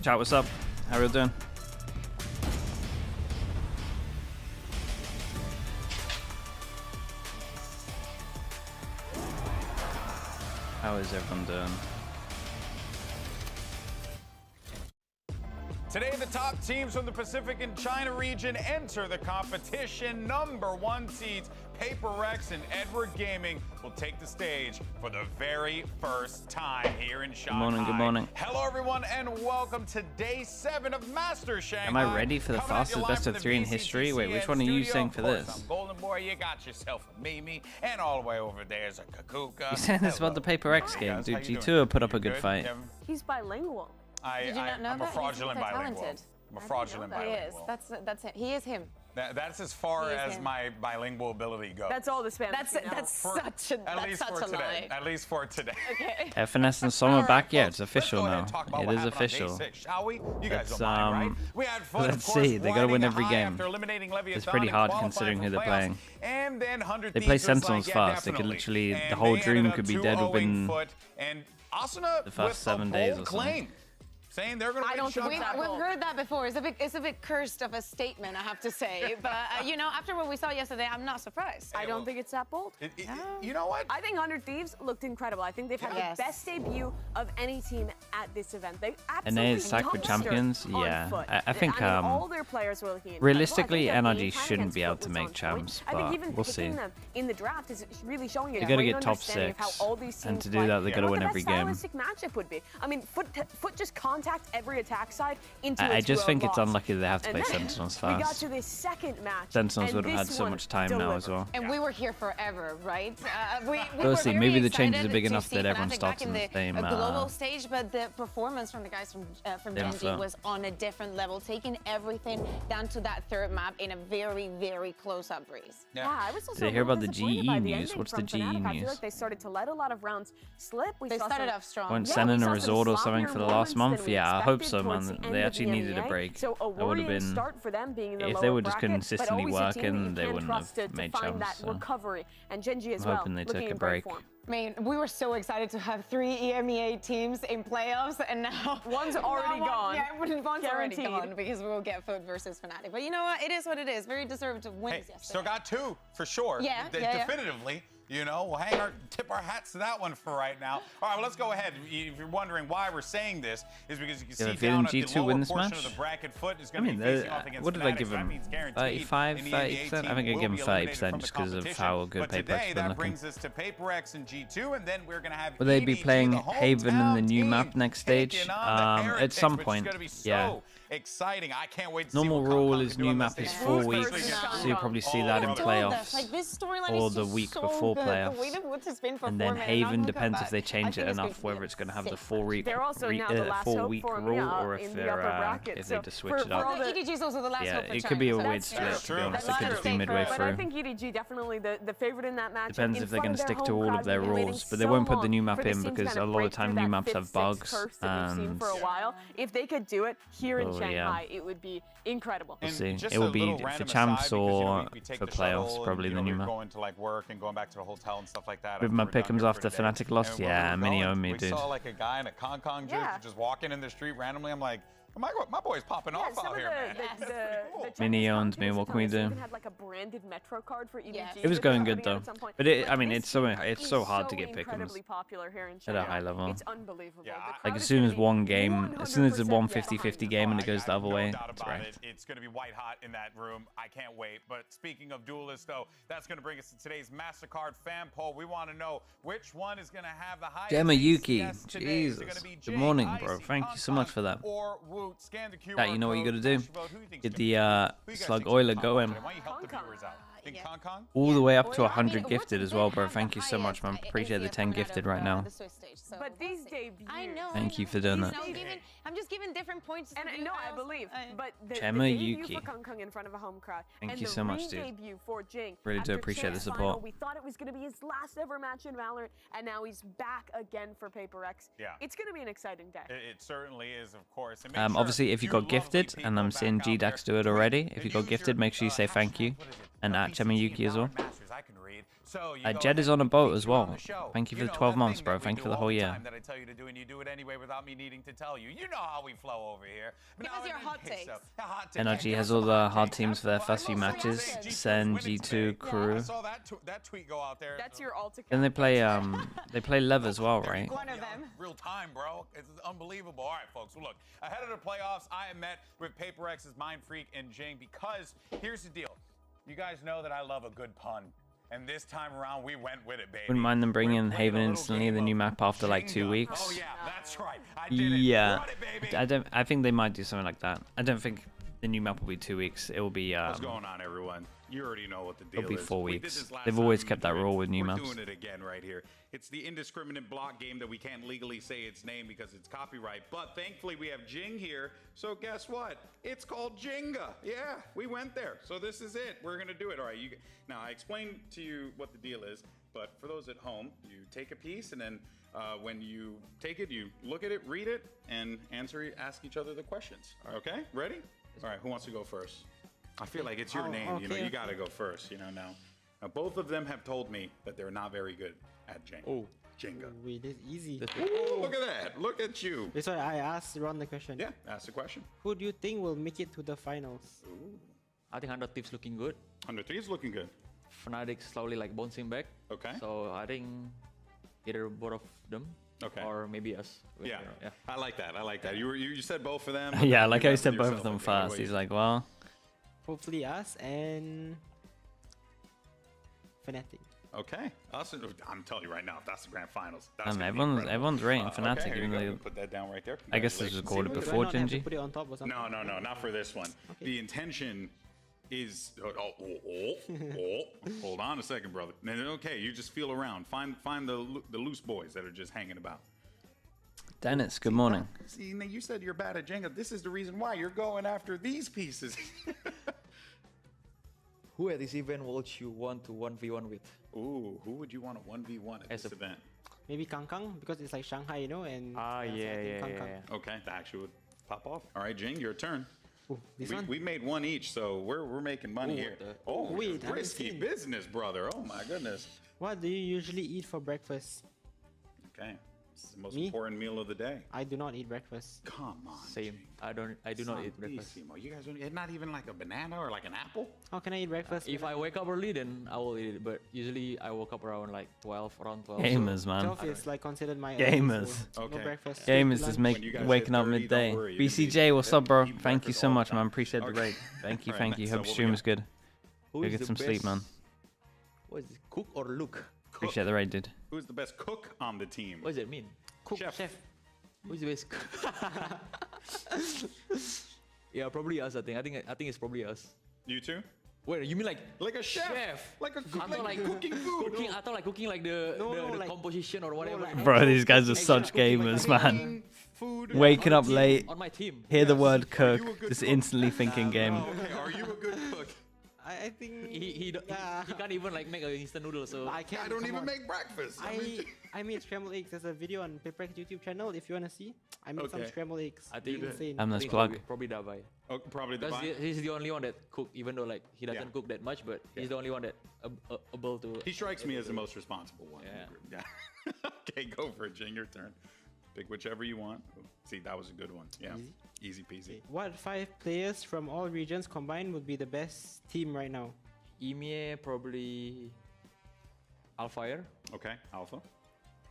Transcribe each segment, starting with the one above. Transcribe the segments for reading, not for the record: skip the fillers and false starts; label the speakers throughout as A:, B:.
A: Chat, what's up? How are you doing? How is everyone doing?
B: Today, the top teams from the Pacific and China region enter the competition. Number 1 seeds Paper Rex and Edward Gaming will take the stage for the very first time here in Shanghai.
A: Good morning, good morning.
B: Hello, everyone, and welcome to Day 7 of Master Shanghai.
A: Am I ready for the fastest best of 3 in history? Wait, which one are you saying for this?
B: I'm Golden Boy, you got yourself a Mimi, and all the way over there is a Kakuka.
A: You saying this about the Paper X game? Dude, G2 put up a good fight.
C: He's bilingual.
B: I'm a fraudulent bilingual. I'm a fraudulent bilingual.
D: That's it. He is him.
B: That's as far as my bilingual ability goes.
C: That's all the Spanish.
D: That's such a lie.
B: At least for today.
D: Okay.
A: FNS and Soma back? Yeah, it's official now. It is
B: is
A: official.
B: Shall we? You guys
A: Let's,
B: don't mind, right? We had fun,
A: let's see. They gotta win every game. It's pretty hard considering who they're playing.
B: And then 100
A: They play Sentinels fast. They could literally, the whole dream could be dead within the first 7 days or something.
B: Saying they're going to
D: We've heard that before. It's a bit cursed of a statement, I have to say. But you know, after what we saw yesterday, I'm not surprised.
C: I don't think it's that bold.
B: You know what?
C: I think 100 Thieves looked incredible. I think they've had the best debut of any team at this event. They absolutely
A: NA stacked with champions. Yeah, I think
C: all their players were looking
A: realistically, NRG shouldn't be able to make champs, but we'll see.
C: Them in the draft is really showing you.
A: They gotta get top 6, and to do that, they gotta win every game.
C: Matchup would be. I mean, Foot just contact every attack side into
A: I just think it's unlucky they have to play Sentinels fast.
C: We got to this second match.
A: Sentinels would have had so much time now as well.
D: And we were here forever, right?
A: We'll see. Maybe the changes are big enough that everyone starts on the same
D: global stage, but the performance from the guys from Genji was on a different level, taking everything down to that third map in a very, very close-up breeze.
C: Yeah, I was also
A: Did you hear about the GE news? What's the GE news?
C: I feel like they started to let a lot of rounds slip.
D: They started off strong.
A: Went sending a resort or something for the last month. Yeah, I hope so, man. They actually needed a break.
C: So
A: that would have been, if they were just consistently working, they wouldn't have made champs. So
C: and Genji as
A: I'm hoping they took a break.
D: I mean, we were so excited to have 3 EMEA teams in playoffs, and now
C: one's already gone.
D: Yeah, one's already gone because we will get Foot versus Fnatic. But you know what? It is what it is. Very deserved wins yesterday.
B: Still got 2 for sure.
D: Yeah,
B: definitively. You know, we'll tip our hats to that one for right now. All right, well, let's go ahead. If you're wondering why we're saying this, is because you can see down at the lower portion of the bracket, Foot is going to be facing off against
A: what did I give him? 35, 30%? I think I gave him 30% just because of how good Paper X has been looking.
B: Brings us to Paper X and G2, and then we're going to have
A: Will they be playing Haven in the new map next stage? At some point, yeah.
B: Exciting. I can't wait to
A: Normal rule is new map is 4 weeks, so you'll probably see that in playoffs or the week before playoffs. And then Haven depends if they change it enough, whether it's going to have the 4-week rule or if they just switch it up. Yeah, it could be a weird split, to be honest. It could just be midway through.
C: I think EDG definitely the favorite in that match.
A: Depends if they're going to stick to all of their rules, but they won't put the new map in because a lot of time new maps have bugs. And
C: for a while, if they could do it here in Shanghai, it would be incredible.
A: We'll see. It will be for champs or for playoffs, probably the new map.
B: Going to like work and going back to the hotel and stuff like that.
A: With my pick'ems after Fnatic lost, yeah, mini owned me, dude.
B: We saw like a guy in a Kong just walking in the street randomly. I'm like, my boy's popping off out here, man.
A: Mini owned me. What can we do?
C: Had like a branded Metro card for EDG.
A: It was going good though, but I mean, it's so hard to get pick'ems at a high level.
C: It's unbelievable.
A: Like as soon as it's a 150-50 game and it goes the other way, it's right.
B: It's going to be white hot in that room. I can't wait. But speaking of duelists, though, that's going to bring us to today's MasterCard fan poll. We want to know which one is going to have the highest.
A: Gemma Yuki, Jesus. Good morning, bro. Thank you so much for that. That you know what you got to do. Get the slug oiler going. All the way up to 100 gifted as well, bro. Thank you so much, man. Appreciate the 10 gifted right now.
C: But these debuts.
D: I know.
A: Thank you for doing that.
D: I'm just giving different points.
C: And no, I believe. But the
A: Yuki.
C: for Kong in front of a home crowd.
A: Thank you so much, dude.
C: For Jing.
A: Really do appreciate the support.
C: We thought it was going to be his last ever match in Valorant, and now he's back again for Paper X.
B: Yeah.
C: It's going to be an exciting day.
B: It certainly is, of course.
A: Obviously, if you got gifted, and I'm seeing GDAX do it already, if you got gifted, make sure you say thank you. And at Gemma Yuki as well.
B: I can read. So
A: Jed is on a boat as well. Thank you for the 12 months, bro. Thank you for the whole year.
B: That I tell you to do, and you do it anyway without me needing to tell you. You know how we flow over here.
D: Give us your hot takes.
A: NRG has all the hard teams for their first few matches. Sen, G2, Crew.
B: I saw that tweet go out there.
C: That's your alt account.
A: Then they play Lev as well, right?
D: One of them.
B: Real time, bro. It's unbelievable. All right, folks. Well, look, ahead of the playoffs, I am met with Paper X's Mind Freak and Jing because here's the deal. You guys know that I love a good pun. And this time around, we went with it, baby.
A: Wouldn't mind them bringing in Haven instantly, the new map after like 2 weeks.
B: Oh, yeah, that's right. I did it.
A: Yeah.
B: Run it, baby.
A: I think they might do something like that. I don't think the new map will be 2 weeks. It will be
B: What's going on, everyone? You already know what the deal is.
A: It'll be 4 weeks.
B: We did this last
A: They've always
B: time.
A: kept that rule with new
B: We're
A: maps.
B: doing it again right here. It's the indiscriminate block game that we can't legally say its name because it's copyright. But thankfully we have Jing here. So guess what? It's called Jenga. Yeah, we went there. So this is it. We're gonna do it. All right. Now I explained to you what the deal is, but for those at home, you take a piece and then when you take it, you look at it, read it, and ask each other the questions. Okay? Ready? All right. Who wants to go first? I feel like it's your name.
E: Okay,
B: You gotta go first. Now. Both of them have told me that they're not very good at Jenga.
E: Oh,
B: Jenga.
E: wait, this is easy.
B: Ooh, look at that. Look at you.
E: That's why I asked Ron the question.
B: Yeah, ask the question.
E: Who do you think will make it to the finals?
F: I think 100 Thieves looking good.
B: 103 is looking good.
F: Fnatic slowly like bouncing back.
B: Okay.
F: So I think either both of them.
B: Okay.
F: Or maybe us.
B: Yeah. I like that. You said both of them.
A: Yeah, like
B: you
A: I
B: left
A: said both
B: yourself
A: of them
B: at the
A: first.
B: way.
A: He's like, well,
E: Hopefully us and Fnatic.
B: Okay. I'm telling you right now, if that's the grand finals, that's gonna be
A: everyone's
B: incredible.
A: rating Fnatic.
B: Okay, here
A: Even
B: you go.
A: though
B: Put that down right there.
A: I guess this was recorded
B: Congratulations.
A: before,
E: Do I not have to
A: Gingy.
E: put it on top or something?
B: No, not for this one.
E: Okay.
B: The intention is. Hold on a second, brother. Okay, you just feel around. Find the loose boys that are just hanging about.
A: Dennis, good morning.
B: See, you said you're bad at Jenga. This is the reason why you're going after these pieces.
F: Who at this event would you want to 1v1 with?
B: Ooh, who would you want to 1v1 at this event?
E: Maybe Kangkang because it's like Shanghai, and
F: Yeah.
E: Kangkang.
B: Okay, that actually would pop off. All right, Jing, your turn.
E: Ooh, this one?
B: We made one each, so we're making money here. Oh,
E: wait, I haven't
B: risky
E: seen.
B: business, brother. Oh my goodness.
E: What do you usually eat for breakfast?
B: Okay, this is the most
E: Me?
B: important meal of the day.
E: I do not eat breakfast.
B: Come on.
F: Same.
B: Jing.
F: I do not eat breakfast.
B: Santissimo. You guys don't, not even like a banana or like an apple?
E: How can I eat breakfast?
F: If I wake up early, then I will eat it. But usually I woke up around like 12, around 12.
A: Gamers, man.
E: 12 is like considered my
A: Gamers.
E: So
B: Okay.
E: No breakfast.
A: Gamers
E: Lunch.
A: just
B: When you guys
A: waking
B: hit
A: up
B: 30,
A: midday.
B: don't worry, you're gonna
A: BCJ, what's up, bro?
B: eating
A: Thank you
B: breakfast
A: so
B: all the
A: much, man.
B: time.
A: Appreciate the
B: Okay.
A: rate. Thank you,
B: All right,
A: thank you.
B: so
A: Hope
B: what we
A: stream
B: got?
A: is good.
F: Who
A: Go
F: is
A: get
F: the
A: some sleep,
F: best-
A: man.
F: What is it? Cook or look?
A: Appreciate the rate, dude.
B: Who's the best cook on the team?
F: What does it mean?
E: Cook,
B: Chef.
E: chef.
F: Who is the best cook? Yeah, probably us. I think it's probably us.
B: You two?
F: Wait, you mean like
B: Like a chef.
F: Chef.
B: Like a
F: I thought like
B: cooking food.
F: cooking? I thought like cooking like the
E: like-
F: composition or whatever.
E: like-
A: Bro, these guys are such
E: cooking like
A: gamers,
E: a
A: man.
B: Food.
A: Waking up late,
F: On my team.
A: hear the
B: Yes.
A: word
B: Are
A: cook,
B: you a good
A: just
B: cook?
A: instantly thinking game.
B: Oh, okay, are you a good cook?
E: I think
F: He
E: yeah.
F: can't even like make an instant noodle. So
E: I can't.
B: I don't
E: come
B: even
E: on.
B: make breakfast. I mean,
E: I made scrambled eggs. There's a video on Paperx YouTube channel if you wanna see. I made some
B: Okay.
E: scrambled eggs.
F: I think-
E: insane.
A: Nice
F: think
A: plug.
F: Probably Davai.
B: oh, probably the
F: Because
B: vine.
F: he's the only one that cook, even though like he doesn't
B: Yeah.
F: cook that much, but he's
B: Yeah.
F: the only one that able to.
B: He strikes me as the most responsible one. in the
F: Yeah.
B: group. Yeah. Okay, go for it, Jing. Your turn. Pick whichever you want. See, that was a good one. Yeah. Easy peasy.
E: What 5 players from all regions combined would be the best team right now?
F: EMEA probably Alfire.
B: Okay, Alpha.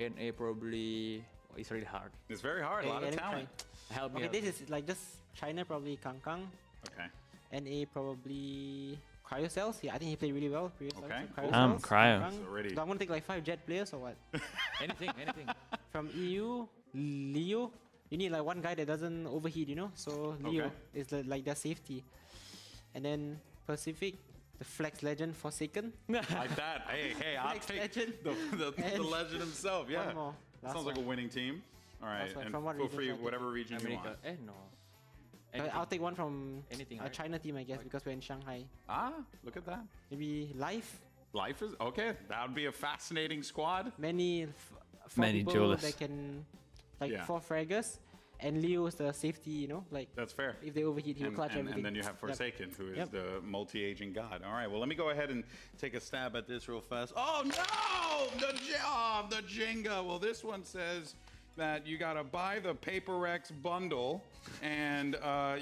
F: NA probably it's really hard.
B: It's very hard. A lot of
E: Let me
B: talent.
F: Help me.
E: Okay,
F: out.
E: this is like just China probably Kangkang.
B: Okay.
E: NA probably Cryocells. Yeah, I think he played really well.
B: Okay.
A: Cryo.
B: So already-
E: Do I want to take like 5 jet players or what?
F: anything.
E: From EU, Leo. You need like one guy that doesn't overheat, you know? So Leo
B: Okay.
E: is like their safety. And then Pacific, the Flex Legend Forsaken.
B: Like that. Hey, I'll
E: Next
B: take
E: legend.
B: the
E: And
B: legend himself. Yeah.
E: One more. Last
B: Sounds like a
E: one.
B: winning team. All right.
E: Last one.
B: And
E: From what
B: feel
E: region
B: free,
E: should I take?
B: whatever region you
F: America.
B: want.
F: No.
E: I'll
F: Anything.
E: take one from
F: Anything,
E: a
F: right?
E: China team, I guess, because we're in Shanghai.
B: Ah, look at that.
E: Maybe Life.
B: Life is okay. That would be a fascinating squad.
E: Many
A: Many
E: people
A: duelists.
E: that can, like
B: Yeah.
E: 4 fraggers. And Leo's the safety, you know, like
B: that's fair.
E: If they overheat, he'll clutch everything.
B: And then you have Forsaken, who is the multi-aging god. All right, well, let me go ahead and take a stab at this real fast. Oh no, the Jenga. Well, this one says that you gotta buy the PaperX bundle, and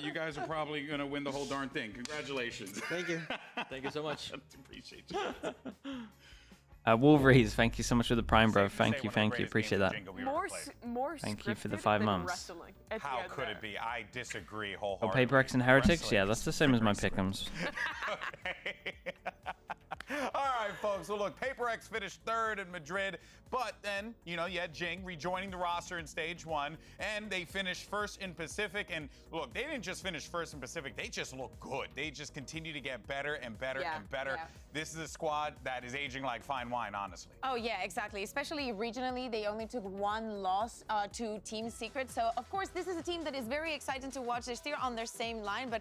B: you guys are probably gonna win the whole darn thing. Congratulations.
E: Thank you.
F: Thank you so much.
B: Appreciate you.
A: Wolverines, thank you so much for the Prime, bro. Thank you. Appreciate that.
C: More
A: Thank you for the 5 months.
B: How could it be? I disagree
A: Oh,
B: wholeheartedly.
A: PaperX and Heretics? Yeah, that's the same as my pick'ems.
B: All right, folks. So look, PaperX finished 3rd in Madrid, but then, you had Jing rejoining the roster in Stage 1, and they finished 1st in Pacific. And look, they didn't just finish 1st in Pacific. They just look good. They just continue to get better and better and better.
D: Yeah.
B: This is a squad that is aging like fine wine, honestly.
D: Oh, yeah, exactly. Especially regionally, they only took 1 loss to Team Secret. So, of course, this is a team that is very exciting to watch. They're still on their same line, but,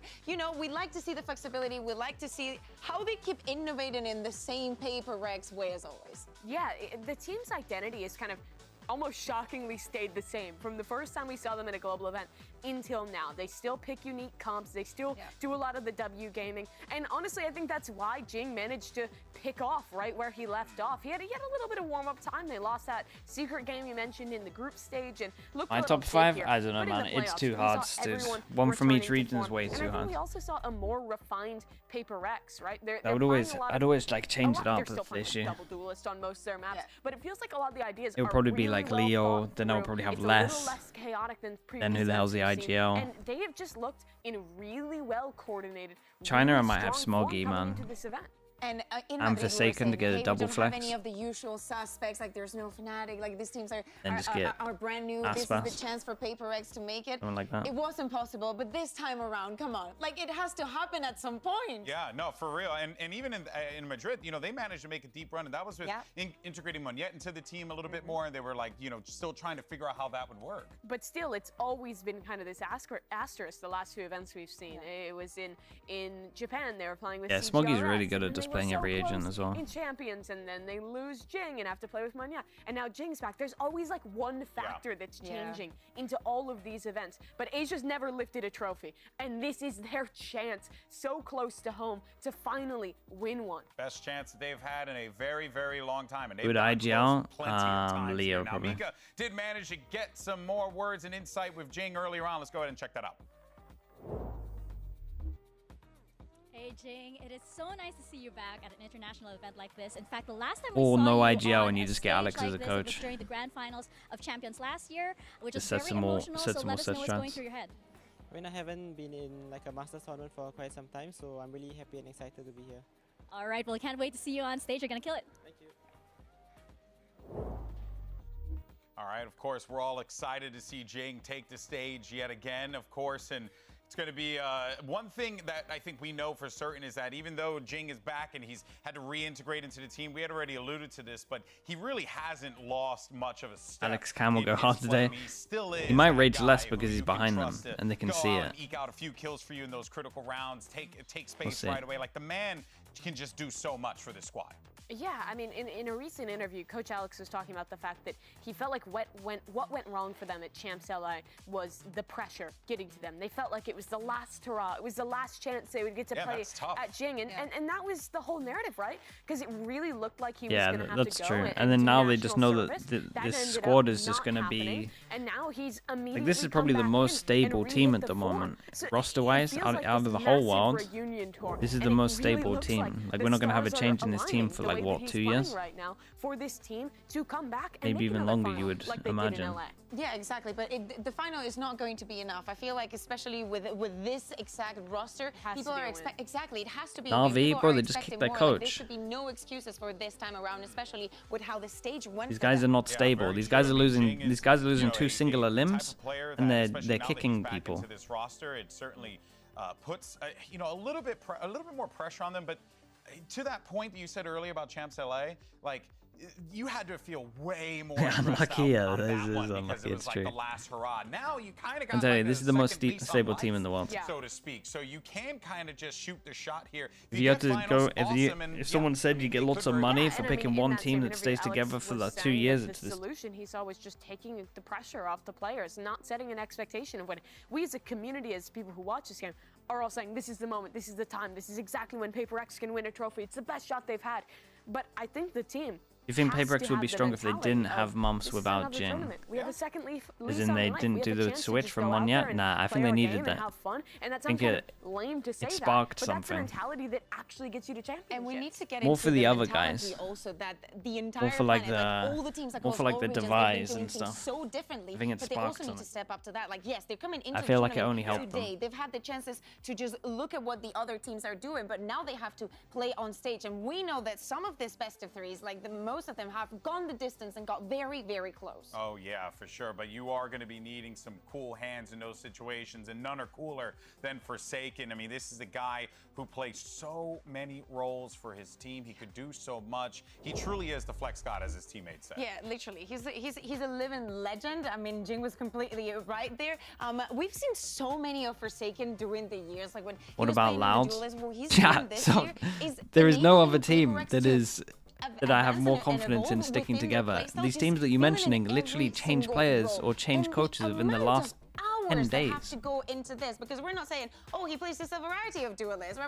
D: we like to see the flexibility. We like to see how they keep innovating in the same PaperX way as always.
C: Yeah, the team's identity is kind of almost shockingly stayed the same from the first time we saw them at a global event until now. They still pick unique comps. They still do a lot of the W gaming. And honestly, I think that's why Jing managed to pick off right where he left off. He had a little bit of warm-up time. They lost that secret game you mentioned in the group stage. And look,
A: my top 5? I don't know, man. It's too hard, dude. One from each region is way too hard.
C: We also saw a more refined PaperX, right?
A: I'd always like change it up with this year.
C: Double duelist on most of their maps, but it feels like a lot of the ideas
A: it would probably be like Leo, then I would probably have less. Then who the hell's the IGL?
C: And they have just looked in really well coordinated.
A: China, I might have Smoggy, man.
D: And
A: I'm Forsaken to get a double flex.
D: Don't have any of the usual suspects, like there's no Fnatic, like these teams are brand new. This is the chance for PaperX to make it.
A: Something like that.
D: It wasn't possible, but this time around, come on. Like, it has to happen at some point.
B: Yeah, no, for real. And even in Madrid, they managed to make a deep run, and that was with integrating Monette into the team a little bit more, and they were like, still trying to figure out how that would work.
C: But still, it's always been kind of this asterisk the last 2 events we've seen. It was in Japan, they were playing with CGRS,
A: Smoggy's really good at displaying every agent as well.
C: In Champions, and then they lose Jing and have to play with Monette. And now Jing's back. There's always like one factor that's changing into all of these events. But Asia's never lifted a trophy, and this is their chance, so close to home, to finally win one.
B: Best chance that they've had in a very, very long time. And
A: with IGL, Leo probably.
B: Mika did manage to get some more words and insight with Jing earlier on. Let's go ahead and check that out.
G: Hey Jing, it is so nice to see you back at an international event like this. In fact, the last time
A: we
G: saw
A: no
G: you
A: IGL
G: on
A: and you just get Alex as a coach.
G: was during the grand finals of Champions last year, which is
A: set
G: very
A: some more,
G: emotional. So let us know what's going through your head.
E: I mean, I haven't been in like a Masters tournament for quite some time, so I'm really happy and excited to be here.
G: All right, well, I can't wait to see you on stage. You're gonna kill it.
E: Thank you.
B: All right, of course, we're all excited to see Jing take the stage yet again, of course, and it's going to be one thing that I think we know for certain is that even though Jing is back and he's had to reintegrate into the team, we had already alluded to this, but he really hasn't lost much of a step.
A: Alex Cam will go hard today. He might rage less because he's behind them and they can see it.
B: Eke out a few kills for you in those critical rounds, take space right away. Like, the man can just do so much for this squad.
C: Yeah, I mean, in a recent interview, Coach Alex was talking about the fact that he felt like what went wrong for them at Champs LA was the pressure getting to them. They felt like it was the last hurrah, it was the last chance they would get to play at Jing, and that was the whole narrative, right? Because it really looked like he was going to have to go.
A: Yeah, that's true. And then now they just know that this squad is just going to be.
C: And now he's immediately
A: like, this is probably the most stable team at the moment, roster-wise, out of the whole world. This is the most stable team. Like, we're not going to have a change in this team for like what, 2 years?
C: Right now for this team to come back and
A: maybe even longer, you would imagine.
D: Yeah, exactly. But the final is not going to be enough. I feel like, especially with this exact roster, people are exactly. It has to be.
A: Navi, bro, they just kicked their coach.
D: There should be no excuses for this time around, especially with how the stage went.
A: These guys are not stable. These guys are losing. These guys are losing 2 singular limbs, and they're kicking people.
B: Into this roster, it certainly puts a little bit more pressure on them, but. To that point that you said earlier about Champs LA, like, you had to feel way more
A: Unlucky, yeah,
B: on
A: this
B: that
A: is
B: one because
A: unlucky,
B: it was
A: it's
B: like
A: true.
B: the last hurrah. Now you kind of got
A: I'm telling you,
B: like
A: this
B: a
A: is the most
B: second lease on
A: stable
B: life,
A: team in the world.
B: so to speak. So you can kind of just shoot the shot here.
A: If you had
B: get
A: to
B: finals,
A: go,
B: awesome, and
A: if someone said you get lots of money for
C: And I
A: picking
C: mean, in
A: one
C: that
A: team
C: same
A: that stays
C: interview,
A: together
C: Alex
A: for
C: was
A: like 2
C: saying
A: years,
C: that
A: it's
C: the
A: this.
C: solution he saw was just taking the pressure off the players, not setting an expectation of when we as a community, as people who watch this game, are all saying this is the moment, this is the time, this is exactly when Paper X can win a trophy. It's the best shot they've had. But I think the team.
A: You think
C: has
A: Paper X
C: to
A: would be
C: have the
A: stronger if they
C: mentality
A: didn't
C: of,
A: have Mumps
C: this is
A: without
C: another
A: Jin?
C: tournament. We have a second leaf
A: As
C: on
A: in they
C: life.
A: didn't
C: We
A: do
C: have a
A: the
C: chance to
A: switch
C: just
A: from
C: go
A: one
C: out
A: yet?
C: there and
A: Nah, I
C: play
A: think they
C: our
A: needed
C: game and
A: that.
C: have fun. And that
A: I think
C: sounds kind of lame to say
A: sparked
C: that, but that's the
A: something.
C: mentality that actually gets you to championships.
D: And we need to get
A: More
D: into
A: for the other
D: mentality
A: guys.
D: also that the entire
A: More for like
D: planet,
A: the
D: all the teams
A: more
D: across
A: for like
D: all
A: the
D: regions, they've been
A: device
D: doing
A: and
D: things
A: stuff.
D: so differently,
A: I think it
D: but they also
A: sparks
D: need to
A: something.
D: step up to that. Like, yes, they're coming into
A: I
D: the
A: feel like it
D: tournament
A: only helped them.
D: today. They've had the chances to just look at what the other teams are doing, but now they have to play on stage. And we know that some of this best of threes, like most of them, have gone the distance and got very, very close.
B: Oh, yeah, for sure. But you are going to be needing some cool hands in those situations, and none are cooler than Forsaken. I mean, this is a guy who plays so many roles for his team. He could do so much. He truly is the flex god, as his teammates said.
D: Yeah, literally. He's a living legend. I mean, Jing was completely right there. We've seen so many of Forsaken during the years. Like when
A: What
D: he was
A: about
D: playing in the
A: Louds?
D: duelist, what he's
A: Yeah,
D: doing this
A: so
D: year is
A: there is no
D: enabling
A: other team
D: Paper X
A: that
D: to
A: is that I have
D: advance
A: more
D: and
A: confidence in
D: evolve
A: sticking
D: within their
A: together.
D: playstyle,
A: These
D: just
A: teams that you're
D: filling in
A: mentioning literally
D: every
A: change
D: single
A: players
D: role.
A: or change
D: And
A: coaches within the
D: amount
A: last
D: of
A: 10
D: hours that have
A: days.
D: to go into this, because we're not saying, oh, he plays just a variety of duelists.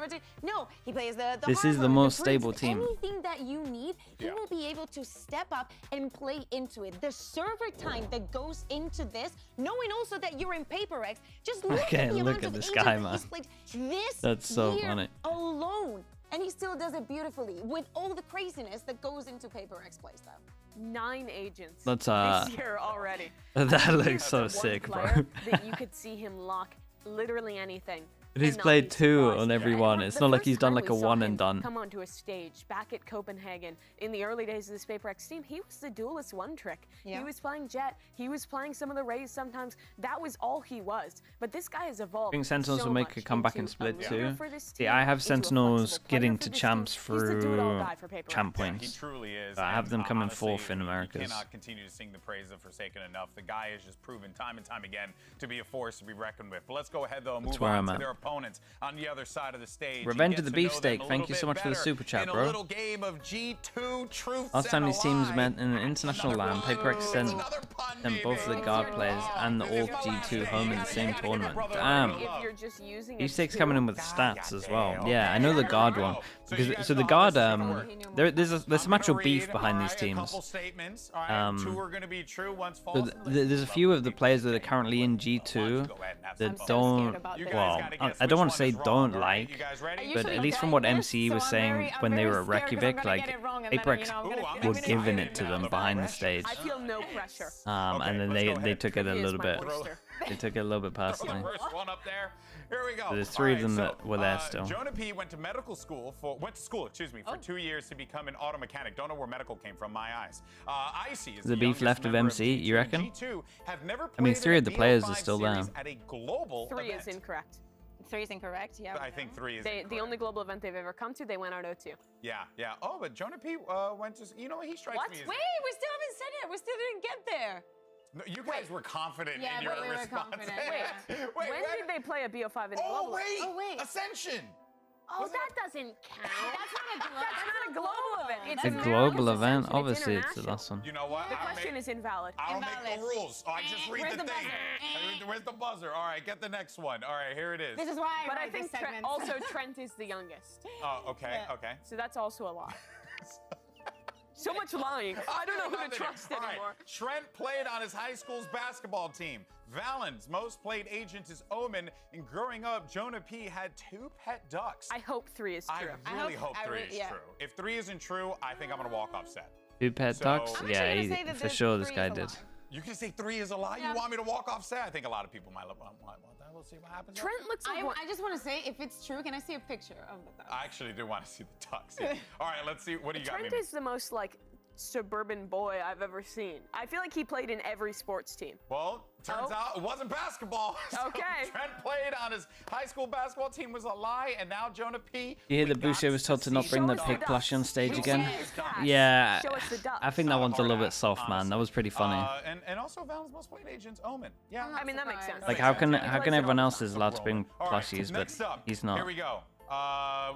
D: No, he plays the
A: This is the
D: Harbor,
A: most
D: Prince,
A: stable team.
D: Anything that you need, he will be able to step up and play into it. The server time that goes into this, knowing also that you're in Paper X, just look
A: Okay,
D: at the
A: look
D: amount
A: at
D: of
A: this
D: agents
A: guy,
D: that
A: man.
D: he's played this
A: That's so
D: year
A: funny.
D: alone. And he still does it beautifully with all the craziness that goes into Paper X playstyle.
C: 9 agents
A: That's,
C: this year already.
A: That looks
C: Here's
A: so
C: one
A: sick, bro.
C: player that you could see him lock literally anything.
A: But he's
C: and not
A: played
C: be
A: 2
C: surprised.
A: on every
C: And
A: one.
C: the
A: It's not like
C: first
A: he's done
C: time
A: like a
C: we saw
A: one
C: him
A: and done.
C: Come onto a stage back at Copenhagen in the early days of this Paper X team, he was the duelist one trick.
D: Yeah.
C: He was playing Jet. He was playing some of the Rays sometimes. That was all he was. But this guy has evolved.
A: I think Sentinels
C: so
A: will make
C: much
A: a comeback in
C: into
A: Split
C: a
A: 2.
C: leader for this
A: See,
C: team,
A: I have
C: into a
A: Sentinels
C: flexible player
A: getting
C: for
A: to
C: this
A: champs
C: team. He's the do-it-all
A: through
C: guy for Paper
A: champ
C: X.
B: He
A: points.
B: truly is.
A: I have them
B: and,
A: coming
B: honestly,
A: 4th in Americas.
B: You cannot continue to sing the praise of Forsaken enough. The guy has just proven time and time again to be a force to be reckoned with. But let's go ahead, though, and move
A: where
B: on
A: I'm
B: to
A: at.
B: their opponents on the other side of the stage. and
A: Revenge
B: get
A: of the
B: to know them
A: Beefsteak.
B: a
A: Thank
B: little
A: you so
B: bit
A: much for the
B: better
A: super chat,
B: in
A: bro.
B: a little game of G2 Truth
A: Last time
B: and
A: these teams
B: Lie.
A: met in an international
B: Another
A: LAN, Paper X
B: pun.
A: sent
B: Another pun,
A: them both of the
B: baby.
A: guard players and the
B: This is
A: Orc
B: my last
A: G2
B: day.
A: home in the
B: You
A: same
B: gotta get it,
A: tournament.
B: brother.
A: Damn.
C: If you're just using
A: Beefsteak's
C: a
A: coming in
C: two,
A: with stats as well.
B: goddamn.
A: Yeah, I know the
B: Okay,
A: guard
B: here we
A: one.
B: go. So
A: Because
B: you guys
A: so the
B: know how this
A: guard
B: is gonna work.
A: there's some
B: I'm
A: actual
B: gonna
A: beef
B: read,
A: behind
B: all
A: these
B: right,
A: teams.
B: A couple statements. All right, 2 are going to be true, one's false.
A: So there's a few of the players that are currently in G2 that don't, well, I don't want to say don't like, but at least from what MCE was saying when they were at Reykjavik, like Paper X were giving it to them behind the stage,
C: I feel no pressure.
A: and then they took it a
C: Here's
A: little
C: my
A: bit,
C: oyster.
A: they took it a little bit personally.
B: First one up there. Here we go.
A: So there's 3 of them
B: All right,
A: that were there still.
B: Jonah P went to school for 2 years to become an auto mechanic. Don't know where medical came from. My eyes. Icy is
A: The beef
B: youngest
A: left of
B: member
A: MC,
B: G2,
A: you reckon?
B: G2 have never
A: I mean,
B: played
A: 3
B: in
A: of the
B: a
A: players
B: BO5
A: are still there.
B: series at a global
C: 3
B: event.
C: is incorrect.
D: 3 is incorrect, yeah.
B: I think 3 is
C: The
B: incorrect.
C: only global event they've ever come to, they went out 0-2.
B: Yeah. Oh, but Jonah P went to. You know what? He strikes
C: What?
B: me as.
D: Wait, we still haven't said it. We still didn't get there.
B: No, you guys were confident
D: Yeah,
B: in your
D: but we were
B: response.
D: confident,
C: Wait,
B: Wait,
C: when did they play a BO5 in a
B: Oh
C: global?
B: wait!
D: Oh, wait.
B: Ascension.
C: Oh, that doesn't count.
D: That's
C: not a global event. It's
A: A
C: an
A: global
C: American
A: event,
C: Ascension.
A: obviously it's the
C: international.
A: last one.
B: You know what?
C: The question is invalid.
B: I don't make the
D: Invalid.
B: rules. Oh, I just read
D: Where's
B: the
D: the
B: thing.
D: buzzer?
B: Where's the buzzer? All right, get the next one. All right, here it is.
D: This is why I
C: But I
D: write
C: think
D: this segment.
C: also Trent is the youngest.
B: Oh, okay,
D: Yeah.
B: okay.
C: So that's also a lie. So much lying. I don't know who to trust
B: All right,
C: anymore.
B: Trent played on his high school's basketball team. Valen's most played agent is Omen. And growing up, Jonah P had 2 pet ducks.
C: I hope 3 is true.
B: I really hope
D: I
B: 3
D: re-
B: is
D: yeah.
B: true. If 3 isn't true, I think I'm gonna walk off set.
A: 2 pet
B: So-
A: ducks?
B: I'm
A: Yeah,
D: actually gonna say that
A: for
D: there's
A: sure this
D: 3
A: guy
D: is a
A: did.
D: lie.
B: You can say 3 is a lie?
D: Yeah.
B: You want me to walk off set? I think a lot of people might want that. We'll see what happens.
C: Trent looks like one.
D: I just want to say, if it's true, can I see a picture of the duck?
B: I actually do want to see the ducks. Yeah. All right, let's see. What do you got,
C: Trent
B: Mimi?
C: is the most like suburban boy I've ever seen. I feel like he played in every sports team.
B: Well, turns out it wasn't basketball. So
C: Okay.
B: Trent played on his high school basketball team was a lie, and now Jonah P.
A: You hear that
B: we got
A: Boucher was told to not bring the pig plushie on stage again?
C: Yeah.
A: Yeah,
C: Show us the ducks.
A: I think that one's a little bit
B: act,
A: soft, man. That was pretty funny.
B: And also Val's most played agent's Omen. Yeah.
C: I mean, that makes sense.
A: Like, how can everyone else is allowed to bring
B: All right,
A: plushies, but
B: next up,
A: he's not?
B: Here we go.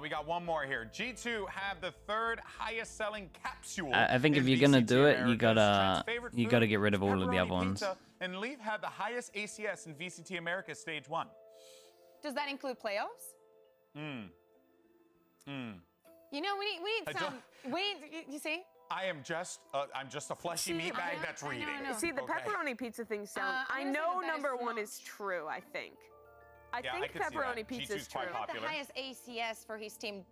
B: We got one more here. G2 have the third highest selling capsule.
A: I think if
B: in
A: you're gonna
B: VCT
A: do it,
B: America.
A: you gotta
B: Trent's favorite food,
A: get rid of all of the
B: pepperoni
A: other ones.
B: pizza, and Leaf had the highest ACS in VCT America Stage 1.
D: Does that include playoffs? You know, we need some. You see?
B: I'm just a fleshy meat bag that's reading.
D: know.
C: See, the
B: Okay.
C: pepperoni pizza thing sound. I
D: I'm gonna say
C: know
D: that that
C: number
D: is
C: one
D: not
C: is true, I think. I
B: Yeah, I
C: think
B: could see that.
C: pepperoni pizza is
B: G2's quite
C: true.
B: popular.
D: The highest ACS for his team,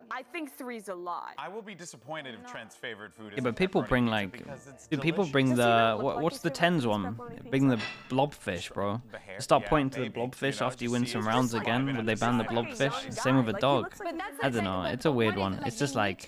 C: I think three's a lie.
B: I will be disappointed if Trent's favorite food is
A: Yeah, but people
B: pepperoni
A: bring
B: pizza
A: like,
B: because it's
A: dude, people
B: delicious.
A: bring
C: Does he
A: the
C: not look like
A: what's
C: his
A: the
C: favorite
A: tens
C: food's
A: one?
C: pepperoni
A: Bring the
C: pizza?
A: blobfish, bro.
B: The hair?
A: Stop
B: Yeah,
A: pointing to the
B: maybe,
A: blobfish
B: you know,
A: after you
B: just
A: win
B: see
A: some
B: it's
A: rounds
B: just
A: again.
B: like
A: Would they ban the
B: Like a young
A: blobfish?
C: guy.
A: Same with a
C: Like, he
A: dog.
C: looks like
D: But that's
A: I don't know. It's a weird one. It's just like,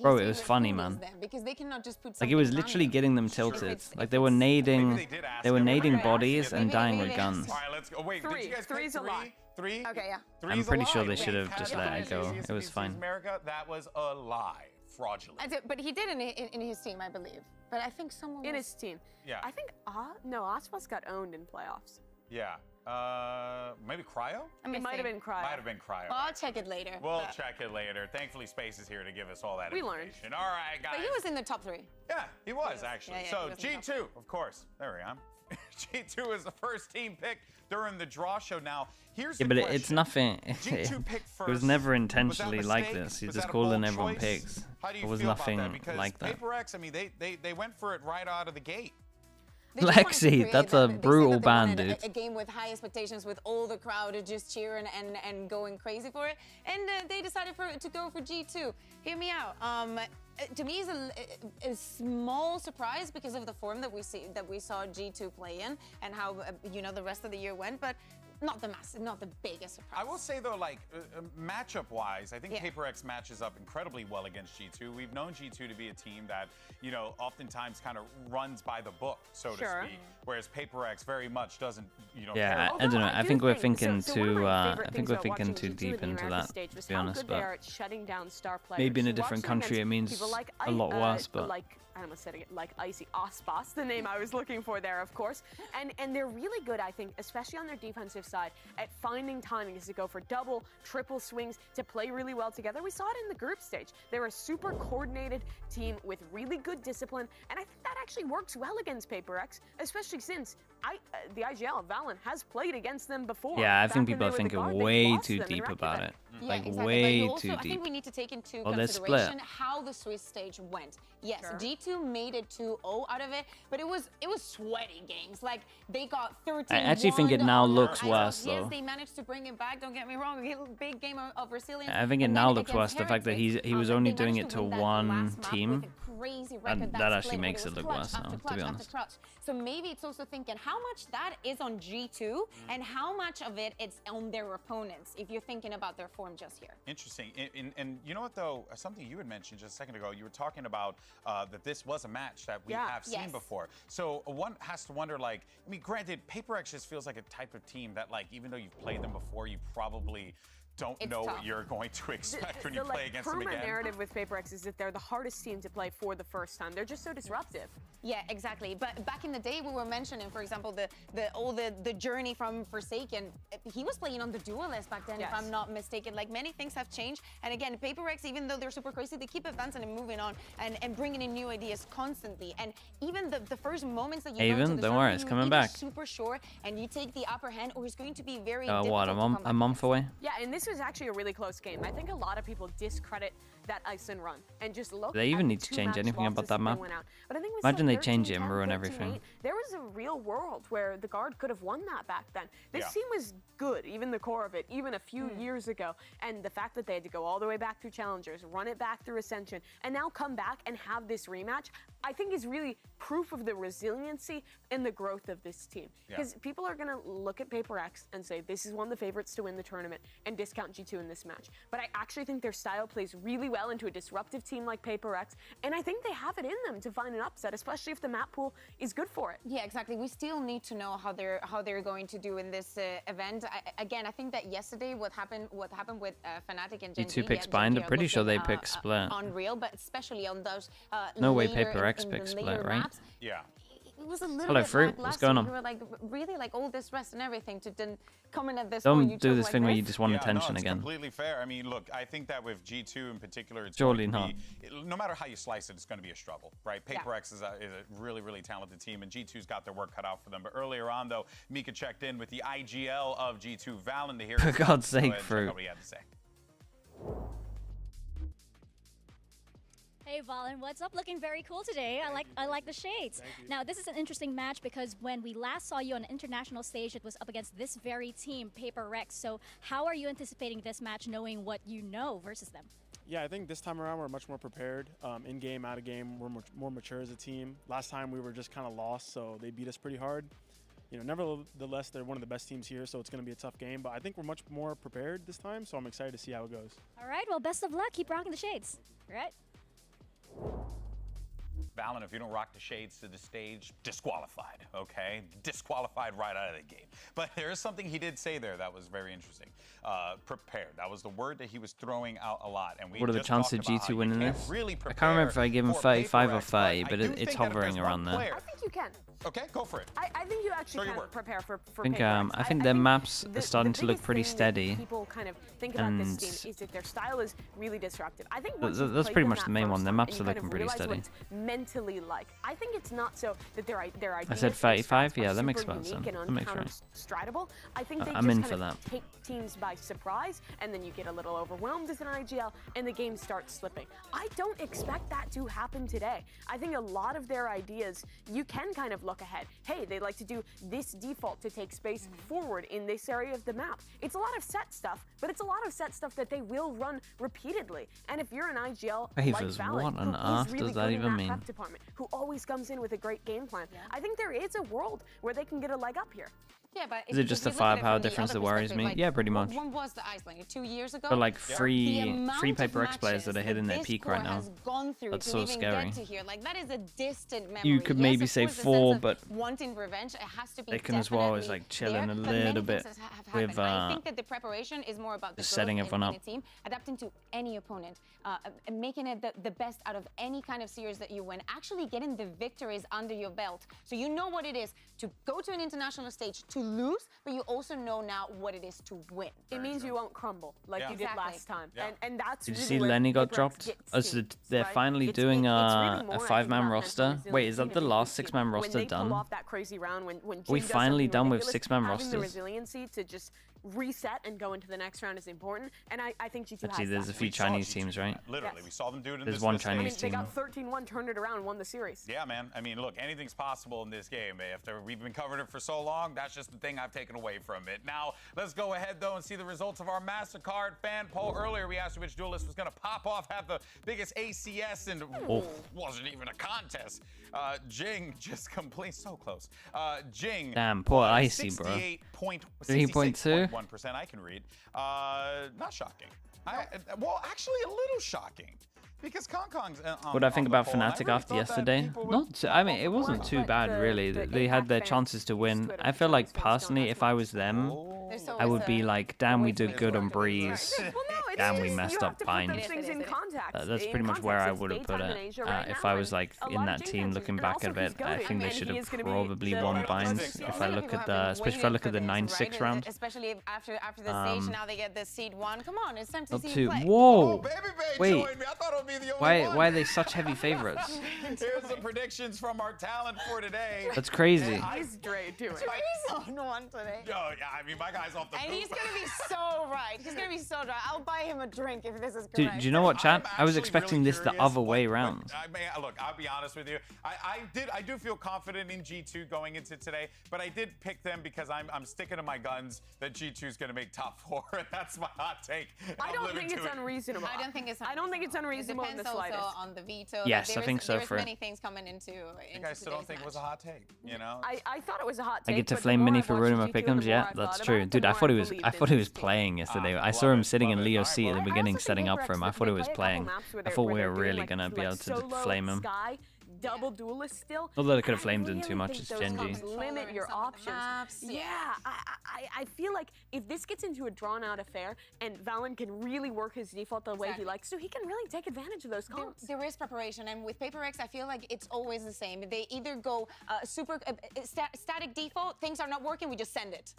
A: bro, it was funny, man.
D: Because they cannot just put
A: Like it was
D: something
A: literally
D: random.
A: getting them
D: If
A: tilted.
D: it's-
A: Like
D: if
A: they were
D: it's-
A: nading,
B: Maybe they did ask
A: they were
B: him.
A: nading
B: Maybe
A: bodies
B: they
A: and
D: did.
A: dying
D: Maybe
A: with
D: they
A: guns.
B: All right, let's go. Wait,
C: Three.
B: did you guys
C: Three's
B: pick
C: a lie.
B: three?
D: Okay, yeah.
B: Three's
A: pretty
B: a
A: sure
B: lie.
A: they should have
B: Leaf
A: just
B: had
A: let
B: the
A: it go.
B: highest
A: It was
B: ACS
A: fine.
B: America, that was a lie. Fraudulent.
D: But he did in his team, I believe. But I think someone
C: In
D: was...
C: his team.
B: Yeah.
C: I think, no, Oswald's got owned in playoffs.
B: Yeah. Maybe Cryo?
C: It might have been Cryo.
B: Might have been Cryo.
D: Well, I'll check it later.
B: We'll
D: but-
B: check it later. Thankfully, Space is here to give us all that
C: We learned.
B: information. All right, guys.
D: But he was in the top 3.
B: Yeah, he was actually.
D: Yeah,
B: so
D: he was in the top
B: G2, of course. There we are. G2 is the first team picked during the draw show. Now, here's
A: Yeah,
B: the
A: but
B: question.
A: it's nothing.
B: G2 picked
A: It was
B: first.
A: never
B: Was that a
A: intentionally like
B: mistake?
A: this. He's
B: Was
A: just
B: that a
A: calling
B: bold
A: everyone
B: choice?
A: pigs.
B: How do you
A: It was
B: feel about
A: nothing
B: that? Because
A: like that.
B: Paper X, I mean, they went for it right out of the gate.
D: They just wanted to
A: Lexi,
D: create
A: that's
D: that-
A: a
D: they said
A: brutal
D: that they
A: ban,
D: wanted
A: dude.
D: A game with high expectations, with all the crowd just cheering and going crazy for it, and they decided to go for G2. Hear me out. To me, it's a small surprise because of the form that we saw G2 play in and how the rest of the year went, but not the biggest surprise.
B: I will say though, like matchup-wise, I think
D: Yeah.
B: Paper X matches up incredibly well against G2. We've known G2 to be a team that, oftentimes kind of runs by the book, so to
C: Sure.
B: speak. Whereas Paper X very much doesn't,
A: Yeah,
B: care.
A: I don't know.
C: Although
A: I
C: do
A: think we're
C: so
A: thinking
C: one of my
A: too.
C: favorite
A: I
C: things
A: think we're
C: about
A: thinking
C: watching
A: too
C: G2
A: deep
C: in the
A: into
C: America
A: that.
C: stage was
A: To be
C: how
A: honest,
C: good they are
A: but
C: at shutting down star players.
A: maybe in a
C: You watch
A: different
C: them
A: country it
C: against
A: means
C: people like
A: a lot worse. But
C: I almost said it, like Icy Ospas, the name I was looking for there, of course. And they're really good, I think, especially on their defensive side, at finding timings to go for double, triple swings, to play really well together. We saw it in the group stage. They're a super coordinated team with really good discipline, and I think that actually works well against Paper X, especially since the IGL, Valen, has played against them before.
A: yeah, I
C: Back
A: think
C: when
A: people
C: they
A: are
C: were the
A: thinking
C: Guard, they
A: way
C: lost
A: too
C: them in
A: deep
C: Reykjavik.
A: about it.
D: Yeah,
A: Like
D: exactly.
A: way
D: But you also,
A: too
D: I think
A: deep.
D: we need to take into
A: Well, they're
D: consideration
A: split.
D: how the Swiss stage went. Yes,
C: Sure.
D: G2 made it 2-0 out of it, but it was sweaty games. Like they got 13.
A: I actually think it now looks worse,
D: Yes,
A: though.
D: they managed to bring it back. Don't get me wrong. A big game of resilience.
A: I think it
D: And
A: now
D: then
A: looks
D: against
A: worse. The fact that
D: Heritage,
A: he was
D: they
A: only
D: managed
A: doing it to
D: win that
A: one
D: last map
A: team.
D: with a crazy record
A: that actually
D: split,
A: makes
D: but
A: it look
D: was
A: worse
D: clutch
A: now,
D: after
A: to
D: clutch
A: be
D: after
A: honest.
D: clutch. So maybe it's also thinking how much that is on G2 and how much of it it's on their opponents. If you're thinking about their form just here.
B: Interesting. And you know what, though? Something you had mentioned just a second ago, you were talking about that this was a match that we
C: Yeah.
B: have seen
D: Yes.
B: before. So one has to wonder, like, I mean, granted, Paper X just feels like a type of team that, like, even though you've played them before, you probably don't
D: It's
B: know
D: tough.
B: what you're going to expect when you play against them
C: Proven
B: again.
C: narrative with Paper X is that they're the hardest team to play for the first time. They're just so disruptive.
D: Yeah, exactly. But back in the day, we were mentioning, for example, the journey from Forsaken. He was playing on the duelist back then, if
C: Yes.
D: I'm not mistaken. Like many things have changed. And again, Paper X, even though they're super crazy, they keep advancing and moving on and bringing in new ideas constantly. And even the first moments that you go
A: Haven,
D: to the
A: don't
D: start,
A: worry, it's
D: you
A: coming
D: either
A: back.
D: super sure and you take the upper hand, or it's going to be very difficult
A: What,
D: to come
A: a
D: back
A: month
D: against.
A: away?
C: Yeah, and this was actually a really close game. I think a lot of people discredit that Iceland run and just look.
A: Do they even
C: at
A: need
C: the
A: to change
C: two-match
A: anything about
C: losses
A: that
C: they
A: map?
C: went out. But I think with
A: Imagine
C: like
A: they change it
C: 13-10,
A: and ruin
C: 13-8,
A: everything.
C: There was a real world where the Guard could have won that back then. This
B: Yeah.
C: team was good, even the core of it, even a few years ago. And the fact that they had to go all the way back through Challengers, run it back through Ascension, and now come back and have this rematch, I think is really proof of the resiliency and the growth of this team.
B: Yeah.
C: Because people are going to look at Paper X and say, this is one of the favorites to win the tournament, and discount G2 in this match. But I actually think their style plays really well into a disruptive team like Paper X, and I think they have it in them to find an upset, especially if the map pool is good for it.
D: Yeah, exactly. We still need to know how they're going to do in this event. Again, I think that yesterday what happened with Fnatic and Gen G,
A: G2 picks bind. I'm pretty sure they pick split.
D: Unreal, but especially on those
A: no way Paper X picks split, right?
D: Maps,
B: Yeah.
D: it was a little
A: Hello,
D: bit
A: Fruit. What's going on?
D: We were like really like all this rest and everything to then come in at this
A: Don't
D: point. You
A: do
D: chose
A: this
D: like
A: thing where you just want
B: Yeah,
A: attention
B: no, it's
A: again.
B: completely fair. I mean, look, I think that with G2 in particular, it's
A: Surely
B: going to be, no matter how you slice it, it's going to be a struggle, right? Paper X is a really, really talented team, and G2's got their work cut out for them. But earlier on, though, Mika checked in with the IGL of G2, Valen, to hear.
A: For God's sake,
B: Go ahead and check
A: Fruit.
B: out what he had to say.
G: Hey Valen, what's up? Looking very cool today. I like the shades. Now this is an interesting match because when we last saw you on an international stage, it was up against this very team, Paper Rex. So how are you anticipating this match, knowing what you know versus them?
H: Yeah, I think this time around we're much more prepared. In game, out of game, we're more mature as a team. Last time we were just kind of lost, so they beat us pretty hard. You know, nevertheless, they're one of the best teams here, so it's going to be a tough game. But I think we're much more prepared this time, so I'm excited to see how it goes.
G: All right, well, best of luck. Keep rocking the shades. All right.
B: Valen, if you don't rock the shades to the stage, disqualified, okay? Disqualified right out of the gate. But there is something he did say there that was very interesting. Prepared. That was the word that he was throwing out a lot. And we
A: What are the
B: just
A: chances
B: talked about
A: G2
B: how you
A: winning
B: can't
A: this?
B: really
A: I can't remember if I gave him
B: prepare
A: 35
B: for
A: or
B: Paper X,
A: 30,
B: but
A: but
B: I do
A: it's
B: think that if
A: hovering
B: there's
A: around
B: one
A: there.
B: player-
C: I think you can.
B: Okay, go for it.
C: I think you actually
B: Show your
C: can
B: work.
C: prepare for
A: I think
C: Paper X.
A: I think their maps are starting to look
C: biggest
A: pretty
C: thing that
A: steady.
C: People kind of think about this
A: and
C: team is that their style is really disruptive. I think once
A: that's
C: you've played
A: pretty
C: them
A: much
C: that
A: the main
C: first
A: one. Their
C: time
A: maps
C: and you
A: are
C: kind of
A: looking pretty
C: realize
A: steady.
C: what it's mentally like. I think it's not so that their ideas.
A: I said 35, yeah,
C: are
A: that makes
C: super
A: about
C: unique
A: sense.
C: and
A: That makes right.
C: uncounterstridable. I think they
A: I'm
C: just
A: in
C: kind
A: for
C: of
A: that.
C: take teams by surprise, and then you get a little overwhelmed as an IGL, and the game starts slipping. I don't expect that to happen today. I think a lot of their ideas, you can kind of look ahead. Hey, they like to do this default to take space forward in this area of the map. It's a lot of set stuff, but it's a lot of set stuff that they will run repeatedly. And if you're an IGL
A: Favors,
C: like Valen,
A: what on
C: who is
A: earth
C: really
A: does that
C: good in
A: even mean?
C: prep department, who always comes in with a great game plan, I think there is a world where they can get a leg up here.
D: Yeah, but
A: Is it just the firepower difference that worries me? Yeah, pretty much.
D: When was the Iceland? 2 years ago?
A: But like
D: The
A: free
D: amount
A: Paper
D: of
A: X players that are
D: matches
A: hitting their
D: this
A: peak
D: core
A: right now.
D: has gone through
A: That's
D: to
A: so
D: even
A: scary.
D: Get to here. Like that is a distant memory.
A: You could
D: Yes,
A: maybe
D: of
A: say
D: course, the
A: 4,
D: sense of
A: but
D: wanting revenge, it has to be
A: they can as well as
D: definitely
A: like chilling
D: there,
A: a
D: but many
A: little bit
D: things have
A: with
D: happened. I think that the preparation is more about the
A: just setting
D: growth
A: everyone
D: in
A: up.
D: a team, adapting to any opponent, and making it the best out of any kind of series that you win, actually getting the victories under your belt. So you know what it is to go to an international stage to lose, but you also know now what it is to win.
C: It means you won't crumble like you did
D: Exactly.
C: last time.
B: Yeah.
C: And that's
A: Did you
C: really
A: see
C: where
A: Lenny got
C: Paper X
A: dropped?
C: gets
A: Oh, so
C: teams,
A: they're
C: right?
A: finally
C: It's
A: doing
C: really more,
A: a
C: I think,
A: 5-man
C: about
A: roster.
C: mental
A: Wait, is that the
C: resiliency
A: last
C: of the
A: 6-man
C: team.
A: roster
C: When they
A: done?
C: pull off that crazy round, when
A: We
C: Jin does
A: finally
C: something
A: done with
C: ridiculous,
A: 6-man
C: having the
A: rosters.
C: resiliency to just reset and go into the next round is important. And I think G2
A: Actually,
C: has
A: there's
C: that.
A: a few
B: We saw
A: Chinese
B: G2
A: teams,
B: do
A: right?
B: that. Literally,
C: Yes.
B: we saw them do it in
A: There's
B: this
A: one
B: this
C: I
A: Chinese
C: mean,
B: stage.
C: they
A: team.
C: got 13-1, turned it around, won the series.
B: Yeah, man. I mean, look, anything's possible in this game. After we've been covering it for so long, that's just the thing I've taken away from it. Now, let's go ahead, though, and see the results of our MasterCard fan poll. Earlier, we asked you which duelist was going to pop off, have the biggest ACS, and wasn't even a contest. Jing just complete, so close. Jing.
A: Damn, poor Icy, bro.
B: 68.1%. I can read. Not shocking. Well, actually, a little shocking. Because Kong's
A: What do I think about Fnatic after yesterday? I mean, it wasn't too bad, really. They had their chances to win. I feel like, personally, if I was them, I would be like, damn, we did good on Breeze. Damn, we messed up Bind. That's pretty much where I would have put it. If I was like in that team looking back at it, I think they should have probably won Bind. If I look at the, especially if I look at the 9-6 round.
D: Especially after the stage, now they get the seed 1. Come on, it's time to
A: Up
D: see
A: to,
D: you play.
A: whoa!
B: Wait.
A: Wait,
B: I thought it would be the only
A: why
B: one.
A: are they such heavy favorites?
B: Here's the predictions from our talent for today.
A: That's crazy.
C: How's Dre doing?
D: He's on 1 today.
B: Oh, yeah, I mean, my guy's off the
D: And
B: poop.
D: he's gonna be so right. He's gonna be so dry. I'll buy him a drink if this is
A: Do
D: correct.
A: you know what, chat?
B: I'm
A: I was
B: actually
A: expecting
B: really
A: this the
B: curious,
A: other way around.
B: I mean, look, I'll be honest with you. I do feel confident in G2 going into today, but I did pick them because I'm sticking to my guns that G2 is going to make top 4. That's my hot take.
C: I don't think it's unreasonable.
D: I don't think it's
C: I don't think it's unreasonable
D: It
C: in the
D: depends
C: slightest.
D: also on the veto.
A: Yes,
D: Like,
A: I think so
D: there's
A: for
D: many things coming coming into
B: I still don't think it was a hot take, you know?
C: I thought it was a hot
A: I
C: take.
A: get to
C: but the
A: flame
C: more
A: Mini
C: I've
A: for
C: watched
A: ruining my
C: G2 and
A: pick'ems.
C: the
A: Yeah,
C: more I
A: that's
C: thought
A: true,
C: about it,
A: dude.
C: the
A: I
C: more
A: thought he
C: believed in
A: was
C: this team.
A: playing yesterday. I
B: love
A: saw him
B: it,
A: sitting
B: love
A: in
B: it.
A: Leo's
B: Alright,
A: seat at
B: well,
A: the
C: I
A: beginning,
C: also think
A: setting up for
C: Paper
A: him. I
C: Rex,
A: thought he
C: they
A: was
C: play a couple
A: playing.
C: maps where
A: I thought we
C: they're
A: were
C: doing,
A: really
C: like,
A: gonna be able to
C: solo
A: flame him.
C: Sky, double duelist still.
A: Although they could have
C: I
A: flamed him
C: really
A: too much,
C: think
A: it's
C: those
A: Genji.
C: comps limit your options.
D: Maps,
C: Yeah, I feel like if this gets into a drawn-out affair and Valen can really work his default the way he likes to, he can really take advantage of those comps.
D: There is preparation, and with Paper Rex, I feel like it's always the same. They either go static default, things are not working, we just send it.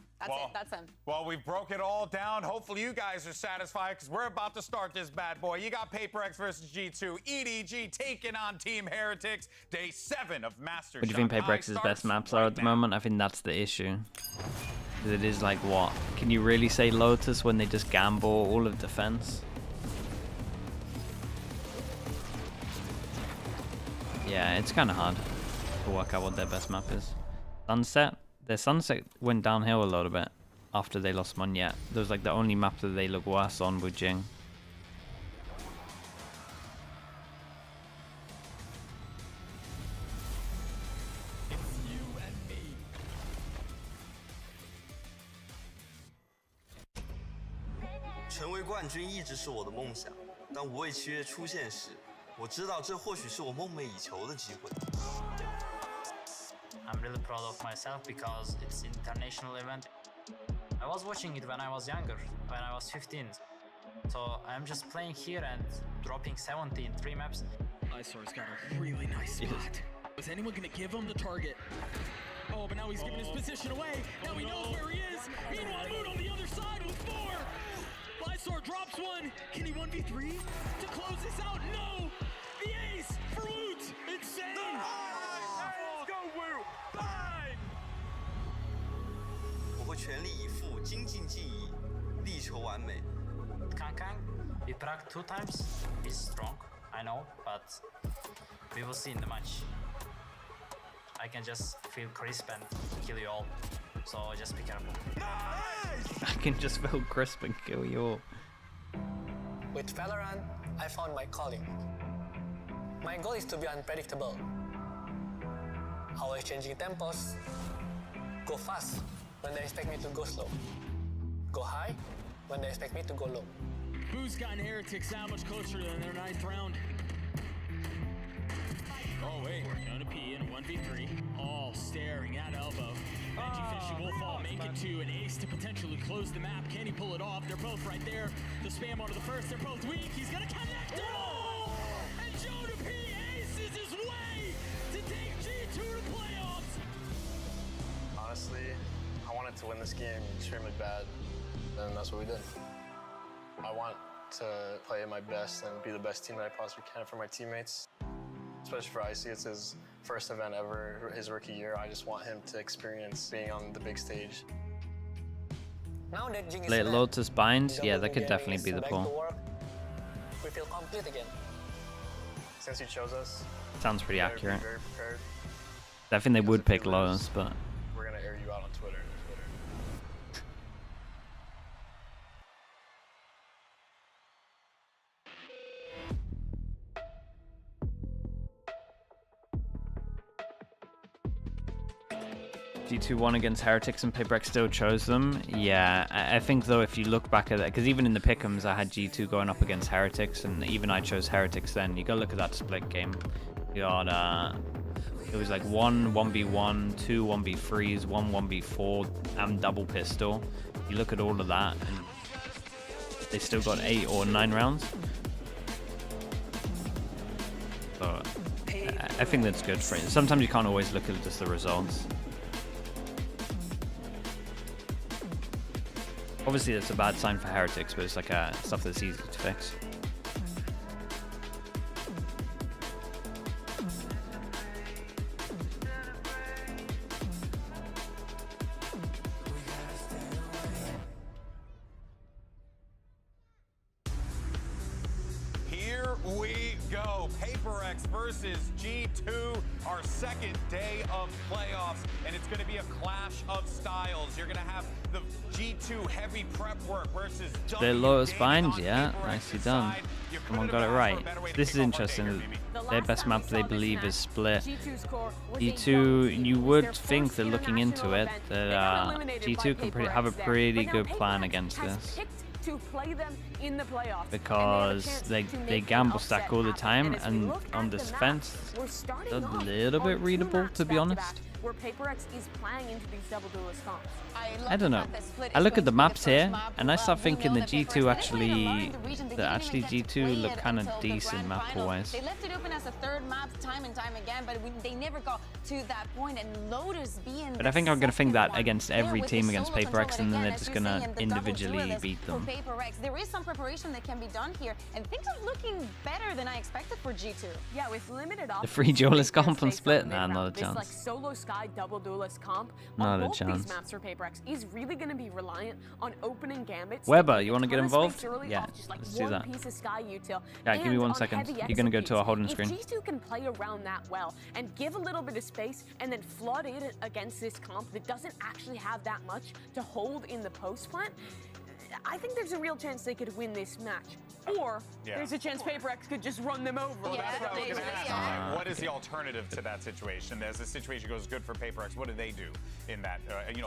D: That's them.
B: Well, we broke it all down. Hopefully you guys are satisfied because we're about to start this bad boy. You got Paper X versus G2. EDG taking on Team Heretics. Day 7 of Master
A: What do you think
B: Shanghai
A: Paper X's best
B: starts
A: maps are
B: right
A: at the
B: now.
A: moment? I think that's the issue. 'Cause it is like, what? Can you really say Lotus when they just gamble all of defense? Yeah, it's kind of hard to work out what their best map is. Sunset? Their Sunset went downhill a little bit after they lost Monyet. That was like the only map that they look worse on with Jing.
I: 成为冠军一直是我的梦想，当无畏契约出现时，我知道这或许是我梦寐以求的机会。
J: I'm really proud of myself because it's international event. I was watching it when I was younger, when I was 15. So I'm just playing here and dropping 70 in 3 maps.
K: Isor's got a really nice spot. Is anyone gonna give him the target? Oh, but now he's giving his position away. Now he knows where he is. Meanwhile, Moon on the other side with 4. Isor drops one. Can he 1v3 to close this out? No! The ace for Woot! Insane! Let's go, Woot! Fine!
I: 我会全力以赴，精进技艺，力求完美。
J: Kang, we pranked 2 times. He's strong, I know, but we will see in the match. I can just feel crisp and kill you all. So just be careful.
A: I can just feel crisp and kill you all.
L: With Valorant, I found my calling. My goal is to be unpredictable. Always changing tempos. Go fast when they expect me to go slow. Go high when they expect me to go low.
K: Who's gotten Heretics that much closer than their 9th round? Oh wait, down to P in 1v3. All staring at elbow. Benji finishing Wolfall, making 2, an ace to potentially close the map. Can he pull it off? They're both right there. The spam onto the first, they're both weak. He's gonna connect it all! And Joe to P aces his way to take G2 to playoffs!
M: Honestly, I wanted to win this game extremely bad, and that's what we did. I want to play at my best and be the best team that I possibly can for my teammates. Especially for Icy, it's his first event ever, his rookie year. I just want him to experience being on the big stage.
L: Now that Jing is
A: Let
L: back,
A: Lotus bind? Yeah, that
L: double
A: could
L: gaming
A: definitely
L: is
A: be the
L: back to
A: pull.
L: work. We feel complete again.
M: Since he chose us,
A: Sounds pretty
M: we better be
A: accurate.
M: very prepared.
A: I think they
M: Because
A: would
M: if we
A: pick
M: lose,
A: Lotus, but
M: we're gonna air you out on Twitter.
A: G2 won against Heretics and Paper X still chose them. Yeah, I think though if you look back at that, because even in the pick'ems I had G2 going up against Heretics, and even I chose Heretics then. You go look at that split game. You got it was like 1 1v1, 2 1v3s, 1 1v4, and double pistol. You look at all of that, and they still got 8 or 9 rounds. So I think that's good for it. Sometimes you can't always look at just the results. Obviously, it's a bad sign for Heretics, but it's like stuff that's easy to fix.
B: Here we go. Paper X versus G2, our second day of playoffs, and it's going to be a clash of styles. You're going to have the G2 heavy prep work versus
A: The Lotus bind, yeah, nicely done. Someone got it right. This is interesting. Their best map, they believe, is Split. G2, you would think that looking into it, that G2 can have a pretty good plan against this.
C: To play them in the playoffs
A: because they gamble stack all the time, and on this fence, it's a little bit readable, to be honest.
C: Where PaperX is playing into these double duelist comps.
A: I don't know. I look at the maps here, and I start thinking that G2 actually G2 look kind of decent map-wise.
D: They left it open as a third map time and time again, but they never got to that point. And Lotus being.
A: But I think I'm gonna think that against every team against PaperX, and then they're just gonna individually beat them.
D: There is some preparation that can be done here, and things are looking better than I expected for G2.
C: Yeah, with limited options.
A: The free duelist comp on Split? Nah, not a chance.
C: Like solo sky double duelist comp
A: not
C: on
A: a chance.
C: These maps for PaperX is really going to be reliant on opening gambits.
A: Weber, you want to get involved? Yeah,
C: like
A: let's do that.
C: Piece of sky util.
A: Yeah, give me 1 second. You're going to go to a holding screen.
C: If G2 can play around that well and give a little bit of space and then flood it against this comp that doesn't actually have that much to hold in the post plant, I think there's a real chance they could win this match. Or there's a chance PaperX could just run them over.
B: Well, that's what I was going to ask. What is the alternative to that situation? As the situation goes good for PaperX, what do they do in that,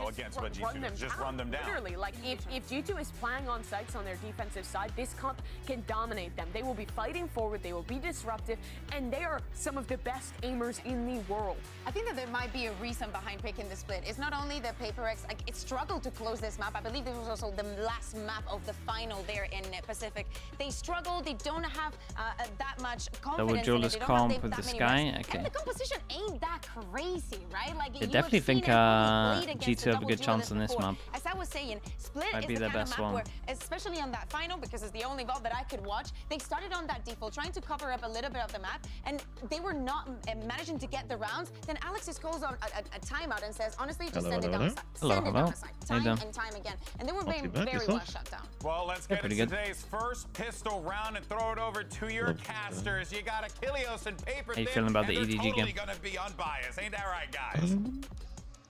B: against what G2 does? Just run them down.
C: Literally, like if G2 is playing on sites on their defensive side, this comp can dominate them. They will be fighting forward, they will be disruptive, and they are some of the best aimers in the world.
D: I think that there might be a reason behind picking the Split. It's not only that PaperX, it struggled to close this map. I believe this was also the last map of the final there in Pacific. They struggle, they don't have that much confidence.
A: So we'll duelist comp with the Sky? Okay.
D: And the composition ain't that crazy, right? Like,
A: I definitely think G2 have a good chance on this map.
D: As I was saying, Split
A: might
D: is
A: be
D: the
A: their
D: kind of
A: best
D: map
A: one.
D: where, especially on that final, because it's the only vault that I could watch, they started on that default, trying to cover up a little bit of the map, and they were not managing to get the rounds. Then Alexis calls on a timeout and says, honestly, just send it down the side. Send it down the side. Time and time again. And they were being very well shut down.
B: Well, let's get into today's first pistol round and throw it over to your casters. You got Achilleos and Paper.
A: How you feeling about the EDG
B: totally
A: game?
B: Gonna be unbiased, ain't that right, guys?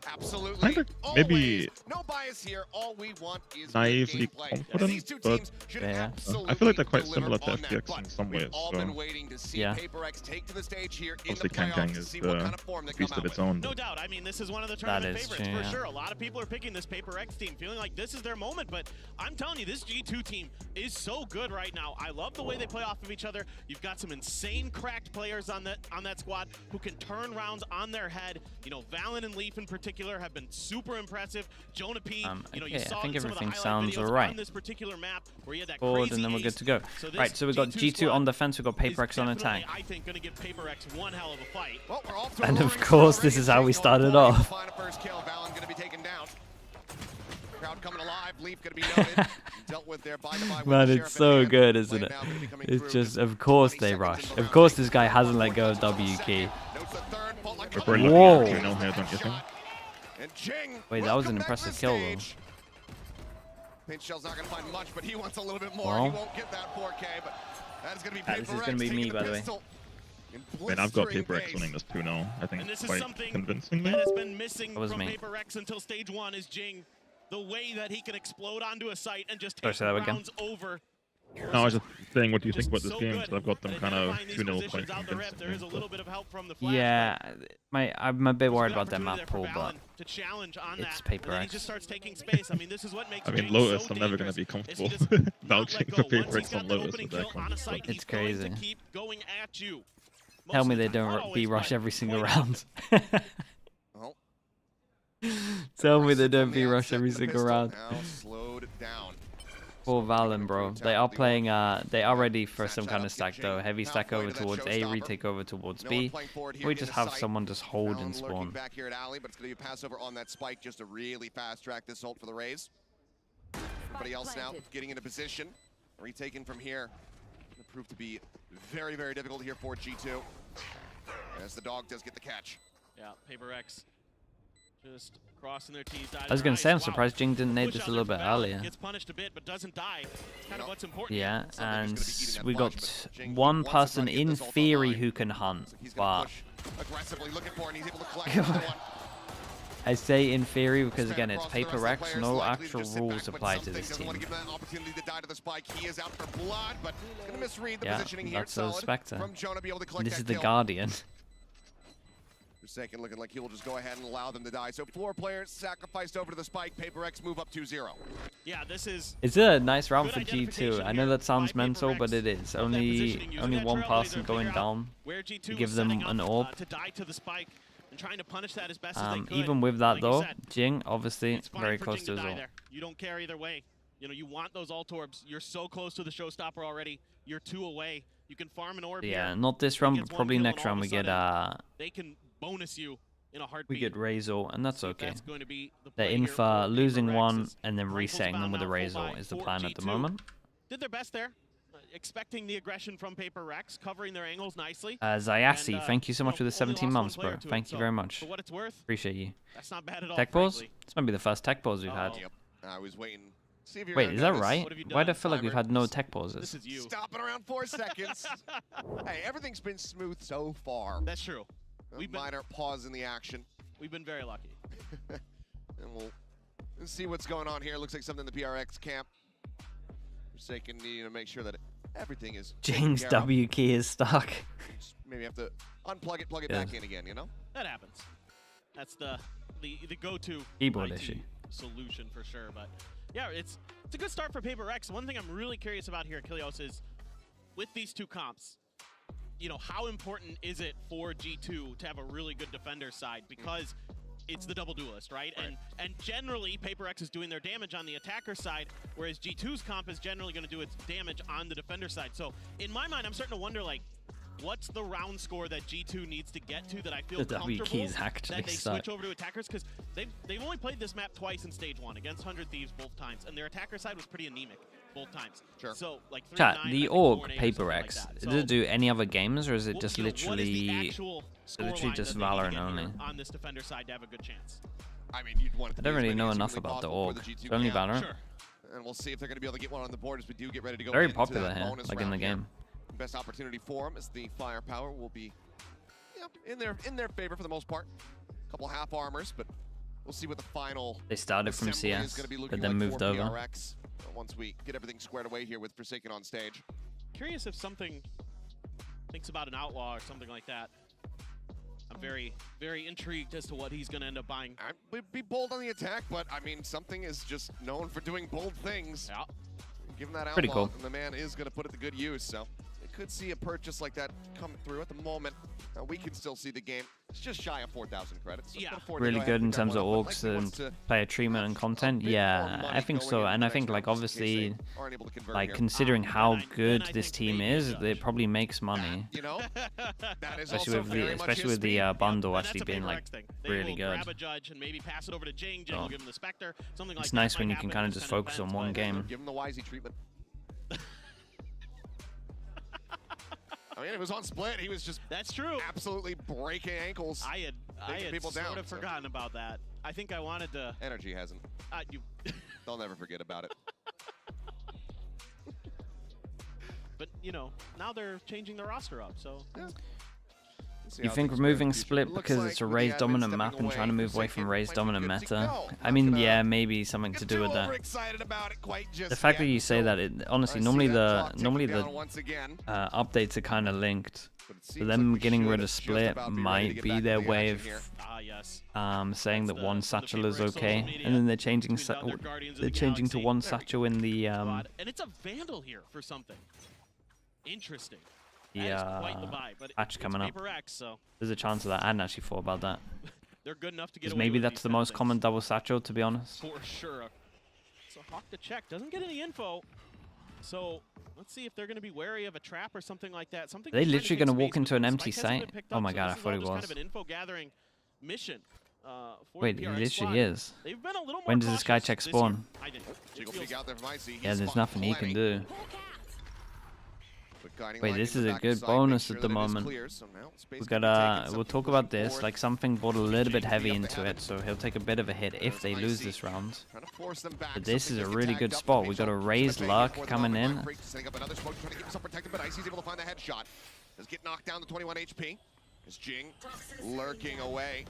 N: Absolutely.
O: Kind of maybe
N: no bias here. All we want is
O: naively confident,
N: these two
O: but
N: teams should
O: I
N: absolutely
O: feel like they're quite
N: deliver
O: similar to
N: on that,
O: FPX
N: but
O: in some
N: we've
O: ways.
N: all
O: So
N: been waiting to see PaperX take to the stage here in the
O: obviously Kang
N: playoffs to
O: is
N: see what kind of form they come
O: beast
N: out
O: of its
N: with.
O: own.
K: No doubt. I mean, this is one of the
A: That
K: tournament
A: is
K: favorites
A: true,
K: for
A: yeah.
K: sure. A lot of people are picking this PaperX team, feeling like this is their moment. But I'm telling you, this G2 team is so good right now. I love the way they play off of each other. You've got some insane cracked players on that squad who can turn rounds on their head. You know, Valen and Leaf in particular have been super impressive. Jonah P, you know, you saw
A: I think
K: some of the
A: everything
K: highlight
A: sounds
K: videos
A: alright.
K: on this particular map where you had that
A: Forward,
K: crazy
A: and then we're good
K: ace.
A: to go.
K: So this
A: Right, so we've got G2 on defense, we've got PaperX on attack.
K: I think going to give PaperX one hell of a fight.
N: Well, we're off to a
A: And of
N: roaring
A: course,
N: start
A: this
N: already.
A: is how we
N: Jake
A: started
N: going
A: off.
N: to find a first kill. Valen going to be taken down. Crowd coming alive. Leaf going to be noted. Dealt with there by the by.
A: Man, it's so good, isn't it? It's just, of course they rush. Of course this guy hasn't let go of W key.
O: We're pretty
A: Whoa.
O: lucky at 2-0 here, don't you think?
N: And Jing
A: Wait, that was an impressive kill though.
N: Pinch Shell's not going to find much, but he wants a little bit more.
A: Well,
N: He won't get that 4K, but that is going to be
A: this is going to be me, by the way.
O: I mean, I've got PaperX winning this 2-0, I think,
K: And this is
O: quite
K: something
O: convincingly.
K: that has been missing
A: That was
K: from
A: me.
K: PaperX until stage 1 is Jing. The way that he can explode onto a site and just
A: Sorry,
K: take
A: say that again.
K: rounds over.
O: No, I was just saying, what do you think about this
K: so
O: game?
K: good.
O: Because I've got them kind of
K: Identifying these
O: 2-0
K: positions
O: quite
K: out the rep, there is a
O: convincingly.
K: little bit of help from the flash.
A: Yeah, I'm a bit worried about that
K: Opportunity
A: map
K: there for
A: pool, but
K: Valen to challenge on
A: it's
K: that. And then he
A: PaperX.
K: just starts taking space. I mean, this is what makes
O: I mean,
K: Jing
O: Lotus,
K: so
O: I'm never going to
K: dangerous,
O: be
K: is
O: comfortable
K: he does not
O: vouching
K: let
O: for
K: go. Once he's
O: PaperX
K: got
O: on
K: that
O: Lotus
K: opening
O: with their
K: kill on a
O: comps.
K: site,
O: But
K: he's
A: It's
K: going to
A: crazy.
K: keep going at you.
A: Tell
K: Most
A: me
K: of
A: they
K: the time, not
A: don't
K: always,
A: B-rush
K: but
A: every single
K: quite
A: round.
N: Well,
A: Tell me they don't
N: from the
A: B-rush
N: outset
A: every
N: with the
A: single
N: pistol.
A: round.
N: Now slowed down.
A: Poor Valen, bro. They are playing, they are ready for some kind of stack though. Heavy stack over towards A, retake over towards B. We just have someone just hold and
N: Valen lurking
A: spawn.
N: back here at alley, but it's going to be a pass over on that spike just to really fast track this ult for the Rays. Everybody else now getting into position. Retaken from here. Going to prove to be very, very difficult here for G2. As the dog does get the catch.
K: Yeah, PaperX just crossing their T's.
A: I was gonna say, I'm surprised Jing didn't nade this a little bit earlier.
K: Gets punished a bit, but doesn't die. It's kind of what's important.
A: Yeah, and we got one person in theory who can hunt, but
N: Aggressively looking for, and he's able to collect another one.
A: I say in theory because again it's Paper Rex, no actual rules apply to this team. Yeah, that's a Spectre. This is the Guardian.
N: Forsaken looking like he will just go ahead and allow them to die. So 4 players sacrificed over to the spike. Paper Rex move up 2-0.
P: Yeah, this is.
A: It's a nice round for G2. I know that sounds mental, but it is. Only one person going down to give them an orb.
P: To die to the spike and trying to punish that as best as they could.
A: Even with that
P: like
A: though,
P: said,
A: Jing obviously
P: it's fine
A: very
P: for
A: close
P: Jing
A: to his
P: die
A: ult.
P: there. You don't care either way. You know, you want those ult orbs. You're so close to the showstopper already. You're 2 away. You can farm an orb
A: Yeah,
P: here.
A: not this round, but probably next round we get
P: they can bonus you in a heartbeat.
A: we get Razor, and that's okay.
P: That's going to be the
A: They're
P: play
A: in
P: here
A: for losing
P: Paper
A: one
P: Rex's
A: and then
P: rifles
A: resetting them
P: found
A: with a
P: now,
A: Razor
P: full buy
A: is the
P: for
A: plan at the
P: G2.
A: moment.
P: Did their best there, expecting the aggression from Paper Rex, covering their angles nicely.
A: Zayasi,
P: And,
A: thank you so much for the
P: only
A: 17
P: lost
A: months,
P: one player
A: bro.
P: to it,
A: Thank you
P: so
A: very much.
P: For what it's worth,
A: Appreciate you.
P: that's not bad at all.
A: Tech pause?
P: frankly.
A: This might be the first tech pause we've had.
N: Yep. I was waiting. See if you're
A: Wait,
N: gonna
A: is
N: do
A: that
N: this.
A: right?
P: What have you
A: Why do I
P: done,
A: feel like we've
N: Timer?
A: had no tech pauses?
P: This is you.
N: Stopping around 4 seconds. Hey, everything's been smooth so far.
P: That's true.
N: A minor pause in the action.
P: We've been very lucky.
N: And we'll see what's going on here. Looks like something in the PRX camp. Forsaken needing to make sure that everything is
A: Jing's
N: taken care of.
A: W key is stuck.
N: Just maybe have to unplug it, plug it
A: Yeah.
N: back in again, you know?
P: That happens. That's the go-to
A: Keyboard
P: IT
A: issue.
P: solution for sure. But yeah, it's a good start for Paper Rex. One thing I'm really curious about here, Kilios, is with these 2 comps, you know, how important is it for G2 to have a really good defender side? Because it's the double duelist, right? And generally, Paper Rex is doing their damage on the attacker side, whereas G2's comp is generally going to do its damage on the defender side. So in my mind, I'm starting to wonder, like, what's the round score that G2 needs to get to that I feel
A: The W
P: comfortable
A: key is actually
P: that they
A: stuck.
P: switch over to attackers? Because they've only played this map twice in stage 1 against 100 Thieves both times, and their attacker side was pretty anemic both times.
N: Sure.
P: So like 3-9,
A: Chat,
P: I
A: the
P: think
A: org
P: 4-8 or
A: Paper
P: something
A: Rex,
P: like that.
A: does it do any other games or is it just
P: What is the
A: literally
P: actual
A: just
P: scoreline that they need to
A: Valorant
P: get
A: only?
P: here on this defender side to have a good chance?
N: I mean, you'd want it to
A: I
N: be
A: don't
N: as
A: really
N: many
A: know
N: as
A: enough
N: humanly
A: about the
N: possible for
A: org.
N: G2
A: It's only
N: camp.
A: Valorant.
P: Sure.
N: And we'll see if they're going to be able to get one on the board as we do get ready to go
A: Very
N: into
A: popular
N: that
A: here,
N: bonus
A: like in the
N: round here.
A: game.
N: Best opportunity for them as the firepower will be in their favor for the most part. A couple half armors, but we'll see what the final
A: They started from
N: assembly is
A: CS,
N: gonna be
A: but
N: looking
A: then
N: like
A: moved
N: for
A: over.
N: PRX once we get everything squared away here with Forsaken on stage.
P: Curious if something thinks about an outlaw or something like that. I'm very, very intrigued as to what he's going to end up buying.
N: I'd be bold on the attack, but I mean, something is just known for doing bold things.
P: Yeah.
N: Give him that outlaw,
A: Pretty cool.
N: and the man is going to put it to good use, so it could see a purchase like that come through at the moment. We can still see the game. It's just shy of 4,000 credits. So
P: Yeah.
A: Really good in terms of orgs and player treatment and content. Yeah, I think so. And I think like obviously, like considering how good this team is, it probably makes money.
N: You know, that is
A: Especially with the bundle actually being like really good.
P: Grab a judge and maybe pass it over to Jing. Jing will give him the Spectre. Something like
A: It's
P: that
A: nice
P: might
A: when you can
P: happen
A: kind
P: in
A: of
P: this
A: just
P: kind of
A: focus on
P: event,
A: one
P: but-
A: game.
N: Give him the Wisey treatment. I mean, it was on split. He was just
P: that's true.
N: Absolutely breaking ankles.
P: I had
N: people
P: sort
N: down,
P: of forgotten about that. I think I wanted to.
N: Energy hasn't.
P: You.
N: They'll never forget about it.
P: But you know, now they're changing the roster up, so.
N: Yeah.
A: You think removing split because it's a Raze dominant map and trying to move away from Raze dominant meta? I mean, yeah, maybe something to do with that. The fact that you say that, it honestly, normally the updates are kind of linked. So them getting rid of split might be their way of saying that one satchel is okay, and then they're changing to one satchel in the
P: And it's a Vandal here for something. Interesting.
A: patch coming up.
P: Paper X, so
A: There's a chance of that. I hadn't actually thought about that.
P: they're good enough to get
A: Because
P: away
A: maybe
P: with
A: that's
P: these
A: the
P: kind of
A: most
P: things.
A: common double satchel, to be honest.
P: For sure. So Hawk to check. Doesn't get any info. So let's see if they're going to be wary of a trap or something like that. Something.
A: Are they literally
P: going to
A: walk into an empty
P: Spike hasn't
A: site?
P: been picked
A: Oh
P: up,
A: my
P: so
A: god, I
P: this is
A: thought
P: all
A: it
P: just kind
A: was.
P: of an info gathering mission. For
A: Wait,
P: the
A: he
P: PRX
A: literally
P: squad.
A: is.
P: They've been a little more
A: When does this guy
P: cautious
A: check
P: this year.
A: spawn?
P: I didn't. It feels-
A: Yeah, there's nothing he can do. Wait, this is a good bonus at the moment. We'll talk about this, like something brought a little bit heavy into it, so he'll take a bit of a hit if they lose this round. But this is a really good spot. We got a Raze Luck coming in.
N: Setting up another smoke, trying to keep himself protected, but Icy's able to find the headshot. Does get knocked down to 21 HP. As Jing lurking away.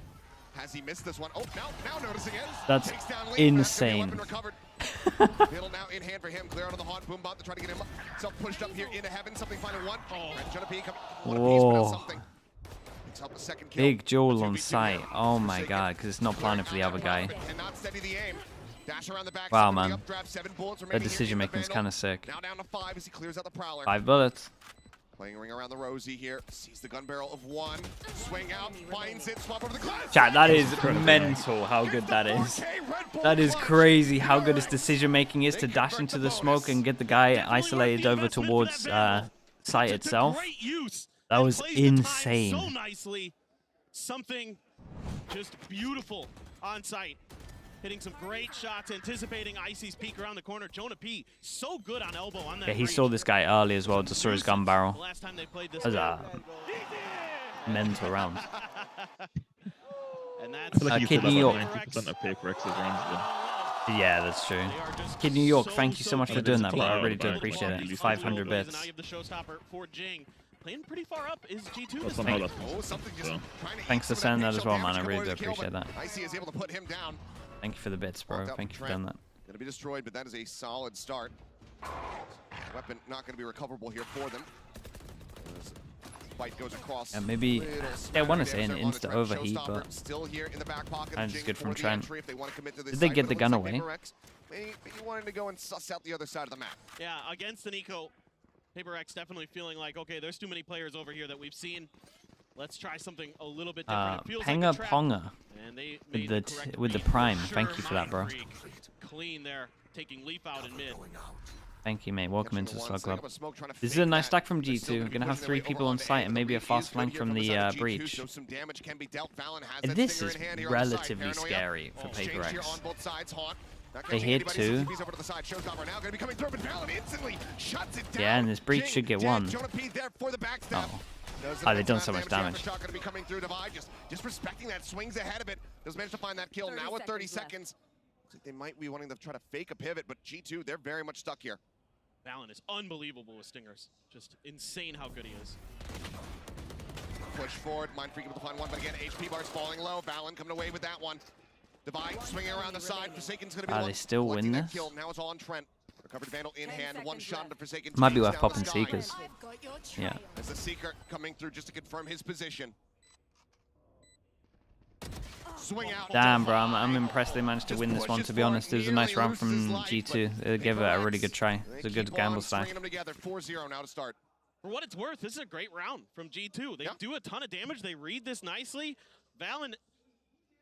N: Has he missed this one? Oh, now noticing it.
A: That's
N: Takes down Lee.
A: insane.
N: Middle now in hand for him. Clear out of the haunt. Boombot to try to get him self pushed up here into heaven. Something final one. Jonah coming.
A: Whoa.
N: Picks up a second kill.
A: Big Joel on sight. Oh my god, because it's not planning for the other guy.
N: Cannot steady the aim. Dash around the back.
A: Wow, man.
N: The
A: The decision making is kind of sick.
N: Now down to 5 as he clears out the Prowler.
A: 5 bullets.
N: Playing a ring around the Rosie here. Sees the gun barrel of 1. Swing out. Finds it. Swap over the glass.
A: Chat, that is mental how good that is. That is crazy how good his decision making is to dash into the smoke and get the guy isolated over towards site itself. That was insane.
P: So nicely. Something just beautiful on site. Hitting some great shots, anticipating Icy's peek around the corner. Jonah P, so good on elbow on that.
A: Yeah, he saw this guy early as well, just saw his gun barrel.
P: The last time they played this
A: That was a mental round.
P: And
O: I feel like
A: Kid New York.
O: 90% of Paper X's rounds.
A: Yeah, that's true. Kid New York, thank you so much for doing that, bro. I really do appreciate it. 500 bits.
P: Now you have the showstopper for Jing. Playing pretty far up is G2 this
O: somehow
P: time.
A: Thanks for sending that as well, man. I really do appreciate that.
N: Icy is able to put him down.
A: Thank you for the bits, bro. Thank you for doing that.
N: Gonna be destroyed, but that is a solid start. Weapon not gonna be recoverable here for them. Fight goes across.
A: Yeah, maybe I want to say an insta overheat, but
N: still here in the back pocket.
A: kind of just good from Trent.
N: Did
A: they get the gun away?
N: Maybe you wanted to go and suss out the other side of the map.
P: Yeah, against the Nico, Paper X definitely feeling like, okay, there's too many players over here that we've seen. Let's try something a little bit different. It feels
A: Penga
P: like a trap.
A: Ponga
P: And they
A: with the prime. Thank you for that, bro.
P: Clean there, taking Leaf out in mid.
A: Thank you, mate. Welcome into Slug Club. This is a nice stack from G2. We're gonna have 3 people on site and maybe a fast flank from the breach. And this is relatively scary for Paper X. They hit 2. Yeah, and this breach should get 1. Oh. Oh, they've done so much damage.
N: Just respecting that, swings ahead of it. Does manage to find that kill now with 30 seconds. They might be wanting to try to fake a pivot, but G2, they're very much stuck here.
P: Valen is unbelievable with stingers. Just insane how good he is.
N: Push forward, Mind Freak able to find one, but again, HP bar's falling low. Valen coming away with that one. Divide swinging around the side. Forsaken's going to be the one
A: they still win this?
N: kill. Now it's all on Trent. Recovered Vandal in hand, one shot into Forsaken.
A: Might be worth popping Seekers. Yeah.
N: As the Seeker coming through just to confirm his position. Swing out.
A: Damn, bro, I'm impressed they managed to win this one, to be honest. It was a nice round from G2. They gave it a really good try. It was a good gamble stack.
N: 4-0 now to start.
P: For what it's worth, this is a great round from G2. They do a ton of damage. They read this nicely. Valen,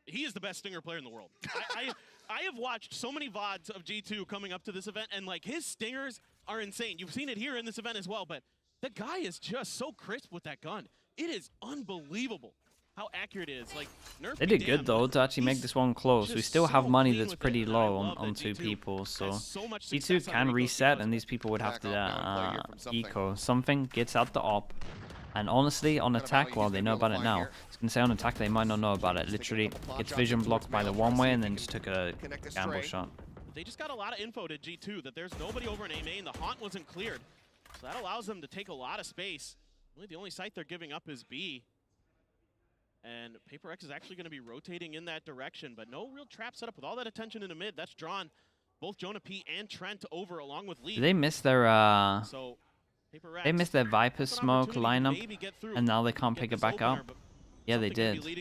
P: he is the best stinger player in the world. I have watched so many VODs of G2 coming up to this event, and like his stingers are insane. You've seen it here in this event as well, but the guy is just so crisp with that gun. It is unbelievable how accurate it is. Like, nerf
A: they did good though to actually make this one close. We still have money that's pretty low on 2 people, so G2 can reset, and these people would have to eco something, gets out the op. And honestly, on attack, well, they know about it now. I was going to say on attack, they might not know about it. Literally, gets vision blocked by the one-way and then just took a gamble shot.
P: They just got a lot of info to G2 that there's nobody over in A main. The haunt wasn't cleared. So that allows them to take a lot of space. Really, the only site they're giving up is B. And Paper X is actually going to be rotating in that direction, but no real trap setup with all that attention in the mid. That's drawn both Jonah P and Trent over along with Lee.
A: Did they miss their They missed their Viper smoke lineup, and now they can't pick it back up. Yeah, they did. They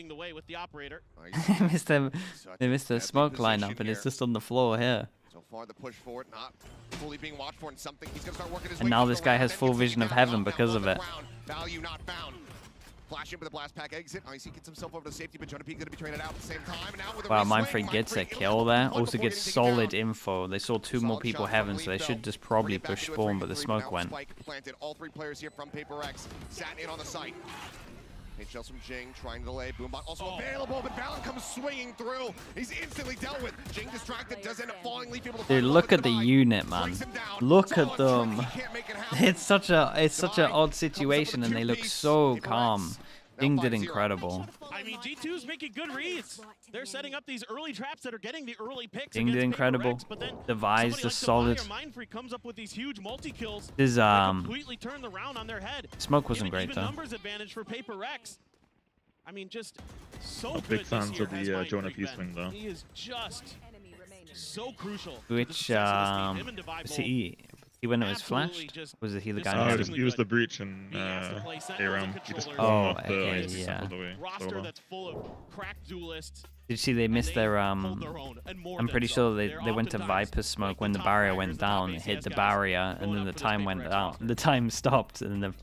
A: missed their smoke lineup, and it's just on the floor here.
N: So far, the push forward not fully being watched for, and something he's gonna start working his
A: and now this guy has full vision of heaven because of it.
N: Value not found. Flashing with the blast pack exit. Icy gets himself over to safety, but Jonah P gonna be traded out at the same time. And now with
A: wow, Mindfreak gets a kill there. Also gets solid info. They saw 2 more people heaven, so they should just probably push spawn, but the smoke went.
N: Planted. All 3 players here from Paper X sat in on the site. Shells from Jing trying to delay. Boombot also available, but Valen comes swinging through. He's instantly dealt with. Jing distracted, does end up falling. Leaf able to
A: dude, look at the unit, man. Look at them. It's such an odd situation, and they look so calm. Jing did incredible.
P: I mean, G2's making good reads. They're setting up these early traps that are getting the early picks.
A: Jing did incredible. Devised the solid.
P: Comes up with these huge multi-kills.
A: This
P: completely turned the round on their head.
A: Smoke wasn't great though.
P: Numbers advantage for Paper X. I mean, just so
O: I'm
P: good
O: big fans
P: this year
O: of
P: has
O: the
P: Mind
O: Jonah
P: Freak
O: P
P: been.
O: swing though.
P: He is just so crucial.
A: Which was he when it was flashed? Was he the guy?
O: He was the breach in ARAM. He just
A: oh,
O: off the
A: okay,
O: ice
A: yeah.
O: all the way.
P: Roster that's full of cracked duelists.
A: Did you see they missed their I'm pretty sure they went to Viper smoke when the barrier went down, it hit the barrier, and then the time went out. The time stopped, and the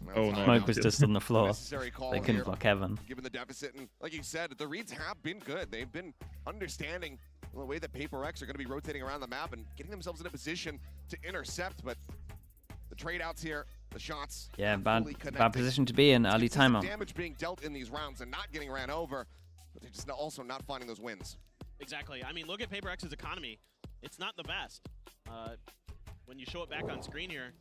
A: smoke was just on the floor. They couldn't block Heaven.
N: Given the deficit, and like you said, the reads have been good. They've been understanding the way that Paper Rex are going to be rotating around the map and getting themselves in a position to intercept, but the trade outs here, the shots.
A: Yeah, bad position to be in, early timeout.
N: Damage being dealt in these rounds and not getting ran over, but they're just also not finding those wins.
P: Exactly. I mean, look at Paper X's economy. It's not the best. When you show it back on screen here,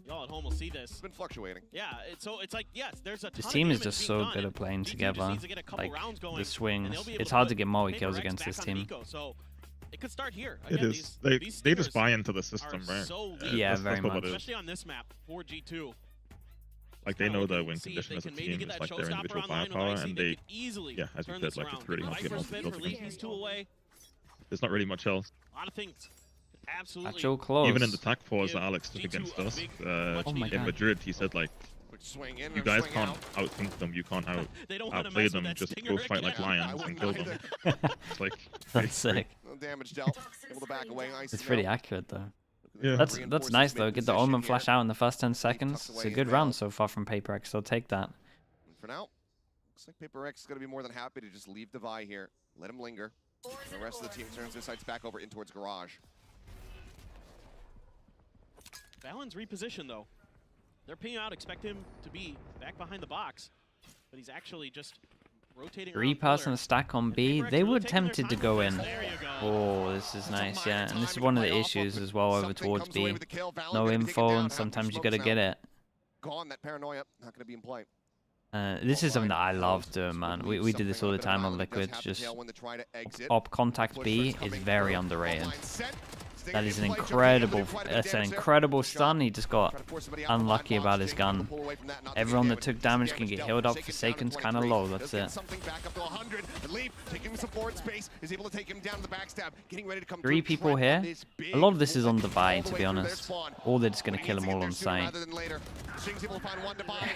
P: y'all at home will see this.
N: It's been fluctuating.
P: Yeah, so it's like, yes, there's a ton
A: This team
P: of
A: is just so good at playing together. Like, the swings. It's hard to get multi kills against this team.
P: So it could start here.
O: It is. They just buy into the system, right?
P: So
A: yeah, very much.
P: Especially on this map for G2.
O: Like they know the win condition as a team, it's like their individual firepower, and they, yeah, as we said, like it's really hard to get multiple kills against. There's not really much else.
P: A lot of things. Absolutely.
A: Actual close.
O: Even in the TAC fours that Alex took against us in Madrid, he said like, you guys can't outthink them, you can't outplay them, just go fight like lions and kill them. It's like
A: that's sick.
N: No damage dealt. Able to back away.
A: It's pretty accurate though.
O: Yeah.
A: That's nice though. Get the Omen flash out in the first 10 seconds. It's a good round so far from Paper X. They'll take that.
N: For now, looks like Paper X is going to be more than happy to just leave Devi here. Let him linger. The rest of the team turns their sights back over in towards Garage.
P: Valen's repositioned though. They're pinging out, expect him to be back behind the box, but he's actually just rotating.
A: 3-person stack on B. They were tempted to go in. Oh, this is nice, yeah. And this is one of the issues as well over towards B. No info, and sometimes you gotta get it.
N: Gone, that paranoia, not gonna be in play.
A: This is something that I love doing, man. We do this all the time on Liquid. Just pop contact B is very underrated. That is an incredible stun. He just got unlucky about his gun. Everyone that took damage can get healed up. Forsaken's kind of low. That's it. 3 people here. A lot of this is on Devi, to be honest. Or they're just going to kill them all on sight.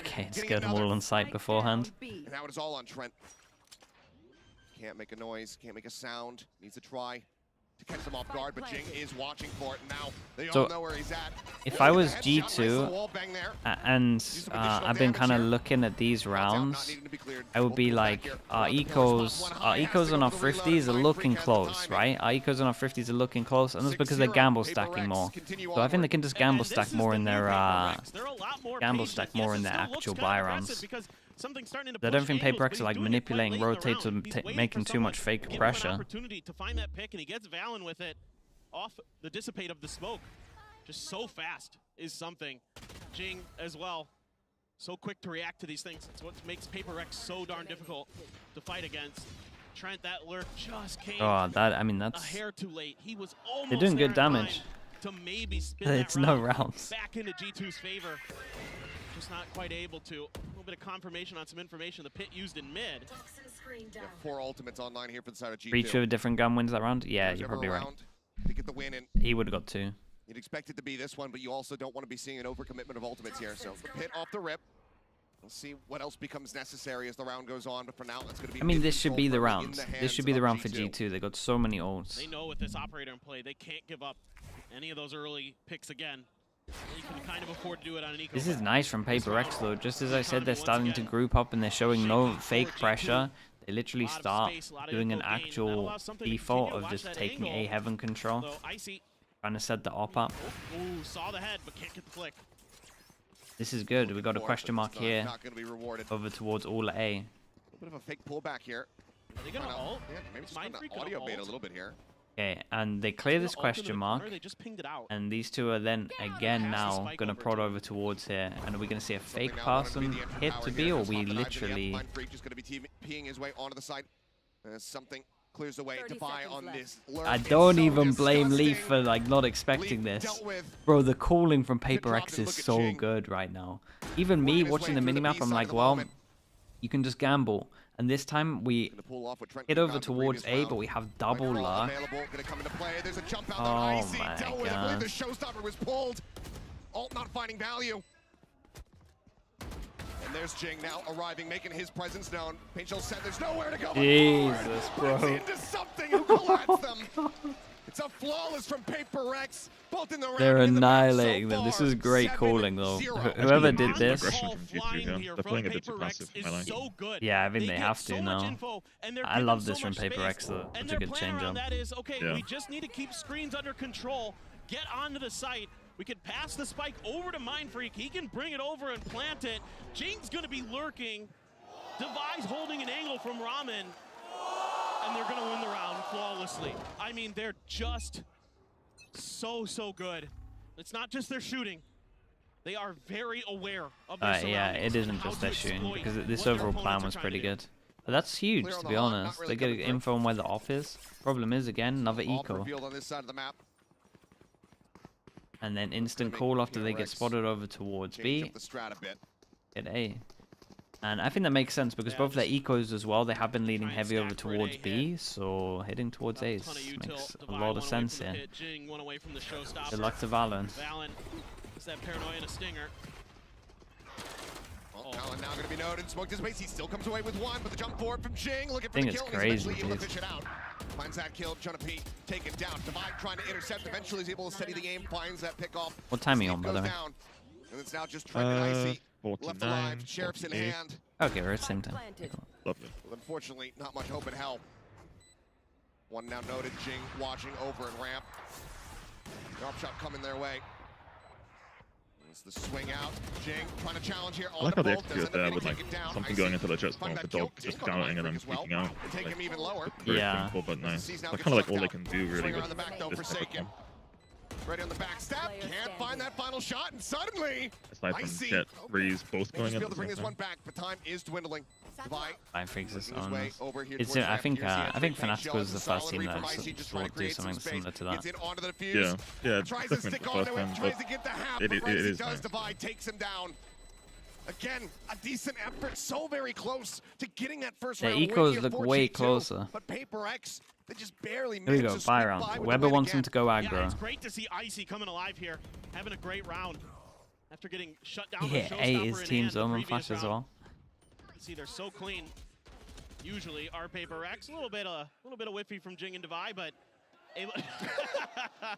A: Okay, just kill them all on sight beforehand.
N: Now it is all on Trent. Can't make a noise, can't make a sound. Needs to try to catch them off guard, but Jing is watching for it now. They all know where he's at.
A: If I was G2 and I've been kind of looking at these rounds, I would be like, our ecos on our 50s are looking close, right? Our ecos on our 50s are looking close, and that's because they're gamble stacking more. So I think they can just gamble stack more in their actual buy rounds. I don't think Paper X are like manipulating rotates and making too much fake pressure.
P: Opportunity to find that pick, and he gets Valen with it off the dissipate of the smoke. Just so fast is something. Jing as well, so quick to react to these things. It's what makes Paper X so darn difficult to fight against. Trent, that lurk just came.
A: Oh, I mean that's
P: a hair too late. He was almost
A: they're doing good damage.
P: To maybe spin
A: it's no rounds.
P: Back into G2's favor. Just not quite able to. A little bit of confirmation on some information the pit used in mid.
N: 4 ultimates online here for the side of G2.
A: Breach with a different gun wins that round? Yeah, you're probably right.
N: To get the win in.
A: He would have got 2.
N: You'd expect it to be this one, but you also don't want to be seeing an overcommitment of ultimates here. So the pit off the rip. We'll see what else becomes necessary as the round goes on, but for now, it's going to be.
A: I mean, this should be the round. This should be the round for G2. They got so many ults.
P: They know with this operator in play, they can't give up any of those early picks again. You can kind of afford to do it on an eco.
A: This is nice from Paper X though. Just as I said, they're starting to group up and they're showing no fake pressure. They literally start doing an actual default of just taking A heaven control. Trying to set the op up.
P: Ooh, saw the head, but can't get the flick.
A: This is good. We got a question mark here. Over towards all A.
N: A little bit of a fake pullback here.
P: Are they gonna ult?
N: Yeah, maybe just audio bait a little bit here.
A: Okay, and they clear this question mark, and these two are then again now going to prod over towards here. And are we going to see a fake pass and hit to B, or we literally...
N: Just going to be peeing his way onto the side. Something clears the way to buy on this.
A: I don't even blame Leaf for like not expecting this. Bro, the calling from Paper X is so good right now. Even me watching the minimap, I'm like, well, you can just gamble. And this time we hit over towards A, but we have double luck. Oh my god.
N: The showstopper was pulled. Alt not finding value. And there's Jing now arriving, making his presence known. Painchill said there's nowhere to go.
A: Jesus, bro.
N: Into something who collapsed them. It's a flawless from Paper Rex. Both in the round.
A: They're annihilating them. This is great calling though. Whoever did this.
O: They're playing a bit too passive.
A: Yeah, I think they have to now. I love this from Paper Rex though. It's a good change up.
P: That is okay. We just need to keep screens under control. Get onto the site. We could pass the spike over to Mindfreak. He can bring it over and plant it. Jing's going to be lurking. Devi's holding an angle from Ramen. And they're going to win the round flawlessly. I mean, they're just so good. It's not just their shooting. They are very aware of their surroundings.
A: Yeah, it isn't just their shooting, because this overall plan was pretty good. But that's huge, to be honest. They get info on where the off is. Problem is, again, another eco. And then instant call after they get spotted over towards B. Hit A. And I think that makes sense because both their ecos as well, they have been leaning heavy over towards B, so hitting towards A makes a lot of sense here. Good luck to Valen.
P: Is that paranoia and a stinger?
N: Valen now going to be noted. Smoke dissipates. He still comes away with one, but the jump forward from Jing looking for the kill.
A: Crazy,
N: he's able to fish it out. Finds that kill. Jonapi taken down. Divide trying to intercept. Eventually is able to steady the aim. Finds that pick off.
A: What time are you on, by the way?
N: And it's now just Trent and Icy. Left alive. Sheriff's in hand.
A: Okay, we're at the same time.
O: Lovely.
N: Well, unfortunately, not much hope in hell. One now noted. Jing watching over and ramp. Drop shot coming their way. It's the swing out. Jing trying to challenge here.
O: I like how they execute there with like something going into the jet spawn, the dog just scouting and then peeking out.
N: Take him even lower.
A: Yeah.
O: Simple, but nice. That's kind of like all they can do really with this type of
N: Ready on the back step, can't find that final shot, and suddenly,
O: aside from Jet, Breeze both going at the
N: bring
O: same
N: this one
O: time.
N: back, but time is dwindling.
A: Mindfreak's is on. I think Fnatic was the first team that thought do something similar to that.
O: Yeah, definitely the first time, but it is nice.
N: Divide takes him down. Again, a decent effort, so very close to getting that first round.
A: The ecos look way closer.
N: But Paper X, they just barely
A: Here we go, buy round. Weber wants him to go aggro.
P: Yeah, it's great to see Icy coming alive here, having a great round after getting shut down.
A: Yeah, A is team's own flash as well.
P: See, they're so clean. Usually, our Paper X, a little bit of whiffy from Jing and Devi, but able.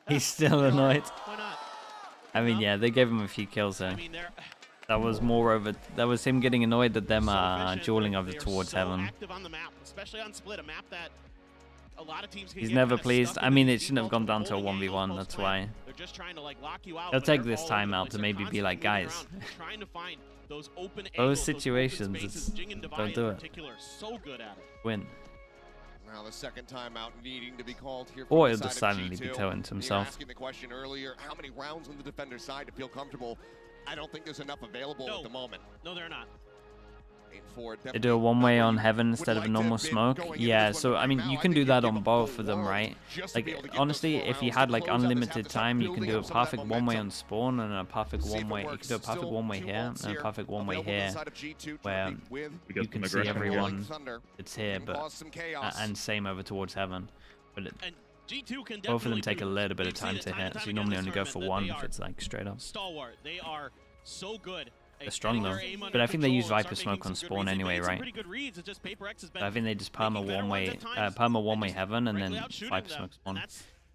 A: He's still annoyed.
P: Why not?
A: I mean, yeah, they gave him a few kills there. That was more over. That was him getting annoyed at them dueling over towards heaven.
P: Active on the map, especially on split, a map that a lot of teams can
A: He's
P: get
A: never
P: kinda
A: pleased.
P: stuck
A: I
P: in
A: mean,
P: the
A: it shouldn't have gone down to a 1v1. That's why.
P: They're just trying to like lock you out.
A: He'll
P: but
A: take
P: they're
A: this
P: all
A: time
P: over the
A: out
P: place.
A: to
P: They're
A: maybe be like,
P: constantly
A: guys.
P: moving around, trying to find those open
A: Those
P: angles,
A: situations,
P: those open spaces. Jing and Devi
A: don't do
P: in
A: it.
P: particular, so good at it.
A: Win.
N: Now the second timeout needing to be called here.
A: Or
N: from
A: he'll
N: the
A: just
N: side of
A: silently be
N: G2.
A: telling to
N: You were
A: himself.
N: asking the question earlier, how many rounds on the defender's side to feel comfortable? I don't think there's enough available at the moment.
P: No, they're not.
A: They do a one-way on heaven instead of a normal smoke. Yeah, so I mean, you can do that on both of them, right? Like, honestly, if you had like unlimited time, you can do a perfect one-way on spawn and a perfect one-way. You can do a perfect one-way here and a perfect one-way here, where you can see everyone that's here, but and same over towards heaven. But both of them take a little bit of time to hit, so you normally only go for one if it's like straight up.
P: Stalwart, they are so good.
A: They're strong though, but I think they use Viper Smoke on spawn anyway, right? But I think they just perma one-way heaven and then Viper Smoke spawn.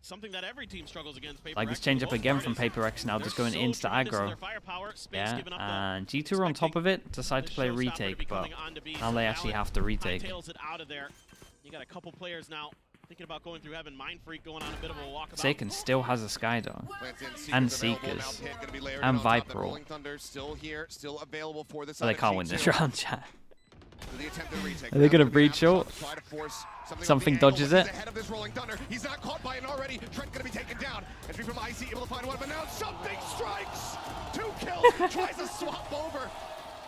P: Something that every team struggles against.
A: Like this change up again from Paper X now, just going insta aggro. Yeah, and G2 are on top of it, decide to play retake, but now they actually have to retake.
P: You got a couple players now thinking about going through heaven. Mindfreak going on a bit of a walkabout.
A: Saken still has a Skydog, and Seekers, and Viper. But they can't win this round, chat. Are they gonna breach short? Something dodges it.
N: He's not caught by it already. Trent gonna be taken down. Entry from Icy, able to find one, but now something strikes. 2 kills. Tries to swap over.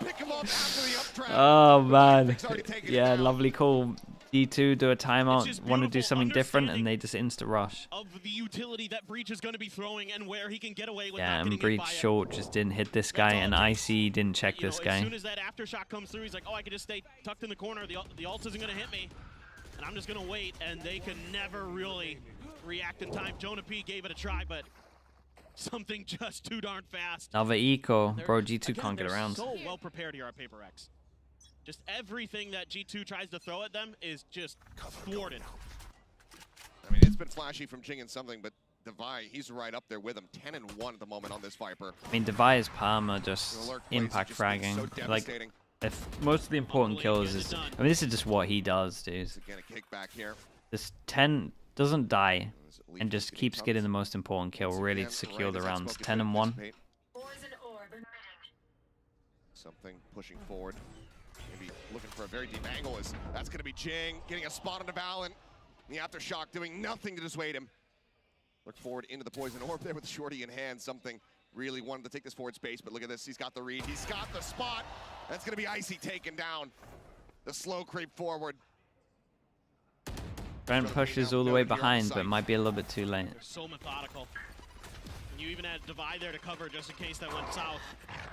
N: Pick him up after the updraft.
A: Oh man, yeah, lovely call. G2 do a timeout, want to do something different, and they just insta rush.
P: Of the utility that Breach is going to be throwing and where he can get away with
A: Yeah,
P: not
A: and
P: getting
A: Breach
P: hit by it.
A: short just didn't hit this guy, and Icy didn't check this
P: As
A: guy.
P: soon as that aftershock comes through, he's like, oh, I can just stay tucked in the corner. The ult isn't going to hit me, and I'm just going to wait, and they can never really react in time. Jonah P gave it a try, but something just too darn fast.
A: Another eco. Bro, G2 can't get around.
P: So well prepared here at Paper X. Just everything that G2 tries to throw at them is just thwarted.
N: I mean, it's been flashy from Jing and something, but Devi, he's right up there with him. 10-1 at the moment on this Viper.
A: I mean, Devi's Palmer just impact fragging.
N: So
A: like, if most of the important kills is... I mean, this is just what he does, dude.
N: Again, a kickback here.
A: This 10 doesn't die and just keeps getting the most important kill, really to secure the rounds. 10-1.
N: Something pushing forward. Maybe looking for a very deep angle. That's going to be Jing getting a spot on the Valen. The aftershock doing nothing to dissuade him. Look forward into the poison orb there with Shorty in hand. Something really wanted to take this forward space, but look at this. He's got the read. He's got the spot. That's going to be Icy taken down. The slow creep forward.
A: Brent pushes all the way behind, but might be a little bit too late.
P: They're so methodical. And you even had Devi there to cover just in case that went south.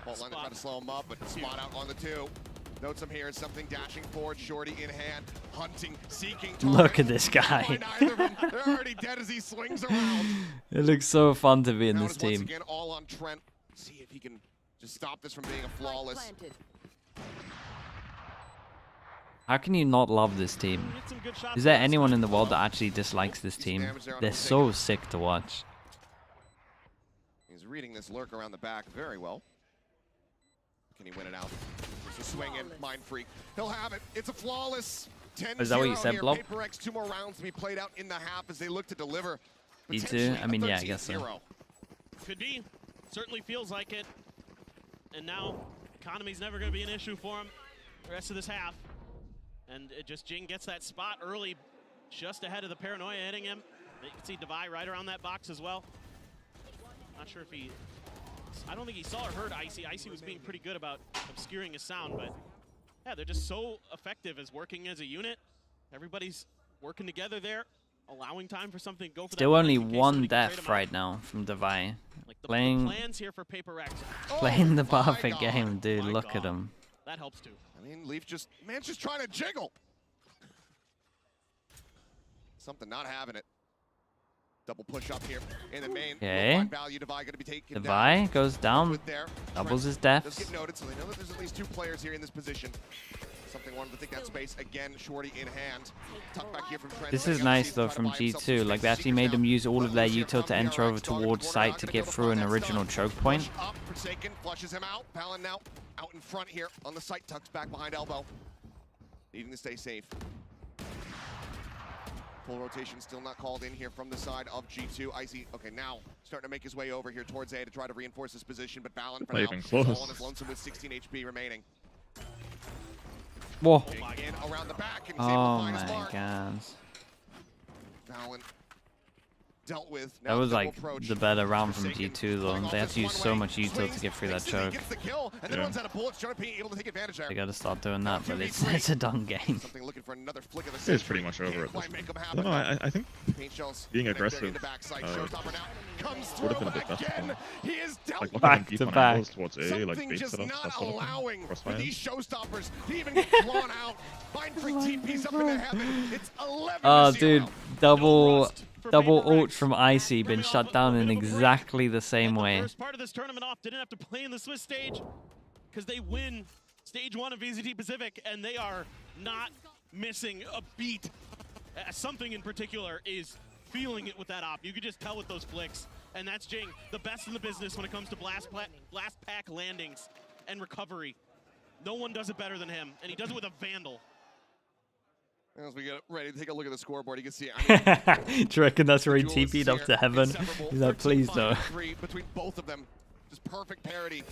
N: Bolt line to try to slow him up, but spot out on the 2. Notes him here, something dashing forward, Shorty in hand, hunting, seeking.
A: Look at this guy.
N: They're already dead as he swings around.
A: It looks so fun to be in
N: Now
A: this
N: it's once
A: team.
N: again all on Trent. See if he can just stop this from being a flawless.
A: How can you not love this team? Is there anyone in the world that actually dislikes this team? They're so sick to watch.
N: He's reading this lurk around the back very well. Can he win it out? Just a swing in, Mind Freak. He'll have it. It's a flawless 10-0.
A: Is that what you said,
N: here.
A: Blob?
N: Paper X, 2 more rounds to be played out in the half as they look to deliver.
A: G2? I mean, yeah, I guess so.
P: Could be. Certainly feels like it. And now, economy's never going to be an issue for him the rest of this half. And it just Jing gets that spot early, just ahead of the paranoia hitting him. You can see Devi right around that box as well. Not sure if he... I don't think he saw or heard Icy. Icy was being pretty good about obscuring his sound, but yeah, they're just so effective as working as a unit. Everybody's working together there, allowing time for something to go for
A: Still
P: that
A: only
P: in case
A: one
P: somebody can trade
A: death
P: him out.
A: right now from Devi.
P: Like the plans here for Paper X.
A: Playing the perfect game, dude. Look at him.
P: That helps too.
N: I mean, Leaf man's just trying to jiggle. Something not having it. Double push up here in the main.
A: Okay.
N: Value Devi going to be taken
A: Devi goes down, doubles his deaths.
N: Just get noted, so they know that there's at least 2 players here in this position. Something wanted to take that space again. Shorty in hand. Tuck back here from Trent.
A: This is nice though from G2. Like they actually made them use all of their util to enter over towards site to get through an original choke point.
N: Up, Forsaken flushes him out. Valen now out in front here on the site. Tucks back behind elbow. Needing to stay safe. Full rotation still not called in here from the side of G2. Icy, okay, now starting to make his way over here towards A to try to reinforce his position, but Valen for now all on his lonesome with 16 HP remaining.
A: Whoa.
N: In around the back and
A: Oh my god.
N: Valen dealt with.
A: That was like the better round from G2 though. They had to use so much util to get through that choke. They gotta start doing that, but it's a done game.
O: It's pretty much over at this point. I don't know, I think being aggressive would have been a bit better. Like
A: Back
O: looking
A: to
O: deep on
A: back.
O: angles towards A, like bait setups, that sort of thing. Crossfire.
N: These showstoppers to even get drawn out. Mind Freak TP's up into heaven. It's 11-0.
A: Oh dude, double ult from Icy been shut down in exactly the same way.
P: First part of this tournament off didn't have to play in the Swiss stage because they win stage 1 of VCT Pacific and they are not missing a beat. Something in particular is feeling it with that op. You could just tell with those flicks. And that's Jing, the best in the business when it comes to blast pack landings and recovery. No one does it better than him, and he does it with a Vandal.
N: As we get ready to take a look at the scoreboard, you can see. I mean,
A: do you reckon that's where he TP'd up to heaven? He's like, please no.
N: Between both of them, just perfect parity.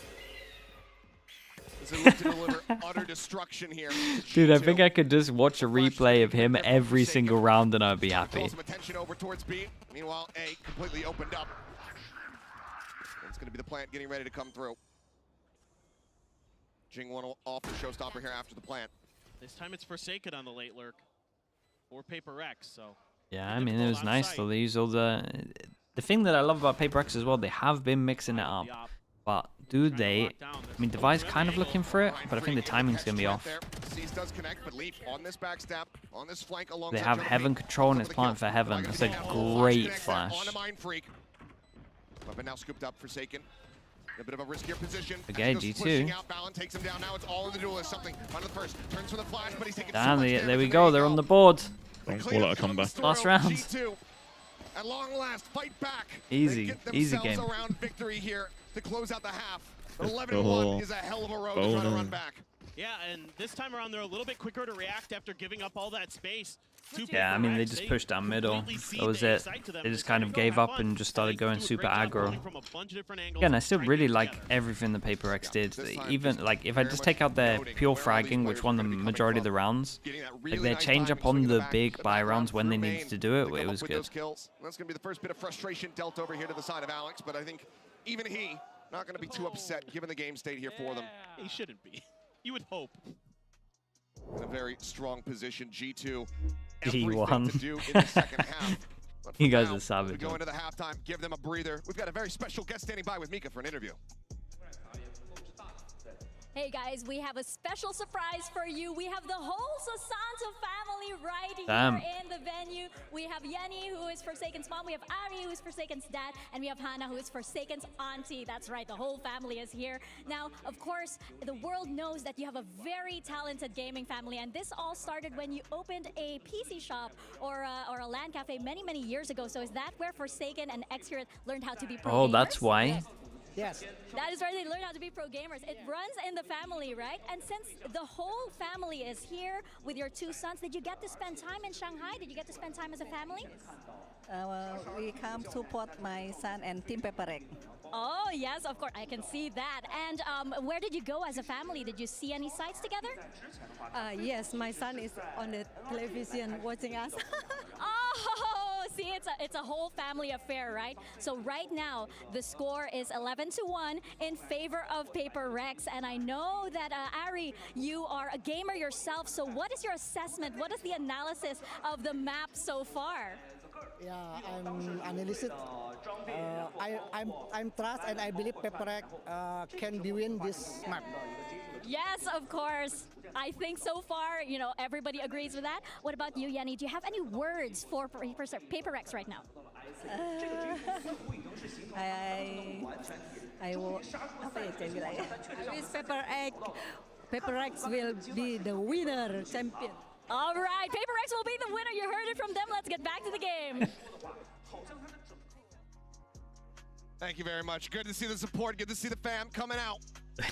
N: As they look to deliver utter destruction here.
A: Dude, I think I could just watch a replay of him every single round and I'd be happy.
N: Call some attention over towards B. Meanwhile, A completely opened up. It's going to be the plant getting ready to come through. Jing one off the showstopper here after the plant.
P: This time it's Forsaken on the late lurk. for Paper Rex. So
A: yeah, I mean, it was nice though. They used all the thing that I love about Paper Rex as well. They have been mixing it up, but do they? I mean, Devi's kind of looking for it, but I think the timing's gonna be off.
N: Does connect, but Leaf on this backstep, on this flank alongside
A: They have Heaven control and it's plant for Heaven. That's a great flash.
N: Weapon now scooped up, Forsaken. A bit of a riskier position.
A: Okay, G2.
N: Balin takes him down. Now it's all in the duelist. Something on the first. Turns for the flash, but he's taking
A: Damn, there we go. They're on the board.
O: Don't call it a comeback.
A: Last round.
N: G2, at long last, fight back.
A: Easy game.
N: Around victory here to close out the half. 11-1 is a hell of a road to try to run back.
P: Yeah, and this time around they're a little bit quicker to react after giving up all that space.
A: Yeah, I mean, they just pushed down middle. That was it. They just kind of gave up and just started going super aggro. Again, I still really like everything the Paper Rex did. Even, like, if I just take out their pure fragging, which won the majority of the rounds, like, their change up on the big buy rounds when they needed to do it, it was good.
N: That's going to be the first bit of frustration dealt over here to the side of Alex, but I think even he not going to be too upset given the game state here for them.
P: He shouldn't be. You would hope.
N: In a very strong position, G2.
A: G1.
N: To do in the second half.
A: You guys are savage.
N: We go into the halftime, give them a breather. We've got a very special guest standing by with Mika for an interview.
G: Hey guys, we have a special surprise for you. We have the whole Sasanto family right here in the venue. We have Yenny, who is Forsaken's mom. We have Ari, who is Forsaken's dad. And we have Hannah, who is Forsaken's auntie. That's right, the whole family is here. Now, of course, the world knows that you have a very talented gaming family. And this all started when you opened a PC shop or a LAN cafe many, many years ago. So is that where Forsaken and Xcurate learned how to be pro gamers?
A: That's why.
Q: Yes.
G: That is where they learn how to be pro gamers. It runs in the family, right? And since the whole family is here with your two sons, did you get to spend time in Shanghai? Did you get to spend time as a family?
Q: We come support my son and Team Paper Rex.
G: Oh, yes, of course. I can see that. And where did you go as a family? Did you see any sites together?
Q: Yes, my son is on the television watching us.
G: Oh, see, it's a whole family affair, right? So right now, the score is 11-1 in favor of Paper Rex. And I know that, Ari, you are a gamer yourself. So what is your assessment? What is the analysis of the map so far?
Q: Yeah, I'm analyzing. I'm trust and I believe Paper Rex can be win this map.
G: Yes, of course. I think so far, you know, everybody agrees with that. What about you, Yenny? Do you have any words for Paper Rex right now?
Q: I will. I wish Paper Rex will be the winner, champion.
G: All right, Paper Rex will be the winner. You heard it from them. Let's get back to the game.
N: Thank you very much. Good to see the support. Good to see the fam coming out.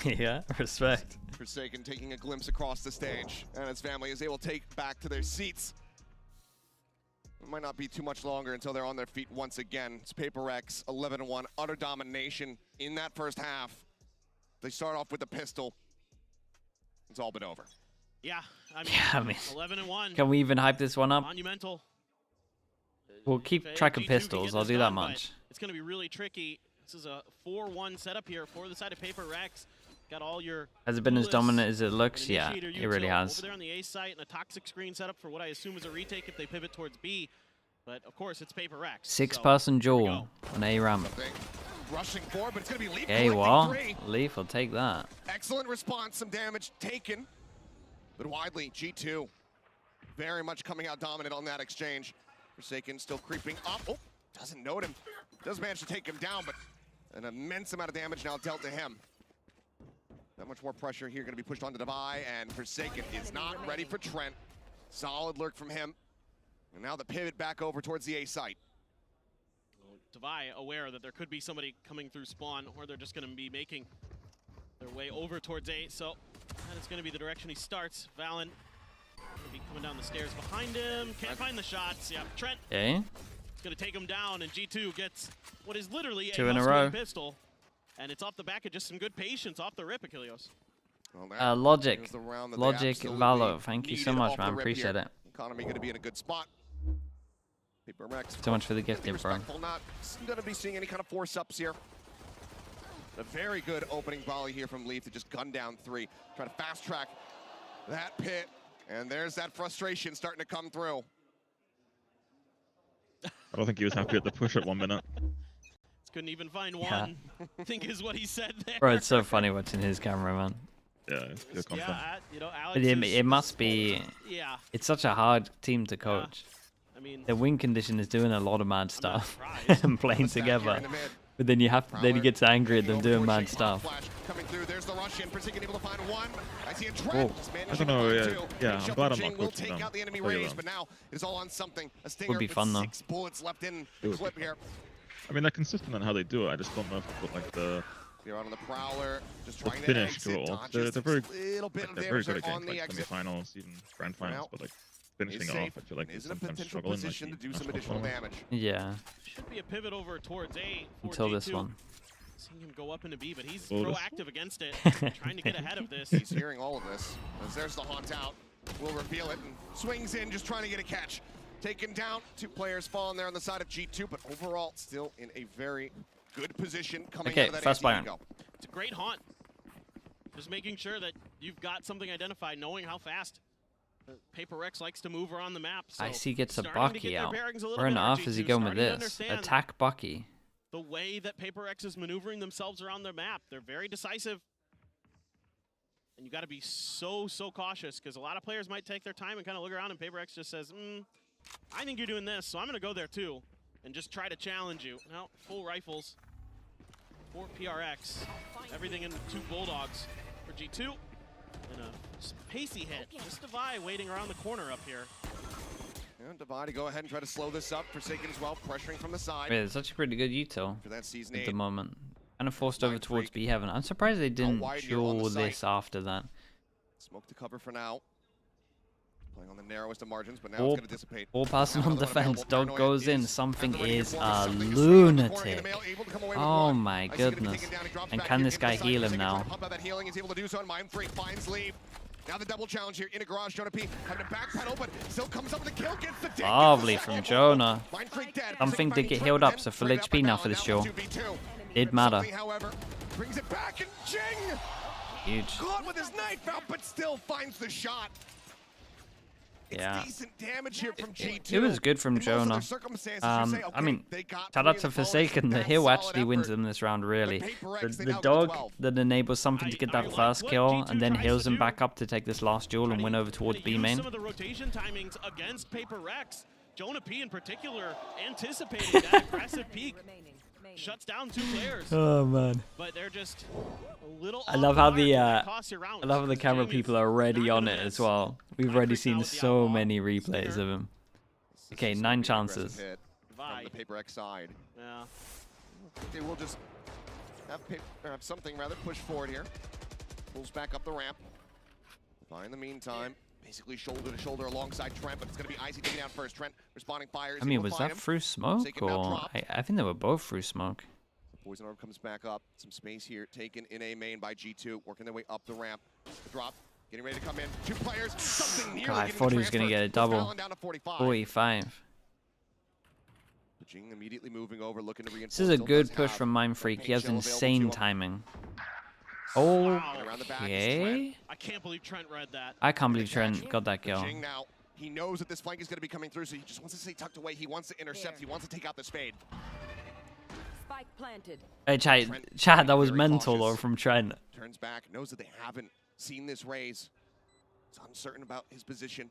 A: Yeah, respect.
N: Forsaken taking a glimpse across the stage, and his family is able to take back to their seats. It might not be too much longer until they're on their feet once again. It's Paper Rex, 11-1, utter domination in that first half. They start off with the pistol. It's all but over.
P: Yeah,
A: I mean
P: 11-1.
A: Can we even hype this one up?
P: Monumental.
A: We'll keep track of pistols. I'll do that much.
P: It's going to be really tricky. This is a 4-1 setup here for the side of Paper Rex. Got all your.
A: Has it been as dominant as it looks? Yeah, it really has.
P: Over there on the A site and a toxic screen setup for what I assume is a retake if they pivot towards B. But of course, it's Paper Rex.
A: Six-person duel on A ramp.
N: Rushing forward, but it's going to be Leaf.
A: Okay, well, Leaf will take that.
N: Excellent response. Some damage taken. But widely, G2 very much coming out dominant on that exchange. Forsaken still creeping up. Oh, doesn't note him. Does manage to take him down, but an immense amount of damage now dealt to him. Not much more pressure here going to be pushed onto Devi, and Forsaken is not ready for Trent. Solid lurk from him. And now the pivot back over towards the A site.
P: Devi aware that there could be somebody coming through spawn, or they're just going to be making their way over towards A. So that is going to be the direction he starts. Valen going to be coming down the stairs behind him. Can't find the shots. Yeah, Trent.
A: Okay.
P: It's going to take him down, and G2 gets what is literally
A: two in a row
P: pistol. And it's off the back of just some good patience off the rip, Achilles.
N: Well,
A: Logic Valo, thank you so much, man. Appreciate it.
N: Economy going to be in a good spot. Paper Rex.
A: So much for the gift, bro.
N: Not going to be seeing any kind of force-ups here. A very good opening volley here from Leaf to just gun down 3. Try to fast-track that pit. And there's that frustration starting to come through.
O: I don't think he was happy at the push at 1 minute.
P: Couldn't even find one. I think is what he said there.
A: Bro, it's so funny watching his camera, man.
O: Yeah, it's good content.
P: You know,
A: But it must be.
P: Yeah.
A: It's such a hard team to coach.
P: I mean,
A: the win condition is doing a lot of mad stuff and playing together. But then you have then he gets angry at them doing mad stuff.
N: Coming through, there's the Russian. Forsaken able to find one. I see a
O: Whoa. I don't know. Yeah, I'm glad I'm not
N: will
O: coaching
N: take
O: them.
N: out the enemy rays, but now it's all on something. A stinger
A: Would be
N: with
A: fun though.
N: 6 bullets left in the clip here.
O: I mean, they're consistent in how they do it. I just don't know if they put like the
N: They're out on the prowler, just trying to
O: finish
N: exit,
O: to it all.
N: dodges
O: They're very,
N: little bit
O: like,
N: of
O: they're very
N: damage
O: good at
N: on
O: games,
N: the
O: like
N: exit.
O: semi-finals, even grand finals, but like finishing
N: Is
O: it
N: safe,
O: off, I feel like
N: is
O: they
N: in a
O: sometimes
N: potential
O: struggle in like
N: position to do some
O: national
N: additional
O: tournaments.
N: damage.
A: Yeah.
P: Should be a pivot over towards A.
A: Until
P: G2.
A: this one.
P: Seeing him go up into B, but he's
O: Oh, this-
P: proactive against it, trying to get ahead of this.
N: He's hearing all of this. As there's the haunt out. Will reveal it and swings in, just trying to get a catch. Taken down, 2 players falling there on the side of G2, but overall still in a very good position coming out of that
A: first Byron.
N: anti-ego.
P: It's a great haunt. Just making sure that you've got something identified, knowing how fast Paper Rex likes to move around the map. So
A: I see gets a
P: starting to get
A: Bucky
P: their
A: out.
P: bearings a little
A: Where on
P: bit,
A: earth is he
P: RG2,
A: going with
P: starting to
A: this?
P: understand
A: Attack Bucky.
P: the way that Paper Rex is maneuvering themselves around their map. They're very decisive. And you got to be so cautious, because a lot of players might take their time and kind of look around, and Paper Rex just says, I think you're doing this, so I'm going to go there too and just try to challenge you. Now, full rifles for PRX. Everything in 2 Bulldogs for G2. And a pacey hit. Just Divide waiting around the corner up here.
N: And Divide to go ahead and try to slow this up. Forsaken as well, pressuring from the side.
A: Yeah, it's such a pretty good util
N: For that season
A: at
N: 8.
A: the moment. Kind of forced over towards B Heaven. I'm surprised they didn't
N: wide here on the
A: duel
N: site.
A: this after that.
N: Smoke to cover for now. Playing on the narrowest of margins, but now it's going to dissipate.
A: All passing on defense. Dog goes in. Something is a
N: Something
A: lunatic.
N: able to come away with
A: Oh
N: one.
A: my
N: I see him
A: goodness.
N: taken down, he drops
A: And
N: back
A: can
N: here
A: this
N: into
A: guy
N: the side.
A: heal him
N: Forsaken
A: now?
N: trying to pump out that healing. He's able to do so, and Mindfreak finds leave. Now the double challenge here in a garage. Jonah P having to backpedal, but still comes up with a kill. Gets the dig.
A: Lovely from Jonah.
N: Mindfreak dead.
A: Something did get healed up, so full HP now for this show. Did matter.
N: Something, however, brings it back, and Jing
A: Huge.
N: caught with his knife out, but still finds the shot. It's
A: Yeah.
N: decent damage here from G2.
A: It was good from
N: In most other
A: Jonah.
N: circumstances, you say,
A: I mean,
N: okay, they got
A: shout
N: 3
A: out
N: in
A: to
N: the bonus.
A: Forsaken. The
N: That's
A: hill
N: solid
A: actually wins
N: effort.
A: them this round, really.
N: Paper Rex, they
A: The
N: now go
A: dog
N: 12.
A: that enables something to get that first kill and then heals him back up to take this last duel and win over towards B main.
P: Some of the rotation timings against Paper Rex. Jonah P in particular anticipating that aggressive peak. Shuts down 2 players.
A: Oh man.
P: But they're just a little
A: I love how the
P: I love
A: how the camera people are already on it as well. We've already seen so many replays of him. Okay, 9 chances.
N: Hit from the Paper X side.
P: Yeah.
N: They will just have something rather push forward here. Pulls back up the ramp. In the meantime, basically shoulder to shoulder alongside Trent, but it's going to be Icy taking down first. Trent responding fire.
A: I mean, was that through smoke or I think they were both through smoke.
N: Poison Orb comes back up. Some space here taken in a main by G2, working their way up the ramp. The drop, getting ready to come in. 2 players, something nearly
A: God, I
N: getting
A: thought
N: the
A: he was going to
N: transfer.
A: get a double.
N: Fallon down to 45.
A: 45.
N: Jing immediately moving over, looking to reinforce.
A: This is a
N: Still
A: good
N: does
A: push
N: have
A: from Mindfreak. He has
N: paint shell
A: insane
N: available to him.
A: timing.
N: Around the back is
A: Okay.
N: Trent.
P: I can't believe Trent read that.
A: I can't believe Trent got that
N: But
A: kill.
N: Jing now, he knows that this flank is going to be coming through, so he just wants to stay tucked away. He wants to intercept. He wants to take out the spade.
R: Spike planted.
A: Hey, chat, that was mental or from Trent.
N: Turns back, knows that they haven't seen this raise. He's uncertain about his position.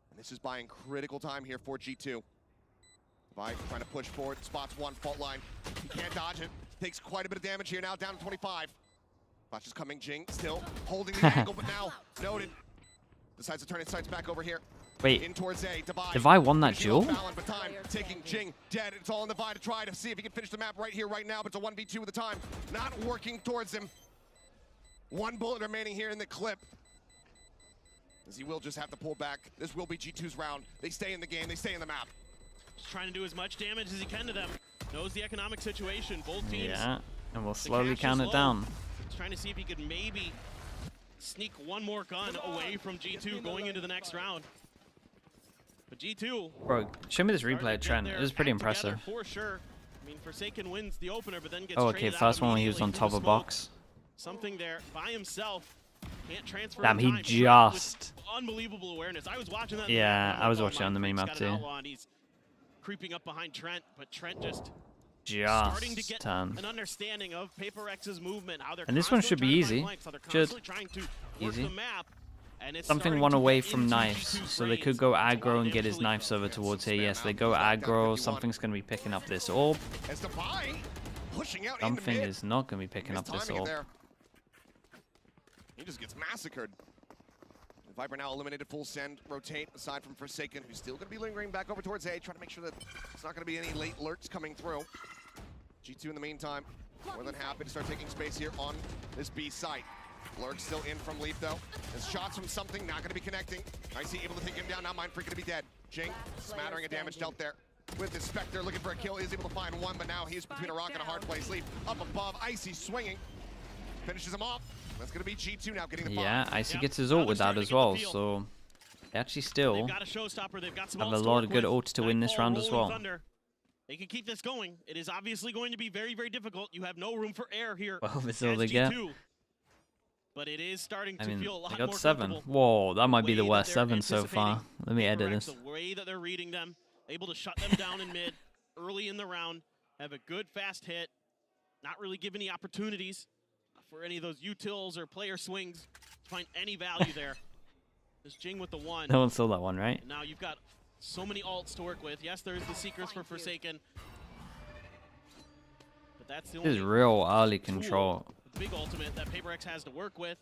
N: And this is buying critical time here for G2. Divide trying to push forward, spots one, fault line. He can't dodge it. Takes quite a bit of damage here, now down to 25. Flash is coming, Jing still holding the angle, but now noted. Decides to turn his sights back over here.
A: Wait,
N: In towards A,
A: Divide won that
N: Finishing off
A: duel?
N: Fallon, but time taking Jing dead. It's all in Divide to try to see if he can finish the map right here, right now, but it's a 1v2 with the time. Not working towards him. 1 bullet remaining here in the clip. As he will just have to pull back. This will be G2's round. They stay in the game, they stay in the map.
P: Just trying to do as much damage as he can to them. Knows the economic situation. Both teams.
A: Yeah, and we'll
P: The
A: slowly
P: cash
A: count
P: is
A: it
P: low.
A: down.
P: He's trying to see if he could maybe sneak 1 more gun away from G2 going into the next round. But G2.
A: Bro, show me this replay of
P: starting to
A: Trent.
P: get
A: It was
P: their
A: pretty
P: act together
A: impressive.
P: For sure. I mean, Forsaken wins the opener, but then gets
A: Oh, okay,
P: traded out
A: first one when he was on
P: immediately
A: top
P: through
A: of
P: the smoke.
A: box.
P: Something there by himself. Can't transfer.
A: Damn,
P: in
A: he
P: time.
A: just.
P: With unbelievable awareness. I was watching that.
A: Yeah, I was
P: Oh,
A: watching on the
P: Mindfreak's
A: minimap
P: got an
A: too.
P: outlaw, and he's creeping up behind Trent, but Trent just starting to get an understanding of Paper Rex's movement, how they're
A: and this one should be easy. Easy. Something one away from knives, so they could go aggro and get his knives over towards here. Yes, they go aggro. Something's going to be picking up this orb. Something is not going to be picking up this orb.
N: He just gets massacred. Viper now eliminated. Full send, rotate, aside from Forsaken, who's still going to be lingering back over towards A, trying to make sure that it's not going to be any late lurks coming through. G2 in the meantime, more than happy to start taking space here on this B site. Lurk still in from Leaf though. His shots from something not going to be connecting. Icy able to take him down. Now Mindfreak going to be dead. Jing smattering of damage dealt there. With his Spectre looking for a kill, is able to find one, but now he's between a rock and a hard place. Leaf up above. Icy swinging. Finishes him off. That's going to be G2 now getting the bomb.
A: Yeah, Icy gets his ult with that as well, so they actually still have a lot of good ults to win this round as well.
P: They can keep this going. It is obviously going to be very, very difficult. You have no room for error here.
A: Well, that's all they get.
P: But it is starting to feel a lot
A: they got
P: more
A: 7. Whoa, that might be the worst 7 so far. Let me edit this.
P: The way that they're reading them, able to shut them down in mid early in the round, have a good fast hit, not really give any opportunities for any of those utils or player swings to find any value there. Just Jing with the 1.
A: No one saw that one, right?
P: And now you've got so many alts to work with. Yes, there's the Seekers for Forsaken. But that's the only
A: This is real early control.
P: big ultimate that Paper Rex has to work with.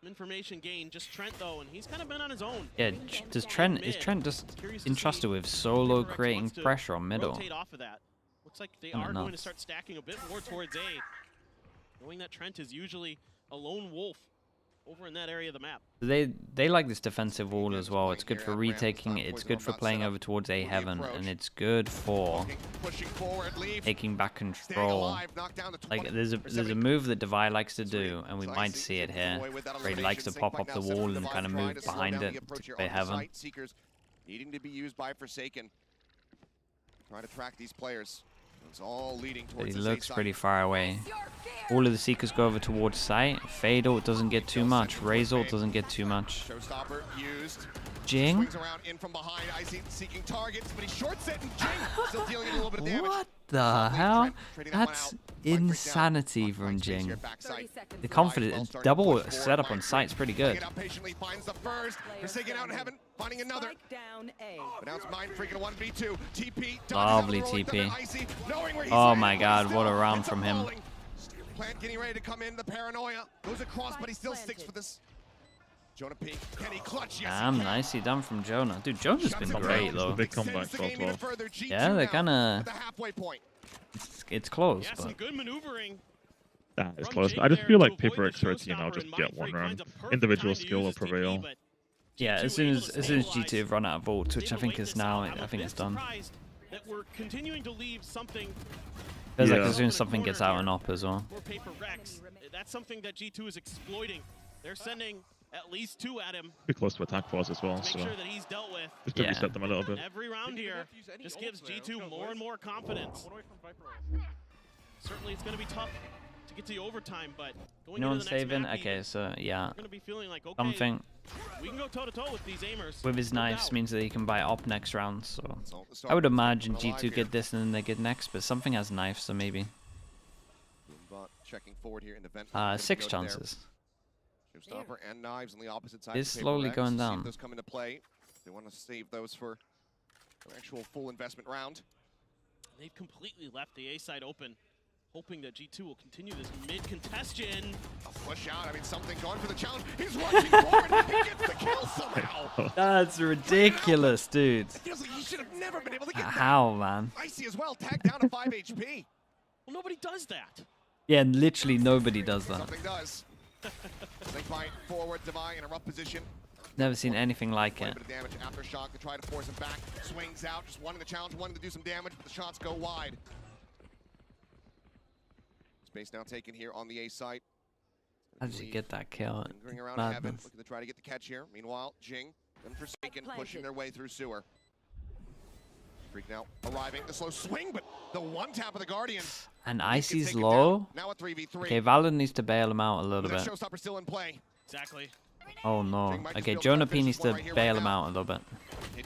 P: Some information gain. Just Trent though, and he's kind of been on his own.
A: Yeah, is Trent just entrusted with solo creating pressure on middle?
P: Rotate off of that. Looks like they are going to start stacking a bit more towards A. Knowing that Trent is usually a lone wolf over in that area of the map.
A: They like this defensive wall as well. It's good for retaking. It's good for playing over towards A heaven, and it's good for taking back control. Like there's a move that Devi likes to do, and we might see it here, where he likes to pop up the wall and kind of move behind it to play heaven.
N: Needing to be used by Forsaken. Try to track these players. It's all leading towards
A: he looks pretty far away. All of the Seekers go over towards site. Fade ult doesn't get too much. Raze ult doesn't get too much.
N: Showstopper used.
A: Jing?
N: Swings around in from behind. Icy seeking targets, but he shorts it, and Jing still dealing a little bit of damage.
A: What the hell? That's insanity from Jing. The confidence, double setup on site's pretty good.
N: Patiently finds the first. Forsaken out in heaven, finding another. But now it's Mindfreak in 1v2. TP.
A: Lovely TP. Oh my god, what a round from him.
N: Plant getting ready to come in. The paranoia goes across, but he still sticks with this. Jonah P. Can he clutch? Yes,
A: damn, nicely done from Jonah. Dude, Jonah's been great though.
O: Big comeback as well.
A: Yeah, they're kinda... It's close,
P: yeah,
A: but...
P: some good maneuvering.
O: Yeah, it's close. I just feel like Paper Rex are a team now just get one round. Individual skill will prevail.
A: Yeah, as soon as G2 have run out of ults, which I think is now, I think it's done.
P: That we're continuing to leave something.
A: Feels like as soon as something gets out and up as well.
P: For Paper Rex, that's something that G2 is exploiting. They're sending at least 2 at him.
O: Be close to attack force as well, so
P: make sure that he's dealt with.
O: Just to reset them a little bit.
P: Every round here just gives G2 more and more confidence. Certainly, it's going to be tough to get to the overtime, but going
A: no
P: into
A: one's
P: the next
A: saving.
P: map,
A: Okay, so yeah,
P: we're going to be feeling like, okay,
A: something
P: we can go toe to toe with these aimers.
A: with his knives means that he can buy up next round. So I would imagine G2 get this and then they get next, but something has knives, so maybe.
N: Checking forward here in the vent.
A: 6 chances.
N: Showstopper and knives on the opposite side.
A: It's slowly going down.
N: Those come into play. They want to save those for an actual full investment round.
P: They've completely left the A side open, hoping that G2 will continue this mid-contestion.
N: A push out. I mean, something going for the challenge. He's rushing forward. He gets the kill somehow.
A: That's ridiculous, dude.
N: It feels like he should have never been able to get that.
A: How, man?
N: Icy as well, tagged down to 5 HP.
P: Well, nobody does that.
A: Yeah, literally nobody does that.
N: Something does. They fight forward, Devi in a rough position.
A: Never seen anything like
N: Quite
A: it.
N: a bit of damage after shock to try to force him back. Swings out, just wanting the challenge, wanting to do some damage, but the shots go wide. Space now taken here on the A site.
A: How did you get that kill?
N: Lingering around heaven, looking to try to get the catch here. Meanwhile, Jing and Forsaken pushing their way through sewer. Freak now arriving, the slow swing, but the one tap of the Guardian.
A: And Icy's low?
N: Now a 3v3.
A: Okay, Valor needs to bail him out a little bit.
N: Showstopper still in play.
P: Exactly.
A: Oh no. Okay, Jonah P needs to bail him out a little bit.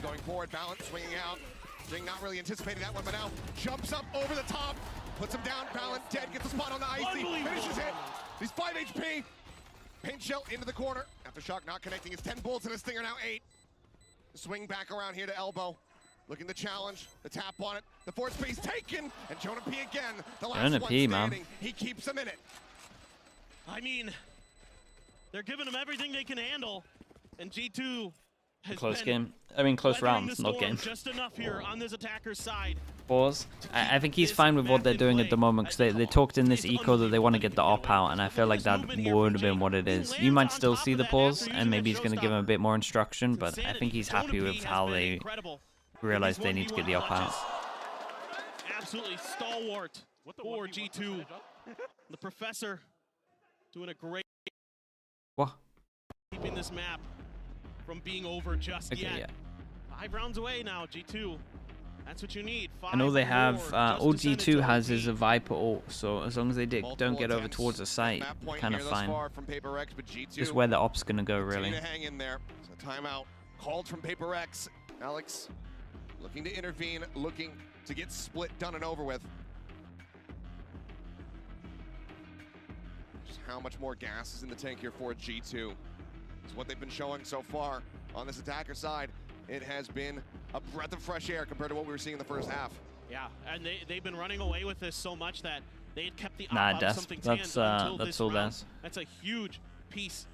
N: Going forward, balance, swinging out. Jing not really anticipating that one, but now jumps up over the top, puts him down. Balin dead, gets the spot on the icy, finishes it. He's 5 HP. Paint shell into the corner. Aftershock not connecting. It's 10 bullets and his Stinger now 8. Swing back around here to elbow. Looking to challenge. The tap on it. The force space taken. And Jonah P again. The last
A: Jonah
N: one
A: P,
N: standing.
A: man.
N: He keeps him in it.
P: I mean, they're giving him everything they can handle. And G2 has
A: Close
P: been
A: game. I mean, close
P: weathering
A: rounds,
P: the
A: not
P: storm
A: game.
P: just enough here on this attacker's side.
A: Pause. I think he's fine with what they're doing at the moment because they talked in this eco that they want to get the op out, and I feel like that would have been what it is. You might still see the pause, and maybe he's going to give him a bit more instruction, but I think he's happy with how they realize they need to get the op out.
P: Absolutely stalwart for G2. The professor doing a great
A: What?
P: keeping this map from being over just yet.
A: Yeah.
P: 5 rounds away now, G2. That's what you need.
A: I know they have, all G2 has is a Viper ult, so as long as they don't get over towards the site, kind of fine. Just where the op's going to go, really.
N: Hang in there. So timeout called from Paper X. Alex looking to intervene, looking to get split done and over with. Just how much more gas is in the tank here for G2? It's what they've been showing so far on this attacker side. It has been a breath of fresh air compared to what we were seeing in the first half.
P: Yeah, and they've been running away with this so much that they had kept the op
A: Nah,
P: out of something's hands until
A: that's
P: this
A: all
P: round.
A: Des.
P: That's a huge piece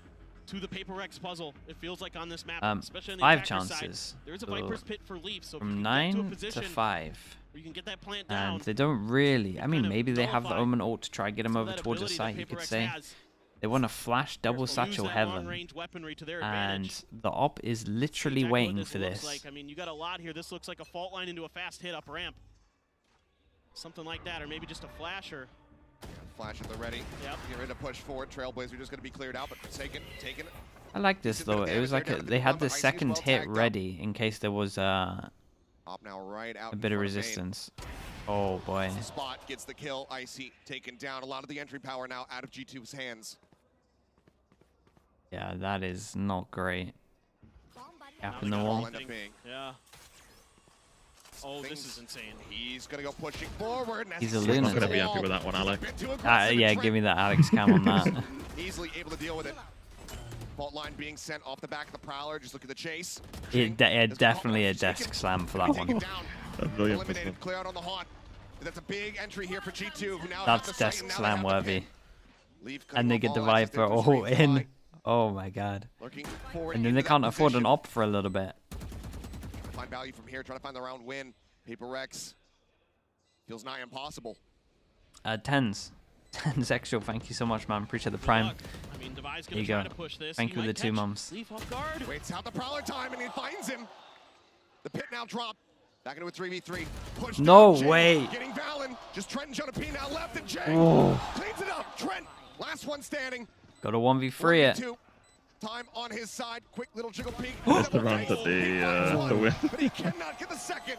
P: to the Paper X puzzle. It feels like on this map, especially on the
A: 5
P: attacker
A: chances.
P: side. There is a Viper's Pit for Leaf, so
A: From
P: if you can
A: 9
P: get to a
A: to
P: position
A: 5.
P: where you can get that plant down,
A: And they don't really, I mean, maybe they have the
P: nullify
A: Omen ult to try and get him
P: some
A: over
P: of that
A: towards the
P: ability
A: site,
P: that
A: you could
P: Paper X
A: say.
P: has.
A: They want to flash double
P: Use
A: satchel
P: that
A: heaven,
P: long-range weaponry to their
A: and
P: advantage.
A: the op is literally
P: Exactly what
A: waiting
P: this
A: for
P: looks
A: this.
P: like. I mean, you got a lot here. This looks like a fault line into a fast hit up ramp. Something like that, or maybe just a flasher.
N: Flash at the ready.
P: Yep.
N: Get ready to push forward. Trailblazer just going to be cleared out, but taken it.
A: I like this though. It was like they had the second hit ready in case there was
N: Op now right out
A: a bit of resistance. Oh boy.
N: Spot gets the kill. Icy taken down. A lot of the entry power now out of G2's hands.
A: Yeah, that is not great. Gap in the wall.
P: Yeah. Oh, this is insane.
N: He's gonna go pushing forward.
A: He's a
O: I'm
A: lunatic.
O: not gonna be happy with that one, Alex.
A: Yeah, give me that Alex cam on that.
N: Easily able to deal with it. Fault line being sent off the back of the Prowler. Just look at the chase.
A: Definitely a desk slam for that one.
N: Eliminated. Clear out on the haunt. That's a big entry here for G2. Who now
A: That's desk slam worthy. And they get the Viper all in. Oh my god. And then they can't afford an op for a little bit.
N: Find value from here, trying to find the round win. Paper X feels nigh impossible.
A: Tens Extra, thank you so much, man. Appreciate the prime.
P: I mean, Devi's
A: Here you
P: gonna
A: go.
P: try to push this.
A: Thank
P: He
A: you for the
P: might
A: 2
P: catch
A: mums.
P: Leaf off guard.
N: Waits out the Prowler time and he finds him. The pit now dropped. Back into a 3v3. Push
A: No
N: down,
A: way.
N: Getting Valen. Just Trent and Jonah P now left and Jay
A: Oh.
N: cleans it up. Trent, last one standing.
A: Got a 1v3 it.
N: 1v2. Time on his side. Quick little jiggle peek.
O: The round that they win.
N: But he cannot get the second.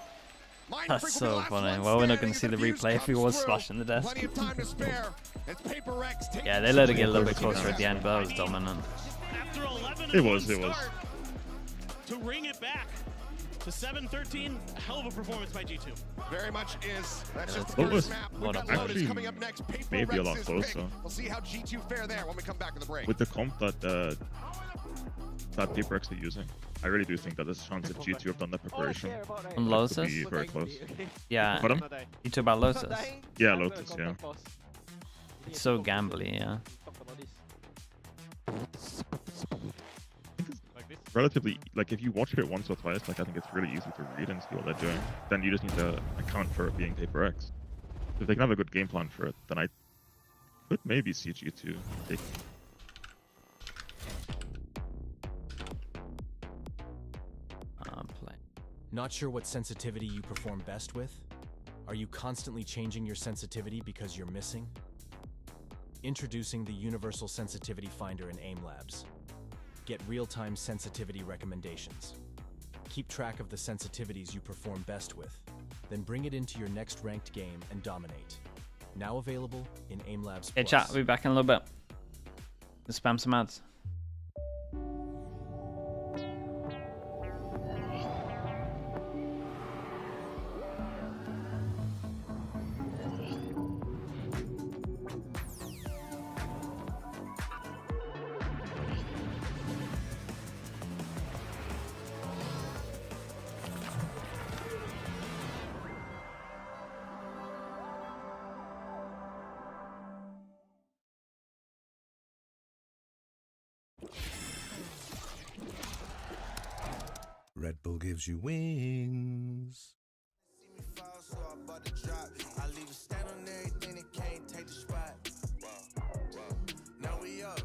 A: That's so funny. Well, we're not going to see the replay if he was splashing the desk.
N: Plenty of time to spare. It's Paper X.
A: Yeah, they let it get a little bit closer at the end, but that was dominant.
P: After 11
O: It was.
P: to ring it back to 7-13, a hell of a performance by G2.
N: Very much is. That's just
O: What
N: the
O: was
N: first map.
A: what
N: We've got
A: a
N: Lotus
O: actually
N: coming up next. Paper
O: maybe a lot
N: Rex's
O: closer.
N: pick. We'll see how G2 fare there when we come back in the break.
O: With the comp that Paper X are using, I really do think that there's a chance that G2 have done the preparation.
A: On
O: That could
A: Lotus?
O: be very close.
A: Yeah.
O: Pardon?
A: You talk about Lotus?
O: Yeah, Lotus, yeah.
A: It's so gambly, yeah.
O: Relatively, like, if you watch it once or twice, like, I think it's really easy to read and see what they're doing. Then you just need to account for it being Paper X. If they can have a good game plan for it, then I could maybe see G2 take.
A: Play.
S: Not sure what sensitivity you perform best with? Are you constantly changing your sensitivity because you're missing? Introducing the Universal Sensitivity Finder in AIM Labs. Get real-time sensitivity recommendations. Keep track of the sensitivities you perform best with, then bring it into your next ranked game and dominate. Now available in AIM Labs
A: Hey
S: Plus.
A: chat, I'll be back in a little bit. Let's spam some ads.
T: Red Bull gives you wings.
U: So I bought the drop. I leave a stand on everything that can't take the spot. Now we up.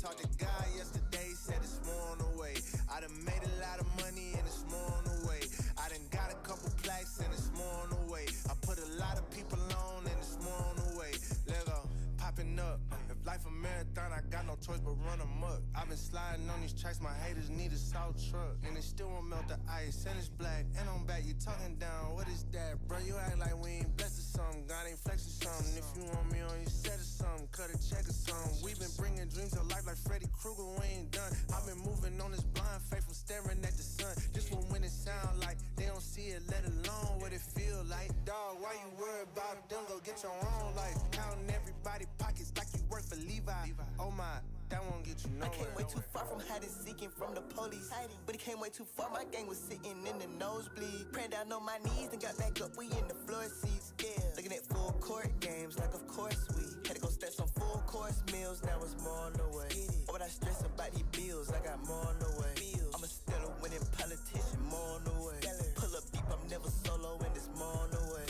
U: Talked to guy yesterday, said it's more on the way. I done made a lot of money and it's more on the way. I done got a couple plaques and it's more on the way. I put a lot of people on and it's more on the way. Lego popping up. If life a marathon, I got no choice but run amok. I've been sliding on these tracks, my haters need a salt truck. And it still won't melt the ice, and it's black. And I'm back, you talking down, what is that? Bro, you act like we ain't blessed or something. God ain't flexing something. If you want me on your set or something, cut a check or something. We been bringing dreams to life like Freddy Krueger, we ain't done. I've been moving on this blind faith from staring at the sun. Just when it sound like they don't see it, let alone what it feel like. Dog, why you worried about them? Go get your own life. Counting everybody pockets like you work for Levi. Oh my, that won't get you nowhere.
V: I came way too far from hiding, seeking from the police. But it came way too far, my gang was sitting in the nosebleed. Praying down on my knees, then got back up, we in the floor seats. Yeah, looking at full court games, like of course we had to go stretch some full course meals, now it's more on the way. Why would I stress about these bills, I got more on the way. I'm a still a winning politician, more on the way. Pull up deep, I'm never solo, and it's more on the way.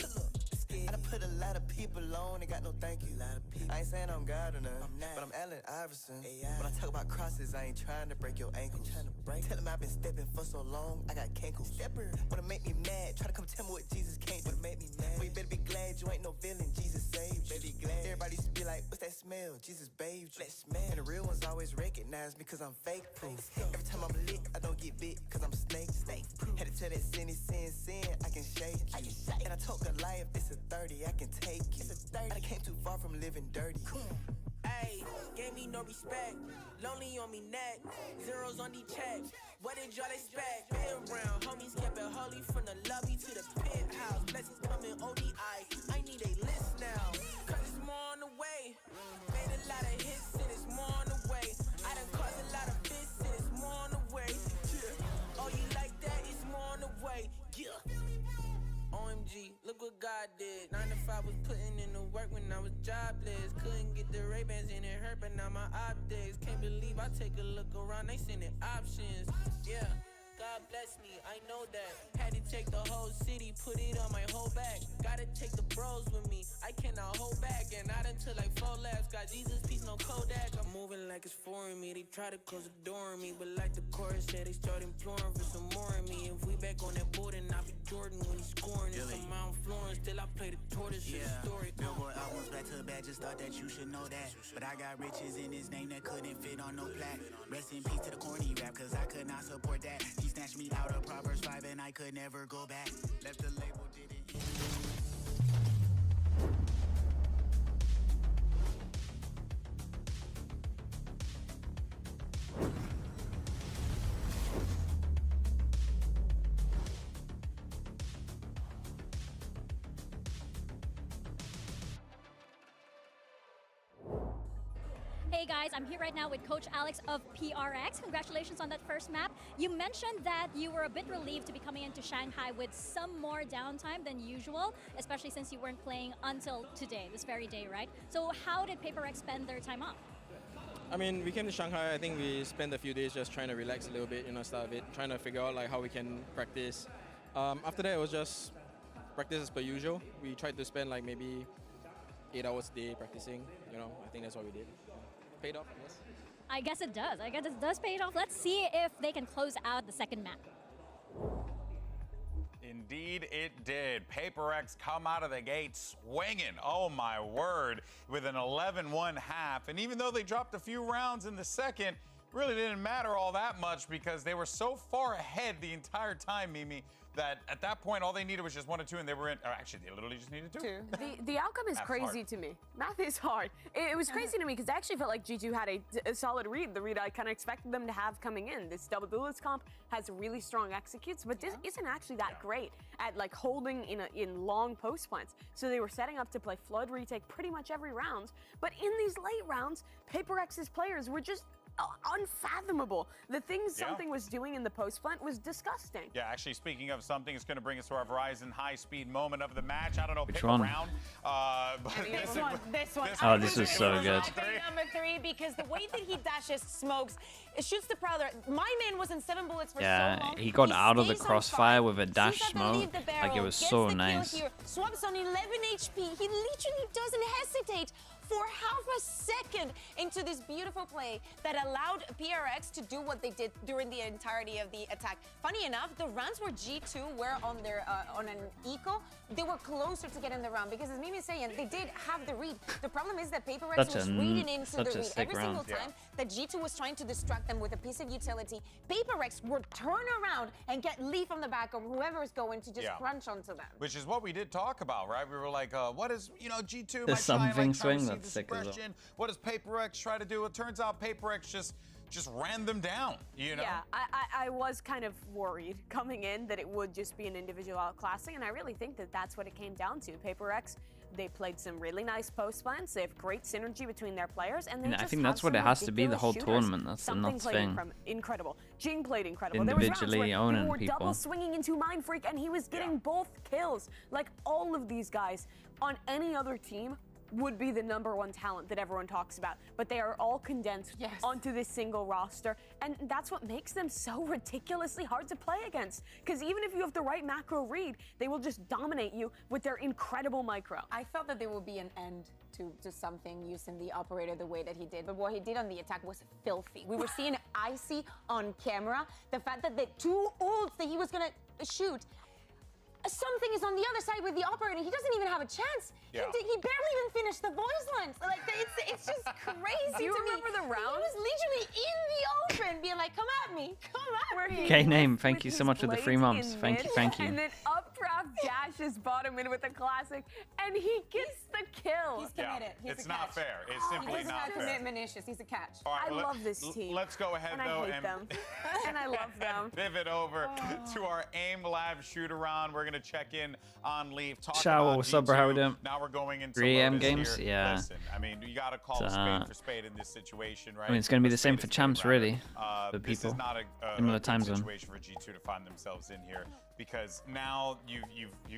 V: I done put a lot of people on, and got no thank you. I ain't saying I'm God or nothing, but I'm Allen Iverson. When I talk about crosses, I ain't trying to break your ankles. Tell him I've been stepping for so long, I got cankles. Wanna make me mad, try to come tell me what Jesus can't do. Make me mad. Well, you better be glad you ain't no villain, Jesus saved you. Baby glad. Everybody used to be like, what's that smell? Jesus bathed you. And the real ones always recognize me cause I'm fake proof. Every time I'm lit, I don't get bit cause I'm snake proof. Had to tell that sin, I can shake you. And I told Goliath, it's a 30, I can take it. I done came too far from living dirty.
W: Ayy, gave me no respect. Lonely on me neck. Zeros on the check. What did y'all expect? Been around, homies kept it holy from the lobby to the penthouse. Blessings coming ODI. I need a list now. Cause it's more on the way. Made a lot of hits and it's more on the way. I done caused a lot of fits and it's more on the way. Yeah. Oh, you like that? It's more on the way. Yeah. OMG, look what God did. 9 to 5 was putting in the work when I was jobless. Couldn't get the Ray-Bans and it hurt, but now my optics. Can't believe I take a look around, they sending options. Yeah, God bless me, I know that. Had to take the whole city, put it on my whole back. Gotta take the bros with me, I cannot hold back. And not until like 4 laps, got Jesus, peace, no Kodak. I'm moving like it's foreign me, they try to close the door on me. But like the chorus said, they start imploring for some more of me. If we back on that board, then I'll be Jordan when he's scoring. It's some Mount Florence, still I play the tortoise, yeah. The story.
X: Billboard albums back to back, just thought that you should know that. But I got riches in his name that couldn't fit on no plaque. Rest in peace to the corny rap, cause I could not support that. He snatched me out of Proverbs 5 and I could never go back. Left the label, didn't.
G: Hey guys, I'm here right now with Coach Alex of PRX. Congratulations on that first map. You mentioned that you were a bit relieved to be coming into Shanghai with some more downtime than usual, especially since you weren't playing until today, this very day, right? So how did PaperX spend their time off?
Y: I mean, we came to Shanghai, I think we spent a few days just trying to relax a little bit, start of it, trying to figure out like how we can practice. After that, it was just practice as per usual. We tried to spend like maybe 8 hours a day practicing, I think that's what we did. Paid off, yes.
G: I guess it does. I guess it does pay it off. Let's see if they can close out the second map.
B: Indeed it did. PaperX come out of the gate swinging, oh my word, with an 11-1 half. And even though they dropped a few rounds in the second, really didn't matter all that much because they were so far ahead the entire time, Mimi, that at that point all they needed was just 1 or 2 and they were in. Or actually, they literally just needed 2.
C: The outcome is crazy to me. Math is hard. It was crazy to me because I actually felt like G2 had a solid read, the read I kind of expected them to have coming in. This double duelist comp has really strong executes, but this isn't actually that great at like holding in long post plants. So they were setting up to play flood retake pretty much every round, but in these late rounds, PaperX's players were just unfathomable. The things something was doing in the post plant was disgusting.
B: Yeah, actually, speaking of something, it's going to bring us to our Verizon high-speed moment of the match. I don't know, pick
A: one?
B: a round. But
D: This one.
A: Oh, this was so good.
D: Number 3, because the way that he dashes smokes, it shoots the Prowler. My man was in 7 bullets for so long.
A: He got out of the
D: stays on
A: crossfire
D: fire,
A: with a dash
D: sees that they
A: smoke.
D: leave the barrel,
A: Like, it was
D: gets
A: so
D: the kill
A: nice.
D: here, swaps on 11 HP. He literally doesn't hesitate for half a second into this beautiful play that allowed PRX to do what they did during the entirety of the attack. Funny enough, the rounds where G2 were on their on an eco, they were closer to getting the round because, as Mimi is saying, they did have the read. The problem is that PaperX was reading into the read every single time that G2 was trying to distract them with a piece of utility. PaperX would turn around and get Leaf on the back of whoever is going to just crunch onto them.
B: Which is what we did talk about, right? We were like, what is, G2
A: The something swing,
B: that's
A: sick as well.
B: What does PaperX try to do? It turns out PaperX just ran them down,
C: Yeah, I was kind of worried coming in that it would just be an individual outclassing, and I really think that that's what it came down to. PaperX, they played some really nice post plans. They have great synergy between their players, and they
A: I think that's what it has to be the whole tournament. That's the nuts thing.
C: Incredible. Jing played incredible.
A: Individually owning
C: people.
A: people.
C: Double swinging into Mind Freak, and he was getting both kills. Like, all of these guys on any other team would be the #1 talent that everyone talks about, but they are all condensed onto this single roster, and that's what makes them so ridiculously hard to play against, because even if you have the right macro read, they will just dominate you with their incredible micro.
D: I felt that there would be an end to something using the operator the way that he did, but what he did on the attack was filthy. We were seeing Icy on camera. The fact that the 2 ults that he was gonna shoot, something is on the other side with the operator. He doesn't even have a chance.
B: Yeah.
D: He barely even finished the voice lines. Like, it's just crazy.
C: Do you
D: to
C: remember
D: me.
C: the round?
D: He was literally in the open, being like, "Come at me, come at me."
A: K-Name, thank you so much for the 3 months. Thank you.
C: And then updraft dashes bottom in with a classic, and he gets the kill.
D: He's committed. He's
B: it's
D: a
B: not
D: catch.
B: fair. It's simply
D: He's
B: not fair.
D: commitment issues. He's a catch.
B: All right,
C: I love this team.
B: Let's go ahead,
C: and
B: though,
C: I hate them. And I love them.
B: Pivot over to our AIM Lab shoot-around. We're going to check in on Leaf. Talk
A: Ciao,
B: about
A: what's up,
B: G2.
A: bro? How we doing?
B: Now we're going into
A: 3 AM
B: Lotus
A: games?
B: here.
A: Yeah.
B: Listen, I mean, you got to call a spade for spade in this situation, right?
A: I mean, it's going to be the same for champs, really, for
B: This
A: people.
B: is not a
A: Similar
B: good
A: time zone.
B: situation for G2 to find themselves in here, because now you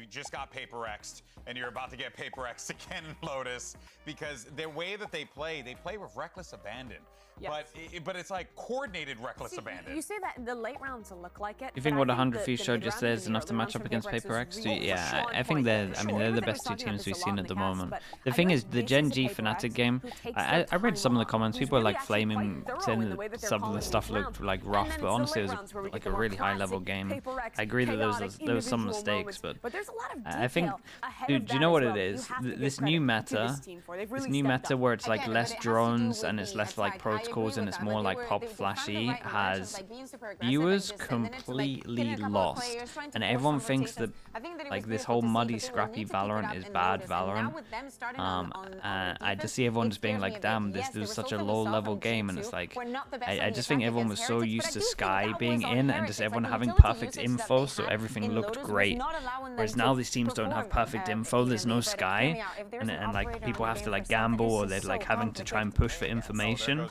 B: just got Paper-X'd, and you're about to get Paper-X'd again in Lotus, because the way that they play with reckless abandon.
C: Yes.
B: But it's like coordinated reckless abandon.
C: You say that in the late rounds will look like it.
A: You think what 100 Feet showed just there is enough to match up against PaperX? Yeah, I think they're the best 2 teams we've seen at the moment. The thing is, the Gen G Fnatic game, I read some of the comments. People were like flaming, saying that some of the stuff looked like rough, but honestly, it was like a really high level game. I agree that there was some mistakes, but I think, dude, do you know what it is? This new meta where it's like less drones and it's less like protocols and it's more like pop flashy has viewers completely lost, and everyone thinks that like this whole muddy scrappy Valorant is bad Valorant. I just see everyone just being like, damn, this was such a low level game, and it's like I just think everyone was so used to Sky being in and just everyone having perfect info, so everything looked great, whereas now these teams don't have perfect info, there's no Sky, and like people have to like gamble, or they're like having to try and push for information.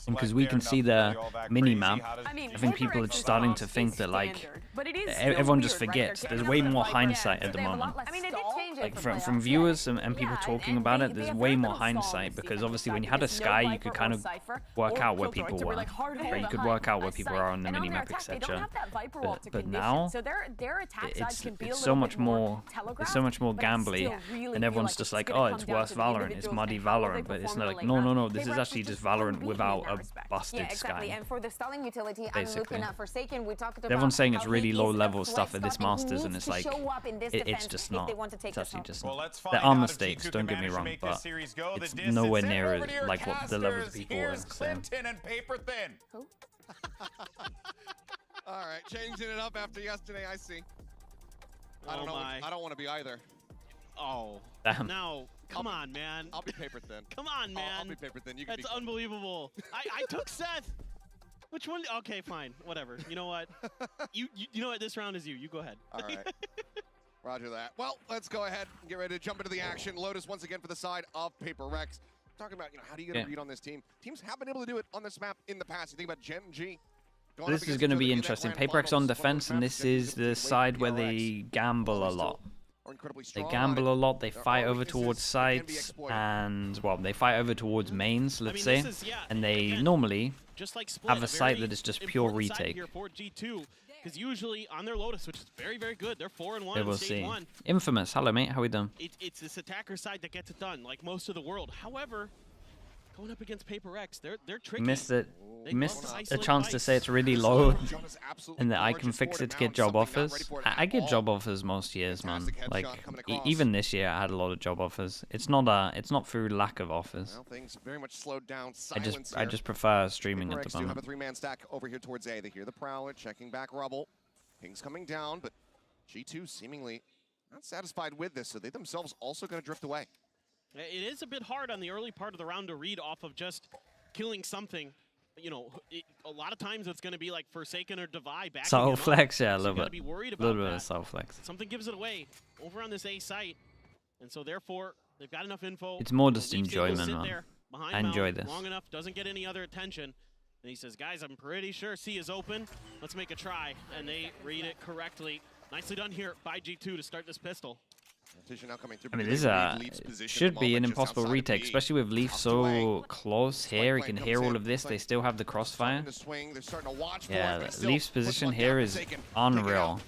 A: Because we can see the mini-map, I think people are starting to think that like everyone just forgets. There's way more hindsight at the moment. Like from viewers and people talking about it, there's way more hindsight, because obviously when you had a Sky, you could kind of work out where people were. Right? You could work out where people are on the mini-map, etc. But now it's so much more gambly, and everyone's just like, oh, it's worse Valorant, it's muddy Valorant, but it's not like, no, this is actually just Valorant without a busted Sky.
D: And for the stalling utility, I'm looking at Forsaken. We talked about
A: everyone's saying it's really low level stuff at this Masters, and it's like it's just not. It's actually just not. There are mistakes, don't get me wrong, but it's nowhere near as like what the levels people were saying.
B: And paper thin.
N: All right, changing it up after yesterday. I see. I don't know. I don't want to be either.
P: Oh,
A: damn.
P: No, come on, man.
N: I'll be paper thin.
P: Come on, man.
N: I'll be paper thin. You can
P: That's unbelievable. I took Seth. Which one? Okay, fine, whatever. You know what? you know what? This round is you. You go ahead.
N: All right. Roger that. Well, let's go ahead and get ready to jump into the action. Lotus once again for the side of PaperX. talking about, how do you get a read on this team? Teams have been able to do it on this map in the past. You think about Gen G.
A: This is going to be interesting. Paper on defense, and this is the side where they gamble a lot. They gamble a lot, they fight over towards sites, and, well, they fight over towards mains, let's say, and they normally have a site that is just pure retake.
P: Because usually on their Lotus, which is very, very good, they're 4-1
A: They will see. Infamous, hello mate, how we doing?
P: It's this attacker side that gets it done, like most of the world. However, going up against Paper X, they're tricky.
A: Missed it. Missed a chance to say it's really low and that I can fix it to get job offers. I get job offers most years, man. Like even this year I had a lot of job offers. It's not through lack of offers.
N: Well, things very much slowed down.
A: I just prefer streaming at the
N: moment.
A: Have
N: a 3-man stack over here towards A. They hear the Prowler checking back rubble. Ping's coming down, but G2 seemingly not satisfied with this, so they themselves also going to drift away.
P: It is a bit hard on the early part of the round to read off of just killing something. A lot of times it's going to be like Forsaken or Divide back.
A: Subtle flex, yeah, a little bit.
P: A
A: little bit of subtle flex.
P: Something gives it away over on this A site, and so therefore they've got enough info.
A: It's more just enjoyment, man. I enjoy this.
P: Long enough, doesn't get any other attention. And he says, guys, I'm pretty sure C is open. Let's make a try. And they read it correctly. Nicely done here by G2 to start this pistol.
A: I mean, this should be an impossible retake, especially with Leaf so close here. He can hear all of this. They still have the crossfire. Yeah, Leaf's position here is unreal.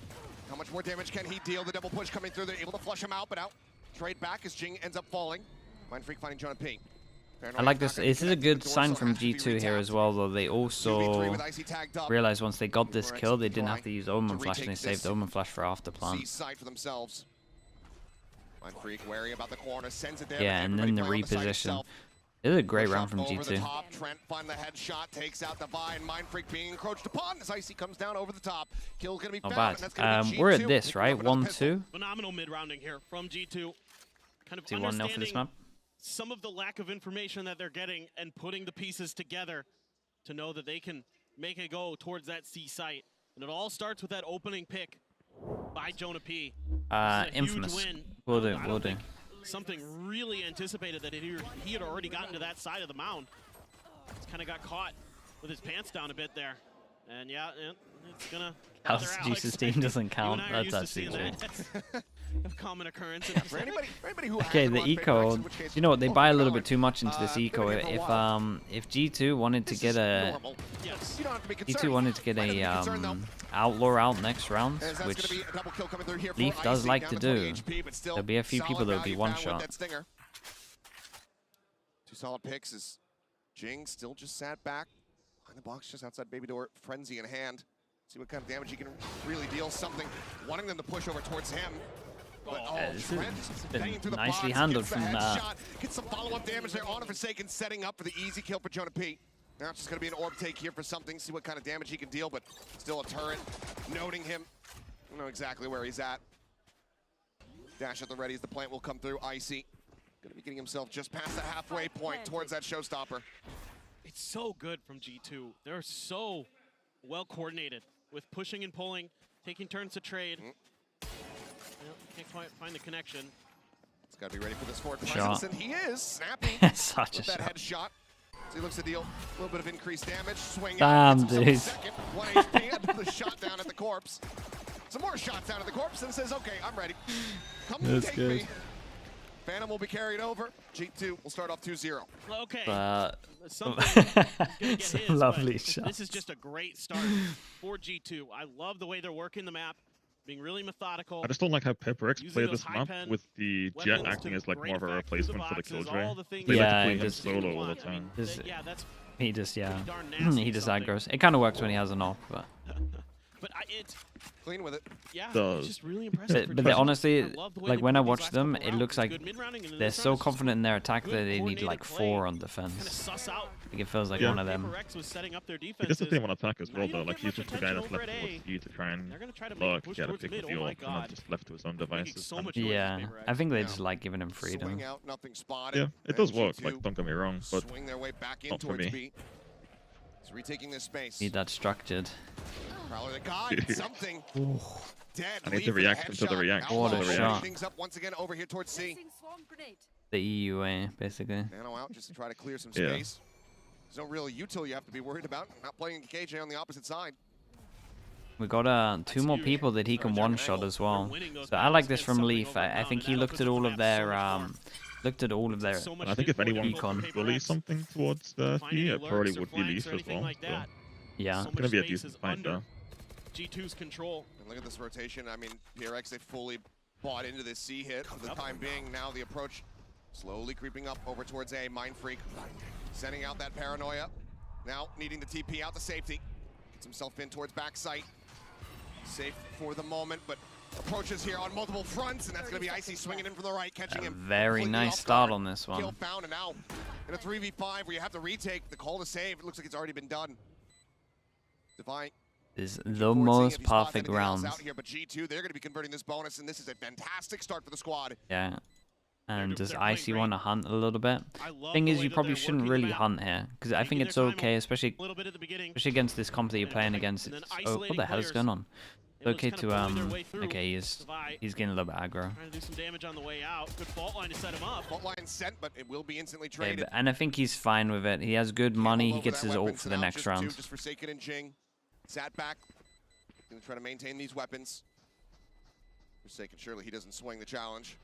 N: How much more damage can he deal? The double push coming through. They're able to flush him out, but out. Trade back as Jing ends up falling. Mindfreak finding John P.
A: I like this. This is a good sign from G2 here as well, though. They also realized once they got this kill, they didn't have to use Omen Flash, and they saved Omen Flash for after plant.
N: Mindfreak wary about the corner, sends it there.
A: Yeah, and then the reposition. This is a great round from G2.
N: Trent find the headshot, takes out Divine. Mindfreak being encroached upon as Icy comes down over the top. Kill's gonna be
A: not bad. We're at this, right? 1-2.
P: Phenomenal mid-rounding here from G2. Kind of
A: 2-1-0 for this map.
P: Some of the lack of information that they're getting and putting the pieces together to know that they can make it go towards that C site. And it all starts with that opening pick by Jonah P.
A: Infamous. Will do.
P: Something really anticipated that he had already gotten to that side of the mound. He's kind of got caught with his pants down a bit there. And yeah, it's gonna...
A: House Jesus team doesn't count. That's actually true.
P: A common occurrence.
N: For anybody who
A: okay, the eco. You know what? They buy a little bit too much into this eco. If G2 wanted to get a outlaw out next round, which Leaf does like to do, there'll be a few people that'll be one shot.
N: 2 solid picks as Jing still just sat back behind the box just outside baby door, frenzy in hand. See what kind of damage he can really deal. Something wanting them to push over towards him. But,
A: this has been nicely handled from that.
N: Get some follow-up damage there on Forsaken, setting up for the easy kill for Jonah P. Now it's just going to be an orb take here for something, see what kind of damage he can deal, but still a turret. Noting him. I don't know exactly where he's at. Dash at the ready as the plant will come through. Icy going to be getting himself just past the halfway point towards that showstopper.
P: It's so good from G2. They're so well coordinated with pushing and pulling, taking turns to trade. Can't quite find the connection.
N: He's got to be ready for this forward presence, and he is snapping
A: such a
N: that headshot. So he looks to deal a little bit of increased damage. Swing
A: damn,
N: out.
A: dude.
N: 1 HP, another shot down at the corpse. Some more shots down at the corpse, and says, "Okay, I'm ready. Come take me." Phantom will be carried over. G2 will start off 2-0.
P: Okay.
A: Lovely shot.
P: This is just a great start for G2. I love the way they're working the map, being really methodical.
O: I just don't like how Paper X played this map with the Jet acting as like more of a replacement for the Killjoy.
A: Yeah,
O: he just solo all the time.
A: He just aggroes. It kind of works when he has an off, but.
P: But it's
N: clean with it.
P: Yeah, it's just really impressive.
A: But they honestly, like when I watch them, it looks like they're so confident in their attack that they need like 4 on defense. Like it feels like one of them.
O: That's the thing on attack as well, though. Like he's just the guy that's left towards you to try and look, get a pick with you, and not just left to his own devices.
A: Yeah, I think they just like giving him freedom.
O: Yeah, it does work. Like don't get me wrong, but not for me.
N: He's retaking this space.
A: Need that structured.
N: Prowler the god, something dead.
O: I need to react into the react.
A: What a shot.
N: Things up once again over here towards C.
A: the EUA, basically.
N: Nano out just to try to clear some space. There's no real util you have to be worried about. Not playing KJ on the opposite side.
A: We got 2 more people that he can one-shot as well. So I like this from Leaf. I think he looked at all of their I
O: think if anyone can bully something towards the Fee, it probably would be Leaf as well. So
A: yeah,
O: it's gonna be a decent fight though.
P: G2's control.
N: And look at this rotation. I mean, PRX, they fully bought into this C hit for the time being. Now the approach slowly creeping up over towards A. Mind Freak sending out that paranoia. Now needing the TP out to safety. Gets himself in towards backside. Safe for the moment, but approaches here on multiple fronts, and that's going to be Icy swinging in from the right, catching him.
A: Very nice start on this one.
N: Kill found, and now in a 3v5 where you have to retake the call to save. It looks like it's already been done. Divine
A: is the most perfect round.
N: Out here, but G2, they're going to be converting this bonus, and this is a fantastic start for the squad.
A: Yeah. And does Icy want to hunt a little bit? Thing is, you probably shouldn't really hunt here, because I think it's okay, especially against this comp that you're playing against. Oh, what the hell is going on? It's okay to okay, he's getting a little bit aggro.
P: Trying to do some damage on the way out. Good fault line to set him up.
N: Fault line sent, but it will be instantly traded.
A: And I think he's fine with it. He has good money. He gets his ult for the next round.
N: Just Forsaken and Jing. Sat back. Gonna try to maintain these weapons. Forsaken, surely he doesn't swing the challenge.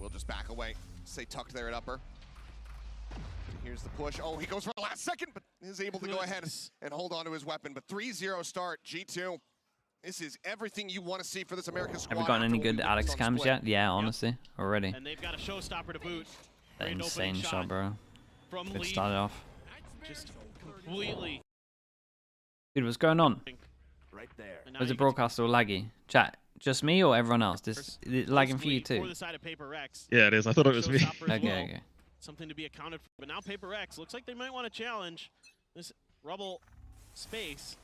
N: We'll just back away. Stay tucked there at upper. Here's the push. Oh, he goes for the last second, but is able to go ahead and hold on to his weapon. But 3-0 start, G2. This is everything you want to see for this American squad.
A: Have we gotten any good Alex cams yet? Yeah, honestly, already.
P: And they've got a showstopper to boot.
A: That insane shot, bro. Good start off.
P: Just completely.
A: Dude, what's going on?
K: Right there.
A: Was the broadcast all laggy? Chat, just me or everyone else? This is lagging for you too?
O: Yeah, it is. I thought it was me.
A: Okay.
P: Something to be accounted for. But now Paper X looks like they might want to challenge this rubble space.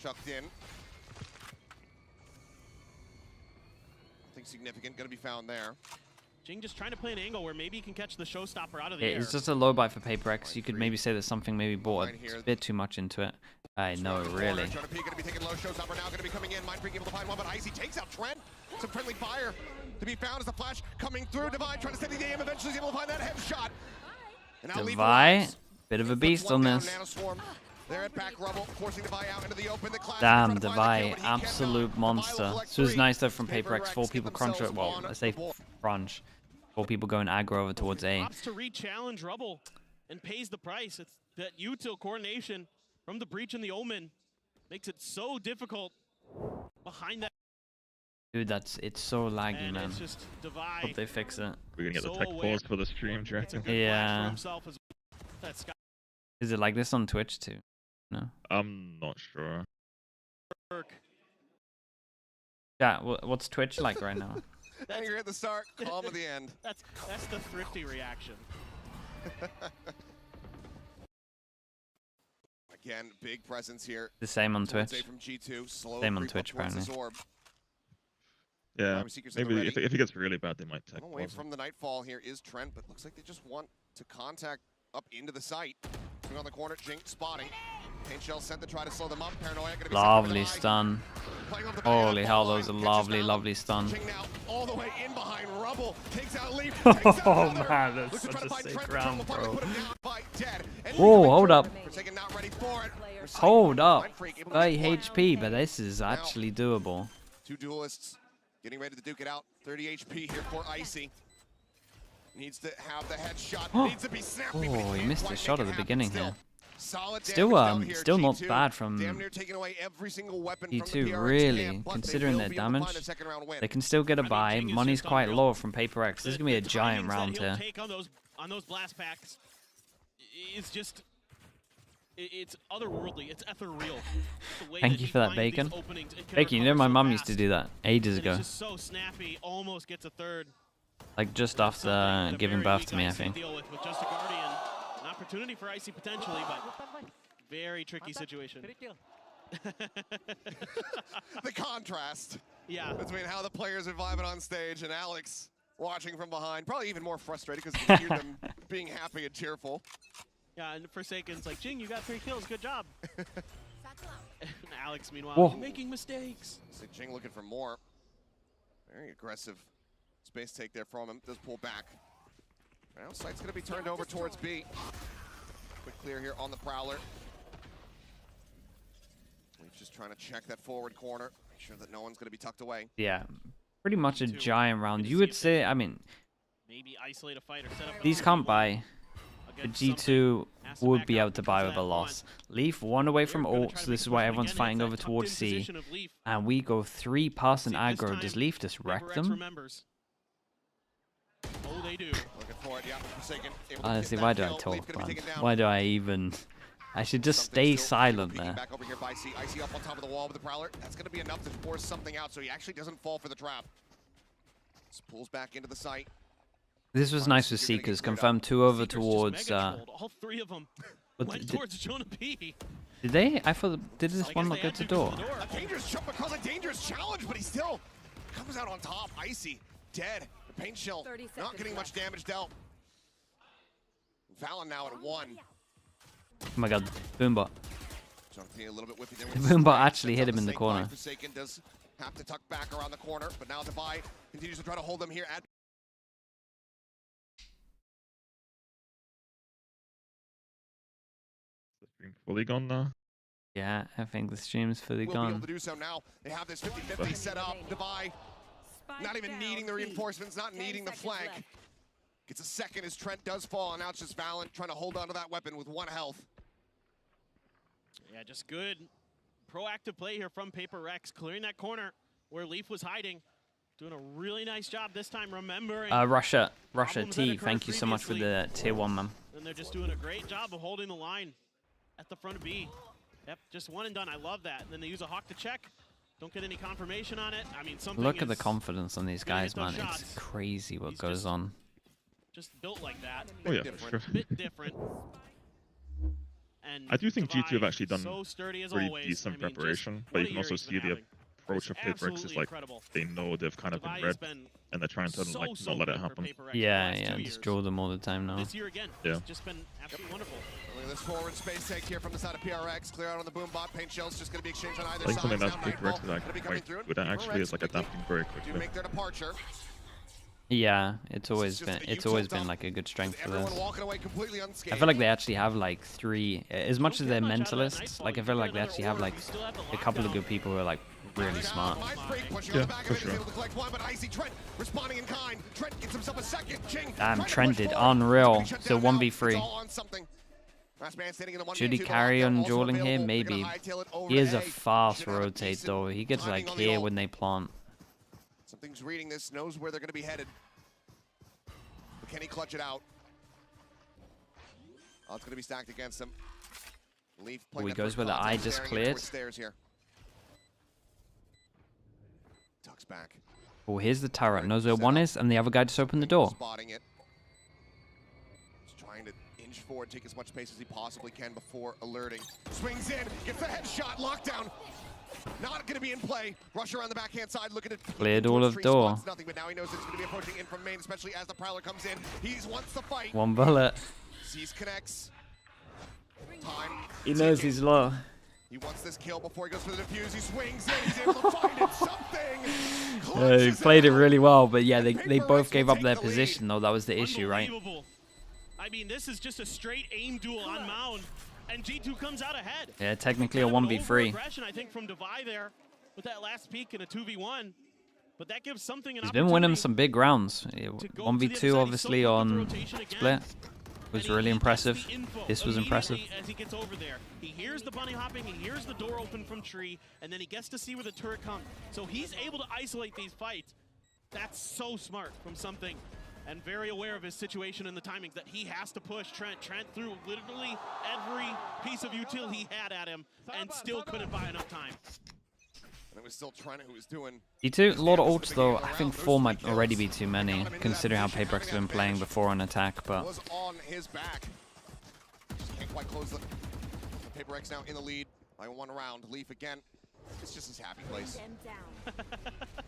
N: Chucked in. Nothing significant going to be found there.
P: Jing just trying to play an angle where maybe he can catch the showstopper out of the air.
A: It's just a low buy for Paper X. You could maybe say there's something maybe bought a bit too much into it. I know, really.
N: Going to be taking low. Showstopper now going to be coming in. Mind Freak able to find one, but Icy takes out Trent. Some friendly fire to be found as the flash coming through. Divine trying to steady the aim. Eventually he's able to find that headshot.
A: Divine, bit of a beast on this.
N: They're at back rubble, forcing Divine out into the open.
A: Damn, Divine, absolute monster. This was nice though from Paper X. 4 people crunch it. Well, let's say crunch. 4 people going aggro over towards A.
P: Opts to re-challenge Rubble and pays the price. It's that util coordination from the Breach and the Omen makes it so difficult behind that.
A: Dude, it's so laggy,
P: and
A: man.
P: It's just Divide.
A: Hope they fix it.
O: We're gonna get the tech pause for the stream, Jackson.
A: Yeah. Is it like this on Twitch too? No.
O: I'm not sure.
A: Yeah, what's Twitch like right now?
N: Anger at the start, calm at the end.
P: That's the thrifty reaction.
N: Again, big presence here.
A: The same on Twitch.
N: From G2,
A: same on Twitch, apparently.
O: Yeah, maybe if it gets really bad, they might tech
N: away from the Nightfall here is Trent, but looks like they just want to contact up into the site. Swing on the corner, Jink spotting. Paint Shell sent to try to slow them up. Paranoia gonna be
A: lovely stun. Holy hell, that was a lovely stun.
N: All the way in behind Rubble. Takes out Leaf.
A: Oh man, that's such a sick round, bro. Whoa, hold up. Hold up. 30 HP, but this is actually doable.
N: 2 duelists getting ready to duke it out. 30 HP here for Icy. Needs to have the headshot. Needs to be snappy.
A: Oh, he missed a shot at the beginning here.
N: Solid
A: still not bad from
N: damn near taking away every single weapon
A: G2, really, considering their damage. They can still get a buy. Money's quite low from Paper X. This is going to be a giant round here.
P: On those blast packs, it's just, it's otherworldly. It's ethereal.
A: Thank you for that, Bacon. Bacon, you know my mum used to do that ages ago.
P: It's just so snappy, almost gets a third.
A: Like just after giving birth to me, I think.
P: With just a Guardian. An opportunity for Icy potentially, but very tricky situation.
N: The contrast
P: between
N: how the players are vibing on stage and Alex watching from behind. Probably even more frustrated because you can hear them being happy and cheerful.
P: Yeah, and Forsaken's like, Jing, you got 3 kills. Good job. Alex, meanwhile,
A: Whoa.
P: making mistakes.
N: So Jing looking for more. Very aggressive space take there from him. Does pull back. Now sight's going to be turned over towards B. Quick clear here on the Prowler. He's just trying to check that forward corner. Make sure that no one's going to be tucked away.
A: Yeah, pretty much a giant round. You would say, I mean,
P: Maybe isolate a fight or set up
A: these can't buy. But G2 would be able to buy with a loss. Leaf 1 away from ult, so this is why everyone's fighting over towards C. And we go 3-person aggro. Does Leaf just wreck them?
P: Oh, they do.
N: Looking for it, yeah. Forsaken,
A: Honestly, why do I talk, man? Why do I even... I should just stay silent there.
N: Back over here by C. Icy up on top of the wall with the Prowler. That's going to be enough to force something out, so he actually doesn't fall for the trap. Just pulls back into the site.
A: This was nice to see because confirmed 2 over towards.
P: All 3 of them went towards Jonah P.
A: Did they? I thought. Did this one not go to door?
N: A dangerous jump across a dangerous challenge, but he still comes out on top. Icy, dead. The pain shell not getting much damage dealt. Valen now at 1.
A: Oh my god, Boombot.
N: A little bit whiffy there
A: The Boombot actually hit him in the corner.
N: Forsaken does have to tuck back around the corner, but now Divide continues to try to hold them here at.
O: Fully gone now.
A: Yeah, I think the stream's fully
N: We'll be able
A: gone.
N: to do so now. They have this 50-50 set up. Divide, not even needing the reinforcements, not needing the flank. Gets a second as Trent does fall, and now it's just Valen trying to hold on to that weapon with 1 health.
P: Yeah, just good proactive play here from Paper Rex, clearing that corner where Leaf was hiding. Doing a really nice job this time, remembering.
A: Russia T, thank you so much for the tier 1, man.
P: And they're just doing a great job of holding the line at the front of B. Yep, just 1 and done. I love that. And then they use a hawk to check. Don't get any confirmation on it. I mean, something.
A: Look at the confidence on these guys, man. It's crazy what goes on.
P: Just built like that.
O: Oh yeah, for sure.
P: Bit different. And
O: I do think G2 have actually done
P: so sturdy as
O: pretty
P: always.
O: decent
P: I mean,
O: preparation, but you can also see the approach of Paper Rex is like they know they've kind of been read, and they're trying to like not let it happen.
A: Yeah, just draw them all the time now.
P: This year again, it's just been absolutely wonderful.
N: Look at this forward space take here from the side of PRX. Clear out on the boom bot. Paint shells just going to be exchanged on either
O: I think
N: side.
O: something that Paper Rex is like quite good at actually is like adapting very
N: To
O: quickly.
N: make their departure.
A: Yeah, it's always been like a good strength for this.
N: Walking away completely
A: I
N: unscathed.
A: feel like they actually have like 3, as much as they're mentalists, like I feel like they actually have like a couple of good people who are like really smart.
O: Yeah, for sure.
A: Damn, Trent did unreal. So 1v3. Should he carry on dueling here? Maybe. He is a fast rotate though. He gets like here when they plant.
N: Something's reading this, knows where they're going to be headed. But can he clutch it out? Oh, it's going to be stacked against him. Leaf playing
A: He goes where the eye just cleared.
N: Stairs here. Tucks back.
A: Oh, here's the turret. Knows where 1 is, and the other guy just opened the door.
N: Spotting it. Just trying to inch forward, take as much space as he possibly can before alerting. Swings in, gets the headshot, lockdown. Not going to be in play. Rush around the backhand side, looking at
A: Cleared all of door.
N: nothing, but now he knows it's going to be approaching in from main, especially as the Prowler comes in. He wants the fight.
A: 1 bullet.
N: Sees connects. Time.
A: He knows he's low.
N: He wants this kill before he goes for the defuse. He swings in. He's able to find it. Something.
A: He played it really well, but yeah, they both gave up their position though. That was the issue, right?
P: I mean, this is just a straight aim duel on Mound, and G2 comes out ahead.
A: Yeah, technically a 1v3.
P: I think from Devi there with that last peek in a 2v1, but that gives something.
A: He's been winning some big rounds. 1v2 obviously on split was really impressive. This was impressive.
P: As he gets over there, he hears the bunny hopping, he hears the door open from tree, and then he gets to see where the turret comes. So he's able to isolate these fights. That's so smart from something, and very aware of his situation and the timings that he has to push Trent. Trent threw literally every piece of util he had at him and still couldn't buy enough time.
N: And it was still Trent who was doing.
A: G2, a lot of ults though. I think 4 might already be too many, considering how Paper Rex has been playing before on attack. But
N: Was on his back. Just can't quite close the Paper Rex now in the lead by 1 round. Leaf again. It's just his happy place.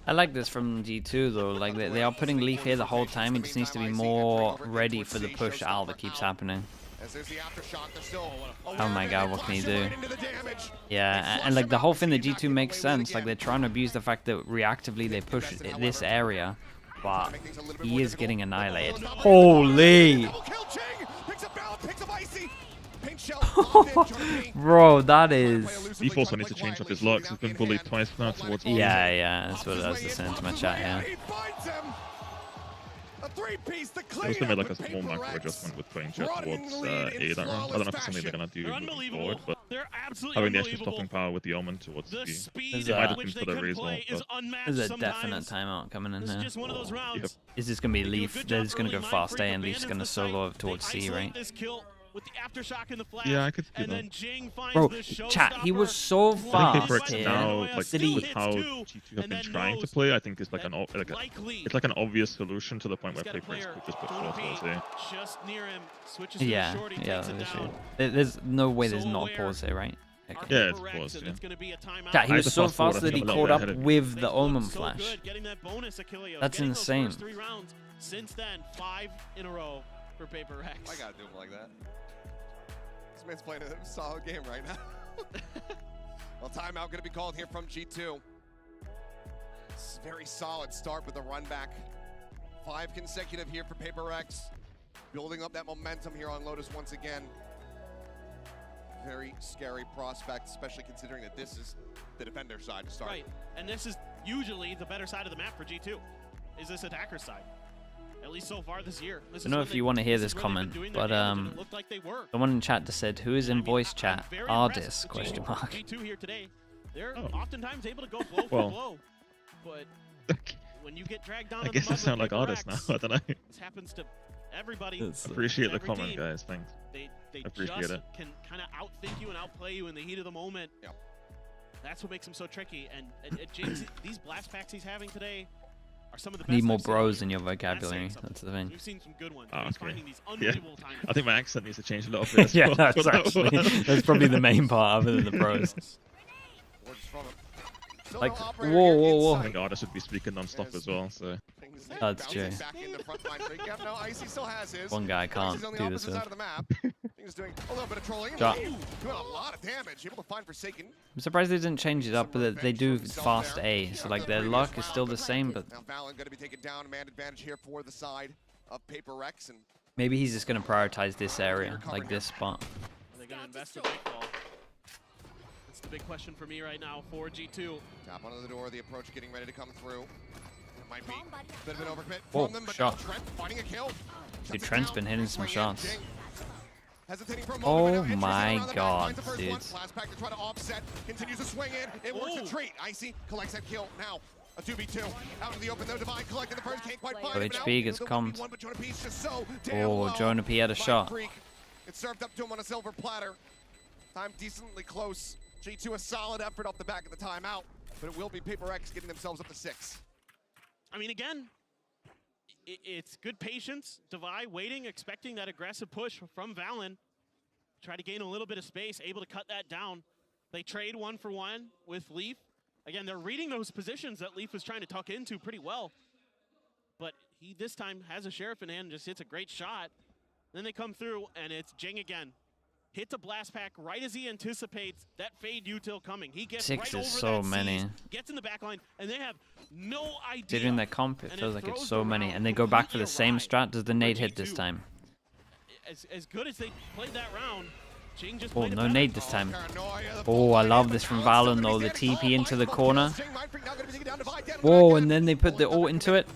A: I like this from G2 though. Like they are putting Leaf here the whole time. He just needs to be more ready for the push out that keeps happening.
N: As there's the aftershock, they're still
A: Oh my god, what can he do? Yeah, and like the whole thing that G2 makes sense. Like they're trying to abuse the fact that reactively they push this area, but he is getting annihilated. Holy! Bro, that is...
O: He also needs to change up his locks. He's been bullied twice now towards...
A: Yeah, that's what I was saying to my chat, yeah.
O: They also made like a small macro adjustment with putting Jet towards A that round. I don't know if it's something they're going to do moving forward, but having the extra stopping power with the Omen towards B. It might have been for the raise well,
A: There's a definite timeout coming in here. Yep. Is this going to be Leaf? They're just going to go fast A and Leaf's going to solo up towards C, right?
O: Yeah, I could see that.
A: Bro, chat, he was so fast.
O: I think now, like, with how G2 have been trying to play, I think it's like an obvious solution to the point where PaperX could just put short towards A.
A: Yeah, obviously. There's no way there's not a pause here, right? Okay.
O: Yeah, it's paused, yeah.
A: Chat, he was so fast that he caught up with the Omen flash. That's insane.
P: Since then, 5 in a row for PaperX.
N: I gotta do him like that. This man's playing a solid game right now. Well, timeout gonna be called here from G2. It's a very solid start with the run back. 5 consecutive here for PaperX. Building up that momentum here on Lotus once again. Very scary prospect, especially considering that this is the defender side to start.
P: Right, and this is usually the better side of the map for G2. Is this attacker side? At least so far this year.
A: I don't know if you want to hear this comment, but someone in chat just said, "Who is in voice chat? Ardis?" Question mark.
P: G2 here today. They're oftentimes able to go blow for blow, but when you get dragged down,
O: I guess I sound like Ardis now. I don't know.
P: This happens to everybody.
O: Appreciate the comment, guys. Thanks.
P: They
O: appreciate
P: just
O: it.
P: can kind of outthink you and outplay you in the heat of the moment.
N: Yep.
P: That's what makes him so tricky. And James, these blast packs he's having today are some of the best.
A: Need more bros in your vocabulary. That's the thing.
P: We've seen some good ones.
O: Oh, okay.
P: These unbelievable times.
O: I think my accent needs to change a little bit.
A: Yeah, that's actually that's probably the main part other than the pros. Like, whoa.
O: I think Ardis should be speaking non-stop as well, so...
A: That's true. One guy can't do this with. I'm surprised they didn't change it up, but they do fast A, so like their luck is still the same, but... Maybe he's just going to prioritize this area, like this spot.
P: Are they going to invest a big ball? That's the big question for me right now for G2.
N: Tap onto the door, the approach getting ready to come through. It might be a bit of an overcommit
A: from
N: them, but
A: shot.
N: Trent finding a kill.
A: Dude, Trent's been hitting some shots. Oh my god, dude.
N: Last pack to try to offset, continues to swing in. It works a treat. Icy collects that kill now. A 2v2 out in the open though. Divine collecting the first, can't quite find it.
A: HP gets comped. Oh, Jonah P had a shot.
N: It's served up to him on a silver platter. Time decently close. G2 a solid effort off the back of the timeout, but it will be PaperX getting themselves up to 6.
P: I mean, again, it's good patience. Devi waiting, expecting that aggressive push from Valen. Try to gain a little bit of space, able to cut that down. They trade 1-for-1 with Leaf. Again, they're reading those positions that Leaf was trying to tuck into pretty well. But he this time has a Sheriff in hand and just hits a great shot. Then they come through, and it's Jing again. Hits a blast pack right as he anticipates that fade util coming. He gets
A: 6
P: right
A: is
P: over
A: so
P: that
A: many.
P: siege, gets in the back line, and they have no idea.
A: Considering their comp, it feels like it's so many. And they go back for the same strat. Does the nade hit this time?
P: As good as they played that round, Jing just
A: Oh,
P: played
A: no nade this time. Oh, I love this from Valen though. The TP into the corner. Whoa, and then they put the ult into it.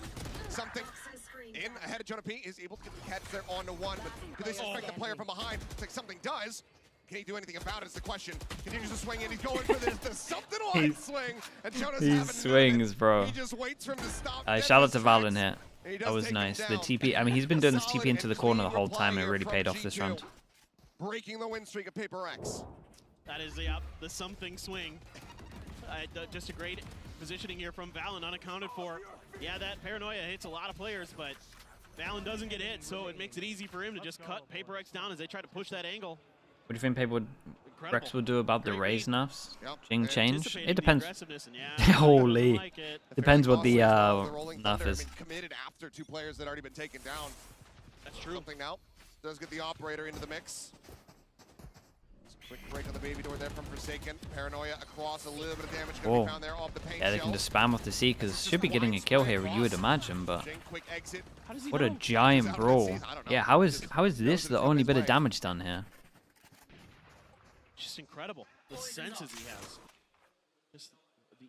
N: In ahead of Jonah P is able to get the catch there on to 1, but do they suspect the player from behind? It's like something does. Can he do anything about it is the question. Continues to swing in, he's going for this, the something line swing, and Jonah's
A: He swings, bro.
N: He just waits for him to stop.
A: Shout out to Valen here. That was nice. The TP, I mean, he's been doing this TP into the corner the whole time, and it really paid off this round.
N: Breaking the win streak of PaperX.
P: That is the something swing. Just a great positioning here from Valen, unaccounted for. Yeah, that paranoia hits a lot of players, but Valen doesn't get hit, so it makes it easy for him to just cut PaperX down as they try to push that angle.
A: What do you think PaperX would do about the raise nerfs? Jing change? It depends. Holy. Depends what the nerf is.
N: Committed after 2 players that already been taken down.
P: That's true.
N: Something now. does get the operator into the mix. Quick break on the baby door there from Forsaken. Paranoia across, a little bit of damage going to be found there off the paint
A: Yeah, they can just spam off the C because should be getting a kill here, you would imagine, but what a giant brawl. Yeah, how is this the only bit of damage done here?
P: Just incredible. The senses he has. Just the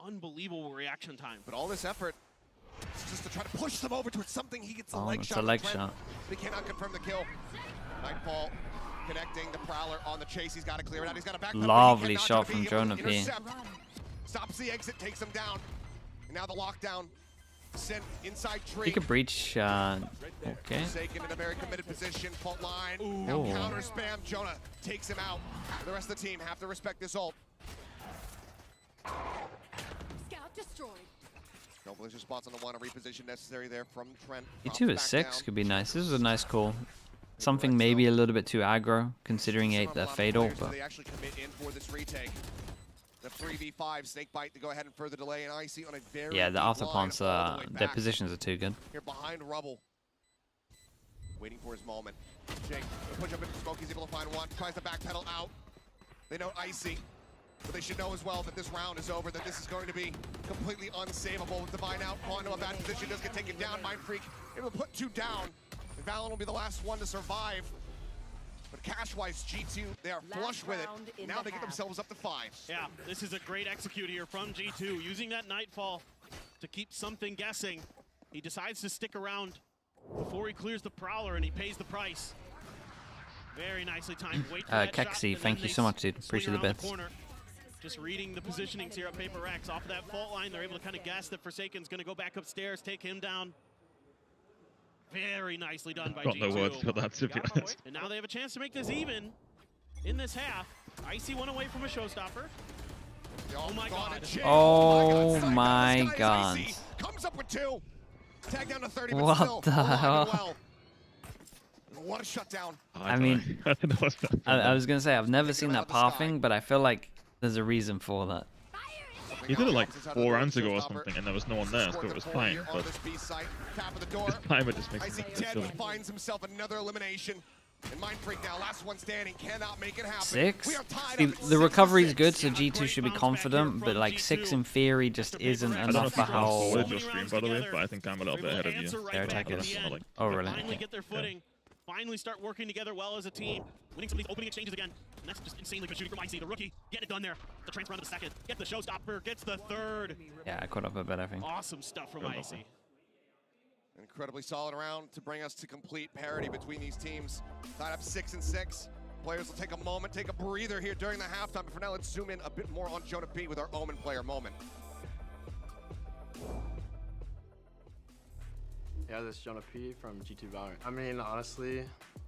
P: unbelievable reaction time.
N: But all this effort is just to try to push them over towards something. He gets a leg
A: it's
N: shot.
A: a leg shot.
N: But he cannot confirm the kill. Nightfall connecting the Prowler on the chase. He's got to clear it out. He's got a back.
A: Lovely shot from Jonah P.
N: Stops the exit, takes him down. And now the lockdown sent inside tree.
A: He could breach. Okay.
N: Forsaken in a very committed position. Fault line. Now counter spam. Jonah takes him out. The rest of the team have to respect this ult.
R: Scout destroyed.
N: No blizzard spots on the one. A reposition necessary there from Trent.
A: E2 is 6 could be nice. This is a nice call. Something maybe a little bit too aggro, considering it the fatal, but
N: they actually commit in for this retake. The 3v5 snakebite to go ahead and further delay, and Icy on a very
A: yeah, the afterplants their positions are too good.
N: Here behind rubble, waiting for his moment. Jake, push up into smoke. He's able to find one. Tries to backpedal out. They know Icy, but they should know as well that this round is over. That this is going to be completely unsavable. With Divine out, Quantum a bad position, does get taken down. Mind Freak able to put 2 down. Valen will be the last one to survive. But cash-wise, G2, they are flush with it. Now they get themselves up to 5.
P: Yeah, this is a great execute here from G2, using that Nightfall to keep something guessing. He decides to stick around before he clears the Prowler, and he pays the price. Very nicely timed. Wait for that
A: Kexi,
P: shot,
A: thank you so much, dude. Appreciate the bits.
P: Just reading the positionings here at Paper X. Off of that fault line, they're able to kind of guess that Forsaken's going to go back upstairs, take him down. Very nicely done by G2.
O: Got no words for that, to be honest.
P: And now they have a chance to make this even in this half. Icy one away from a showstopper. Oh my god.
A: Oh my god.
N: Comes up with 2. Tag down to 30, but
A: what
N: still
A: the hell?
N: well. What a shutdown.
A: I mean, I was going to say, I've never seen that pathing, but I feel like there's a reason for that.
O: He did it like 4 rounds ago or something, and there was no one there, so it was fine. But this time it just makes
N: Icy
O: it silly.
N: finds himself another elimination. And Mind Freak now, last one standing, cannot make it happen.
A: 6?
N: We are tied
A: See,
N: up at
A: the recovery is
N: 6.
A: good, so G2 should be confident, but like 6 in theory just isn't enough for how...
O: your stream, by the way, but I think I'm a little bit ahead of you.
A: Their attack is... Oh, really?
P: Finally get their footing. Finally start working together well as a team. Winning some of these opening exchanges again. And that's just insanely good shooting from Icy, the rookie. Get it done there. The transfer on to the second. Get the showstopper. Gets the 3rd.
A: Yeah, I caught up a bit, I think.
P: Awesome stuff from Icy.
N: Incredibly solid round to bring us to complete parity between these teams. Tied up 6-6. Players will take a moment, take a breather here during the halftime. But for now, let's zoom in a bit more on Jonah P with our Omen player moment.
M: Yeah, this is Jonah P from G2 Valorant. I mean, honestly,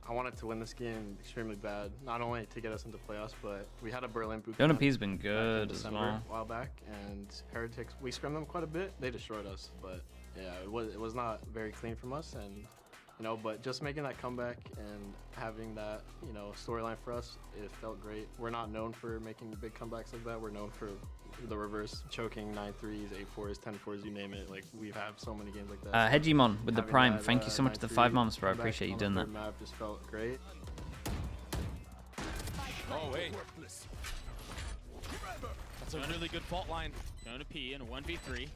M: I wanted to win this game extremely bad. Not only to get us into playoffs, but we had a Berlin boot
A: Jonah
M: camp
A: P's been good as well.
M: A while back, and Heretics, we scrimmed them quite a bit. They destroyed us, but yeah, it was not very clean from us, and you know, but just making that comeback and having that, you know, storyline for us, it felt great. We're not known for making big comebacks like that. We're known for the reverse, choking 9-3s, 8-4s, 10-4s, you name it. Like, we have so many games like that.
A: Hegemon with the Prime, thank you so much for the 5 months, bro. I appreciate you doing that.
M: Map just felt great.
E: Oh, wait. That's a really good fault line.
K: Jonah P in a 1v3.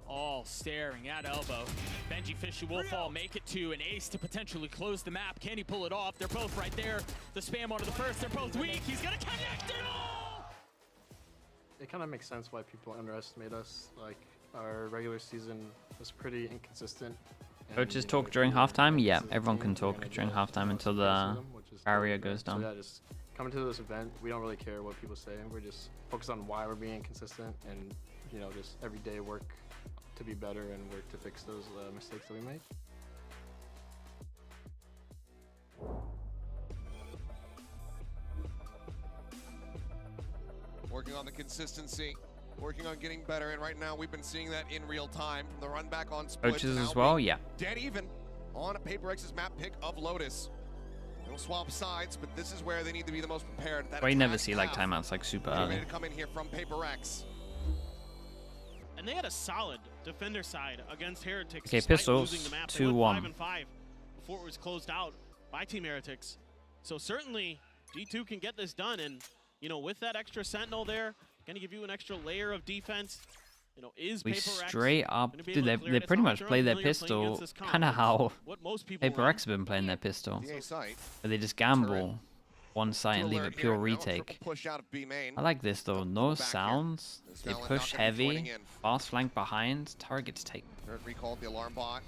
K: All staring at elbow. Benji Fisher will fall, make it to an ace to potentially close the map. Can he pull it off? They're both right there. The spam onto the first, they're both weak. He's gonna connect it all!
M: It kind of makes sense why people underestimate us. Like, our regular season was pretty inconsistent.
A: Coaches talk during halftime? Yeah, everyone can talk during halftime until the barrier goes down.
M: So yeah, just coming to this event, we don't really care what people say. We're just focused on why we're being inconsistent and, you know, just everyday work to be better and work to fix those mistakes that we make.
N: Working on the consistency, working on getting better, and right now we've been seeing that in real time from the run back on splits.
A: Coaches as well, yeah.
N: Dead even on a Paper X's map pick of Lotus. They'll swap sides, but this is where they need to be the most prepared.
A: Well, you never see like timeouts like super early.
N: To come in here from Paper X.
P: And they had a solid defender side against Heretics.
A: Okay,
P: despite
A: Pistols,
P: losing the map. They went
A: 2-1.
P: 5-5 before it was closed out by Team Heretics. So certainly G2 can get this done, and you know, with that extra sentinel there, gonna give you an extra layer of defense. You know, is
A: We
P: Paper Rex
A: straight up,
P: gonna be
A: dude,
P: able to clear
A: they
P: it? It's
A: pretty
P: not
A: much
P: like
A: play
P: they're
A: their
P: unfamiliar playing
A: pistol
P: against this comp.
A: kind of how
P: What most people
A: Paper
P: run.
A: X have been playing their pistol.
N: DA site.
A: But they just gamble one site and leave
N: Alert
A: it pure
N: here. Now a
A: retake.
N: triple push out of B main.
A: I like this though, no sounds, they
N: Valen
A: push
N: not gonna be joining
A: heavy,
N: in.
A: fast flank behind, targets take.
N: Third recalled the alarm bot.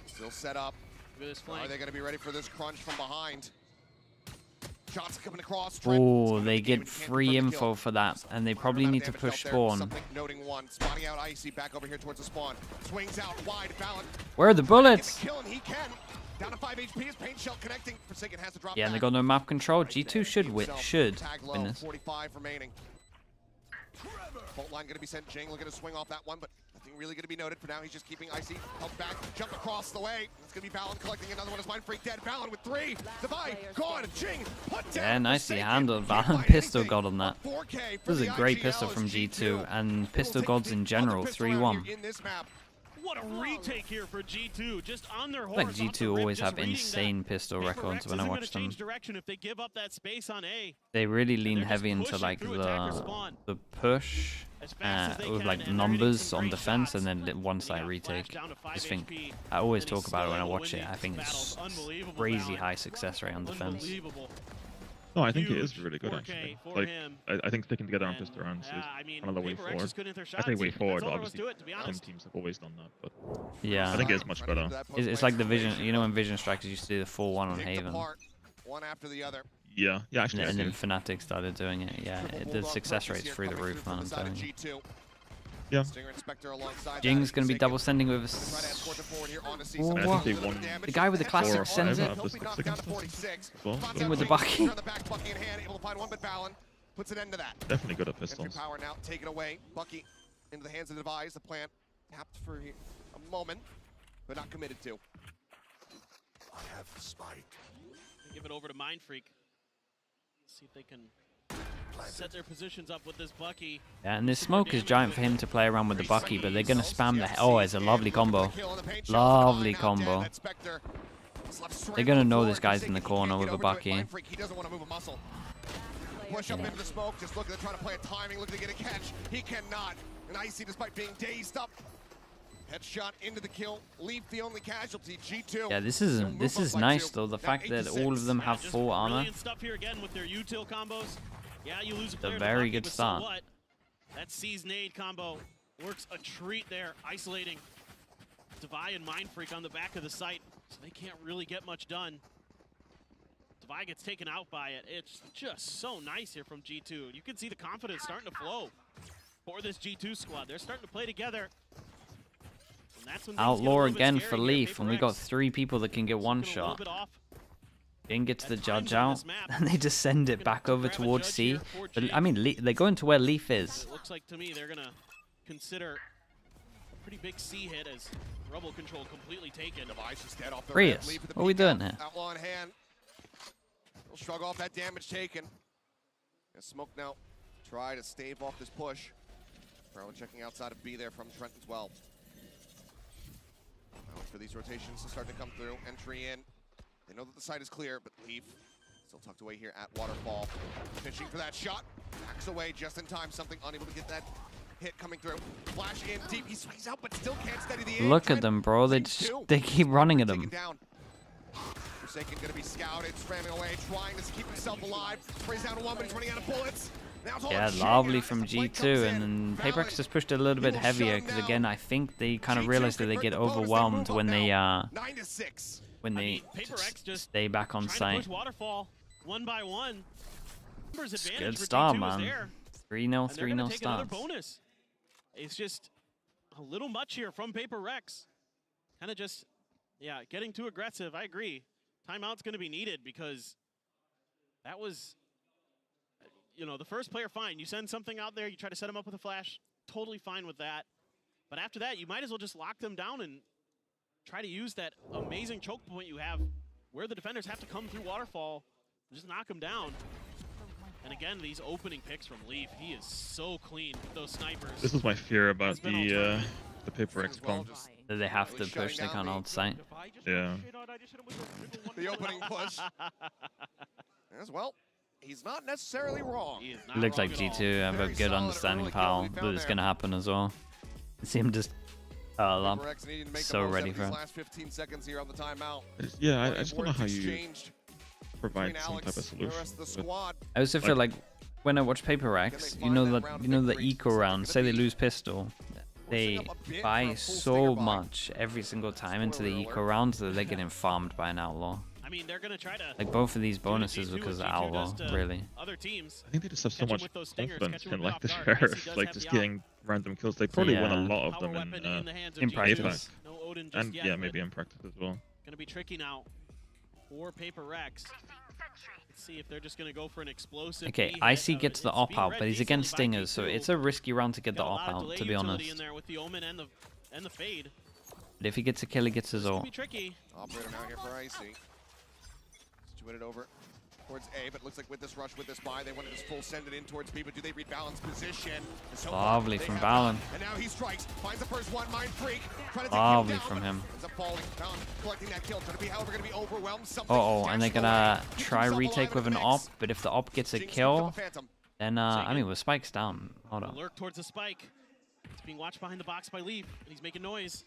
N: Still set up.
P: Look at this
N: Are
P: flank.
N: they going to be ready for this crunch from behind? Shots coming across.
A: Oh, they get free info for that, and they probably need to push spawn.
N: Something noting one. Spotting out Icy back over here towards the spawn. Swings out wide. Valen.
A: Where are the bullets?
N: Kill, and he can. Down to 5 HP. His paint shell connecting. Forsaken has to drop
A: Yeah, and they
N: back.
A: got no map control. G2 should win
N: Tag low,
A: this.
N: 45 remaining. Bolt line going to be sent. Jing looking to swing off that one, but nothing really going to be noted for now. He's just keeping Icy held back. Jump across the way. It's going to be Valen collecting another one. His Mind Freak dead. Valen with 3. Divide. Gone. Jing. Put down.
A: Yeah, nicely handled. Valen pistol god on that. This is a great pistol from G2, and pistol gods in general, 3-1.
N: In this map.
P: What a retake here for G2, just on their
A: I
P: horse.
A: feel like
P: off the
A: G2
P: rip,
A: always
P: just
A: have
P: reading
A: insane
P: that.
A: pistol
P: Paper
A: records
P: Rex
A: when I
P: isn't
A: watch
P: gonna
A: them.
P: change direction if they give up that space on A.
A: They really lean
P: they're just
A: heavy into
P: pushing
A: like
P: through attacker spawn.
A: the push
P: As fast as they
A: with
P: can,
A: like
P: and they're hitting
A: numbers
P: some
A: on
P: great
A: defense
P: shots.
A: and then one side
P: Yeah,
A: retake.
P: flash down to 5
A: I just think
P: HP,
A: I always
P: and he's
A: talk about it
P: still
A: when I
P: able to
A: watch
P: win
A: it. I
P: these
A: think it's
P: battles. Unbelievable,
A: crazy
P: Valen.
A: high success rate on defense.
P: Unbelievable.
O: No, I think it
P: Huge
O: is really good
P: 4K
O: actually.
P: for
O: Like,
P: him.
O: I think sticking together on
P: And,
O: pistol rounds
P: yeah,
O: is
P: I mean,
O: kind of the way
P: Paper Rex
O: forward.
P: is good at their
O: I think
P: shots.
O: way
P: That's
O: forward,
P: all there was
O: obviously,
P: to it, to be
O: some
P: honest.
O: teams have always done that, but
A: Yeah.
O: I think it's much better.
A: It's like the Vision, you know when Vision Strikers used to do the 4-1 on Haven.
N: One after the other.
O: Yeah, actually,
A: And then
O: I do.
A: Fnatic started doing it. Yeah, the success rate's through the roof, man. I'm telling you.
O: Yeah.
A: Jing's gonna be double sending with
O: I think they won.
A: the guy with the classic
O: 4 or 5
A: sends it.
O: out of the 6 against us as well, so
A: Jing with the bucky.
N: Puts an end to that.
O: definitely good at pistols.
N: Power now taken away. Bucky into the hands of Devise. The plant tapped for a moment, but not committed to.
T: I have the spike.
P: Give it over to Mind Freak. See if they can set their positions up with this Bucky.
A: Yeah, and this smoke is giant for him to play around with the Bucky, but they're gonna spam the. Oh, it's a lovely combo. Lovely combo. They're gonna know this guy's in the corner with a Bucky.
N: He doesn't want to move a muscle. Push up into the smoke, just looking to try to play a timing, looking to get a catch. He cannot. And Icy, despite being dazed up, headshot into the kill. Leaf the only casualty. G2.
A: Yeah, this is nice though. The fact that all of them have full armor.
P: Brilliant stuff here again with their util combos. Yeah, you lose a player to
A: very
P: Bucky,
A: good
P: but
A: start.
P: So what? That Seize Nade combo works a treat there, isolating Devi and Mind Freak on the back of the site, so they can't really get much done. Devi gets taken out by it. It's just so nice here from G2. You can see the confidence starting to flow for this G2 squad. They're starting to play together. And that's when things get a
A: Outlaw
P: little bit
A: again
P: scary
A: for
P: here.
A: Leaf,
P: Paper
A: and we got
P: Rex
A: 3 people that can get one
P: looking a little
A: shot.
P: bit off.
A: Jing gets the
P: At
A: judge
P: times on
A: out,
P: this map,
A: and they just send it back over
P: grab a
A: towards
P: judge
A: C.
P: here for
A: But
P: Jing.
A: I mean, they're going to where Leaf is.
P: It looks like to me they're gonna consider a pretty big C hit as rubble control completely taken.
N: Device is dead off the
A: Prius,
N: red. Leaf with the
A: what are we
N: peek
A: doing
N: out.
A: here?
N: Outlaw in hand. He'll shrug off that damage taken. And Smoke now try to stave off this push. Probably checking outside of B there from Trent as well. Now for these rotations to start to come through. Entry in. They know that the site is clear, but Leaf still tucked away here at Waterfall. Pitching for that shot. Backs away just in time. Something unable to get that hit coming through. Flash in deep. He swings out, but still can't steady the aim.
A: Look at them, bro. They keep running at him.
N: Down. Forsaken gonna be scouted, spramming away, trying to keep himself alive. Sprays down one, but he's running out of bullets. Now it's all
A: Yeah,
N: Jing.
A: lovely from G2, and then Paper Rex just pushed it a little bit heavier because again, I think they kind of realized that they get overwhelmed when they
P: Paper Rex just
A: stay back on
P: trying to
A: site.
P: push Waterfall one by one. Numbers
A: It's a
P: advantage
A: good
P: for
A: start,
P: G2 is
A: man.
P: there.
A: 3-0,
P: And they're gonna
A: 3-0
P: take another
A: starts.
P: bonus. It's just a little much here from Paper Rex. Kind of just, yeah, getting too aggressive. I agree. Timeout's going to be needed because that was, you know, the first player, fine. You send something out there, you try to set them up with a flash, totally fine with that. But after that, you might as well just lock them down and try to use that amazing choke point you have where the defenders have to come through Waterfall and just knock them down. And again, these opening picks from Leaf, he is so clean with those snipers.
O: This is my fear about
P: Has been
O: the the Paper X comp.
A: They have to push, they can't hold sight.
O: Yeah.
N: The opening push. As well, he's not necessarily wrong.
A: It looks like G2 have a good understanding, pal, that it's going to happen as well. It seemed just so ready for it.
N: Last 15 seconds here on the timeout.
O: Yeah, I just don't know how you provide some type of solution.
A: I also feel like when I watch Paper X, you know the eco round. Say they lose pistol, they buy so much every single time into the eco round that they're getting farmed by an outlaw.
P: I mean, they're gonna try to
A: like both of these bonuses because of outlaw, really.
P: Other teams.
O: I think they just have so much confidence in like the sheriff, like just getting random kills. They probably won a lot of them
A: in practice.
O: And yeah, maybe in practice as well.
P: Gonna be tricky now for Paper X. Let's see if they're just gonna go for an explosive.
A: Okay, Icy gets the op out, but he's against Stingers, so it's a risky round to get the op out, to be honest. But if he gets a kill, he gets his ult.
N: Operator now here for Icy. Situated over towards A, but it looks like with this rush, with this buy, they want to just full send it in towards B, but do they rebalance position? So
A: lovely from Balin.
N: And now he strikes, finds the first one, Mind Freak.
A: Lovely from him.
N: Ends up falling down, collecting that kill. Going to be, however, going to be overwhelmed.
A: Uh-oh, and they're gonna try retake with an op, but if the op gets a kill, then, I mean, with Spike's down. Hold on.
P: Lurk towards the Spike. It's being watched behind the box by Leaf, and he's making noise.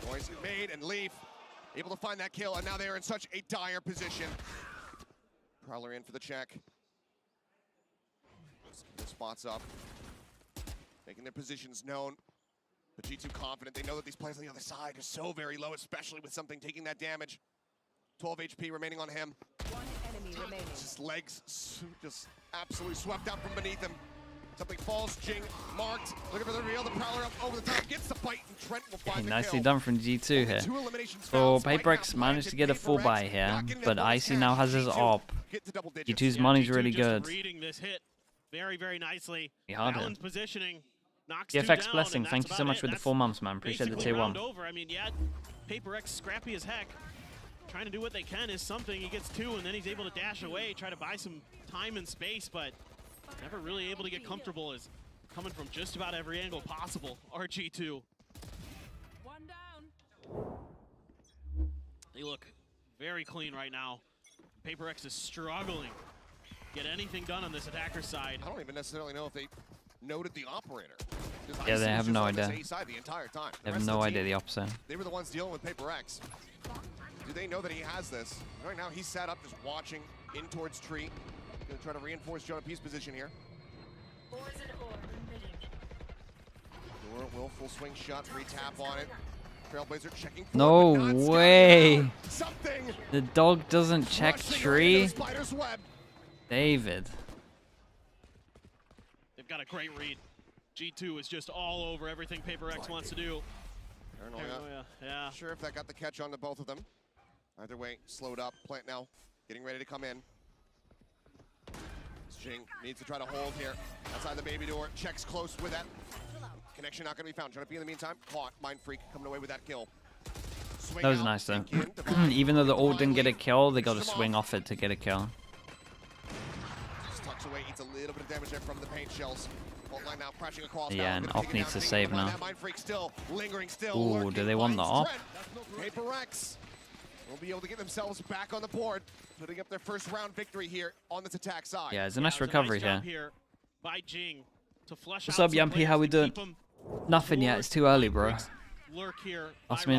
N: Noise made, and Leaf able to find that kill, and now they are in such a dire position. Prowler in for the check. The spots up, making their positions known. But G2 confident. They know that these players on the other side are so very low, especially with something taking that damage. 12 HP remaining on him.
R: One enemy remaining.
N: Just legs just absolutely swept out from beneath him. Something falls, Jing marked, looking for the reveal, the Prowler up over the top, gets the bite, and Trent will find the
A: nicely
N: kill.
A: done from G2 here. So Paper X managed to get a full buy here, but Icy now has his op. G2's money's really good.
P: Reading this hit very, very nicely.
A: Balance
P: positioning.
A: GFX Blessing, thank you so much for the 4 months, man. Appreciate the tier 1.
P: I mean, yeah, Paper X scrappy as heck. Trying to do what they can is something. He gets 2, and then he's able to dash away, try to buy some time and space, but never really able to get comfortable, is coming from just about every angle possible. RG2.
R: One down.
P: They look very clean right now. Paper X is struggling to get anything done on this attacker side.
N: I don't even necessarily know if they noted the operator.
A: Yeah, they have no idea.
N: The entire time.
A: They have no idea the opposite.
N: They were the ones dealing with Paper X. Do they know that he has this? Right now, he's sat up just watching in towards tree. Gonna try to reinforce Jonah P's position here. Door will full swing shot, re-tap on it. Trailblazer checking.
A: No way.
N: Something.
A: The dog doesn't check tree. David.
P: They've got a great read. G2 is just all over everything Paper X wants to do.
N: Paranoia.
P: Yeah.
N: Sure if that got the catch on to both of them. Either way, slowed up. Plant now, getting ready to come in. Jing needs to try to hold here. Outside the baby door, checks close with that. Connection not going to be found. Trying to be in the meantime. Caught. Mind Freak coming away with that kill. Swing
A: that was
N: out,
A: nice though. Even though the ult didn't get a kill, they got to swing off it to get a kill.
N: Just tucks away, eats a little bit of damage there from the paint shells. Line now, crashing across.
A: Yeah, and Op needs to save now.
N: Mind Freak still lingering, still.
A: Ooh, do they want the Op?
N: Paper X will be able to get themselves back on the board, putting up their first round victory here on this attack side.
A: Yeah, it's a nice recovery here.
P: By Jing to flush
A: What's up, Yampy? How we doing? Nothing yet. It's too early, bro. Ask me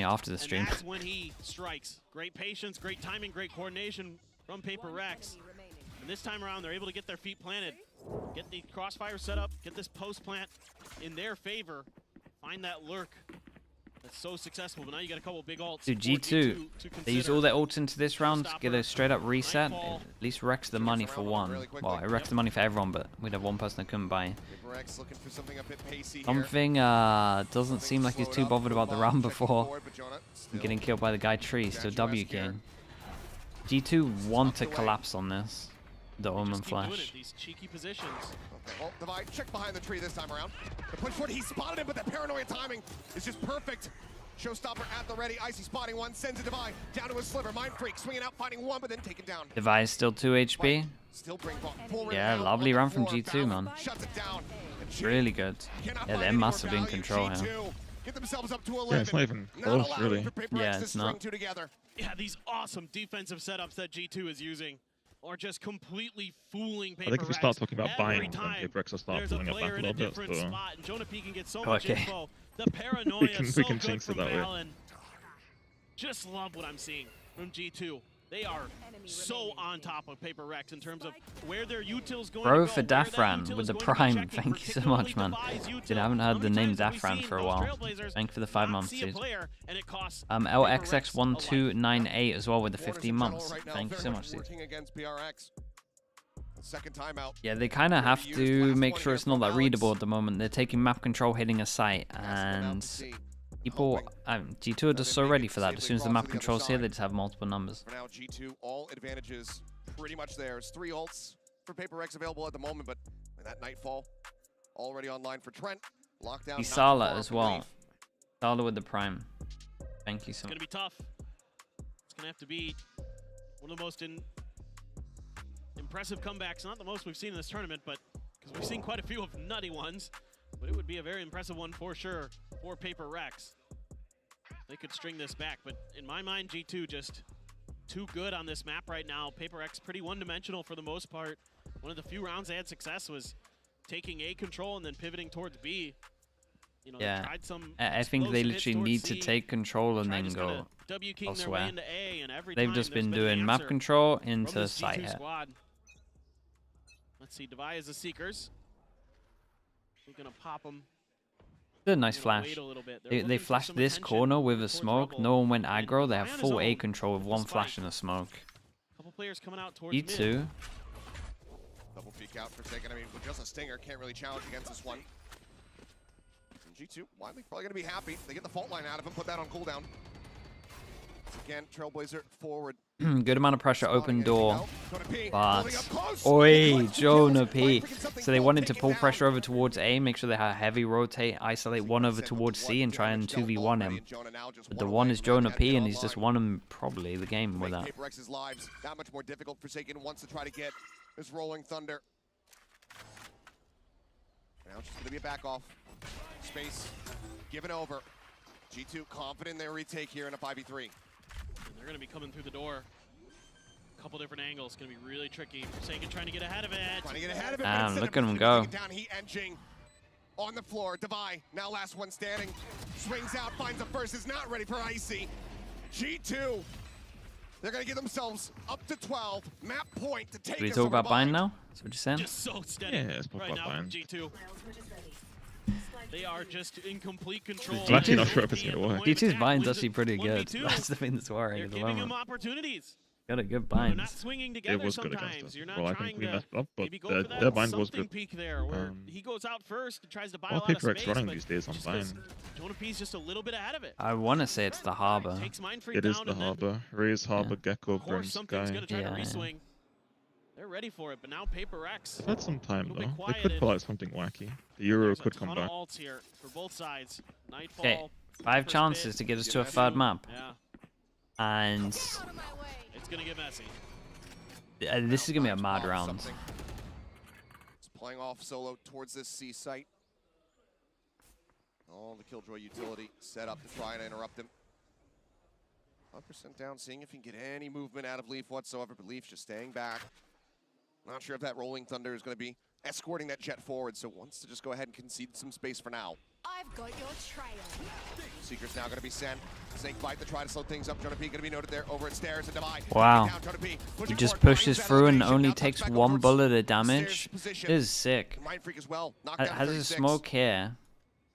A: after the stream.
P: That's when he strikes. Great patience, great timing, great coordination from Paper X. And this time around, they're able to get their feet planted, get the crossfire set up, get this post plant in their favor, find that lurk. That's so successful, but now you got a couple big ults.
A: Dude, G2, they use all their ults into this round, get a straight up reset. It at least wrecks the money for one. Well, it wrecks the money for everyone, but we'd have one person that couldn't buy. Something doesn't seem like he's too bothered about the round before. And getting killed by the guy trees to W king. G2 want to collapse on this. The Omen Flash.
P: These cheeky positions.
N: Okay, well, Divide check behind the tree this time around. The push forward, he spotted him, but that paranoia timing is just perfect. Showstopper at the ready. Icy spotting one, sends a Divide down to a sliver. Mind Freak swinging out, finding one, but then taken down.
A: Divide still 2 HP.
N: Still bring full
A: yeah, lovely run from G2, man.
N: Shuts it down.
A: Really good. Yeah, they're massively in control here.
N: Get themselves up to 11.
O: Yeah, it's not even close, really.
A: Yeah, it's not.
P: Yeah, these awesome defensive setups that G2 is using are just completely fooling
O: I think if we
P: PaperX.
O: start talking about
P: Every
O: buying, then
P: time
O: PaperX will start
P: there's a
O: pulling it back
P: player
O: a
P: in a
O: little bit.
P: different
O: So
P: spot, and Jonah P can get so much
A: Okay.
P: info. The paranoia is so
O: we can
P: good
O: jinx it
P: from
O: that way.
P: Valen. Just love what I'm seeing from G2. They are so on top of PaperX in terms of where their util's going
A: Bro
P: to go,
A: for
P: where that
A: Dafran
P: util
A: with
P: is
A: the
P: going to be
A: Prime.
P: checking,
A: Thank you so
P: particularly
A: much, man.
P: Devi's util.
A: Dude, I haven't heard the name
P: How many times have we
A: Dafran
P: seen
A: for a
P: those
A: while.
P: Trailblazers
A: Thank you for the 5
P: not
A: months,
P: see a
A: dude.
P: player, and it costs
A: LXX1298 as well with the 15 months.
N: Right now,
A: Thank you
N: very
A: so
N: much
A: much, dude.
N: working against PRX. Second timeout.
A: Yeah, they kind of have to make sure it's not that readable at the moment. They're taking map control, hitting a site, and people, G2 are just so ready for that. As soon as the map control's here, they just have multiple numbers.
N: For now, G2, all advantages pretty much theirs. 3 ults for PaperX available at the moment, but that Nightfall already online for Trent. Lockdown.
A: Isala as well. Isala with the Prime. Thank you so much.
P: It's going to be tough. It's going to have to be one of the most impressive comebacks. Not the most we've seen in this tournament, but because we've seen quite a few of nutty ones. But it would be a very impressive one for sure for PaperX. They could string this back, but in my mind, G2 just too good on this map right now. PaperX pretty one-dimensional for the most part. One of the few rounds they had success was taking A control and then pivoting towards B. You know,
A: Yeah,
P: they tried some
A: I think they
P: explosive hits
A: literally
P: towards
A: need to
P: C,
A: take control and
P: tried
A: then
P: just
A: go
P: kinda W-king their way
A: elsewhere.
P: into A, and every
A: They've
P: time
A: just
P: there's
A: been
P: the
A: doing map
P: answer
A: control
P: from
A: into
P: this
A: site
P: G2
A: here.
P: squad. Let's see, Devi is the Seekers. We're gonna pop them.
A: Did a nice flash.
P: Wait a little bit. They're
A: They
P: looking for
A: flashed
P: some
A: this
P: attention
A: corner with a
P: towards
A: smoke.
P: Rebel.
A: No one went aggro. They have
P: Ryan is
A: full A
P: on
A: control with
P: with the
A: one
P: spike.
A: flash and a smoke.
P: Couple players coming out towards mid.
A: E2.
N: Double peek out for a second. I mean, with just a stinger, can't really challenge against this one. And G2, Wiley probably going to be happy. They get the fault line out of him, put that on cooldown. Again, Trailblazer forward.
A: Good amount of pressure, open door. But,
N: close.
A: oi, Jonah P. So they wanted to pull pressure over towards A, make sure they have heavy rotate, isolate one over towards C, and try and 2v1 him. But the one is Jonah P, and he's just won him probably the game with that.
N: PaperX's lives that much more difficult. Forsaken wants to try to get this Rolling Thunder. Now it's just going to be a back off. Space given over. G2 confident in their retake here in a 5v3.
P: And they're going to be coming through the door. A couple different angles. Going to be really tricky. Forsaken trying to get ahead of it.
N: Trying to get ahead of it. But
A: Look at him go.
N: Down, he edging on the floor. Devi, now last one standing. Swings out, finds the first, is not ready for Icy. G2, they're going to get themselves up to 12. Map point to take
A: Do we
N: us
A: talk
N: over
A: about buying
N: bind.
A: now? That's what you're saying?
P: Just so steady
O: Yeah, let's talk
P: right
O: about
P: now from
O: buying.
P: G2. They are just in complete control.
O: I'm actually not sure if it's going to work.
A: G2's bind's actually pretty good. That's the thing that's worrying
P: They're
A: at the
P: giving
A: moment.
P: him opportunities.
A: Got a good
P: You're
A: bind.
P: not swinging together
O: It was good
P: sometimes.
O: against us.
P: You're not
O: Well, I
P: trying
O: think we
P: to
O: messed up, but
P: maybe go for that
O: their bind was
P: something
O: good.
P: peak there where he goes out first and tries to buy a
O: Well,
P: lot of
O: PaperX
P: space,
O: running
P: but
O: these days on
P: just 'cause
O: bind.
P: Jonah P's just a little bit ahead of it.
A: I want to say it's the harbor.
P: Takes Mindfreak
O: It is
P: down
O: the
P: and then,
O: harbor. Raise harbor, Gecko,
P: of
O: Burn
P: course, something's
O: Sky.
P: going to try to
A: Yeah.
P: reswing. They're ready for it, but now PaperX.
O: They've had some time
P: Little bit
O: though. They
P: quiet
O: could
P: and
O: pull out something wacky. The Euro
P: There's
O: could
P: a
O: come
P: ton
O: back.
P: of ults here for both sides. Nightfall.
A: Okay, 5
P: first
A: chances
P: pit.
A: to get us to a third map.
P: Yeah,
A: And
P: it's going to get messy.
A: this is going to be a mad
N: Off
A: round.
N: something. It's playing off solo towards this C site. All the Killjoy utility set up to try and interrupt him. 100% down, seeing if he can get any movement out of Leaf whatsoever, but Leaf's just staying back. Not sure if that Rolling Thunder is going to be escorting that jet forward, so wants to just go ahead and concede some space for now.
F: I've got your trail.
N: Seeker's now going to be sent. Snake bite to try to slow things up. Jonah P going to be noted there over at stairs and Devi.
A: Wow.
N: Down, Jonah P,
A: He
N: pushing
A: just
N: forward,
A: pushes
N: finds
A: through and
N: elevation,
A: only
N: now
A: takes
N: back
A: one
N: towards
A: bullet of
N: stairs
A: damage.
N: position.
A: This is sick.
N: Mindfreak as well. Knockdown
A: Has a
N: 36.
A: smoke here.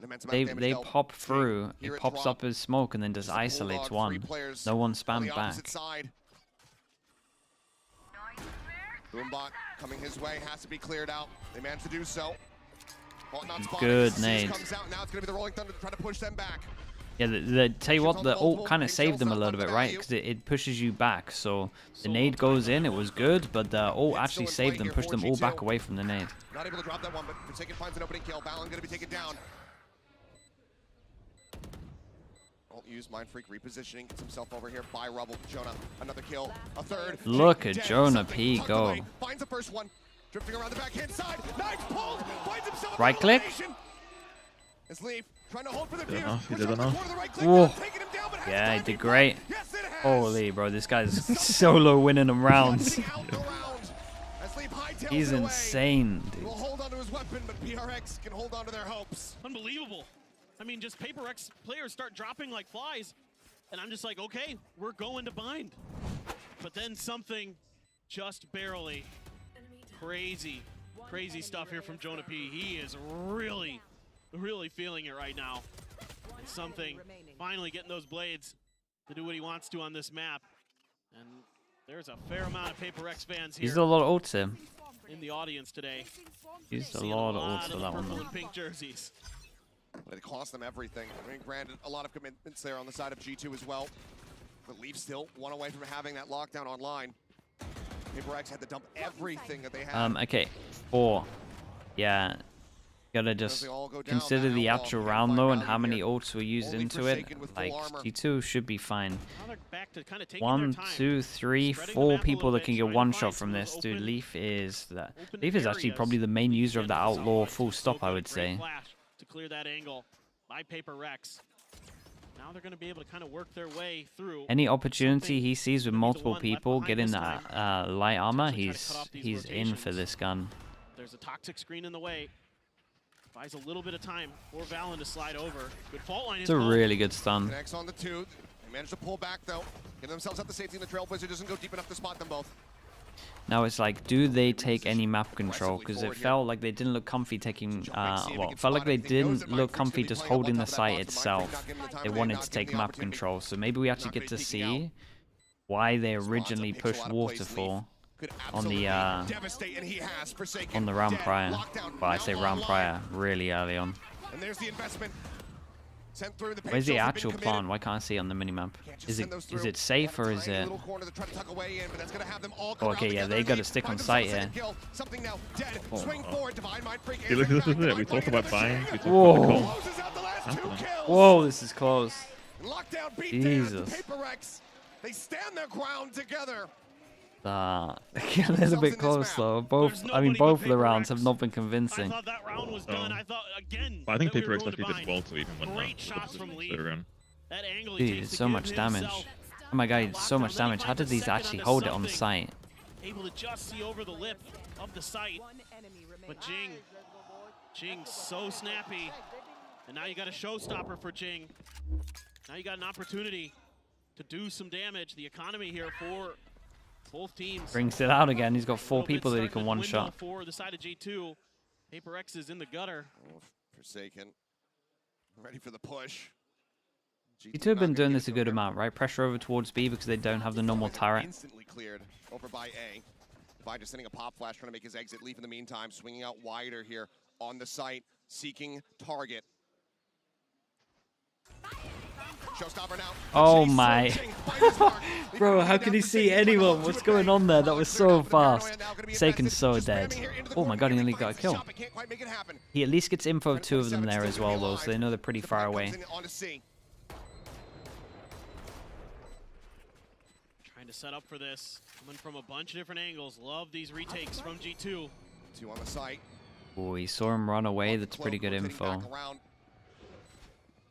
N: Immense amount
A: They
N: of damage
A: they
N: dealt.
A: pop through.
N: Here
A: It
N: it
A: pops
N: dropped.
A: up as smoke and then just
N: Just a
A: isolates
N: bulldog, three
A: one.
N: players
A: No one
N: on the
A: spammed
N: opposite
A: back.
N: side. Boombot coming his way, has to be cleared out. They managed to do so. Well, not spotted.
A: Good
N: Seize
A: nade.
N: comes out. Now it's going to be the Rolling Thunder to try to push them back.
A: Yeah, tell you what, the ult kind of saved them a little bit, right? Because it pushes you back. So the nade goes in, it was good, but the ult actually saved them, pushed them all back away from the nade.
N: Not able to drop that one, but Forsaken finds an opening kill. Valen going to be taken down. Ult used, Mindfreak repositioning, gets himself over here by Rubble. Jonah, another kill, a third.
A: Look
N: Jake
A: at
N: dead.
A: Jonah
N: Something
A: P
N: tucked
A: go.
N: away. Finds the first one. Drifting around the backhand side. Knife pulled. Finds himself.
A: Right click.
N: As Leaf trying to hold for the
O: Did
N: Pierce.
O: he did enough.
A: Whoa. Yeah, he did great. Holy, bro, this guy's solo winning them rounds. He's insane, dude.
N: Will hold onto his weapon, but PRX can hold onto their hopes.
P: Unbelievable. I mean, just Paper X players start dropping like flies, and I'm just like, okay, we're going to bind. But then something just barely. Crazy stuff here from Jonah P. He is really feeling it right now. And something finally getting those blades to do what he wants to on this map. And there's a fair amount of Paper X fans here.
A: He's a lot of ults him.
P: In the audience today.
A: He's a lot of ults for that one, though.
P: Pink jerseys.
N: But it cost them everything. I mean, granted, a lot of commitments there on the side of G2 as well. But Leaf still one away from having that lockdown online. Paper X had to dump everything that they had.
A: Okay, 4. Yeah. Gotta just consider the actual round though and how many ults were used into it. Like, G2 should be fine. 1, 2, 3, 4 people that can get one shot from this. Dude, Leaf is actually probably the main user of the Outlaw full stop, I would say.
P: To clear that angle by Paper X. Now they're going to be able to kind of work their way through.
A: Any opportunity he sees with multiple people getting that light armor, he's in for this gun.
P: There's a toxic screen in the way. Buys a little bit of time for Valen to slide over. Good fault line.
A: It's a really good stun.
N: Connects on the 2. They managed to pull back though. Get themselves up the safety, and the Trailblazer doesn't go deep enough to spot them both.
A: Now it's like, do they take any map control? Because it felt like they didn't look comfy taking, it felt like they didn't look comfy just holding the site itself. They wanted to take map control. So maybe we actually get to see why they originally pushed Waterfall on the round prior. Well, I say round prior, really early on.
N: And there's the investment.
A: Where's the actual plan? Why can't I see it on the minimap? Is it safe or is it? Oh, okay, yeah, they got to stick on site here.
O: See, look, this is it. We talked about buying. We talked
A: Whoa.
O: about the comms.
A: Whoa, this is close. Jesus.
N: They stand their ground together.
A: A little bit close though. Both of the rounds have not been convincing.
P: I thought that round was done. I thought again.
O: But I think Paper X actually did well to even win
P: Great shots from Lee. That angle
A: Dude, so much damage. Oh my god, so much damage. How did these actually hold it on the site?
P: Able to just see over the lip of the site. But Jing's so snappy. And now you got a showstopper for Jing. Now you got an opportunity to do some damage. The economy here for both teams.
A: Brings it out again. He's got 4 people that he can one shot.
P: For the side of G2, Paper X is in the gutter.
N: Oh, Forsaken, ready for the push.
A: G2 have been doing this a good amount, right? Pressure over towards B because they don't have the normal turret.
N: Instantly cleared over by A. By just sending a pop flash, trying to make his exit. Leaf in the meantime, swinging out wider here on the site, seeking target. Showstopper now.
A: Oh my. Bro, how can he see anyone? What's going on there? That was so fast. Forsaken's so dead. Oh my god, he only got a kill. He at least gets info of 2 of them there as well, though, so they know they're pretty far away.
P: Trying to set up for this. Coming from a bunch of different angles. Love these retakes from G2.
N: 2 on the site.
A: Oh, he saw him run away. That's pretty good info.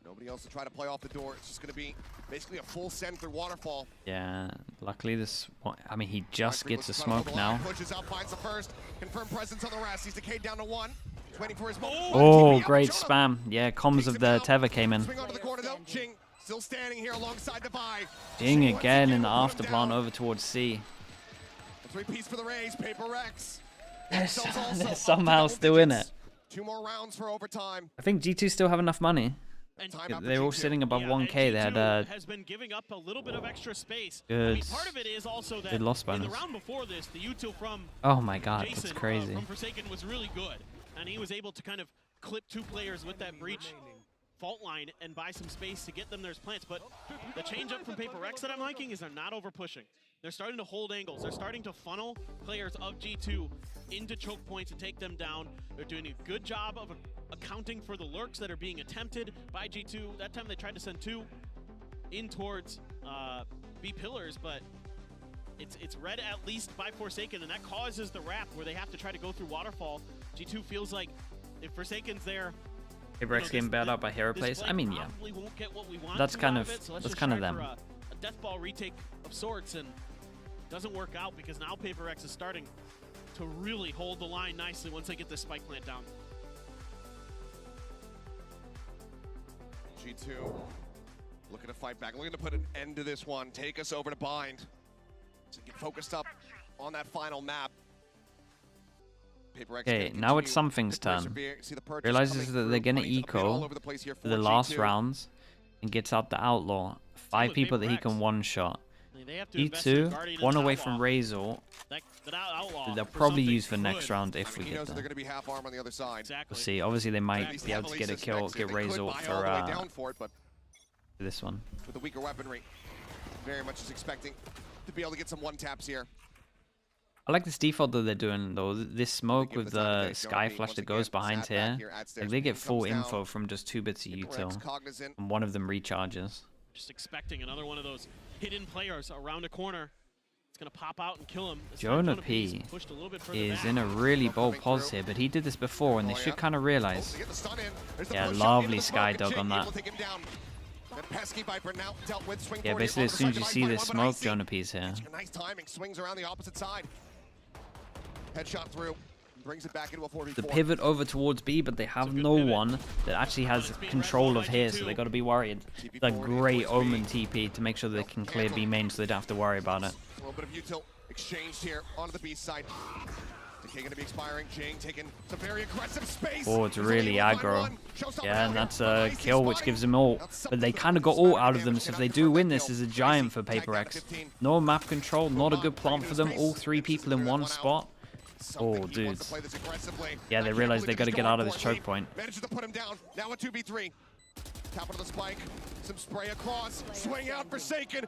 N: Nobody else to try to play off the door. It's just going to be basically a full send through Waterfall.
A: Yeah, luckily this... I mean, he just gets a smoke now.
N: Pushes out, finds the first. Confirmed presence on the rest. He's decayed down to 1. He's waiting for his moment.
A: Oh, great spam. Yeah, comms of the Tether came in.
N: Swing onto the corner though. Jing still standing here alongside Devi.
A: Jing again in the afterplan over towards C.
N: A 3-piece for the Rays. Paper X.
A: They're somehow still in it.
N: 2 more rounds for overtime.
A: I think G2 still have enough money. They're all sitting above 1K. They had
P: has been giving up a little bit of extra space.
A: Good.
P: I mean, part of it is also that
A: good loss
P: in
A: bonus.
P: the round before this, the util from
A: oh my god,
P: Jason,
A: that's crazy.
P: From Forsaken was really good, and he was able to kind of clip 2 players with that breach fault line and buy some space to get them their plants. But the change up from Paper X that I'm liking is they're not over pushing. They're starting to hold angles. They're starting to funnel players of G2 into choke points and take them down. They're doing a good job of accounting for the lurks that are being attempted by G2. That time they tried to send 2 in towards B pillars, but It's read at least by Forsaken, and that causes the wrap where they have to try to go through Waterfall. G2 feels like if Forsaken's there,
A: Paper getting bailed out by hero plays. I mean, yeah. That's kind of them.
P: A death ball retake of sorts, and doesn't work out because now Paper X is starting to really hold the line nicely once they get this spike plant down.
N: G2 looking to fight back, looking to put an end to this one, take us over to Bind. So get focused up on that final map.
A: Okay, now it's Something's turn. Realizes that they're gonna eco for the last rounds and gets out the Outlaw. 5 people that he can one-shot. G2, 1 away from Razor. They'll probably use for next round if we get there. We'll see. Obviously, they might be able to get a kill, get Razor for this one.
N: With the weaker weaponry, very much is expecting to be able to get some one-taps here.
A: I like this default that they're doing though. This smoke with the sky flash that goes behind here, like they get full info from just 2 bits of util, and one of them recharges.
P: Just expecting another one of those hidden players around a corner. It's gonna pop out and kill him.
A: Jonah P is in a really bold pause here, but he did this before, and they should kind of realize. Yeah, lovely sky dog on that. Yeah, basically as soon as you see this smoke, Jonah P's here.
N: Nice timing, swings around the opposite side. Headshot through, brings it back into a 4v4.
A: The pivot over towards B, but they have no one that actually has control of here, so they got to be worried. The great Omen TP to make sure they can clear B main so they don't have to worry about it.
N: A little bit of util exchanged here onto the B side. Decay going to be expiring. Jing taking some very aggressive space.
A: Oh, it's really aggro. Yeah, and that's a kill which gives them ult. But they kind of got ult out of them, so if they do win this, is a giant for Paper X. No map control, not a good plant for them. All 3 people in one spot. Oh, dudes. Yeah, they realize they got to get out of this choke point.
N: Manages to put him down. Now a 2v3. Tap of the spike. Some spray across. Swing out Forsaken.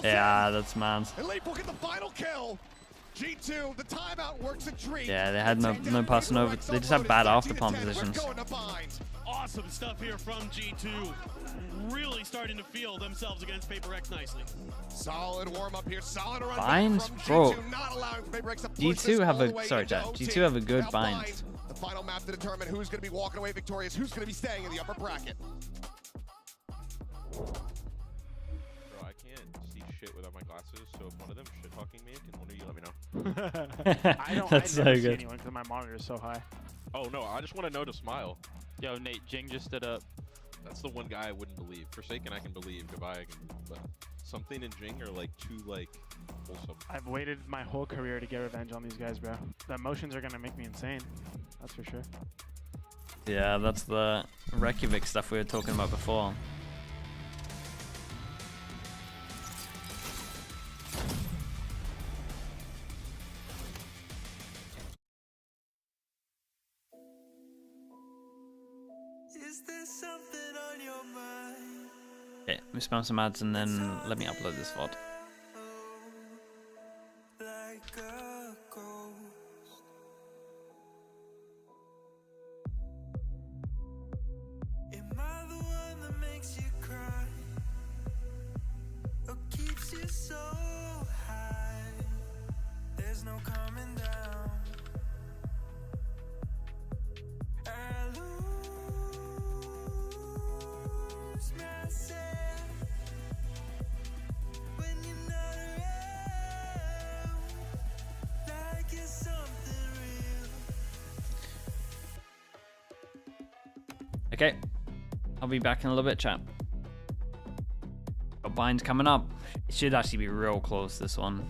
A: Yeah, that's mad.
N: Elite will get the final kill. G2, the timeout works a treat.
A: Yeah, they had no passing over. They just have bad after pump positions.
P: Awesome stuff here from G2. Really starting to feel themselves against Paper X nicely.
N: Solid warm up here. Solid run.
A: Binds, bro. G2 have a G2 have a good bind.
N: The final map to determine who's going to be walking away victorious, who's going to be staying in the upper bracket.
E: Bro, I can't see shit without my glasses, so if one of them shit talking me, can one of you let me know?
A: That's so good.
F: Anyone because my monitor is so high.
E: Oh no, I just want to know to smile.
F: Yo, Nate, Jing just stood up.
E: That's the one guy I wouldn't believe. Forsaken I can believe, Goodbye I can, but something and Jing are like too like wholesome.
F: I've waited my whole career to get revenge on these guys, bro. The emotions are gonna make me insane. That's for sure.
A: Yeah, that's the Reykjavik stuff we were talking about before.
U: Is there something on your mind?
A: Okay, let me spam some ads and then let me upload this VOD.
U: Like a ghost. Am I the one that makes you cry? Or keeps you so high? There's no coming down. I lose myself when you're not around, like it's something real.
A: Okay, I'll be back in a little bit, chat. Got binds coming up. It should actually be real close, this one.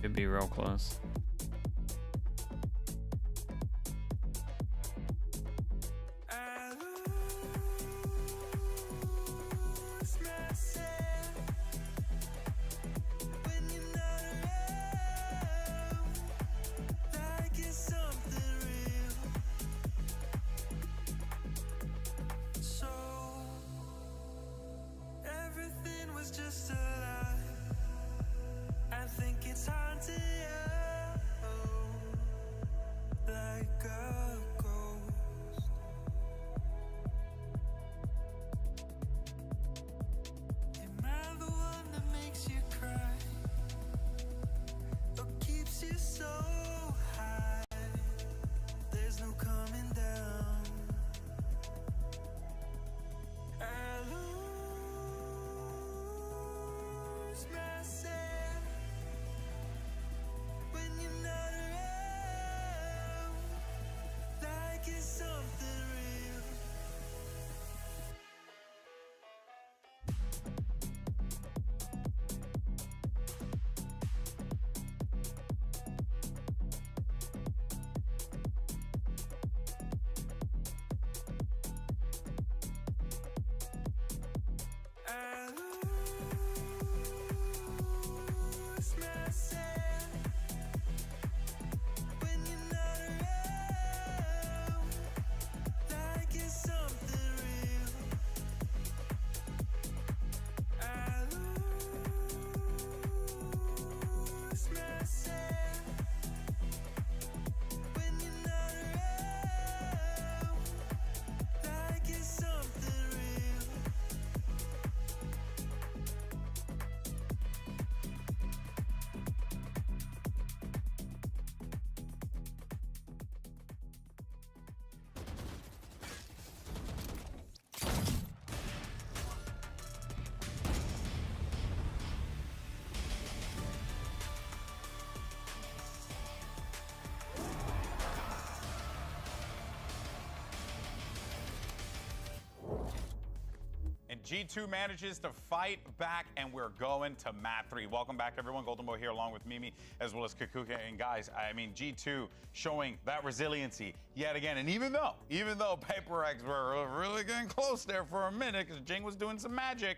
A: Should be real close.
U: I lose myself when you're not around, like it's something real. So everything was just a lie. I think it's haunted you.
B: G2 manages to fight back, and we're going to map 3. Welcome back, everyone. Golden Boy here along with Mimi, as well as Kakuka. And guys, I mean, G2 showing that resiliency yet again. And even though PaperX were really getting close there for a minute, because Jing was doing some magic,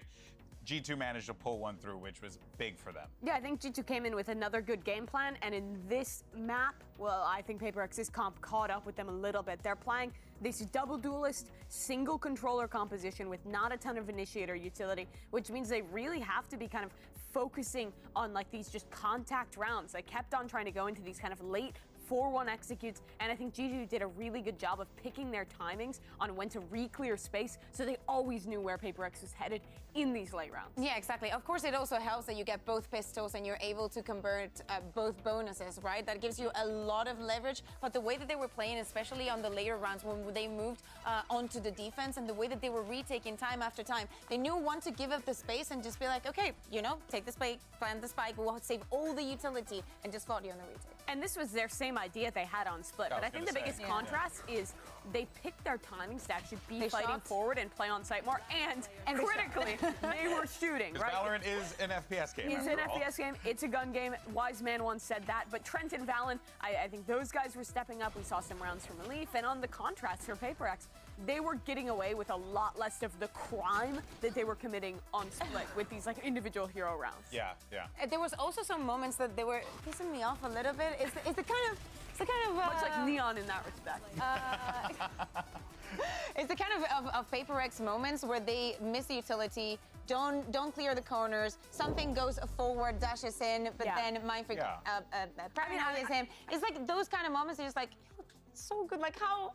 B: G2 managed to pull one through, which was big for them.
C: Yeah, I think G2 came in with another good game plan, and in this map, well, I think PaperX's comp caught up with them a little bit. They're playing this double duelist, single controller composition with not a ton of initiator utility, which means they really have to be kind of focusing on like these just contact rounds. They kept on trying to go into these kind of late 4-1 executes, and I think G2 did a really good job of picking their timings on when to re-clear space, so they always knew where PaperX was headed in these late rounds.
D: Yeah, exactly. Of course, it also helps that you get both pistols and you're able to convert both bonuses, right? That gives you a lot of leverage, but the way that they were playing, especially on the later rounds when they moved onto the defense, and the way that they were retaking time after time, they knew when to give up the space and just be like, okay, you know, take the spike, plant the spike, we'll save all the utility and just fought you on the retake.
C: And this was their same idea they had on Split, but I think the biggest contrast is they picked their timings to actually be fighting forward and play on site more, and critically, they were shooting, right?
B: Valorant is an FPS game.
C: It's an FPS game. It's a gun game. Wise Man once said that. But Trent and Valen, I think those guys were stepping up. We saw some rounds from Relief. And on the contrast for PaperX, they were getting away with a lot less of the crime that they were committing on Split with these like individual hero rounds.
B: Yeah, yeah.
D: There was also some moments that they were pissing me off a little bit. It's the kind of
C: much like Neon in that respect.
D: It's the kind of PaperX moments where they miss the utility, don't clear the corners, something goes forward, dashes in, but then Mindfreak is him. It's like those kind of moments. You're just like, so good. Like how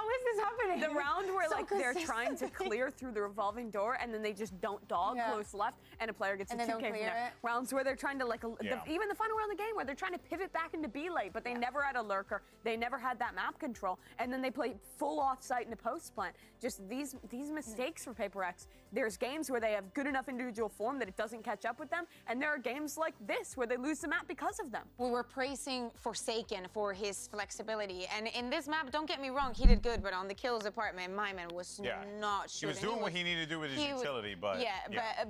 D: is this happening?
C: The round where like they're trying to clear through the revolving door and then they just don't dog close left and a player gets a 2K from there. Rounds where they're trying to like even the final round of the game where they're trying to pivot back into B late, but they never had a lurker. They never had that map control, and then they play full offsite into post plant. Just these mistakes for PaperX. There's games where they have good enough individual form that it doesn't catch up with them, and there are games like this where they lose the map because of them.
D: We were praising Forsaken for his flexibility, and in this map, don't get me wrong, he did good, but on the kills department, my man was not shooting.
B: He was doing what he needed to do with his utility, but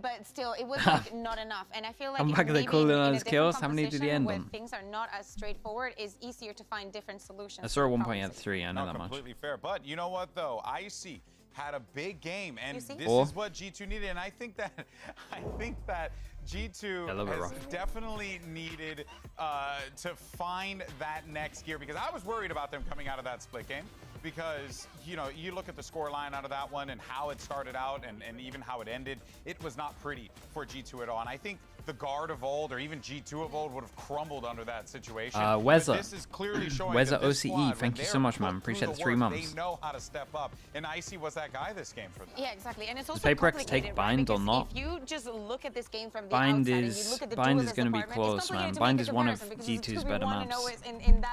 D: but still, it was like not enough. And I feel like
A: I'm back at the cooling on his kills. How many did he end on?
D: Things are not as straightforward. It's easier to find different solutions.
A: I saw at one point he had 3. I know that much.
B: Completely fair, but you know what though? Icy had a big game, and this is what G2 needed. And I think that G2 has definitely needed to find that next gear, because I was worried about them coming out of that split game, because you know, you look at the score line out of that one and how it started out and even how it ended, it was not pretty for G2 at all. And I think the Guard of old or even G2 of old would have crumbled under that situation.
A: Weza.
B: This is clearly showing
A: Weza
B: that this
A: OCE,
B: squad,
A: thank you so much, man. Appreciate the 3 months.
B: They know how to step up, and Icy was that guy this game for them.
D: Yeah, exactly. And it's also
A: Does PaperX take Bind or not?
D: If you just look at this game from the
A: Bind
D: outside
A: is
D: and you look at the
A: Bind is going to be close, man. Bind is one of G2's better maps.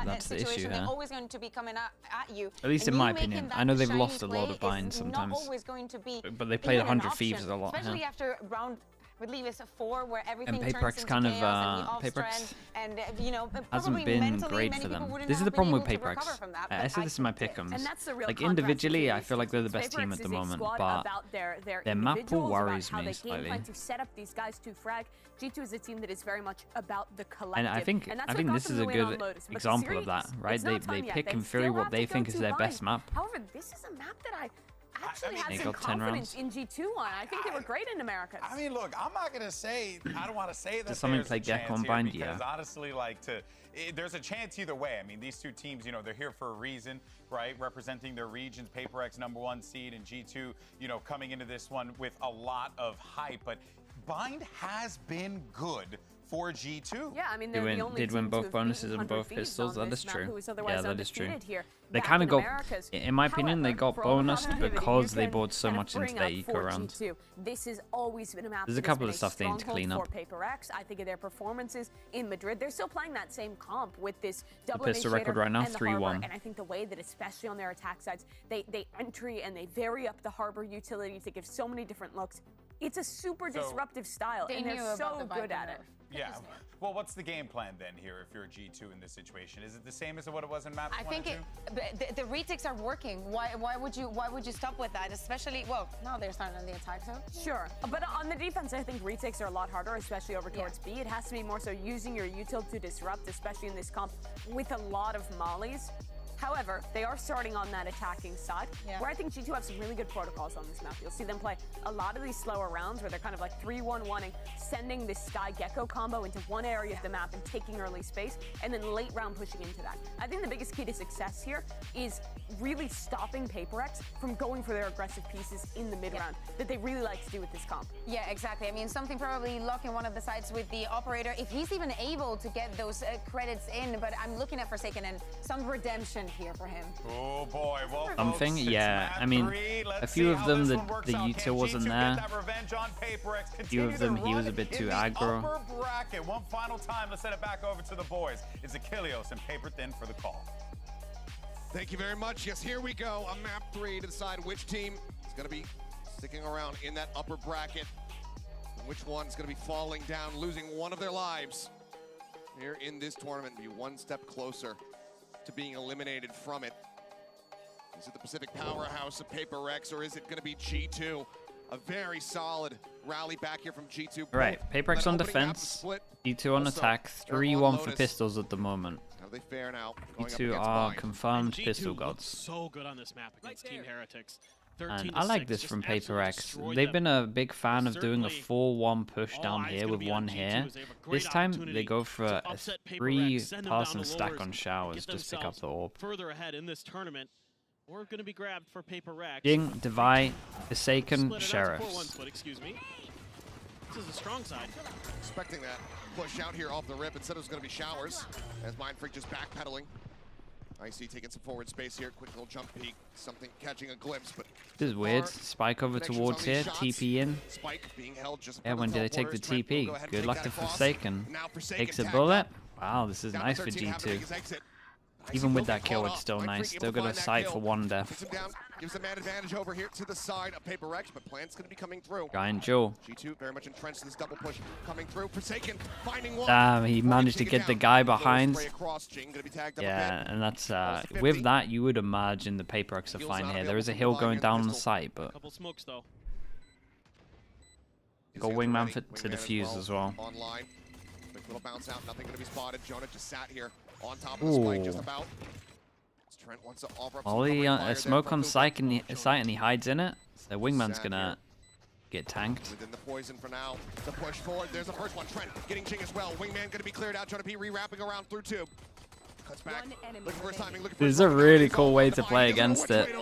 A: That's the issue here.
D: They're always going to be coming at you.
A: At least in my opinion. I know they've lost a lot of Bind sometimes, but they played 100 Thieves a lot.
D: Especially after round would leave us a 4 where everything
A: And
D: turns
A: Paper X
D: into
A: kind of,
D: chaos and the
A: Paper
D: off
A: X
D: strand, and you know,
A: hasn't
D: probably
A: been
D: mentally,
A: great
D: many
A: for
D: people
A: them.
D: wouldn't
A: This is
D: have
A: the problem
D: been
A: with
D: able to
A: Paper X.
D: recover from that,
A: I
D: but
A: say this in my pick'ems.
C: And that's the real
A: Like
C: contrast
A: individually,
C: between
A: I
C: these
A: feel like they're the
C: teams.
A: best
C: Paper
A: team
C: X
A: at the
C: is a
A: moment,
C: squad
A: but
C: about their
A: their map pool
C: individuals,
A: worries
C: about how
A: me
C: they game
A: slightly.
C: plan to set up these guys to frag. G2 is a team that is very much about the collective.
A: And I think this is a good example of that, right? They pick in theory what they think is their best map.
C: However, this is a map that I actually had some confidence in G2 on. I think they were great in Americas.
B: I mean, look, I'm not gonna say, I don't want to say that
A: Does someone
B: there's
A: play
B: a chance
A: Gecko and
B: here
A: Bind?
B: because
A: Yeah.
B: honestly, like, there's a chance either way. I mean, these two teams, you know, they're here for a reason, right? Representing their regions. Paper X #1 seed and G2, you know, coming into this one with a lot of hype. But Bind has been good for G2.
C: Yeah, I mean,
A: Did win both bonuses and both pistols. That is true. Yeah, that is true. They kind of got, in my opinion, they got bonused because they bought so much into their eco round.
C: This has always been a map.
A: There's a couple of stuff they need to clean up.
C: For Paper X, I think of their performances in Madrid. They're still playing that same comp with this double
A: The pistol record right now, 3-1.
C: And I think the way that, especially on their attack sides, they entry and they vary up the harbor utility to give so many different looks. It's a super disruptive style, and they're so good at it.
B: Yeah. Well, what's the game plan then here if you're a G2 in this situation? Is it the same as what it was in Maps 1
D: I think the retakes are working. Why would you stop with that? Especially, well, now they're starting on the attack zone.
C: Sure, but on the defense, I think retakes are a lot harder, especially over towards B. It has to be more so using your util to disrupt, especially in this comp with a lot of mollies. However, they are starting on that attacking side, where I think G2 have some really good protocols on this map. You'll see them play a lot of these slower rounds where they're kind of like 3-1-1ing, sending this Sky Gecko combo into one area of the map and taking early space, and then late round pushing into that. I think the biggest key to success here is really stopping Paper X from going for their aggressive pieces in the mid round that they really like to do with this comp.
D: Yeah, exactly. I mean, something probably locking one of the sides with the operator, if he's even able to get those credits in, but I'm looking at Forsaken and some redemption here for him.
B: Oh boy, well,
A: Something, yeah. I mean, a few of them the util wasn't there. A few of them he was a bit too aggro.
B: Upper bracket. One final time, let's send it back over to the boys. It's Achilleos and Paper Thin for the call.
N: Thank you very much. Yes, here we go. On map 3 to decide which team is going to be sticking around in that upper bracket. And which one's going to be falling down, losing one of their lives here in this tournament. Be one step closer to being eliminated from it. Is it the Pacific powerhouse of Paper X, or is it going to be G2? A very solid rally back here from G2.
A: Right, Paper X on defense, G2 on attack, 3-1 for pistols at the moment.
N: How do they fare now?
A: G2 are confirmed pistol gods.
P: So good on this map against Team Heretics.
A: And I like this from Paper X. They've been a big fan of doing a 4-1 push down here with one here. This time they go for a 3-person stack on showers just pick up the orb.
P: Further ahead in this tournament, we're going to be grabbed for Paper X.
A: Ying, Divide, Forsaken, Sheriffs.
P: Excuse me. This is a strong side.
N: Expecting that push out here off the rip. Instead it was going to be Showers as Mindfreak just backpedaling. Icy taking some forward space here. Quick little jump peek. Something catching a glimpse, but
A: this is weird. Spike over towards here. TP in.
N: Spike being held just
A: yeah, when did they take the TP? Good luck to Forsaken. Takes a bullet. Wow, this is nice for G2. Even with that kill, it's still nice. Still got a sight for one death.
N: Gives them an advantage over here to the side of Paper X, but Plant's going to be coming through.
A: Guy and Joe.
N: G2 very much entrenched in this double push coming through. Forsaken finding one.
A: Damn, he managed to get the guy behind. Yeah, and that's with that you would imagine the Paper X are fine here. There is a hill going down on the site, but
P: couple smokes though.
A: Got Wingman to defuse as well.
N: Online. Quick little bounce out, nothing going to be spotted. Jonah just sat here on top of the spike just about. Trent wants to offer up
A: Ollie, a smoke on site and he hides in it. So Wingman's gonna get tanked.
N: Within the poison for now. The push forward. There's the first one. Trent getting Ching as well. Wingman gonna be cleared out. Jonah P re-wrapping around through tube. Cuts back. Looking for his timing.
A: This is a really cool way to play against it.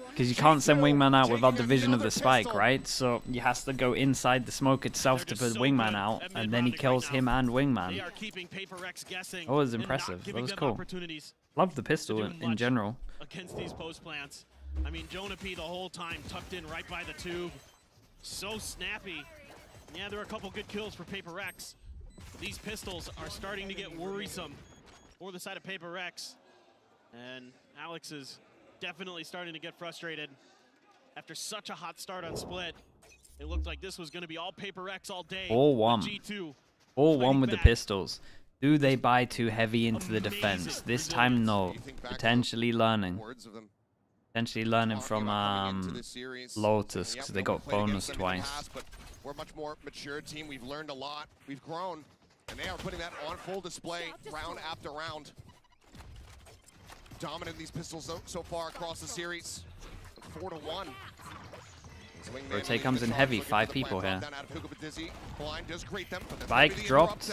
A: Because you can't send Wingman out without the vision of the spike, right? So he has to go inside the smoke itself to put Wingman out, and then he kills him and Wingman. That was impressive. That was cool. Love the pistol in general.
P: Against these post plants. I mean, Jonah P the whole time tucked in right by the tube. So snappy. Yeah, there are a couple good kills for Paper X. These pistols are starting to get worrisome for the side of Paper X. And Alex is definitely starting to get frustrated after such a hot start on split. It looked like this was going to be all Paper X all day.
A: 4-1.
P: G2.
A: 4-1 with the pistols. Do they buy too heavy into the defense? This time, no. Potentially learning. Potentially learning from Lotus, because they got bonus twice.
N: But we're a much more mature team. We've learned a lot. We've grown. And they are putting that on full display round after round. Dominant these pistols so far across the series. 4-1.
A: Rotate comes in heavy, 5 people here. Spike dropped.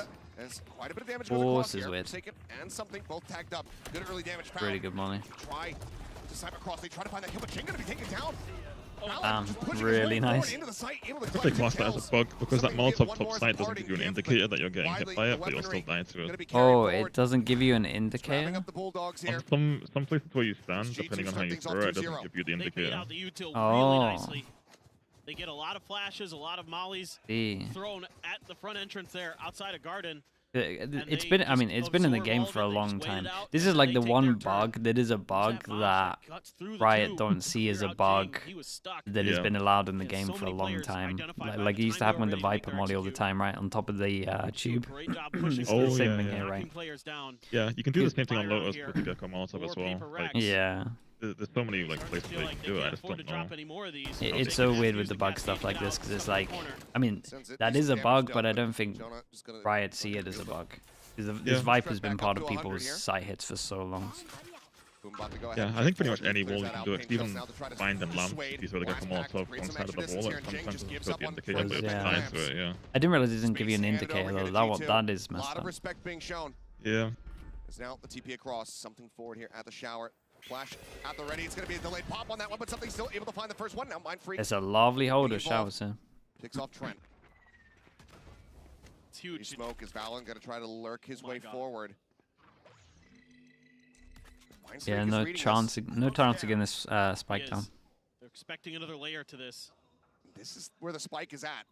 A: Force is weird. Really good money. Really nice.
O: If they class that as a bug, because that Molotov top side doesn't give you an indicator that you're getting hit by it, but you'll still die to it.
A: Oh, it doesn't give you an indicator?
O: On some places where you stand, depending on how you throw it, doesn't give you the indicator.
A: Oh.
P: They get a lot of flashes, a lot of mollies thrown at the front entrance there outside of Garden.
A: It's been, I mean, it's been in the game for a long time. This is like the one bug that is a bug that Riot don't see as a bug that has been allowed in the game for a long time. Like it used to happen with the Viper molly all the time, right? On top of the tube. It's the same thing here, right?
O: Yeah, you can do the same thing on Lotus with the Gecko Molotov as well. Like,
A: yeah.
O: There's so many like places where you can do it, I just don't know.
A: It's so weird with the bug stuff like this, because it's like, I mean, that is a bug, but I don't think Riot see it as a bug. Because this Viper's been part of people's sight hits for so long.
O: Yeah, I think pretty much any wall you can do it. Even bind and lamp, these where they go from Molotov one side of the wall, and sometimes it's got the indicator, but it's tied to it, yeah.
A: I didn't realize it didn't give you an indicator, though. That is messed up.
O: Yeah.
N: Is now the TP across, something forward here at the shower. Flash at the ready. It's going to be a delayed pop on that one, but something's still able to find the first one. Now Mindfreak.
A: It's a lovely holder, Showers here.
N: Picks off Trent.
P: It's huge.
N: Smoke is Valen going to try to lurk his way forward.
A: Yeah, no chance against this spike down.
P: They're expecting another layer to this.
N: This is where the spike is at.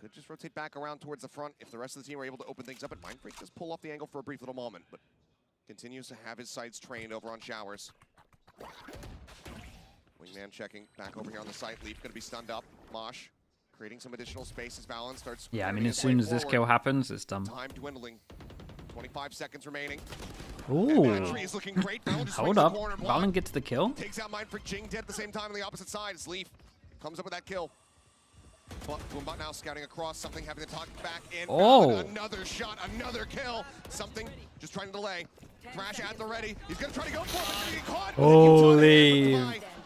N: Could just rotate back around towards the front if the rest of the team are able to open things up, and Mindfreak does pull off the angle for a brief little moment, but continues to have his sights trained over on Showers. Wingman checking back over here on the site. Leaf going to be stunned up. Mosh creating some additional space as Valen starts.
A: Yeah, I mean, as soon as this kill happens, it's done.
N: Time dwindling. 25 seconds remaining.
A: Ooh.
N: Is looking great.
A: Hold up. Valen gets the kill.
N: Takes out Mindfreak. Jing dead at the same time on the opposite side as Leaf comes up with that kill. But Boombot now scouting across, something having to talk back in.
A: Oh.
N: Another shot, another kill. Something just trying to delay. Thrash at the ready. He's going to try to go for it, but he's getting caught.
A: Holy.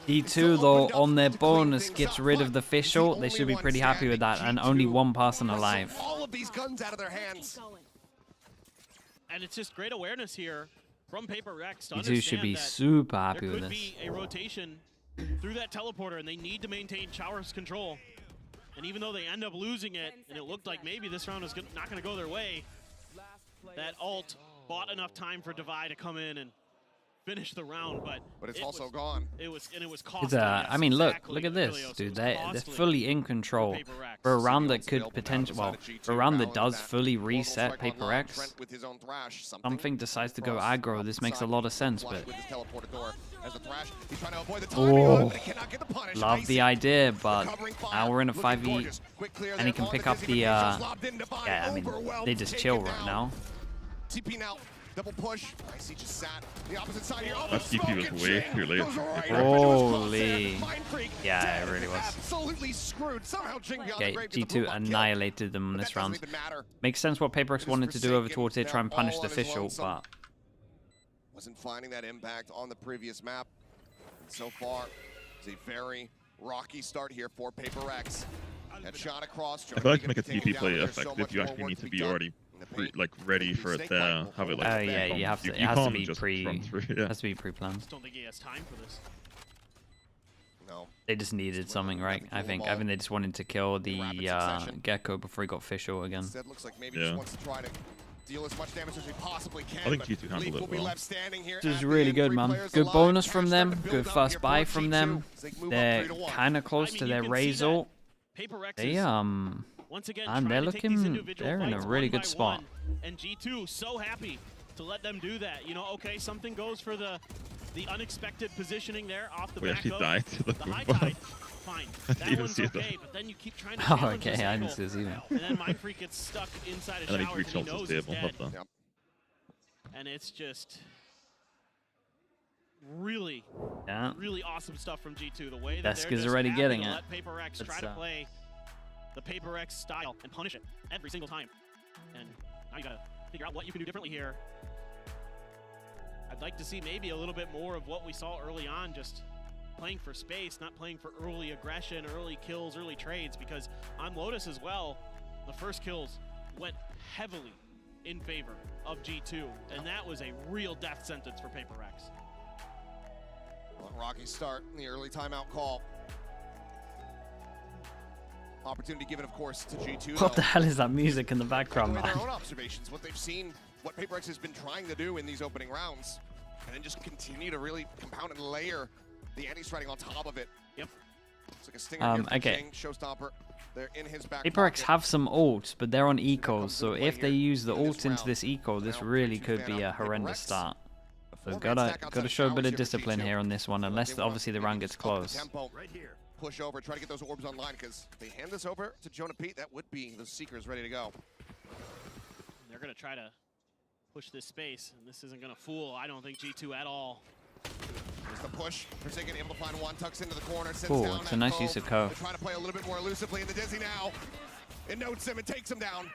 A: D2, though, on their bonus, gets rid of the fish ult. They should be pretty happy with that, and only one person alive.
N: All of these guns out of their hands.
P: And it's just great awareness here from Paper Rex to
A: D2 should be super happy with this.
P: There could be a rotation through that teleporter, and they need to maintain Showers' control. And even though they end up losing it, and it looked like maybe this round was not going to go their way, that ult bought enough time for Divide to come in and finish the round, but
N: it's also gone.
P: It was costly.
A: I mean, look at this, dude. They're fully in control for a round that could potentially, well, for a round that does fully reset Paper X. Something decides to go aggro. This makes a lot of sense, but oh, love the idea, but now we're in a 5v, and he can pick up the. Yeah, I mean, they just chill right now.
N: TP now. Double push. I see just sat the opposite side here.
O: That TP was way too late.
A: Holy. Yeah, it really was.
N: Absolutely screwed. Somehow
A: okay, G2 annihilated them this round. Makes sense what Paper X wanted to do over towards here, try and punish the fish ult, but
N: wasn't finding that impact on the previous map. And so far, it's a very rocky start here for Paper X. That shot across.
O: I feel like to make a TP play effective, you actually need to be already ready for it there. Have it like.
A: Oh yeah, you have to. It has to be has to be pre-planned.
P: I don't think he has time for this.
N: No.
A: They just needed something, right? I think they just wanted to kill the Gecko before he got fish ult again.
N: Instead, looks like maybe just wants to try to deal as much damage as he possibly can.
O: I think G2 handled it well.
A: This is really good, man. Good bonus from them. Good first buy from them. They're kind of close to their raise ult. They
P: once again,
A: and they're in a really good spot.
P: And G2 so happy to let them do that. You know, okay, something goes for the The unexpected positioning there off the
O: We
P: back
O: actually
P: of
O: died to the
P: the
O: boom
P: high
O: bomb.
P: tide. Fine.
O: I
P: That
O: didn't even
P: one's
O: see it
P: okay,
O: though.
P: but then you keep trying to
A: Oh,
P: challenge
A: okay,
P: this
A: I
P: angle.
A: didn't see this either.
P: And then Mindfreak gets stuck inside a
O: And then
P: shower
O: he
P: and he
O: reached
P: knows
O: the
P: he's
O: table.
P: dead.
O: What the?
N: Yep.
P: And it's just really,
A: Yeah.
P: really awesome stuff from G2. The way that
A: Desk
P: they're
A: is
P: just
A: already
P: happy
A: getting
P: to
A: it.
P: let Paper Rex try to play the Paper Rex style and punish it every single time. And now you gotta figure out what you can do differently here. I'd like to see maybe a little bit more of what we saw early on, just playing for space, not playing for early aggression, early kills, early trades, because on Lotus as well, the first kills went heavily in favor of G2, and that was a real death sentence for Paper Rex.
N: Well, rocky start in the early timeout call. Opportunity given, of course, to G2.
A: What the hell is that music in the background,
N: Their
A: man?
N: own observations, what they've seen, what Paper Rex has been trying to do in these opening rounds, and then just continue to really compound and layer the anti-striding on top of it.
P: Yep.
N: It's like a stinger here from
A: okay.
N: Jing, Showstopper. They're in his back
A: Paper Rex
N: pocket.
A: have some ults, but they're on ecos, so if they use the ult into this eco, this really could be a horrendous start. So gotta show a bit of discipline here on this one, unless obviously the round gets close.
N: Right here. Push over, try to get those orbs online, because if they hand this over to Jonah Pete, that would be the Seekers ready to go.
P: They're gonna try to push this space, and this isn't gonna fool, I don't think, G2 at all.
N: There's the push. Forsaken able to find one, tucks into the corner, sends
A: Cool,
N: down
A: it's
N: that
A: a nice
N: Cove.
A: use of Cove.
N: They're trying to play a little bit more elusively in the Dizzy now. It notes him and takes him down.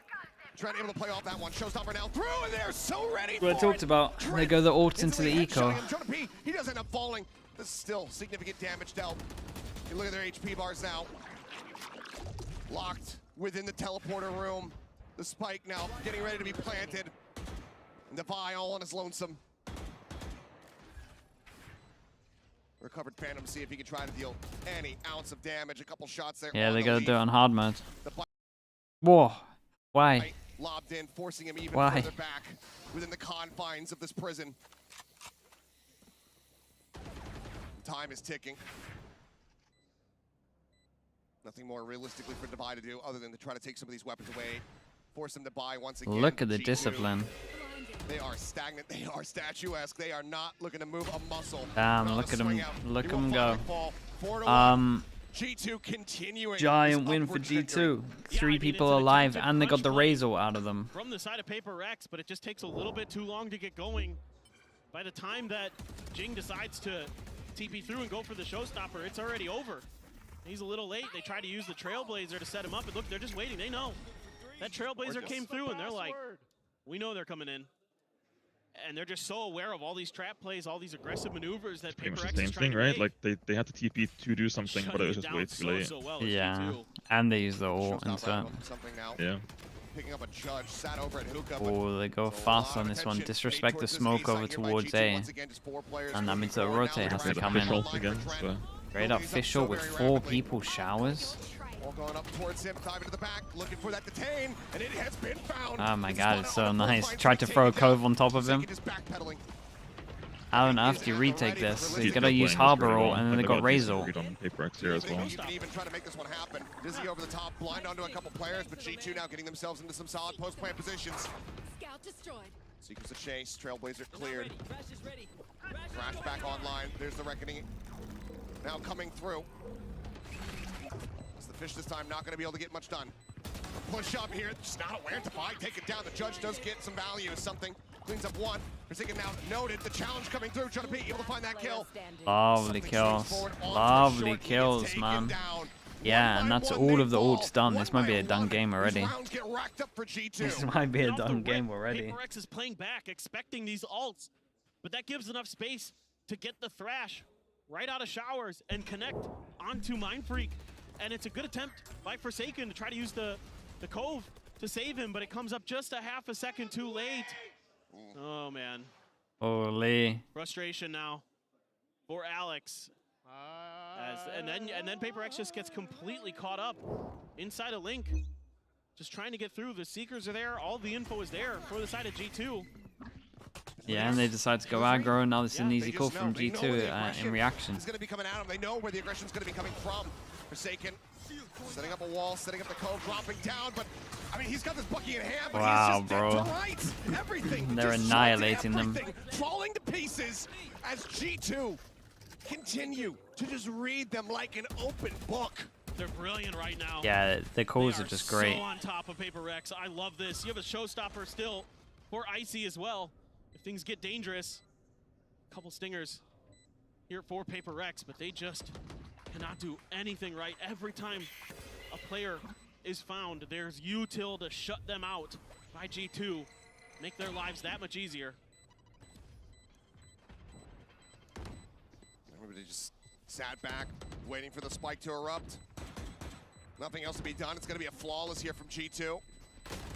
N: Trying to able to play off that one. Showstopper now through, and they're so ready
A: What I
N: for
A: talked about, they go the ults into the eco.
N: Jonah P, he doesn't end up falling. This is still significant damage dealt. You look at their HP bars now. Locked within the teleporter room. The spike now getting ready to be planted. And Defy all on his lonesome. Recovered Phantom, see if he can try to deal any ounce of damage. A couple shots there.
A: Yeah,
N: on
A: they
N: the
A: gotta
N: lead.
A: do it on hard mode.
N: The
A: Whoa, why?
N: lobbed in, forcing him even
A: Why?
N: further back within the confines of this prison. Time is ticking. Nothing more realistically for Defy to do other than to try to take some of these weapons away, force them to buy once again.
A: Look at the
N: G2,
A: discipline.
N: They are stagnant. They are statuesque. They are not looking to move a muscle.
A: Damn,
N: Not
A: look
N: a
A: at them,
N: swing out.
A: look
N: He
A: at
N: will
A: them go.
N: finally fall. 4-1.
A: G2
N: G2 continuing.
A: giant
N: this
A: win for
N: upward
A: G2.
N: trajectory.
A: Three people alive, and they got the Razor out of them.
P: From the side of Paper Rex, but it just takes a little bit too long to get going. By the time that Jing decides to TP through and go for the showstopper, it's already over. He's a little late. They try to use the Trailblazer to set him up, and look, they're just waiting. They know. That Trailblazer came through, and they're like, we know they're coming in. And they're just so aware of all these trap plays, all these aggressive maneuvers that
O: Pretty
P: Paper
O: much
P: Rex
O: the
P: is
O: same
P: trying
O: thing,
P: to
O: right?
P: make.
O: Like they had to TP to do something, but it was just way too late.
P: well as
A: Yeah,
P: G2.
A: and they use the ult into it.
N: Something now.
O: Yeah.
N: Picking up a judge, sat over at hookah.
A: Oh, they go fast on this one. Disrespect the smoke over towards A. And that means the rotate has to come in.
O: Again, so.
A: Great up Fischl with 4 people showers.
N: All going up towards him, diving to the back, looking for that detain, and it has been found.
A: Oh my god, it's so nice. Tried to throw a Cove on top of him. How on earth do you retake this? So you gotta use Harbor ult, and then they got Razor.
O: On Paper X here as well.
N: You can even try to make this one happen. Dizzy over the top, blind onto a couple players, but G2 now getting themselves into some solid post-plant positions.
R: Scout destroyed.
N: Seekers of chase, Trailblazer cleared. Crash back online. There's the Reckoning now coming through. It's the Fish this time, not going to be able to get much done. Push up here, just not aware to fight, take it down. The Judge does get some value, something. Cleans up one. Forsaken now noted. The challenge coming through. Trying to be able to find that kill.
A: Lovely kills. Lovely kills, man. Yeah, and that's all of the ults done. This might be a done game already. This might be a done game already.
P: Paper Rex is playing back, expecting these ults, but that gives enough space to get the Thrash right out of showers and connect onto Mindfreak. And it's a good attempt by Forsaken to try to use the Cove to save him, but it comes up just a half a second too late. Oh man.
A: Holy.
P: Frustration now for Alex. And then Paper Rex just gets completely caught up inside a Link. Just trying to get through. The Seekers are there. All the info is there for the side of G2.
A: Yeah, and they decide to go aggro, and now this is an easy call from G2 in reaction.
N: It's going to be coming at them. They know where the aggression's going to be coming from. Forsaken setting up a wall, setting up the Cove, dropping down, but I mean, he's got this Bucky in hand, but
A: Wow,
N: he's just
A: bro.
N: dead to rights. Everything.
A: They're annihilating them.
N: Falling to pieces as G2 continue to just read them like an open book.
P: They're brilliant right now.
A: Yeah, the calls are just great.
P: So on top of Paper Rex. I love this. You have a showstopper still for Icy as well. If things get dangerous, a couple stingers here for Paper Rex, but they just cannot do anything right. Every time a player is found, there's util to shut them out by G2, make their lives that much easier.
N: Everybody just sat back, waiting for the spike to erupt. Nothing else to be done. It's going to be a flawless here from G2.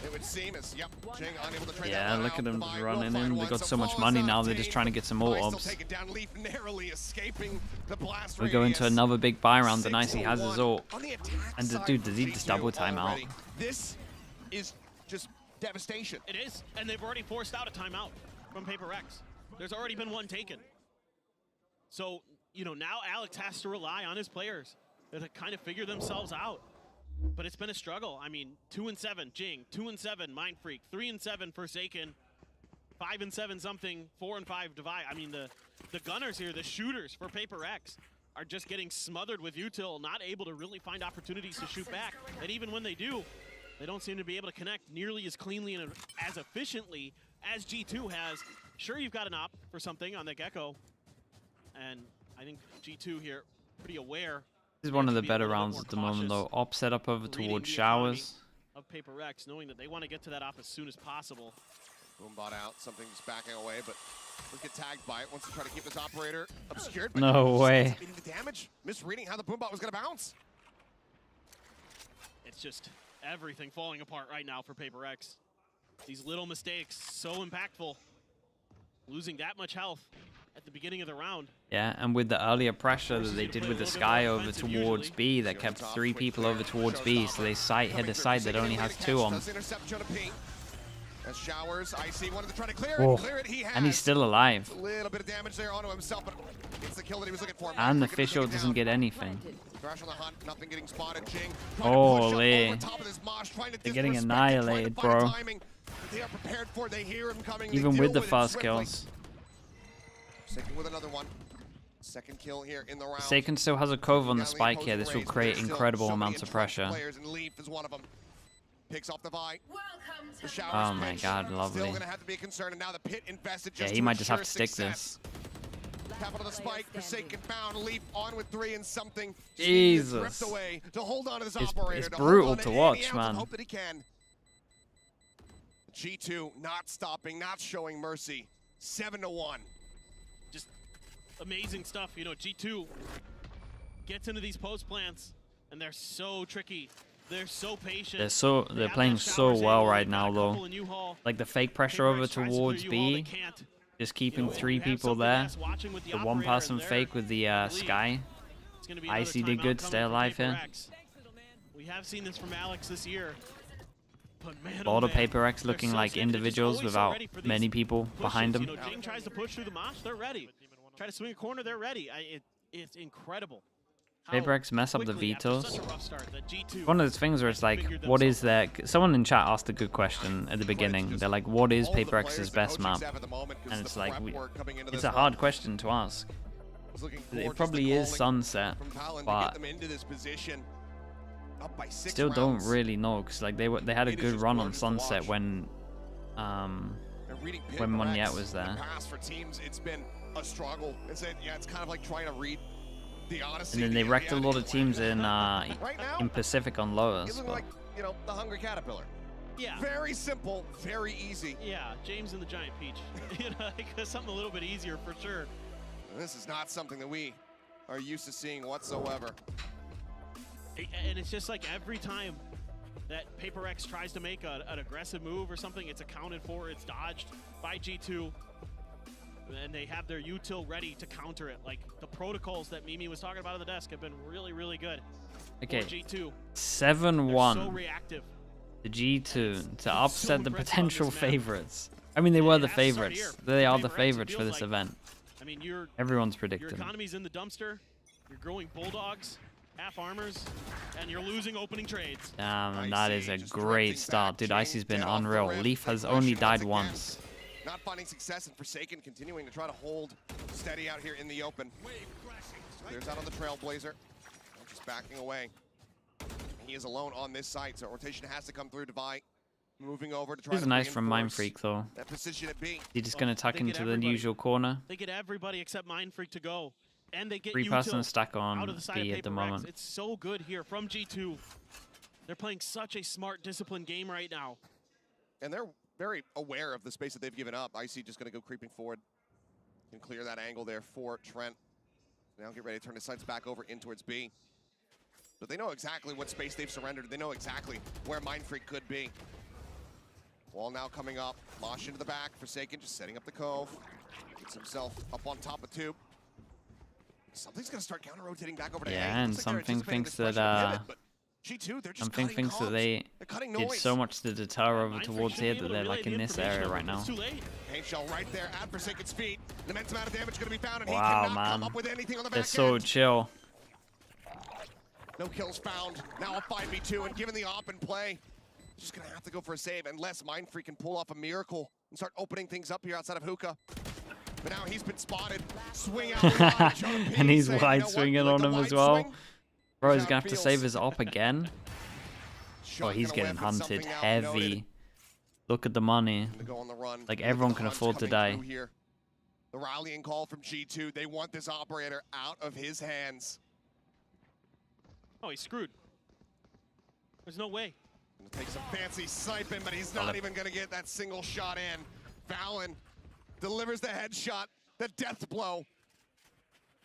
N: It would seem as, yep, Jing unable to trade
A: Yeah,
N: that
A: look at them
N: out.
A: just running in. They got so much money now, they're just trying to get some more orbs. We go into another big buy round, and Icy has his ult. And the dude, does he just double timeout?
N: This is just devastation.
P: It is, and they've already forced out a timeout from Paper Rex. There's already been one taken. So, you know, now Alex has to rely on his players to kind of figure themselves out. But it's been a struggle. I mean, 2-7 Jing, 2-7 Mind Freak, 3-7 Forsaken, 5-7 something, 4-5 Divide. I mean, the gunners here, the shooters for Paper X, are just getting smothered with util, not able to really find opportunities to shoot back. And even when they do, they don't seem to be able to connect nearly as cleanly and as efficiently as G2 has. Sure, you've got an op for something on the Gecko, and I think G2 here pretty aware.
A: This is one of the better rounds at the moment, though. Op set up over towards Showers.
P: Of Paper Rex, knowing that they want to get to that op as soon as possible.
N: Boom bot out, something's backing away, but let's get tagged by it. Wants to try to keep this operator obscured. But
A: No way.
N: The damage, misreading how the boom bot was going to bounce.
P: It's just everything falling apart right now for Paper Rex. These little mistakes, so impactful. Losing that much health at the beginning of the round.
A: Yeah, and with the earlier pressure that they did with the Sky over towards B, that kept 3 people over towards B, so they hit a side that only has 2 on.
N: As Showers, Icy wanted to try to clear it, he has.
A: And he's still alive.
N: A little bit of damage there onto himself, but it's the kill that he was looking for.
A: And the official doesn't get anything.
N: Crash on the hunt, nothing getting spotted. Jing
A: Holy. They're getting annihilated, bro.
N: They are prepared for it. They hear him coming.
A: Even with the fast kills.
N: Sticking with another one. Second kill here in the round.
A: Forsaken still has a cove on the spike here. This will create incredible amounts of pressure.
N: Leaf is one of them. Picks off the Vi.
A: Oh my god, lovely.
N: Still gonna have to be a concern, and now the pit invested just
A: Yeah, he might just have to stick this.
N: Capital the spike, Forsaken found, Leaf on with 3 and something.
A: Jesus.
N: Away to hold on to this operator.
A: It's brutal to watch, man.
N: Hope that he can. G2 not stopping, not showing mercy. 7-1.
P: Just amazing stuff. You know, G2 gets into these post plants, and they're so tricky. They're so patient.
A: They're playing so well right now, though. Like the fake pressure over towards B, just keeping 3 people there. The 1-person fake with the Sky. Icy did good, stay alive here.
P: We have seen this from Alex this year.
A: All the Paper X looking like individuals without many people behind them.
P: You know, Jing tries to push through the mosh, they're ready. Try to swing a corner, they're ready. It's incredible.
A: Paper X mess up the vetoes. One of those things where it's like, what is their... Someone in chat asked a good question at the beginning. They're like, what is Paper X's best map? And it's like, it's a hard question to ask. It probably is Sunset, but still don't really know, because like they had a good run on Sunset when Moniette was there.
N: For teams, it's been a struggle. It's kind of like trying to read the Odyssey.
A: And then they wrecked a lot of teams in Pacific on lowers.
N: It's like, you know, the Hungry Caterpillar.
P: Yeah.
N: Very simple, very easy.
P: Yeah, James and the Giant Peach. You know, something a little bit easier for sure.
N: This is not something that we are used to seeing whatsoever.
P: And it's just like every time that Paper X tries to make an aggressive move or something, it's accounted for, it's dodged by G2. And they have their util ready to counter it. Like the protocols that Mimi was talking about on the desk have been really, really good.
A: Okay,
P: G2.
A: 7-1.
P: So reactive.
A: The G2 to upset the potential favorites. I mean, they were the favorites. They are the favorites for this event.
P: I mean,
A: everyone's predicting.
P: Your economy's in the dumpster. You're growing bulldogs half armors, and you're losing opening trades.
A: Damn, and that is a great start. Dude, Icy's been unreal. Leaf has only died once.
N: Not finding success, and Forsaken continuing to try to hold steady out here in the open. Clears out on the Trailblazer. Just backing away. He is alone on this side, so rotation has to come through. Devi moving over to try
A: This is
N: to
A: nice from Mind Freak, though.
N: that position at B.
A: He's just going to tuck into the usual corner.
P: They get everybody except Mind Freak to go. And they get
A: Three-person stack
P: out
A: on
P: of the side
A: B
P: of
A: at the
P: Paper
A: moment.
P: Rex. It's so good here from G2. They're playing such a smart, disciplined game right now.
N: And they're very aware of the space that they've given up. Icy just going to go creeping forward and clear that angle there for Trent. Now get ready to turn his sights back over in towards B. But they know exactly what space they've surrendered. They know exactly where Mind Freak could be. Wall now coming up. Mosh into the back. Forsaken just setting up the cove. Gets himself up on top of two. Something's going to start counter-rotating back over to A.
A: And something thinks that
N: G2, they're just
A: something thinks that they did so much to deter over towards here that they're like in this area right now.
N: Paint shell right there at Forsaken's feet. An immense amount of damage going to be found, and
A: Wow,
N: he cannot come
A: man.
N: up with anything on the
A: They're
N: back
A: so
N: end.
A: chill.
N: No kills found. Now a 5v2, and given the op in play, just going to have to go for a save unless Mind Freak can pull off a miracle and start opening things up here outside of Hookah. But now he's been spotted. Swing out.
A: And he's wide swinging on him as well. Bro, he's going to have to save his op again. Oh, he's getting hunted heavy. Look at the money. Like, everyone can afford to die.
N: The rallying call from G2. They want this operator out of his hands.
P: Oh, he's screwed. There's no way.
N: Gonna take some fancy sniping, but he's not even gonna get that single shot in. Valen delivers the headshot, the death blow.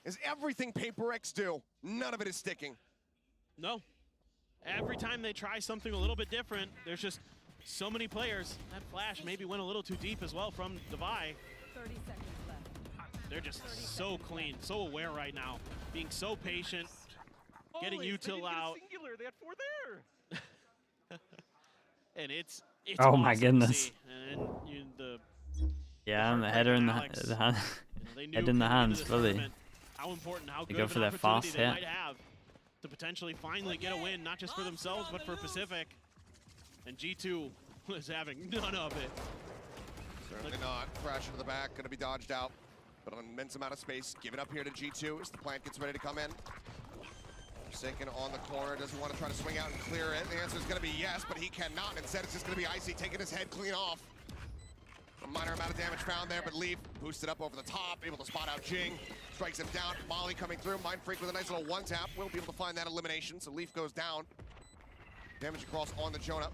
N: Is everything Paper X do? None of it is sticking.
P: No. Every time they try something a little bit different, there's just so many players. That flash maybe went a little too deep as well from Devi.
R: 30 seconds left.
P: They're just so clean, so aware right now. Being so patient, getting util out.
E: Singular, they had 4 there.
P: And it's
A: Oh
P: awesome
A: my
P: to
A: goodness.
P: see. And
A: Yeah, and the header in the hand, head in the hands, fully.
P: How important, how
A: They
P: good
A: go
P: of
A: for
P: an
A: their
P: opportunity
A: fast
P: they
A: hit.
P: might have to potentially finally get a win, not just for themselves, but for Pacific. And G2 was having none of it.
N: Certainly not. Crash into the back, gonna be dodged out. But an immense amount of space. Give it up here to G2 as the plant gets ready to come in. Forsaken on the corner. Does he want to try to swing out and clear it? The answer is going to be yes, but he cannot. Instead, it's just going to be Icy taking his head clean off. A minor amount of damage found there, but Leaf boosted up over the top, able to spot out Jing. Strikes him down. Molly coming through. Mind Freak with a nice little one-tap. Will be able to find that elimination, so Leaf goes down. Damage across on the Jonah.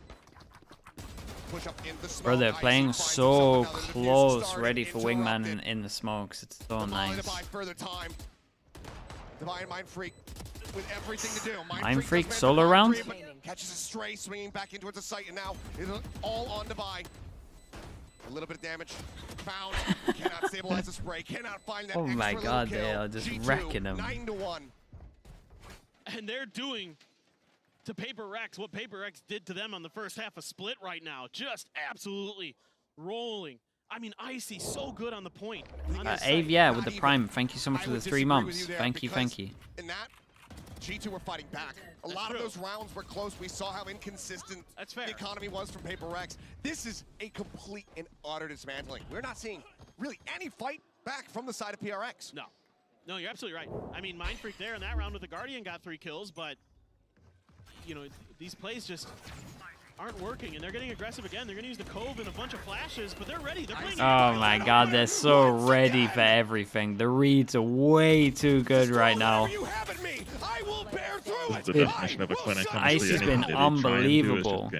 N: Push up in the smoke.
A: Bro, they're
N: Icy
A: playing
N: finds
A: so
N: himself another diffuser
A: close,
N: started,
A: ready for Wingman
N: interrupted.
A: in the smokes. It's so
N: Molly
A: nice.
N: to buy further time. Divine Mind Freak with everything to do.
A: Mind Freak
N: does
A: solo
N: man
A: round?
N: three, but catches a stray, swinging back in towards the site, and now is all on Divine. A little bit of damage found. Cannot stabilize the spray. Cannot find that
A: Oh my
N: extra
A: god,
N: little
A: they
N: kill.
A: are just
N: G2,
A: wrecking him.
N: 9-1.
P: And they're doing to Paper Rex what Paper Rex did to them on the first half of Split right now. Just absolutely rolling. I mean, Icy so good on the point. On this
A: Ave,
P: site.
A: yeah, with the Prime. Thank you so much for the 3 months. Thank you, thank you.
N: In that, G2 were fighting back. A lot of those rounds were close. We saw how inconsistent the economy was from Paper Rex. This is a complete and utter dismantling. We're not seeing really any fight back from the side of PRX.
P: No. No, you're absolutely right. I mean, Mind Freak there in that round with the Guardian got 3 kills, but, you know, these plays just aren't working, and they're getting aggressive again. They're going to use the Cove and a bunch of flashes, but they're ready. They're playing.
A: Oh my god, they're so ready for everything. The reads are way too good right now.
O: The definition of a clinic.
A: Ice has been unbelievable.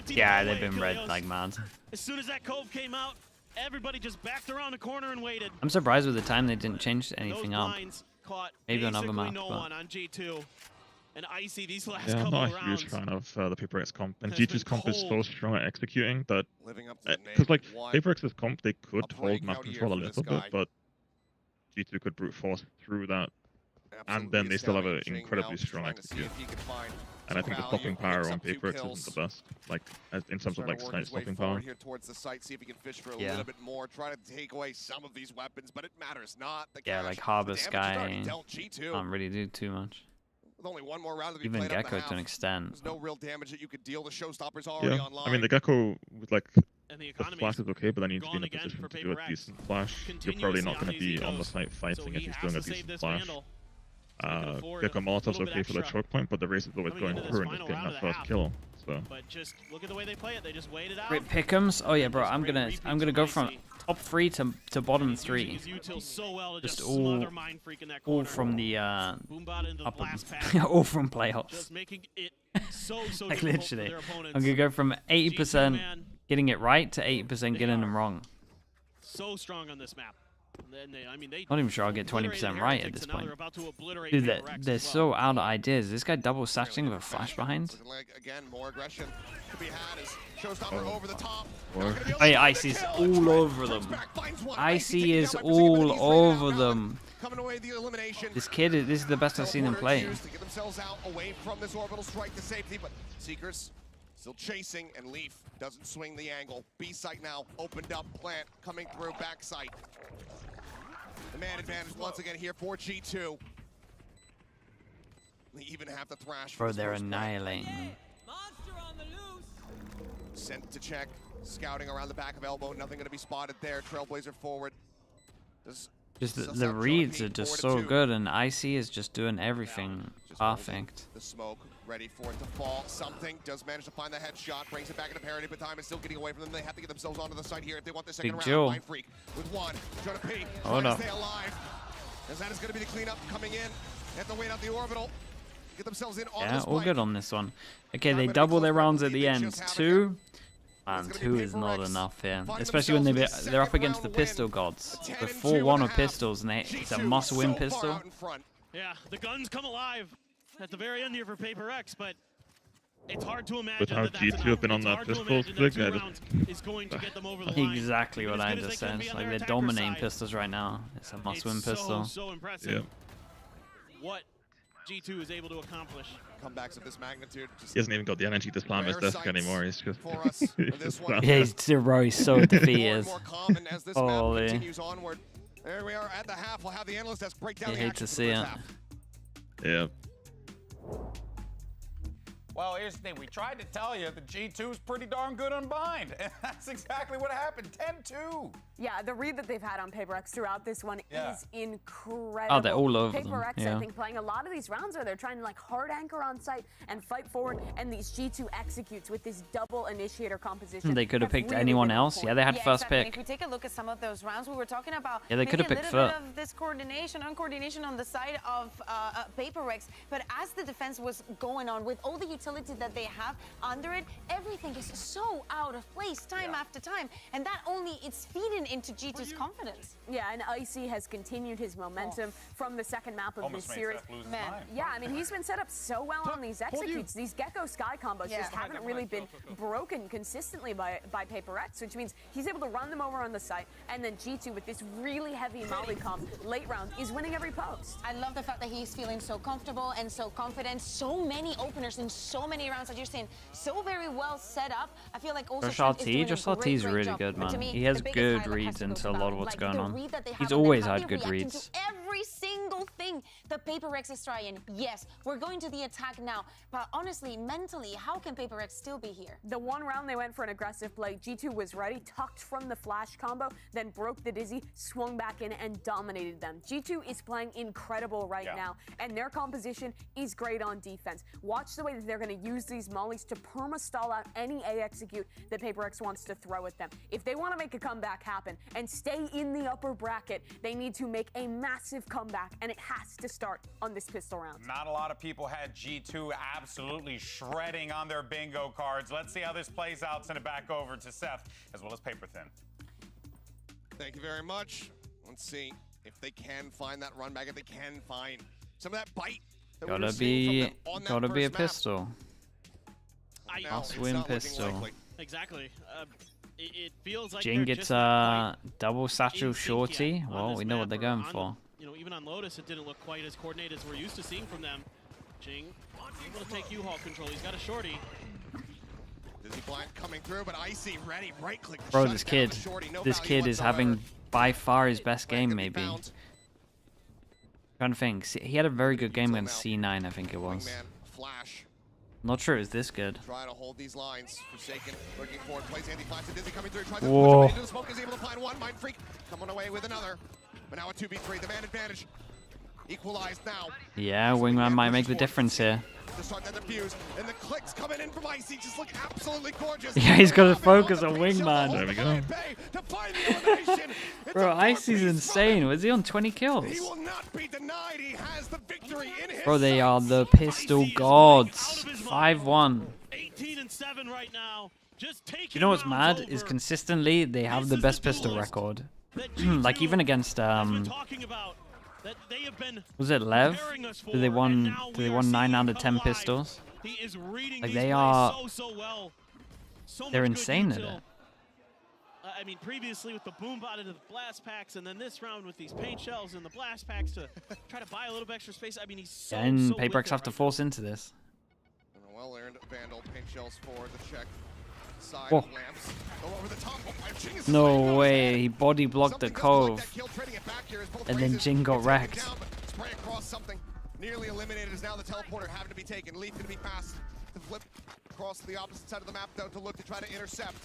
A: Yeah, they've been red like mad.
P: As soon as that Cove came out, everybody just backed around the corner and waited.
A: I'm surprised with the time they didn't change anything
P: Those
A: up.
P: blinds caught
A: Maybe another
P: basically
A: map.
P: no
A: but-
P: one on G2. And Icy these last
O: Yeah, I'm
P: couple
O: not
P: of
O: a
P: rounds.
O: huge fan of the Paper X comp, and
P: has been
O: G2's comp is so
P: cold.
O: strong at executing that,
N: Living up to the
O: because like
N: name,
O: Paper X's comp, they could
N: a
O: hold map
N: breakout year
O: control a
N: for this
O: little bit,
N: guy.
O: but G2 could brute force through that, and
N: Absolutely
O: then they still have an
N: astounding. Jing
O: incredibly
N: now
O: strong
N: trying to see
O: execute.
N: if he can find
O: And I think the stopping power on Paper X isn't the best, like in terms of like stopping power.
N: Here towards the site, see if he can fish for a little bit more, try to take away some of these weapons, but it matters not. The
A: yeah,
N: cash,
A: like Harbor
N: the
A: Sky
N: G2.
A: can't really do too much.
N: With only one more round to be
A: Even
N: played
A: Gecko
N: up the
A: to an
N: half,
A: extent.
N: there's no real damage that you could deal. The showstopper's already online.
O: I mean the Gecko with like
P: And the
O: the flash is okay, but then you need to be in a
P: again
O: position
P: for
O: to do a
P: Paper X.
O: decent flash. You're probably not going to be on the site fighting if he's doing a decent flash. Gecko Molotov's okay for the choke point, but the race is always going through and just getting that first kill. So.
P: But just look at the way they play it. They just wait it out.
A: Rip Pick'ems. Oh yeah, bro. I'm gonna go from top 3 to bottom 3. Just all from the upper, all from playoffs.
P: Just making it so
A: Like
P: difficult
A: literally,
P: for their opponents.
A: I'm gonna go from 80% getting it right to 80% getting them wrong.
P: So strong on this map.
A: Not even sure I'll get 20% right at this point. Dude, they're so out of ideas. This guy double satching with a flash behind.
N: Again, more aggression to be had as Showstopper over the top.
A: Hey, Icy's all over them. Icy is all over them. This kid, this is the best I've seen him play.
N: To get themselves out away from this orbital strike to safety, but Seekers still chasing, and Leaf doesn't swing the angle. B site now opened up, plant coming through back site. The man advantage once again here for G2. They even have the thrash.
A: Bro, they're annihilating me.
N: Sent to check, scouting around the back of elbow. Nothing going to be spotted there. Trailblazer forward.
A: Just the reads are just so good, and Icy is just doing everything perfect.
N: The smoke ready for it to fall. Something does manage to find the headshot, brings it back into parity, but time is still getting away from them. They have to get themselves onto the site here if they want the second round. Mind Freak with one, trying to pee, trying to stay alive. As that is going to be the cleanup coming in. They have to wait out the orbital, get themselves in on
A: Yeah,
N: the
A: all good on this one. Okay, they double their rounds at the end. 2. Man, 2 is not enough here, especially when they're up against the pistol gods. The 4-1 of pistols, and it's a must-win pistol.
P: Yeah, the guns come alive at the very end here for Paper X, but it's hard to imagine
O: with how G2 have been on that pistol flick,
A: exactly what I just said. Like they're dominating pistols right now. It's a must-win pistol.
P: So impressive. What G2 is able to accomplish.
N: Comebacks of this magnitude.
O: He hasn't even got the energy to slam his desk anymore. He's just.
A: He's so defeated. Holy.
N: There we are at the half. We'll have the analyst desk break down
A: I
N: the
A: hate
N: action
A: to see it.
O: Yeah.
B: Well, here's the thing. We tried to tell you that G2 is pretty darn good on bind, and that's exactly what happened. 10-2.
C: Yeah, the read that they've had on Paper X throughout this one is incredible.
A: Oh, they're all over
C: Paper X,
A: them. Yeah.
C: I think, playing a lot of these rounds where they're trying to like hard anchor on site and fight forward, and these G2 executes with this double initiator composition.
A: They could have picked anyone else. Yeah, they had first pick.
D: If we take a look at some of those rounds, we were talking about
A: they could have picked
D: a little bit of this uncoordination on the side of Paper X, but as the defense was going on with all the utility that they have under it, everything is so out of place time after time, and that only it's feeding into G2's confidence.
C: Yeah, and Icy has continued his momentum from the second map of this series. Man, yeah, I mean, he's been set up so well on these executes. These Gecko Sky combos just haven't really been broken consistently by Paper X, which means he's able to run them over on the site, and then G2 with this really heavy molly comp late round is winning every post.
D: I love the fact that he's feeling so comfortable and so confident. So many openers in so many rounds that you're saying, so very well set up. I feel like also
A: Just RT's really good, man. He has good reads into a lot of what's going on. He's always had good reads.
D: Every single thing the Paper X is trying. Yes, we're going to the attack now, but honestly, mentally, how can Paper X still be here?
C: The one round they went for an aggressive play. G2 was ready, tucked from the flash combo, then broke the dizzy, swung back in, and dominated them. G2 is playing incredible right now, and their composition is great on defense. Watch the way that they're going to use these mollies to perma-stall out any A execute that Paper X wants to throw at them. If they want to make a comeback happen and stay in the upper bracket, they need to make a massive comeback, and it has to start on this pistol round.
B: Not a lot of people had G2 absolutely shredding on their bingo cards. Let's see how this plays out. Send it back over to Seth, as well as Paper Thin.
N: Thank you very much. Let's see if they can find that run back, if they can find some of that bite.
A: Gotta be a pistol. Must-win pistol.
P: Exactly. It feels like
A: Jing gets a double satchel shorty. Well, we know what they're going for.
P: You know, even on Lotus, it didn't look quite as coordinated as we're used to seeing from them. Jing Able to take U-Haul control. He's got a shorty.
N: Dizzy Blind coming through, but Icy ready. Right click.
A: Bro, this kid is having by far his best game, maybe. Trying to think. He had a very good game against C9, I think it was.
N: Flash.
A: Not sure it was this good.
N: Trying to hold these lines. Forsaken looking forward. Plays anti-flash to Dizzy coming through. Tries to
A: Whoa.
N: push him into the smoke. Is able to find one. Mind Freak coming away with another. But now a 2v3. The man advantage. Equalized now.
A: Yeah, Wingman might make the difference here.
N: To start that defuse. And the clicks coming in from Icy just look absolutely gorgeous.
A: Yeah, he's got to focus on Wingman.
O: There we go.
A: Bro, Icy's insane. Was he on 20 kills?
N: He will not be denied. He has the victory in his
A: Bro, they are the pistol gods. 5-1.
P: 18-7 right now. Just
A: You know what's mad is consistently they have the best pistol record. Like even against was it Lev? Did they won 9 out of 10 pistols? Like they are they're insane at it.
P: I mean, previously with the boom bot into the blast packs, and then this round with these paint shells and the blast packs to try to buy a little bit extra space. I mean, he's so
A: And
P: so
A: Paperex have to force into this.
N: Well-earned Vandal paint shells for the check. Side
A: Whoa.
N: lamps. Go over the top. Oh,
A: No way, he body blocked the cove. And then Jing got wrecked.
N: Spray across something. Nearly eliminated is now the teleporter having to be taken. Leaf going to be fast to flip across to the opposite side of the map, though, to look to try to intercept.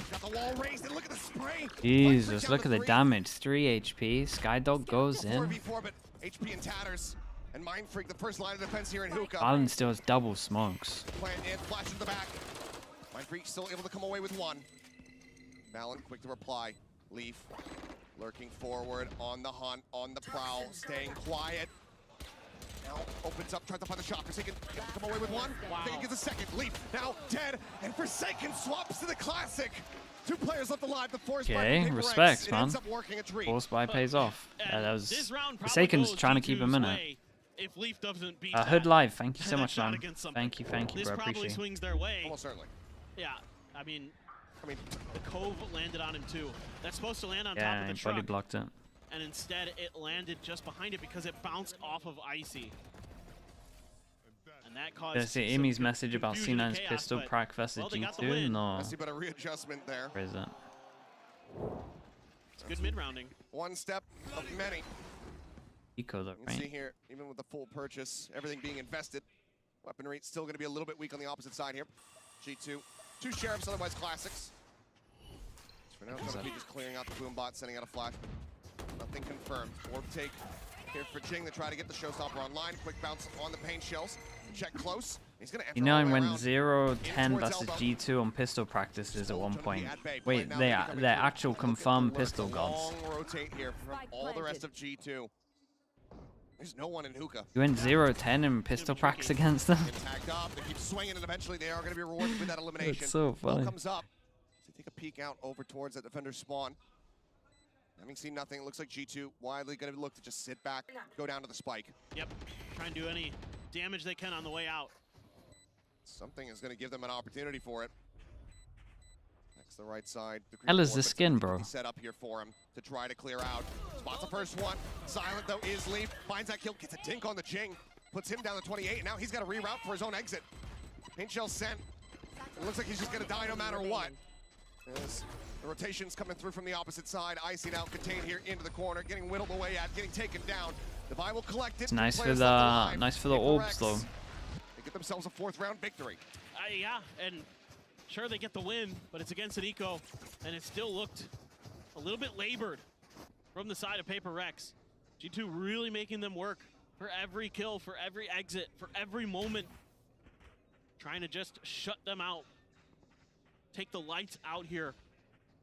N: Got the wall raised, and look at the spray.
A: Jesus, look at the damage. 3 HP. Skydog goes in.
N: 4v4, but HP in tatters. And Mind Freak, the first line of defense here in Hookah.
A: Allen still has double smokes.
N: Plant in, flash in the back. Mind Freak still able to come away with one. Valen quick to reply. Leaf lurking forward on the hunt, on the prowl, staying quiet. Now opens up, tries to find the shot. Forsaken able to come away with one. Forsaken gets a second. Leaf now dead, and Forsaken swaps to the classic. 2 players left alive. The force
A: Okay, respects, man. Force buy pays off. Yeah, that was Forsaken's trying to keep him in it.
P: If Leaf doesn't beat
A: Hood Live, thank you so
P: that
A: much,
P: shot
A: man.
P: against something.
A: Thank you,
P: This
A: bro.
P: probably
A: Appreciate it.
P: swings their way.
N: Almost certainly.
P: Yeah, I mean, the cove landed on him too. That's supposed to land on top
A: Yeah,
P: of the
A: he
P: truck.
A: body blocked it.
P: And instead, it landed just behind it because it bounced off of Icy. And that caused
A: Did I see
P: some
A: Amy's message about
P: confusion and
A: C9's
P: chaos,
A: pistol
P: but,
A: prac versus
P: well, they got the
A: G2?
P: win.
A: No.
N: I see about a readjustment there.
A: Where is it?
P: It's good mid-rounding.
N: One step of many.
A: Eco though,
N: You can see
A: right?
N: here, even with the full purchase, everything being invested, weaponry still going to be a little bit weak on the opposite side here. G2, 2 sheriffs, otherwise classics. For now, it's going to be just clearing out the boom bot, sending out a flash. Nothing confirmed. Orb take here for Jing to try to get the showstopper online. Quick bounce on the paint shells. Check close. He's going to enter all the
A: E9
N: way
A: went
N: around.
A: 0-10 versus G2 on pistol practices at one point. Wait, they're actual confirmed pistol gods.
N: Long rotate here from all the rest of G2. There's no one in Hookah.
A: You went 0-10 in pistol pracs against them?
N: Tagged up, they keep swinging, and eventually they are going to be rewarded with that elimination.
A: That's so funny.
N: Ball comes up. So take a peek out over towards that defender's spawn. Having seen nothing, it looks like G2 widely going to look to just sit back, go down to the spike.
P: Yep, try and do any damage they can on the way out.
N: Something is going to give them an opportunity for it. Next, the right side. The
A: Hell is this skin, bro?
N: Set up here for him to try to clear out. Spots the first one. Silent though is Leaf. Finds that kill, gets a dink on the Jing. Puts him down to 28, and now he's got to reroute for his own exit. Paint shell sent. It looks like he's just going to die no matter what. As the rotation's coming through from the opposite side. Icy now contained here into the corner, getting whittled away at, getting taken down. The buy will collect it.
A: It's nice for the orbs though.
N: They get themselves a 4th round victory.
P: Yeah, and sure they get the win, but it's against an eco, and it still looked a little bit labored from the side of Paper Rex. G2 really making them work for every kill, for every exit, for every moment. Trying to just shut them out. Take the lights out here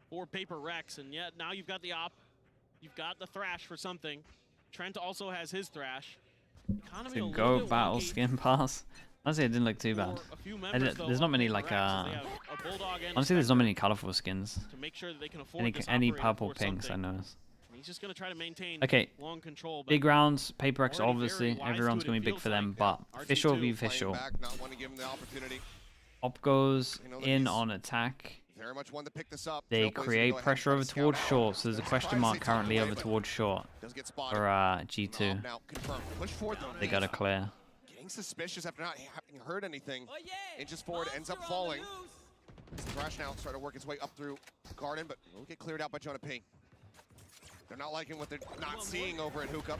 P: for Paper Rex, and yet now you've got the op, you've got the Thrash for something. Trent also has his Thrash. Economy
A: To go battle skin pass. Honestly, it didn't look too bad. There's not many like honestly, there's not many colorful skins.
P: To make sure that they can afford
A: Any purple pinks, I noticed.
P: He's just gonna try to maintain long control.
A: Big rounds, Paper X, obviously, everyone's gonna be big for them, but official v official. Op goes in on attack.
N: Very much one to pick this up.
A: They create pressure over towards short, so there's a question mark currently over towards short for G2. They gotta clear.
N: getting suspicious after not having heard anything. Inches forward, ends up falling. Thrash now starting to work its way up through Garden, but will get cleared out by Jonah P. They're not liking what they're not seeing over at Hookah.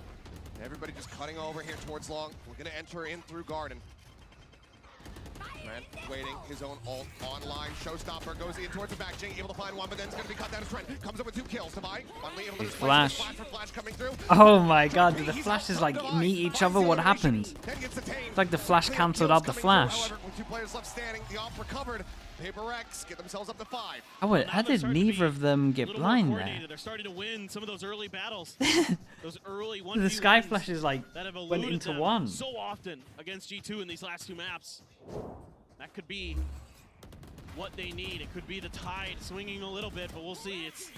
N: Everybody just cutting over here towards Long. We're going to enter in through Garden. Trent waiting, his own ult online. Showstopper goes in towards the back. Jing able to find one, but then it's going to be cut down to Trent. Comes up with 2 kills. Devi finally able to
A: Flash.
N: Flash coming through.
A: Oh my god, did the flashes like meet each other? What happened? It's like the flash cancelled out the flash.
N: With 2 players left standing, the off recovered. Paper X get themselves up to 5.
A: Oh, wait, how did neither of them get blind there?
P: They're starting to win some of those early battles. Those early
A: The sky flashes like went into one.
P: So often against G2 in these last 2 maps. That could be what they need. It could be the tide swinging a little bit, but we'll see. It's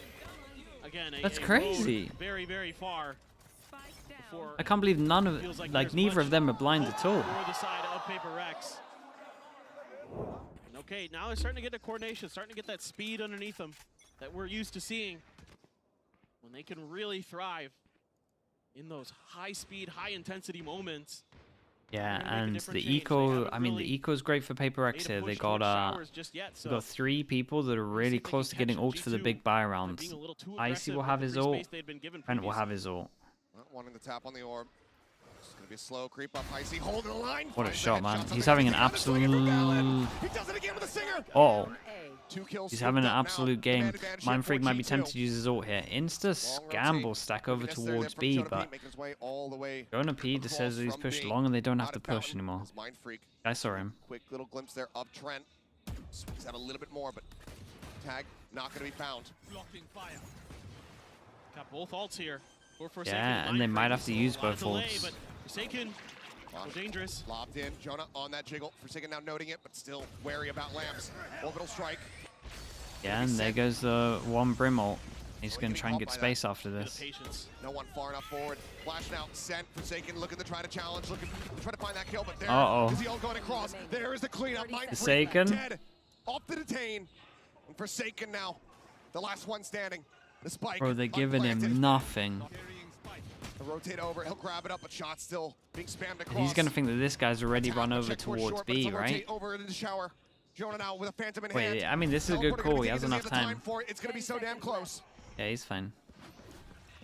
P: again
A: That's crazy.
P: Very, very far.
A: I can't believe none of like neither of them are blind at all.
P: For the side of Paper Rex. Okay, now they're starting to get the coordination, starting to get that speed underneath them that we're used to seeing when they can really thrive in those high-speed, high-intensity moments.
A: Yeah, and the eco, I mean, the eco is great for Paper X here. They got 3 people that are really close to getting ults for the big buy rounds. Icy will have his ult, Trent will have his ult.
N: Not wanting to tap on the orb. It's going to be a slow creep up. Icy holding the line.
A: What a shot, man. He's having an absolute...
N: He does it again with a singer.
A: Oh.
N: 2 kills.
A: He's having an absolute game. Mind Freak might be tempted to use his ult here. Insta scamble stack over towards B, but Jonah P just says that he's pushed long and they don't have to push anymore. I saw him.
N: Quick little glimpse there of Trent. Swings out a little bit more, but tag not going to be found.
P: Got both ults here.
A: Yeah, and they might have to use both ults.
P: But Forsaken, so dangerous.
N: Lobbed in, Jonah on that jiggle. Forsaken now noting it, but still wary about lamps. Orbital strike.
A: Yeah, and there goes the one Brim ult. He's going to try and get space after this.
N: No one far enough forward. Flash now sent. Forsaken looking to try to challenge, looking to try to find that kill, but there is the ult going across. There is the cleanup.
A: Forsaken.
N: Dead. Off the detain. And Forsaken now, the last one standing. The spike.
A: Bro, they're giving him nothing.
N: Rotate over, he'll grab it up, but shot still being spammed across.
A: He's gonna think that this guy's already run over towards B, right?
N: Over into the shower. Jonah now with a phantom in
A: Wait,
N: hand.
A: I mean, this is a good call. He has enough time.
N: It's gonna be so damn close.
A: Yeah, he's fine.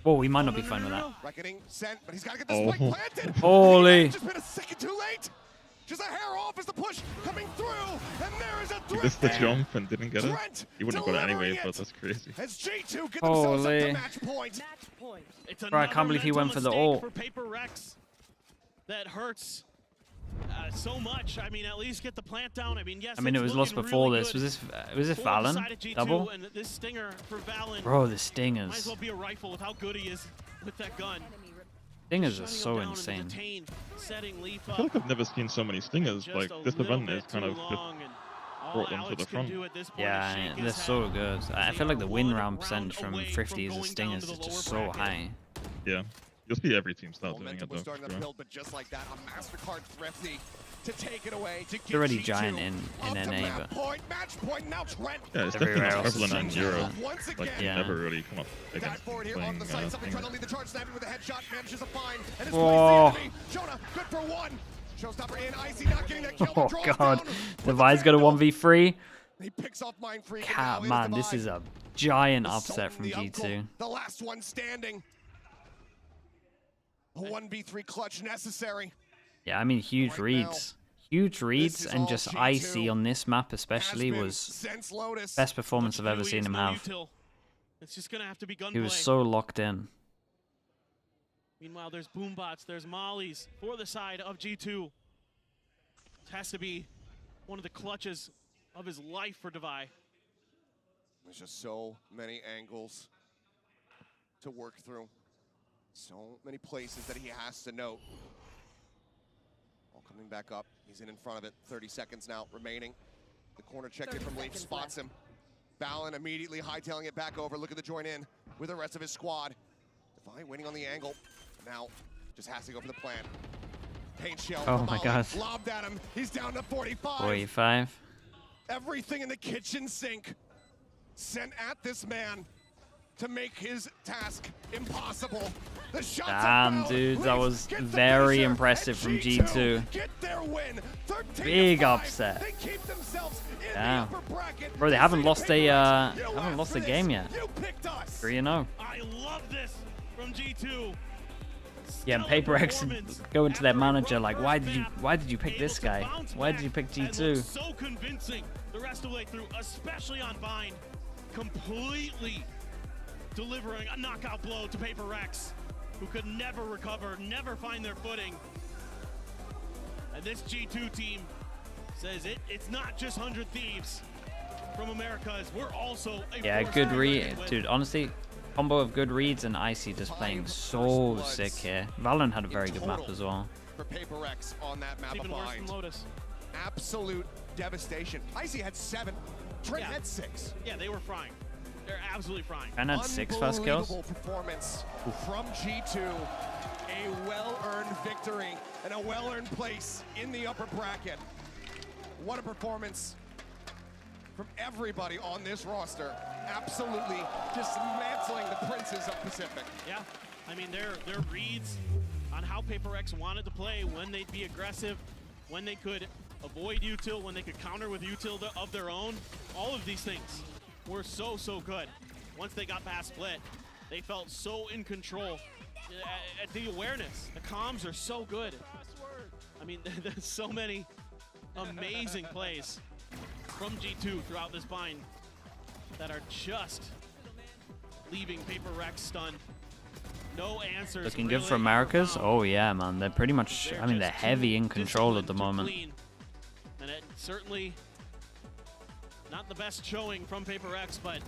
A: Whoa, he might not be fine with that.
N: Reckoning sent, but he's got to get the spike planted.
A: Holy!
N: Just been a second too late. Just a hair off as the push coming through, and there is a
O: He missed the jump and didn't get it. He wouldn't have got it anyway, but that's crazy.
N: As G2 get themselves up to match point.
A: Bro, I can't believe he went for the ult.
P: For Paper Rex, that hurts so much. I mean, at least get the plant down. I mean, yes.
A: I mean, it was lost before this. Was this Valen? Double?
P: And this stinger for Valen.
A: Bro, the
P: Might as
A: stingers.
P: well be a rifle with how good he is with that gun.
A: Stingers are so insane.
O: I feel like I've never seen so many stingers. Like, this event is kind of just brought them to the front.
A: Yeah, they're so good. I feel like the win round percentage from 50s of stingers is just so high.
O: Yeah. You'll see every team start doing it though.
N: Starting to build, but just like that, a MasterCard thrifty to take it away. To
A: It's already giant in NA, but
N: match point now. Trent.
O: Yeah, it's definitely not prevalent in Europe. Like,
A: yeah.
O: never really come up against
N: forward here on the side. Somebody trying to lead the charge, snapping with a headshot, manages a find, and it's Jonah, good for 1. Showstopper in, Icy not getting that kill.
A: Oh god, Devi's got a 1v3.
N: He picks off Mind Freak.
A: Cat, man, this is a giant upset from G2.
N: The last one standing. A 1v3 clutch necessary.
A: Yeah, I mean, huge reads. Huge reads, and just Icy on this map especially was best performance I've ever seen him have.
P: It's just gonna have to be gunplay.
A: He was so locked in.
P: Meanwhile, there's boombots, there's mollies for the side of G2. It has to be one of the clutches of his life for Devi.
N: There's just so many angles to work through. So many places that he has to note. All coming back up. He's in front of it. 30 seconds now remaining. The corner check in from Leaf spots him. Valen immediately hightailing it back over. Looking to join in with the rest of his squad. Devi waiting on the angle. Now just has to go for the plan. Paint shell.
A: Oh my god.
N: Lobbed at him. He's down to 45.
A: 45.
N: Everything in the kitchen sink sent at this man to make his task impossible.
A: Damn, dude, that was very impressive from G2. Big upset. Damn. Bro, they haven't lost a game yet. 3-0.
P: I love this from G2.
A: Yeah, and Paper X going to their manager like, why did you pick this guy? Why did you pick G2?
P: So convincing the rest of the way through, especially on Bind, completely delivering a knockout blow to Paper X, who could never recover, never find their footing. And this G2 team says it's not just 100 Thieves from Americas, we're also a
A: good read, dude. Honestly, combo of good reads and Icy just playing so sick here. Valorant had a very good map as well.
N: For Paper X on that map
P: even worse than Lotus.
N: Absolute devastation. Icy had 7. Trent had 6.
P: Yeah, they were frying. They're absolutely frying.
A: And had 6 first kills.
N: Performance from G2. A well-earned victory and a well-earned place in the upper bracket. What a performance from everybody on this roster. Absolutely dismantling the Princes of Pacific.
P: Yeah, I mean, their reads on how Paper X wanted to play, when they'd be aggressive, when they could avoid util, when they could counter with util of their own, all of these things were so good. Once they got past split, they felt so in control. At the awareness, the comms are so good. I mean, there's so many amazing plays from G2 throughout this bind that are just leaving Paper Rex stunned. No answers.
A: Looking good for Americas. Oh yeah, man. They're pretty much, I mean, they're heavy in control at the moment.
P: And it certainly not the best showing from Paper X, but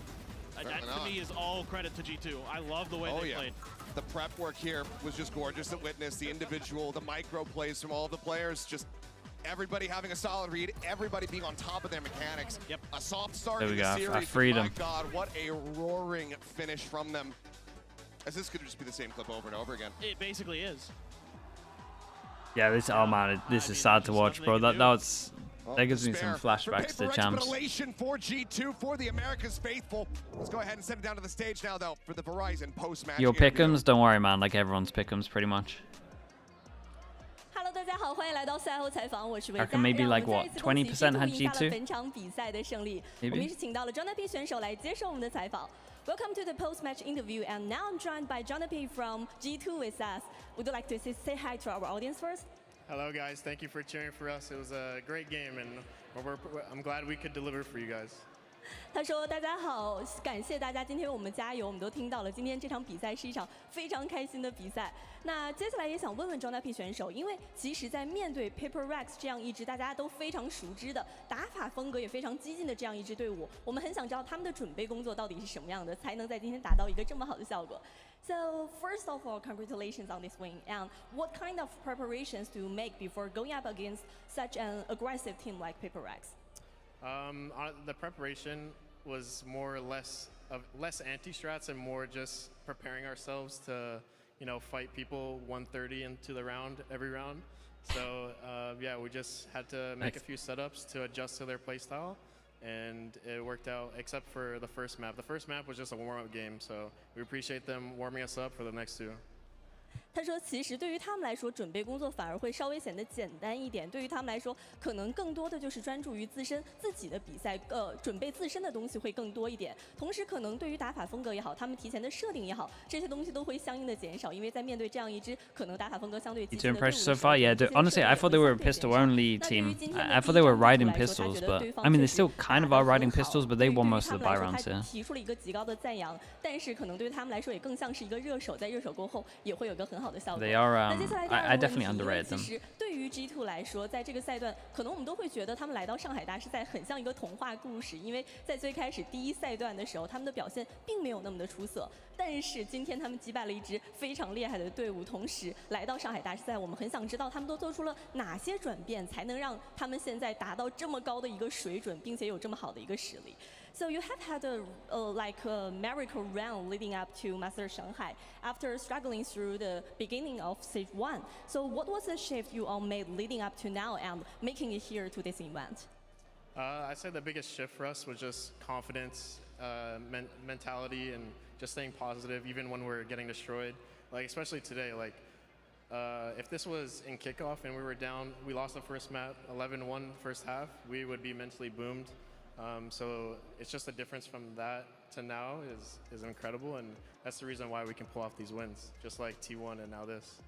P: that to me is all credit to G2. I love the way they played.
N: The prep work here was just gorgeous to witness. The individual, the micro plays from all of the players, just everybody having a solid read, everybody being on top of their mechanics.
P: Yep.
N: A soft start
A: There
N: in
A: we
N: the
A: go.
N: series.
A: I freed him.
N: My God, what a roaring finish from them. As this could just be the same clip over and over again.
P: It basically is.
A: Yeah, this, oh man, this is sad to watch, bro. That gives me some flashbacks to champs.
N: For G2, for the Americas faithful. Let's go ahead and send it down to the stage now, though, for the Verizon post-match.
A: Your pick'ems, don't worry, man. Like everyone's pick'ems, pretty much.
H: Hello， 大家好，欢迎来到赛后采访，我是维嘉。
A: reckon maybe like what, 20% had
H: G2
A: G2?
H: 本场比赛的胜利。我们也是请到了 Jonathan 选手来接受我们的采访。Welcome to the post-match interview, and now I'm joined by Jonathan from G2 with us. Would you like to say hi to our audience first?
I: Hello, guys. Thank you for cheering for us. It was a great game, and I'm glad we could deliver for you guys.
H: 他说：“大家好，感谢大家今天为我们加油。我们都听到了，今天这场比赛是一场非常开心的比赛。那接下来也想问问 Jonathan 选手，因为其实，在面对 Paper Rex 这样一支大家都非常熟知的打法风格也非常激进的这样一支队伍，我们很想知道他们的准备工作到底是什么样的，才能在今天达到一个这么好的效果。So first of all, congratulations on this win. And what kind of preparations do you make before going up against such an aggressive team like Paper Rex?
I: The preparation was more or less anti-strats and more just preparing ourselves to, fight people 130 into the round every round. So yeah, we just had to make a few setups to adjust to their playstyle, and it worked out except for the first map. The first map was just a warm-up game, so we appreciate them warming us up for the next two.
H: 他说：“其实对于他们来说，准备工作反而会稍微显得简单一点。对于他们来说，可能更多的就是专注于自己的比赛，准备自身的东西会更多一点。同时，可能对于打法风格也好，他们提前的设定也好，这些东西都会相应的减少，因为在面对这样一支可能打法风格相对激进的队伍。
A: So far, yeah. Honestly, I thought they were a pistol-only team. I thought they were riding pistols, but I mean, they still kind of are riding pistols, but they won most of the buy rounds here.
H: 提出了一个极高的赞扬，但是可能对于他们来说也更像是一个热手，在热手过后也会有一个很好的效果。”
A: They are. I definitely underrated them.
H: 其实对于 G2 来说，在这个赛段，可能我们都会觉得他们来到上海大师赛很像一个童话故事，因为在最开始第一赛段的时候，他们的表现并没有那么的出色。但是今天他们击败了一支非常厉害的队伍，同时来到上海大师赛，我们很想知道他们都做出了哪些转变，才能让他们现在达到这么高的一个水准，并且有这么好的一个实力。So you have had a miracle run leading up to Master Shanghai after struggling through the beginning of Stage 1. So what was the shift you all made leading up to now and making it here to this event?
I: I'd say the biggest shift for us was just confidence, mentality, and just staying positive even when we're getting destroyed. Like especially today, like if this was in kickoff and we were down, we lost the first map 11-1 first half, we would be mentally boomed. So it's just the difference from that to now is incredible, and that's the reason why we can pull off these wins, just like T1 and now this.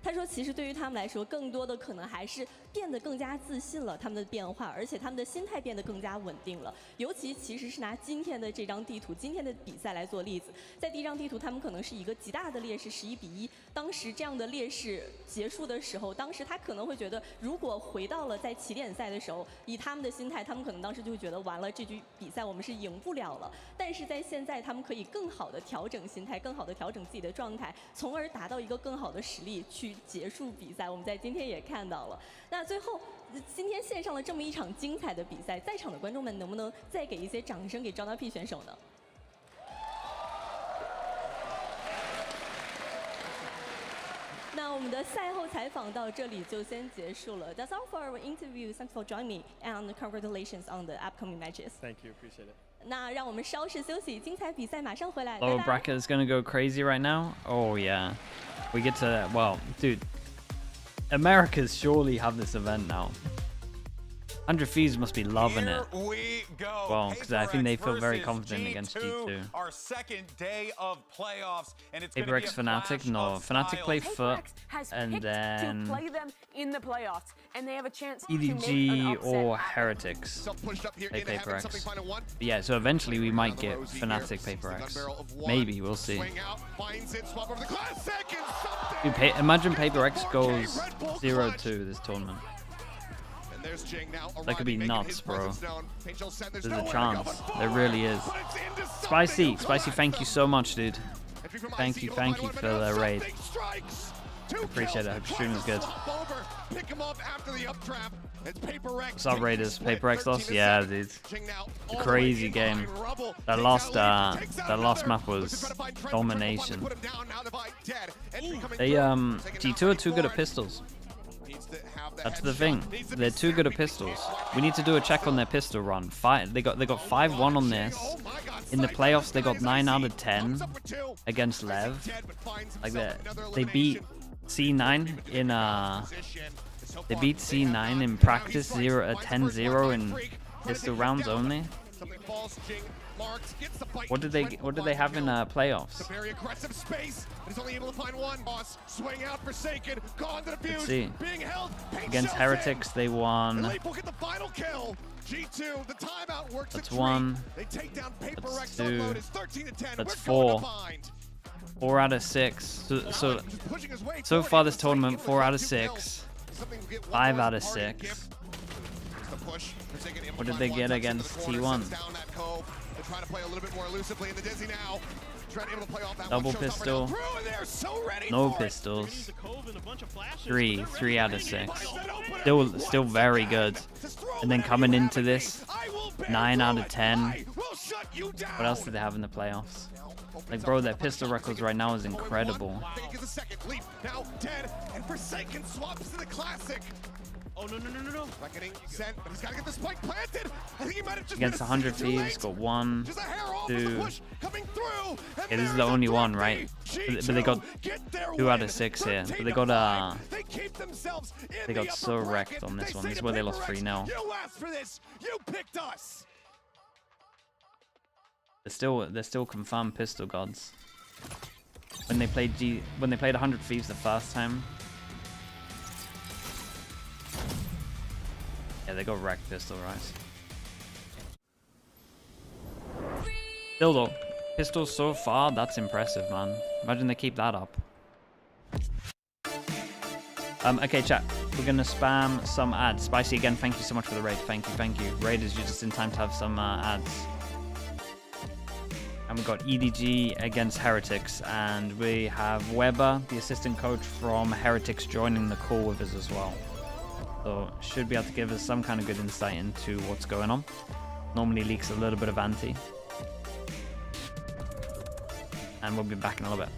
H: 他说，其实对于他们来说，更多的可能还是变得更加自信了，他们的变化，而且他们的心态变得更加稳定了。尤其其实是拿今天的这张地图、今天的比赛来做例子，在第一张地图，他们可能是一个极大的劣势，11-1。当时这样的劣势结束的时候，当时他可能会觉得，如果回到了在起点赛的时候，以他们的心态，他们可能当时就会觉得，完了，这局比赛我们是赢不了了。但是在现在，他们可以更好的调整心态，更好的调整自己的状态，从而达到一个更好的实力去结束比赛。我们在今天也看到了。那最后，今天献上了这么一场精彩的比赛，在场的观众们能不能再给一些掌声给 Jonah 选手呢？那我们的赛后采访到这里就先结束了。That's all for our interview. Thanks for joining me and congratulations on the upcoming matches.
I: Thank you, appreciate it.
H: 那让我们稍事休息，精彩比赛马上回来。
A: Lower bracket is gonna go crazy right now. Oh yeah, we get to well, dude. Americas surely have this event now. 100 Thieves must be loving it.
B: We go.
A: Well, because I think they feel very confident against G2.
B: Our second day of playoffs, and it's
A: Paper X Fnatic, no. Fnatic play Foot, and then
C: to play them in the playoffs, and they have a chance
A: EDG or Heretics play Paper X. But yeah, so eventually we might get Fnatic Paper X. Maybe, we'll see. Dude, imagine Paper X goes 0-2 this tournament. That could be nuts, bro. There's a chance. There really is. Spicy, thank you so much, dude. Thank you for the raid. Appreciate it. Hope stream is good. What's up, Raiders? Paper X lost? Yeah, dude. Crazy game. That last map was domination. They G2 are too good at pistols. That's the thing. They're too good at pistols. We need to do a check on their pistol run. They got 5-1 on this. In the playoffs, they got 9 out of 10 against Lev. Like they beat C9 in practice 10-0 in pistol rounds only. What did they have in playoffs?
N: Very aggressive space, but he's only able to find one. Boss swing out Forsaken, gone to the
A: Let's
N: fuse,
A: see.
N: being held.
A: Against Heretics, they won.
N: Will get the final kill. G2, the timeout works.
A: That's 1.
N: They take down Paper
A: That's
N: X
A: 2.
N: unloaded. 13-10.
A: That's 4. 4 out of 6. So far this tournament, 4 out of 6. 5 out of 6. What did they get against T1?
N: Trying to play a little bit more elusively in the dizzy now. Trying to play off that
A: Double pistol. No pistols. 3 out of 6. Still very good. And then coming into this, 9 out of 10. What else did they have in the playoffs? Like, bro, their pistol records right now is incredible.
N: Now dead, and Forsaken swaps to the classic.
P: Oh, no.
N: Reckoning sent, but he's got to get the spike planted. I think he might have just
A: Against 100 Thieves, got 1, 2. Yeah, this is the only one, right? But they got 2 out of 6 here. But they got so wrecked on this one. This is where they lost 3-0.
N: You asked for this. You picked us.
A: They're still confirmed pistol gods. When they played 100 Thieves the first time. Yeah, they got wrecked pistol, right? Still though, pistols so far, that's impressive, man. Imagine they keep that up. Okay, chat. We're gonna spam some ads. Spicy again, thank you so much for the raid. Thank you. Raiders, you're just in time to have some ads. And we've got EDG against Heretics, and we have Weber, the assistant coach from Heretics, joining the call with us as well. So should be able to give us some kind of good insight into what's going on. Normally leaks a little bit of anti. And we'll be back in a little bit.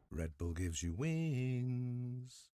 T: Red Bull gives you wings.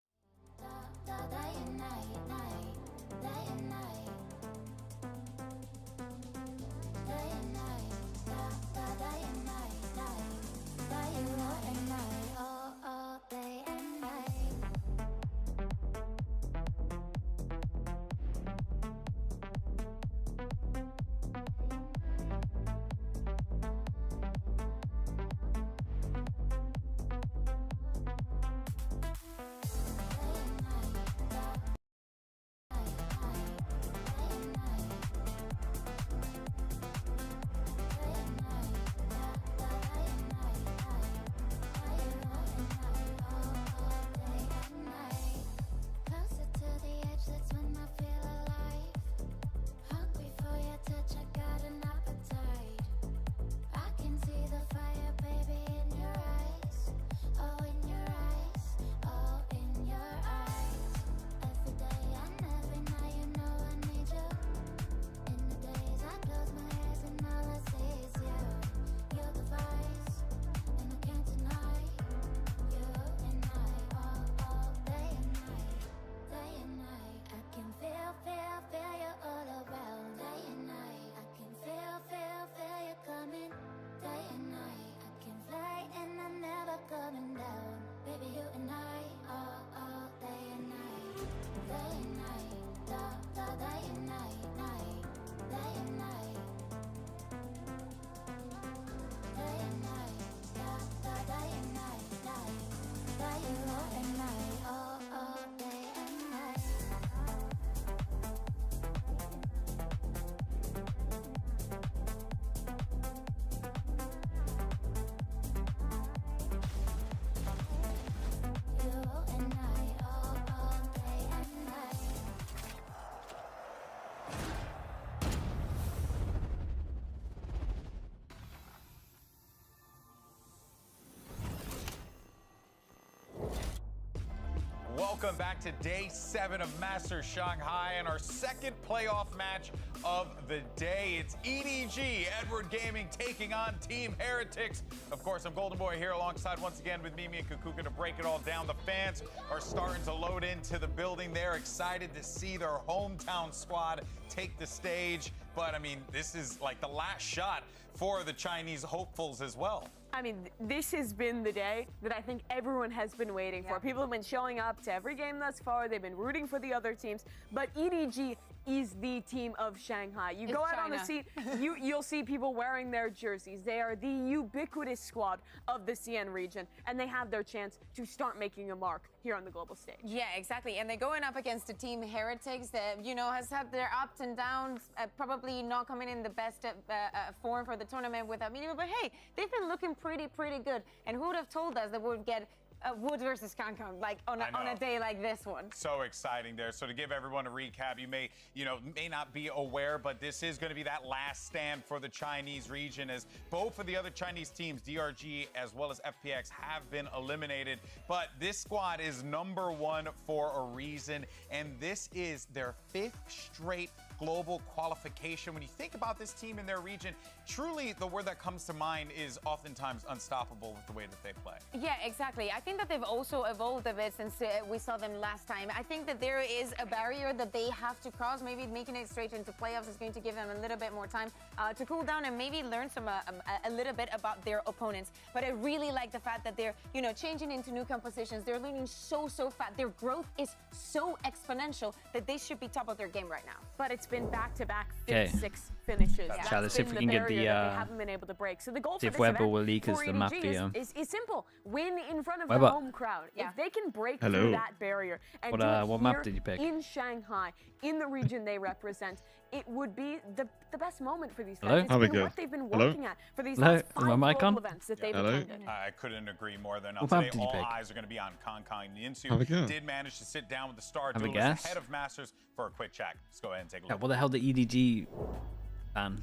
B: Welcome back to day 7 of Masters Shanghai and our second playoff match of the day. It's EDG, Edward Gaming, taking on Team Heretics. Of course, I'm Golden Boy here alongside once again with Mimi and Kukuka to break it all down. The fans are starting to load into the building. They're excited to see their hometown squad take the stage. But, I mean, this is like the last shot for the Chinese hopefuls as well.
C: I mean, this has been the day that I think everyone has been waiting for. People have been showing up to every game thus far. They've been rooting for the other teams. But EDG is the team of Shanghai. You go out on the seat, you'll see people wearing their jerseys. They are the ubiquitous squad of the CN region, and they have their chance to start making a mark here on the global stage.
D: Yeah, exactly. And they're going up against a Team Heretics that, you know, has had their ups and downs, probably not coming in the best form for the tournament with Minima. But hey, they've been looking pretty good. And who would have told us that we would get Wood versus Kangkong, like on a day like this one.
B: So exciting there. So to give everyone a recap, you may not be aware, but this is going to be that last stand for the Chinese region, as both of the other Chinese teams, DRG as well as FPX, have been eliminated. But this squad is #1 for a reason, and this is their 5th straight global qualification. When you think about this team in their region, truly the word that comes to mind is oftentimes unstoppable with the way that they play.
D: Yeah, exactly. I think that they've also evolved a bit since we saw them last time. I think that there is a barrier that they have to cross. Maybe making it straight into playoffs is going to give them a little bit more time to cool down and maybe learn a little bit about their opponents. But I really like the fact that they're, changing into new compositions. They're learning so fast. Their growth is so exponential that they should be top of their game right now.
C: But it's been back-to-back 5th-6 finishes.
A: Try to see if we can get the
C: they haven't been able to break. So the goal
A: see
C: for
A: if
C: this
A: Weber
C: event
A: will leak us
C: for
A: the map
C: EDG
A: here.
C: is simple. Win in front of
A: Weber.
C: the home crowd. If they can break through that barrier and do it
A: what map did you pick?
C: in Shanghai, in the region they represent, it would be the best moment for these
A: Hello?
C: guys. It's been what they've been working at for these last 5 global events that they've attended.
B: I couldn't agree more than
A: What
B: today.
A: map did you
B: All
A: pick?
B: eyes are going to be on Kangkong.
A: Have a
B: Ninsu
A: go.
B: did manage to sit down with the star
A: Have a
B: duelist
A: guess?
B: ahead of Masters for a quick check. Let's go ahead and take a
A: Yeah,
B: look.
A: what the hell, the EDG ban?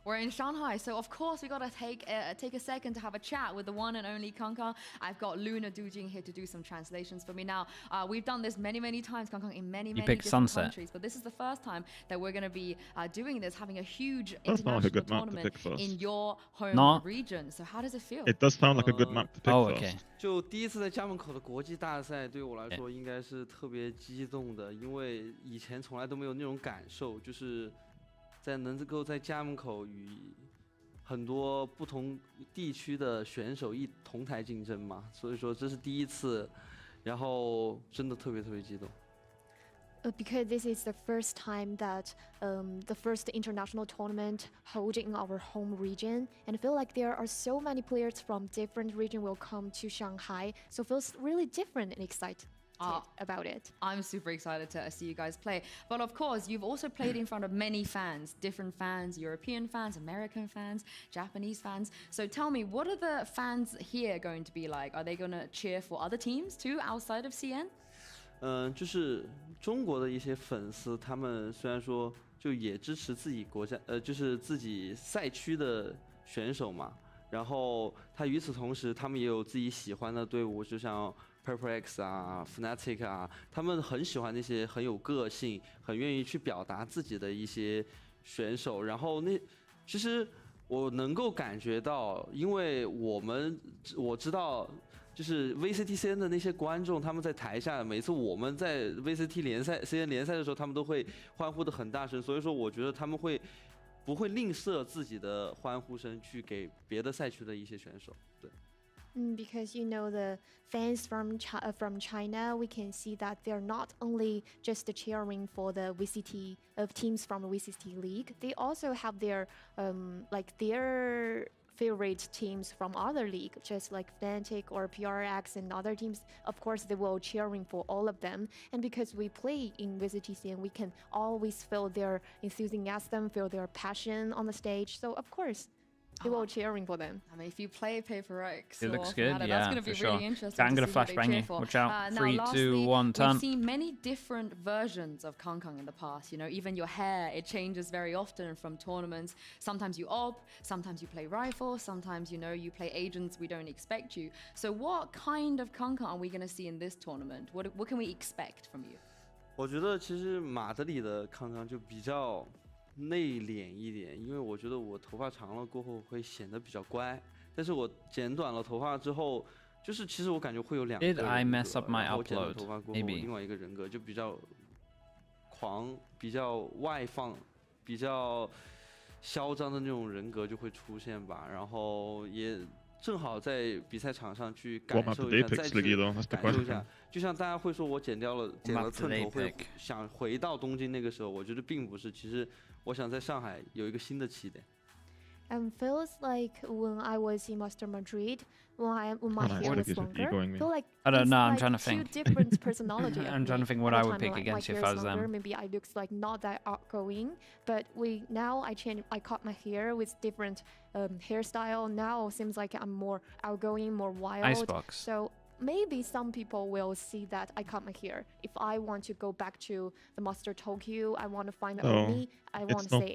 J: we're in Shanghai, so of course we gotta take a second to have a chat with the one and only Kangkang. I've got Luna Dujing here to do some translations for me now. We've done this many times, Kangkang, in many different countries, but this is the first time that we're gonna be doing this, having a huge international tournament in your home region. So how does it feel?
O: It does sound like a good map to pick
A: Oh,
O: first.
A: okay.
L: 就第一次在家门口的国际大赛，对我来说应该是特别激动的，因为以前从来都没有那种感受，就是能够在家门口与很多不同地区的选手同台竞争嘛，所以说这是第一次，然后真的特别激动。
Q: Because this is the first time that the first international tournament held in our home region, and I feel like there are so many players from different regions will come to Shanghai, so it feels really different and excited about it.
J: I'm super excited to see you guys play. But of course, you've also played in front of many fans, different fans, European fans, American fans, Japanese fans. So tell me, what are the fans here going to be like? Are they going to cheer for other teams too outside of CN?
L: 就是中国的一些粉丝，他们虽然说就也支持自己国家，就是自己赛区的选手嘛，然后他与此同时，他们也有自己喜欢的队伍，就像 PurpleX 啊 Fnatic 啊，他们很喜欢那些很有个性、很愿意去表达自己的一些选手。然后其实我能够感觉到，因为我知道。就是 VCT CN 的那些观众，他们在台下，每次我们在 VCT 联赛 CN 联赛的时候，他们都会欢呼得很大声，所以说我觉得他们不会吝啬自己的欢呼声去给别的赛区的一些选手。对。
Q: Because you know the fans from China, we can see that they're not only just cheering for the VCT of teams from the VCT League, they also have their their favorite teams from other league, just like Fnatic or PRX and other teams. Of course, they will cheering for all of them. And because we play in VCT and we can always feel their enthusiasm, feel their passion on the stage. So of course, they will cheering for them.
J: I mean, if you play PaperX,
A: it looks good.
J: That's
A: Yeah,
J: going to be
A: for
J: really
A: sure.
J: interesting.
A: I'm going to flashbang you. Watch out. 3, 2, 1, turn.
J: We've seen many different versions of Kangkang in the past. You know, even your hair, it changes very often from tournaments. Sometimes you op, sometimes you play rifle, sometimes you play agents. We don't expect you. So what kind of Kangkang are we going to see in this tournament? What can we expect from you?
L: 我觉得其实马德里的康康就比较内敛一点，因为我觉得我头发长了过后会显得比较乖，但是我剪短了头发之后，就是其实我感觉会有两个人格。然后我剪了头发过后，另外一个人格就比较狂、比较外放、比较嚣张的那种人格就会出现吧。然后也正好在比赛场上去感受一下，再去感受一下。就像大家会说我剪了寸头，会想回到东京那个时候，我觉得并不是。其实我想在上海有一个新的起点。
Q: Feels like when I was in Master Madrid, when my hair was longer, feel like
A: I don't know. I'm trying to
Q: two
A: think.
Q: different personalities.
A: I'm trying to think what I would pick against you if I was them.
Q: Maybe I looks like not that outgoing, but now I cut my hair with different hairstyle. Now seems like I'm more outgoing, more wild.
A: Icebox.
Q: So maybe some people will see that I cut my hair. If I want to go back to the Master Tokyo, I want to find Oni. I want to say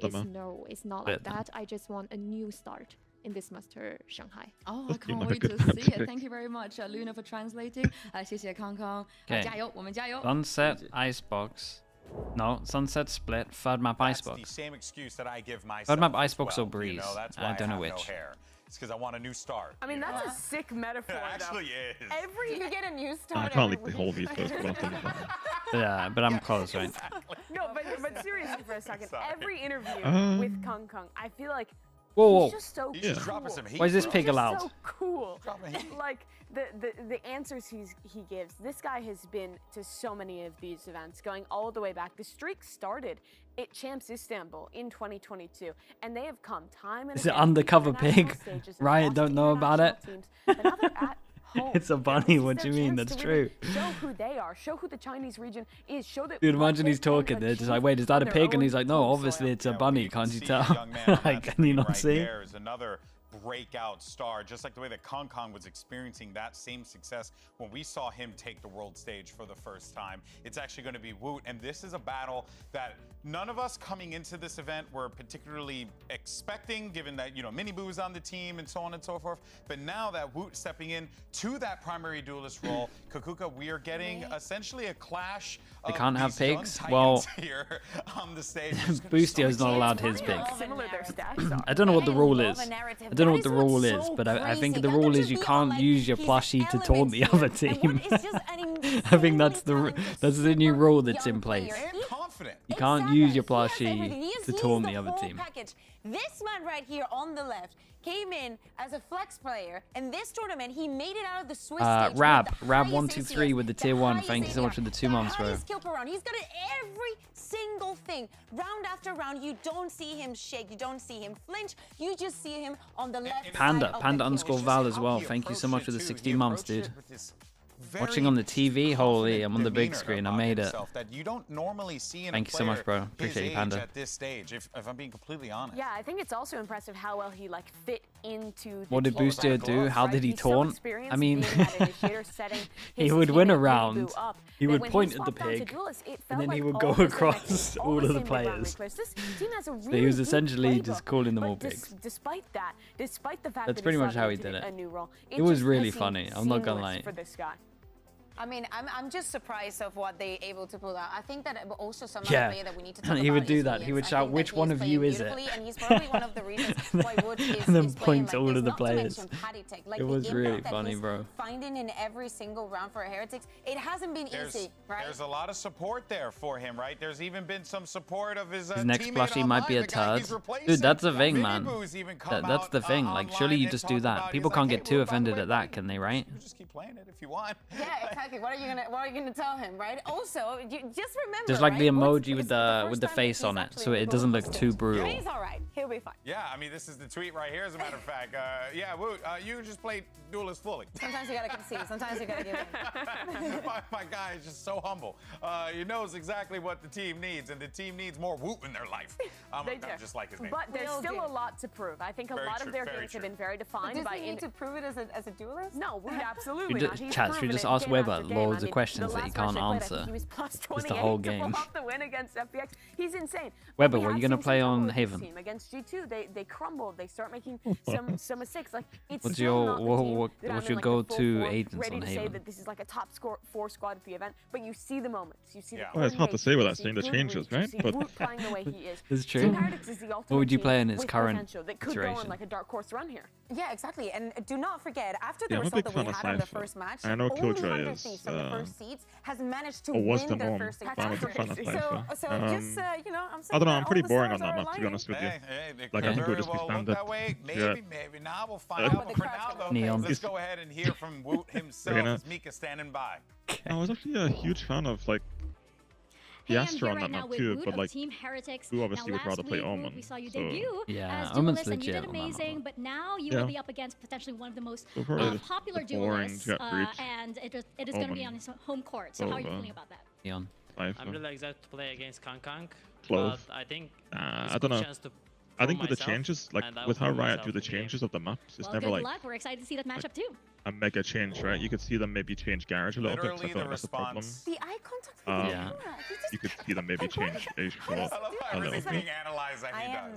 Q: it's not like that. I just want a new start in this Master Shanghai.
J: Oh, I can't wait to see it. Thank you very much, Luna, for translating. 谢谢康康，加油，我们加油。
A: Sunset Icebox. No, Sunset Split, third map Icebox.
B: That's the same excuse that I give myself.
A: Third map Icebox or
B: well.
A: Breeze.
B: You know, that's
A: I don't know
B: have
A: which.
B: No hair. It's because I want a new start.
C: I mean, that's a sick metaphor.
B: It actually is.
C: You get a new start.
O: I can't leak the whole V first.
A: Yeah, but I'm close, right?
C: No, but seriously for a second, every interview with Kangkang, I feel like he's just so cool.
B: Dropping some heat.
A: Why is this pig allowed?
C: So cool. Like the answers he gives. This guy has been to so many of these events, going all the way back. The streak started at Champs Istanbul in 2022, and they have come time and again.
A: Is it undercover pig? Riot don't know about it. It's a bunny. What do you mean? That's true.
C: Show who they are. Show who the Chinese region is. Show that.
A: Dude, imagine he's talking. They're just like, wait, is that a pig? And he's like, no, obviously it's a bunny. Can't you tell? Like, can you not see?
B: There's another breakout star, just like the way that Kangkang was experiencing that same success when we saw him take the world stage for the first time. It's actually going to be Woot, and this is a battle that none of us coming into this event were particularly expecting, given that, you know, Mini Boo's on the team and so on and so forth. But now that Woot stepping in to that primary duelist role, Kakuka, we are getting essentially a clash.
A: They can't have pigs. Well,
B: here on the stage.
A: Boostio's not allowed his pig.
C: Similar their stats are.
A: I don't know what the rule is. I don't know what the rule is, but I think the rule is you can't use your plushie to taunt the other team. I think that's the new rule that's in place. You can't use your plushie to taunt the other team.
D: This man right here on the left came in as a flex player, and this tournament he made it out of the Swiss stage.
A: Rab123 with the tier 1. Thank you so much for the 2 months, bro.
D: He's got it every single thing. Round after round, you don't see him shake, you don't see him flinch, you just see him on the left
A: Panda
D: side
A: underscore Val as well. Thank you so much for the 16 months, dude. Watching on the TV, holy, I'm on the big screen. I made it.
B: That you don't normally see in
A: Thank you so much, bro. Appreciate you, Panda.
B: At this stage, if I'm being completely honest.
C: Yeah, I think it's also impressive how well he like fit into.
A: What did Boostio do? How did he taunt? I mean, he would win a round. He would point at the pig, and then he would go across all of the players. So he was essentially just calling them all pigs.
C: Despite the fact
A: that's pretty much how he did it. It was really funny. I'm not gonna lie.
D: I mean, I'm just surprised of what they're able to pull out. I think that also some other player that we need to talk about.
A: He would do that. He would shout, "Which one of you is it?"
D: And he's probably one of the reasons why Wood is
A: and then
D: playing
A: point to all of the players.
D: Like
A: it was really funny, bro.
D: Finding in every single round for Heretics, it hasn't been easy, right?
B: There's a lot of support there for him, right? There's even been some support of his
A: next plushie might be a turd. Dude, that's the thing, man. That's the thing. Like, surely you just do that. People can't get too offended at that, can they, right?
B: You just keep playing it if you want.
D: Yeah, exactly. What are you gonna tell him, right? Also, just remember.
A: Just like the emoji with the face on it, so it doesn't look too brutal.
D: He's all right. He'll be fine.
B: Yeah, I mean, this is the tweet right here, as a matter of fact. Yeah, Woot, you just played Duelist fully.
D: Sometimes you gotta concede. Sometimes you gotta give in.
B: my guy is just so humble. He knows exactly what the team needs, and the team needs more Woot in their life. I'm just like his name.
C: But there's still a lot to prove. I think a lot of their games have been very defined by.
D: Does he need to prove it as a duelist?
C: No, Woot absolutely not.
A: Chat, should we just ask Weber loads of questions that he can't answer?
C: He was plus 28
A: it's the whole game.
C: to pull off the win against FPX. He's insane.
A: Weber, what are you gonna play on Haven?
C: Against G2, they crumbled. They start making some mistakes. Like it's
A: what's your go-to agents
C: ready
A: on
C: to
A: Haven?
C: say that this is like a top 4 squad at the event, but you see the moments. You see the
O: well, it's hard to say without seeing the changes, right?
C: But playing the way he is.
A: It's true. What would you play in his current
C: that could go on like a dark horse run here?
D: Yeah, exactly. And do not forget, after the result that we had in the first match,
O: I know
D: Killjoy is from the first seeds has managed to win their first
O: I'm a big fan of Cypher.
D: So just you know, I'm saying
O: I don't know. I'm pretty boring on that map, to be honest with you. Like I think it would just be standard.
B: Maybe now we'll find out. For now, though,
A: Neon.
B: Let's go ahead and hear from Woot himself. As Mika standing by.
O: I was actually a huge fan of like the Astra on that map too, but like who obviously would rather play Omen.
G: We saw you debut
A: yeah,
G: as
A: Omen's
G: duelist, and you did amazing. But now you will be up against potentially one of the most popular duelists, and it is going to be on his home court. So how are you feeling about that?
A: Neon.
S: I'm really excited to play against Kang,
O: Clove.
S: but I think
O: I don't know. I think with the changes, like with how Riot do the changes of the maps, it's never like.
G: Good luck. We're excited to see that matchup too.
O: A mega change, right? You could see them maybe change Garage a little bit, because I feel like that's a problem.
D: The eye contact.
A: Yeah.
O: You could see them maybe change a shot a little bit.
B: Analyzed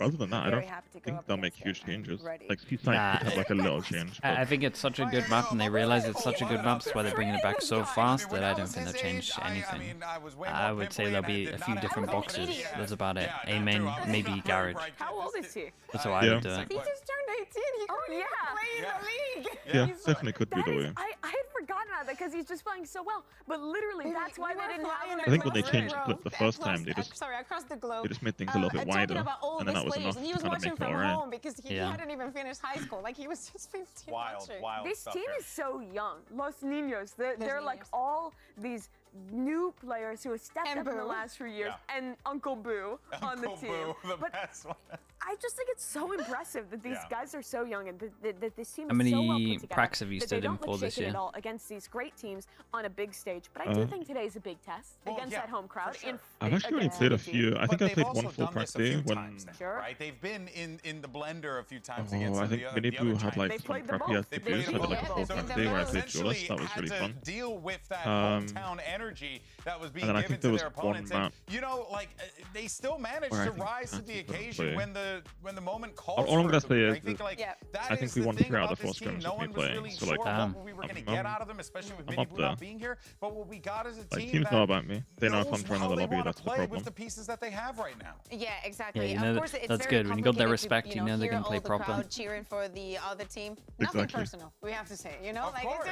O: Other than that, I don't think they'll make huge changes. Like Seaside could have like a little change.
A: I think it's such a good map, and they realize it's such a good map, that's why they're bringing it back so fast that I don't think they'll change anything. I would say there'll be a few different boxes. That's about it. A main, maybe Garage.
C: How old is he?
A: That's how I would do it.
D: He just turned 18. He couldn't play in the league.
O: Yeah, definitely could be the way.
C: I had forgotten about that because he's just playing so well. But literally, that's why they didn't have him.
O: I think when they changed the first time, they just made things a little bit wider, and then that was enough to kind of make it alright.
D: Because he hadn't even finished high school. Like he was just 15.
B: Wild
C: This team is so young. Los Niños. They're like all these new players who have stepped up in the last few years, and Uncle Boo on the team.
B: The best one.
C: I just think it's so impressive that these guys are so young and that this team
A: How
C: is so well
A: many
C: put together.
A: pracs have you stood in for this year?
C: At all against these great teams on a big stage, but I do think today is a big test against that home crowd.
O: I've actually only played a few. I think I played one full prac day when.
B: Right, they've been in the blender a few times
O: Oh,
B: against
O: I think Mini Boo had like some prac he had to do, so I did like a full
B: so
O: prac day where I played Duelist. That was really fun.
B: Deal with that hometown energy. energy that was being
O: And then I
B: given
O: think there
B: to
O: was
B: their
O: one
B: opponents.
O: map
B: And, you know, like, they still managed
O: where I
B: to
O: think
B: rise to the
O: Fancy couldn't
B: occasion
O: play.
B: when the moment calls
O: All I'm
B: for
O: gonna
B: it to
O: say
B: be.
O: is
B: I think,
O: that
B: like, that
O: I think
B: is
O: we
B: the
O: won
B: thing
O: 3 out
B: about
O: of 4
B: this team.
O: scrims
B: No
O: with me
B: one was
O: playing.
B: really
O: So
B: sure
O: like,
B: what we were going to get
O: I'm
B: out of them, especially with
O: I'm
B: Mini
O: up
B: Boo
O: there.
B: not being here. But what we got is a
O: Like
B: team
O: teams know
B: that
O: about me. They know if I'm
B: knows
O: trying
B: how
O: to
B: they
O: lobby.
B: want
O: That's
B: to
O: the
B: play
O: problem.
B: with the pieces that they have right now.
D: Yeah, exactly.
A: Yeah, you know,
D: of course, it's
A: that's
D: very
A: good. When you got their
D: complicated
A: respect,
D: to,
A: you know they
D: hear
A: can play
D: all the
A: properly.
D: crowd cheering for the other team. Nothing
O: Exactly.
D: personal, we have to say. You know,
B: Of
D: like
B: course.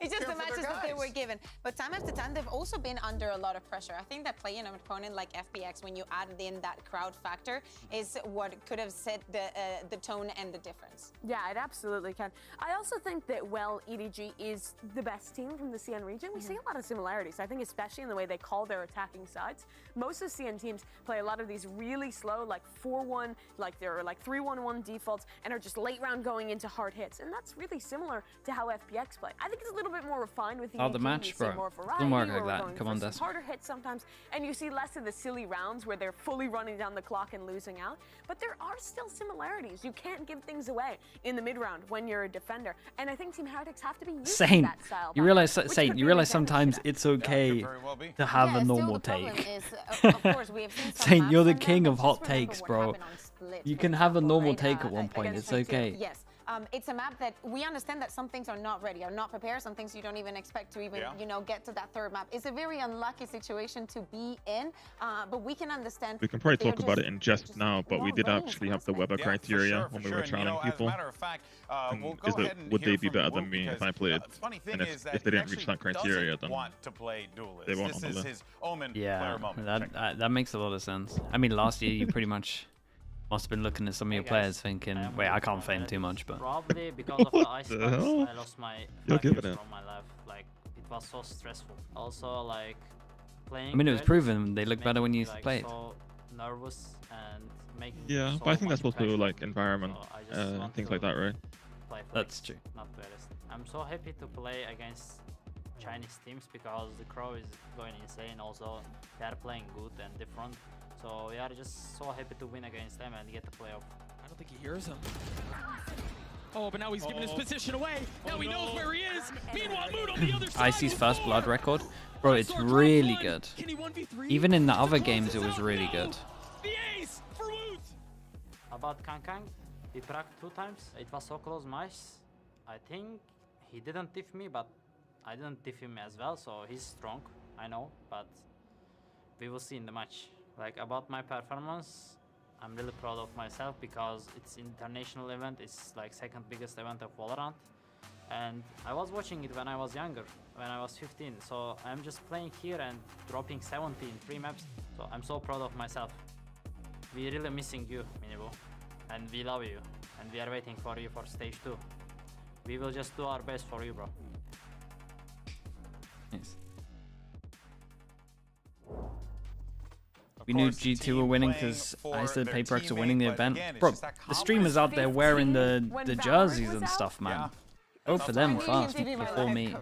D: it's just
B: Cheer
D: the
B: for
D: matches
B: their
D: that they
B: guys.
D: were given. But time after time, they've also been under a lot of pressure. I think that playing an opponent like FPX, when you added in that crowd factor, is what could have set the tone and the difference.
C: Yeah, it absolutely can. I also think that, well, EDG is the best team from the CN region. We see a lot of similarities. I think especially in the way they call their attacking sides. Most of CN teams play a lot of these really slow, like 4-1, like they're like 3-1-1 defaults, and are just late round going into hard hits. And that's really similar to how FPX play. I think it's a little bit more refined with EDG.
A: Oh, the match,
C: You see
A: bro.
C: more
A: Doesn't work
C: variety,
A: like
C: or
A: that.
C: going
A: Come
C: for
A: on,
C: some
A: Des.
C: harder hits sometimes, and you see less of the silly rounds where they're fully running down the clock and losing out. But there are still similarities. You can't give things away in the mid round when you're a defender, and I think Team Heretics have to be used to
A: Saint,
C: that style.
A: you
C: by
A: realize,
C: now, which
A: Saint,
C: could
A: you
C: be an
A: realize
C: advantage
A: sometimes
C: today.
A: it's okay
B: very well be.
A: to have a
D: still
A: normal
D: the problem
A: take.
D: is, of course, we have seen some
A: Saint,
D: maps
A: you're the
D: from them,
A: king
D: but
A: of
D: just
A: hot
D: remember
A: takes,
D: what
A: bro.
D: happened on Split,
A: You
D: for
A: can have a
D: example,
A: normal
D: right?
A: take at one point.
D: Against
A: It's
D: 22.
A: okay.
D: Yes. It's a map that we understand that some things are not ready, are not prepared, some things you don't even expect to even, you know, get to that third map. It's a very unlucky situation to be in, but we can understand.
O: We can probably
D: they're
O: talk about it in jest now, but we did
D: not
O: actually have the Weber criteria when we were
B: And, you know,
O: trialing
B: as a
O: people.
B: matter of fact, we'll go
O: Is
B: ahead
O: that
B: and
O: would
B: hear
O: they be
B: from
O: better
B: Wu
O: than me
B: because,
O: if I played?
B: the funny thing
O: And
B: is that
O: if they
B: he
O: didn't reach
B: actually
O: that criteria,
B: doesn't
O: then
B: want to play duelist.
O: they won't
B: This
O: on
B: is
O: the
B: his Omen
A: Yeah,
B: player moment.
A: that makes a lot of sense. I mean, last year you pretty much must have been looking at some of your players thinking, wait, I can't fame too much, but
S: Probably because of the ice
O: the
S: box,
O: hell?
S: I lost my
O: You're
S: 5
O: giving
S: years
O: it.
S: from my life. Like, it was so stressful. Also, like, playing.
A: I mean, it was
S: duels
A: proven they look
S: made
A: better when
S: me,
A: you
S: like,
A: played.
S: So nervous and making
O: Yeah,
S: so
O: but I think that's
S: much
O: supposed to
S: pressure.
O: like environment,
S: So I just want
O: things
S: to
O: like that, right?
S: play
A: That's
S: flex,
A: true.
S: Not duelist. I'm so happy to play against Chinese teams because the Crow is going insane. Also, they are playing good and different. So we are just so happy to win against them and get the playoff.
K: I don't think he hears him. Oh, but now he's giving his position away. Now he knows where he is. Meanwhile, Moon on the other side.
A: Icy's first blood record, bro, it's really good. Even in the other games, it was really good.
K: The ace for Woot.
S: About Kang, we practiced 2 times. It was so close match. I think he didn't diff me, but I didn't diff him as well, so he's strong, I know, but we will see in the match. Like, about my performance, I'm really proud of myself because it's international event. It's like 2nd biggest event of Valorant, and I was watching it when I was younger, when I was 15. So I'm just playing here and dropping 70 in 3 maps. So I'm so proud of myself. We're really missing you, Minibu, and we love you, and we are waiting for you for stage 2. We will just do our best for you, bro.
A: Nice. We knew G2 were winning because I said PaperX are winning the event. Bro, the streamers out there wearing the jerseys and stuff, man. Go for them fast before me.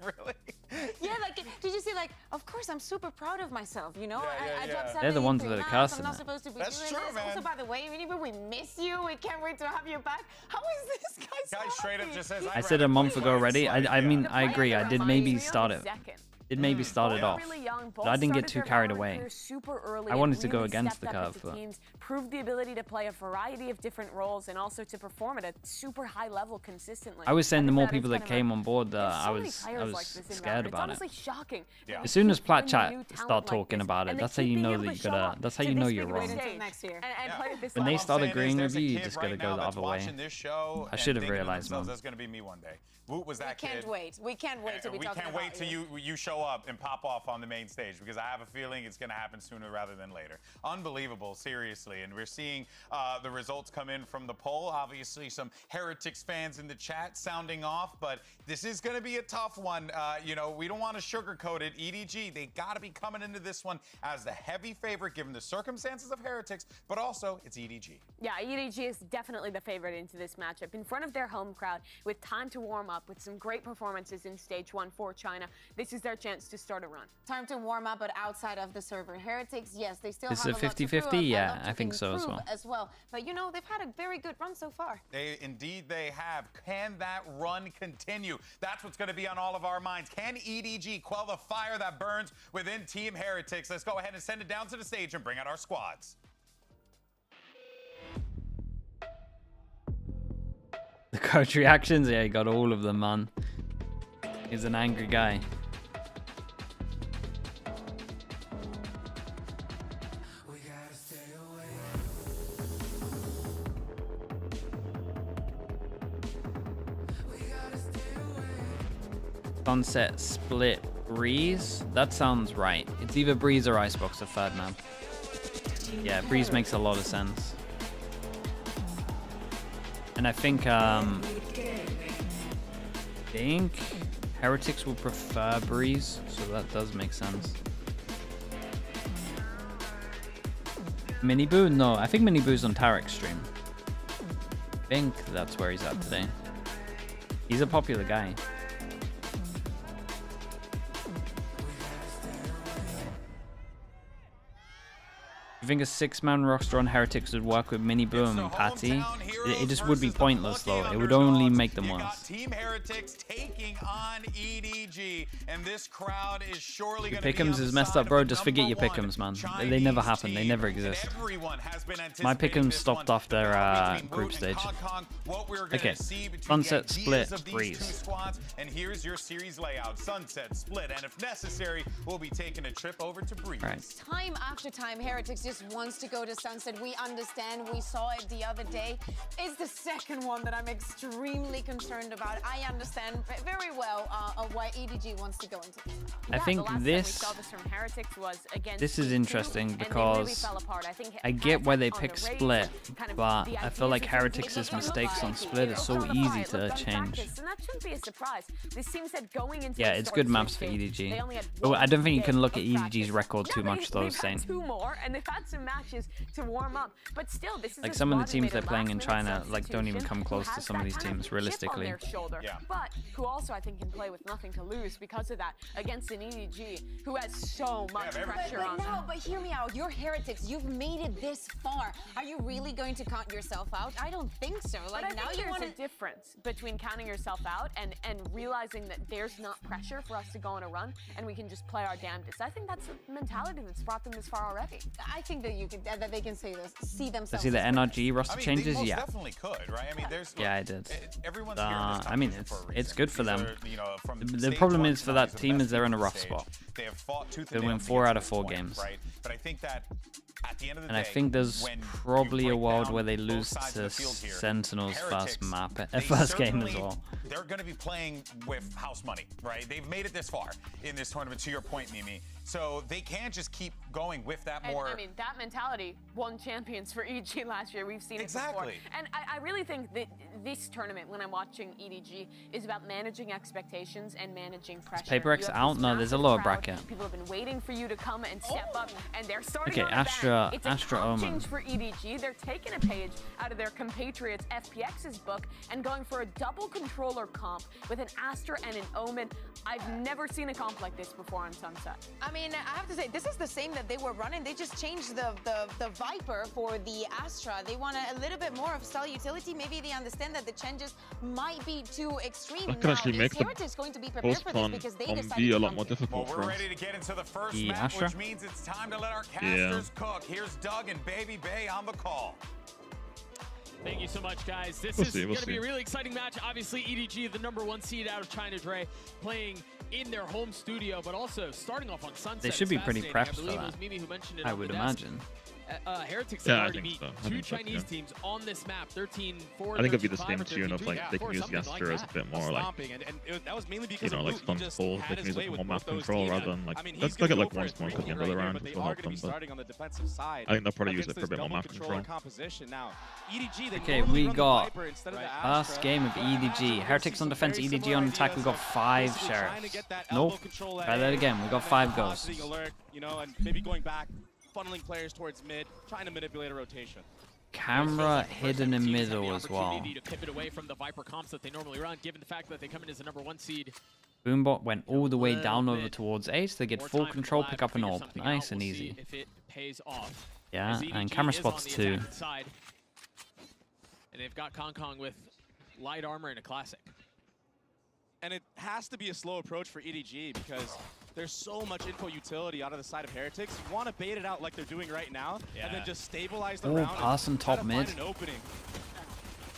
B: Really?
D: Yeah, like, did you see, like, of course, I'm super proud of myself, you know? I dropped
A: They're the ones that are
D: 73
A: cursing
D: I'm not
A: it.
D: supposed to be
B: That's
D: doing
B: true,
D: this.
B: man.
D: Also, by the way, we miss you. We can't wait to have you back. How is this guy so
B: Guy straight up
D: happy?
B: just says,
A: I said a month ago already. I mean, I agree. I did maybe start it. It maybe started off, but I didn't get too carried away. I wanted to go against the curve, but
C: proved the ability to play a variety of different roles and also to perform at a super high level consistently.
A: I was saying the
C: think
A: more
C: that is
A: people that
C: kind of
A: came on board, I
C: so many
A: was
C: players like this in
A: scared
C: Valorant.
A: about
C: It's
A: it.
C: honestly shocking.
A: As soon as Plat
C: When
A: Chat
C: new talent
A: start
C: like
A: talking
C: this,
A: about
C: and
A: it,
C: they
A: that's how
C: keep
A: you
C: being
A: know
C: able
A: that
C: to
A: you
C: show
A: gotta.
C: up
A: That's how
C: to
A: you know
C: this
A: you're
C: big
A: wrong.
C: stage
D: Next year.
C: and play at this
A: When they
C: level.
A: start
B: saying
A: agreeing
B: is
A: with
B: there's
A: you,
B: a
A: you
B: kid
A: just gotta
B: right
A: go
B: now
A: the
B: that's
A: other way.
B: watching this show
A: I
B: and
A: should have
B: thinking to
A: realized,
B: themselves,
A: man.
B: that's gonna be me one day. Woot was that
D: We can't
B: kid.
D: wait. We can't wait to be
B: We
D: talking
B: can't
D: about
B: wait till you show up and pop off on the main stage because I have a feeling it's going to happen sooner rather than later. Unbelievable, seriously. And we're seeing the results come in from the poll. Obviously, some Heretics fans in the chat sounding off, but this is going to be a tough one. You know, we don't want to sugarcoat it. EDG, they got to be coming into this one as the heavy favorite given the circumstances of Heretics, but also it's EDG.
C: Yeah, EDG is definitely the favorite into this matchup. In front of their home crowd, with time to warm up, with some great performances in Stage 1 for China, this is their chance chance to start a run.
D: Time to warm up, but outside of the server. Heretics, yes, they still
A: Is
D: have
A: it
D: a lot to
A: 50-50?
D: prove,
A: Yeah,
D: a lot to
A: I think so as well.
D: But you know, they've had a very good run so far.
B: Indeed they have. Can that run continue? That's what's going to be on all of our minds. Can EDG quell the fire that burns within Team Heretics? Let's go ahead and send it down to the stage and bring out our squads.
A: The coach reactions? Yeah, he got all of them, man. He's an angry guy. Sunset, Split, Breeze? That sounds right. It's either Breeze or Icebox, the third map. Yeah, Breeze makes a lot of sense. And I think Heretics will prefer Breeze, so that does make sense. Mini Boo? No, I think Mini Boo's on Tarek's stream. I think that's where he's at today. He's a popular guy. I think a 6-man roster on Heretics would work with Mini Boom and Patty. It just would be pointless though. It would only make them worse.
B: Team Heretics taking on EDG, and this crowd is surely
A: Your pick'ems is messed up, bro. Just forget your pick'ems, man. They never happen. They never exist. My pick'ems stopped after group stage. Okay, Sunset, Split, Breeze.
B: And here's your series layout: Sunset, Split, and if necessary, we'll be taking a trip over to Breeze.
A: Right.
D: Time after time, Heretics just wants to go to Sunset. We understand. We saw it the other day. It's the second one that I'm extremely concerned about. I understand very well why EDG wants to go into this.
A: I think this is interesting because I get why they pick Split, but I feel like Heretics' mistakes on Split is so easy to change. Yeah, it's good maps for EDG. But I don't think you can look at EDG's record too much though, saying.
C: And they've had some matches to warm up, but still, this is
A: like some of the teams they're playing in China like don't even come close to some of these teams realistically.
C: But who also I think can play with nothing to lose because of that against an EDG who has so much pressure on them.
D: But hear me out. You're Heretics. You've made it this far. Are you really going to count yourself out? I don't think so. Like
C: but now you want a difference between counting yourself out and realizing that there's not pressure for us to go on a run and we can just play our damnedest. I think that's a mentality that's brought them this far already.
D: I think that that they can say this, see themselves.
A: See the NRG roster changes,
B: they
A: yeah.
B: Definitely could, right? I mean, there's.
A: Yeah, I did.
B: Everyone's
A: I mean, it's good for them. The problem is for that team is they're in a rough spot.
B: They have fought tooth
A: they win 4 out of 4 games.
B: Right? But I think that at the end of the
A: and I think there's probably a world where they lose to Sentinel's first game as well.
B: They're going to be playing with house money, right? They've made it this far in this tournament, to your point, Mimi. So they can't just keep going with that more.
C: I mean, that mentality won champions for EDG last year. We've seen it before. And I really think that this tournament, when I'm watching EDG, is about managing expectations and managing pressure.
A: Is PaperX out? No, there's a lower bracket.
C: People have been waiting for you to come and step up, and they're starting on
A: Astra,
C: it's a change for EDG. They're taking a page out of their compatriots FPX's book and going for a double controller comp with an Astra and an Omen. I've never seen a comp like this before on Sunset.
D: I mean, I have to say, this is the same that they were running. They just changed the Viper for the Astra. They want a little bit more of style utility. Maybe they understand that the changes might be too extreme.
O: That could actually make the
D: going to be prepared for this because they
O: be a lot more difficult
B: for us. We're ready to get into the first match, which means it's time to let our casters cook. Here's Doug and Baby Bay on the call.
K: Thank you so much, guys. This is going to be a really exciting match. Obviously, EDG, the #1 seed out of China, Dre, playing in their home studio, but also starting off on Sunset.
A: They should be pretty prepped for
K: that.
A: that.
K: Mimi who mentioned it
A: I would imagine.
K: Heretics have already beat 2 Chinese teams on this map, 13-4.
O: I think it'd be the same tune of like they can use the Astra as a bit more like,
I: that was mainly because
O: like Stunful, they can use it for more map control rather than like, let's get like one smoke at the end of the round, which will help them, but I think they'll probably use it for a bit more map control.
A: Okay, we got first game of EDG. Heretics on defense, EDG on attack. We got 5 sheriffs. Nope. Try that again. We got 5 ghosts.
I: You know, and maybe going back, funneling players towards mid, trying to manipulate a rotation.
A: Camera hidden in middle as well.
K: To pivot away from the Viper comps that they normally run, given the fact that they come in as the #1 seed
A: Boombot went all the way down over towards A, so they get full control, pick up an orb. Nice and easy.
K: If it pays off.
A: Yeah, and camera spots too.
K: And they've got Kong with light armor and a classic.
M: And it has to be a slow approach for EDG because there's so much info utility out of the side of Heretics. You want to bait it out like they're doing right now, and then just stabilize the round.
A: Pass on top mid.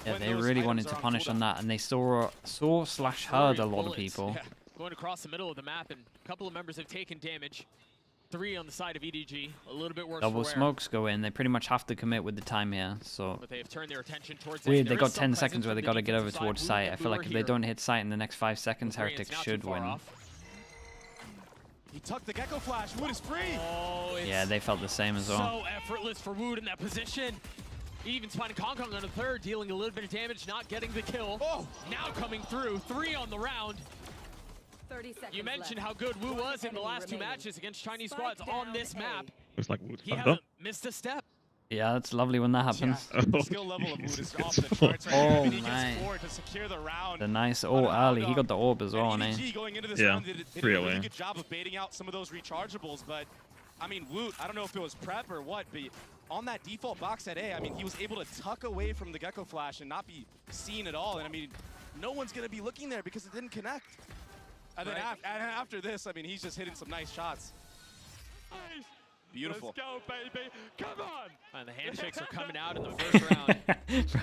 A: Yeah, they really wanted to punish on that, and they saw / heard a lot of people.
K: Yeah. Going across the middle of the map, and a couple of members have taken damage. 3 on the side of EDG, a little bit worse.
A: Double smokes go in. They pretty much have to commit with the time here. So
K: but they have turned their attention towards
A: weird. They got 10 seconds where they got to get over towards site. I feel like if they don't hit site in the next 5 seconds, Heretics should win.
M: He tucked the Gecko Flash. Wood is free.
K: Oh,
A: yeah, they felt the same as well.
K: So effortless for Wood in that position. Even spotting Kong on the third, dealing a little bit of damage, not getting the kill. Oh, now coming through. 3 on the round. You mentioned how good Wu was in the last 2 matches against Chinese squads on this map.
O: Looks like Wu's
K: he hasn't missed a step.
A: Yeah, it's lovely when that happens.
M: Yeah. The skill level of Wood is off the charts right now. He
A: man.
M: gets 4 to secure the round.
A: The nice early. He got the orb as well, eh?
M: Going into this round did a really good job of baiting out some of those rechargeables, but I mean, Woot, I don't know if it was prep or what, but on that default box at A, I mean, he was able to tuck away from the Gecko Flash and not be seen at all. And I mean, no one's going to be looking there because it didn't connect. And then after this, I mean, he's just hitting some nice shots.
K: Nice.
M: Beautiful.
K: Let's go, baby. Come on. And the handshakes are coming out in the first round.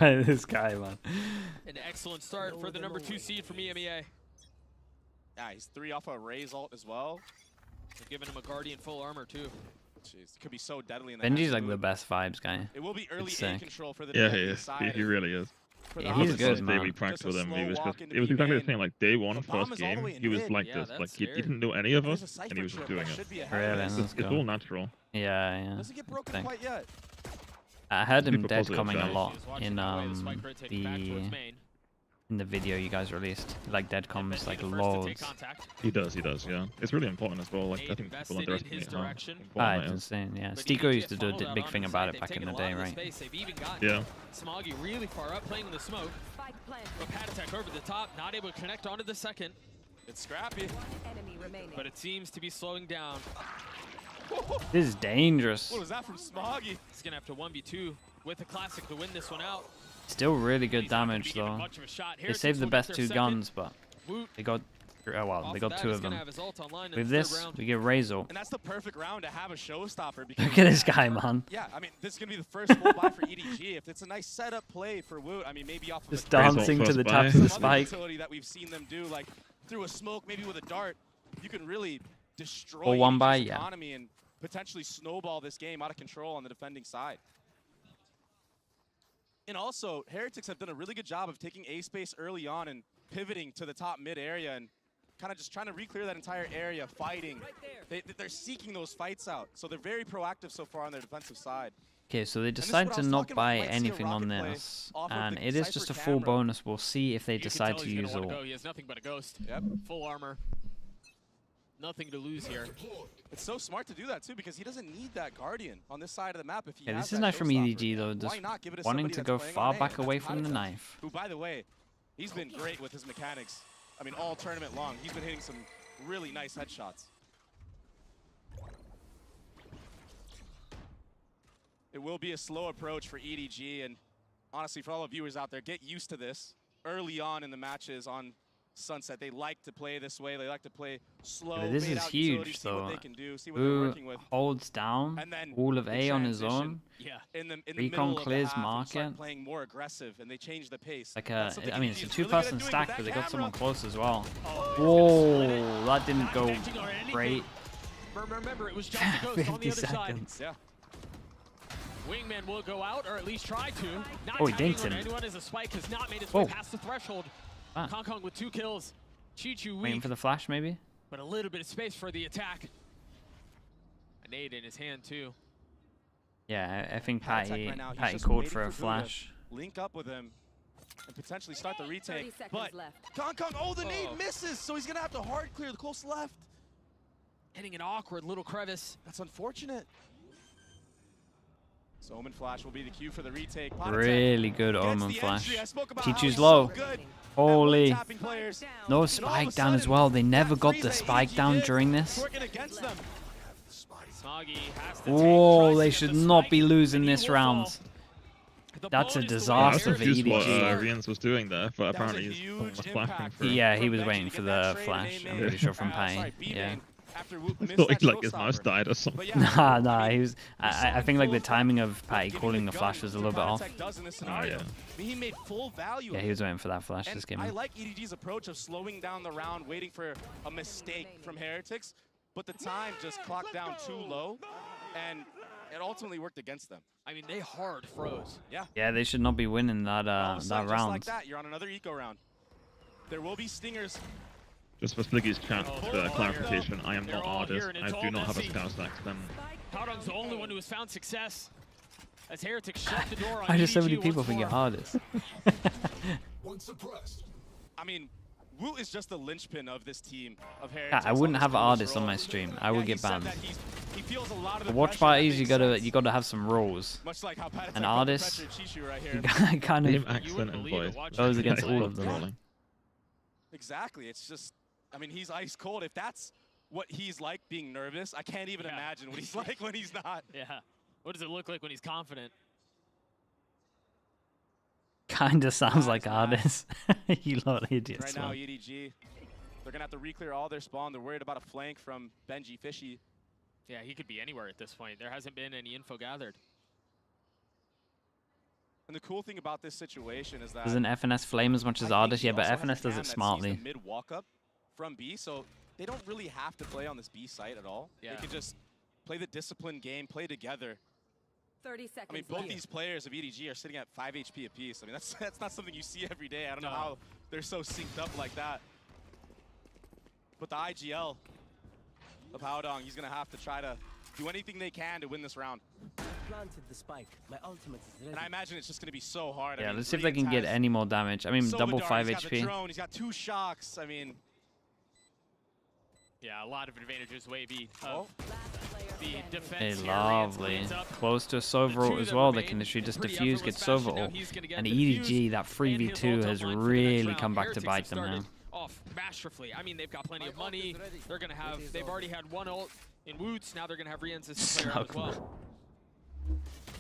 A: Right, this guy, man.
K: An excellent start for the number 2 seed from EMEA.
M: Yeah, he's 3 off a Raze ult as well.
K: They're giving him a Guardian full armor, too.
M: Jeez, could be so deadly in the
A: Benji's like the best vibes guy.
M: It will be early A control for the
O: he is. He really is.
A: Yeah, he's good, man.
O: Day we practiced with him, it was exactly the same. Like day 1, first game, he was like this. Like he didn't know any of us, and he was just doing it.
A: Really?
O: It's all natural.
A: Yeah.
M: Doesn't get broken quite yet.
A: I heard him dead coming a lot in the video you guys released. Like dead comms like loads.
O: He does, yeah. It's really important as well. Like I think people underestimate how important
A: it's insane, yeah. Stiko used to do a big thing about it back in the day, right?
O: Yeah.
K: Smoggy really far up, playing in the smoke. But pad attack over the top, not able to connect onto the second.
M: It's scrappy.
K: But it seems to be slowing down.
A: This is dangerous.
M: What was that from Smoggy?
K: He's gonna have to 1v2 with the classic to win this one out.
A: Still really good damage though. They saved the best 2 guns, but they got they got 2 of them. With this, we get Razor.
M: And that's the perfect round to have a showstopper.
A: Look at this guy, man.
M: Yeah, I mean, this is gonna be the first full buy for EDG. If it's a nice setup play for Woot, I mean, maybe off of
A: just dancing to the top of the spike.
M: That we've seen them do, like through a smoke, maybe with a dart, you can really destroy
A: or 1 buy,
M: economy and potentially snowball this game out of control on the defending side. And also, Heretics have done a really good job of taking A space early on and pivoting to the top mid area and kind of just trying to re-clear that entire area, fighting. They're seeking those fights out, so they're very proactive so far on their defensive side.
A: Okay, so they decide to not buy anything on this, and it is just a full bonus. We'll see if they decide to use all.
K: He has nothing but a ghost. Yep. Full armor. Nothing to lose here.
M: It's so smart to do that too, because he doesn't need that Guardian on this side of the map if he has
A: this is nice from EDG though, just wanting to go far back away
M: like
A: from the knife.
M: Who, by the way, he's been great with his mechanics. I mean, all tournament long, he's been hitting some really nice headshots. It will be a slow approach for EDG, and honestly, for all the viewers out there, get used to this. Early on in the matches on Sunset, they like to play this way. They like to play slow.
A: But this is huge, though. Who holds down all of A on his own? Recon clears market.
M: Playing more aggressive, and they change the pace.
A: Like I mean, it's a 2-person stack, but they got someone close as well. Whoa, that didn't go great.
K: Remember, it was just a ghost on the other
A: seconds.
K: Side. Wingman will go out, or at least try to. Not
A: he dinked him.
K: Anyone as a spike has not made its way past the threshold. Kong with 2 kills. Chi-Chu weak.
A: Waiting for the flash, maybe?
K: But a little bit of space for the attack. A nade in his hand, too.
A: Yeah, I think Patty called for a flash.
M: Link up with him and potentially start the retake. But Kong, oh, the nade misses, so he's going to have to hard clear the close left.
K: Hitting an awkward little crevice.
M: That's unfortunate. So Omen Flash will be the cue for the retake.
A: Really good Omen Flash. Chichu's low. Holy. No spike down as well. They never got the spike down during this. Whoa, they should not be losing this round. That's a disaster for EDG.
O: What Rians was doing there, but apparently he's flashing for.
A: Yeah, he was waiting for the flash. I'm pretty sure from Pai. Yeah.
O: I thought like his mouse died or something.
A: Nah, he was. I think like the timing of Pai calling the flash was a little bit off.
O: Oh yeah.
M: He made full value.
A: Yeah, he was waiting for that flash this game.
M: I like EDG's approach of slowing down the round, waiting for a mistake from Heretics, but the time just clocked down too low, and it ultimately worked against them.
K: I mean, they hard froze.
M: Yeah.
A: Yeah, they should not be winning that that
M: just
A: round.
M: like that, you're on another eco round. There will be stingers.
O: Just for Sliggy's chat clarification, I am not artist. I do not have a scout stack then.
K: Powdong's the only one who has found success. As Heretics shut the door on
A: Why do so many
K: EDG
A: people
K: once
A: think
K: more.
A: you're artists?
M: I mean, Wu is just the linchpin of this team of
A: Yeah,
M: Heretics.
A: I wouldn't have artists on my stream. I would get banned. For watch parties, you gotta have some rules. An artist, you kind of
O: accent and voice
A: goes against all of them.
M: Exactly. It's just, I mean, he's ice cold. If that's what he's like being nervous, I can't even imagine what he's like when he's not.
K: Yeah. What does it look like when he's confident?
A: Kinda sounds like artists. You lot of idiots.
M: Right now,
A: man.
M: EDG, they're gonna have to re-clear all their spawn. They're worried about a flank from Benji Fishy.
K: Yeah, he could be anywhere at this point. There hasn't been any info gathered.
M: And the cool thing about this situation is that
A: Doesn't FNS flame as much as artists? Yeah, but FNS does it smartly.
M: Mid walk up from B, so they don't really have to play on this B site at all.
K: Yeah.
M: They can just play the disciplined game, play together.
J: 30 seconds.
M: I mean, both these players of EDG are sitting at 5 HP apiece. I mean, that's not something you see every day. I don't know how they're so synced up like that. But the IGL of Powdong, he's gonna have to try to do anything they can to win this round.
F: Planted the spike. My ultimate is ready.
M: And I imagine it's just gonna be so hard.
A: Yeah,
M: I mean,
A: let's see if they can get any more damage. I mean, double 5
M: He's got the
A: HP.
M: drone, he's got 2 shocks. I mean,
K: Yeah, a lot of advantages wavy of the defense.
A: Hey,
K: here.
A: lovely. Close to a Sova ult as well. They can literally just defuse, get Sova ult. And EDG, that 3v2 has really come back to bite them now.
K: Off masterfully. I mean, they've got plenty of money. They're gonna have. They've already had one ult in Woots. Now they're gonna have Rians as a player out as well.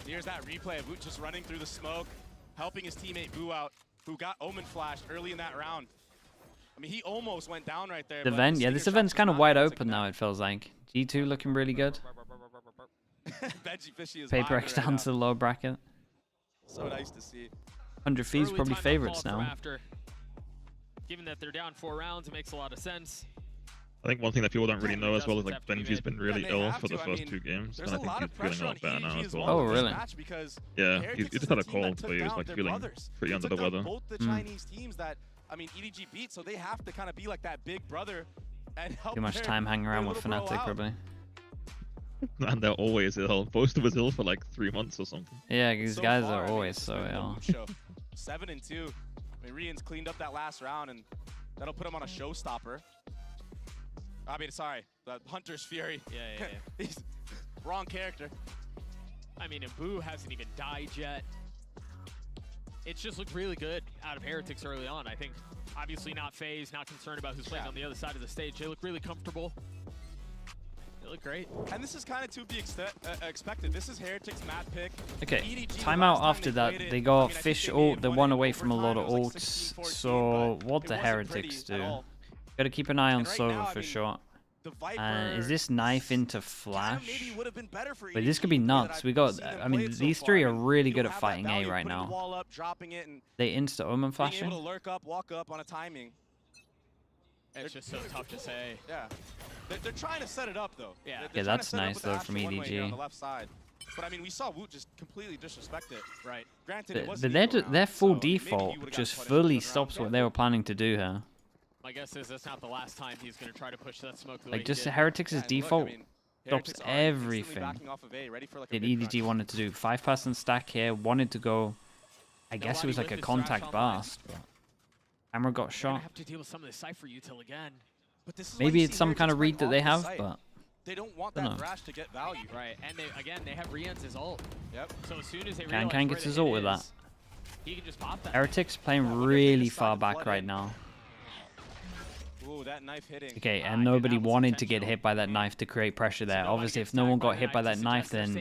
M: here's that replay of Woot just running through the smoke, helping his teammate Boo out, who got Omen flashed early in that round. I mean, he almost went down right there.
A: The event, yeah, this event's kind of wide open now, it feels like. G2 looking really good.
M: Benji Fishy is
A: Paper X down to the low bracket.
M: So nice to see.
A: 100 fees
K: Early
A: probably
K: timeout
A: favorites
K: call from
A: now.
K: after. Given that they're down 4 rounds, it makes a lot of sense.
O: I think one thing that people don't really know as well is like Benji's been really ill for the first 2 games, and I think he's feeling a lot better now as well.
A: Oh, really?
O: Yeah, he just had a cold, but he was like feeling pretty under the weather.
M: Both the Chinese teams that, I mean, EDG beat, so they have to kind of be like that big brother and help.
A: Too much time hanging around with Fnatic, probably.
O: And they're always ill. Boasted was ill for like 3 months or something.
A: Yeah, these guys are always so ill.
M: 7-2. I mean, Rian's cleaned up that last round, and that'll put him on a showstopper. I mean, sorry, the Hunter's Fury.
K: Yeah.
M: He's wrong character.
K: I mean, and Boo hasn't even died yet. It's just looked really good out of Heretics early on. I think, obviously not phased, not concerned about who's playing on the other side of the stage. They look really comfortable. They look great.
M: And this is kind of to be expected. This is Heretics' map pick.
A: Okay,
M: EDG
A: timeout
M: last
A: after
M: time
A: that.
M: played
A: They
M: it,
A: got
M: I mean, I
A: Fish
M: think they
A: ult, they
M: won
A: won
M: in
A: away from a lot of
M: overtime. It was like
A: ults.
M: 16-14,
A: So
M: but
A: what
M: it
A: the
M: wasn't
A: Heretics
M: pretty
A: do?
M: at all.
A: Gotta keep an eye on
M: And right
A: Sova
M: now, I
A: for
M: mean,
A: sure.
M: The Viper
A: Is this knife into Flash?
M: maybe would have been better for
A: Wait, this could be nuts. We got, I mean, these three are really good at fighting A right now.
M: Wall up, dropping it, and
A: They insta Omen
M: being
A: flashing.
M: able to lurk up, walk up on a timing.
K: It's just so tough to say.
M: Yeah. They're trying to set it up, though.
K: Yeah.
M: They're
A: Yeah,
M: trying to
A: that's
M: set it up
A: nice,
M: with the
A: though,
M: Astra
A: from
M: one-way here
A: EDG.
M: on the left side. But I mean, we saw Woot just completely disrespect it.
K: Right.
M: Granted, it was
A: But their full default just fully stops what they were planning to do here.
K: My guess is that's not the last time he's going to try to push that smoke the way
A: Like,
K: he
A: just
K: did.
A: Heretics' default stops
M: Heretics are instantly
A: everything
M: backing off of A, ready for, like, a
A: that
M: big
A: EDG wanted to do. 5-person stack here, wanted to go. I guess it was like a contact blast, but camera got
K: They're gonna
A: shot.
K: have to deal with some of the Cypher util again.
M: But this is
A: Maybe it's some kind of read that they have, but
M: they don't want that Thrash to get value.
K: Right, and they have Rian's ult.
M: Yep.
K: So as soon as they realize
A: Can gets his ult with that.
K: He can just pop that.
A: Heretic's playing really far back right now.
M: Ooh, that knife hitting.
A: Okay, and nobody wanted to get hit by that knife to create pressure there. Obviously, if no one got hit by that knife, then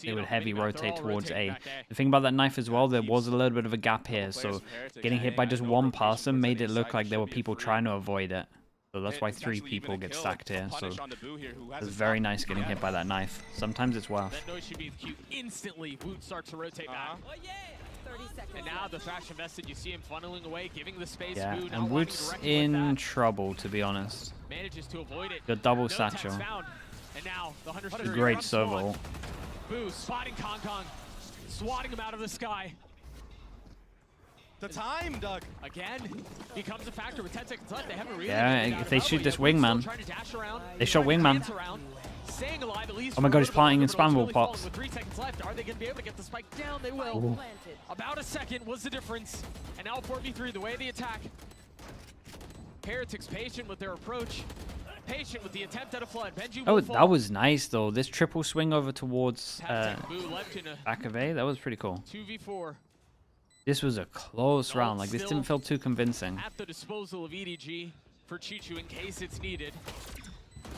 A: they would heavy rotate towards A. The thing about that knife as well, there was a little bit of a gap here, so getting hit by just one person made it look like there were people trying to avoid it. So that's why 3 people get stacked here. So it's very nice getting hit by that knife. Sometimes it's worth.
K: That noise should be the cue. Instantly, Woot starts to rotate back. And now the Thrash invested, you see him funneling away, giving the space.
A: Yeah, and Woot's in trouble, to be honest.
K: Manages to avoid it.
A: The double satchel.
K: And now the 100
A: a great servo.
K: Boo spotting Kong Kong, swatting him out of the sky.
M: The time, Doug.
K: Again, becomes a factor with 10 seconds left. They haven't really.
A: Yeah, if they shoot this wingman, they shot wingman.
K: Alive,
A: oh my god, he's planting in spammable pops.
K: With 3 seconds left, are they going to be able to get the spike down? They will. Ooh. About a second was the difference. And now 4v3, the way they attack. Heretics patient with their approach. Patient with the attempt at a flood. Benji
A: oh, that was nice though. This triple swing over towards back of A, that was pretty cool.
K: 2v4.
A: This was a close round. Like, this didn't feel too convincing.
K: At the disposal of EDG for Chichu in case it's needed.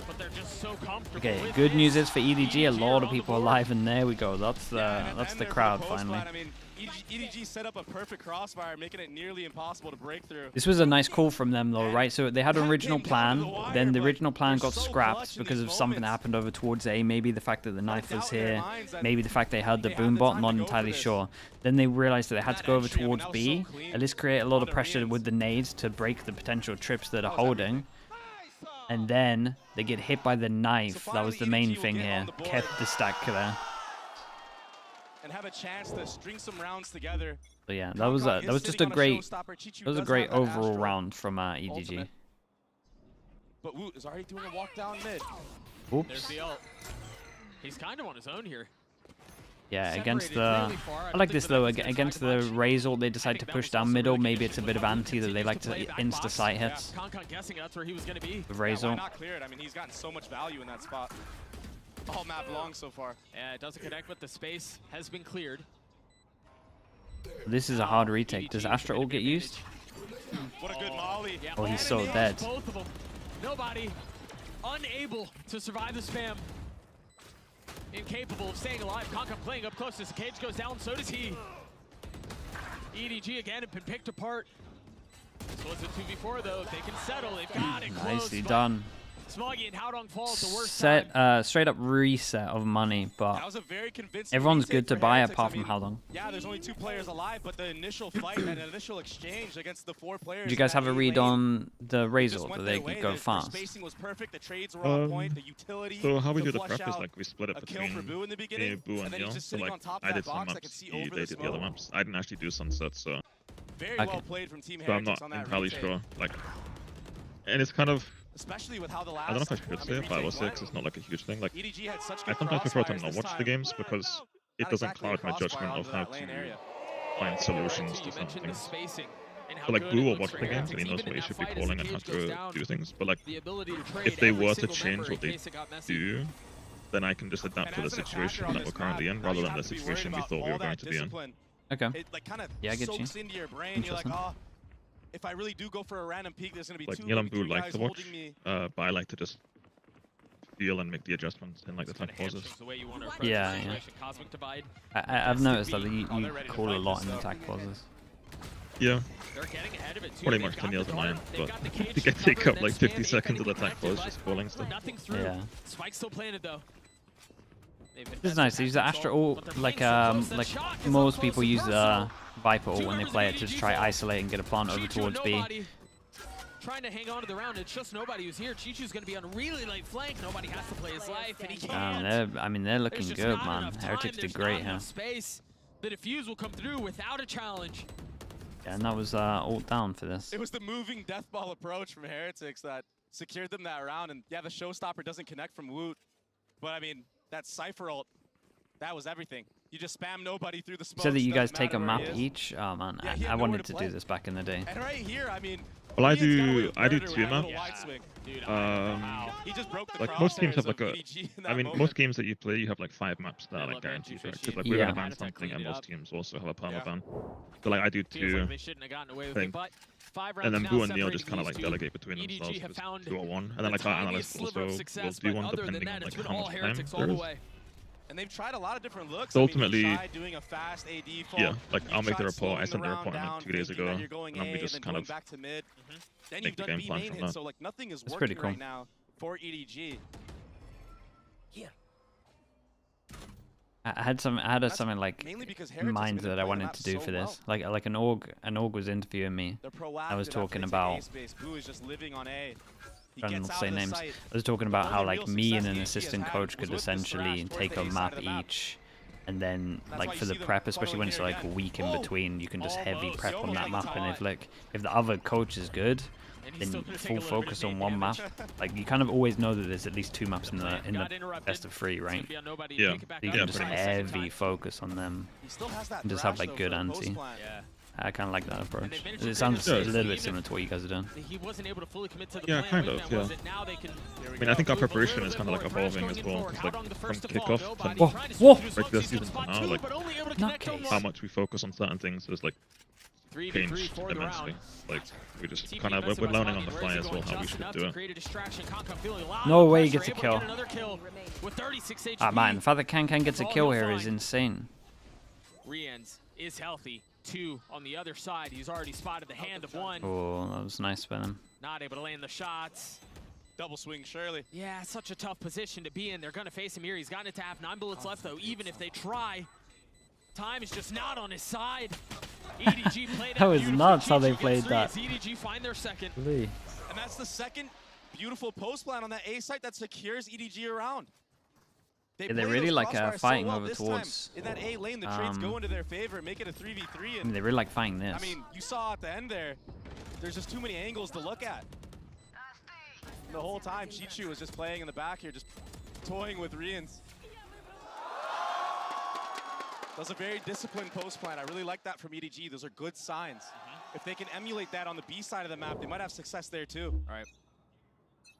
K: But they're just so comfortable.
A: Okay, good news is for EDG, a lot of people alive, and there we go. That's the crowd finally.
M: I mean, EDG set up a perfect crossfire, making it nearly impossible to break through.
A: This was a nice call from them though, right? So they had an original plan, then the original plan got scrapped because of something that happened over towards A. Maybe the fact that the knife was here, maybe the fact they heard the boom bot, not entirely sure. Then they realized that they had to go over towards B, at least create a lot of pressure with the nades to break the potential trips that are holding. And then they get hit by the knife. That was the main thing here. Kept the stack there.
M: And have a chance to string some rounds together.
A: So yeah, that was just a great overall round from EDG.
M: But Woot is already doing a walk down mid.
A: Oops.
K: There's the ult. He's kind of on his own here.
A: Yeah, against the... I like this though, against the Raze ult, they decide to push down middle. Maybe it's a bit of anti that they like to insta-sight hits.
K: Guessing that's where he was going to be.
A: The Raze ult.
M: Not cleared. I mean, he's gotten so much value in that spot. All map long so far.
K: Yeah, it doesn't connect, but the space has been cleared.
A: This is a hard retake. Does Astra ult get used?
M: What a good molly.
A: Oh, he's so dead.
K: Both of them. Nobody unable to survive the spam. Incapable of staying alive. Kong Kong playing up close as the cage goes down, so does he. EDG again have been picked apart. So it's a 2v4 though. They can settle. They've got it close.
A: Nicely done.
K: Smoggy and Howdong falls the worst time.
A: Straight up reset of money, but
M: that was a very convincing
A: everyone's good to buy
M: Heretics.
A: apart from Howdong.
M: Yeah, there's only 2 players alive, but the initial fight and initial exchange against the 4 players.
A: Did you guys have a read on the Razor that they could go fast?
M: The spacing was perfect. The trades were on point. The utility.
O: So how we do the prep is like we split it between
M: Boo in the beginning,
O: A, Boo, and Yell. So like I did some maps, they did the other maps. I didn't actually do Sunset, so.
M: Very well played from Team
O: So I'm
M: Heretics
O: not
M: on that
O: entirely
M: retake.
O: sure. Like, and it's kind of.
M: Especially with how the last,
O: I don't know if I should say 5 or 6. It's not like a huge thing. Like,
M: EDG had such
O: I
M: good
O: sometimes prefer to
M: crossfires
O: not
M: this
O: watch the
M: time.
O: games because it doesn't cloud my judgment of how to find solutions to some things. So like Boo will watch the games and he knows what he should be calling and how to do things. But like, if they were to change what they do, then I can just adapt to the situation that we're currently in rather than the situation we thought we were going to be in.
A: Okay. Yeah, I get you.
M: Into your brain. You're like, oh, if I really do go for a random peak, there's going to be
O: like
M: 2
O: Neil and Boo like
M: guys
O: to watch,
M: holding me.
O: but I like to just feel and make the adjustments in like the time pauses.
A: Yeah, yeah. I've noticed that you call a lot in attack pauses.
O: Yeah. Pretty much the Neil's and mine, but you can take up like 50 seconds of the attack pause just calling stuff.
A: Yeah.
K: Spike's still planted though.
A: This is nice. They use the Astra ult like most people use the Viper ult when they play it to just try isolate and get a plant over towards B.
K: Trying to hang on to the round. It's just nobody who's here. Chichu's going to be on a really late flank. Nobody has to play his life, and he can't.
A: I mean, they're looking good, man. Heretics did great here.
K: Space. The defuse will come through without a challenge.
A: Yeah, and that was ult down for this.
M: It was the moving death ball approach from Heretics that secured them that round. And yeah, the showstopper doesn't connect from Woot. But I mean, that Cypher ult That was everything. You just spam nobody through the smoke.
A: So that you guys take a map each? Oh man, I wanted to do this back in the day.
M: And right here, I mean,
O: well, I do 2 maps.
M: He just broke the
O: like most games have like I mean,
M: moment.
O: most games that you play, you have like 5 maps that are like guaranteed, right? Because like we're gonna ban something, and most teams also have a perma ban. So like I do 2 things. And then Boo and Neil just kind of like delegate between themselves if it's 2 or 1. And then like our analysts also will do 1 depending on like how much time there is.
M: And they've tried a lot of different looks.
O: So ultimately,
M: I mean, you tried doing a fast AD fall.
O: yeah, like
M: You
O: I'll make the
M: tried
O: report. I
M: slowing
O: sent the
M: the
O: report
M: round
O: like 2 days
M: down,
O: ago,
M: thinking that you're going
O: and then we
M: A,
O: just
M: then
O: kind
M: going
O: of
M: back to mid. Then
O: make
M: you've
O: the
M: done
O: game
M: B
O: plan
M: main
O: from
M: hit,
O: that.
M: so like nothing is
A: That's
M: working
A: pretty cool.
M: right now for EDG.
A: I had something like in mind that I wanted to do for this. Like an org was interviewing me. I was talking about. I don't say names. I was talking about how like me and an assistant coach could essentially take a map each, and then like for the prep, especially when it's like a week in between, you can just heavy prep on that map. And if the other coach is good, then full focus on one map. Like you kind of always know that there's at least 2 maps in the best of 3, right?
O: Yeah.
A: You can just heavy focus on them and just have like good anti. I kind of like that approach. It sounds a little bit similar to what you guys are doing.
P: He wasn't able to fully commit to the
O: Yeah,
P: plan.
O: kind of, yeah. I mean, I think our preparation is kind of like evolving as well. Because like from kickoff to like this season to now, like how much we focus on certain things has like changed immensely. Like we just kind of we're learning on the fly as well how we should do it.
A: No way he gets a kill. Ah man, the fact that Can gets a kill here is insane.
K: Riens is healthy. 2 on the other side. He's already spotted the hand of 1.
A: Oh, that was nice by them.
K: Not able to land the shots.
M: Double swing, Shirley.
K: Yeah, such a tough position to be in. They're going to face him here. He's gotten it to have 9 bullets left, though. Even if they try, time is just not on his side. EDG played
A: That was nuts how they played that.
K: EDG find their second.
A: Really?
M: And that's the second beautiful post plan on that A site that secures EDG around.
A: Yeah, they really like fighting over towards.
M: In that A lane, the trades go into their favor, make it a 3v3. And
A: they really like fighting this.
M: I mean, you saw at the end there, there's just too many angles to look at. The whole time, Chichu was just playing in the back here, just toying with Riens. That was a very disciplined post plan. I really like that from EDG. Those are good signs. If they can emulate that on the B side of the map, they might have success there too. All right.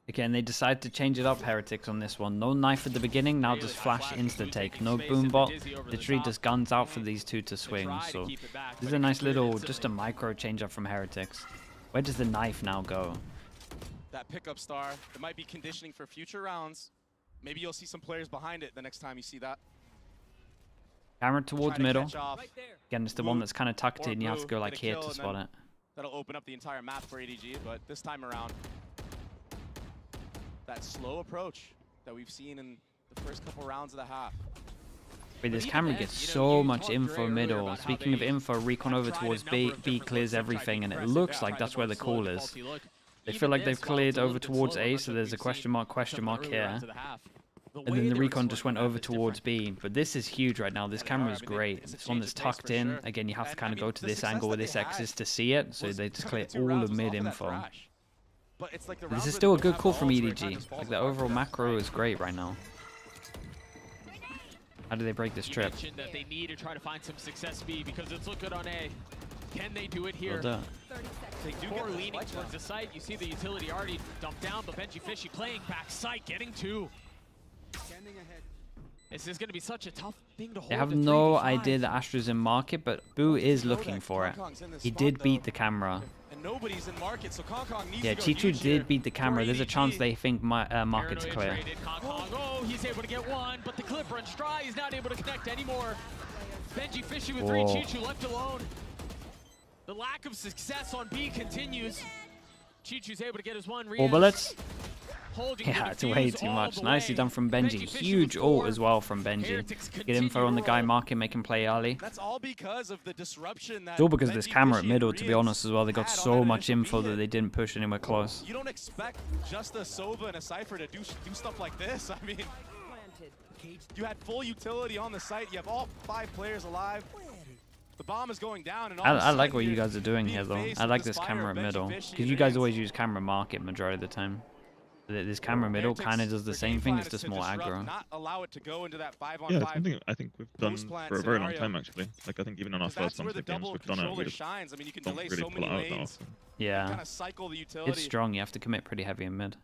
A: Again, they decide to change it up, Heretics, on this one. No knife at the beginning, now just flash insta-take. No boombot, literally just guns out for these 2 to swing. So this is a nice little, just a micro change up from Heretics. Where does the knife now go?
M: That pickup star, it might be conditioning for future rounds. Maybe you'll see some players behind it the next time you see that.
A: Camera towards middle. Again, it's the one that's kind of tucked in. You have to go like here to spot it.
M: That'll open up the entire map for ADG, but this time around, that slow approach that we've seen in the first couple rounds of the half.
A: Wait, this camera gets so much info middle. Speaking of info, recon over towards B. B clears everything, and it looks like that's where the call is. They feel like they've cleared over towards A, so there's a question mark here. And then the recon just went over towards B. But this is huge right now. This camera is great. This one that's tucked in. Again, you have to kind of go to this angle where this X is to see it. So they just clear all of mid info. This is still a good call from EDG. Like the overall macro is great right now. How do they break this trip?
K: That they need to try to find some success B because it's look good on A. Can they do it here?
A: Well done.
K: They do get leaning towards the site. You see the utility already dumped down, but Benji Fishy playing back site, getting 2. This is going to be such a tough thing to hold.
A: They have no idea that Astra's in market, but Boo is looking for it. He did beat the camera.
M: And nobody's in market, so Kong needs
A: yeah,
M: to go
A: Chichu did beat the camera. There's a chance they think market's clear.
K: Oh, he's able to get 1, but the clip runs dry. He's not able to connect anymore. Benji Fishy with 3, Chichu left alone. The lack of success on B continues. Chichu's able to get his 1.
A: 4 bullets. Yeah, it's way too much. Nicely done from Benji. Huge ult as well from Benji. Get info on the guy marking, make him play early.
M: That's all because of the disruption that
A: it's all because of this camera at middle, to be honest, as well. They got so much info that they didn't push anywhere close.
M: You don't expect just a Sova and a Cypher to do stuff like this. I mean, you had full utility on the site. You have all 5 players alive. The bomb is going down. And
A: I like what you guys are doing here, though. I like this camera at middle. Because you guys always use camera market majority of the time. This camera middle kind of does the same thing. It's just more aggro.
B: Not allow it to go into that 5-on-5.
O: Yeah, it's something I think we've done for a very long time actually. Like I think even on our first ones, the games we've done it, we just
B: shines. I mean, you can
O: don't
B: delay
O: really
B: so
O: pull
B: many
O: it out that
B: lanes.
O: often.
A: Yeah.
B: Kind of cycle the utility.
A: It's strong. You have to commit pretty heavy in mid.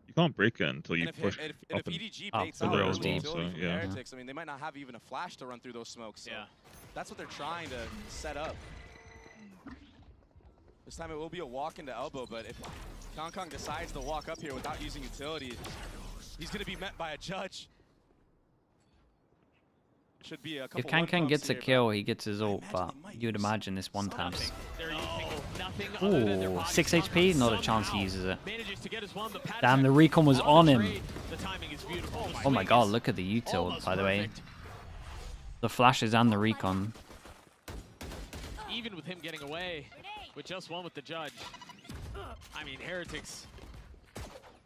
O: You can't break it until you
B: And
O: push
B: if
O: up
B: EDG
O: and
B: baits
O: up
B: out
O: the
B: the
O: rails deep.
B: utility
O: So
B: from
O: yeah.
B: Heretics, I mean, they might not have even a flash to run through those smokes. So that's what they're trying to set up. This time it will be a walk into elbow, but if Kong decides to walk up here without using utility, he's going to be met by a judge. Should be a couple
A: If Kang gets a
B: here,
A: kill, he gets his ult, but you'd imagine this one taps.
K: Ooh,
A: 6 HP, not a chance he uses it.
K: Manages to get his one, but Patek
A: Damn, the recon was on him.
K: the timing is beautiful.
A: Oh my god, look at the util, by the way. The flashes and the recon.
K: Even with him getting away with just one with the judge. I mean, Heretics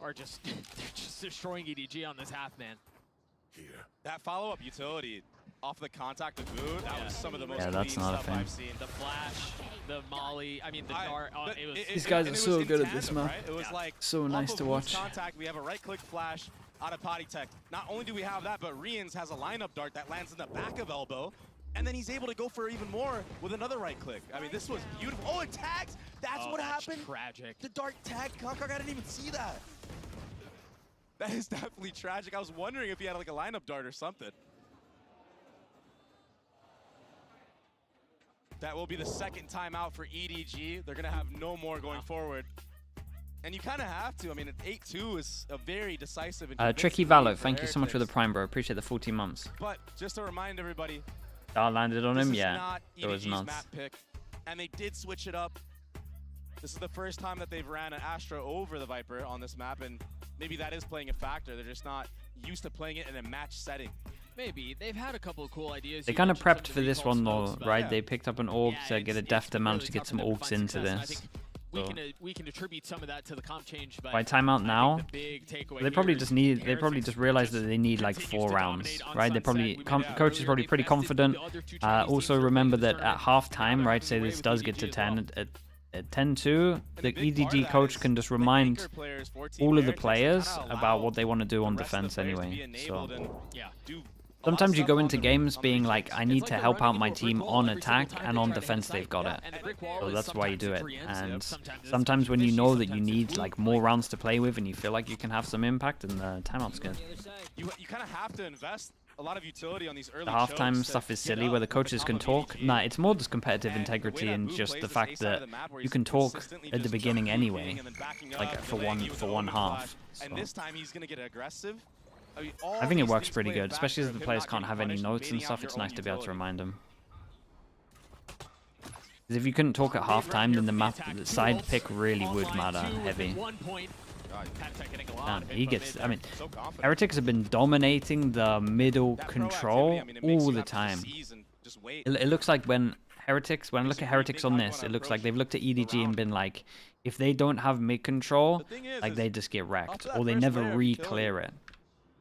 K: are just they're just destroying EDG on this half, man.
B: That follow-up utility off the contact of Boot, that was some of the most
A: that's
B: clean
A: not a
B: stuff
A: thing.
B: I've seen.
K: The flash, the molly, I mean the dart. It was,
A: These guys are so good at
B: tandem,
A: this map.
B: right? It was like
A: So nice
B: off
A: to
B: of
A: watch.
B: Contact, we have a right-click flash out of potty tech. Not only do we have that, but Rians has a lineup dart that lands in the back of elbow, and then he's able to go for even more with another right click. I mean, this was beautiful. Oh, it tags! That's what happened.
K: Tragic.
B: The dart tag. Kong, I didn't even see that. That is definitely tragic. I was wondering if he had like a lineup dart or something. That will be the second timeout for EDG. They're going to have no more going forward. And you kind of have to. I mean, 8-2 is a very decisive and
A: Tricky Valo, thank you so much for the prime, bro. Appreciate the 14 months.
B: But just to remind everybody,
A: Dart landed on him,
B: this is
A: yeah.
B: not
A: It was
B: EDG's
A: nuts.
B: map pick, and they did switch it up. This is the first time that they've ran an Astra over the Viper on this map, and maybe that is playing a factor. They're just not used to playing it in a match setting.
K: Maybe. They've had a couple of cool ideas.
A: They
K: You
A: kind of
K: mentioned
A: prepped
K: some
A: for
K: of the
A: this
K: recall
A: one though,
K: smokes, but
A: right? They picked up an orb to get a def to manage
K: really
A: to get
K: tough
A: some
K: for them to
A: orcs
K: find
A: into
K: success, and I
A: this.
K: think we can attribute some of that to the comp change, but
A: By timeout now,
K: big takeaway
A: they probably
K: here
A: just
K: is
A: need. They probably just realized that they need like 4 rounds, right? They probably coach is probably pretty confident. Also remember that at halftime, right? Say this does get to 10 at 10-2, the EDG coach can just remind all of the players about what they want to do on defense anyway. So sometimes you go into games being like, I need to help out my team on attack, and on defense they've got it. So that's why you do it. And sometimes when you know that you need like more rounds to play with and you feel like you can have some impact, and the timeout's good.
B: You kind of have to invest a lot of utility on these early
A: The halftime
B: chokes
A: stuff
B: to
A: is
B: get
A: silly
B: up
A: where the
B: with
A: coaches
B: top
A: can
B: of
A: talk.
B: EDG.
A: Nah, it's more just competitive
B: And
A: integrity
B: the way that
A: and
B: move
A: just
B: plays
A: the
B: is
A: fact
B: A side of
A: that
B: the map where
A: you
B: he's
A: can talk
B: consistently
A: at the
B: just
A: beginning
B: jumping
A: anyway,
B: and then backing
A: like
B: up,
A: for
B: delaying with
A: one
B: the open
A: half.
B: flash. And
A: So.
B: this time he's going to get aggressive. I mean, all
A: I think it
B: these
A: works
B: things
A: pretty
B: play a
A: good, especially as
B: factor
A: the
B: of him
A: players
B: not
A: can't
B: getting
A: have any
B: punished,
A: notes and
B: baiting
A: stuff.
B: out
A: It's
B: your
A: nice
B: own
A: to be able to
B: utility.
A: remind them. Because if you couldn't talk at halftime, then the map, the side pick really would matter heavy. Damn, he gets. I mean, Heretics have been dominating the middle control all the time. It looks like when I look at Heretics on this, it looks like they've looked at EDG and been like, if they don't have mid control, like they just get wrecked, or they never re-clear it.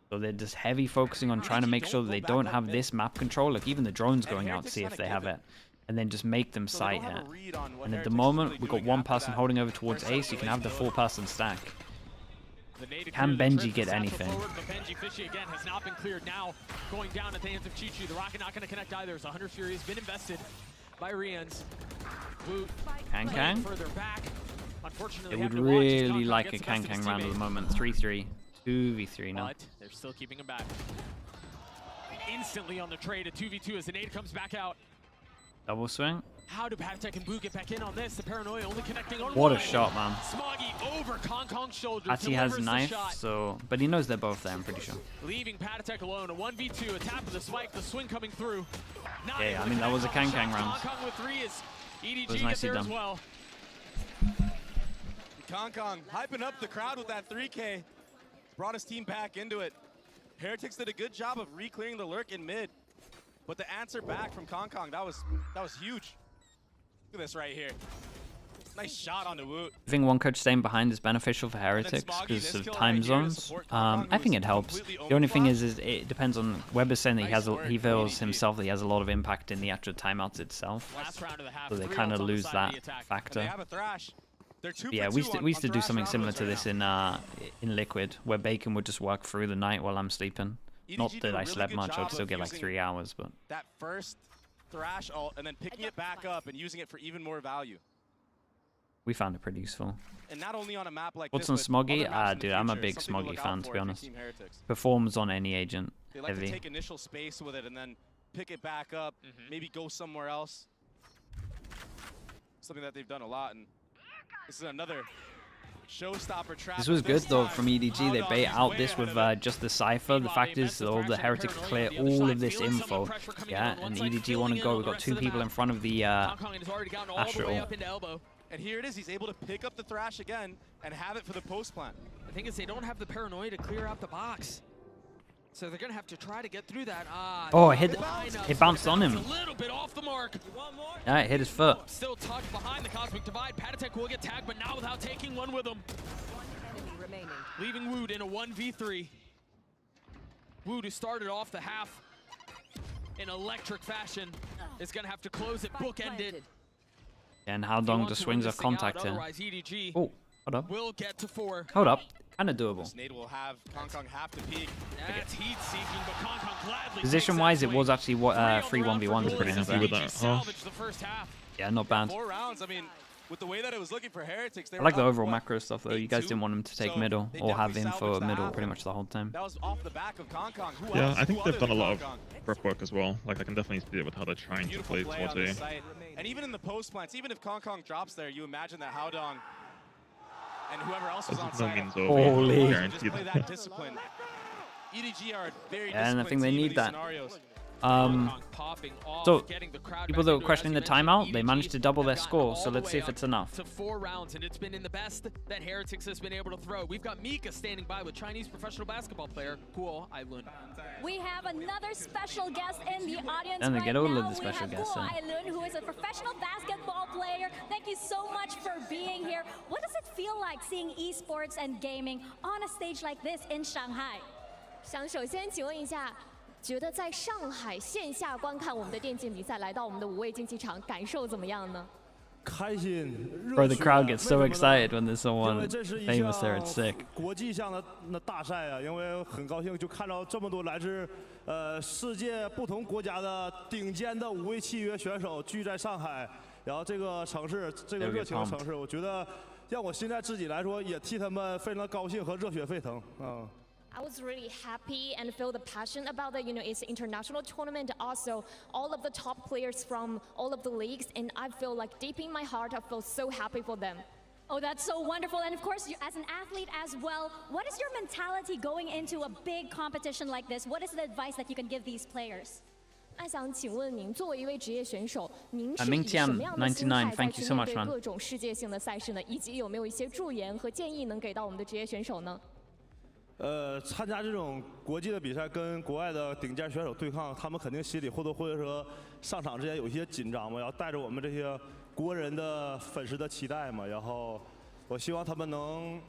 A: So they're just heavy focusing on trying to make sure that they don't have this map control. Like even the drone's going out to see if they have it, and then just make them sight hit. And at the moment, we've got one person holding over towards Ace. You can have the 4-person stack. Can Benji get anything?
K: Benji Fishy again has not been cleared now. Going down at the hands of Chi-Chi. The rocket not going to connect either. As 100 Fury has been invested by Rians.
A: Kang?
K: Further back. Unfortunately,
A: It would really like a Kang round at the moment. 3-3. 2v3 now.
K: But they're still keeping him back. Instantly on the trade, a 2v2 as the nade comes back out.
A: Double swing.
K: How do Patek and Boo get back in on this? The Paranoia only connecting on
A: What a
K: one.
A: shot, man.
K: Smoggy over Kong's shoulder.
A: Ati has
K: delivers the
A: knife,
K: shot.
A: so but he knows they're both there, I'm pretty sure.
K: Leaving Patek alone, a 1v2, a tap of the spike, the swing coming through.
A: Yeah, I mean, that was a Kang round.
K: Kong with 3 is EDG
A: It was
K: get
A: nicely
K: there as
A: done.
K: well.
B: Kong hyping up the crowd with that 3K. Brought his team back into it. Heretics did a good job of re-clearing the lurk in mid. But the answer back from Kong, that was huge. Look at this right here. Nice shot on the Woot.
A: I think one coach staying behind is beneficial for Heretics because of time zones. I think it helps. The only thing is it depends on Weber's saying that he feels himself that he has a lot of impact in the actual timeouts itself. So they kind of lose that factor.
B: They have a Thrash.
A: Yeah, we used to do something similar to this in Liquid, where Bacon would just work through the night while I'm sleeping. Not that I slept much, I'd still get like 3 hours, but...
M: That first Thrash ult and then picking it back up and using it for even more value.
A: We found it pretty useful.
M: And not only on a map like
A: What's
M: this,
A: on Smoggy? Dude, I'm a big
M: something to
A: Smoggy
M: look
A: fan,
M: out
A: to be
M: for
A: honest.
M: Team Heretics.
A: Performs on any agent.
M: They like to take initial space with it and then pick it back up, maybe go somewhere else. Something that they've done a lot, and this is another showstopper trap.
A: This was good though from EDG. They bait out this with just the Cypher. The fact is, all the Heretics clear all of this info. Yeah, and EDG want to go. We've got 2 people in front of the Astral.
M: And here it is. He's able to pick up the Thrash again and have it for the post plant.
K: The thing is, they don't have the paranoia to clear out the box. So they're going to have to try to get through that.
A: Oh, it bounced on him.
K: A little bit off the mark.
A: Yeah, it hit his foot.
K: Still tucked behind the Cosmic Divide. Patatek will get tagged, but not without taking one with him. Leaving Wood in a 1v3. Wood, who started off the half in electric fashion, is going to have to close it bookended.
A: And how long the swings of contact here? Oh, hold up.
K: Will get to 4.
A: Hold up. Kind of doable.
M: Nade will have Kong have to peek.
K: It's heat seeking, but Kong gladly.
A: Position-wise, it was actually 3 1v1s.
O: Pretty happy with that. Oh.
A: Yeah, not bad.
M: 4 rounds. I mean, with the way that it was looking for Heretics,
A: I like the overall macro stuff though. You guys didn't want him to take middle or have him for middle pretty much the whole time.
M: That was off the back of Kong.
O: Yeah, I think they've done a lot of prep work as well. Like I can definitely see it with how they're trying to play towards A.
M: And even in the post plants, even if Kong drops there, you imagine that Howdong and whoever else was on site.
A: Holy.
M: Just play that discipline. EDG are very
A: and I think they need that.
M: Scenarios.
A: So, people that were questioning the timeout, they managed to double their score, so let's see if it's enough.
K: To 4 rounds, and it's been in the best that Heretics has been able to throw. We've got Mika standing by with Chinese professional basketball player Guo Ailun.
G: We have another special guest in the audience
A: and they
G: right
A: get all
G: now.
A: of the special guests.
G: Guo Ailun, who is a professional basketball player. Thank you so much for being here. What does it feel like seeing esports and gaming on a stage like this in Shanghai?
Q: 想首先请问一下，觉得在上海线下观看我们的电竞比赛，来到我们的5位竞技场，感受怎么样呢？
U: 开心，
A: Bro, the crowd gets so excited when there's someone famous there. It's sick.
U: 国际上的那大赛啊，因为很高兴就看到这么多来自世界不同国家的顶尖的5位契约选手聚在上海，然后这个城市，这个热情的城市，我觉得让我现在自己来说也替他们非常高兴和热血沸腾啊。
Q: I was really happy and feel the passion about it. You know, it's an international tournament. Also, all of the top players from all of the leagues, and I feel like deep in my heart, I feel so happy for them.
G: Oh, that's so wonderful. And of course, you, as an athlete as well, what is your mentality going into a big competition like this? What is the advice that you can give these players?
Q: 那想请问您，作为一位职业选手，您是以什么样的心态在去面对各种世界性的赛事呢？以及有没有一些助言和建议能给到我们的职业选手呢？
U: 参加这种国际的比赛，跟国外的顶尖选手对抗，他们肯定心里或多或少说上场之前有一些紧张嘛，然后带着我们这些国人的粉丝的期待嘛，然后我希望他们能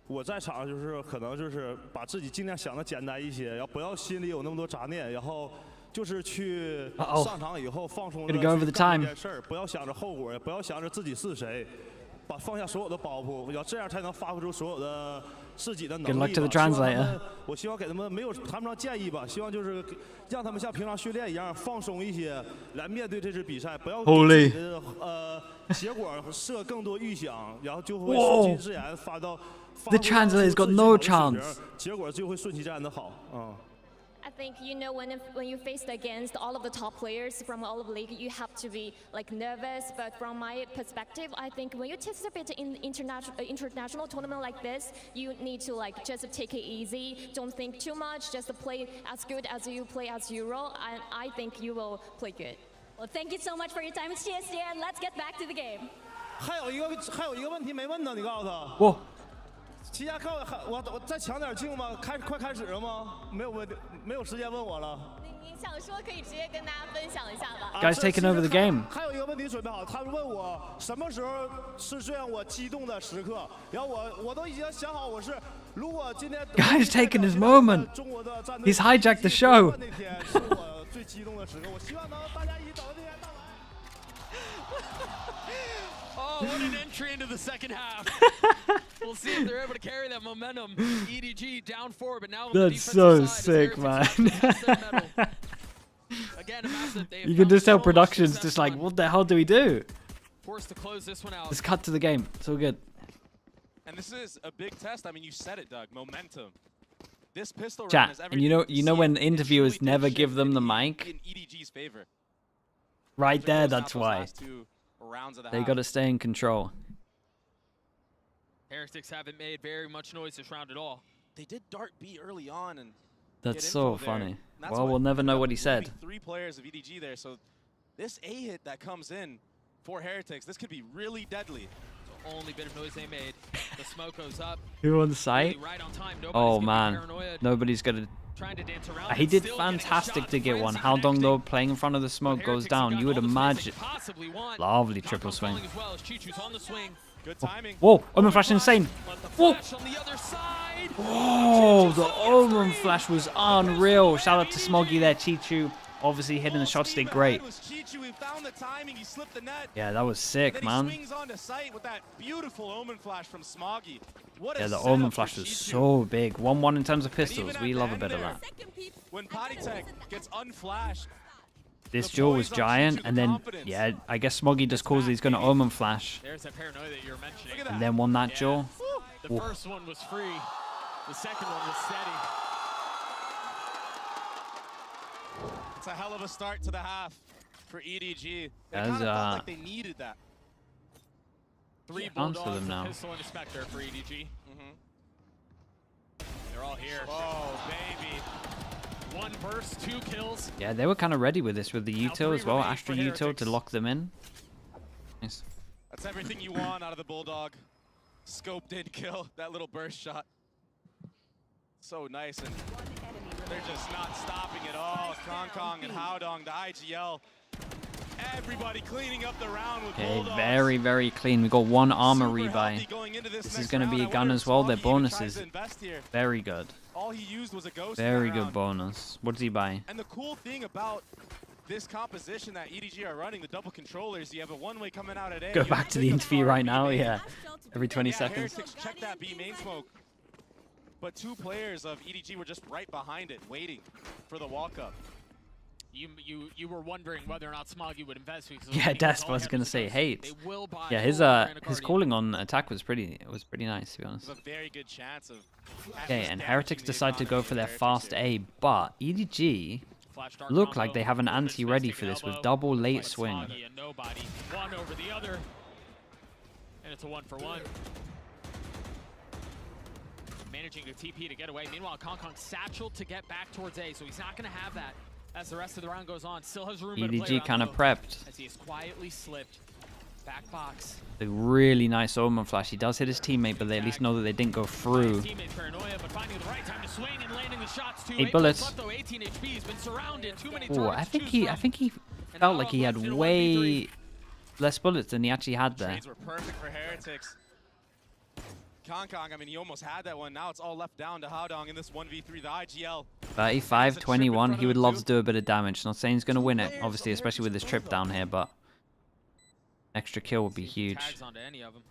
U: 我在场上就是可能就是把自己尽量想的简单一些，然后不要心里有那么多杂念，然后就是去上场以后放松的去干这件事儿，不要想着后果，也不要想着自己是谁，把放下所有的包袱，然后这样才能发挥出所有的。 自己的能力。
A: Good luck to the translator.
U: 我希望给他们谈不上建议吧，希望就是让他们像平常训练一样放松一些，来面对这次比赛，不要给自己的结果设更多预想，然后就会顺其自然发到。
A: The translator's got no chance.
U: 结果就会顺其自然的好啊。
Q: I think you know when you faced against all of the top players from all of the league, you have to be like nervous. But from my perspective, I think when you participate in international tournament like this, you need to like just take it easy. Don't think too much. Just play as good as you play as Euro, and I think you will play good.
G: Well, thank you so much for your time, and let's get back to the game.
U: 还有一个问题没问呢，你告诉他。
A: 我。
U: 齐家看我再抢点镜吗？快开始了吗？没有问题，没有时间问我了。
Q: 您想说可以直接跟大家分享一下吧。
A: Guys taking over the game.
U: 还有一个问题准备好，他们问我什么时候是最让我激动的时刻，然后我都已经想好，我是如果今天。
A: Guys taking his moment. He's hijacked the show.
U: 那天是我最激动的时刻，我希望能大家一起等到那天到来。
K: Oh, what an entry into the second half. We'll see if they're able to carry that momentum. EDG down 4, but now on the
A: That's so sick, man. You can just tell production's just like, what the hell do we do?
K: Forced to close this one out.
A: Just cut to the game. It's all good.
M: And this is a big test. I mean, you said it, Doug. Momentum. This pistol
A: Chat,
M: round is
A: and you know when interviewers never give them the mic?
M: in EDG's favor.
A: Right there, that's why. They got to stay in control.
K: Heretics haven't made very much noise this round at all.
M: They did dart B early on, and
A: That's so funny. Well, we'll never know what he said.
M: 3 players of EDG there, so this A hit that comes in for Heretics, this could be really deadly.
K: The only bit of noise they made. The smoke goes up.
A: Who on the site?
K: Right on time.
A: Oh man, nobody's gonna. He did fantastic to get one. How Dong though, playing in front of the smoke goes down. You would imagine. Lovely triple swing.
M: Good timing.
A: Whoa, Omen Flash insane. Whoa. Whoa, the Omen Flash was unreal. Shout out to Smoggy there, Chichu. Obviously hitting the shot stick great. Yeah, that was sick, man. Yeah, the Omen Flash was so big. 1-1 in terms of pistols. We love a bit of that.
M: When Potitech gets unflashed,
A: this duel was giant, and then, yeah, I guess Smoggy just calls he's going to Omen Flash.
K: There's that paranoia that you're mentioning.
A: And then won that duel.
K: The first one was free. The second one was steady.
M: It's a hell of a start to the half for EDG. They
A: As,
M: kind of felt like they needed that.
K: 3
A: answer
K: Bulldogs,
A: them now.
K: Pistol and a Spectre for EDG. They're all here.
M: Oh, baby.
K: 1 burst, 2 kills.
A: Yeah, they were kind of ready with this, with the util as well. Astra util to lock them in. Nice.
M: That's everything you want out of the Bulldog. Scope did kill that little burst shot. So nice, and they're just not stopping at all. Kong and Haodong, the IGL. Everybody cleaning up the round with Bulldogs.
A: Very, very clean. We got 1 armor rebuy. This is going to be a gun as well. Their bonuses very good.
M: All he used was a ghost.
A: Very good bonus. What does he buy?
M: And the cool thing about this composition that EDG are running, the double controllers, you have a one-way coming out at A.
A: Go back to the interview right now. Yeah, every 20 seconds.
M: Heretics check that B main smoke. But 2 players of EDG were just right behind it, waiting for the walk-up.
K: You were wondering whether or not Smoggy would invest because
A: Yeah, Desp was gonna say hate. Yeah, his calling on attack was pretty nice, to be honest.
M: A very good chance of.
A: Okay, and Heretics decide to go for their fast A, but EDG look like they have an anti ready for this with double late swing.
K: Nobody. One over the other, and it's a 1-for-1. Managing to TP to get away. Meanwhile, Kong satchel to get back towards A, so he's not going to have that as the rest of the round goes on. Still has room.
A: EDG kind of prepped.
K: As he has quietly slipped back box.
A: The really nice Omen Flash. He does hit his teammate, but they at least know that they didn't go through. 8 bullets. Oh, I think he felt like he had way less bullets than he actually had there.
M: Trades were perfect for Heretics. Kong, I mean, he almost had that one. Now it's all left down to Haodong in this 1v3, the IGL.
A: 35-21. He would love to do a bit of damage. Not saying he's going to win it, obviously, especially with this trip down here, but extra kill would be huge.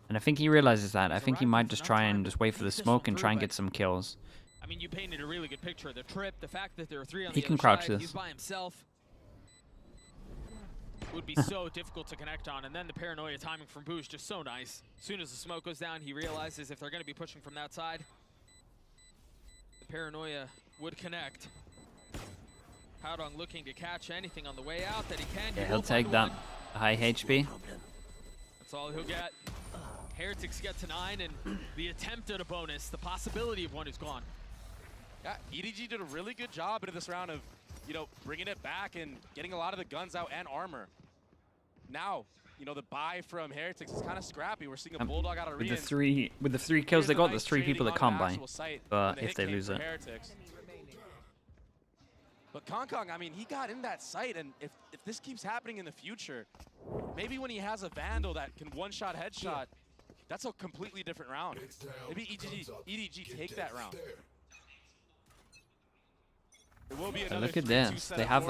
A: And I think he realizes that. I think he might just try and just wait for the smoke and try and get some kills.
K: I mean, you painted a really good picture. The trip, the fact that there are 3 on
A: he
K: the
A: can
K: other
A: crouch
K: side,
A: this.
K: he's by himself. Would be so difficult to connect on, and then the paranoia timing from Boosh just so nice. As soon as the smoke goes down, he realizes if they're going to be pushing from that side, the paranoia would connect. Haodong looking to catch anything on the way out that he can.
A: Yeah, he'll take that high HP.
K: That's all he'll get. Heretics get to 9, and the attempt at a bonus, the possibility of one is gone.
M: Yeah, EDG did a really good job into this round of, you know, bringing it back and getting a lot of the guns out and armor. Now, you know, the buy from Heretics is kind of scrappy. We're seeing a Bulldog out of
A: with the three kills they got, there's 3 people that can't buy. But if they lose it.
M: But Kong, I mean, he got in that site, and if this keeps happening in the future, maybe when he has a Vandal that can one-shot headshot, that's a completely different round. Maybe EDG take that round. It will be another
A: Look at this. They have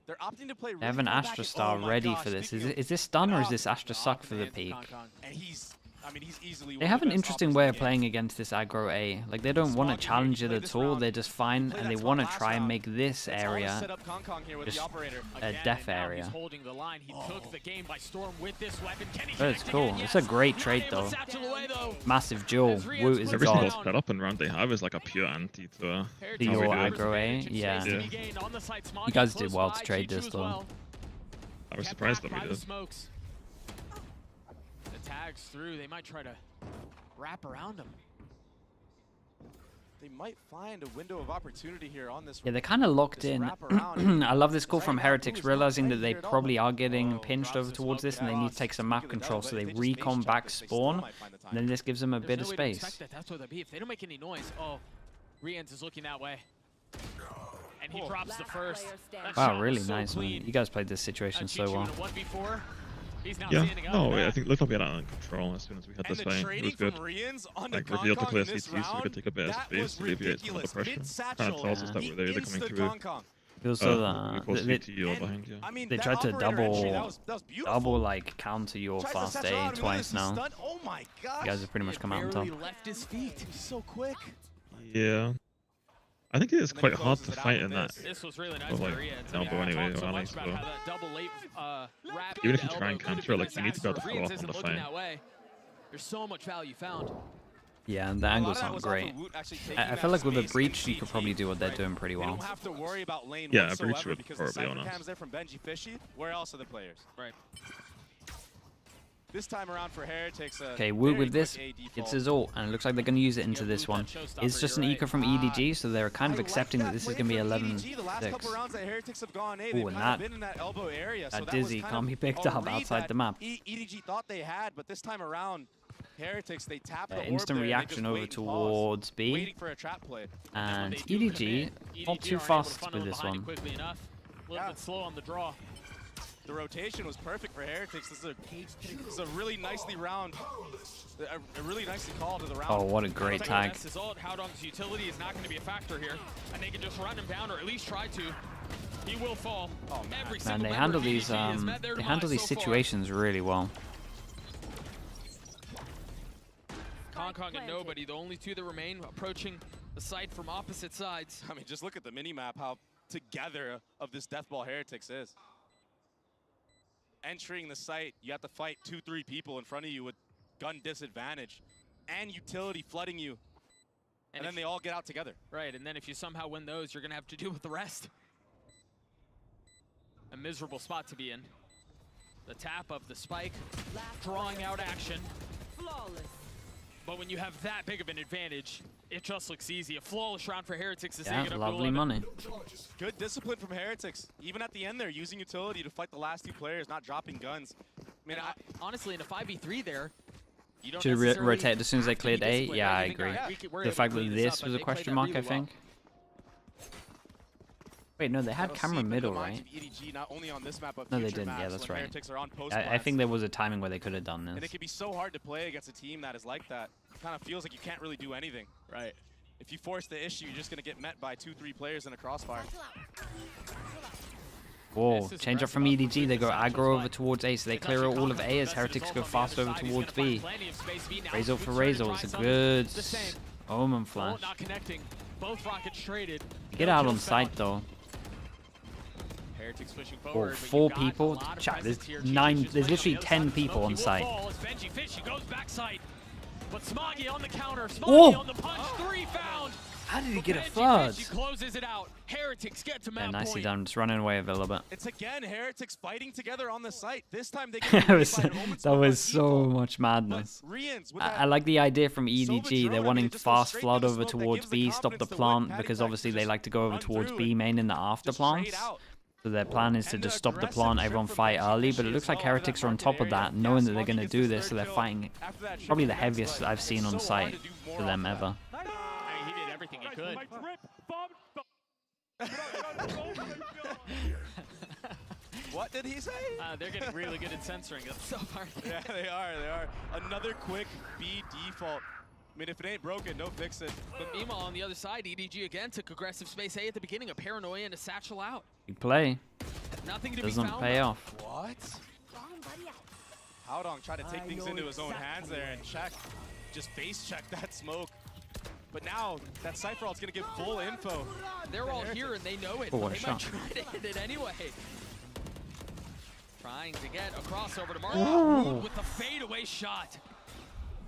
M: They're opting to play.
A: They have an Astra Star ready for this. Is this stun or is this Astra Suck for the peak?
M: And he's, I mean, he's easily.
A: They have an interesting way of playing against this aggro A. Like, they don't want to challenge it at all. They're just fine, and they want to try and make this area just a death area. That's cool. It's a great trade, though. Massive duel. Woot is a
O: Every single
A: god.
O: setup and round they have is like a pure anti to
A: Your aggro A? Yeah. You guys did well to trade this, though.
O: I was surprised that we did.
K: Tags through, they might try to wrap around him.
M: They might find a window of opportunity here on this.
A: Yeah, they're kind of locked in. I love this call from Heretics, realizing that they probably are getting pinched over towards this and they need to take some map control, so they recon back spawn, and then this gives them a bit of space.
K: That's where they'll be. If they don't make any noise, oh, Riens is looking that way. And he drops the first.
A: Wow, really nice, man. You guys played this situation so well.
O: Yeah, no, I think it looked like we had it under control as soon as we had this fight. It was good. Like, revealed to clear CT so we could take a bit of space to alleviate some of the pressure. Kind of tells us that they're either coming through.
A: They tried to double like counter your fast A twice now. You guys have pretty much come out on top.
K: Left his feet. So quick.
O: Yeah. I think it is quite hard to fight in that.
K: This was really nice.
O: Well, like, elbow anyway, or Ali, so. Even if you try and counter, like, you need to be able to follow up on the fight.
K: There's so much value found.
A: Yeah, and the angles aren't great. I feel like with a breach, you could probably do what they're doing pretty well.
O: Yeah, a breach would probably on us.
M: Where else are the players? Right. This time around for Heretics.
A: Okay, Woot with this, it's his ult, and it looks like they're going to use it into this one. It's just an eco from EDG, so they're kind of accepting that this is going to be 11-6. Ooh, and that Dizzy can't be picked up outside the map.
M: EDG thought they had, but this time around, Heretics, they tapped the
A: instant reaction over towards B. And EDG, not too fast with this one.
K: A little bit slow on the draw.
M: The rotation was perfect for Heretics. This is a really nicely round, a really nicely called to the round.
A: Oh, what a great tag.
K: Howdong's utility is not going to be a factor here, and they can just run him down or at least try to. He will fall.
M: Oh,
A: man, they handle these situations really well.
K: Kong and Nobody, the only two that remain, approaching the site from opposite sides.
M: I mean, just look at the mini-map, how together of this Deathball Heretics is. Entering the site, you have to fight 2-3 people in front of you with gun disadvantage and utility flooding you. And then they all get out together.
K: Right, and then if you somehow win those, you're going to have to deal with the rest. A miserable spot to be in. The tap of the spike, drawing out action. Flawless. But when you have that big of an advantage, it just looks easy. A flawless round for Heretics to take it up
A: lovely money.
M: Good discipline from Heretics. Even at the end there, using utility to fight the last two players, not dropping guns. I mean,
K: honestly, in a 5v3 there, you don't
A: should rotate as soon as they cleared A? Yeah, I agree. The fact that this was a question mark, I think. Wait, no, they had camera middle, right? No, they didn't. Yeah, that's right. I think there was a timing where they could have done this.
M: And it can be so hard to play against a team that is like that. It kind of feels like you can't really do anything. Right. If you force the issue, you're just going to get met by 2-3 players in a crossfire.
A: Whoa, change up from EDG. They go aggro over towards A, so they clear all of A as Heretics go fast over towards B. Raise up for Razor. It's a good Omen flash.
K: Both rockets traded.
A: Get out on site, though. Oh, 4 people. Chat, there's literally 10 people on site.
K: But Smoggy on the counter,
A: Smoggy
K: on the punch, 3 found.
A: How did he get a flood?
K: Closes it out. Heretics get to
A: yeah, nicely done. Just running away with it a little bit.
M: It's again Heretics fighting together on the site. This time they
A: that was so much madness. I like the idea from EDG. They're wanting fast flood over towards B, stop the plant, because obviously they like to go over towards B main in the after plants. So their plan is to just stop the plant, everyone fight early, but it looks like Heretics are on top of that, knowing that they're going to do this, so they're fighting probably the heaviest I've seen on site for them ever.
K: He did everything he could.
M: What did he say?
K: They're getting really good at censoring it so far.
M: Yeah, they are. Another quick B default. I mean, if it ain't broken, don't fix it.
K: But meanwhile, on the other side, EDG again took aggressive space A at the beginning, a Paranoia and a Satchel out.
A: Big play.
K: Nothing to
A: Doesn't
K: be found
A: pay
K: on.
A: off.
M: What? Haodong tried to take things into his own hands there and check, just face check that smoke. But now that Cypher ult's gonna give full info.
K: They're all here and they know it.
A: Oh, what a
K: They
A: shot.
K: might try to hit it anyway. Trying to get a crossover to Mark
A: Ooh.
K: with the fadeaway shot.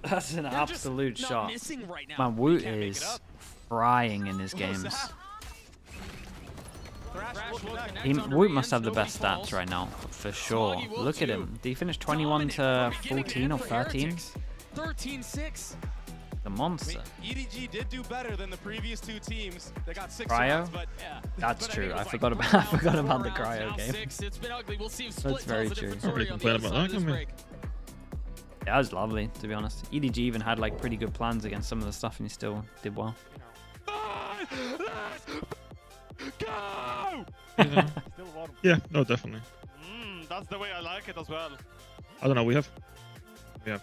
A: That's an
K: They're
A: absolute
K: just
A: shot.
K: not missing right now.
A: Man, Woot is frying in his games. Woot must have the best stats right now, for sure. Look at him. Did he finish 21 to 14 or 13?
K: 13-6.
A: The monster.
M: EDG did do better than the previous two teams. They got 6
A: Cryo?
M: rounds, but yeah.
A: That's
M: But
A: true.
M: it
A: I
M: was
A: forgot
M: like
A: about the cryo game.
K: It's been ugly. We'll see if
A: That's
K: Split
A: very
K: tells a
A: true.
K: different story on the
O: Complain
K: other
O: about
K: side of
O: that,
K: this
O: can we?
K: break.
A: Yeah, that was lovely, to be honest. EDG even had like pretty good plans against some of the stuff and he still did well.
K: Go!
O: Yeah, no, definitely.
R: That's the way I like it as well.
O: I don't know. We have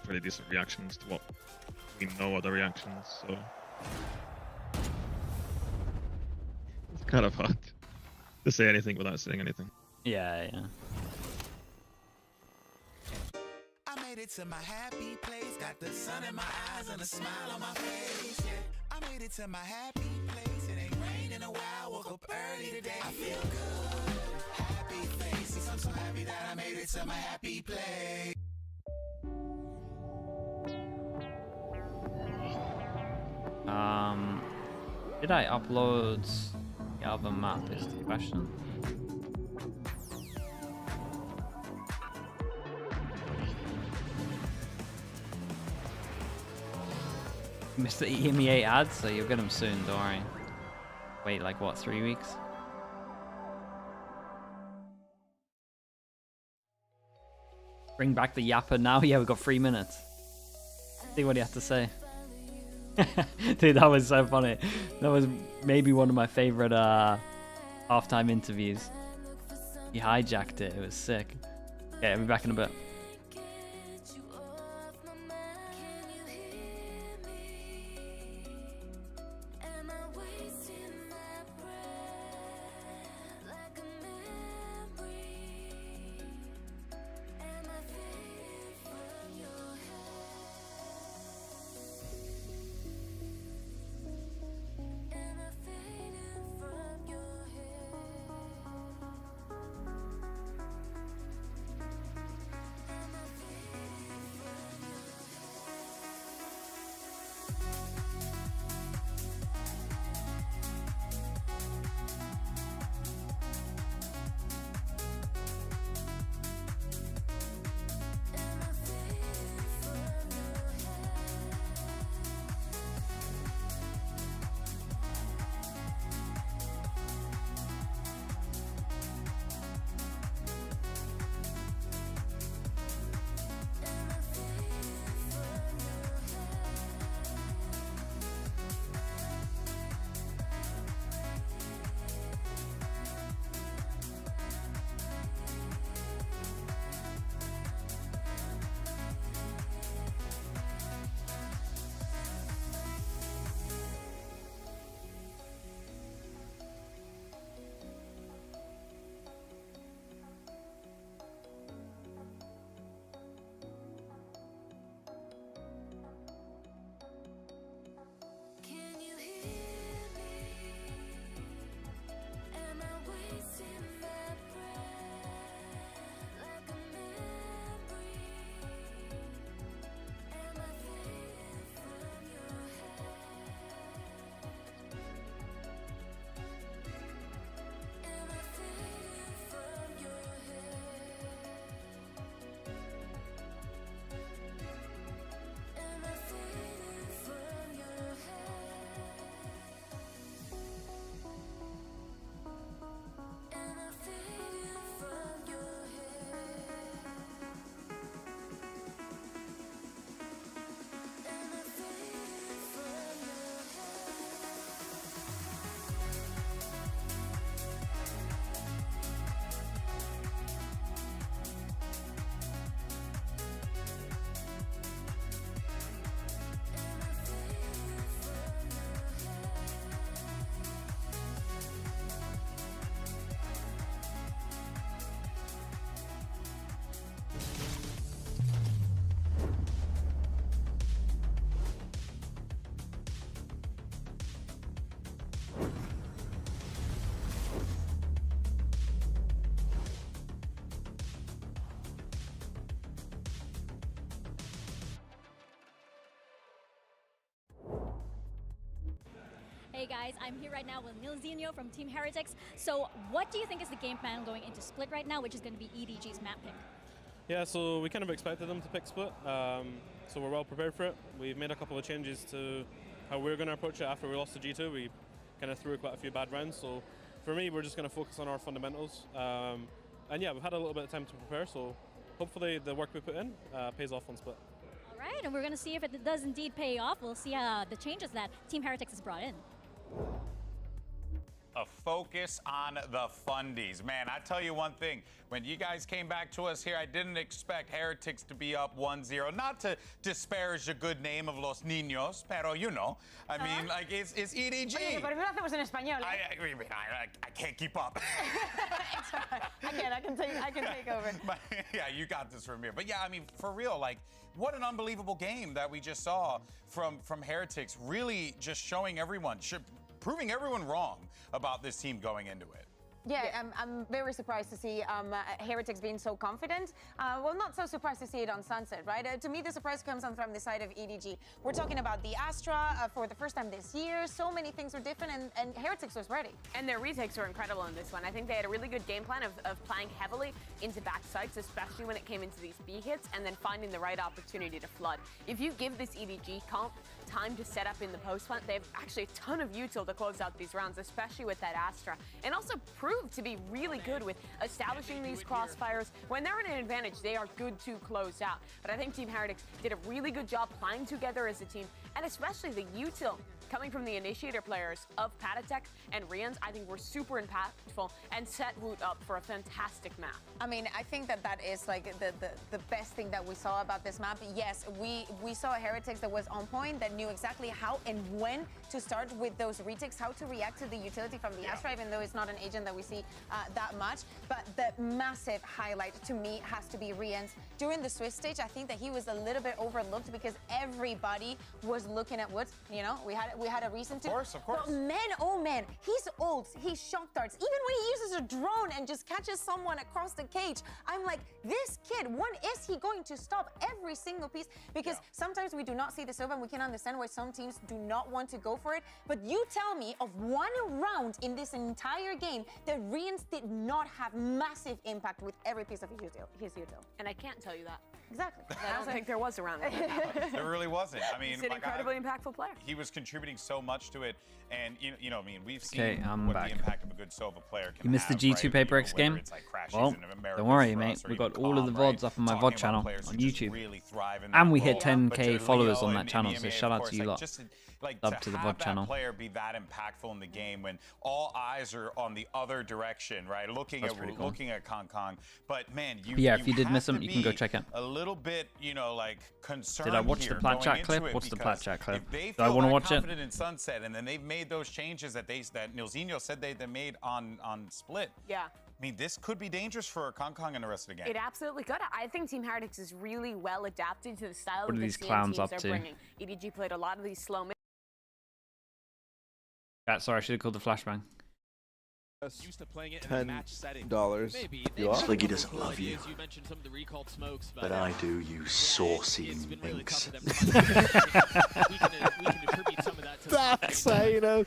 O: pretty decent reactions to what we know are the reactions, so it's kind of hard to say anything without saying anything.
A: Yeah, yeah.
V: I made it to my happy place, got the sun in my eyes and a smile on my face. Yeah, I made it to my happy place. It ain't rained in a while. Woke up early today. I feel good, happy faces. I'm so happy that I made it to my happy place.
A: Did I upload the other map is the question. Missed the EMEA ads, so you'll get them soon, don't worry. Wait, like what, 3 weeks? Bring back the yapper now? Yeah, we've got 3 minutes. See what he has to say. Dude, that was so funny. That was maybe one of my favorite halftime interviews. He hijacked it. It was sick. Okay, I'll be back in a bit.
G: guys, I'm here right now with Nilzinho from Team Heretics. So what do you think is the game plan going into Split right now, which is going to be EDG's map pick?
E: Yeah, so we kind of expected them to pick Split, so we're well prepared for it. We've made a couple of changes to how we're going to approach it after we lost to G2. We kind of threw quite a few bad rounds, so for me, we're just going to focus on our fundamentals. And yeah, we've had a little bit of time to prepare, so hopefully the work we put in pays off on Split.
G: All right, and we're going to see if it does indeed pay off. We'll see the changes that Team Heretics has brought in.
B: A focus on the fundies. Man, I tell you one thing. When you guys came back to us here, I didn't expect Heretics to be up 1-0. Not to disparage the good name of Los Niños, pero you know. I mean, like, it's EDG.
D: Oye, pero lo hacemos en español.
B: I can't keep up.
D: It's all right. I can take over.
B: But, yeah, you got this from here. But yeah, I mean, for real, like, what an unbelievable game that we just saw from Heretics. Really just showing everyone, proving everyone wrong about this team going into it.
D: Yeah, I'm very surprised to see Heretics being so confident. Well, not so surprised to see it on Sunset, right? To me, the surprise comes on from the side of EDG. We're talking about the Astra for the first time this year. So many things were different, and Heretics was ready.
C: And their retakes were incredible in this one. I think they had a really good game plan of playing heavily into back sites, especially when it came into these B hits, and then finding the right opportunity to flood. If you give this EDG comp time to set up in the post plant, they have actually a ton of util to close out these rounds, especially with that Astra, and also proved to be really good with establishing these crossfires. When they're in an advantage, they are good to close out. But I think Team Heretics did a really good job playing together as a team, and especially the util coming from the initiator players of Patatek and Rians, I think were super impactful and set Woot up for a fantastic map.
D: I mean, I think that is like the best thing that we saw about this map. Yes, we saw a Heretics that was on point, that knew exactly how and when to start with those retakes, how to react to the utility from the Astra, even though it's not an agent that we see that much. But the massive highlight to me has to be Rians. During the Swiss stage, I think that he was a little bit overlooked because everybody was looking at Woods. You know, we had a reason to.
B: Of course.
D: But man, oh man, he's ults, he's shock darts. Even when he uses a drone and just catches someone across the cage, I'm like, this kid, when is he going to stop every single piece? Because sometimes we do not see this over, and we can understand why some teams do not want to go for it. But you tell me of one round in this entire game that Rians did not have massive impact with every piece of his util.
C: And I can't tell you that.
D: Exactly.
C: I don't think there was a round.
B: There really wasn't. I mean,
C: he's an incredibly impactful player.
B: He was contributing so much to it, and you know, I mean, we've seen
A: I'm
B: what
A: back.
B: the impact of a good Sova player can
A: You missed the
B: have,
A: G2
B: right?
A: Paper
B: You
A: X
B: know,
A: game?
B: whether it's like crashes
A: Well,
B: in Americas
A: don't worry,
B: for
A: mate.
B: us, or
A: We've
B: even
A: got all of the
B: Calm,
A: VODs
B: right?
A: up on my
B: Talking
A: VOD channel
B: about players
A: on
B: who just
A: YouTube.
B: really thrive in
A: And
B: that
A: we
B: role.
A: hit 10K
B: But to
A: followers
B: Leo
A: on that
B: and
A: channel,
B: EMEA,
A: so
B: of
A: shout out
B: course,
A: to you
B: like,
A: lot.
B: just like
A: Up to the VOD
B: have
A: channel.
B: that player be that impactful in the game when all eyes are on the other direction, right? Looking
A: That's
B: at
A: pretty cool.
B: looking at Kong. But man,
A: But yeah, if you did
B: have
A: miss
B: to
A: them, you can go
B: be
A: check it.
B: a little bit, you know, like concerned.
A: Did I watch the
B: here
A: plat
B: going
A: chat
B: into
A: clip?
B: it,
A: What's the
B: because
A: plat chat clip?
B: if they
A: Do I
B: feel
A: want to
B: that
A: watch it?
B: confident in Sunset, and then they've made those changes that Nilzinho said they made on Split.
C: Yeah.
B: I mean, this could be dangerous for Kong and the rest of the game.
C: It absolutely could. I think Team Heretics is really well adapted to the style
A: What
C: of
A: are
C: the
A: these
C: CM
A: clowns
C: teams
A: up
C: they're
A: to?
C: bringing. EDG played a lot of these slow
A: Sorry, I should have called the flashbang.
K: Used to playing it in a match setting.
H: $10.
K: Maybe
H: You are?
W: Sliggy doesn't love you.
K: You mentioned some of the recalled smokes,
W: But I do, you saucy minx.
K: we can attribute some of that to
H: That's how you know.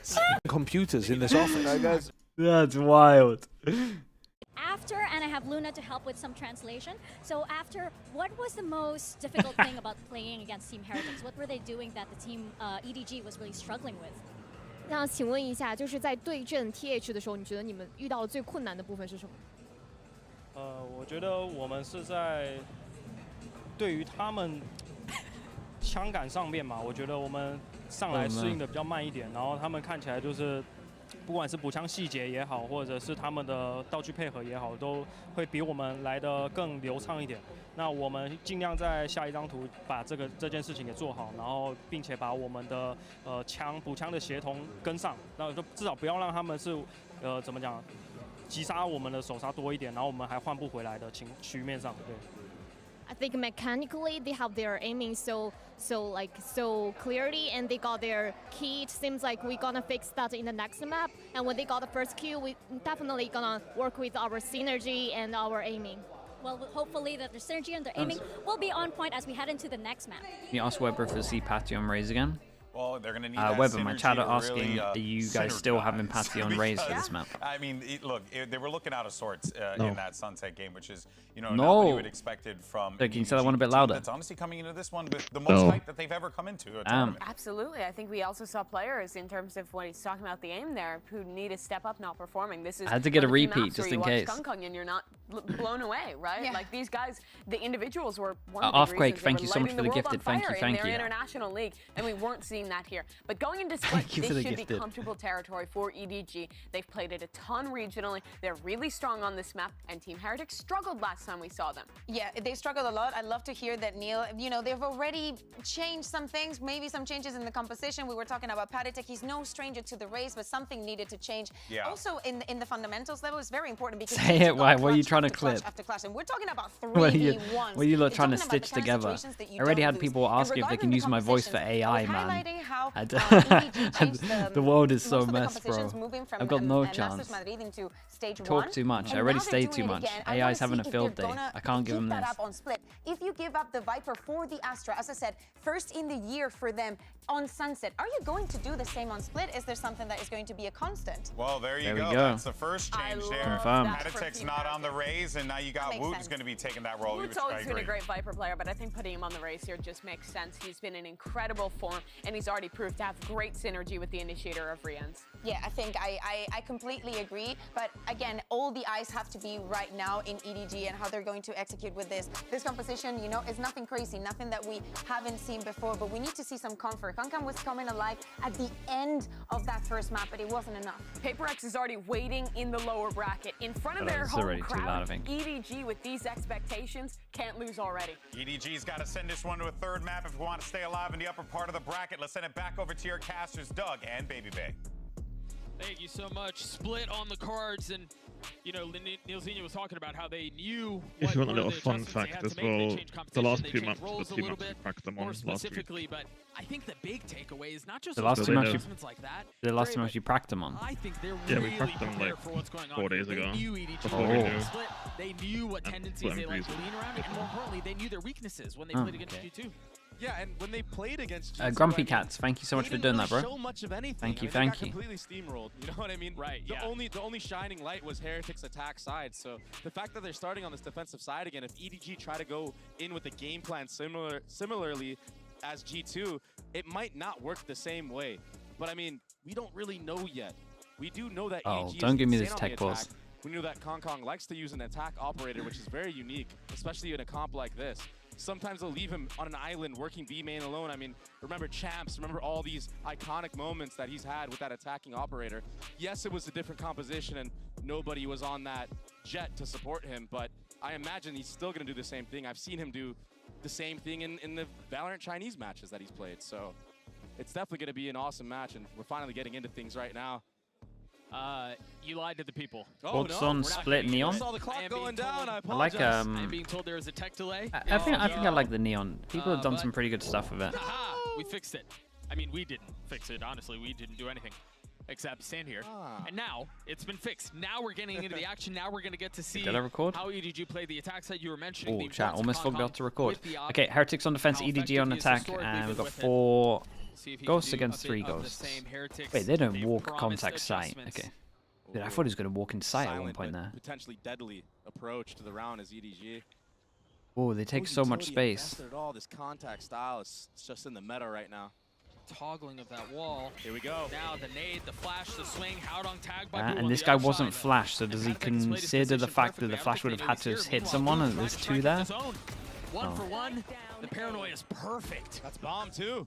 H: Computers in this office. No, guys.
A: That's wild.
G: After, and I have Luna to help with some translation. So after, what was the most difficult thing about playing against Team Heretics? What were they doing that the team EDG was really struggling with?
Q: 那请问一下，就是在对阵 TH 的时候，你觉得你们遇到的最困难的部分是什么？
E: 我觉得我们是在对于他们枪感上面嘛，我觉得我们上来适应的比较慢一点，然后他们看起来就是不管是补枪细节也好，或者是他们的道具配合也好，都会比我们来得更流畅一点。那我们尽量在下一张图把这件事情给做好，然后并且把我们的补枪的协同跟上，那就至少不要让他们是怎么讲，击杀我们的手杀多一点，然后我们还换不回来的局面上，对。
Q: I think mechanically they have their aiming so clearly, and they got their key. It seems like we're gonna fix that in the next map. And when they got the first kill, we definitely gonna work with our synergy and our aiming.
G: Well, hopefully that the synergy and the aiming will be on point as we head into the next map.
A: Can you ask Weber for C Patty on Raze again?
B: Well, they're going to need that
A: Weber, my
B: synergy
A: chat
B: to
A: are asking,
B: really,
A: are you guys still having Patty on Raze for this map?
B: I mean, look, they were looking out of sorts
A: No.
B: in that Sunset game, which is, you know,
A: No.
B: not what you would expected from
A: Can you say that one a bit louder?
B: That's honestly coming into this one with the most hype that they've ever come into a tournament.
C: Absolutely. I think we also saw players in terms of when he's talking about the aim there who need to step up not performing. This is
A: I had to get a
C: one of the few
A: repeat
C: maps
A: just
C: where
A: in
C: you
A: case.
C: watch Kong and you're not blown away, right?
D: Yeah.
C: Like these guys, the individuals were one of
A: Offquake,
C: the reasons
A: thank
C: they
A: you
C: were
A: so much
C: lighting
A: for the
C: world on
A: gifted. Thank you,
C: fire
A: thank
C: in their
A: you.
C: international league, and we weren't seeing that here. But going into split,
A: Thank you for
C: this
A: the
C: should be
A: gifted.
C: comfortable territory for EDG. They've played it a ton regionally. They're really strong on this map, and Team Heretic struggled last time we saw them.
D: Yeah, they struggled a lot. I'd love to hear that, Neil. You know, they've already changed some things, maybe some changes in the composition. We were talking about Patitek. He's no stranger to the race, but something needed to change.
B: Yeah.
D: Also, in the fundamentals level, it's very important because
A: Say it, why? What are you trying to clip?
D: After clash, and we're talking about
A: What are you
D: 3v1s.
A: what are you lot
D: It's
A: trying to
D: talking about
A: stitch
D: the kind of
A: together?
D: situations that you
A: I already
D: don't
A: had
D: lose.
A: people
D: And
A: ask if they
D: regarding
A: can
D: the
A: use my voice for
D: compositions,
A: AI,
D: I was
A: man.
D: highlighting how,
A: I
D: changed
A: the world is so
D: most of the
A: messed, bro.
D: compositions moving from,
A: I've got no
D: Masters
A: chance.
D: Madrid into stage
A: Talk
D: 1.
A: too much.
D: And
A: I already
D: now they're
A: stayed
D: doing
A: too
D: it
A: much.
D: again. I
A: AI's
D: wanna
A: having
D: see
A: a
D: if
A: field
D: they're
A: day.
D: gonna
A: I can't give
D: keep
A: them
D: that
A: this.
D: up on Split. If you give up the Viper for the Astra, as I said, first in the year for them on Sunset, are you going to do the same on Split? Is there something that is going to be a constant?
B: Well, there you
A: There we
B: go.
A: go.
B: That's the first change there.
A: Confirmed.
B: Patitek's not on the Raze, and now you got
C: makes
B: Woot
C: sense.
B: who's going to be taking that role.
C: Woot's always been a great Viper player, but I think putting him on the race here just makes sense. He's been in incredible form, and he's already proved to have great synergy with the initiator of Rians.
D: Yeah, I think I completely agree. But again, all the eyes have to be right now in EDG and how they're going to execute with this. This composition, you know, is nothing crazy, nothing that we haven't seen before, but we need to see some comfort. Kankan was coming alive at the end of that first map, but it wasn't enough.
C: PaperX is already waiting in the lower bracket. In front of their
A: It's
C: home
A: already too
C: crowd,
A: loud, I think.
C: EDG with these expectations can't lose already.
B: EDG's got to send this one to a third map if we want to stay alive in the upper part of the bracket. Let's send it back over to your casters, Doug and Baby Bay.
K: Thank you so much. Split on the cards, and you know, Neil Zenia was talking about how they knew.
O: If you want a
K: what
O: little
K: were the
O: fun
K: adjustments they
O: fact
K: had
O: as
K: to make. They
O: well,
K: changed
O: the
K: competition,
O: last
K: they
O: two
K: changed
O: maps,
K: roles
O: the
K: a
O: two
K: little
O: maps we
K: bit
O: cracked them on
K: more
O: last week.
K: specifically, but I think the big takeaway is not just
A: The
K: those
A: last two matches,
K: adjustments like that.
A: the last two matches you pracked them on.
K: I think they're
O: Yeah, we
K: really
O: cracked them
K: prepared
O: like
K: for what's going on.
O: 4 days
K: They
O: ago.
K: knew EDG
O: Before we
K: was
O: knew.
K: split. They knew what tendencies they like to lean around, and more importantly, they knew their weaknesses when they played against G2.
M: Yeah, and when they played against G2,
A: Grumpy Cats, thank you so much for doing that, bro.
M: Show much of anything.
A: Thank you,
M: I mean,
A: thank
M: they
A: you.
M: got completely steamrolled. You know what I mean?
K: Right.
M: The only shining light was Heretic's attack side. So the fact that they're starting on this defensive side again, if EDG try to go in with a game plan similarly as G2, it might not work the same way. But I mean, we don't really know yet. We do know that EDG
A: don't
M: is
A: give me this
M: insane on
A: tech
M: the
A: pause.
M: attack. We know that Kong likes to use an attack operator, which is very unique, especially in a comp like this. Sometimes they'll leave him on an island working B main alone. I mean, remember Champs, remember all these iconic moments that he's had with that attacking operator. Yes, it was a different composition and nobody was on that jet to support him, but I imagine he's still gonna do the same thing. I've seen him do the same thing in the Valorant Chinese matches that he's played. So it's definitely gonna be an awesome match, and we're finally getting into things right now.
K: You lied to the people.
A: What's on Split Neon?
M: I saw the clock going down. I
A: I
M: apologize.
A: like
K: I'm being told there is a tech delay.
A: I think I like the Neon. People have done some pretty good stuff with it.
K: Haha, we fixed it. I mean, we didn't fix it. Honestly, we didn't do anything except stand here. And now it's been fixed. Now we're getting into the action. Now we're going to get to see
A: Did I record?
K: how EDG played the attack side you were mentioning.
A: Oh,
K: the
A: chat,
K: once
A: almost forgot
K: Kong
A: to record.
K: with the
A: Okay, Heretics on defense,
K: how
A: EDG
K: effective
A: on
K: he has
A: attack,
K: historically
A: and we've
K: been
A: got
K: with it.
A: 4
K: See if he
A: ghosts
K: can do
A: against
K: a
A: 3
K: bit of the
A: ghosts.
K: same. Heretics,
A: Wait, they don't
K: they've
A: walk
K: promised
A: contact sight.
K: adjustments.
A: Okay. Dude, I thought he was going to walk in sight at one
M: Silent,
A: point
M: but
A: there.
M: potentially deadly approach to the round as EDG.
A: Oh, they take so much
M: utility
A: space.
M: invested at all. This contact style is just in the meta right now.
K: Toggling of that wall.
M: Here we go.
K: Now the nade, the flash, the swing, Howdong tagged by
A: And this guy wasn't flashed, so does he consider the fact that the flash would have had to hit someone and there's 2 there?
K: One for
A: Oh.
K: one. The paranoia is perfect.
M: That's bomb too.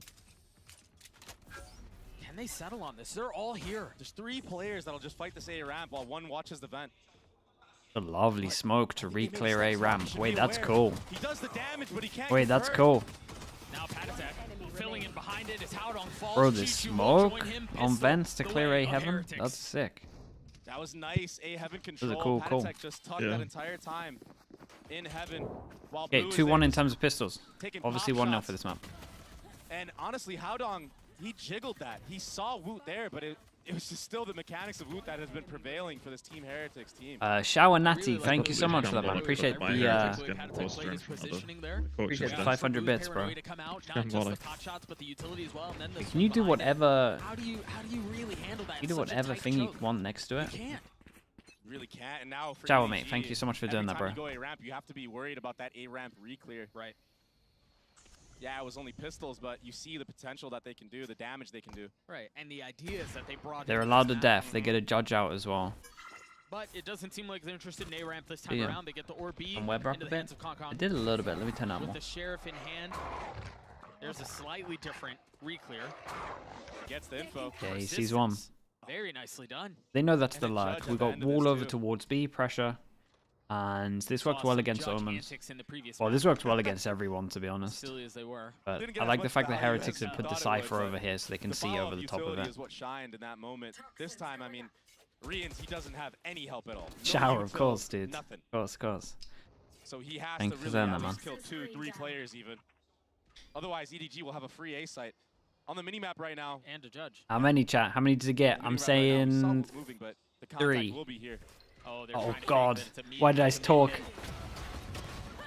K: Can they settle on this? They're all here.
M: There's 3 players that'll just fight this A ramp while one watches the vent.
A: A lovely smoke to re-clear A ramp. Wait, that's cool.
M: He does the damage, but he can't.
A: Wait, that's cool.
K: Now Patitek filling in behind it as Howdong falls.
A: Bro, the
K: Chi-Chu will
A: smoke
K: join him.
A: on
K: Pistol
A: vents to
K: the
A: clear
K: way
A: A
K: of
A: heaven?
K: Heretics.
A: That's sick.
M: That was nice. A heaven control.
A: cool call.
M: Patitek just tucked
O: Yeah.
M: that entire time in heaven while
A: Okay,
M: Blue is
A: 2-1
M: there
A: in terms of pistols.
M: taking
A: Obviously
M: pop
A: 1-0
M: shots.
A: for this map.
M: And honestly, Howdong, he jiggled that. He saw Woot there, but it was just still the mechanics of Woot that has been prevailing for this Team Heretics team.
A: Shower Natty, thank you so much for that, man. Appreciate the appreciate the 500 bits, bro. Can you do whatever?
K: How do you really handle that?
A: You do whatever thing you want next to it.
M: Really can't. And now for
A: Ciao,
M: EDG,
A: mate. Thank you so much for doing that, bro.
M: Every time you go A-ramp, you have to be worried about that A-ramp re-clear.
K: Right.
M: Yeah, it was only pistols, but you see the potential that they can do, the damage they can do.
K: Right, and the idea is that they brought.
A: They're allowed to death. They get a judge out as well.
K: But it doesn't seem like they're interested in A-ramp this time around. They get the Orb B
A: And web up a bit. I did a little bit. Let me turn that
K: With
A: more.
K: the Sheriff in hand, there's a slightly different re-clear.
M: Gets the info.
A: Okay, he sees one.
K: Very nicely done.
A: They know that's the lurk. We got wall over towards B, pressure. And this worked well against Omens. Well, this worked well against everyone, to be honest.
K: Silly as they were.
A: But I like the fact that Heretics had put the Cypher over here so they can see over the top of it.
M: Is what shined in that moment. This time, I mean, Rians, he doesn't have any help at all. No
A: Shower, of course, dude.
M: Nothing.
A: Of course.
M: So he has
A: Thank
M: to
A: you
M: really
A: for
M: at
A: that, man.
M: least kill 2-3 players even. Otherwise, EDG will have a free A site. On the minimap right now.
K: And a judge.
A: How many, chat? How many does it get? I'm saying 3. Oh, God. Why did I talk?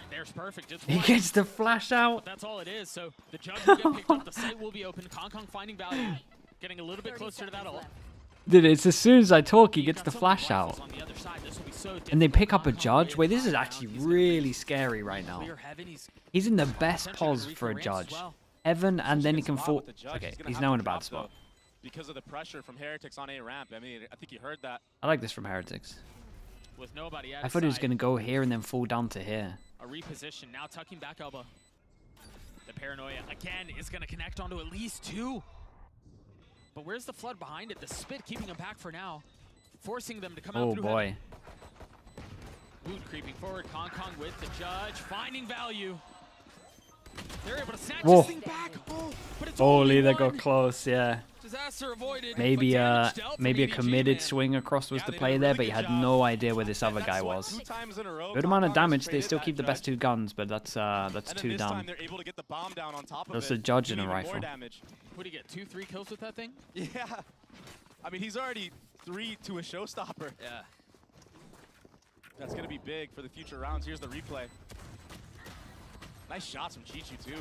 K: There's perfect. Just
A: He gets the flash out.
K: That's all it is. So the judge will get picked up. The site will be open. Kong Kong finding value. Getting a little bit closer to that ult.
A: Dude, it's as soon as I talk, he gets the flash out. And they pick up a judge. Wait, this is actually really scary right now. He's in the best pos for a judge. Heaven, and then he can fall. Okay, he's now in a bad spot.
M: Because of the pressure from Heretics on A ramp. I mean, I think you heard that.
A: I like this from Heretics.
K: With nobody
A: I thought he was going to go here and then fall down to here.
K: A reposition. Now tucking back elbow. The paranoia, again, is going to connect onto at least 2. But where's the flood behind it? The spit keeping him back for now. Forcing them to come out through
A: boy.
K: Woot creeping forward. Kong Kong with the judge. Finding value. They're able to snatch
A: Whoa.
K: this thing back. Oh, but it's
A: Holy,
K: only
A: they
K: one.
A: got close, yeah.
K: Disaster avoided.
A: Maybe
K: but damage dealt
A: maybe a
K: from EDG,
A: committed
K: man.
A: swing across was the play there, but he had no idea where this other guy was. Good amount of damage. They still keep the best 2 guns, but that's 2 down. That's a judge and a rifle.
K: What do you get? 2-3 kills with that thing?
M: Yeah. I mean, he's already 3 to a showstopper.
K: Yeah.
M: That's going to be big for the future rounds. Here's the replay. Nice shots from Chichu, too.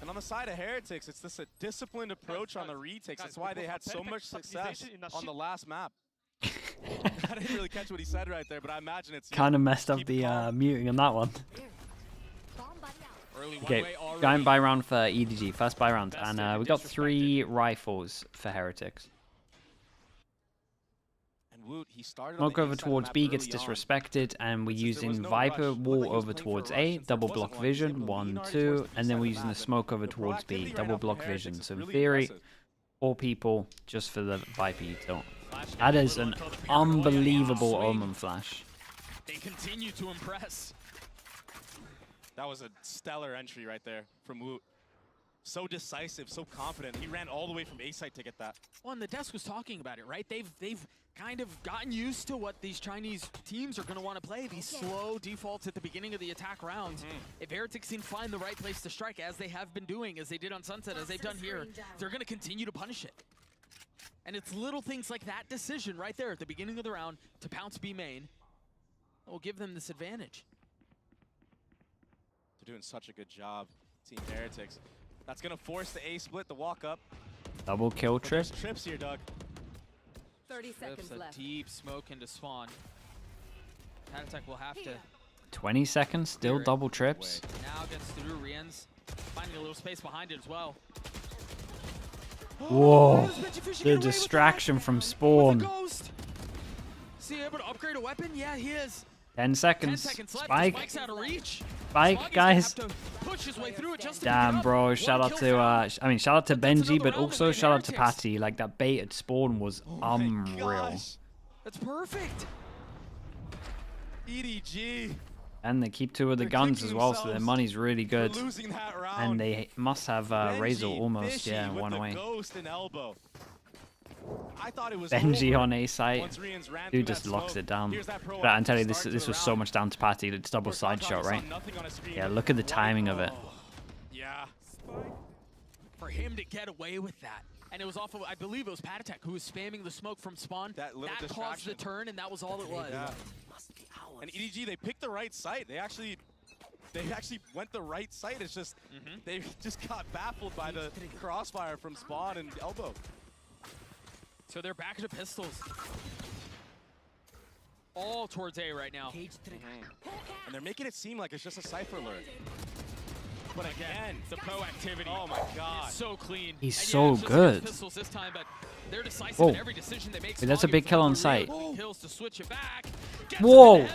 M: And on the side of Heretics, it's this disciplined approach on the retakes. That's why they had so much success on the last map. I didn't really catch what he said right there, but I imagine it's
A: Kind of messed up the muting on that one. Okay, going buy round for EDG, first buy round, and we got 3 rifles for Heretics.
M: Woot, he started
A: Smoke over towards B gets disrespected, and we're using Viper wall over towards A, double block vision, 1, 2, and then we're using the smoke over towards B, double block vision. So in theory, 4 people just for the Viper util. That is an unbelievable Omen flash.
K: They continue to impress.
M: That was a stellar entry right there from Woot. So decisive, so confident. He ran all the way from A site to get that.
K: Well, and the desk was talking about it, right? They've kind of gotten used to what these Chinese teams are going to want to play. These slow defaults at the beginning of the attack rounds. If Heretics can find the right place to strike, as they have been doing, as they did on Sunset, as they've done here, they're going to continue to punish it. And it's little things like that decision right there at the beginning of the round to pounce B main that will give them this advantage.
M: They're doing such a good job, Team Heretics. That's going to force the A split, the walk up.
A: Double kill trip.
M: Trips here, Doug.
C: 30 seconds left.
K: Deep smoke into spawn. Attack will have to.
A: 20 seconds, still double trips.
K: Now gets through Rians, finding a little space behind it as well.
A: Whoa, the distraction from spawn.
K: Is he able to upgrade a weapon? Yeah, he is.
A: 10 seconds.
K: 10 seconds left.
A: Spike.
K: Spike's out of reach.
A: Spike, guys.
K: Push his way through it just to
A: Damn, bro. Shout out to, shout out to Benji, but also shout out to Patty. Like, that bait at spawn was unreal.
K: That's perfect.
M: EDG.
A: And they keep 2 of the guns as well, so their money's really good. And they must have Razor almost, yeah, 1 away.
M: I thought it was
A: Benji on A site. Dude just locks it down. But I'm telling you, this was so much down to Patty. It's double side shot, right? Yeah, look at the timing of it.
M: Yeah.
K: for him to get away with that. And it was off of, I believe it was Patatek who was spamming the smoke from spawn. That caused the turn, and that was all it was.
M: Yeah. And EDG, they picked the right site. They actually went the right site. It's just they just got baffled by the crossfire from spawn and elbow.
K: So they're back to pistols. All towards A right now.
M: And they're making it seem like it's just a Cypher alert.
K: But again, the proactivity.
M: Oh my god.
K: It's so clean.
A: He's so good.
K: Pistols this time, but they're decisive in every decision they make.
A: Wait, that's a big kill on site.
K: Kills to switch it back.
A: Whoa.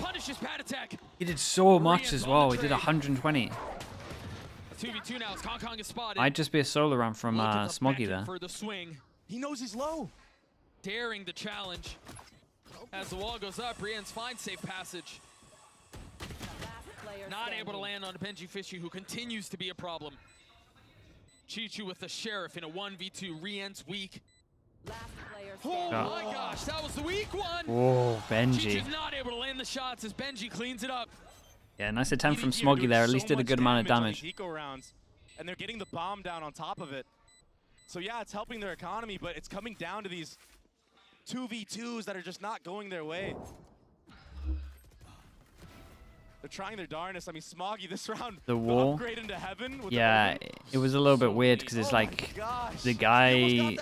K: Punishes Patatek.
A: He did so much as well. He did 120.
K: 2v2 now as Kong is spotted.
A: Might just be a solo round from Smoggy there.
K: For the swing.
M: He knows he's low.
K: Daring the challenge. As the wall goes up, Brienne's finds safe passage. Not able to land on Benji Fishy, who continues to be a problem. Chichu with the Sheriff in a 1v2. Rien's weak. Oh my gosh, that was the weak one.
A: Whoa, Benji.
K: Chichu's not able to land the shots as Benji cleans it up.
A: Yeah, nice attempt from Smoggy there. At least did a good amount of damage.
M: Eco rounds, and they're getting the bomb down on top of it. So yeah, it's helping their economy, but it's coming down to these 2v2s that are just not going their way. They're trying their darnest. I mean, Smoggy this round.
A: The wall.
M: Upgrade into heaven with
A: yeah, it was a little bit weird because it's like the guy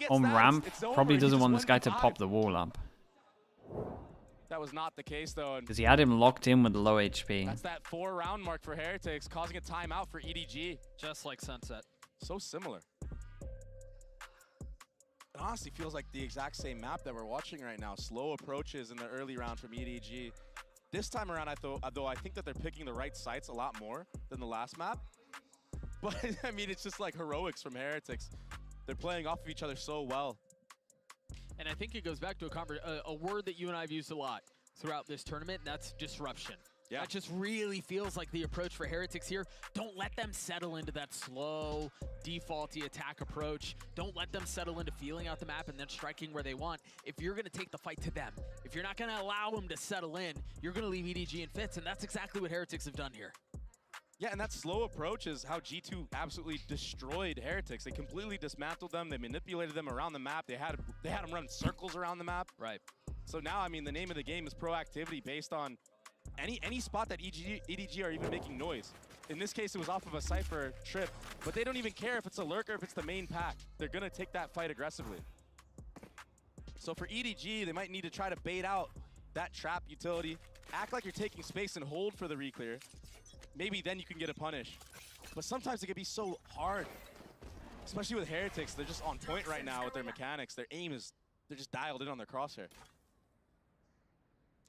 A: on ramp probably doesn't want this guy to pop the wall up.
M: That was not the case though.
A: Because he had him locked in with the low HP.
M: That's that 4-round mark for Heretics, causing a timeout for EDG.
K: Just like Sunset.
M: So similar. It honestly feels like the exact same map that we're watching right now. Slow approaches in the early round from EDG. This time around, though I think that they're picking the right sites a lot more than the last map. But I mean, it's just like heroics from Heretics. They're playing off of each other so well.
K: And I think it goes back to a word that you and I have used a lot throughout this tournament, and that's disruption.
M: Yeah.
K: That just really feels like the approach for Heretics here. Don't let them settle into that slow, defaulty attack approach. Don't let them settle into feeling out the map and then striking where they want. If you're going to take the fight to them, if you're not going to allow them to settle in, you're going to leave EDG in fits, and that's exactly what Heretics have done here.
M: Yeah, and that slow approach is how G2 absolutely destroyed Heretics. They completely dismantled them. They manipulated them around the map. They had them run circles around the map.
K: Right.
M: So now, I mean, the name of the game is proactivity based on any spot that EDG are even making noise. In this case, it was off of a Cypher trip, but they don't even care if it's a lurker, if it's the main pack. They're gonna take that fight aggressively. So for EDG, they might need to try to bait out that trap utility, act like you're taking space and hold for the reclear. Maybe then you can get a punish. But sometimes it can be so hard, especially with Heretics. They're just on point right now with their mechanics. Their aim is, they're just dialed in on their crosshair.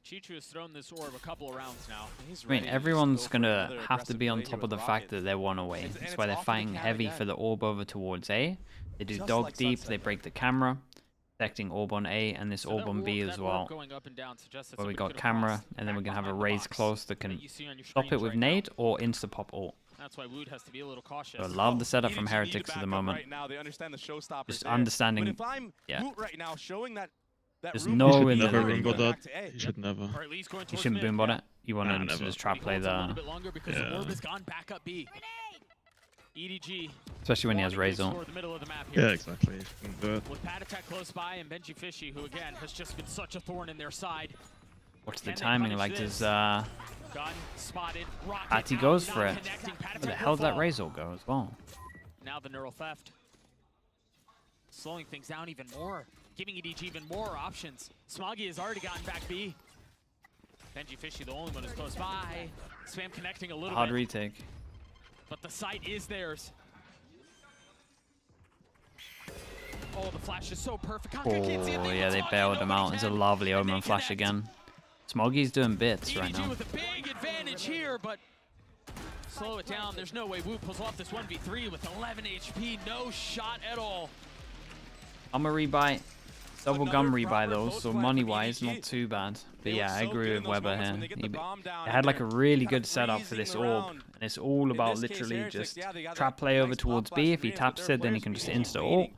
K: Chichu has thrown this orb a couple of rounds now.
A: I mean, everyone's going to have to be on top of the fact that they're one away. That's why they're fighting heavy for the orb over towards A. They do dog deep, they break the camera, protecting orb on A and this orb on B as well. Where we got camera, and then we're going to have a raise close that can stop it with nade or insta-pop ult.
K: That's why Wood has to be a little cautious.
A: So I love the setup from Heretics at the moment.
M: Right now, they understand the showstoppers
A: Just
M: there.
A: understanding,
M: But if I'm
A: yeah.
M: Woot right now, showing that
A: There's no in
O: never
A: the
O: boombot that. He should never.
A: You shouldn't boombot it. You want him to just trap play the...
K: Because the orb has gone back up B. EDG.
A: Especially when he has raise ult.
O: Yeah, exactly.
K: With Patatek close by and Benji Fishy, who again has just been such a thorn in their side.
A: What's the timing like? Does
K: Gun spotted.
A: Patty goes for it? Where the hell did that raise ult go as well?
K: Now the neural theft. Slowing things down even more. Giving EDG even more options. Smoggy has already gotten back B. Benji Fishy, the only one who's close by. Spam connecting a little
A: Hard
K: bit.
A: retake.
K: But the site is theirs. Oh, the flash is so perfect.
A: Oh, yeah, they bailed him out. It's a lovely Omen flash again. Smoggy's doing bits right now.
K: With a big advantage here, but slow it down. There's no way Wu pulls off this 1v3 with 11 HP. No shot at all.
A: I'm a rebuy. Double gun rebuy though, so money-wise, not too bad. But yeah, I agree with Weber here. They had like a really good setup for this orb, and it's all about literally just trap play over towards B. If he taps it, then he can just insta-ult.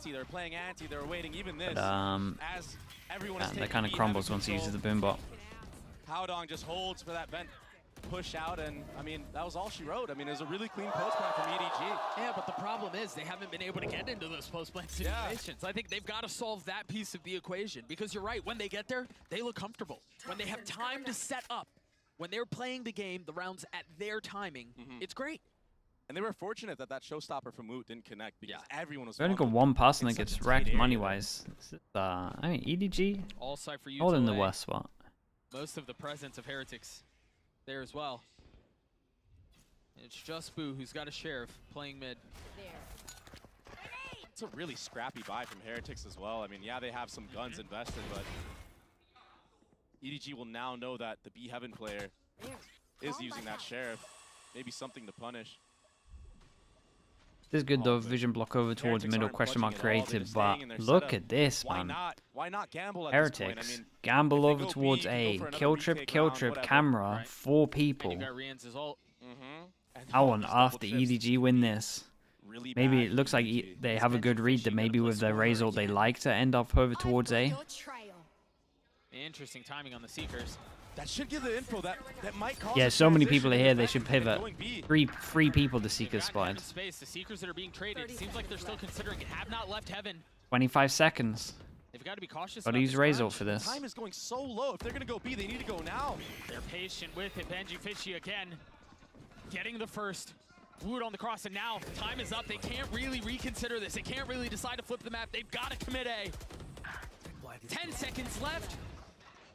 M: They're playing anti, they're waiting even this.
A: But yeah, that kind of crumbles once he uses the boombot.
M: Howdong just holds for that vent push out, and I mean, that was all she wrote. I mean, it was a really clean post plan from EDG.
K: Yeah, but the problem is they haven't been able to get into those post-plan situations. Yeah. I think they've got to solve that piece of the equation, because you're right, when they get there, they look comfortable. When they have time to set up, when they're playing the game, the rounds at their timing, it's great.
M: And they were fortunate that that showstopper from Woot didn't connect, because everyone was.
A: We only got one person that gets wrecked money-wise. I mean, EDG,
K: all side for you
A: all in the worst spot.
K: Most of the presence of Heretics there as well. It's just Boo who's got a Sheriff playing mid.
M: It's a really scrappy buy from Heretics as well. I mean, yeah, they have some guns invested, but EDG will now know that the B Heaven player is using that Sheriff. Maybe something to punish.
A: This is good though, vision block over towards middle, question mark created, but look at this, man.
M: Why not gamble at
A: Heretics,
M: this point? I mean,
A: gamble over towards A, kill trip, camera, 4 people. How on earth did EDG win this? Maybe it looks like they have a good read that maybe with their Razor they like to end up over towards A.
K: Interesting timing on the Seekers.
M: That should give the info that might cause.
A: Yeah, so many people are here. They should pivot. Three people the Seekers spotted.
K: Space. The Seekers that are being traded. It seems like they're still considering it. Have not left Heaven.
A: 25 seconds.
K: They've got to be cautious.
A: Gotta use Razor for this.
M: Time is going so low. If they're gonna go B, they need to go now.
K: They're patient with it. Benji Fishy again, getting the first. Woot on the cross, and now time is up. They can't really reconsider this. They can't really decide to flip the map. They've got to commit A. 10 seconds left.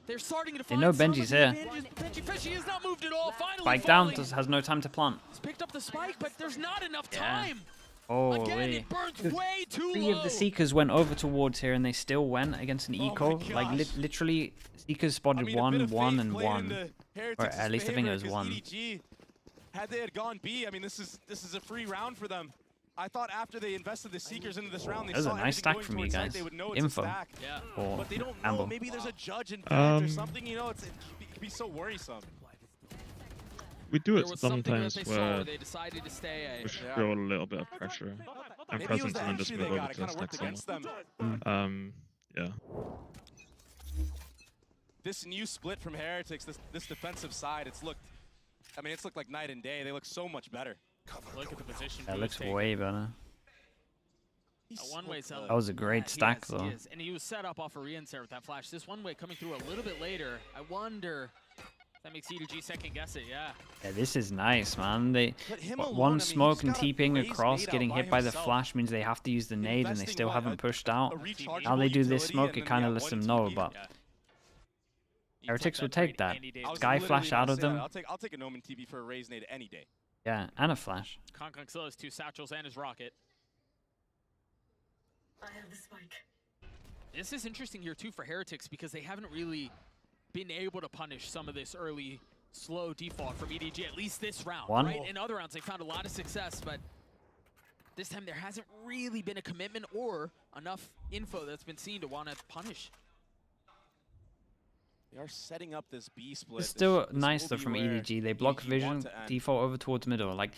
K: They're starting to find.
A: They know Benji's here.
K: Benji Fishy has not moved at all. Finally
A: Spike down, has no time to plant.
K: He's picked up the spike, but there's not enough time.
A: Oh,
K: again, it burns way too
A: low. 3 of the Seekers went over towards here, and they still went against an eco. Like literally, Seekers spotted 1, 1, and 1. Or at least I think it was 1.
M: EDG, had they had gone B, I mean, this is a free round for them. I thought after they invested the Seekers into this round, they
A: that was
M: saw
A: a nice stack from you guys.
M: They would know it's
A: Info.
M: a stack.
K: Yeah.
M: But they don't know. Maybe there's a judge involved or something. You know, it can be so worrisome.
O: We do it sometimes where
K: they decided to stay.
O: we show a little bit of pressure and presence and then just move over to the next one. Yeah.
M: This new split from Heretics, this defensive side, it's looked like night and day. They look so much better.
K: Look at the position.
A: That looks way better.
K: A one-way
A: that was a great stack though.
K: And he was set up off a reinsert with that flash. This one-way coming through a little bit later. I wonder if that makes EDG second guess it. Yeah,
A: this is nice, man. They one smoke and T-ping across, getting hit by the flash means they have to use the nade, and they still haven't pushed out. Now they do this smoke, it kind of lets them know, but Heretics would take that. Sky flash out of them.
M: I'll take a Noman TV for a raise nade any day.
A: Yeah, and a flash.
K: Konkong still has 2 satchels and his rocket.
L: I have the spike.
K: This is interesting here too for Heretics, because they haven't really been able to punish some of this early slow default from EDG, at least this round. Right? In other rounds they found a lot of success, but this time there hasn't really been a commitment or enough info that's been seen to want to punish.
M: They are setting up this B split.
A: It's still nice though from EDG. They block vision, default over towards middle. Like,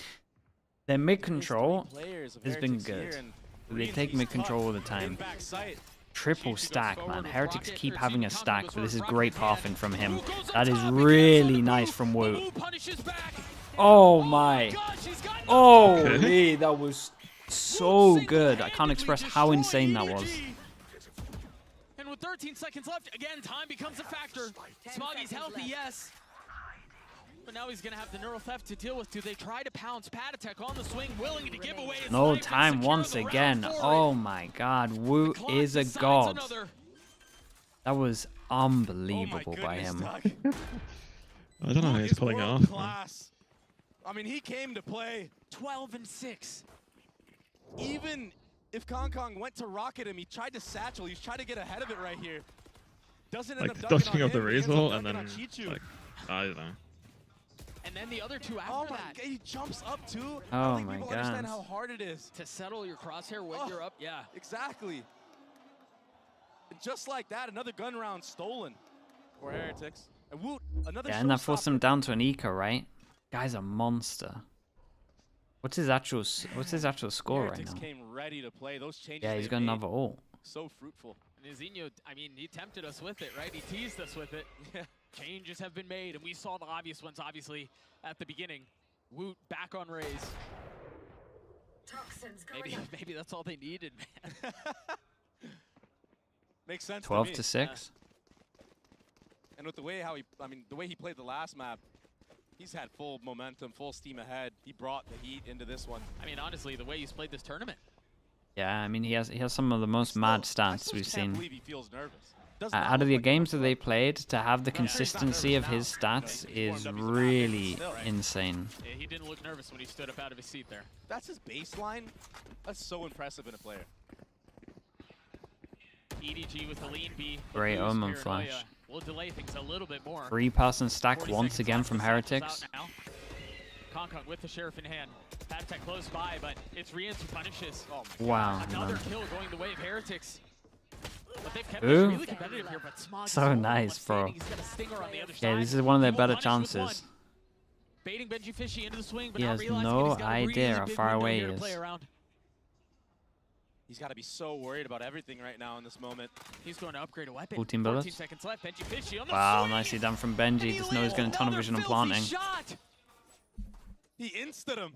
A: their mid control has been good. They take mid control all the time. Triple stack, man. Heretics keep having a stack, but this is great pathing from him. That is really nice from Woot. Oh my. Holy, that was so good. I can't express how insane that was.
K: 13 seconds left. Again, time becomes a factor. Smoggy's healthy, yes. But now he's going to have the neural theft to deal with. Do they try to pounce Pad Attack on the swing, willing to give away his
A: no
K: life
A: time once again. Oh my god. Woot is a god. That was unbelievable by him.
O: I don't know how he's pulling it off.
M: I mean, he came to play
K: 12 and 6.
M: Even if Konkong went to rocket him, he tried to satchel. He's trying to get ahead of it right here. Doesn't end up
O: dodging off the Razor and then like, I don't know.
K: And then the other two after that.
M: He jumps up too.
A: Oh
M: I don't think
A: my
M: people
A: god.
M: understand how hard it is
K: to settle your crosshair when you're up. Yeah,
M: exactly. And just like that, another gun round stolen for Heretics. And Woot, another.
A: Yeah, and that forced him down to an eco, right? Guy's a monster. What's his actual score
M: Heretics
A: right now?
M: came ready to play. Those changes
A: yeah, he's got another ult.
M: So fruitful.
K: And Zinho, I mean, he tempted us with it, right? He teased us with it. Changes have been made, and we saw the obvious ones, obviously, at the beginning. Woot back on Raze. Maybe that's all they needed, man.
M: Makes sense.
A: 12 to 6.
M: And with the way the way he played the last map, he's had full momentum, full steam ahead. He brought the heat into this one.
K: I mean, honestly, the way he's played this tournament.
A: Yeah, I mean, he has some of the most mad stats we've seen.
M: Believe he feels nervous.
A: Out of the games that they played, to have the consistency of his stats is really insane.
K: Yeah, he didn't look nervous when he stood up out of his seat there.
M: That's his baseline. That's so impressive in a player.
K: EDG with the lean B.
A: Great Omen flash.
K: We'll delay things a little bit more.
A: 3-person stack once again from Heretics.
K: Konkong with the Sheriff in hand. Pattek close by, but it's Rians who punishes. Oh my
A: wow.
K: God. Another kill going the way of Heretics. But they've kept
A: Ooh.
K: this really competitive here, but Smog
A: So nice, bro.
K: He's got a stinger on the other
A: Yeah,
K: side.
A: this is one of their better chances.
K: Baiting Benji Fishy into the swing, but
A: He
K: not
A: has
K: realizing
A: no
K: he's got a
A: idea
K: really
A: how
K: big
A: far
K: window
A: away
K: here
A: he
K: to
A: is.
K: play around.
M: He's got to be so worried about everything right now in this moment.
K: He's going to upgrade a weapon.
A: 14
K: 14
A: bullets.
K: seconds left. Benji Fishy on the
A: Wow,
K: swing.
A: nicely done from Benji. Just know he's getting a ton of vision and planting.
K: Shot.
M: He insted him.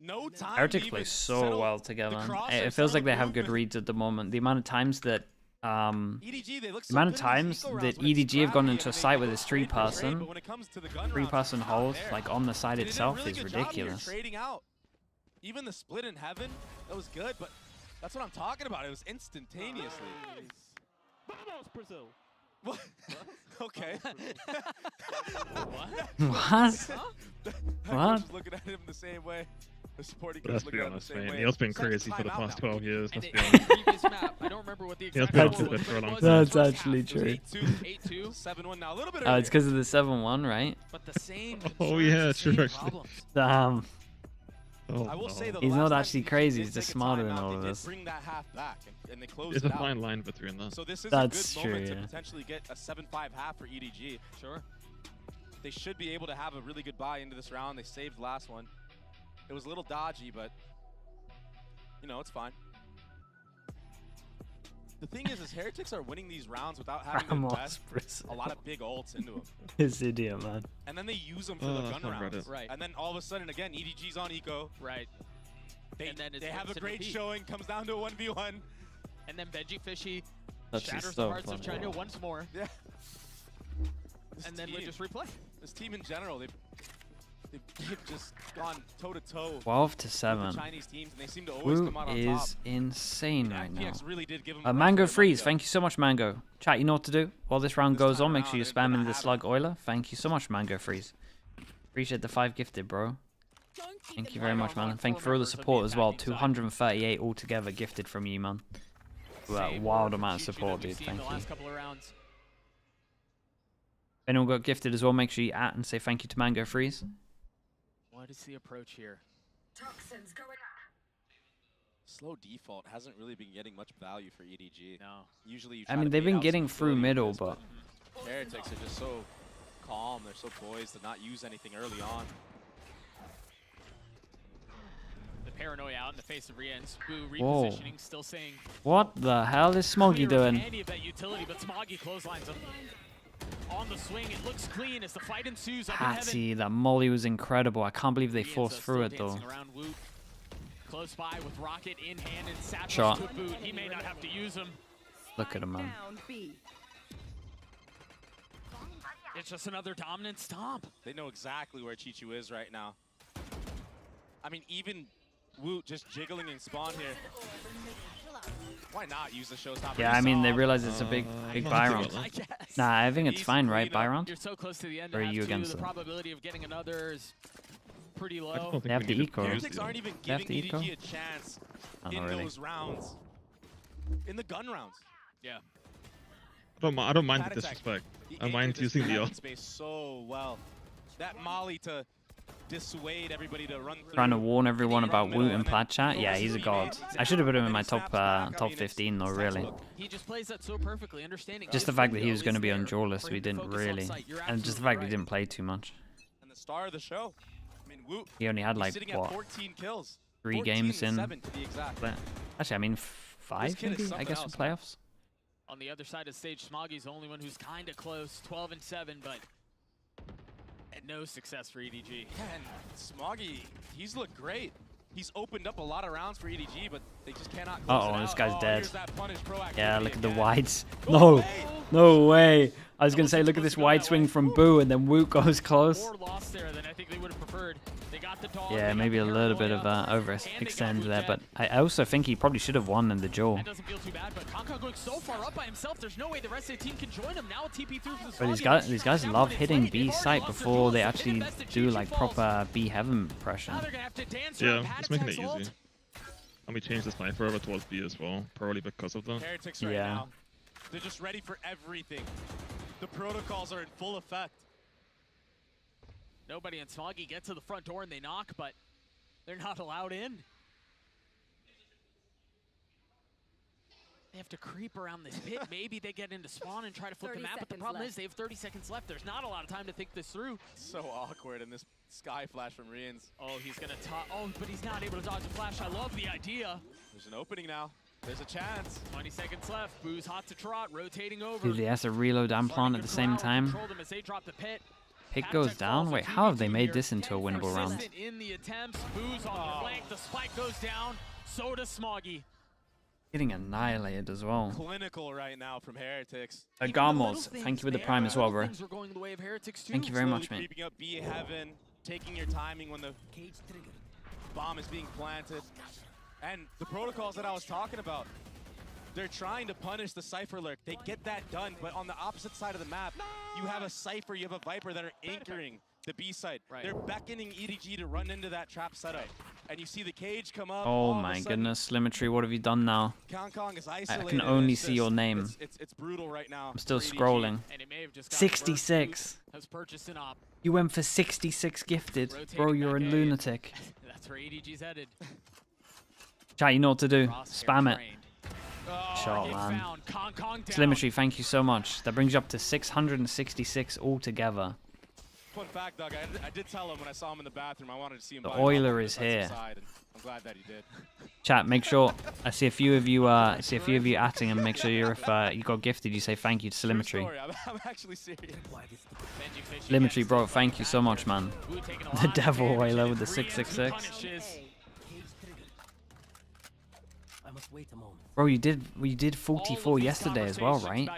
M: No time.
A: Heretics play so well together. It feels like they have good reads at the moment. The amount of times that EDG have gone into a site with his 3-person hold, like on the side itself, is ridiculous.
M: Trading out. Even the split in heaven, that was good, but that's what I'm talking about. It was instantaneously.
E: Vamos, Brazil.
M: What? Okay.
A: What? What?
M: Just looking at him the same way. The supporting
O: But let's
M: coach
O: be
M: looking at him the
O: honest,
M: same
O: man.
M: way.
O: Neil's been crazy for the past 12 years.
K: And
O: Let's be
K: in
O: honest.
K: the previous map, I don't remember what the
O: Neil's
K: exact
O: been
K: score
O: on
K: was,
O: it for a
K: but
O: long
K: it was
O: time.
K: in the
A: That's
K: first
A: actually
K: half. It was
A: true.
K: 8-2.
M: 7-1 now. A little bit
A: Oh, it's because of the 7-1, right?
K: But the same
O: Oh yeah,
K: concerns, the
O: true.
K: same problems.
A: Damn.
O: Oh,
M: I will say, though,
A: He's
M: the
A: not
M: last
A: actually
M: time
A: crazy,
M: they
A: he's
M: did
A: just
M: take a
A: smarter than
M: timeout,
A: all
M: they
A: of
M: did
A: us.
M: bring that half back, and they closed
O: There's
M: it
O: a
M: out.
O: fine line between them.
M: So this is
A: That's
M: a good moment
A: true,
M: to
A: yeah.
M: potentially get a 7-5 half for EDG.
K: Sure.
M: They should be able to have a really good buy into this round. They saved the last one. It was a little dodgy, but you know, it's fine. The thing is Heretics are winning these rounds without having to invest a lot of big ults into them.
A: This idiot, man.
M: And then they use them for the gun rounds.
K: Right.
M: And then all of a sudden, again, EDG's on eco.
K: Right.
M: They
K: And then it's
M: have a
K: rinse and
M: great
K: repeat.
M: showing, comes down to a 1v1.
K: And then Benji Fishy
A: That's
K: shatters
A: so
K: the hearts of
A: funny.
K: China once more.
M: Yeah.
K: And then we just replay.
M: This team in general, they've just gone toe-to-toe
A: 12 to
M: with
A: 7.
M: the Chinese teams, and they seem to always
A: Wu
M: come out on
A: is
M: top.
A: insane right now.
M: FPX really did give him
A: Mango Freeze, thank you so much, Mango. Chat, you know what to do. While this round goes on, make sure you spam in the slug oiler. Thank you so much, Mango Freeze. Appreciate the 5 gifted, bro. Thank you very much, man. And thank you for all the support as well. 238 altogether gifted from you, man. That wild amount of support, dude. Thank you. If anyone got gifted as well, make sure you at and say thank you to Mango Freeze.
K: What is the approach here?
V: Toxins going up.
M: Slow default hasn't really been getting much value for EDG.
K: No.
M: Usually you
A: I
M: try
A: mean,
M: to
A: they've
M: bait
A: been
M: out
A: getting
M: some
A: through
M: utility
A: middle,
M: with this,
A: but
M: Heretics are just so calm. They're so poised to not use anything early on.
K: The paranoia out in the face of Rians. Wu
A: Whoa.
K: repositioning, still saying
A: what the hell is Smoggy
K: clear of
A: doing?
K: any of that utility, but Smoggy clotheslines him. On the swing, it looks clean as the fight ensues up in heaven.
A: Hattie, that molly was incredible. I can't believe they forced through it though.
K: Around Woot. Close by with Rocket in hand and Savage
A: Shot.
K: to boot. He may not have to use him.
A: Look at him, man.
K: It's just another dominant stomp.
M: They know exactly where Chichu is right now. I mean, even Woot just jiggling in spawn here. Why not use the showstopper?
A: Yeah, I mean, they realize it's a big buy round. Nah, I think it's fine, right? Buy round?
K: You're so close to the end.
A: Or are you
K: to
A: against
K: the
A: it?
K: probability of getting another is pretty low.
A: They have the eco.
M: Heretics aren't even
A: They have
M: giving
A: the eco?
M: EDG a chance
A: Oh,
M: in
A: not really.
M: those rounds. In the gun rounds.
K: Yeah.
O: I don't mind the
M: Pattek,
O: disrespect.
M: he
O: I mind
M: anchored this
O: using the
M: heaven
O: ult.
M: space so well. That molly to dissuade everybody to run through.
A: Trying to warn everyone about Woot and Plaid chat. Yeah, he's a god. I should have put him in my top 15 though, really.
K: He just plays that so perfectly, understanding.
A: Just the fact that he was going to be on Jawless, we didn't really. And just the fact that he didn't play too much.
M: And the star of the show. I mean, Woot.
A: He only had
M: he's
A: like,
M: sitting at
A: what,
M: 14 kills.
A: 3
M: 14
A: games
M: and
A: in.
M: 7 to be exact.
A: Actually, I mean, 5
M: kid is
A: maybe, I
M: something
A: guess,
M: else,
A: for playoffs.
K: On the other side of the stage, Smoggy's the only one who's kind of close, 12-7, but no success for EDG.
M: And Smoggy, he's looked great. He's opened up a lot of rounds for EDG, but they just cannot close it out.
A: This guy's dead.
M: Proactivity
A: Yeah, look at the
M: again.
A: wides. No, no way. I was gonna say, look at this wide swing from Boo, and then Woot goes close.
K: More loss there than I think they would have preferred. They got the dog.
A: Yeah, maybe a little bit of overextend there, but I also think he probably should have won in the duel.
K: That doesn't feel too bad, but Kong going so far up by himself, there's no way the rest of the team can join him. Now TP through for the
A: But these guys love hitting B site before they actually do like proper B heaven pressure.
O: Yeah, it's making it easy. And we changed the sniper over towards B as well, probably because of that.
M: Heretics right now. They're just ready for everything. The protocols are in full effect.
K: Nobody and Smoggy get to the front door and they knock, but they're not allowed in. They have to creep around this pit. Maybe they get into spawn and try to flip the map, but the problem is they have 30 seconds left. There's not a lot of time to think this through.
M: So awkward in this sky flash from Rians.
K: Oh, he's gonna but he's not able to dodge a flash. I love the idea.
M: There's an opening now. There's a chance.
K: 20 seconds left. Boo's hot to trot, rotating over.
A: Dude, he has to reload and plant at the same time. Pit goes down. Wait, how have they made this into a winnable round?
K: In the attempts, Boo's on the flank. The spike goes down. So does Smoggy.
A: Getting annihilated as well.
M: Clinical right now from Heretics.
A: Gamos, thank you with the prime as well, bro. Thank you very much, mate.
M: Creeping up B heaven, taking your timing when the bomb is being planted. And the protocols that I was talking about, they're trying to punish the Cypher lurk. They get that done, but on the opposite side of the map, you have a Cypher, you have a Viper that are anchoring the B side. They're beckoning EDG to run into that trap setup. And you see the cage come up.
A: Oh my goodness, Slimetry, what have you done now?
M: Kong is isolated.
A: I can only see your name.
M: It's brutal right now.
A: I'm still scrolling. 66.
K: Has purchased an op.
A: You went for 66 gifted. Bro, you're a lunatic.
K: That's where EDG's headed.
A: Chat, you know what to do. Spam it. Shot, man. Slimetry, thank you so much. That brings you up to 666 altogether.
M: Fun fact, Doug, I did tell him when I saw him in the bathroom I wanted to see him.
A: The Oiler is here.
M: I'm glad that he did.
A: Chat, make sure I see a few of you atting him. Make sure if you got gifted, you say thank you to Slimetry.
M: I'm actually serious.
A: Slimetry, bro, thank you so much, man. The Devil Oiler with the 666. Bro, you did 44 yesterday as well, right?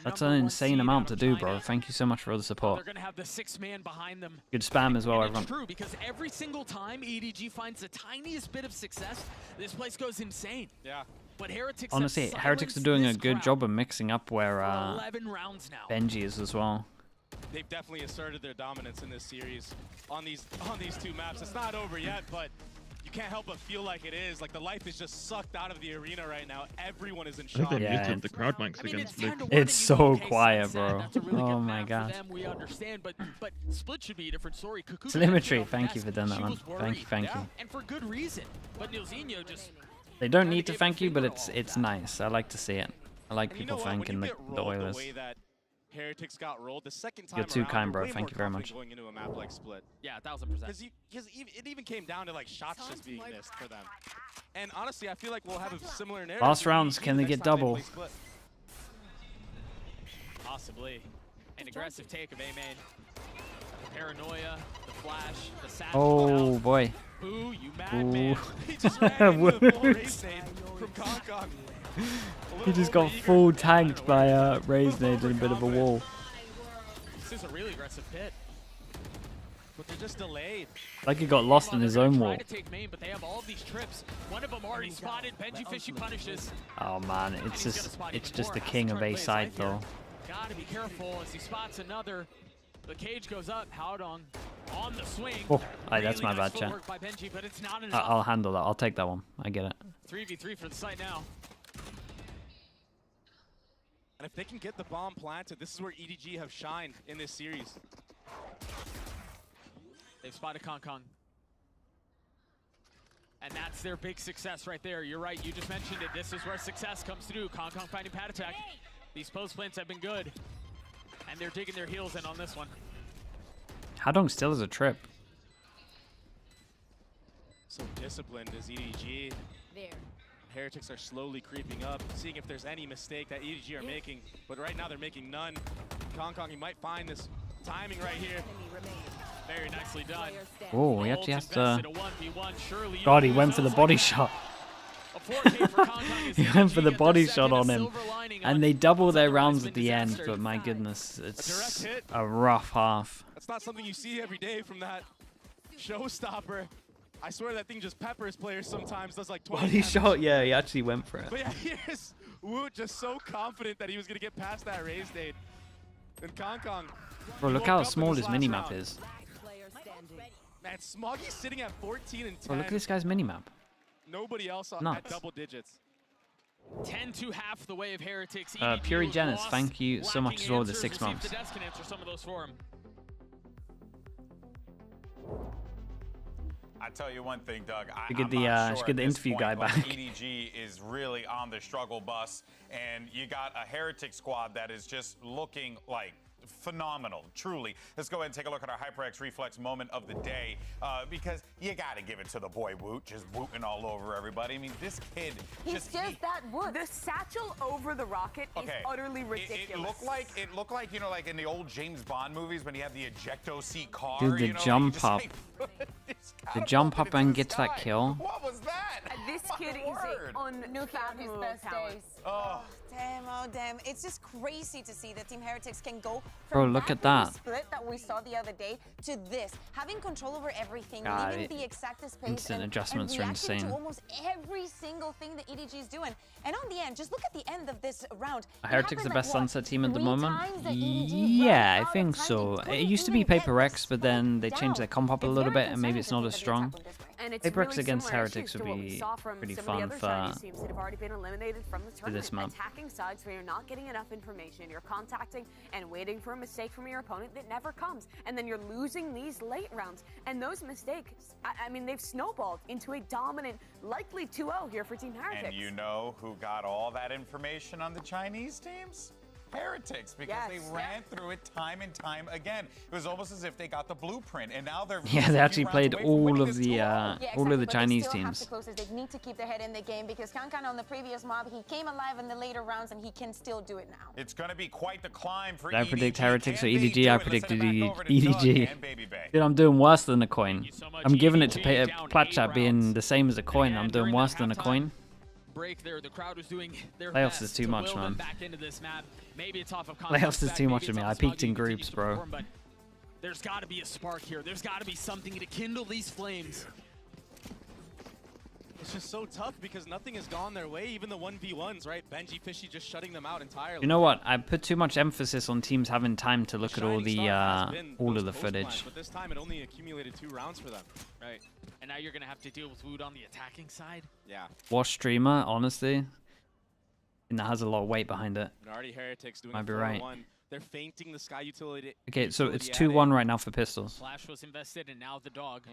A: That's an insane amount to do, bro. Thank you so much for all the support.
K: They're gonna have the 6-man behind them.
A: Good spam as well, everyone.
K: It's true, because every single time EDG finds the tiniest bit of success, this place goes insane.
M: Yeah.
K: But Heretics
A: honestly, Heretics are doing a good job of mixing up where
K: 11 rounds now.
A: Benji is as well.
M: They've definitely asserted their dominance in this series on these two maps. It's not over yet, but you can't help but feel like it is. Like the life is just sucked out of the arena right now. Everyone is in shock.
O: Yeah, the crowd mics against Luke.
A: It's so quiet, bro. Oh my god.
K: We understand, but Split should be a different story.
A: Slimetry, thank you for doing that, man. Thank you.
K: And for good reason. But Nilzinho just.
A: They don't need to thank you, but it's nice. I like to see it. I like people thanking the Oilers.
M: Heretics got rolled the second time.
A: You're too kind, bro. Thank you very much.
M: Going into a map like Split.
K: Yeah, 1000%.
M: Because it even came down to like shots just being missed for them. And honestly, I feel like we'll have a similar narrative.
A: Last rounds, can they get double?
K: Possibly. An aggressive take of A-Main. The paranoia, the flash, the savage.
A: Oh boy.
K: Boo, you madman.
M: He just ran into the full race nade from Kong.
A: He just got full tanked by Raise Nade in a bit of a wall.
K: This is a really aggressive pit.
M: But they're just delayed.
A: Like he got lost in his own wall.
K: To take main, but they have all of these trips. One of them already spotted. Benji Fishy punishes.
A: Oh man, it's just the king of A side though.
K: Gotta be careful as he spots another. The cage goes up. Howdong on the swing.
A: Oh, that's my bad, chat.
K: Benji, but it's not enough.
A: I'll handle that. I'll take that one. I get it.
K: 3v3 for the site now.
M: And if they can get the bomb planted, this is where EDG have shined in this series.
K: They've spotted Kong. And that's their big success right there. You're right, you just mentioned it. This is where success comes through. Kong finding pad attack. These post plants have been good. And they're digging their heels in on this one.
A: Howdong still has a trip.
M: So disciplined is EDG.
J: There.
M: Heretics are slowly creeping up, seeing if there's any mistake that EDG are making. But right now they're making none. Kong, he might find this timing right here.
P: Very nicely done.
A: Oh, he actually has to... God, he went for the body shot. He went for the body shot on him. And they double their rounds at the end, but my goodness, it's a rough half.
M: That's not something you see every day from that showstopper. I swear that thing just peppers players sometimes, does like 20
A: Body shot, yeah, he actually went for it.
M: But yeah, here's Woot just so confident that he was going to get past that raise nade. And Kong.
A: Bro, look how small his minimap is.
M: Man, Smoggy's sitting at 14 and 10.
A: Bro, look at this guy's minimap.
M: Nobody else at double digits.
P: 10 to half the way of Heretics.
A: Puri Jennings, thank you so much as well for the 6 months.
P: Can answer some of those for him.
B: I tell you one thing, Doug.
A: Should get the interview guy back.
B: EDG is really on the struggle bus, and you got a Heretic squad that is just looking like phenomenal, truly. Let's go ahead and take a look at our HyperX Reflex moment of the day, because you got to give it to the boy Woot, just wooting all over everybody. I mean, this kid
C: just that Woot. The satchel over the rocket is utterly ridiculous.
B: It looked like you know, like in the old James Bond movies when he had the ejecto seat car.
A: Dude, the jump up. The jump up and get that kill.
B: What was that?
C: This kid is unfathomable talent.
B: Oh.
D: Damn, oh damn. It's just crazy to see that Team Heretics can go
A: Bro,
D: from
A: look at that
D: split that we saw the other day to this. Having control over everything,
A: God,
D: leaving the exactest pace
A: instant adjustments
D: and
A: are insane.
D: to almost every single thing that EDG is doing. And on the end, just look at the end of this round.
A: Are Heretics the best Sunset team at the moment? Yeah, I think so. It used to be Paper X, but then they changed their comp up a little bit, and maybe it's not as strong. Paper X against Heretics would be pretty fun for this map.
C: Attacking sides where you're not getting enough information, you're contacting and waiting for a mistake from your opponent that never comes, and then you're losing these late rounds. And those mistakes, I mean, they've snowballed into a dominant, likely 2-0 here for Team Heretics.
B: And you know who got all that information on the Chinese teams? Heretics, because they ran through it time and time again. It was almost as if they got the blueprint, and now they're
A: they actually played all of the Chinese teams.
D: They need to keep their head in the game because Kankan on the previous mob, he came alive in the later rounds, and he can still do it now.
B: It's going to be quite the climb for
A: I predict Heretics or EDG. I predicted EDG. Dude, I'm doing worse than a coin. I'm giving it to Platchat being the same as a coin. I'm doing worse than a coin.
P: Break there. The crowd was doing their
A: Playoffs is too much, man.
P: Back into this map. Maybe it's off of
A: Playoffs is too much for me. I peaked in groups, bro.
P: But there's got to be a spark here. There's got to be something to kindle these flames.
M: It's just so tough because nothing has gone their way, even the 1v1s, right? Benji Fishy just shutting them out entirely.
A: You know what? I put too much emphasis on teams having time to look at all of the footage.
M: But this time it only accumulated 2 rounds for them.
P: Right. And now you're going to have to deal with Woot on the attacking side.
M: Yeah.
A: Watch streamer, honestly. And that has a lot of weight behind it.
M: Already Heretics doing
A: Might be right.
M: They're fainting the Sky utility.
A: Okay, so it's 2-1 right now for Pistols.
P: Flash was invested, and now the dog.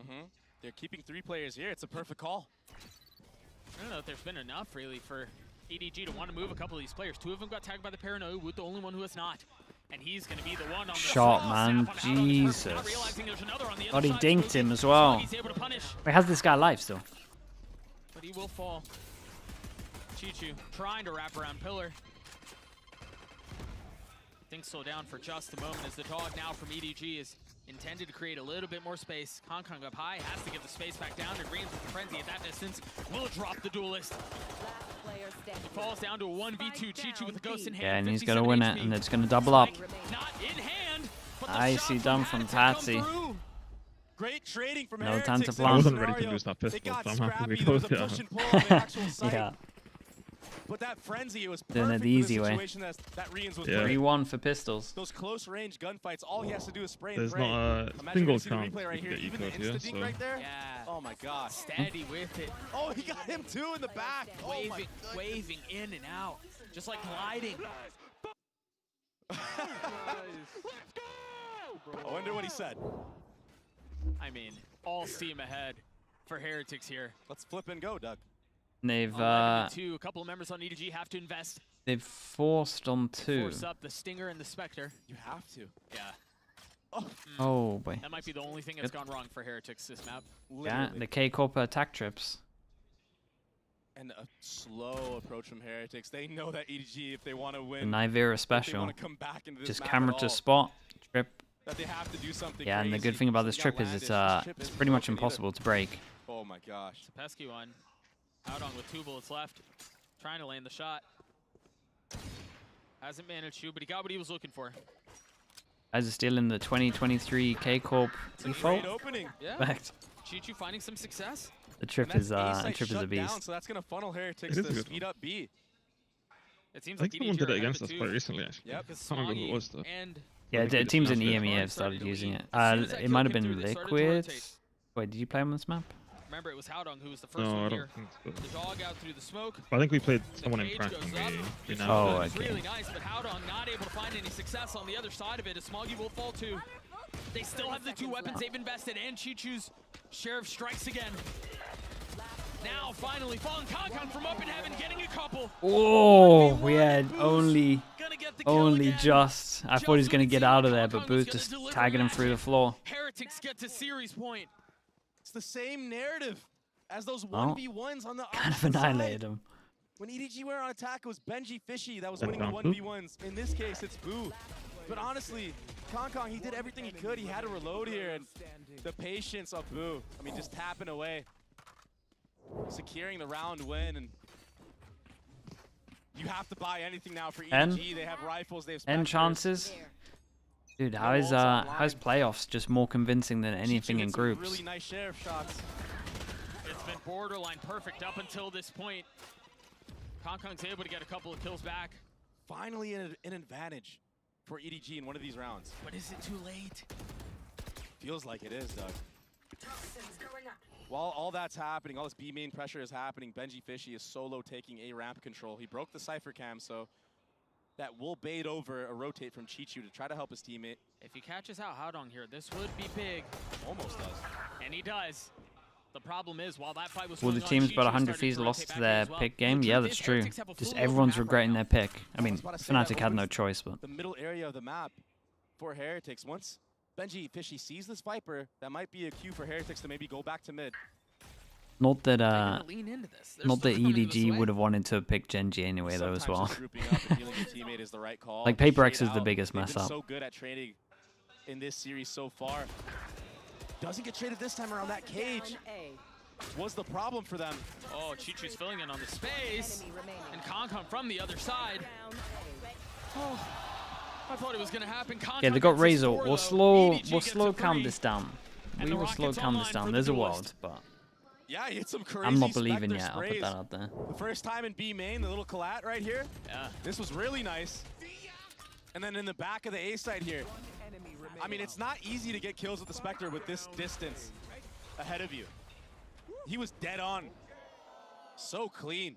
M: They're keeping 3 players here. It's a perfect call.
P: I don't know if there's been enough, really, for EDG to want to move a couple of these players. 2 of them got tagged by the Paranoia, Woot the only one who has not. And he's going to be the one on the
A: shot, man. Jesus. God, he dinked him as well. Wait, how's this guy alive still?
P: But he will fall. Chichu trying to wrap around Pillar. Things slow down for just a moment as the dog now from EDG is intended to create a little bit more space. Kong up high, has to get the space back down. And Greens with the frenzy at that distance will drop the duelist. He falls down to a 1v2. Chichu with the ghost in hand.
A: Yeah, and he's going to win it, and it's going to double up.
P: Not in hand,
A: Nicely done from Patsy.
M: Great trading from
A: No time to
O: I
A: plan.
O: wasn't ready to lose that pistol, so I'm happy we closed it out.
A: Yeah.
M: But that frenzy, it was
A: doing
M: perfect
A: it the easy
M: for the
A: way.
M: situation that Rians was
A: 3-1 for Pistols.
M: Those close range gunfights, all he has to do is spray and
O: There's
M: pray.
O: not a single chance
M: Right here.
O: to get
M: Even the
O: eco here,
M: insta-dink right there.
P: Yeah.
M: Oh my god.
P: Steady with it.
M: Oh, he got him too in the back.
P: Waving in and out. Just like gliding.
M: I wonder what he said.
P: I mean, all steam ahead for Heretics here.
M: Let's flip and go, Doug.
A: They've
P: a couple of members on EDG have to invest.
A: They've forced on 2.
P: Force up the Stinger and the Spectre.
M: You have to.
P: Yeah.
A: Oh boy.
P: That might be the only thing that's gone wrong for Heretics this map.
A: Yeah, the K-Corp attack trips.
M: And a slow approach from Heretics. They know that EDG, if they want to
A: The
M: win,
A: Nivera special.
M: come back into this
A: Just
M: map
A: camera
M: at
A: to
M: all,
A: spot, trip.
M: that they have to do something
A: Yeah, and the good
M: crazy.
A: thing about this
M: Something
A: trip is
M: outlandish.
A: it's
M: This
A: pretty much
M: broken
A: impossible to break.
M: Oh my gosh.
K: It's a pesky one. Haodong with 2 bullets left, trying to land the shot. Hasn't managed to, but he got what he was looking for.
A: Guys are still in the 2023 K-Corp default.
M: Great opening.
K: Yeah.
A: Fact.
K: Chichu finding some success.
A: The trip
M: And
A: is
M: that's
A: a trip is a
M: shut
A: beast.
M: down, so that's gonna funnel Heretics
O: It is a
M: to
O: good
M: speed up B.
K: It seems
O: I
K: like
O: think someone
K: EDG
O: did
K: are
O: it
K: ahead
O: against
K: of
O: us
K: it
O: quite
K: too.
O: recently, actually.
K: Yep.
O: I can't remember who it was, though.
K: And
A: Yeah,
O: the
A: teams in
O: Smashville.
A: EMEA have started using it.
K: As soon as that
A: It
K: kill
A: might have
K: came
A: been
K: through, they started to
A: Liquid.
K: rotate.
A: Wait, did you play on this map?
K: Remember, it was Haodong who was the first
O: No,
K: one
O: I
K: here.
O: don't think so.
K: The dog out through the smoke.
O: I think we played
K: The
O: someone in
K: cage
O: Crack
K: goes
O: and
K: up.
O: we
K: The
O: now.
A: Oh,
K: shot was
A: okay.
K: really nice, but Haodong not able to find any success on the other side of it. As Smoggy will fall too. They still have the 2 weapons they've invested, and Chichu's Sheriff strikes again. Now, finally, falling Kankan from up in heaven, getting a couple.
A: Oh, we had only just. I thought he was going to get out of there, but Booth just tagging him through the floor.
K: Heretics get to series point.
M: It's the same narrative as those
A: Well,
M: 1v1s on the
A: kind of
M: opposite
A: annihilated
M: side.
A: him.
M: When EDG were on attack, it was Benji Fishy that was
O: That
M: winning the
O: round two?
M: 1v1s. In this case, it's Boo. But honestly, Kong, he did everything he could. He had to reload here, and the patience of Boo. I mean, just tapping away, securing the round win, and you have to buy anything now for EDG. They have rifles, they have
A: End
M: specters.
A: chances. Dude, how's playoffs just more convincing than anything in groups?
M: Really nice sheriff shots.
K: It's been borderline perfect up until this point. Kong's able to get a couple of kills back.
M: Finally an advantage for EDG in one of these rounds.
K: But is it too late?
M: Feels like it is, Doug. While all that's happening, all this B main pressure is happening, Benji Fishy is solo taking A ramp control. He broke the Cypher cam, so that will bait over a rotate from Chichu to try to help his teammate.
K: If he catches out Haodong here, this would be big.
M: Almost does.
K: And he does. The problem is, while that fight was
A: Well, the
K: going on,
A: team's
K: Chichu
A: about 100
K: started
A: fees
K: to
A: lost
K: rotate
A: to
K: back
A: their
K: as well.
A: pick game.
K: The
A: Yeah,
K: truth
A: that's
K: is,
A: true.
K: Heretics have a
A: Just
K: full
A: everyone's
K: overmap right
A: regretting
K: now.
A: their pick. I mean,
M: was about to say, that
A: Fnatic had no
M: opens
A: choice, but
M: the middle area of the map for Heretics. Once Benji Fishy sees this Viper, that might be a cue for Heretics to maybe go back to mid.
A: not that
K: Lean into this. They're
A: not that
K: still coming this
A: EDG
K: way.
A: would have wanted to pick Genji anyway though as
M: Sometimes
A: well.
M: just grouping up and healing your teammate is the right call.
A: Like, Paper
M: Shade
A: X is the
M: out.
A: biggest
M: They've
A: mess
M: been
A: up.
M: so good at trading in this series so far. Doesn't get traded this time around. That cage was the problem for them.
K: Oh, Chichu's filling in on the space. And Kong from the other side. Oh, I thought it was going to happen.
A: Yeah, they got
K: gets the
A: Razor.
K: score,
A: We'll
K: though. EDG
A: slow
K: gets
A: calm
K: a 3.
A: this down.
K: And
A: We
K: the
A: will slow
K: Rockets
A: calm this
K: online
A: down.
K: for
A: There's
K: the
A: a
K: duelist.
A: world, but
M: Yeah, he hit some crazy
A: I'm not believing
M: Spectre
A: yet. I'll put
M: sprays.
A: that out there.
M: The first time in B main, the little collat right here.
K: Yeah.
M: This was really nice. And then in the back of the A side here. I mean, it's not easy to get kills with the Spectre with this distance ahead of you. He was dead on. So clean.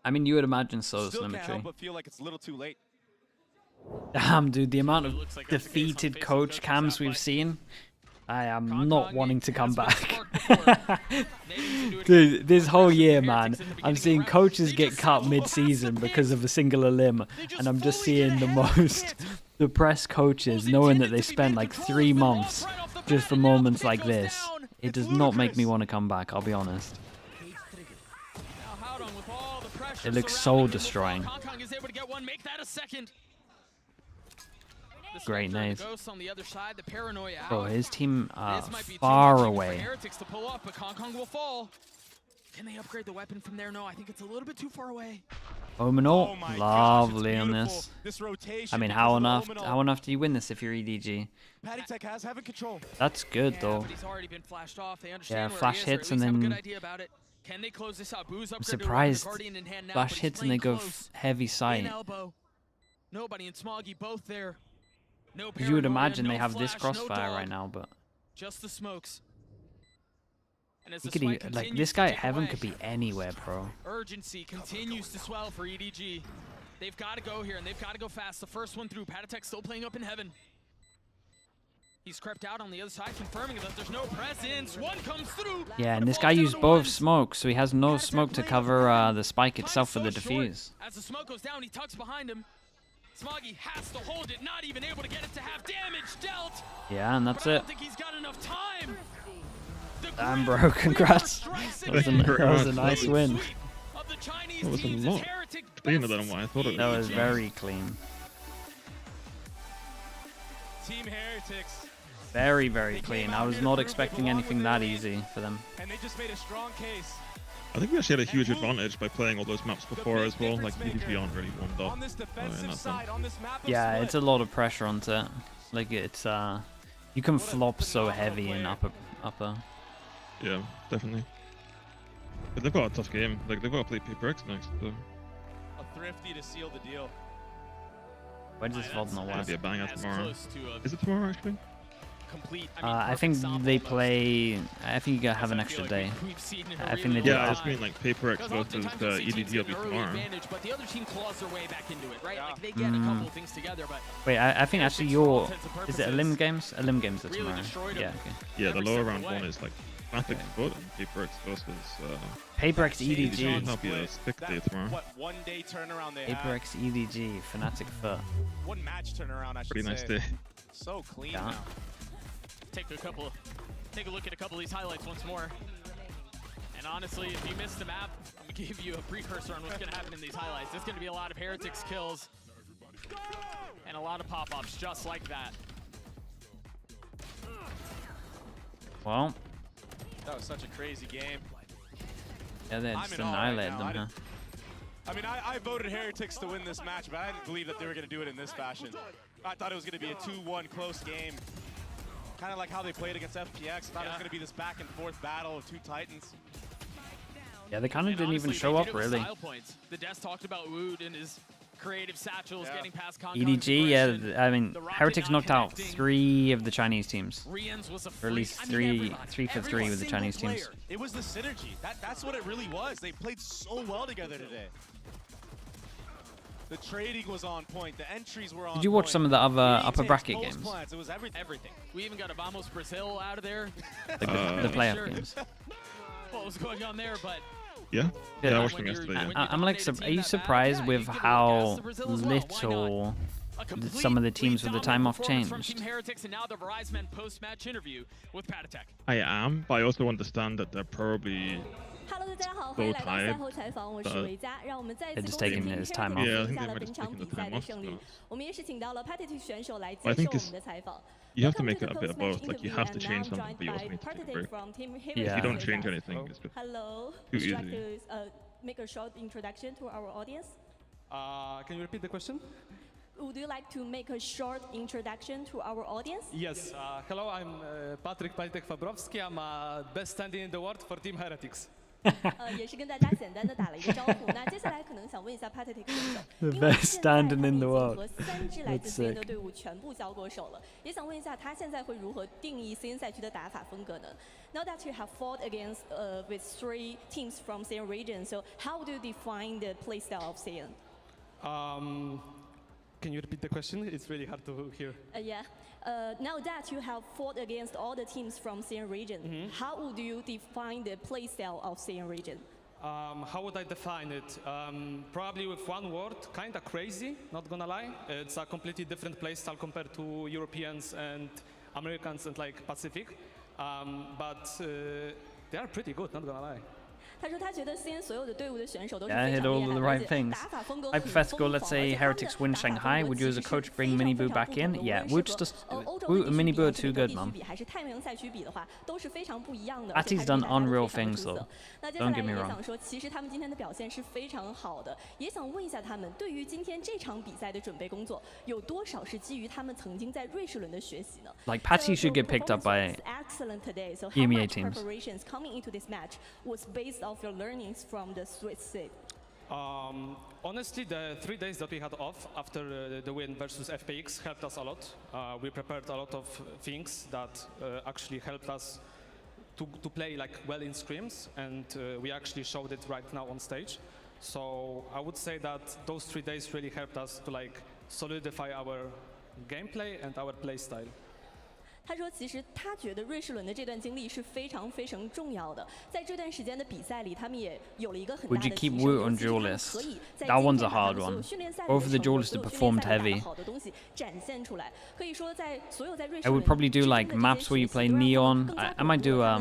A: I mean, you would imagine so,
M: Still can't help
A: Symmetry.
M: but feel like it's a little too late.
A: Damn, dude, the amount of
K: looks like that's the case on
A: defeated
K: Facebook
A: coach
K: Coach
A: cams
K: Snap
A: we've
K: Fight.
A: seen. I am
K: Kong
A: not wanting to come
K: has been
A: back.
K: sparked before. Maybe he can do it
A: Dude,
K: again.
A: this whole year,
K: Heretics
A: man,
K: in the
A: I'm
K: beginning
A: seeing
K: of the round.
A: coaches
K: They
A: get
K: just
A: cut
K: solo
A: mid-season
K: pass the
A: because of a single limb,
K: They
A: and I'm just
K: fully get
A: seeing the
K: ahead of the
A: most
K: hit.
A: depressed coaches
K: Was
A: knowing that
K: intended
A: they
K: to be
A: spent
K: mid
A: like
K: control,
A: 3
K: then off
A: months
K: right off the
A: just
K: bat,
A: for
K: and now the
A: moments
K: pick
A: like
K: goes
A: this.
K: down.
A: It
K: It's
A: does not make
K: ludicrous.
A: me want to come back, I'll be honest.
K: Now Haodong with all the pressure
A: It looks so
K: surrounding him will fall.
A: destroying.
K: Kong is able to get one, make that a second. The
A: Great
K: Spectre and
A: nades.
K: the Ghost on the other side, the paranoia
A: Bro,
K: out.
A: his team are
K: This might be too
A: far
K: much even
A: away.
K: for Heretics to pull up, but Kong will fall. Can they upgrade the weapon from there? No, I think it's a little bit too far away.
A: Omenor,
M: Oh my gosh, it's
A: lovely on
M: beautiful.
A: this.
M: This rotation.
A: I mean,
M: because
A: how
M: of the
A: enough?
M: Omenor.
A: How enough do you win this if you're EDG?
M: Patty Tech has having control.
A: That's good
K: Yeah,
A: though.
K: but he's already been flashed off. They understand
A: Yeah,
K: where
A: flash
K: he is, or
A: hits
K: at
A: and
K: least have a
A: then
K: good idea about it. Can they close this out? Boo's
A: I'm
K: upgraded to
A: surprised.
K: Guardian in hand now,
A: Flash
K: but he's
A: hits and they
K: playing
A: go
K: close.
A: heavy
K: In
A: sight.
K: elbow. Nobody and Smoggy both there. No
A: You would
K: paranoia,
A: imagine
K: no
A: they have this
K: flash, no
A: crossfire
K: dog.
A: right now, but
K: Just the smokes. And as
A: he
K: the
A: could
K: spike
A: like
K: continues
A: this
K: to
A: guy
K: tick
A: at Heaven
K: away,
A: could be anywhere, bro.
K: urgency continues to swell for EDG. They've got to go here, and they've got to go fast. The first one through. Patatek still playing up in Heaven. He's crept out on the other side, confirming that there's no presence. One comes through.
A: Yeah,
K: but
A: and
K: it
A: this
K: falls
A: guy
K: down
A: used
K: to
A: both
K: one.
A: smokes, so he has no
K: Patatek
A: smoke to
K: playing
A: cover
K: up
A: the spike
K: Time
A: itself
K: is
A: for the
K: so short.
A: defuse.
K: As the smoke goes down, he tucks behind him. Smoggy has to hold it, not even able to get it to have damage dealt.
A: Yeah, and that's
K: But I
A: it.
K: don't think he's got enough time. The
A: Damn,
K: grab,
A: bro,
K: Reinforce
A: congrats.
K: strikes
A: That was
K: again.
A: a nice
K: Clean
A: win.
K: sweep of of the Chinese
O: That was a
K: teams
O: lot
K: as Heretic
O: cleaner than what I thought it
A: That
O: was.
A: was very clean.
M: Team Heretics.
A: Very, very clean. I was not expecting anything that easy for them.
M: And they just made a strong case.
O: I think we actually had a huge advantage by playing all those maps before as well. Like VCT aren't really warmed up.
M: On this defensive side, on this map of
A: Yeah,
M: split.
A: it's a lot of pressure onto it. Like it's you can flop so heavy in upper.
O: Yeah, definitely. But they've got a tough game. Like they've got to play Paper X next. So.
M: A thrifty to seal the deal.
A: When does VOD not work?
O: Might be a banger tomorrow. Is it tomorrow actually?
K: Complete.
A: I think they play. I think you gotta have an extra day. I think they do.
O: Yeah, I just mean like Paper X versus EDT will be tomorrow.
K: But the other team claws their way back into it, right? Like they get a couple of things together, but
A: Wait, I think actually your is it Elim Games? Elim Games is tomorrow. Yeah, okay.
O: Yeah, the lower round one is like Fnatic Foot and Paper X versus.
A: Paper X EDG.
O: That'll be a stick day tomorrow.
M: What 1 day turnaround they
A: Paper
M: have?
A: X EDG Fnatic Foot.
M: 1 match turnaround, I should
O: Pretty nice
M: say.
O: day.
M: So clean
A: Yeah.
M: now.
K: take a look at a couple of these highlights once more. And honestly, if you missed the map, I'm gonna give you a precursor on what's gonna happen in these highlights. There's gonna be a lot of Heretics kills and a lot of pop-ups just like that.
A: Well,
M: That was such a crazy game.
A: yeah, they
M: I'm
A: just
M: in awe right
A: annihilated
M: now.
A: them, huh?
M: I mean, I voted Heretics to win this match, but I didn't believe that they were going to do it in this fashion. I thought it was going to be a 2-1 close game. Kind of like how they played against FPX. Thought it was going to be this back and forth battle of two Titans.
A: Yeah, they kind of
K: And
A: didn't even
K: honestly,
A: show
K: they
A: up
K: did it with
A: really.
K: style points. The Desk talked about Wood and his creative satchels getting past Concon
A: EDG, yeah,
K: conversion.
A: I mean,
K: The Rocket
A: Heretics
K: not
A: knocked out
K: connecting.
A: 3 of the Chinese teams.
K: Rians was a
A: Or at least three for 3 with the Chinese teams.
M: It was the synergy. That's what it really was. They played so well together today. The trading was on point. The entries were on
A: Did you watch
M: point.
A: some of the other upper
M: Retakes,
A: bracket
M: post
A: games?
M: plans, it was
K: Everything. We even got a Vamos Brazil out of there.
A: Like the playoff games.
K: What was going on there, but
O: Yeah?
A: Yeah,
O: Yeah, I watched them yesterday. Yeah.
A: I'm like, are you surprised with how little some of the teams with the time off
K: from
A: changed?
K: Team Heretics and now the Verizon post-match interview with Patatek.
O: I am, but I also understand that they're probably
L: Hello，大家好，欢
O: so
L: 迎来到赛
O: tired.
L: 后采访，我是维佳。让我们再
A: They're
L: 次
A: just
L: 恭喜
A: taking
L: 今天
A: his time
L: 赢
A: off.
O: Yeah, I
L: 下
O: think they
L: 了
O: might
L: 本
O: have
L: 场
O: taken
L: 比
O: the
L: 赛
O: time
L: 的
O: off.
L: 胜利。我们也是请到了 Patatek 选手来
O: I
L: 接受
O: think
L: 我
O: it's
L: 们的采访。
O: you have to
L: Welcome
O: make
L: to
O: it
L: the
O: a bit of
L: post-match
O: both. Like you
L: interview,
O: have to
L: and
O: change
L: now I'm
O: something, but you
L: joined
O: also need to
L: by
O: take a
L: Patatek
O: break.
L: from Team
O: If
L: Heretics.
O: you don't change anything, it's a bit
L: Hello.
O: too
L: Would you like
O: easy.
L: to make a short introduction to our audience?
U: Can you repeat the question?
L: Would you like to make a short introduction to our audience?
U: Yes. Hello, I'm Patatek Fabrowski. I'm best standing in the world for Team Heretics.
L: 也是跟大家简单的打了一个招呼。那接下来可能想问一下 Patatek 选手，
A: The
L: 因为
A: best
L: 现在他
A: standing
L: 们
A: in
L: 已
A: the
L: 经
A: world.
L: 和3支来自
A: That's
L: CN 的
A: sick.
L: 队伍全部交过手了，也想问一下他现在会如何定义 CN 赛区的打法风格呢 ？Now that you have fought against with 3 teams from CN region, so how do you define the playstyle of CN?
U: Can you repeat the question? It's really hard to hear.
L: Yeah. Now that you have fought against all the teams from CN region, how would you define the playstyle of CN region?
U: How would I define it? Probably with one word, kind of crazy, not gonna lie. It's a completely different playstyle compared to Europeans and Americans and like Pacific. But they are pretty good, not gonna lie.
L: 他说他觉得 CN 所有的队伍的选手都是
A: Yeah, I
L: 非
A: hit
L: 常
A: all
L: 厉
A: of
L: 害
A: the
L: 的，而
A: right
L: 且
A: things.
L: 打法风格很疯
A: Hypothetical,
L: 狂，
A: let's
L: 而
A: say
L: 且他们的
A: Heretics win
L: 打法风
A: Shanghai.
L: 格
A: Would you as a
L: 其实
A: coach
L: 是
A: bring
L: 非
A: Mini
L: 常
A: Boo
L: 非常
A: back
L: 不同
A: in?
L: 的，无
A: Yeah,
L: 论是
A: Wood's
L: 和
A: just
L: 欧洲
A: Wood,
L: 地区
A: Mini
L: 比
A: Boo
L: 还
A: are
L: 是
A: too
L: 美国
A: good,
L: 地区
A: man.
L: 比，还是太平洋赛区比的话，都是非常不一样的。
A: Ati's
L: 而且还
A: done
L: 是大家都
A: unreal
L: 非常的
A: things
L: 出
A: though.
L: 色。那接下
A: Don't
L: 来
A: get me
L: 也
A: wrong.
L: 想说，其实他们今天的表现是非常好的，也想问一下他们对于今天这场比赛的准备工作，有多少是基于他们曾经在瑞士轮的学习呢
A: Like Patty should get picked up by
L: excellent today. So how
A: EMEA
L: much
A: teams.
L: preparations coming into this match was based off your learnings from the Swiss seed?
U: Honestly, the 3 days that we had off after the win versus FPX helped us a lot. We prepared a lot of things that actually helped us to play like well in scrims, and we actually showed it right now on stage. So I would say that those 3 days really helped us to like solidify our gameplay and our play style.
L: 他说，其实他觉得瑞士轮的这段经历是非常非常重要的，在这段时间的比赛里，他们也有了一个很大的
A: Would you
L: 提
A: keep
L: 升。
A: Woot on duel list? That one's a hard one. Both of the duelists have performed heavy.
L: 好的东西展现出来，可以说在所有在瑞士
A: I would probably do like maps where you play Neon. I might do a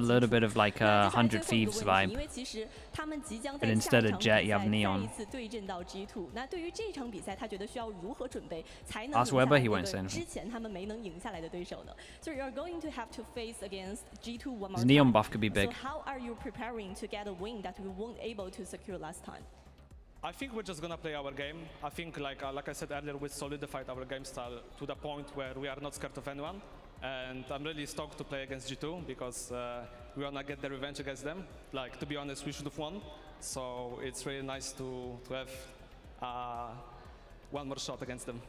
A: little bit of like a 100 Thieves vibe.
L: 因为其实他们即将
A: But
L: 在
A: instead
L: 下
A: of
L: 一场
A: Jet,
L: 比
A: you
L: 赛
A: have Neon.
L: 再一次对阵到 G2。那对于这场比赛，他觉得需要如何准备才能
A: Ask
L: 赢下
A: Weber,
L: 来
A: he
L: 这
A: won't say
L: 个
A: anything.
L: 之前他们没能赢下来的对手呢？ So you're going to have to face against G2 one more
A: His Neon
L: time.
A: buff could be big.
L: So how are you preparing to get a win that we weren't able to secure last time?
U: I think we're just gonna play our game. I think, like I said earlier, we solidified our game style to the point where we are not scared of anyone. And I'm really stoked to play against G2 because we wanna get the revenge against them. Like, to be honest, we should have won. So it's really nice to have one more shot against them.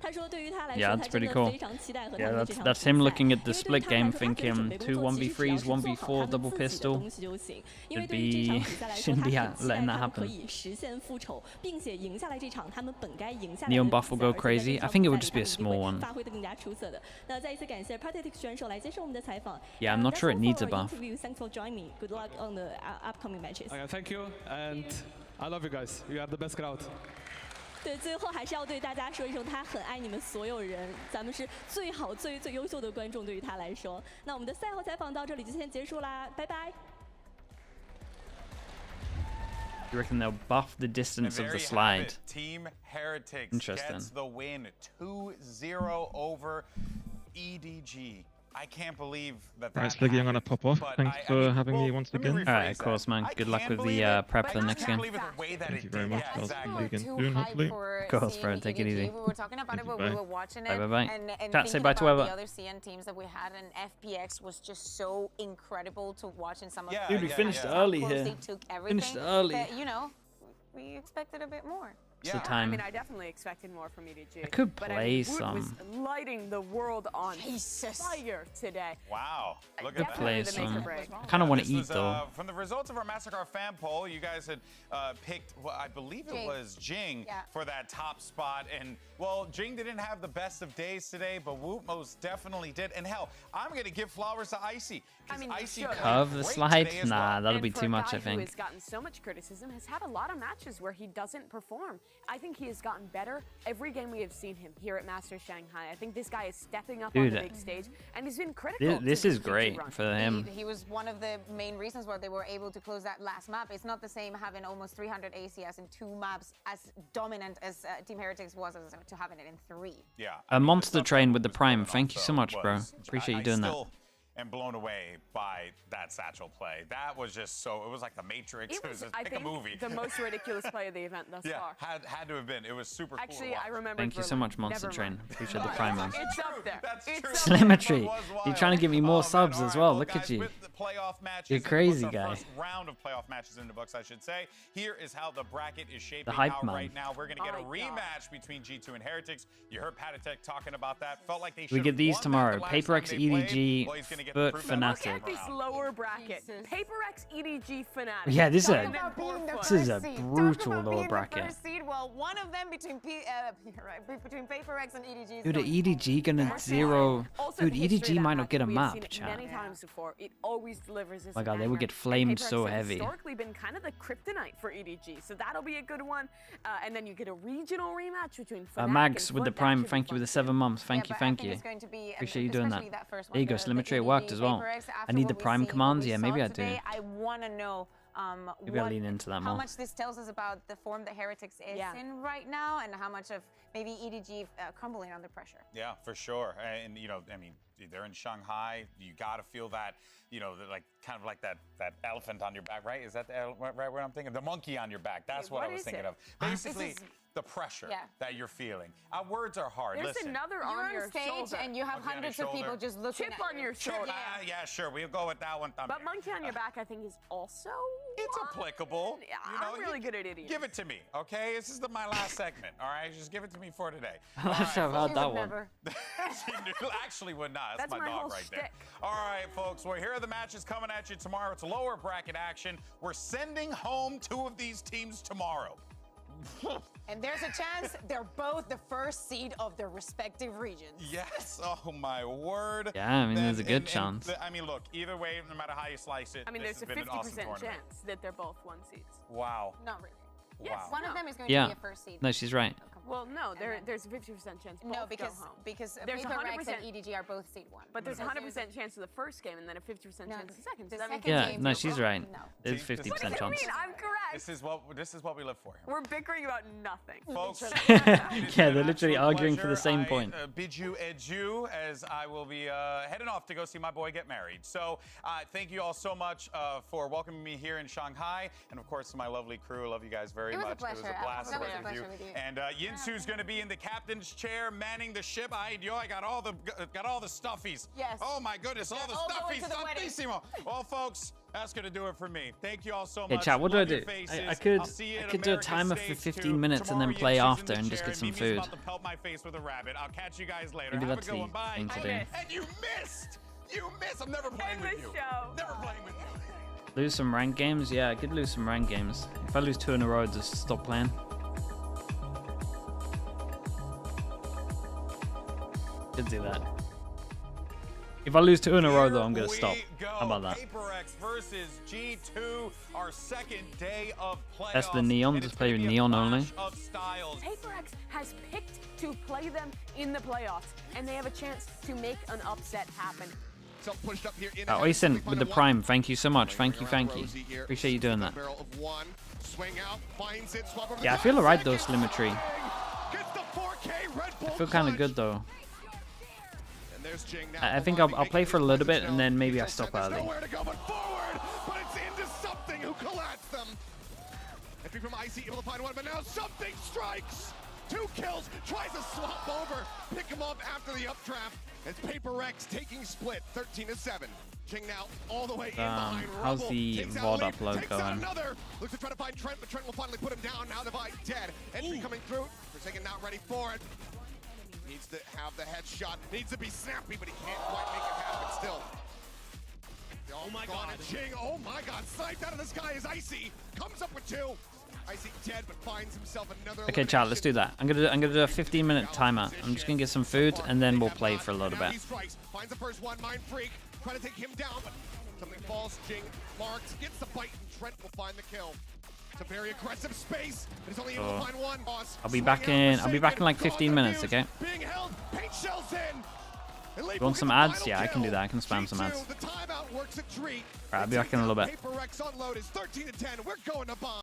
L: 他说，对于他来
A: Yeah,
L: 说，
A: that's
L: 他真
A: pretty
L: 的
A: cool.
L: 非常期待和他
A: Yeah,
L: 们这场
A: that's
L: 比
A: him
L: 赛。
A: looking at the
L: 因为对于
A: split
L: 他来
A: game
L: 说，他觉得准
A: thinking
L: 备工
A: 2
L: 作其实只要
A: 1v3s,
L: 是做好
A: 1v4
L: 他们
A: double
L: 自己的
A: pistol.
L: 东西就行。因为
A: Should
L: 对于这场
A: be
L: 比赛来说，
A: shouldn't
L: 他
A: be
L: 很期
A: letting
L: 待
A: that
L: 他们可
A: happen.
L: 以实现复仇，并且赢下来这场他们本该赢下来的
A: Neon
L: 比赛。
A: buff will go
L: 而且在
A: crazy.
L: 这
A: I
L: 场
A: think
L: 比
A: it
L: 赛
A: would
L: 里
A: just
L: 他
A: be
L: 们
A: a
L: 一定
A: small
L: 会
A: one.
L: 发挥得更加出色的。那再一次感谢 Pathetic 选手来接受我们的采访。
A: Yeah, I'm not sure it needs a buff.
L: Thanks for joining me. Good luck on the upcoming matches.
U: Okay, thank you, and I love you guys. You are the best crowd.
L: 对，最后还是要对大家说一声，他很爱你们所有人，咱们是最好、最优秀的观众。对于他来说，那我们的赛后采访到这里就先结束啦，拜拜。
A: You reckon they'll buff the distance of the slide?
B: Team Heretics
A: Interesting.
B: gets the win 2-0 over EDG. I can't believe that.
O: Right, Sliggy, I'm gonna pop off. Thanks for having me once again.
A: Alright, of course, man. Good luck with the prep for the next game.
O: Thank you very much. I'll see you again soon, hopefully.
A: Of course, bro. Take it easy.
D: We were talking about it when we were watching it.
A: Bye, bye, bye.
D: And
A: Chat, say
D: thinking
A: bye to
D: about
A: Weber.
D: the other CN teams that we had, and FPX was just so incredible to watch in some of
A: Dude, we finished early here.
D: They took everything.
A: Finished early.
D: But, you know, we expected a bit more.
A: What's the time?
C: I mean, I definitely expected more from EDG.
A: I could
C: but
A: play
C: Woot was
A: some.
C: lighting the world on fire today.
B: Wow. Look
A: Could
B: at
A: play
B: that.
A: some. I kind of want to eat though.
B: From the results of our Massacre fan poll, you guys had picked, well, I believe it was Jing for that top spot. And, well, Jing didn't have the best of days today, but Woot most definitely did. And hell, I'm going to give flowers to Icy.
C: I mean,
B: Icy
A: Cover the slide? Nah, that'll be too much, I
C: Who
A: think.
C: has gotten so much criticism, has had a lot of matches where he doesn't perform. I think he has gotten better every game we have seen him here at Masters Shanghai. I think this guy is stepping up on
A: Dude,
C: the big stage, and he's been critical.
A: This is great for him.
D: He was one of the main reasons why they were able to close that last map. It's not the same having almost 300 ACS in 2 maps as dominant as Team Heretics was as to having it in 3.
B: Yeah.
A: A monster train with the prime. Thank you so much, bro. Appreciate you doing that.
B: And blown away by that satchel play. That was just so, it was like the Matrix. It was just
C: I
B: like a
C: think,
B: movie.
C: the most ridiculous play of the event thus far.
B: Had to have been. It was super
C: Actually,
B: cool.
C: I remember.
A: Thank you so much, Monster Train. Appreciate the prime, man.
C: It's up there. It's
A: Telemetry. You're trying to give me more subs as well. Look at you. You're crazy, guy.
B: First round of playoff matches in the books, I should say. Here is how the bracket is shaping
A: hype
B: out
A: man.
B: right now. We're going to get a rematch between G2 and Heretics. You heard Patatech talking about that. Felt like they should.
A: We get these tomorrow. Paper X EDG, Foot Fnatic.
C: Look at this lower bracket. Paper X EDG Fnatic.
A: Yeah, this is a
D: Talk
A: brutal
D: about
A: lower
D: being
A: bracket.
D: The first seed. Well, one of them between between Paper X and EDG. is
A: Dude,
D: gone.
A: EDG gonna zero.
C: Also,
A: Dude,
C: the history
A: EDG
C: of
A: might
C: that
A: not get a
C: we have
A: map,
C: seen it
A: chat.
C: Many times before, it always delivers. As
A: My
C: a
A: God, they would
C: banger.
A: get flamed
C: And Paper X
A: so
C: has
A: heavy.
C: Historically, been kind of the kryptonite for EDG, so that'll be a good one. And then you get a regional rematch between Fnatic
A: Mags
C: and
A: with the
C: Foot. That
A: prime.
C: should be
A: Thank you
C: fun
A: with the
C: too.
A: 7 months. Thank you,
D: but I
A: thank
D: think
A: you.
D: it's going to be,
A: Appreciate you doing that.
D: especially first
A: There you
D: one,
A: go,
D: the
A: Slimmetry. It
D: EDG
A: worked as well.
D: Paper X,
A: I
D: after
A: need the
D: what we
A: prime
D: see, what
A: commands.
D: we
A: Yeah,
D: saw
A: maybe I do.
D: today, I want to know
A: Maybe I'll lean into that
D: how
A: more.
D: much this tells us about the form that Heretics is in right now, and how much of maybe EDG crumbling under pressure.
B: Yeah, for sure. And, you know, I mean, they're in Shanghai. You got to feel that, you know, like kind of like that elephant on your back, right? Is that right what I'm thinking? The monkey on your back. That's what I was thinking of. Basically, the pressure that you're feeling. Our words are hard.
C: There's
B: Listen.
C: another
D: You're
C: on
D: on
C: your
D: stage
C: shoulder.
D: and you have hundreds of people just looking
C: Chip
D: at
C: on your shoulder.
B: Yeah, sure. We'll go with that one.
C: But monkey on your back, I think, is also.
B: It's applicable.
C: Yeah,
B: You know,
C: I'm really good at idioms.
B: Give it to me, okay? This is my last segment, all right? Just give it to me for today.
A: I'm not sure I've heard that one.
B: She actually would not. That's
C: That's
B: my
C: my
B: dog
C: whole
B: right there.
C: shtick.
B: All right, folks. Well, here are the matches coming at you tomorrow. It's lower bracket action. We're sending home 2 of these teams tomorrow.
N: And there's a chance they're both the first seed of their respective regions.
B: Yes. Oh my word.
A: Yeah, I mean, there's a good chance.
B: I mean, look, either way, no matter how you slice it,
C: I mean,
B: this
C: there's a
B: has been an
C: 50%
B: awesome tournament.
C: chance that they're both 1 seeds.
B: Wow.
N: Not really.
C: Yes,
B: Wow.
N: One of them is going to
A: Yeah.
N: be a first seed.
A: No, she's right.
C: Well, no, there's a 50% chance both
N: No, because
C: go home.
N: there's
C: There's a
N: Paper
C: 100%,
N: Rex and EDG are both seed 1.
C: but there's a 100% chance of the first game and then a 50% chance of the second. So that means
A: Yeah,
C: the
A: no, she's right.
N: No.
A: There's
B: See,
A: 50%
C: What do you
A: chance.
C: mean? I'm correct.
B: This is what we live for here.
C: We're bickering about nothing.
B: Folks,
A: Yeah, they're literally arguing for the same point.
B: I bid you adieu as I will be heading off to go see my boy get married. So thank you all so much for welcoming me here in Shanghai. And of course, to my lovely crew. I love you guys very much.
N: It was a
B: blast
N: pleasure.
B: working with you. And Yinsu's going to be in the captain's chair, manning the ship. I got all the stuffies.
N: Yes.
B: Oh my goodness, all the
N: all going
B: stuffies.
N: to the wedding.
B: Santissimo. Well, folks, that's going to do it for me. Thank you all so
A: Okay,
B: much.
A: chat, what do I
B: Love your
A: do?
B: faces.
A: I could
B: I'll see you at
A: do a
B: American
A: timer for
B: States
A: 15
B: too.
A: minutes and then
B: Tomorrow,
A: play
B: Yinsu's in
A: after
B: the
A: and just
B: chair,
A: get some
B: Mimi's
A: food.
B: about to pelt my face with a rabbit. I'll catch you guys later.
A: Maybe
B: Have
A: that's
B: a good
A: the
B: one. Bye.
A: thing to do.
B: And you missed. You missed. I'm never playing with you. Never playing with you.
A: Lose some ranked games? Yeah, I could lose some ranked games. If I lose 2 in a row, just stop playing. Could do that. If I lose 2 in a row, though, I'm gonna stop. How about that?
B: PaperX versus G2, our second day of playoffs.
A: That's the Neon. Just play Neon only.
C: PaperX has picked to play them in the playoffs, and they have a chance to make an upset happen.
S: Pushed up here in
A: Oisin with the Prime. Thank you so much. Thank you. Appreciate you doing that. Yeah, I feel alright though, Slimmetry. I feel kind of good though. I think I'll play for a little bit and then maybe I stop early.
S: Entry from Icy, able to find one, but now something strikes! 2 kills, tries to swap over, pick him up after the updraft. It's PaperX taking split, 13-7. Jing now all the way in behind.
A: How's the VOD upload going?
S: Looks to try to find Trent, but Trent will finally put him down. Now Divide dead. Entry coming through. Forsaken not ready for it. Needs to have the headshot. Needs to be snappy, but he can't quite make it happen still. Oh my god. Jing, oh my god. Sniped out of the sky is Icy. Comes up with 2. Icy dead, but finds himself another.
A: Okay, chat, let's do that. I'm gonna do a 15-minute timer. I'm just gonna get some food and then we'll play for a little bit.
S: Finds the first one, Mind Freak. Trying to take him down, but something falls. Jing marks, gets the bite, and Trent will find the kill. It's a very aggressive space, but he's only able to find one.
A: I'll be back in like 15 minutes, okay?
S: Being held, paint shells in.
A: You want some ads? Yeah, I can do that. I can spam some ads.
S: The timeout works a treat.
A: Right, I'll be back in a little bit.
S: PaperX unload is 13-10. We're going to bomb.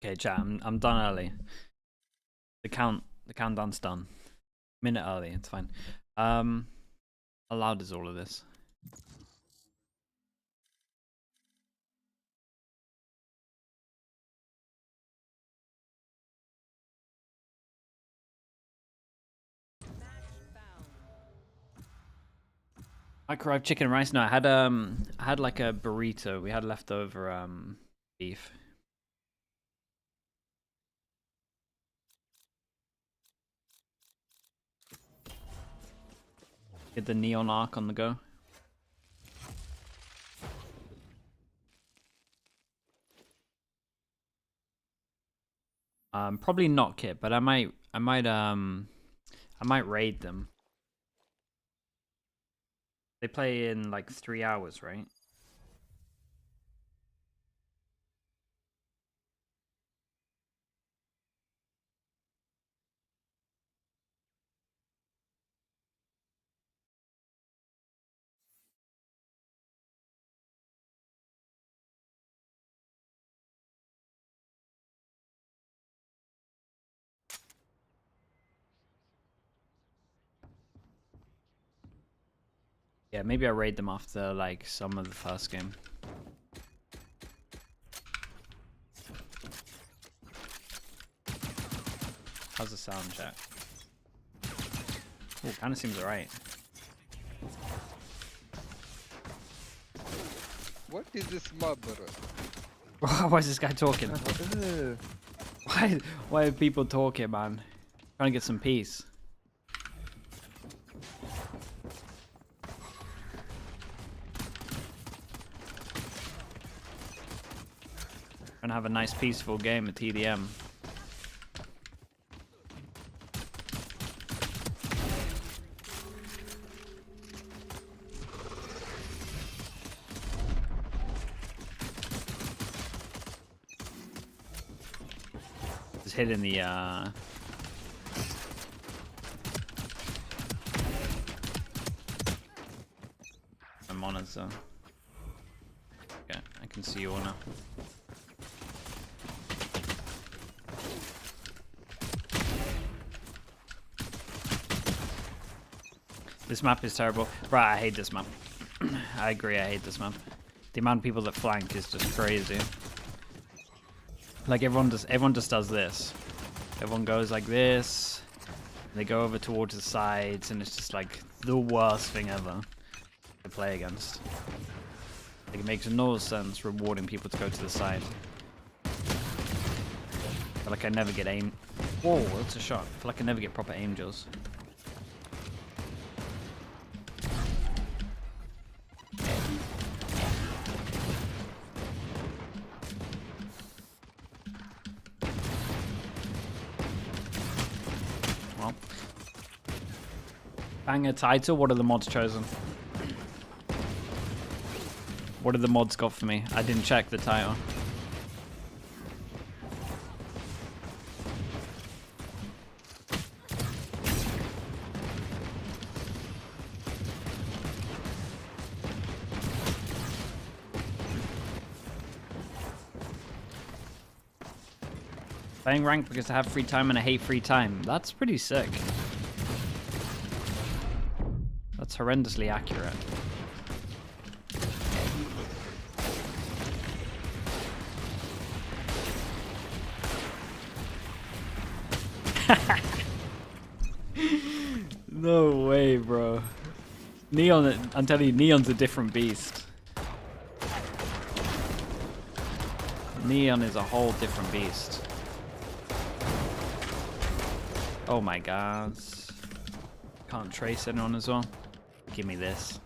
A: Okay, chat. I'm done early. The countdown's done. Minute early. It's fine. How loud is all of this? Microwave chicken and rice. No, I had like a burrito. We had leftover beef. Get the neon arc on the go. Probably not Kit, but I might raid them. They play in like 3 hours, right? Yeah, maybe I raid them after like some of the first game. How's the sound check? Oh, kind of seems alright.
F: What is this mob?
A: Why is this guy talking? Why are people talking, man? Trying to get some peace. Trying to have a nice peaceful game at TDM. Just hitting the monitor. Okay, I can see you all now. This map is terrible. Right, I hate this map. I agree, I hate this map. The amount of people that flank is just crazy. Like everyone just does this. Everyone goes like this. They go over towards the sides, and it's just like the worst thing ever to play against. Like it makes no sense rewarding people to go to the side. I feel like I never get aim. Whoa, that's a shot. I feel like I never get proper aim drills. Banger title, what are the mods chosen? What are the mods got for me? I didn't check the title. Playing ranked because I have free time and I hate free time. That's pretty sick. That's horrendously accurate. No way, bro. Neon, I'm telling you, Neon's a different beast. Neon is a whole different beast. Oh my god. Can't trace anyone as well. Give me this.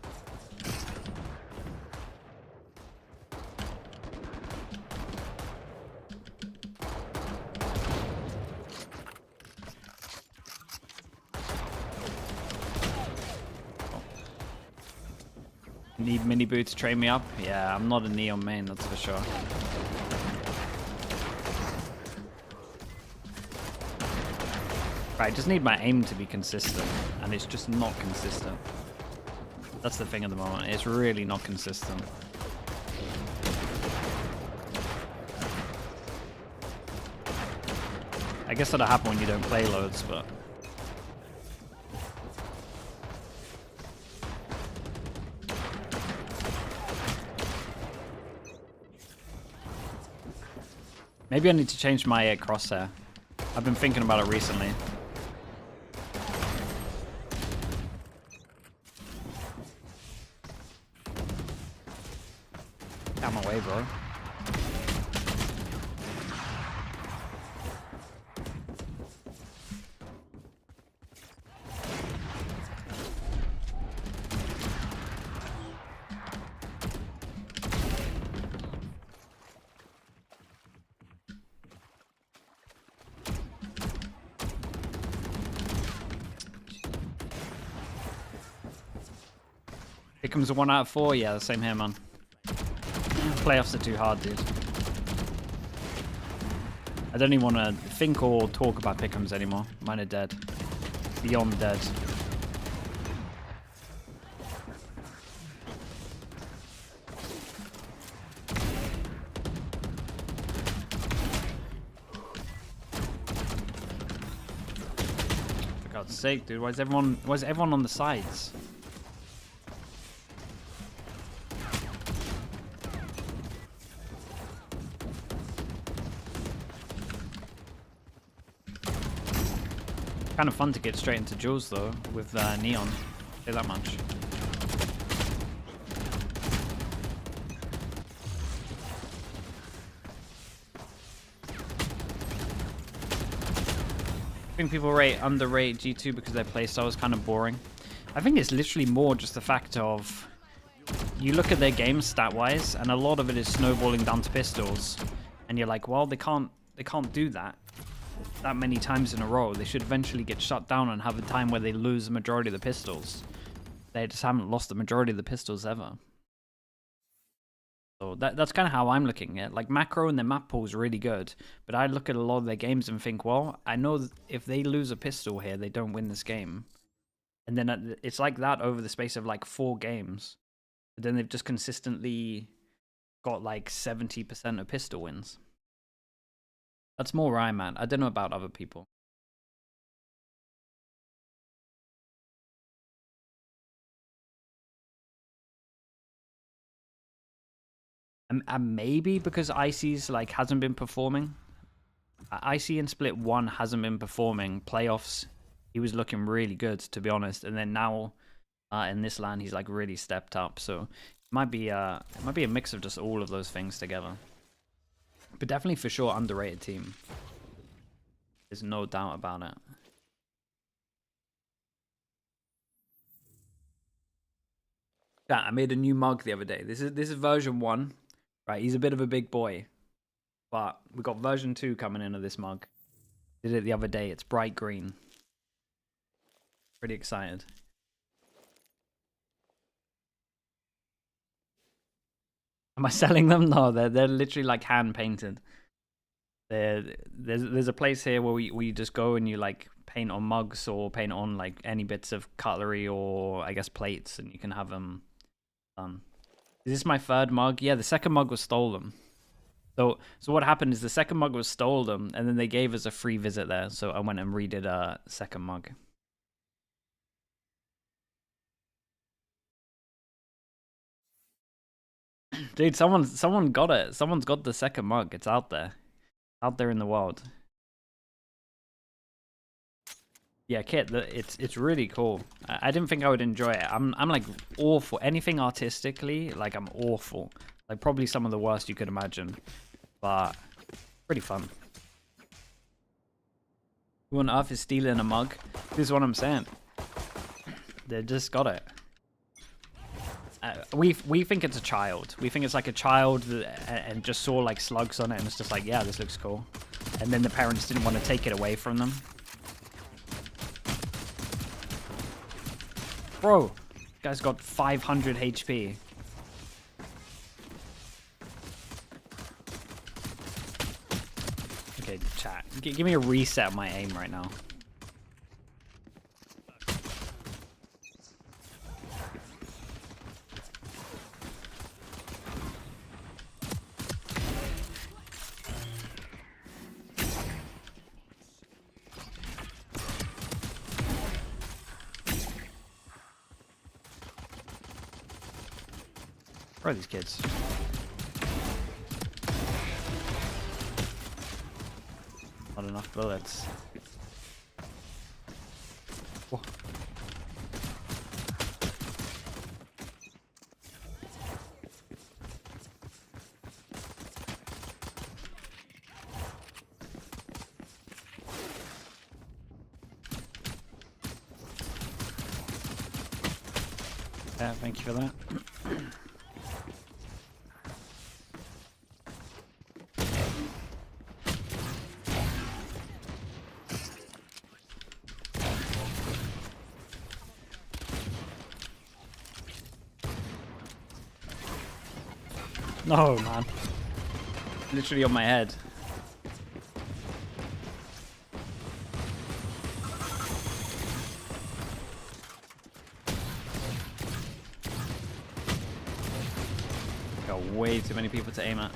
A: Need mini boot to train me up? Yeah, I'm not a Neon main, that's for sure. Right, I just need my aim to be consistent, and it's just not consistent. That's the thing at the moment, it's really not consistent. I guess that'll happen when you don't play loads, but... Maybe I need to change my crosshair. I've been thinking about it recently. Out my way, bro. Here comes a 1 out of 4. Yeah, the same here, man. Playoffs are too hard, dude. I don't even want to think or talk about pick'ems anymore. Mine are dead. Beyond dead. For God's sake, dude. Why is everyone on the sides? Kind of fun to get straight into duels though with Neon. Say that much. I think people underrate G2 because their playstyle is kind of boring. I think it's literally more just the fact of you look at their games stat-wise, and a lot of it is snowballing down to pistols, and you're like, well, they can't do that many times in a row. They should eventually get shut down and have a time where they lose the majority of the pistols. They just haven't lost the majority of the pistols ever. So that's kind of how I'm looking at it. Like, macro and their map pool is really good, but I look at a lot of their games and think, well, I know that if they lose a pistol here, they don't win this game. And then it's like that over the space of like 4 games. But then they've just consistently got like 70% of pistol wins. That's more where I'm at. I don't know about other people. And maybe because Icy's like hasn't been performing. Icy in Split 1 hasn't been performing. Playoffs, he was looking really good, to be honest. And then now in this LAN, he's like really stepped up. So it might be a mix of just all of those things together. But definitely for sure underrated team. There's no doubt about it. Yeah, I made a new mug the other day. This is version 1. Right, he's a bit of a big boy. But we got version 2 coming in of this mug. Did it the other day. It's bright green. Pretty excited. Am I selling them? No, they're literally like hand painted. There's a place here where we just go and you like paint on mugs or paint on like any bits of cutlery or I guess plates, and you can have them done. Is this my 3rd mug? Yeah, the 2nd mug was stolen. So what happened is the 2nd mug was stolen, and then they gave us a free visit there. So I went and redid a 2nd mug. Dude, someone got it. Someone's got the 2nd mug. It's out there. Out there in the world. Yeah, Kit, it's really cool. I didn't think I would enjoy it. I'm like awful. Anything artistically, like I'm awful. Like probably some of the worst you could imagine. But pretty fun. Who on earth is stealing a mug? This is what I'm saying. They just got it. We think it's a child. We think it's like a child and just saw like slugs on it, and it's just like, yeah, this looks cool. And then the parents didn't want to take it away from them. Bro, guy's got 500 HP. Okay, chat. Give me a reset of my aim right now. Where are these kids? Not enough bullets. Whoa. Yeah, thank you for that. No, man. Literally on my head. Got way too many people to aim at.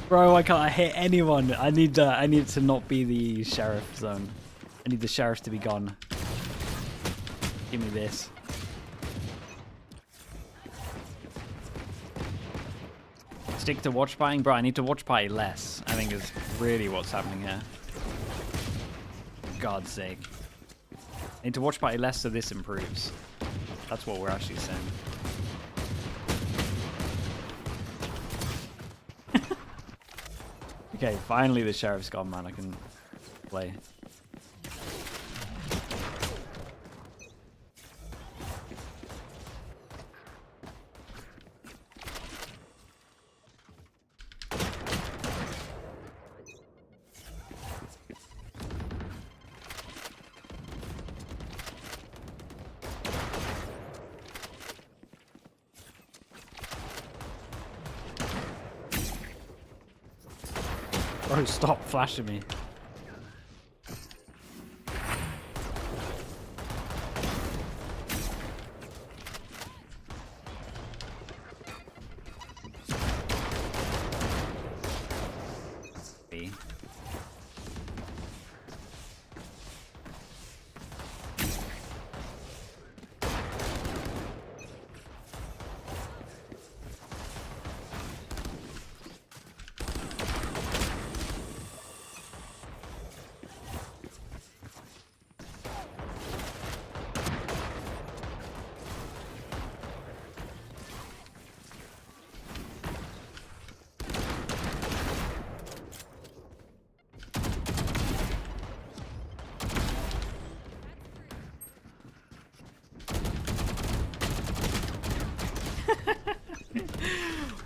A: Bro, why can't I hit anyone? I need to not be the sheriff zone. I need the sheriff to be gone. Give me this. Stick to watch partying? Bro, I need to watch party less, I think is really what's happening here. For God's sake. I need to watch party less so this improves. That's what we're actually saying. Okay, finally the sheriff's gone, man. I can play. Bro, stop flashing me.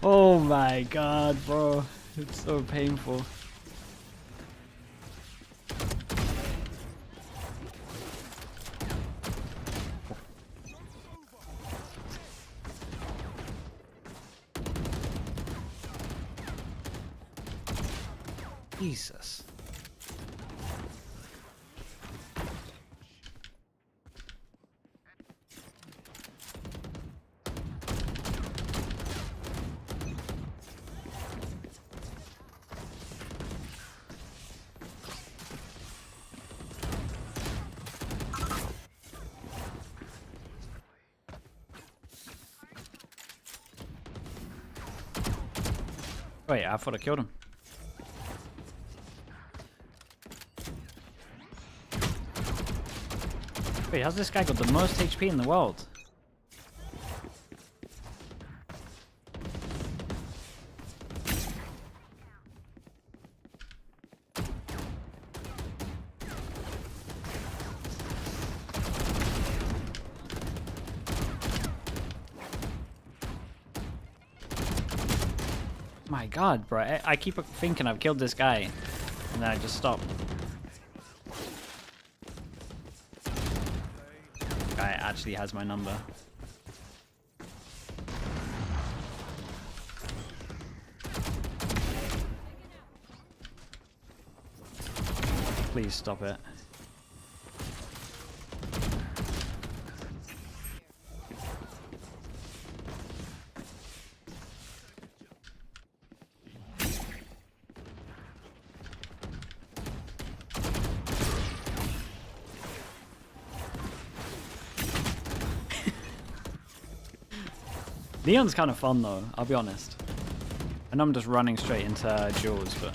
A: Oh my god, bro. It's so painful. Jesus. Wait, I thought I killed him. Wait, how's this guy got the most HP in the world? My god, bro. I keep thinking I've killed this guy, and then I just stop. Guy actually has my number. Please stop it. Neon's kind of fun though, I'll be honest. And I'm just running straight into duels, but...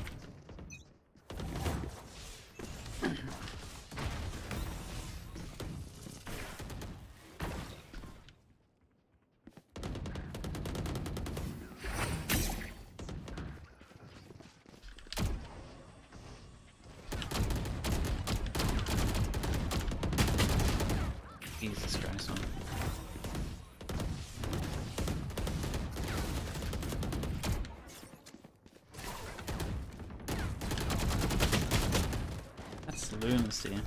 A: Jesus Christ, man. That's lunacy.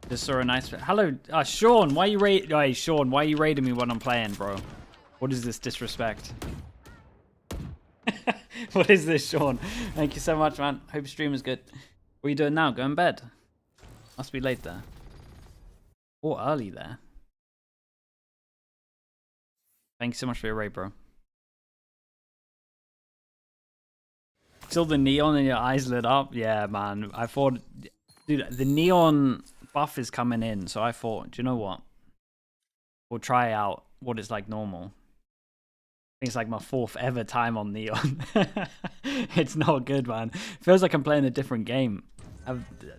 A: Just saw a nice... Hello, Sean, why you Hey, Sean, why are you raiding me when I'm playing, bro? What is this disrespect? What is this, Sean? Thank you so much, man. Hope your stream is good. What are you doing now? Going to bed? Must be late there. Or early there. Thank you so much for your raid, bro. Still the neon in your eyes lit up? Yeah, man. I thought... Dude, the neon buff is coming in, so I thought, do you know what? We'll try out what it's like normal. I think it's like my 4th ever time on neon. It's not good, man. Feels like I'm playing a different game. I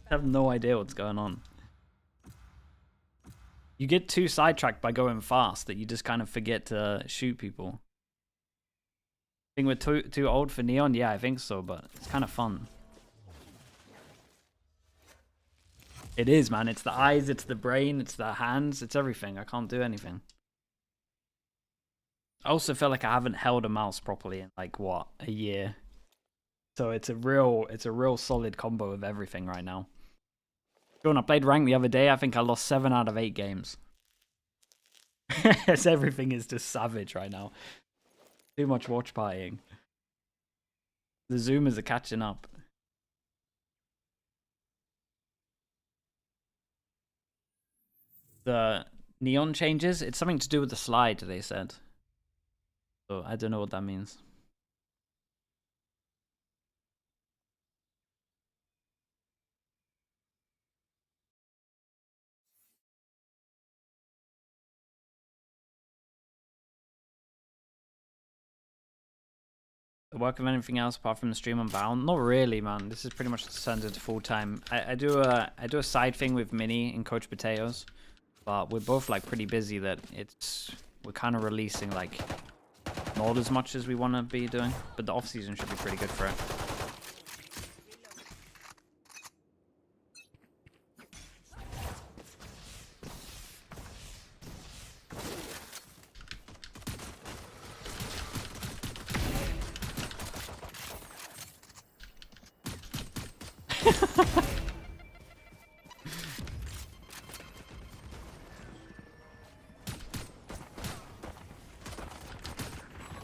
A: have no idea what's going on. You get too sidetracked by going fast that you just kind of forget to shoot people. Think we're too old for neon? Yeah, I think so, but it's kind of fun. It is, man. It's the eyes, it's the brain, it's the hands, it's everything. I can't do anything. I also feel like I haven't held a mouse properly in like what, a year. So it's a real solid combo of everything right now. Sean, I played rank the other day. I think I lost 7 out of 8 games. Everything is just savage right now. Too much watch partying. The Zoomers are catching up. The neon changes, it's something to do with the slide, they said. So I don't know what that means. Work of anything else apart from the stream on Bound? Not really, man. This is pretty much turned into full time. I do a side thing with Minnie and Coach Potatoes, but we're both like pretty busy that we're kind of releasing like not as much as we want to be doing, but the off season should be pretty good for it.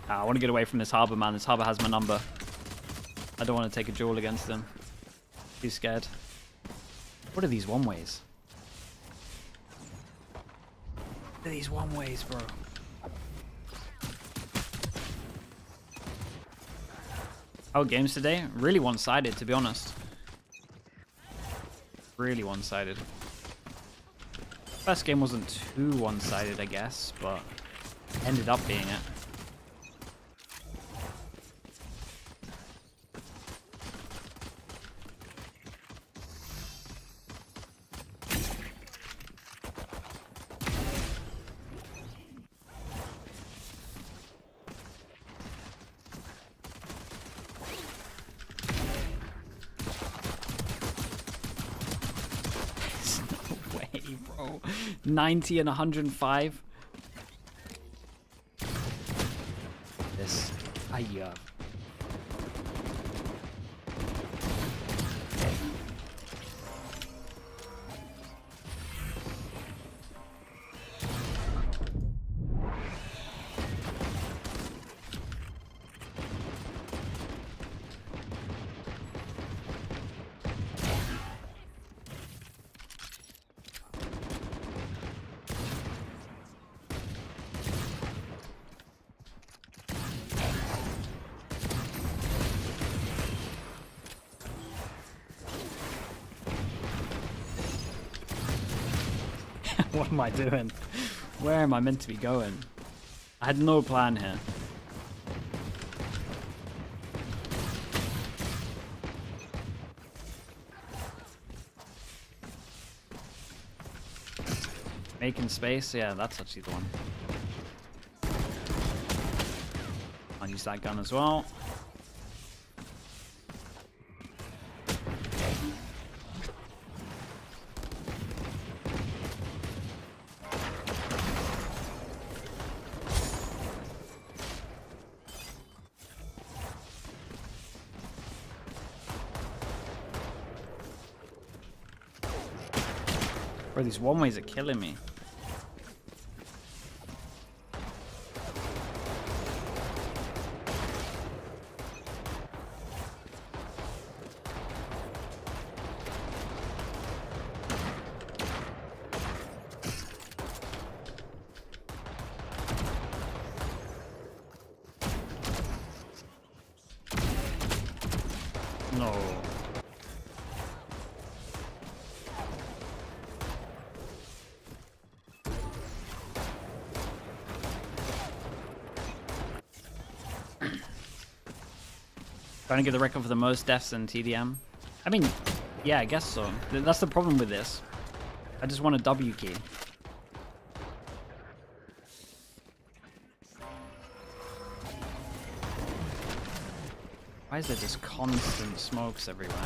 A: I want to get away from this harbor, man. This harbor has my number. I don't want to take a duel against them. Too scared. What are these one-ways? What are these one-ways, bro? How games today? Really one-sided, to be honest. Really one-sided. First game wasn't too one-sided, I guess, but ended up being it. No way, bro. 90 and 105. This. Ayya. What am I doing? Where am I meant to be going? I had no plan here. Making space, yeah, that's actually the one. I'll use that gun as well. Bro, these one-ways are killing me. No. Trying to get the record for the most deaths in TDM. I mean, yeah, I guess so. That's the problem with this. I just want a W key. Why is there just constant smokes everywhere?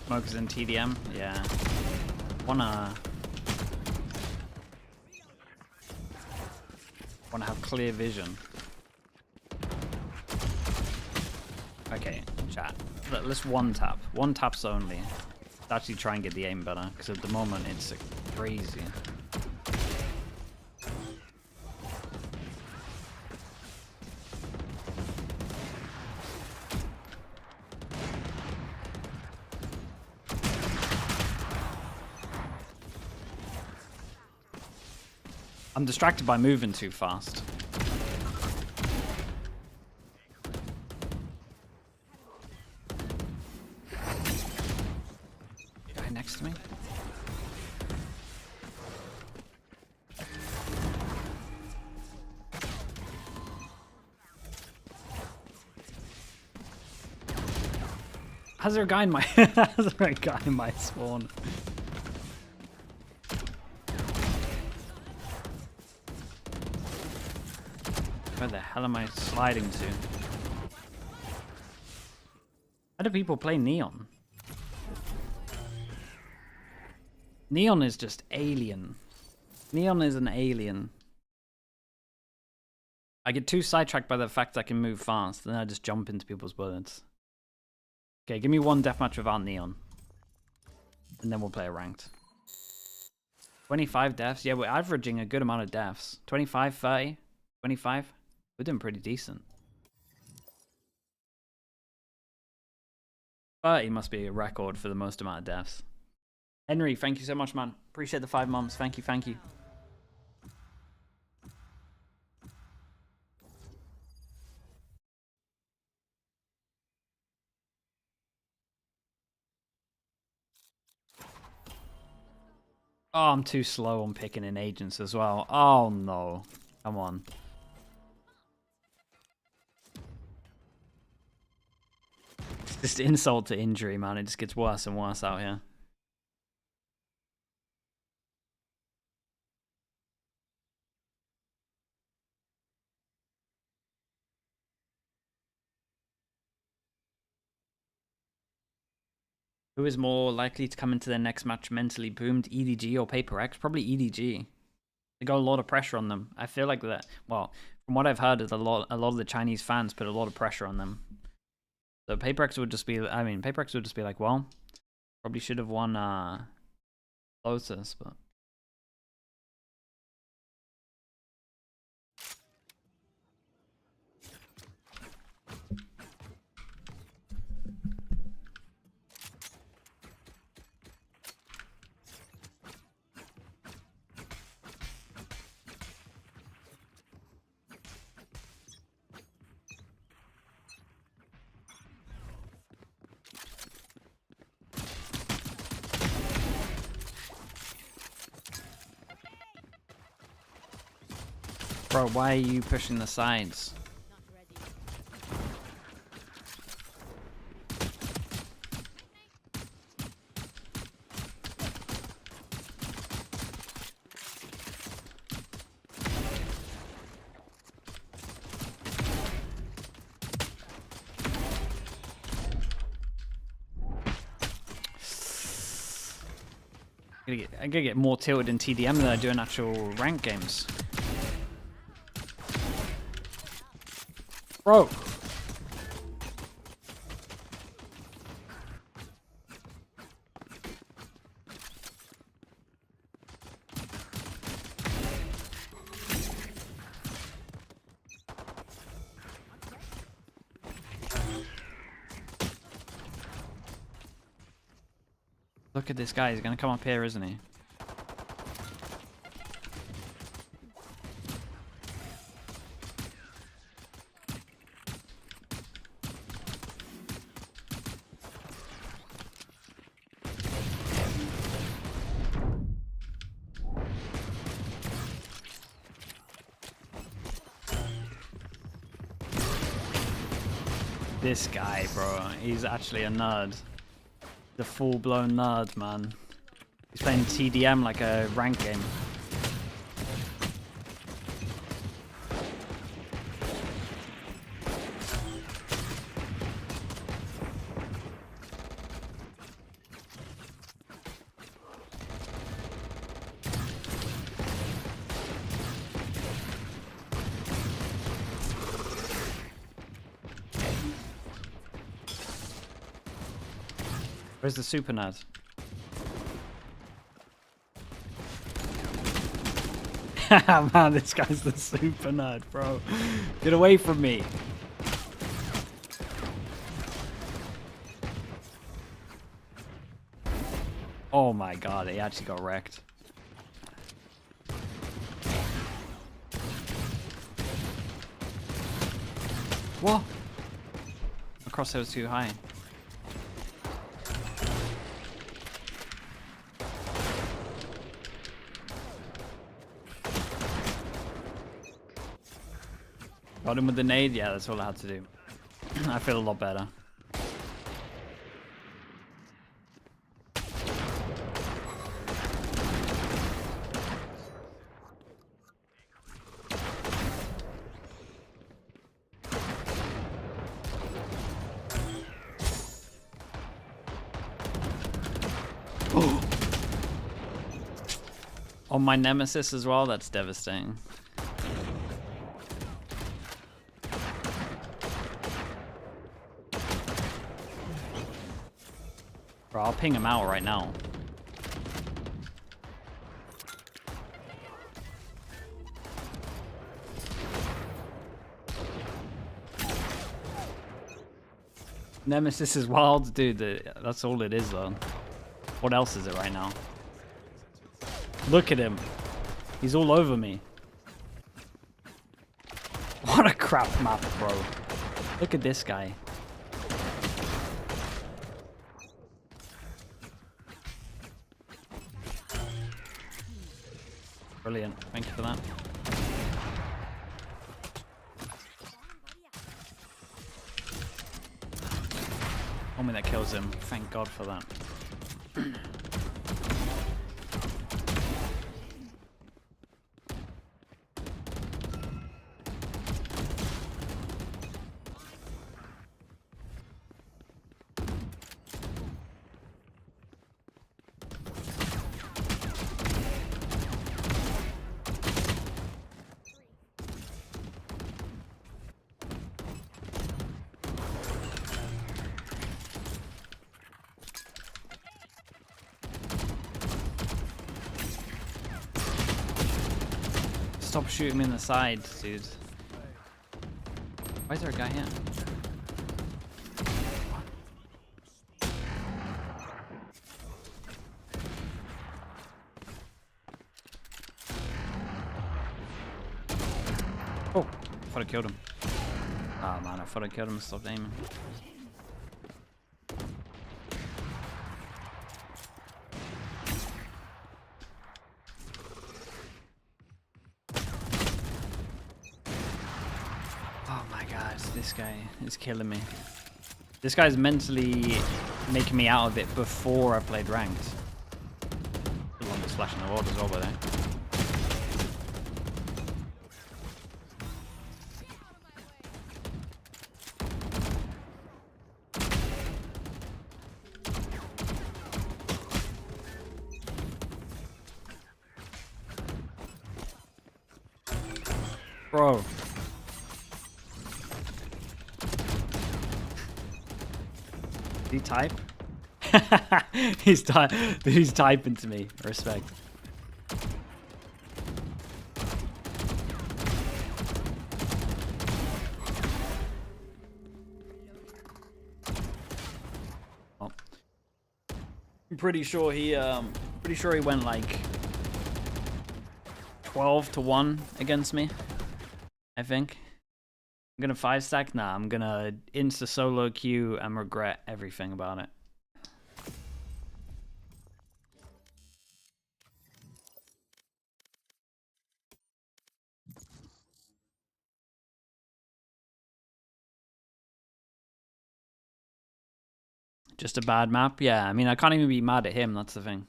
A: Smokes in TDM, yeah. Wanna have clear vision. Okay, chat. Let's one tap. One taps only. Let's actually try and get the aim better, because at the moment it's crazy. I'm distracted by moving too fast. Guy next to me? How's there a guy in my how's there a guy in my spawn? Where the hell am I sliding to? How do people play Neon? Neon is just alien. Neon is an alien. I get too sidetracked by the fact I can move fast, then I just jump into people's bullets. Okay, give me one deathmatch without Neon. And then we'll play a ranked. 25 deaths? Yeah, we're averaging a good amount of deaths. 25, 30, 25? We're doing pretty decent. 30 must be a record for the most amount of deaths. Henry, thank you so much, man. Appreciate the 5 months. Thank you, thank you. Oh, I'm too slow on picking in agents as well. Oh, no. Come on. Just insult to injury, man. It just gets worse and worse out here. Who is more likely to come into their next match mentally boomed, EDG or Paper X? Probably EDG. They got a lot of pressure on them. I feel like that. Well, from what I've heard, is a lot of the Chinese fans put a lot of pressure on them. So Paper X would just be. I mean, Paper X would just be like, well, probably should have won Lotus, but. Bro, why are you pushing the sides? I'm gonna get more tilted in TDM than I do in actual rank games. Bro. Look at this guy, he's gonna come up here, isn't he? This guy, bro, he's actually a nerd. The full-blown nerd, man. He's playing TDM like a rank game. Where's the super nerd? Man, this guy's the super nerd, bro. Get away from me. Oh my god, he actually got wrecked. What? The crosshair was too high. Got him with the nade? Yeah, that's all I had to do. I feel a lot better. On my nemesis as well? That's devastating. Bro, I'll ping him out right now. Nemesis is wild, dude. That's all it is, though. What else is it right now? Look at him. He's all over me. What a crap map, bro. Look at this guy. Brilliant. Thank you for that. Tell me that kills him. Thank God for that. Stop shooting me in the side, dude. Why is there a guy here? Oh, I thought I killed him. Oh man, I thought I killed him and stopped aiming. This guy is killing me. This guy's mentally making me out of it before I played ranked. The longest flash in the world as well, by the way. Bro. Did he type? He's typing to me. Respect. Oh. I'm pretty sure he went like 12-1 against me. I think. I'm gonna 5-stack? Nah, I'm gonna insta solo queue and regret everything about it. Just a bad map? Yeah, I mean, I can't even be mad at him, that's the thing.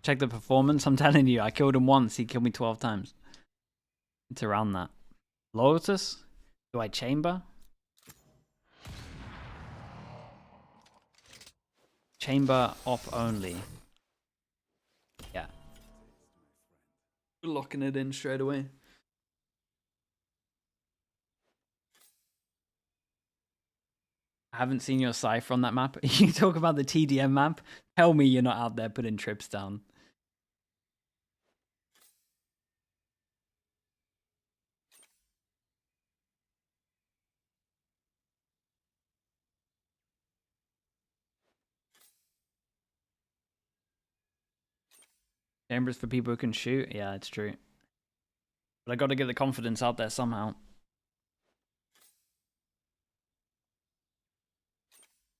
A: Check the performance. I'm telling you, I killed him once. He killed me 12 times. It's around that. Lotus? Do I chamber? Chamber op only. Yeah. We're locking it in straight away. I haven't seen your cipher on that map. You talk about the TDM map. Tell me you're not out there putting trips down. Chambers for people who can shoot? Yeah, it's true. But I got to get the confidence out there somehow.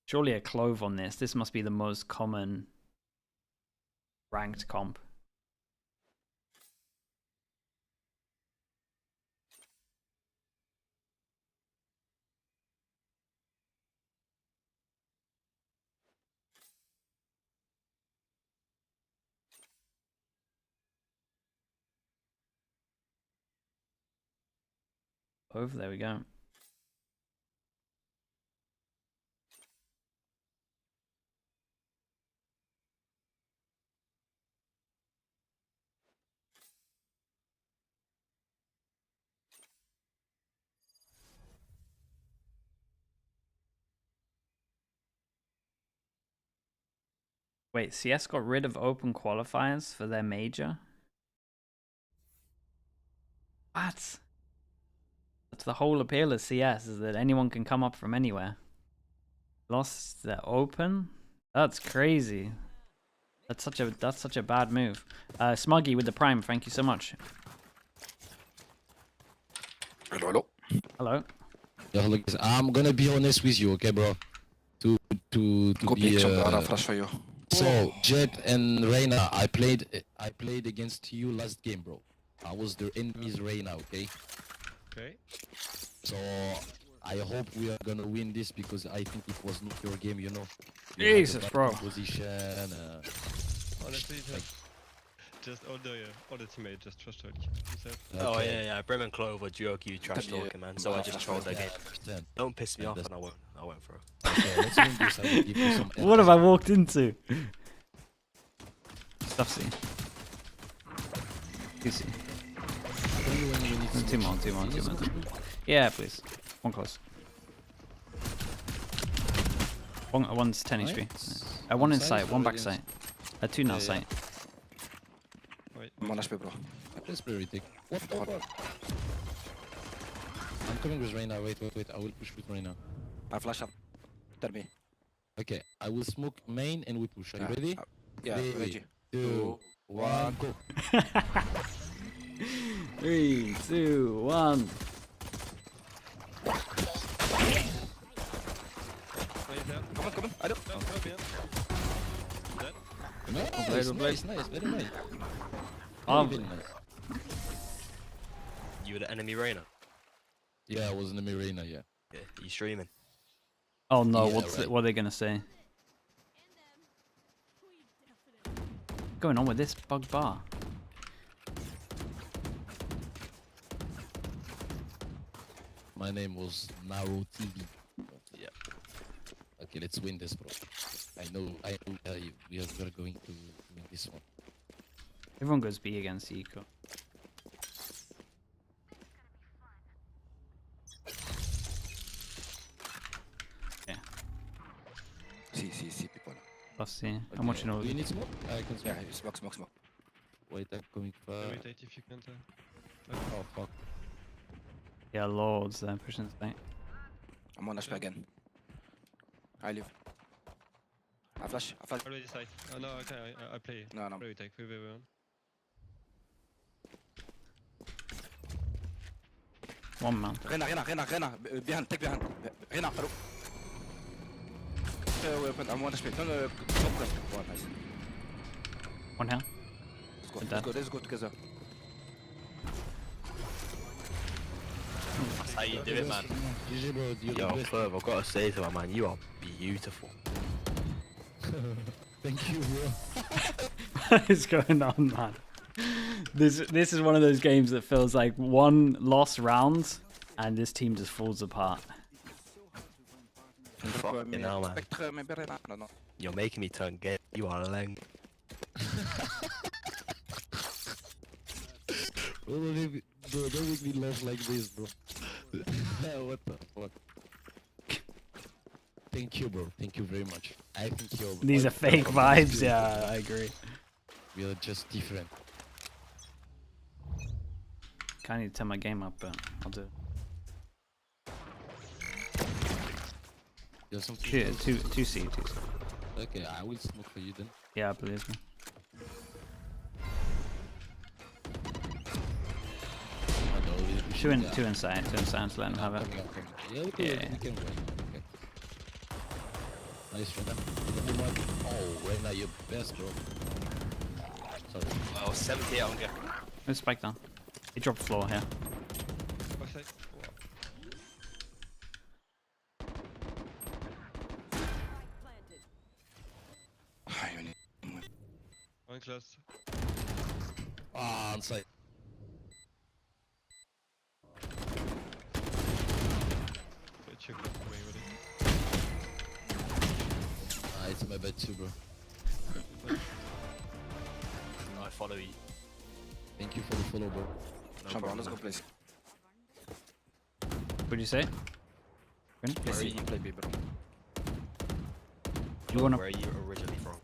A: Surely a clove on this. This must be the most common ranked comp. Clove, there we go. Wait, CS got rid of open qualifiers for their major? What? That's the whole appeal of CS, is that anyone can come up from anywhere. Lost the open? That's crazy. That's such a bad move. Smuggy with the prime, thank you so much.
I: Hello.
A: Hello.
I: Yeah, look, I'm gonna be honest with you, okay, bro? To be
W: flash for you.
I: So Jet and Reyna, I played against you last game, bro. I was their enemy's Reyna, okay?
R: Okay.
I: So I hope we are gonna win this because I think it was not your game, you know.
A: Jesus, bro.
I: Position.
R: Honestly, just all the teammates just trust you said.
W: Oh yeah. Brim and Clover duo you trash talking, man. So I just trolled their game. Don't piss me off, and I won't throw.
I: Okay, let's win this. I will give you some.
A: What have I walked into? Stuffsy. Easy. Two more. Yeah, please. One close. One's 10 HP. One in sight, one back sight. Two now sight.
W: Wait. I'm on HP, bro.
I: Let's play retake. What? I'm coming with Reyna. Wait. I will push with Reyna.
W: I flash up. Tell me.
I: Okay, I will smoke main and we push. Are you ready?
W: Yeah, ready.
I: 2, 1, go.
A: 3, 2, 1.
W: Come on.
R: Allô?
I: Nice, very nice.
A: Lovely.
I: Very nice.
W: You were the enemy Reyna?
I: Yeah, I was in the arena, yeah.
W: Yeah, you streaming?
A: Oh no,
I: Yeah,
A: what are they gonna say? What's going on with this bug bar?
I: My name was Naru TV.
W: Yeah.
I: Okay, let's win this, bro. I know we are going to win this one.
A: Everyone goes B against Eco. Yeah.
H: See, people.
A: Let's see. I'm watching all of
I: Do you
A: it.
I: need smoke? I can smoke.
H: Yeah, smoke.
I: Wait, I'm coming fast.
R: Wait, if you can't.
I: Oh, fuck.
A: Yeah, lords, they're pushing the thing.
H: I'm on HP again. I leave. I flash.
R: Already side. Oh, no, okay, I play.
H: No.
R: Play, take 3v1.
A: One man.
H: Rena. Behind, take behind. Rena, hello. I'm on HP. No, top left. Oh, nice.
A: One here.
H: Let's go together.
W: That's how you do it, man.
I: GG, bro.
W: Yo, Ferb, I've got to say to my man, you are beautiful.
I: Thank you, bro.
A: What is going on, man? This is one of those games that feels like one lost round and this team just falls apart.
W: Fucking hell, man. You're making me turn gay. You are leng.
I: Don't make me laugh like this, bro. What the fuck? Thank you, bro. Thank you very much. I think you're...
A: These are fake vibes, yeah, I agree.
I: We are just different.
A: Kinda need to turn my game up, but I'll do it.
I: There's something
A: Two
I: else?
A: C.
I: Okay, I will smoke for you then.
A: Yeah, please, man. Two inside, so let him have it.
I: Yeah, we can win. Okay. Nice, Rena. Oh, Rena, you're best, bro. Sorry.
W: Oh, 70 on go.
A: Let's spike down. He dropped floor here.
R: Okay. One close.
I: Ah, on site.
R: Check it for me,
I: It's my bad too, bro.
W: I follow you.
I: Thank you for the follow, bro.
H: Chamber, let's go place.
A: What'd you say?
H: Where you play B, bro?
A: You wanna...
W: Where are you originally from?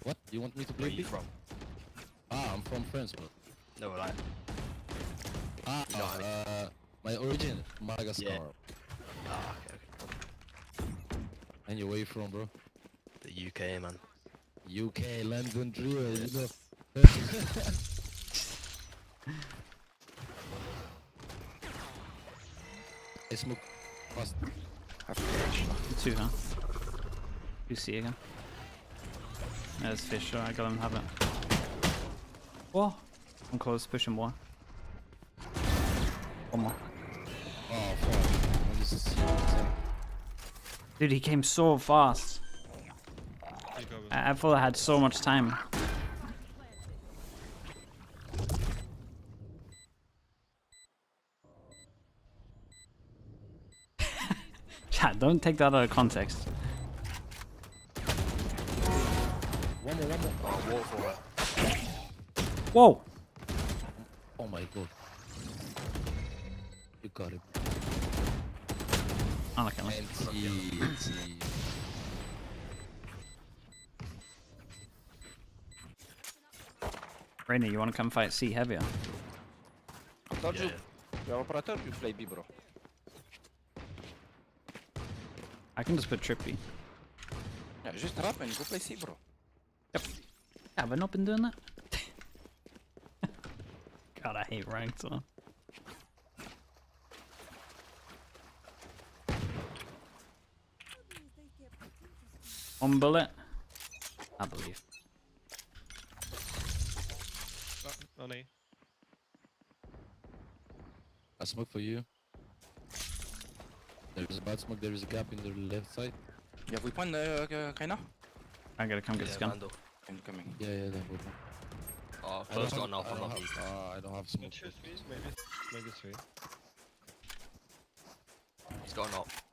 I: What? You want me to play
W: Where are you
I: B?
W: from?
I: Ah, I'm from France, bro.
W: No, like...
I: My origin, Madagascar.
W: Yeah. Ah, okay.
I: And you where you from, bro?
W: The UK, man.
I: UK, London, Drill, you know. I smoke fast.
A: Two, huh? You see again. There's fish, I got him, have it. Whoa! I'm close, pushing more. One more.
I: Oh, fuck.
A: Dude, he came so fast. I thought I had so much time. Chat, don't take that out of context.
I: One more.
W: Oh, waterfall.
A: Whoa!
I: Oh my god. You got it.
A: Oh, okay. Rainer, you want to come fight C heavier?
H: I told you. You're operator, you play B, bro.
A: I can just put Trippy.
H: Yeah, just drop and go play C, bro.
A: Yep. Have I not been doing that? God, I hate ranked one. One bullet. I believe.
R: On A.
I: I smoke for you. There's a bad smoke, there is a gap in the left side.
H: You have weapon, Reina?
A: I gotta come get this gun.
H: I'm coming.
I: Yeah, yeah, that weapon.
W: Oh, first got an off.
I: I don't have smoke.
R: Maybe 3.
W: He's got an off.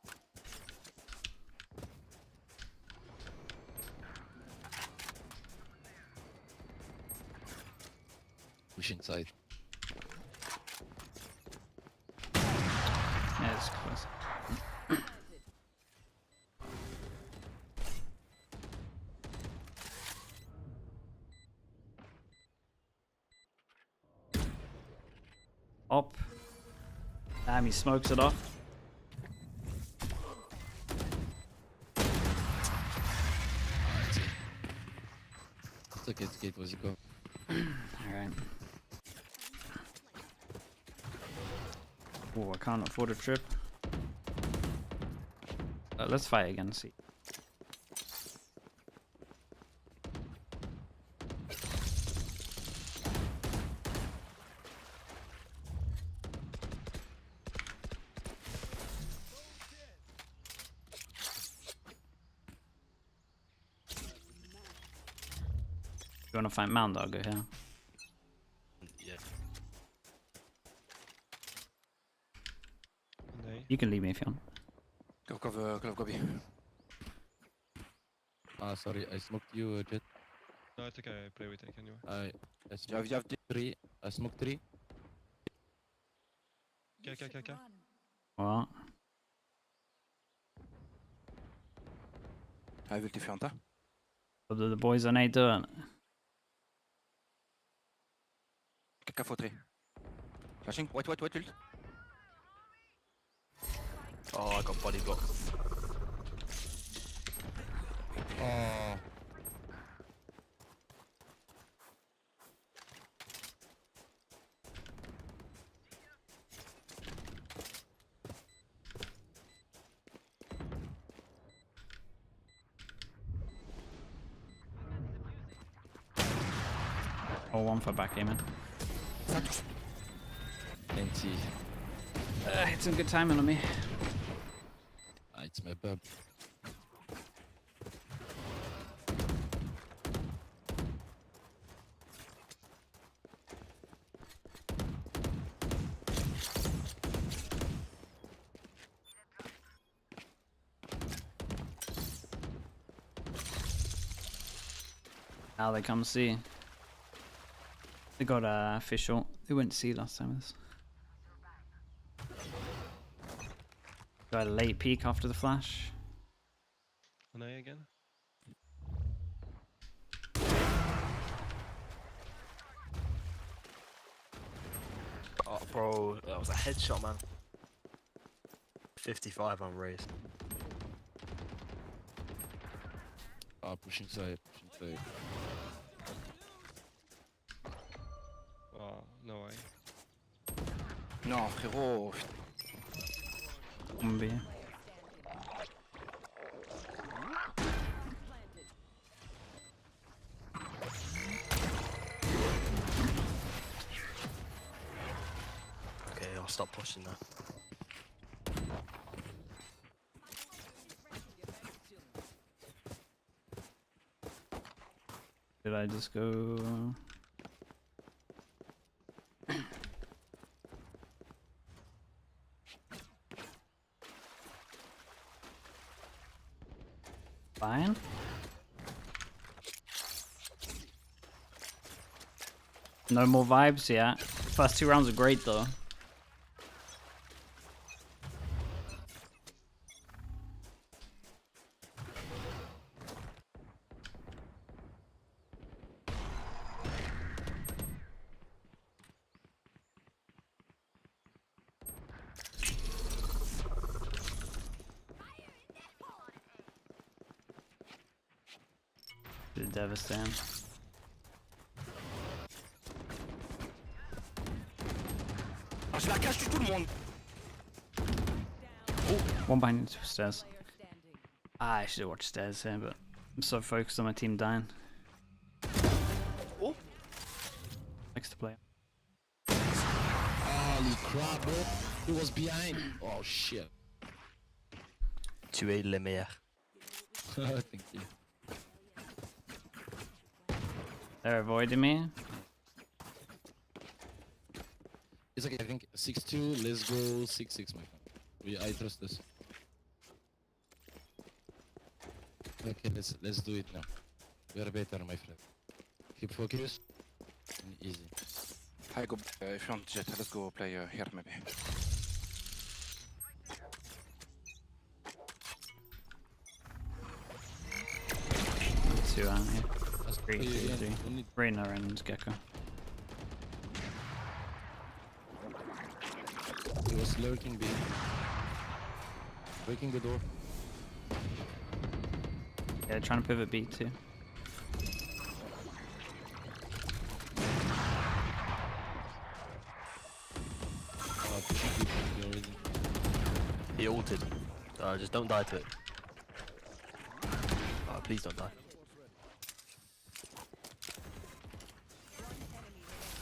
I: Push inside.
A: Yeah, it's close. Up. Damn, he smokes it off.
I: It's okay, it's okay, where's it go?
A: Alright. Oh, I can't afford a trip. Let's fight again, see. You wanna fight Mound? I'll go here.
W: Yeah.
A: You can leave me if you want.
H: Go copy.
I: Ah, sorry, I smoked you, Jet.
R: No, it's okay, I play with Take anyway.
I: I smoked
H: you have
I: 3. I smoked 3.
R: Okay.
A: What?
H: I will defend that.
A: What do the boys on A doing?
H: KK4-3. Flashing. Wait, ult.
W: Oh, I got body blocked.
I: Oh.
A: Oh, one for back aiming.
I: NT.
A: It's some good timing on me.
I: It's my bub.
A: Now they come see. They got official. They went to see last time. This. Got a late peek after the flash.
R: On A again.
W: Oh, bro, that was a headshot, man. 55 on race.
I: Pushing side.
R: Oh, no way.
H: Non, frérot.
A: On B.
W: Okay, I'll stop pushing that.
A: Did I just go? Fine. No more vibes yet. First 2 rounds are great though. Devastating.
H: Oh, je la cache du tout le monde.
A: Oh, one behind stairs. I should have watched stairs here, but I'm so focused on my team dying.
W: Oh.
A: Next to play.
I: Holy crap, bro. He was behind. Oh shit.
W: Tu es le meilleur.
I: Thank you.
A: They're avoiding me.
I: It's okay, I think 6-2, let's go 6-6, my friend. I trust this. Okay, let's do it now. We are better, my friend. Keep focus. And easy.
H: I go if you want jet, let's go play here maybe.
A: Two aren't you? That's 3-2-3. Reyna and Gecko.
I: He was lurking B. Breaking the door.
A: Yeah, trying to pivot B too.
W: He ulted. Just don't die to it. Oh, please don't die.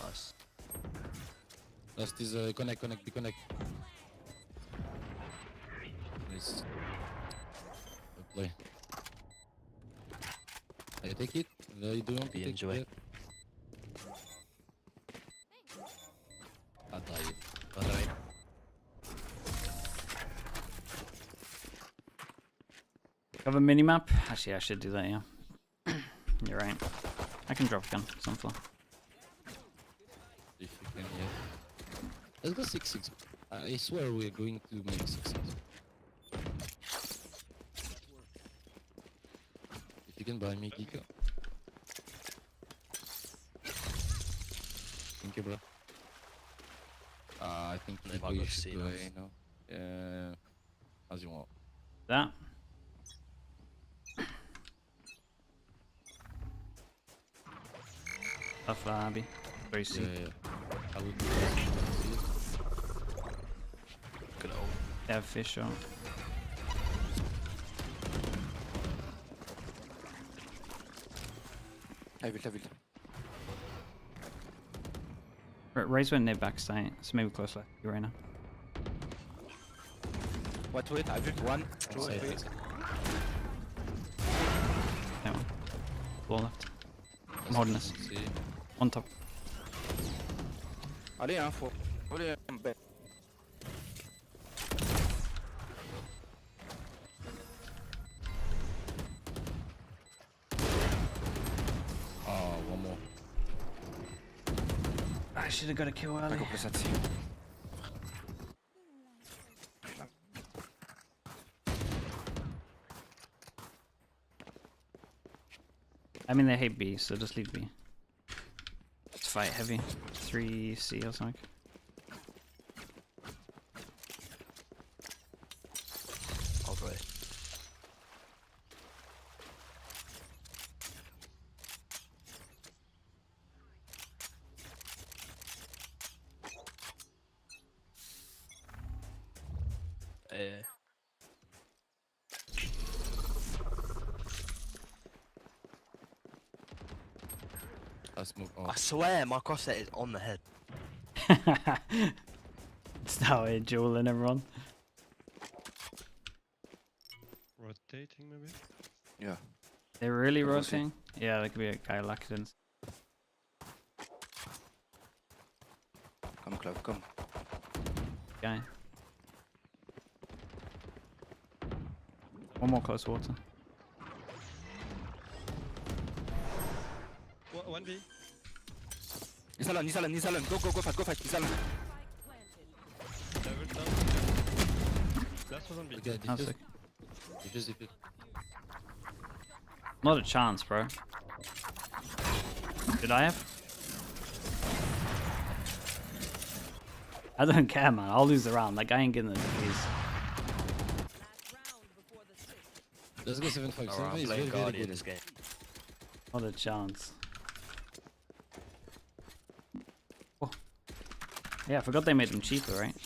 W: Nice.
I: Last is connect, be connect. Nice. Good play. I take it. You don't
W: Be enjoy.
I: I died. Alright.
A: Have a mini map? Actually, I should do that. Yeah. You're right. I can drop gun. Sunflower.
I: If you can, yeah. Let's go 6-6. I swear we're going to make 6-6. If you can buy me Kiko. Thank you, bro. I think you should go A now. Yeah. As you want.
A: That. Tough Abby. 3C.
I: Yeah. I would do
W: Good old.
A: Yeah, fish on.
H: I will.
A: Raise went near backside, so maybe close left. You right now.
H: What wait? I will 1, 2, 3.
A: Yeah, one. Floor left. I'm holding this. On top.
H: Allez, hein, faut. Allez, bête.
I: Oh, one more.
A: I should have got a kill early. I mean, they hate B, so just leave B. Let's fight heavy. 3C or something.
W: All the way. I swear my crosshair is on the head.
A: It's now a dueling everyone.
R: Rotating maybe?
H: Yeah.
A: They're really rotating? Yeah, there could be a guy Lackadin.
H: Come, Cloud, come.
A: Guy. One more close water.
R: 1B.
H: Nisalan. Go fight. Nisalan.
R: Last was on B.
I: Okay, defuse.
A: Not a chance, bro. Did I have? I don't care, man. I'll lose the round. That guy ain't getting the defuse.
I: Let's go 7-5.
W: Oh, I'm
I: 7-5 is
W: playing
I: very
W: Guardian
I: good.
W: this game.
A: Not a chance. Oh. Yeah, I forgot they made them cheaper, right?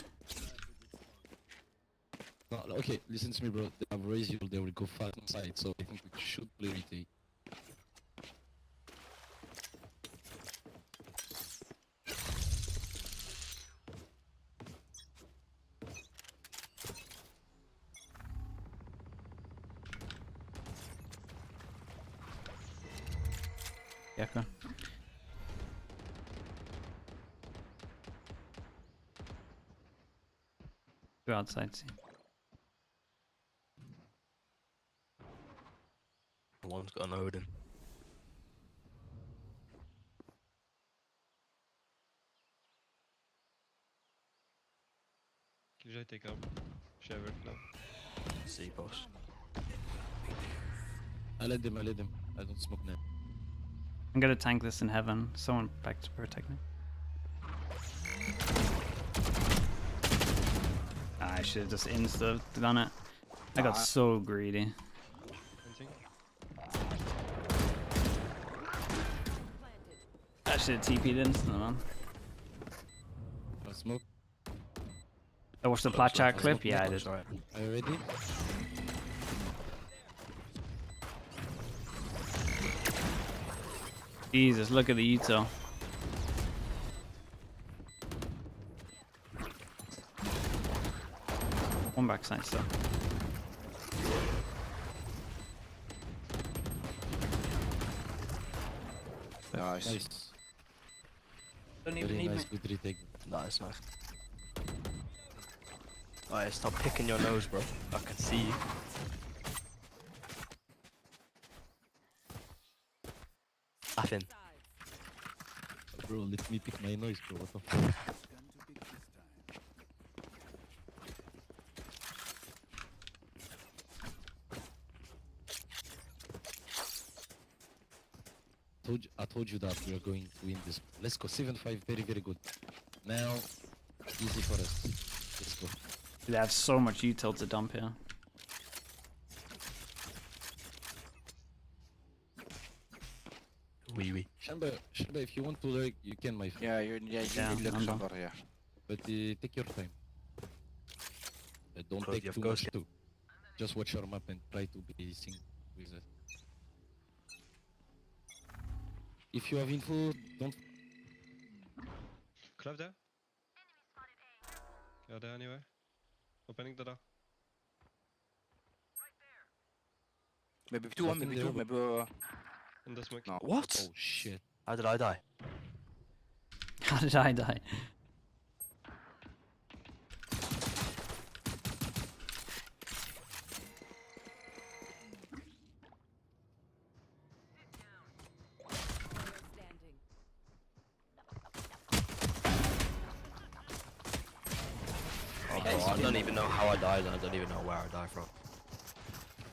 I: No, okay, listen to me, bro. They have raised you, they will go fast inside, so I think we should play retake.
A: Yeah, okay. Go outside, see.
W: One's got an Odin.
R: Should I take up? Should I work now?
W: See, boss.
I: I let them. I don't smoke now.
A: I'm gonna tank this in heaven. Someone back to protect me. I should have just insta done it. I got so greedy. I should have TP'd instant, man.
I: Smoke.
A: I watched the plat chat clip? Yeah, I did.
I: Are you ready?
A: Jesus, look at the Uto. One backside still.
H: Nice.
W: Don't even
I: Very
W: need
I: nice,
W: me.
I: good retake.
W: Nice. Alright, stop picking your nose, bro. I can see you. Laughing.
I: Bro, let me pick my noise, bro. What the fuck? I told you that we are going to win this. Let's go 7-5, very good. Now, easy for us. Let's go.
A: They have so much util to dump here.
W: Oui.
I: Shamba, if you want to lurk, you can, my friend.
H: You need look somewhere, yeah.
I: But take your time. Don't
W: Close
I: take
W: your
I: too
W: ghost.
I: much too. Just watch your map and try to be sync with it. If you have info, don't.
R: Club there? Yeah, there anyway. Opening the door.
H: Maybe 2-1, maybe 2, maybe...
R: In the smoke.
H: No.
W: What?
I: Oh shit.
W: How did I die?
A: How did I die?
W: Oh, bro, I don't even know how I died, and I don't even know where I died from.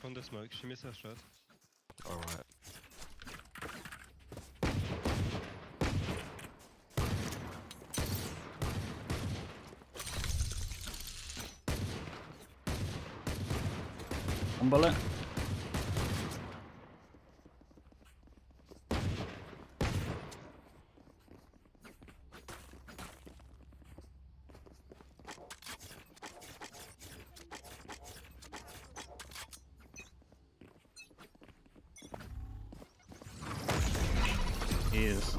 R: From the smoke, she missed her shot.
W: Alright.
A: One bullet. He is.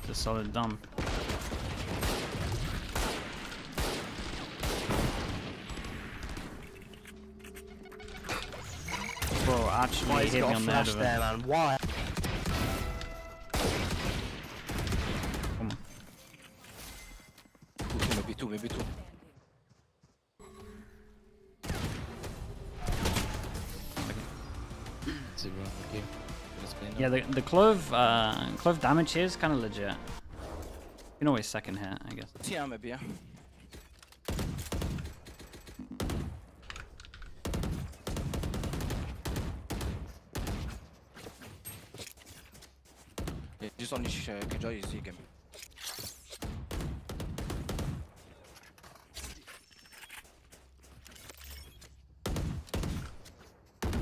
A: It's a solid dump. Bro, actually hit me on the head of it.
W: There, man. Why?
A: Come on.
H: Maybe two.
I: Okay. Let's play now.
A: Yeah, the clove damage here is kind of legit. You can always second hit, I guess.
H: Yeah, maybe, yeah. Just only enjoy his game.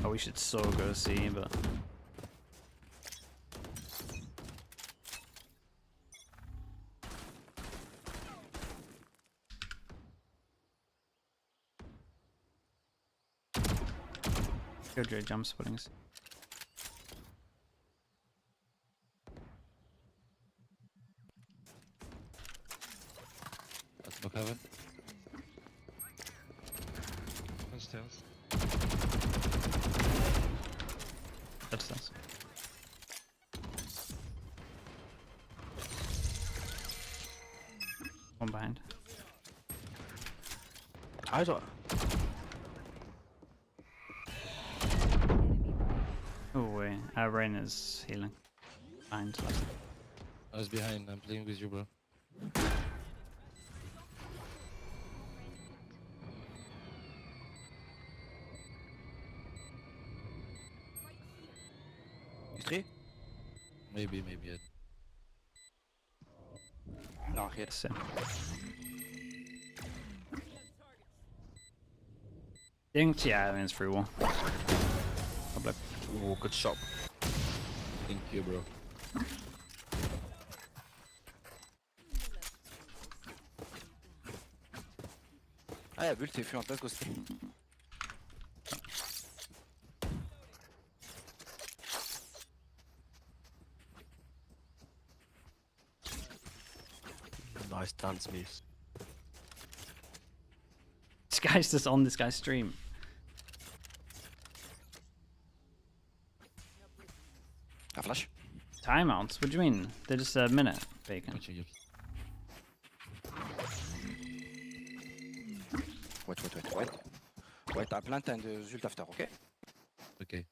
A: Oh, we should so go see, but Killjoy jump splitting.
I: Let's look heaven.
R: One stairs.
A: That's stairs. One behind.
W: I don't.
A: Oh wait, Rain is healing. Behind.
I: I was behind. I'm playing with you, bro.
H: You three?
I: Maybe.
H: No, here.
A: So. Think, yeah, I mean it's free wall. Public.
W: Ooh, good shot.
I: Thank you, bro.
H: Ah, ja, Ulti, if you want, let's go see.
W: Nice dance moves.
A: This guy's just on this guy's stream.
H: A flash.
A: Timeouts? What do you mean? They're just a minute, Bacon.
H: Wait. Wait, I plant and ult after, okay?
I: Okay.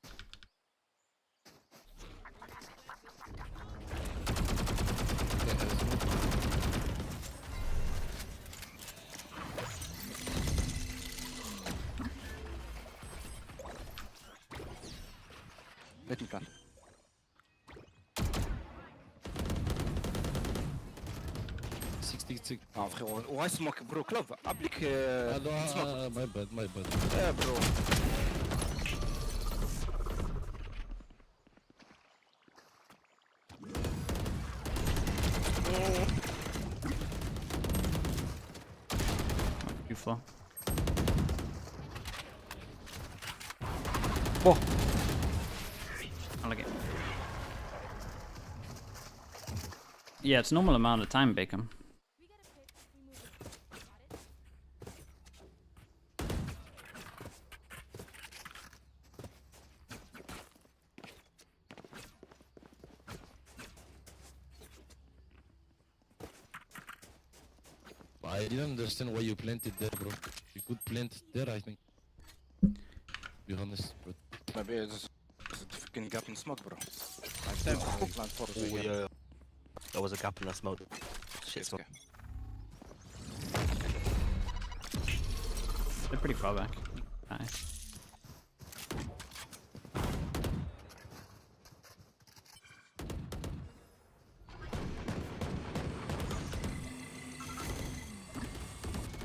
H: Let me plant. Ah, frérot, ouais, smoke, bro, Clove, applique. Smoke.
I: My bad.
H: Yeah, bro.
A: You flow. Whoa! I like it. Yeah, it's normal amount of time, Bacon.
I: I didn't understand why you planted there, bro. You could plant there, I think. Be honest, bro.
H: Maybe it's a fucking gap in smoke, bro. Like them, plant for the
W: Yeah. There was a gap in that smoke. Shit smoke.
A: They're pretty far back. Nice.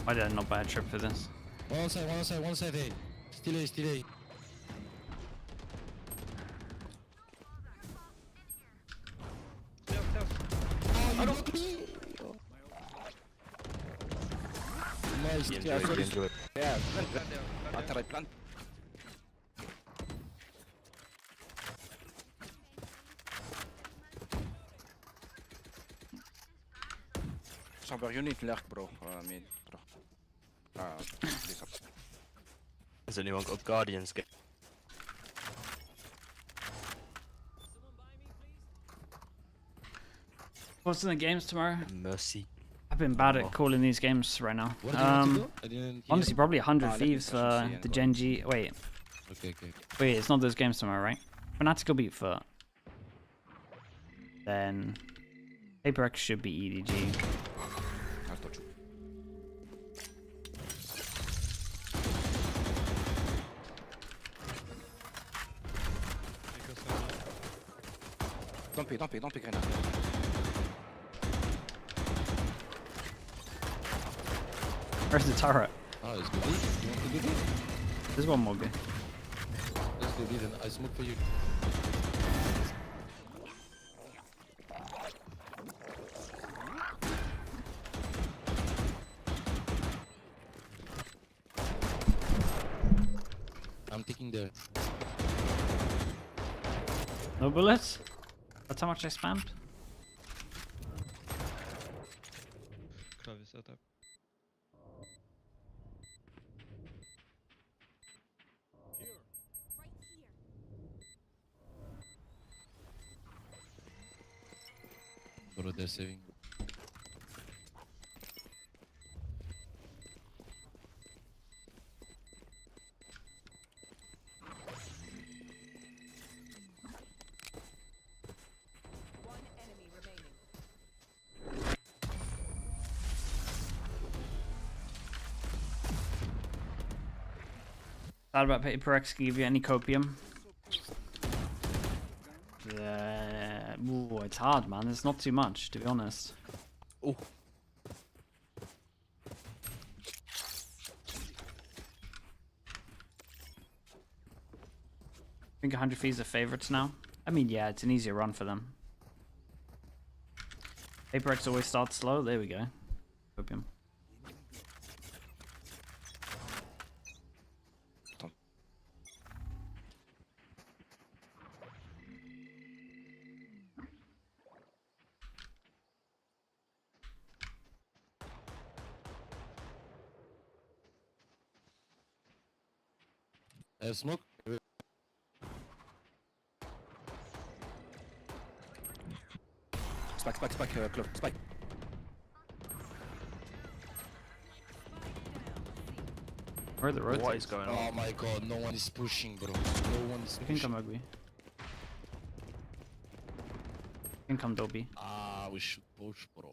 A: Why did I not buy a trip for this?
I: One side, hey. Still A.
H: Nice.
W: Yeah, enjoy it.
H: Yeah, plant. After I plant. Chamber unit lurk, bro. Mid, bro. Please up.
W: Has anyone got Guardians?
A: What's in the games tomorrow?
W: Mercy.
A: I've been bad at calling these games right now.
I: What do you want to do? I didn't hear.
A: Honestly, probably 100 Thieves for the Genji. Wait.
I: Okay.
A: Wait, it's not those games tomorrow, right? Fanatical beat Foot. Then Paper X should be EDG.
H: I'll touch you. Don't pick right now.
A: Where's the turret?
I: Oh, it's good. You want to do this?
A: There's one more B.
I: Let's do this and I smoke for you. I'm taking the...
A: No bullets? That's how much I spammed?
R: Klar, vi setup.
I: Bro, they're saving.
A: Thought about PaperX can give you any copium. Ooh, it's hard, man. It's not too much, to be honest.
W: Oh.
A: I think 100 fees are favorites now. I mean, yeah, it's an easier run for them. PaperX always starts slow. There we go. Copium.
I: Smoke.
H: Spike, close, spike.
A: Where are the roads?
W: What is going on?
I: Oh my god, no one is pushing, bro. No one is
A: You can
I: pushing.
A: come ugly. You can come Dobby.
I: Ah, we should push, bro.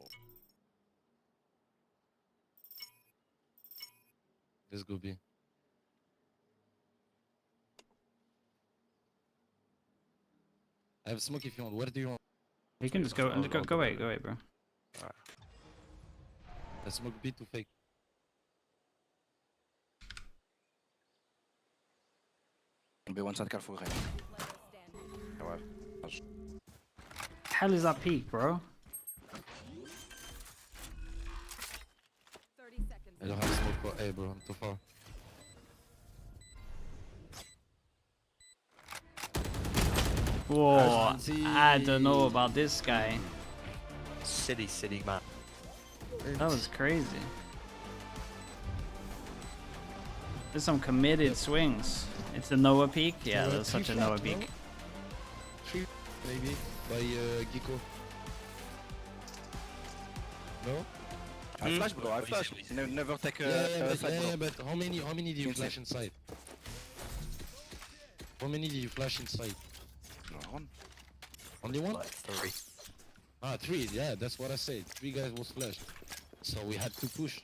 I: Let's go B. I have smoke if you want. Where do you want?
A: You can just go and go away, bro.
W: Alright.
I: I smoke B to fake.
H: Be one side careful, right?
A: Hell is that peak, bro?
I: I don't have smoke for A, bro. I'm too far.
A: Whoa, I don't know about this guy.
W: City, man.
A: That was crazy. There's some committed swings. It's a Noah peak? Yeah, that's such a Noah peak.
I: 3 maybe by Gecko. No?
H: I flash, bro. I flash. Never take
I: yeah,
H: side, bro.
I: but how many did you flash inside? How many did you flash inside?
H: One.
I: Only one?
W: Like 3.
I: Ah, 3. Yeah, that's what I said. 3 guys was flashed, so we had to push.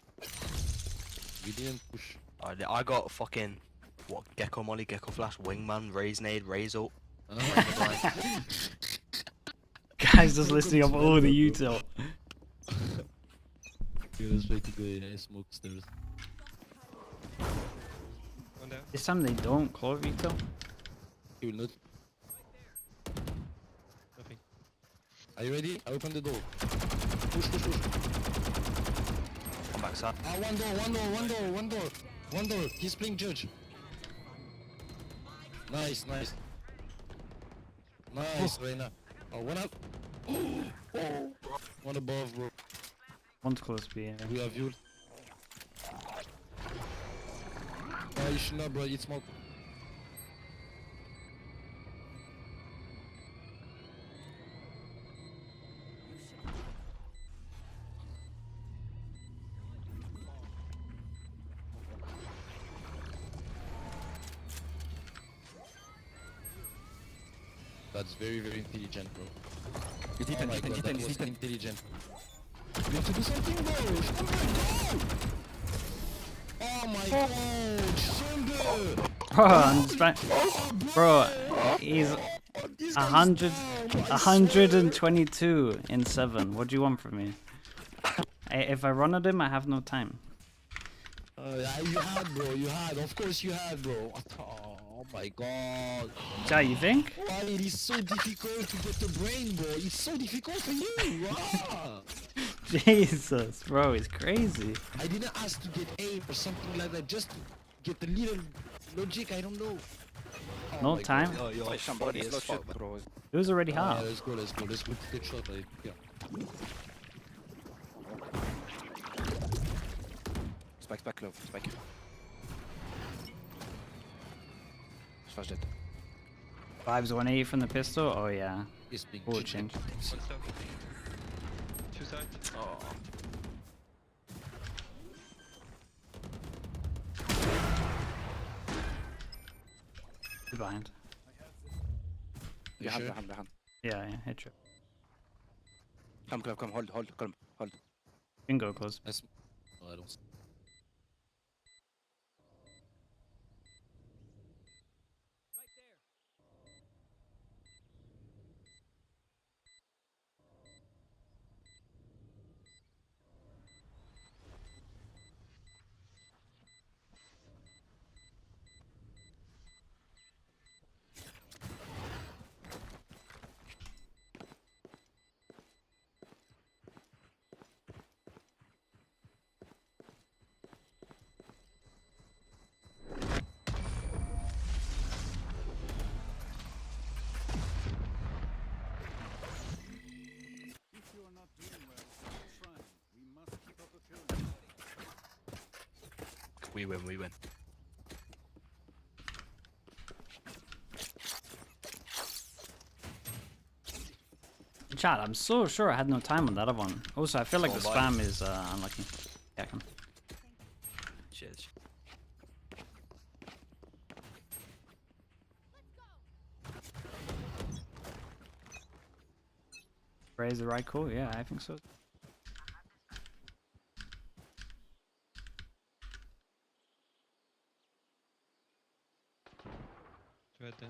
I: We didn't push.
W: I got fucking what? Gecko molly, gecko flash, wingman, raise nade, raise up.
A: Guys just listening up all the util.
I: Let's try to go in smoke stairs.
A: This time they don't clove util.
I: He will not. Nothing. Are you ready? I open the door. Push.
W: I'm backside.
I: Ah, one door. He's playing judge. Nice. Nice, Reina. Oh, one up. Oh. One above, bro.
A: One's close B. Yeah.
I: We have you. Oh, you should not, bro. It's smoke. That's very intelligent, bro.
H: He's
I: intelligent. You have to do something, bro. Oh my god,
A: Bro, he's 122 in 7. What do you want from me? If I run at him, I have no time.
I: Yeah, you had, bro. Of course you had, bro. Oh my god.
A: Jai, you think?
I: Why it is so difficult to get the brain, bro? It's so difficult for you. Wow.
A: Jesus, bro, it's crazy.
I: I didn't ask to get aim or something like that. Just to get a little logic. I don't know.
A: No time.
W: Oh, your body is fucked, bro.
A: It was already
I: Yeah,
A: half.
I: let's go. Let's get shot. Yeah.
H: Spike, Clove. Spike. Flash dead.
A: 5's 180 from the pistol. Oh yeah. Oh, change.
R: One stop. Two side.
W: Oh.
A: Behind.
H: Behind.
A: Yeah, hit trip.
H: Come, hold.
A: Bingo close.
I: Oh, I don't.
W: We win.
A: Chat, I'm so sure I had no time on that other one. Also, I feel like the spam is unlucky. Yeah, come.
W: Cheers.
A: Raise the right call? Yeah, I think so.
R: Right there.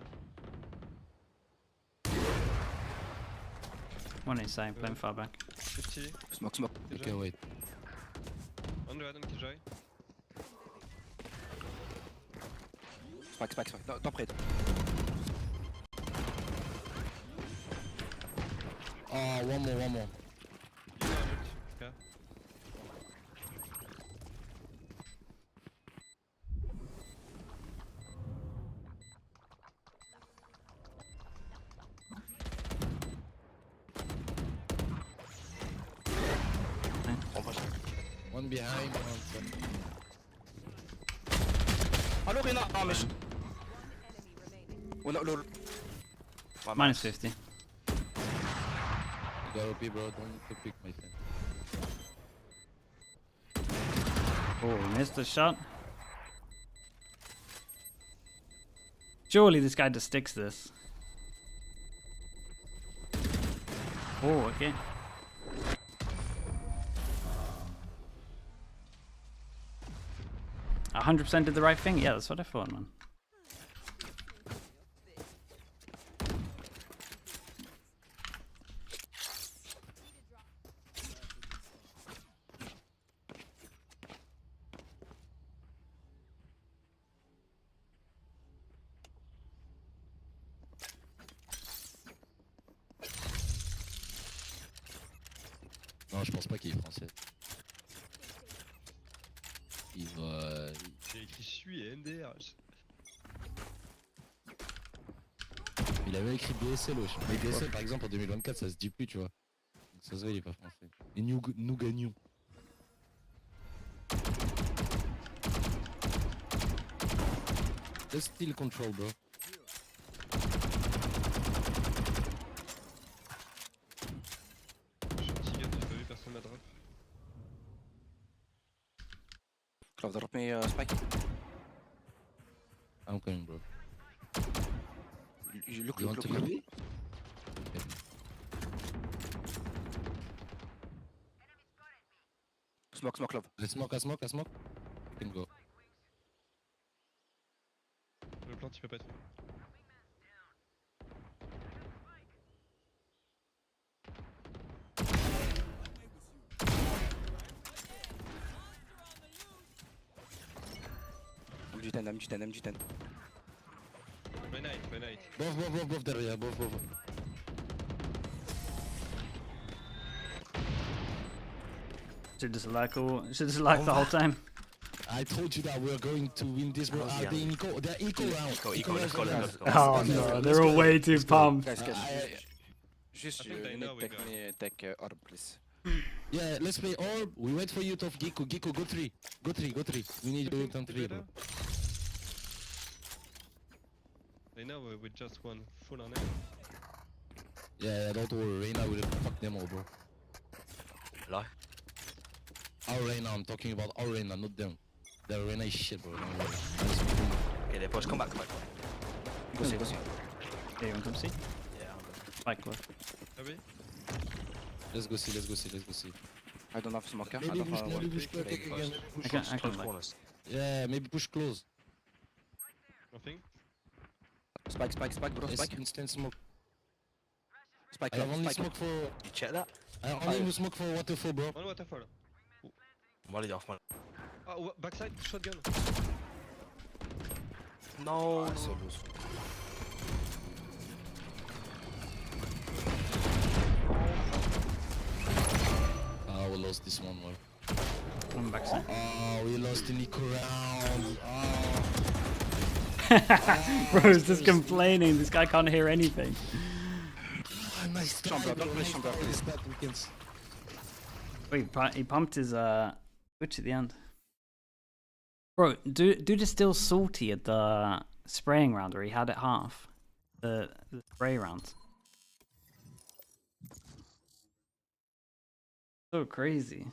A: One inside, playing far back.
R: 50.
H: Smoke.
I: Okay, wait.
R: On Killjoy.
H: Spike. Don't près.
I: Oh, one more.
R: Yeah.
I: One behind, one front.
H: Hallo, Rena. Amish. Lol.
A: Minus 50.
I: You got OP, bro. Don't pick my thing.
A: Oh, missed the shot. Surely this guy just sticks this. Oh, okay. 100% did the right thing? Yeah, that's what I thought, man.
I: Non, je pense pas qu'il est français. Il va...
R: Il a écrit je suis NDH.
I: Il avait écrit BSL, wesh. Mais BSL, par exemple, en 2024, ça se dit plus, tu vois. Donc ça se voit, il est pas français. Et nous gagnons. Let's still control, bro.
R: Je suis petit gars, j'ai pas vu personne m'a drop.
H: Clove, drop me Spike.
I: I'm coming, bro.
H: Look.
I: You want to go?
H: Smoke, Clove.
I: Let's smoke. You can go.
R: Le plant il peut pas être.
H: M10.
R: By night.
I: Both derrière, both.
A: Should just like the whole time.
I: I told you that we're going to win this, bro. They're equal round.
A: Oh no, they're all way too pumped.
H: Just you need take orb, please.
I: Yeah, let's play orb. We wait for you, Tough Gecko. Gecko, go 3. Go 3, go 3. We need to ult on 3, bro.
R: They know we just won full on it.
I: Yeah, don't worry. Reyna will fuck them all, bro.
W: Lie.
I: Our Reyna, I'm talking about our Reyna, not them. Their Reyna is shit, bro. Don't worry.
W: Okay, they push. Come back.
A: Go see. Yeah, you want to come see?
W: Yeah, I'm good.
A: Spike close.
R: Maybe?
I: Let's go see.
H: I don't have smoker.
I: Maybe push back again.
A: I can like.
I: Yeah, maybe push close.
R: Nothing?
H: Spike, bro. Spike.
I: Instant smoke.
H: Spike.
I: I have only smoke for...
W: You check that?
I: I only smoke for waterfall, bro.
R: One waterfall.
W: Molly off, man.
R: Oh, backside, shotgun.
W: No.
I: Oh, we lost this one, bro.
A: I'm backside.
I: Oh, we lost the Nico round.
A: Bro's just complaining. This guy can't hear anything.
H: Nice chamber, don't play chamber, please.
A: Wait, he pumped his switch at the end. Bro, dude is still salty at the spraying round where he had it half. The spray round. So crazy.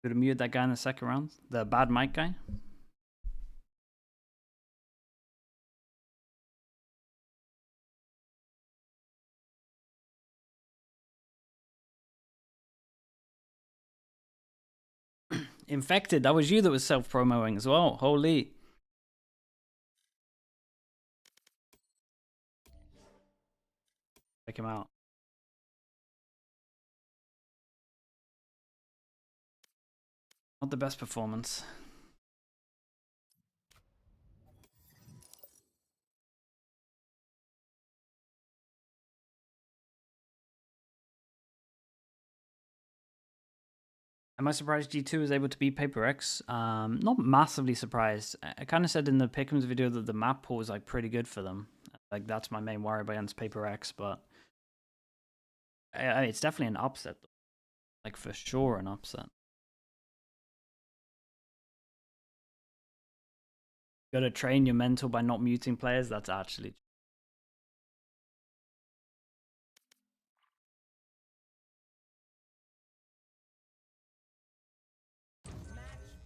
A: Could have muted that guy in the second round. The bad mic guy. Infected, that was you that was self-promoting as well. Holy. Check him out. Not the best performance. Am I surprised G2 was able to beat Paper X? Not massively surprised. I kind of said in the Pick'ems video that the map pool was like pretty good for them. Like that's my main worry against Paper X, but it's definitely an upset. Like for sure an upset. You gotta train your mental by not muting players. That's actually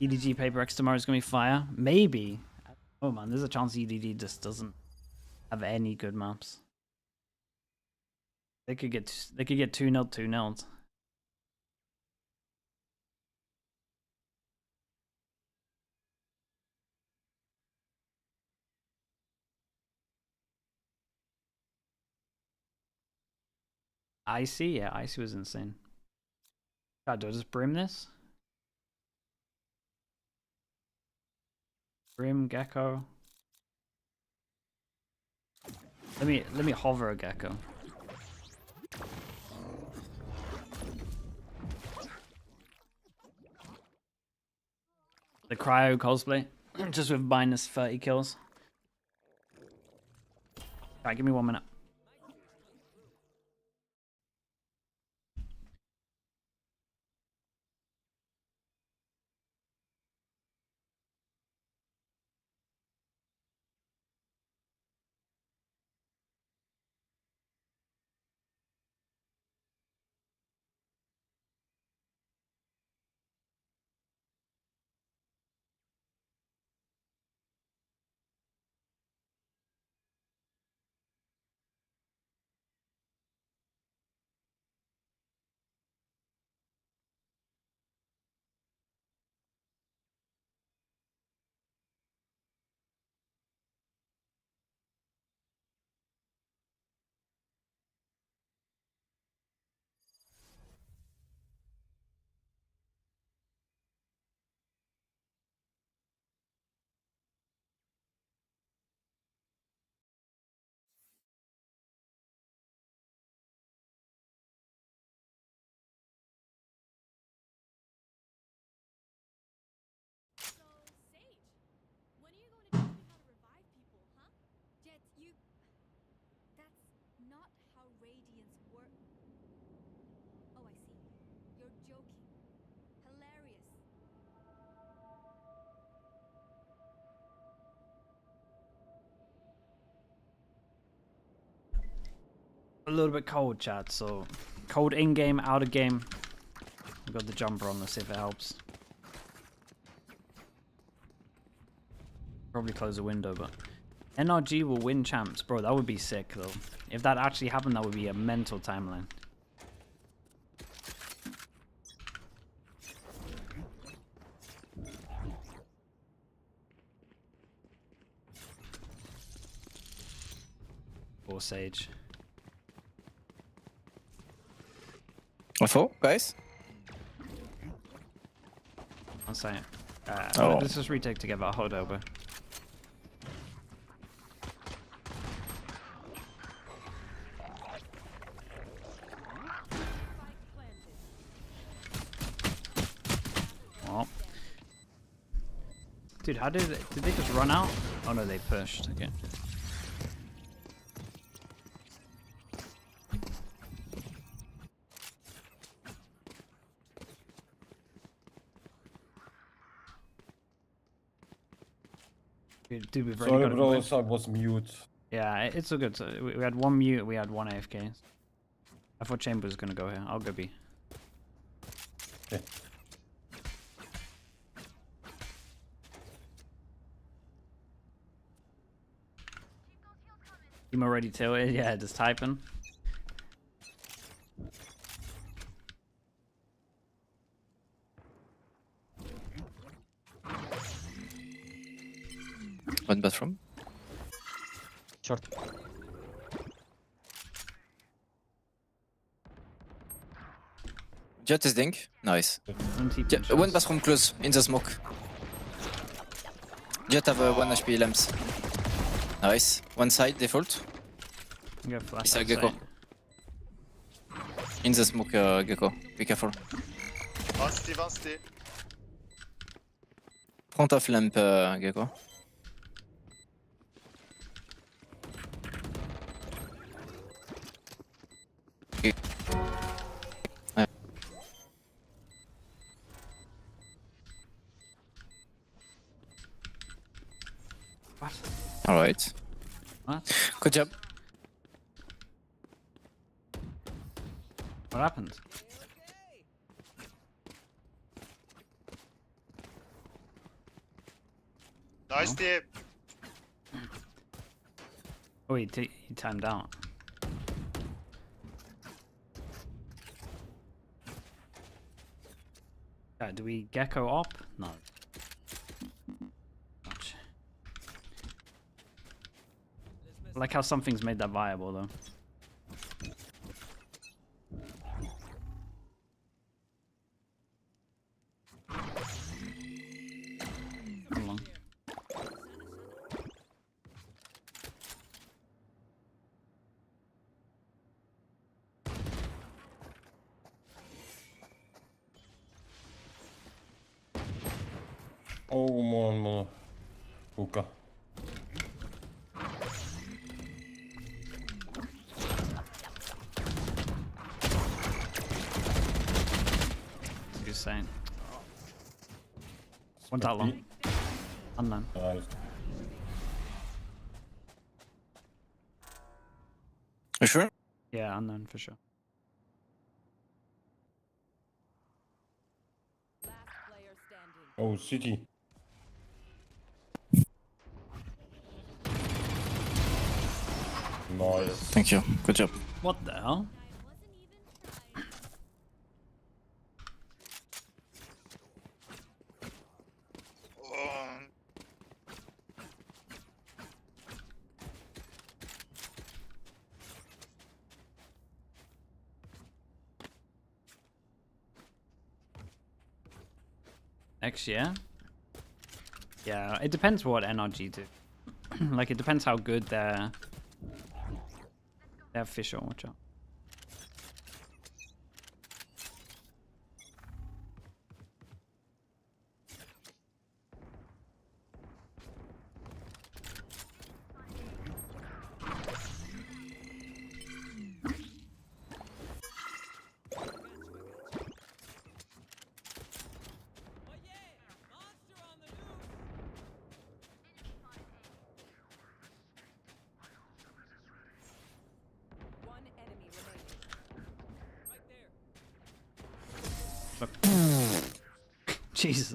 A: EDG Paper X tomorrow is gonna be fire. Maybe. Oh man, there's a chance EDG just doesn't have any good maps. They could get 2-0, 2-0. Icy, yeah, Icy was insane. God, do I just brim this? Brim, Gecko. Let me hover a Gecko. The cryo cosplay, just with minus 30 kills. Alright, give me 1 minute. little bit cold, chat. So cold in game, out of game. We've got the jumper on. Let's see if it helps. Probably close the window, but NRG will win champs, bro. That would be sick, though. If that actually happened, that would be a mental timeline. Or Sage.
H: Info, guys.
A: One second.
H: Oh.
A: Let's just retake together. I'll hold elbow. Oh. Dude, how did they just run out? Oh no, they pushed. Okay. Dude, we've already
G: Sorry,
A: got a
G: bro,
A: win.
G: I was mute.
A: Yeah, it's all good. So we had one mute, we had one AFK. I thought Chamber was gonna go here. I'll go B.
G: Okay.
A: Team already tilted. Yeah, just typing.
H: One bathroom.
G: Short.
H: Jet is dink. Nice. One bathroom close in the smoke. Jet have 1 HP lamps. Nice. One side default. It's a Gecko. In the smoke, Gecko. Be careful.
Q: One city.
H: Front of lamp, Gecko. All right.
A: What?
H: Good job.
A: What happened?
Q: Nice tip.
A: Oh, he timed out. Do we Gecko op? No. Much. I like how something's made that viable, though. Come on.
G: Oh man, hookah.
A: Just saying. One that long. Unknown.
G: Nice.
H: You sure?
A: Yeah, unknown for sure.
G: Oh, city. Nice.
H: Thank you. Good job.
A: What the hell? Next year? Yeah, it depends what NRG do. Like, it depends how good their fish are. Watch out. Jesus.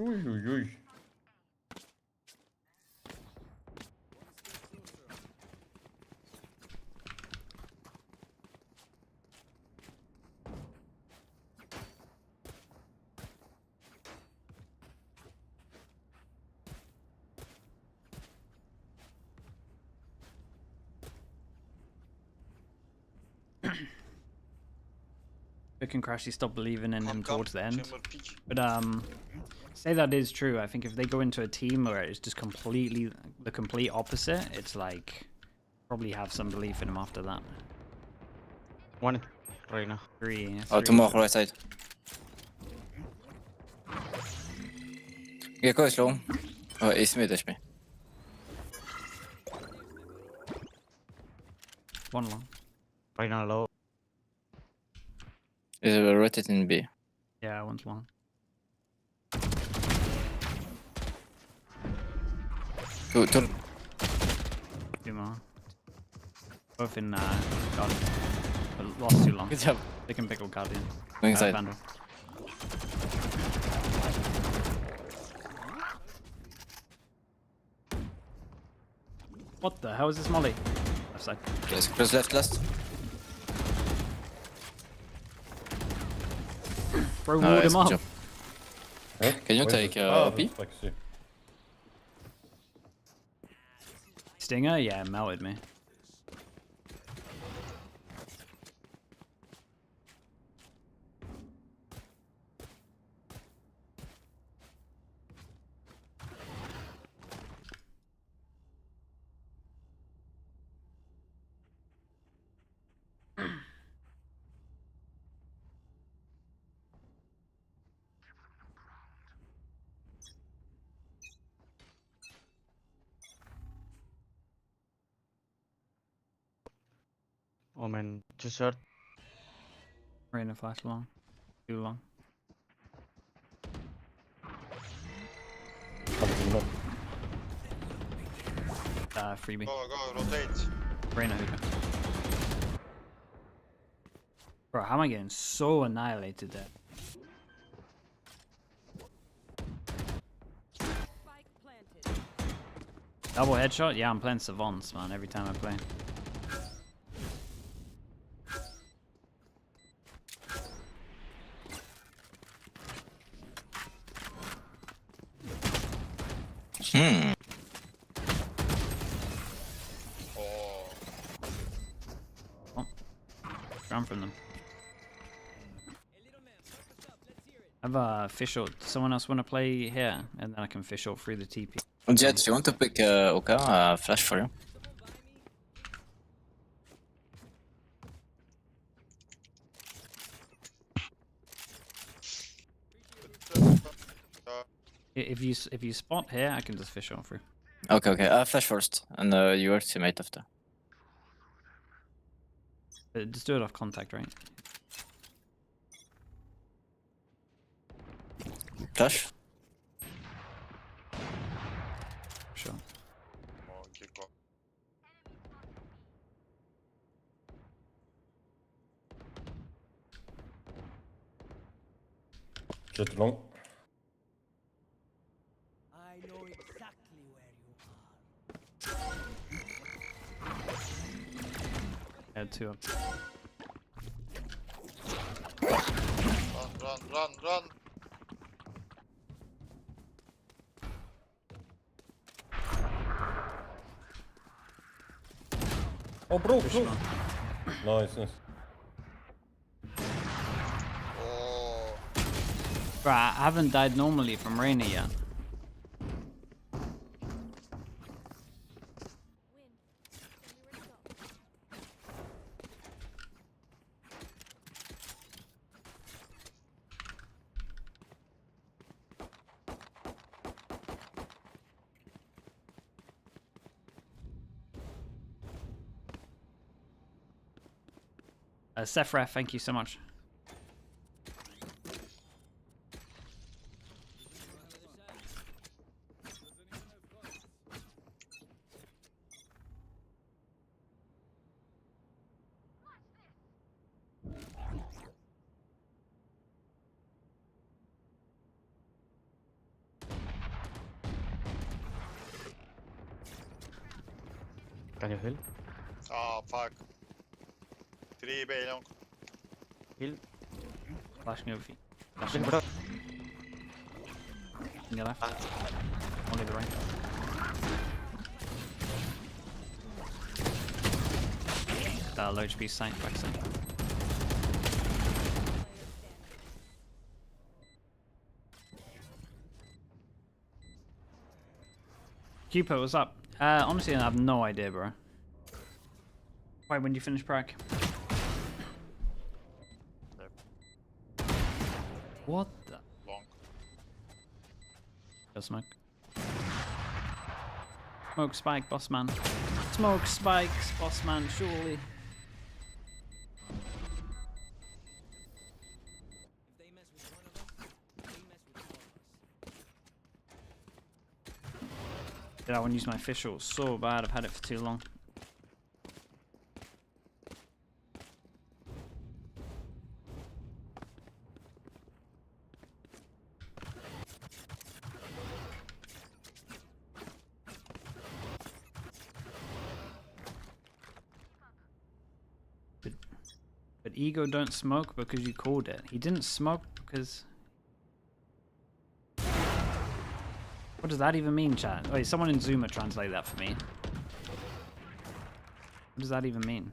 A: Vic and Crashy stop believing in him towards the end. But say that is true. I think if they go into a team where it's just completely the complete opposite, it's like probably have some belief in him after that.
E: One right now.
A: Three.
H: Oh, tomorrow right side. Gecko is low. Oh, ace mid HP.
A: One long.
E: Right now low.
H: Is it rotated in B?
A: Yeah, one's long.
H: Two.
A: Two more. Both in Guardian. But lost too long.
H: Good job.
A: They can pick up Guardian.
H: Going side.
A: Vandal. What the hell is this molly? Left side.
H: Yes, close left last.
A: Bro, ward him up.
H: Can you take OP?
A: Stinger? Yeah, melted me.
E: Oh man, too short.
A: Rain flash long. Too long. Freebie.
Q: Go, rotate.
A: Rain hookah. Bro, how am I getting so annihilated there? Double headshot? Yeah, I'm playing Savants, man, every time I play. Oh. Ground from them. I have a fish out. Someone else want to play here? And then I can fish out through the TP.
H: Jet, you want to pick Oka? Flash for you.
A: If you spot here, I can just fish out through.
H: Okay. Flash first, and your teammate after.
A: Just do it off contact, right?
H: Flash.
A: Sure.
G: Jet long.
T: I know exactly where you are.
A: Add two up.
Q: Run.
G: Oh, bro. Nice.
A: Bro, I haven't died normally from Rainer yet. Sephraf, thank you so much.
E: Can you heal?
Q: Oh, fuck. 3 B long.
E: Heal.
A: Flashing over feet.
E: Flashing, bro.
A: On your left. Only the right. Low HP side, back side. Cupid, what's up? Honestly, I have no idea, bro. Why, when do you finish prac? What the?
Q: Long.
A: Go smoke. Smoke spike, boss man. Smoke spikes, boss man, surely. Did I want to use my official? So bad, I've had it for too long. But Ego don't smoke because you called it. He didn't smoke because... What does that even mean, chat? Wait, someone in Zoomer translate that for me. What does that even mean?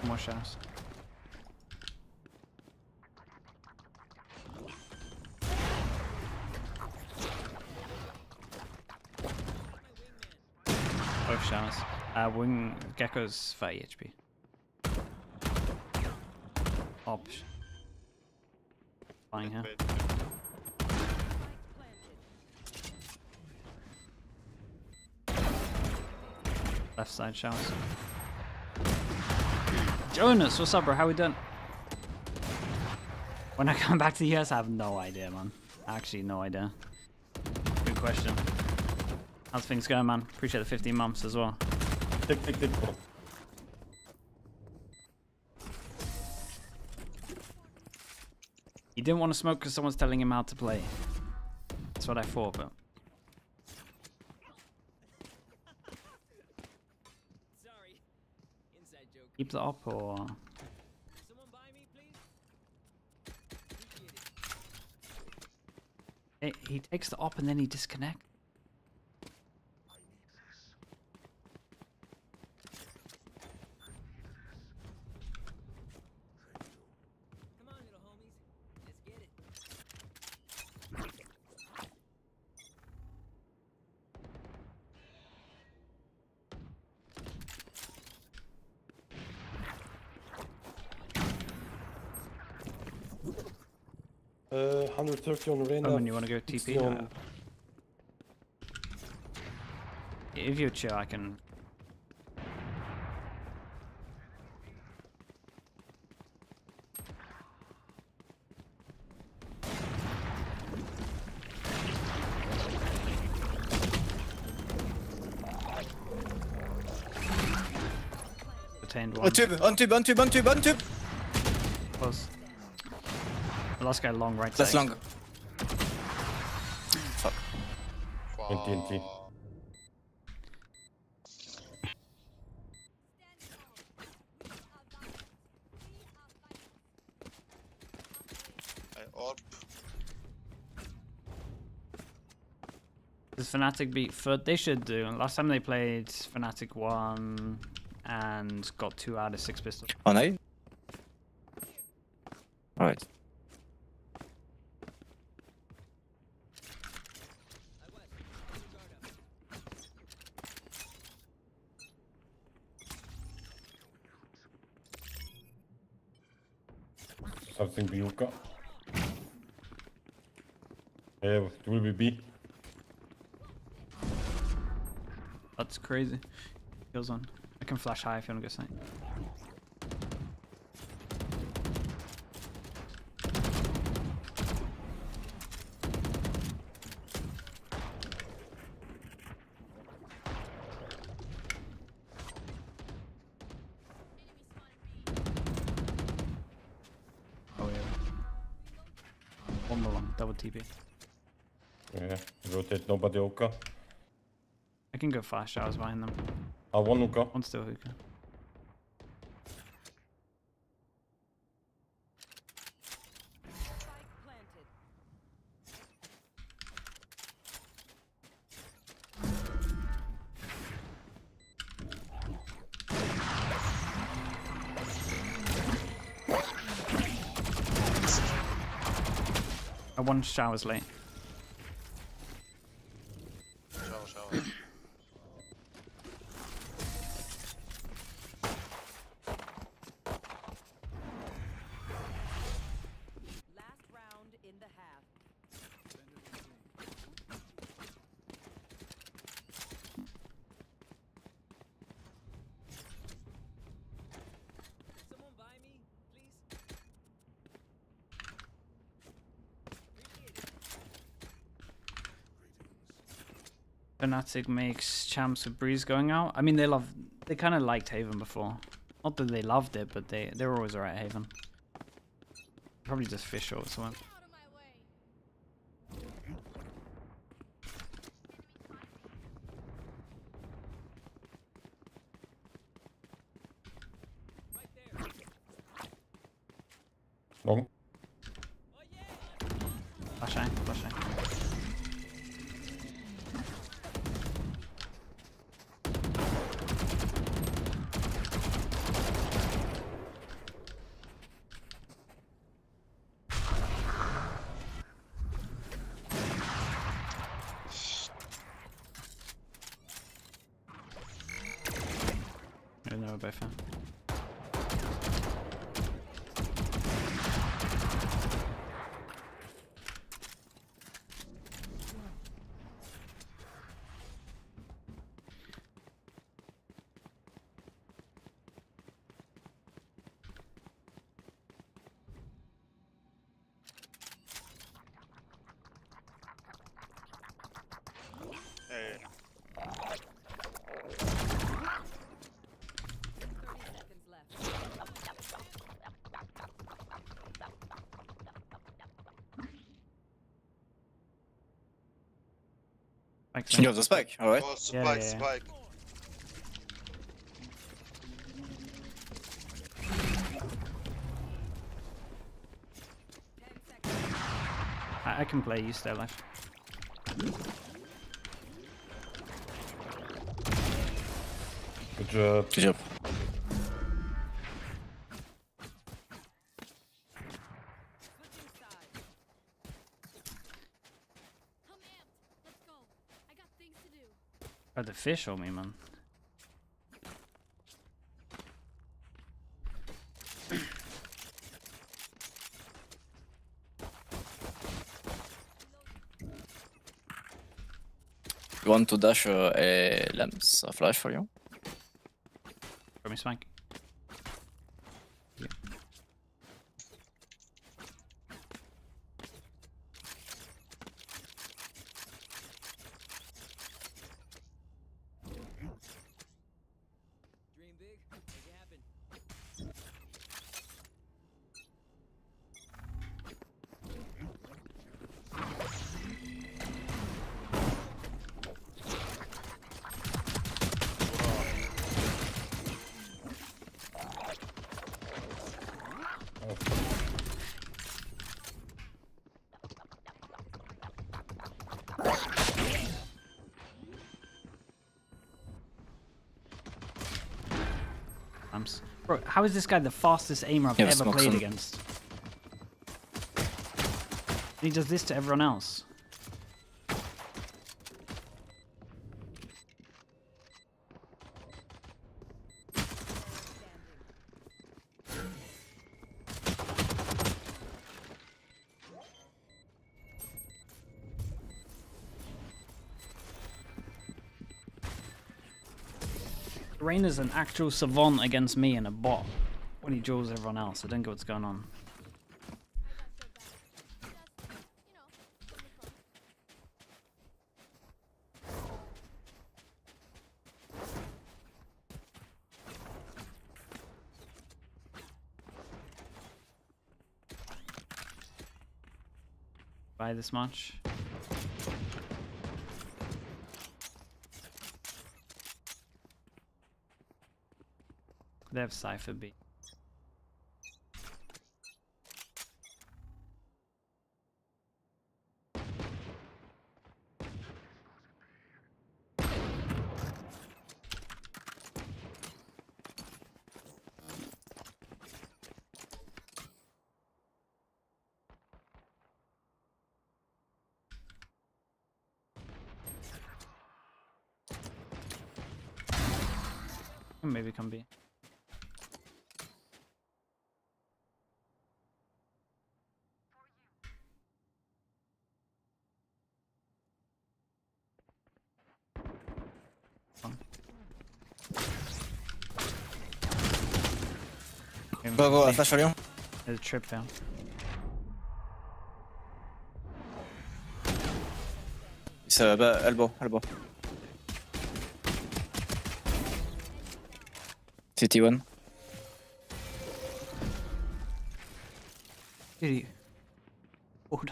A: More shadows. Both showers. Wing Gecko's 30 HP. Op. Flying here. Left side showers. Jonas, what's up, bro? How we doing? When I come back to the US, I have no idea, man. Actually, no idea. Good question. How's things going, man? Appreciate the 15 months as well.
G: Tick, bro.
A: He didn't want to smoke because someone's telling him how to play. That's what I thought, but...
T: Sorry. Inside joke.
A: Keep the op or...
T: Someone buy me, please?
A: Hey, he takes the op and then he disconnects.
G: Uh, 130 on Reyna.
A: Oh, and you want to go TP?
G: On...
A: If you're chill, I can... Retained one.
H: On tube.
A: Close. The last guy long right
H: That's
A: side.
H: long. Fuck.
G: TNT.
Q: Orb.
A: Does Fnatic beat Foot? They should do. Last time they played, Fnatic won and got 2 out of 6 pistols.
H: On A? Alright.
G: Something Biuka. Yeah, it will be B.
A: That's crazy. Kills on. I can flash high if you want to go side. One more long, double TP.
G: Yeah, rotate nobody hookah.
A: I can go fast showers behind them.
G: One hookah.
A: One still hookah. One shower's late.
Q: Shower.
J: Last round in the half.
T: Someone buy me, please?
A: Fnatic makes champs with Breeze going out. I mean, they kind of liked Haven before. Not that they loved it, but they were always alright at Haven. Probably just fish or something.
G: Long.
A: Flashing. I know both are.
Q: Hey.
H: You have the spike, alright?
Q: Oh, spike.
A: I can play, you stay alive.
G: Good job.
H: Good job.
A: Oh, the fish on me, man.
H: You want to dash a lamps, a flash for you?
A: Throw me swank.
T: Dream big, make it happen.
A: Bro, how is this guy the fastest aimer I've ever played against? He does this to everyone else. Reyna's an actual savant against me and a bot when he draws everyone else. I don't get what's going on. by this much. They have Cypher B. Maybe come B.
H: Go, flash for you.
A: There's a trip down.
H: It's elbow. CT1.
A: Dude, he pulled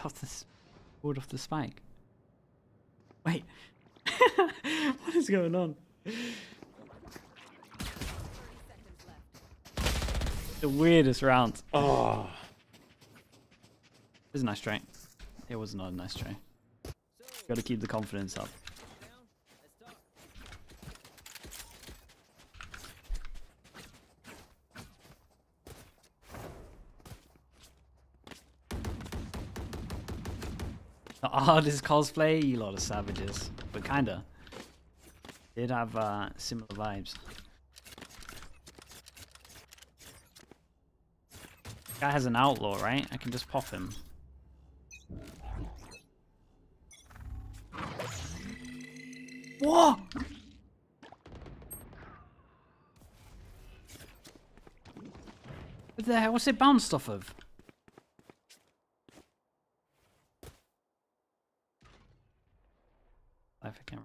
A: off the spike. Wait. What is going on? The weirdest round. Oh. It was a nice try. It was not a nice try. Got to keep the confidence up. The artist cosplay, you lot of savages, but kinda did have similar vibes. Guy has an outlaw, right? I can just pop him. What? What the hell? What's it bounced off of? I can't.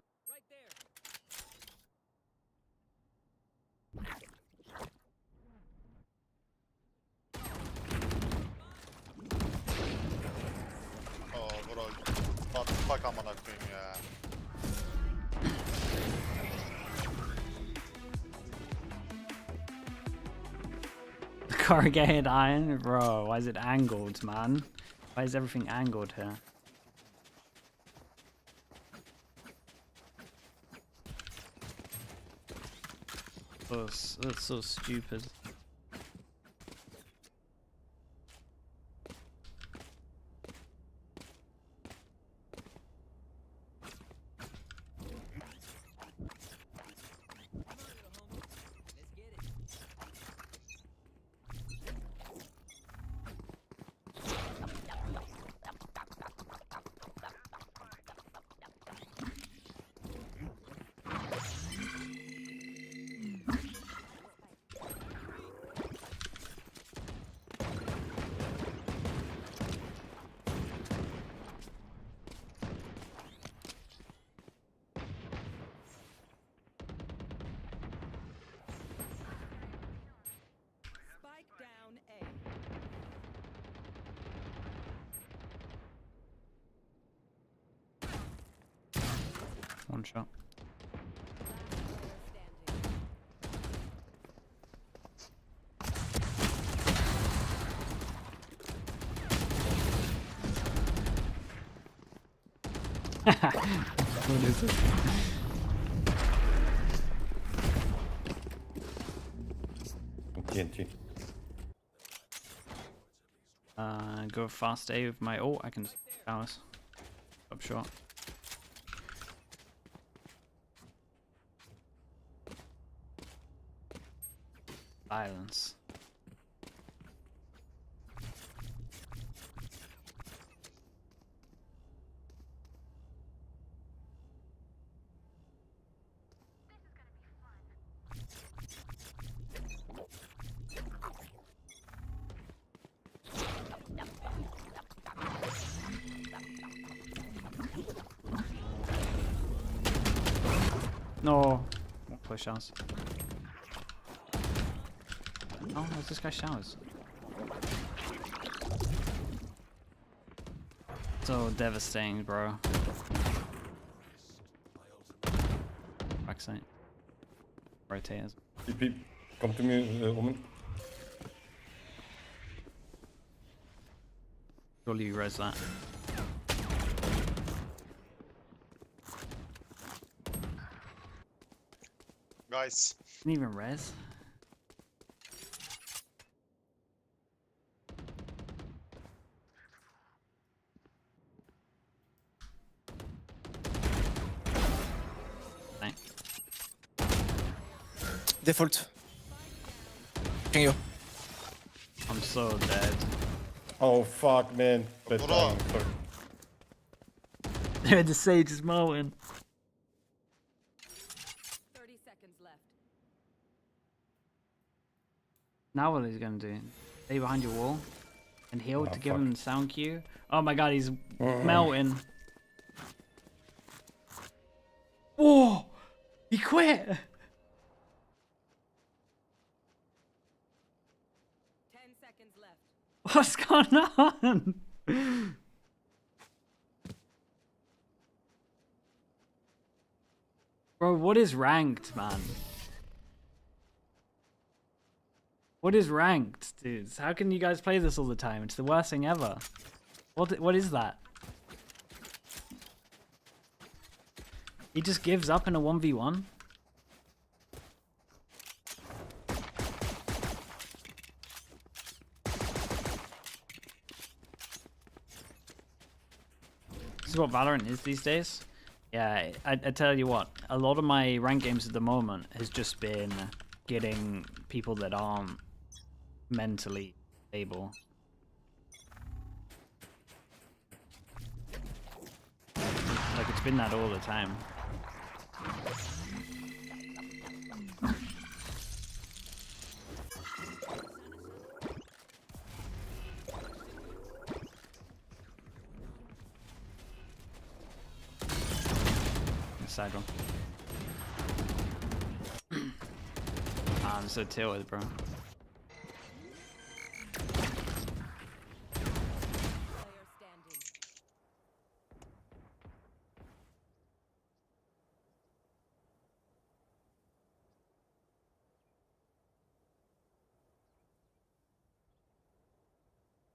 Q: Oh bro. What the fuck amına koyayım ya.
A: Corrugated iron? Bro, why is it angled, man? Why is everything angled here? That's so stupid. One shot. What is it?
G: TNT.
A: Go fast A with my ult. I can showers. Up short. Silence. No. Won't play showers. Oh, where's this guy showers? So devastating, bro. Backside. Rotators.
G: TP, come to me, woman.
A: Surely you res that.
Q: Guys.
A: Didn't even res.
H: Default. Can you?
A: I'm so dead.
G: Oh fuck, man. Bad timing. Sorry.
A: The sage is mowing.
J: 30 seconds left.
A: Now what is he gonna do? Stay behind your wall and heal to give him the sound cue. Oh my god, he's melting. Whoa! He quit!
J: 10 seconds left.
A: What's going on? Bro, what is ranked, man? What is ranked, dudes? How can you guys play this all the time? It's the worst thing ever. What is that? He just gives up in a 1v1? This is what Valorant is these days. Yeah, I tell you what, a lot of my rank games at the moment has just been getting people that aren't mentally stable. Like, it's been that all the time. Side one. I'm so tilted, bro.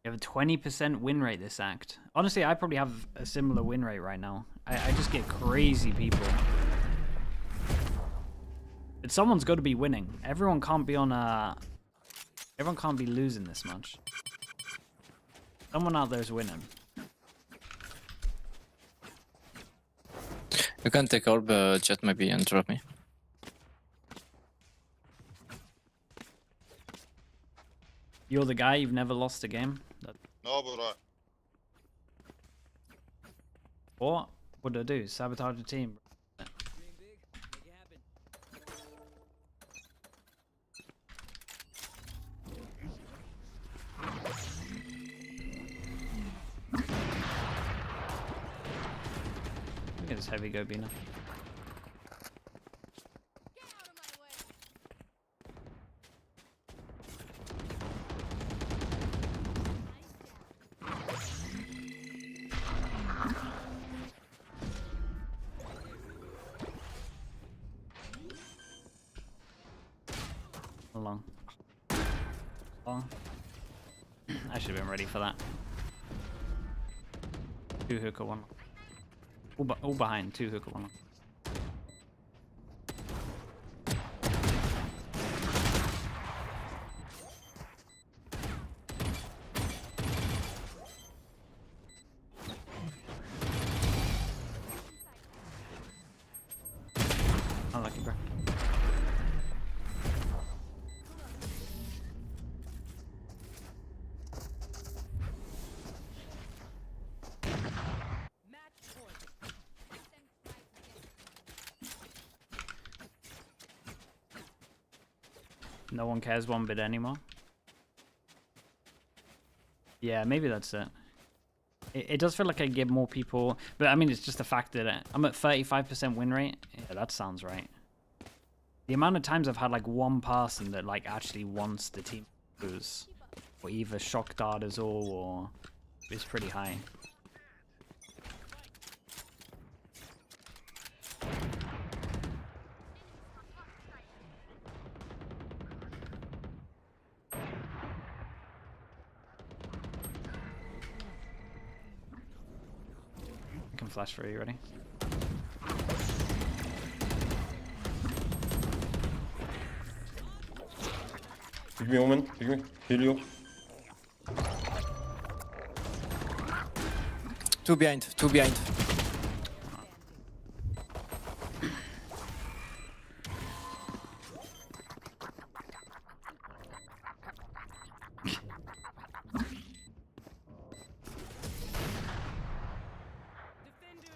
A: You have a 20% win rate this act. Honestly, I probably have a similar win rate right now. I just get crazy people. But someone's got to be winning. Everyone can't be on a... Everyone can't be losing this much. Someone out there's winning.
H: You can take orb jet maybe and drop me.
A: You're the guy, you've never lost a game?
Q: No, bro.
A: What? What do I do? Sabotage the team? Look at this heavy go, Bina. Long. I should have been ready for that. Two hookah, one. All behind, two hookah, one. Unlucky, bro. No one cares one bit anymore. Yeah, maybe that's it. It does feel like I give more people, but I mean, it's just the fact that I'm at 35% win rate. Yeah, that sounds right. The amount of times I've had like one person that like actually wants the team to lose, or either shock darters or is pretty high. flash for you. Ready?
G: Pick me, Omen. Pick me. Heal you.
H: Two behind. Two behind.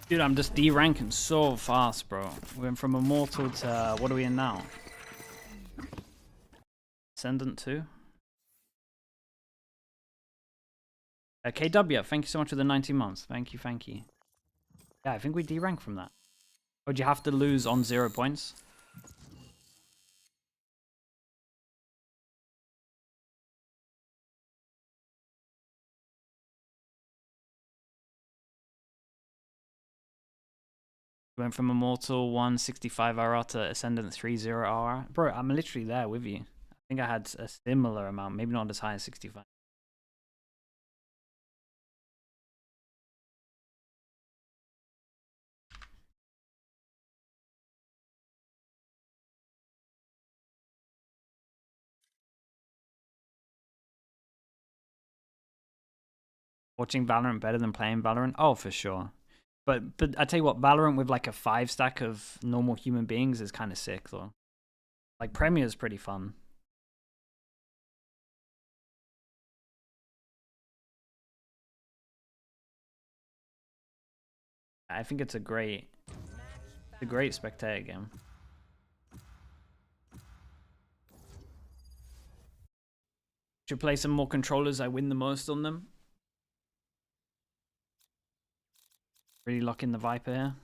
A: Dude, I'm just D-ranking so fast, bro. We went from Immortal to... what are we in now? Ascendant 2? KW, thank you so much for the 19 months. Thank you, thank you. Yeah, I think we D-rank from that. Or do you have to lose on 0 points? Went from Immortal 165 RR to Ascendant 30 RR. Bro, I'm literally there with you. I think I had a similar amount, maybe not as high as 65. Watching Valorant better than playing Valorant? Oh, for sure. But I tell you what, Valorant with like a 5 stack of normal human beings is kind of sick though. Like Premier's pretty fun. I think it's a great spectator game. Should play some more controllers. I win the most on them. Really lock in the Viper here.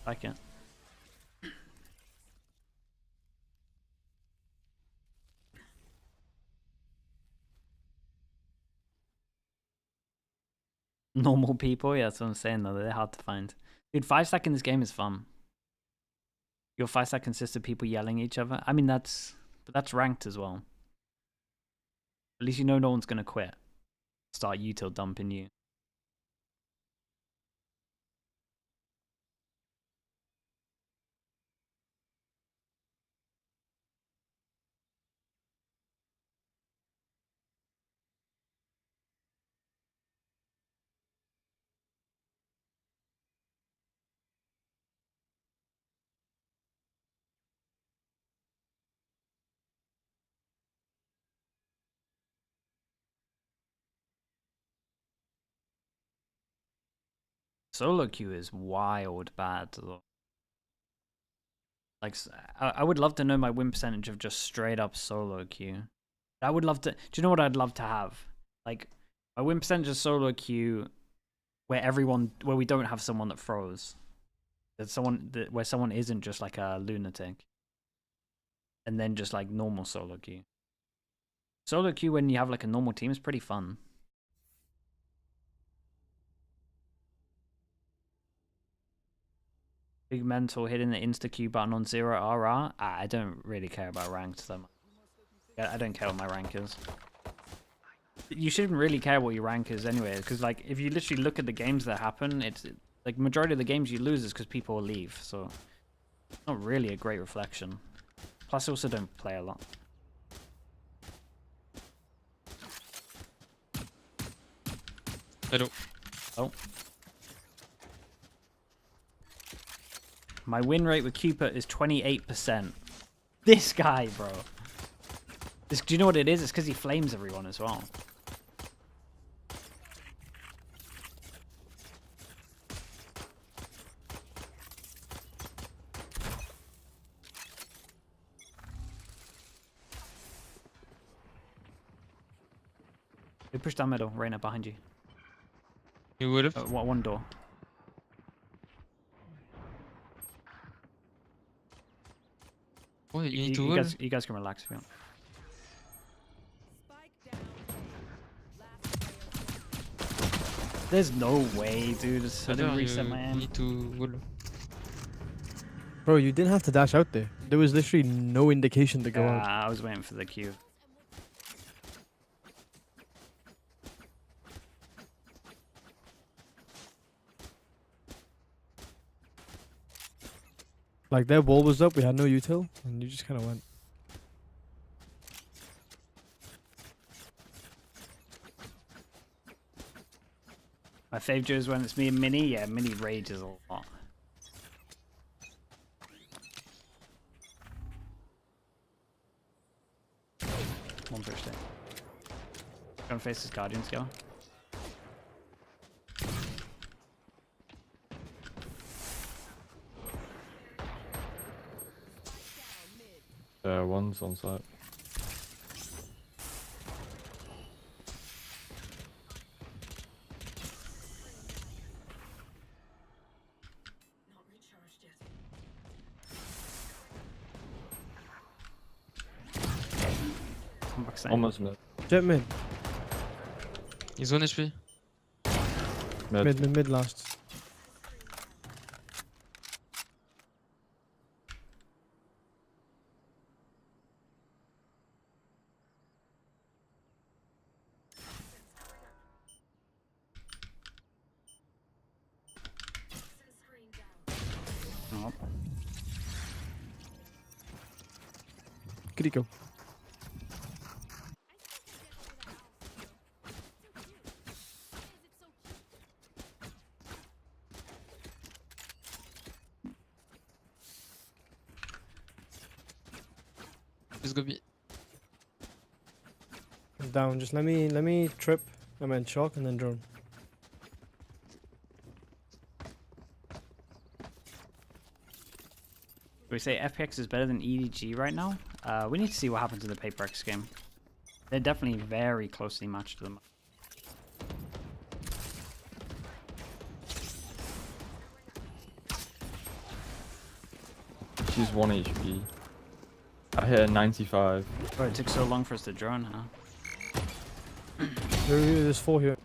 A: Like it. Normal people, yeah, that's what I'm saying though. They're hard to find. Dude, 5 stack in this game is fun. Your 5 stack consists of people yelling at each other. I mean, that's ranked as well. At least you know no one's gonna quit. Start util dumping you. Solo queue is wild bad though. Like, I would love to know my win percentage of just straight up solo queue. I would love to. Do you know what I'd love to have? Like, my win percentage of solo queue where we don't have someone that froze. Where someone isn't just like a lunatic. And then just like normal solo queue. Solo queue when you have like a normal team is pretty fun. Big mental hitting the insta Q button on 0 RR. I don't really care about ranked so much. I don't care what my rank is. You shouldn't really care what your rank is anyway, because like if you literally look at the games that happen, it's like majority of the games you lose is because people leave, so it's not really a great reflection. Plus I also don't play a lot.
R: I don't.
A: Oh. My win rate with Cooper is 28%. This guy, bro. Do you know what it is? It's because he flames everyone as well. You push down middle, Reyna behind you.
R: You would have.
A: One door.
R: Oh, you need to
A: you guys can relax if you want. There's no way, dude. I didn't reset my aim.
R: Need to wood.
M: Bro, you didn't have to dash out there. There was literally no indication to go out.
A: I was waiting for the cue.
M: Like, their wall was up, we had no util, and you just kind of went.
A: My favourite is when it's me and Mini. Yeah, Mini rages a lot. One push there. Gonna face this Guardian skill.
G: One's on site. Almost mid.
M: Jet mid.
E: He's 1 HP.
M: Mid last.
A: Oh.
M: Critical.
E: Just go B.
M: I'm down. Just let me trip and then shock and then drone.
A: Do we say FPX is better than EDG right now? We need to see what happens in the PaperX game. They're definitely very closely matched to them.
G: She's 1 HP. I hit her 95.
A: Oh, it took so long for us to drone, huh?
M: There's 4 here.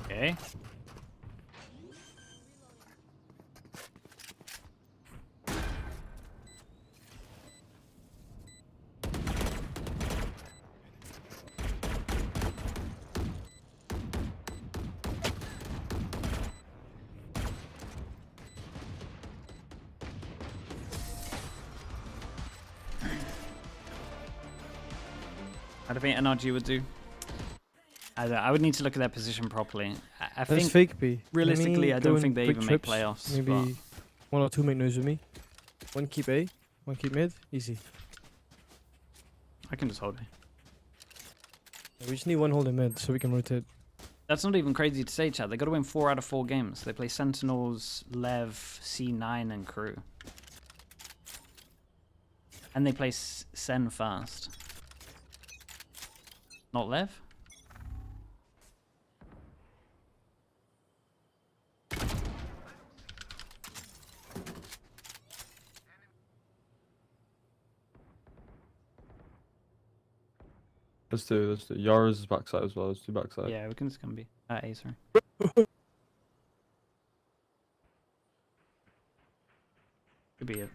A: Okay. How do you think NRG would do? I would need to look at their position properly. I think
M: fake B.
A: Realistically, I don't think they even make
M: trips.
A: playoffs.
M: Maybe
A: But
M: 1 or 2 make noise with me. 1 keep A, 1 keep mid. Easy.
A: I can just hold it.
M: Yeah, we just need 1 hold in mid so we can rotate.
A: That's not even crazy to say, Chad. They got to win 4 out of 4 games. They play Sentinels, Lev, C9, and Crew. And they play Sen first. Not Lev?
G: Let's do. Yara's backside as well. Let's do backside.
A: Yeah, we can just come B. A, sorry.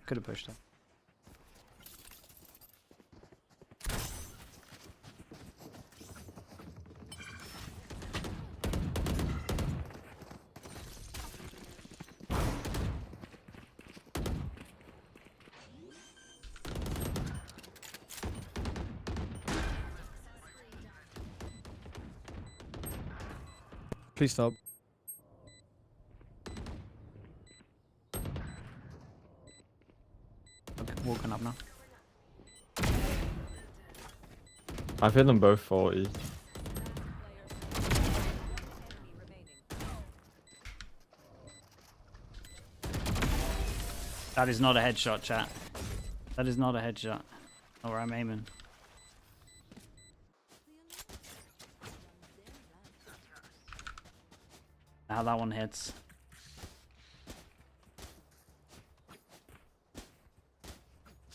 A: Could have pushed it.
M: Please stop.
A: Okay, walking up now.
G: I've hit them both 40.
A: That is not a headshot, chat. That is not a headshot. Not where I'm aiming. Now that one hits.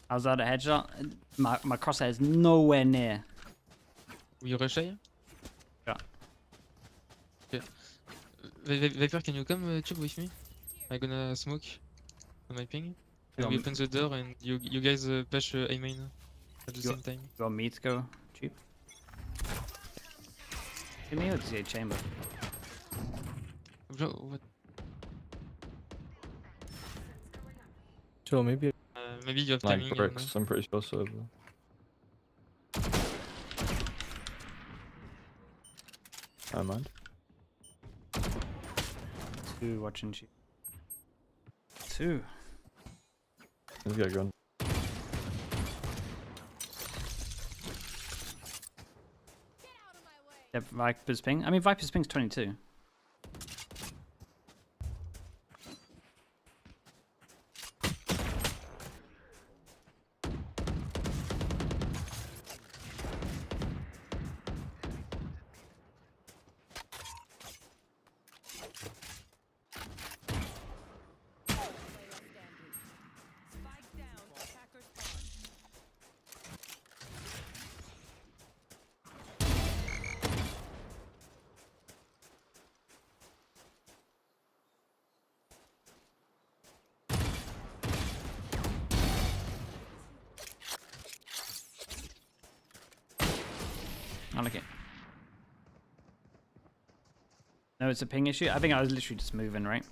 A: How's that a headshot? My crosshair is nowhere near.
E: Will you rush A? Viper, can you come Chub with me? I'm gonna smoke on my ping. And we open the door and you guys push A main at the same time.
A: You want me to go cheap? Give me or does he have chamber?
E: Bro, what?
M: Sure, maybe.
E: Maybe you have
G: Like
E: timing.
G: bricks, I'm pretty sure so. I don't mind.
A: 2 watching cheap. 2.
G: Let's get going.
A: Yeah, Viper's ping. I mean, Viper's ping's 22. I like it. No, it's a ping issue. I think I was literally just moving, right?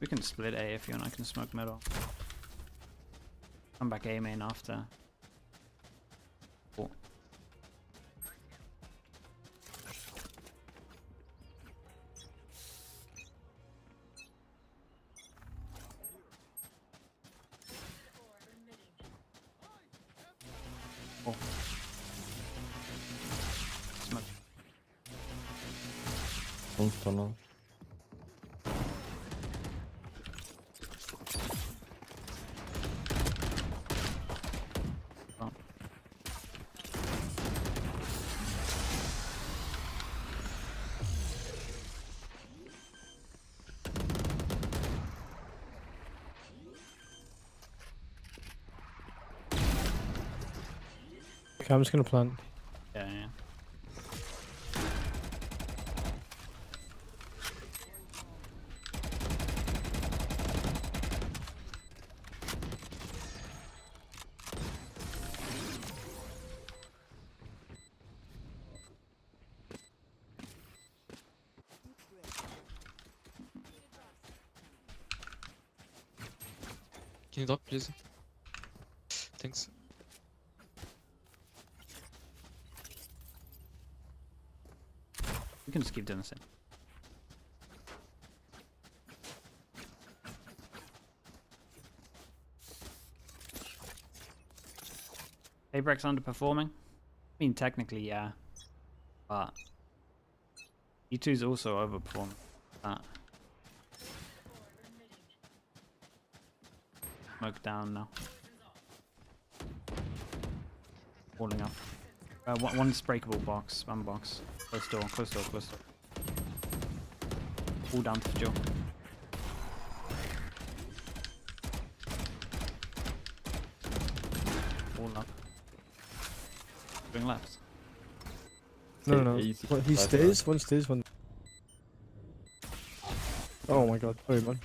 A: We can split A if you want. I can smoke middle. Come back A main after. Cool. Oh. Smoke.
G: One tunnel.
A: Oh.
M: Okay, I'm just gonna plant.
A: Yeah, yeah.
E: Can you drop, please? Thanks.
A: We can just keep doing the same. Daybreak's underperforming? I mean, technically, yeah. But E2's also overperforming. Smoke down now. Falling up. One's breakable box, one box. Close door, close door, close door. All down to Jill. All up. Going left.
M: No, no.
G: Easy.
M: What, he stays? One stays, one. Oh my god, sorry, man.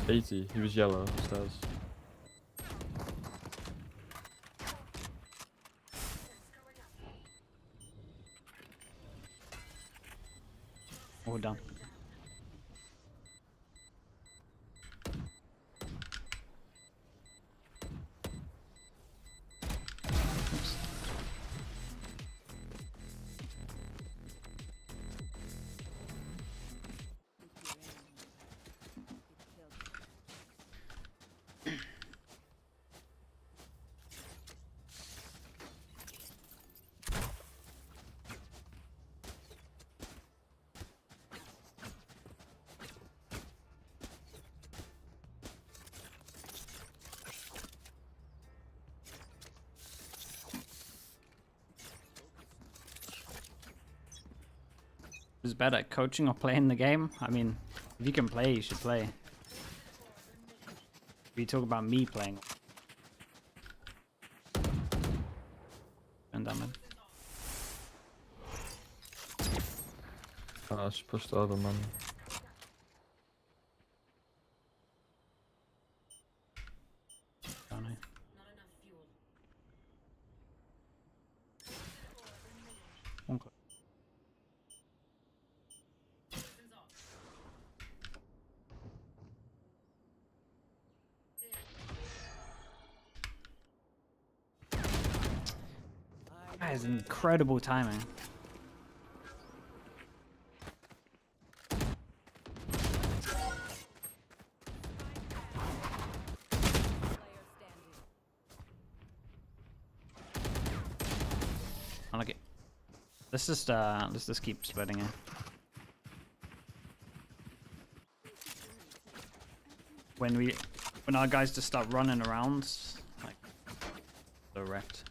G: He was yellow upstairs.
A: All done. who's better at coaching or playing the game? I mean, if you can play, you should play. We talk about me playing. And damn it.
G: I should push the other man.
A: Don't I? Okay. That is incredible timing. I like it. Let's just keep spreading it. When our guys just start running around, like, they're wrecked.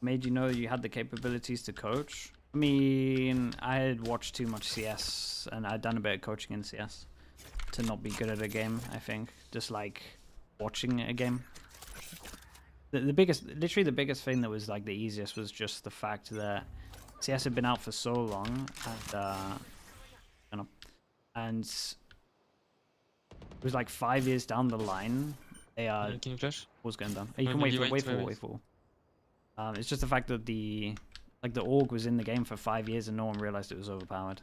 A: Made you know you had the capabilities to coach? I mean, I had watched too much CS, and I'd done a bit of coaching in CS to not be good at a game, I think. Just like watching a game. Literally the biggest thing that was like the easiest was just the fact that CS had been out for so long, and it was like 5 years down the line. They
E: Can you flash?
A: was going down. You can wait for. It's just the fact that the org was in the game for 5 years and no one realized it was overpowered.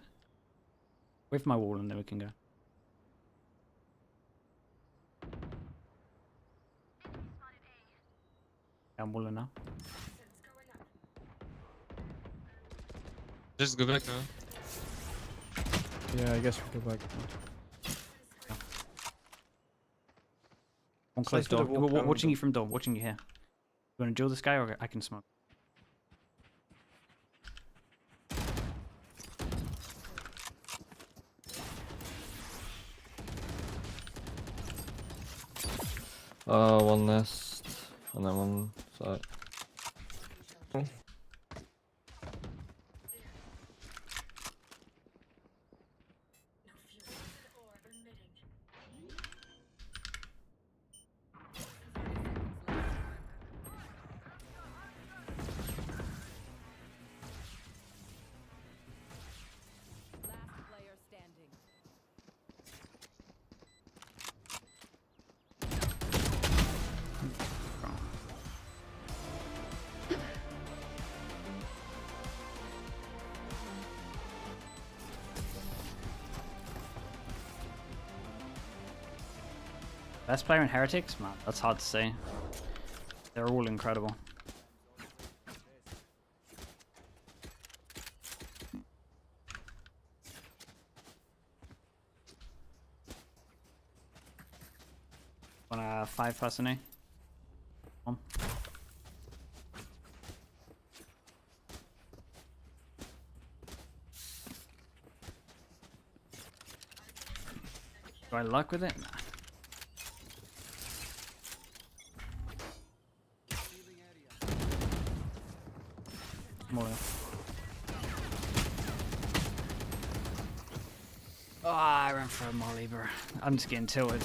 A: Wait for my wall and then we can go. I'm walling now.
E: Just go back now.
M: Yeah, I guess we go back.
A: One close door. Watching you from door. Watching you here. You want to drill this guy or I can smoke?
G: One nest and then one side.
A: Best player in Heretics? Man, that's hard to say. They're all incredible. Want a 5-person A? One. Do I luck with it? Nah. Oh, I ran for a molly, bro. I'm just getting tilted.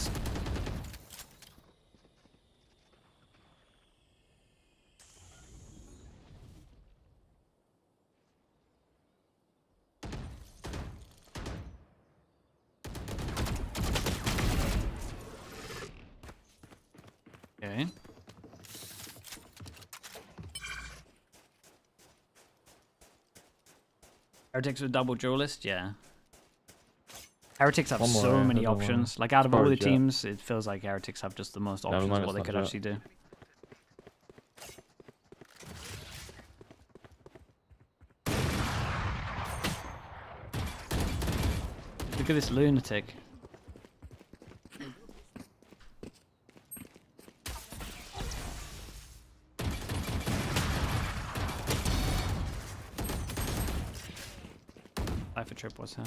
A: Okay. Heretics with double duelist, yeah. Heretics have so many options. Like out of all the teams, it feels like Heretics have just the most options of what they could actually do. Look at this lunatic. For trip was here.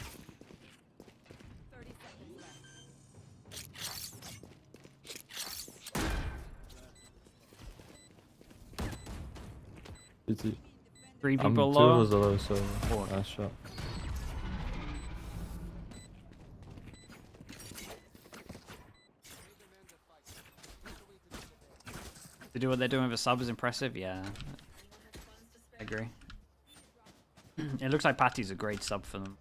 A: 3 people
G: Two
A: low.
G: was a low, so
A: Four.
G: nice shot.
A: To do what they're doing with a sub is impressive, yeah. I agree. It looks like Patty's a great sub for them.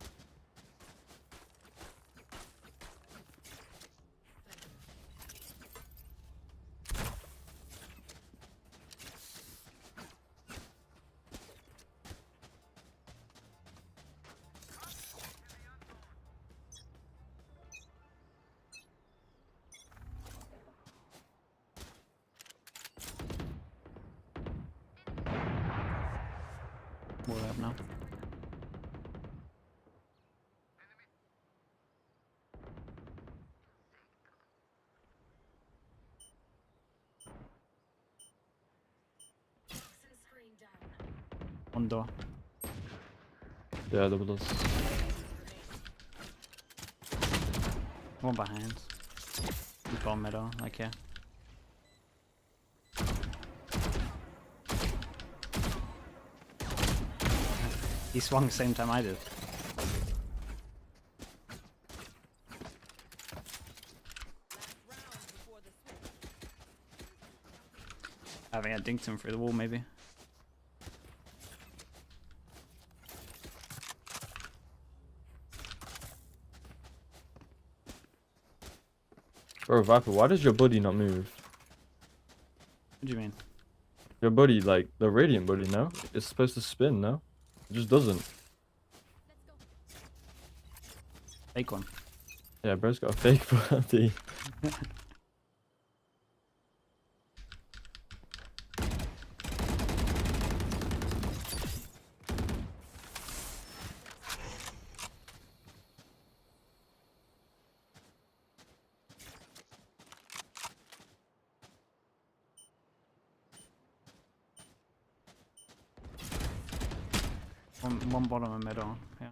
A: What up now? One door.
G: Yeah, there was.
A: One behind. Keep on middle, like yeah. He swung the same time I did. I think I dinked him through the wall, maybe.
G: Bro, Viper, why does your buddy not move?
A: What do you mean?
G: Your buddy, like, the Radiant buddy, no? It's supposed to spin, no? It just doesn't.
A: Fake one.
G: Yeah, bro's got a fake buddy.
A: One bottom and middle, yeah.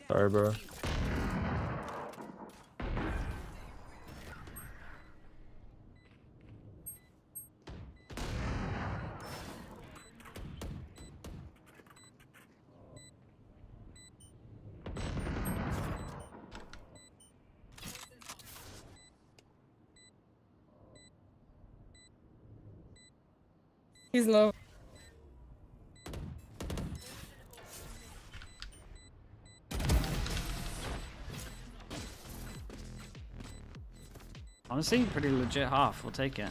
G: Sorry, bro.
K: He's low.
A: Honestly, pretty legit half. We'll take it.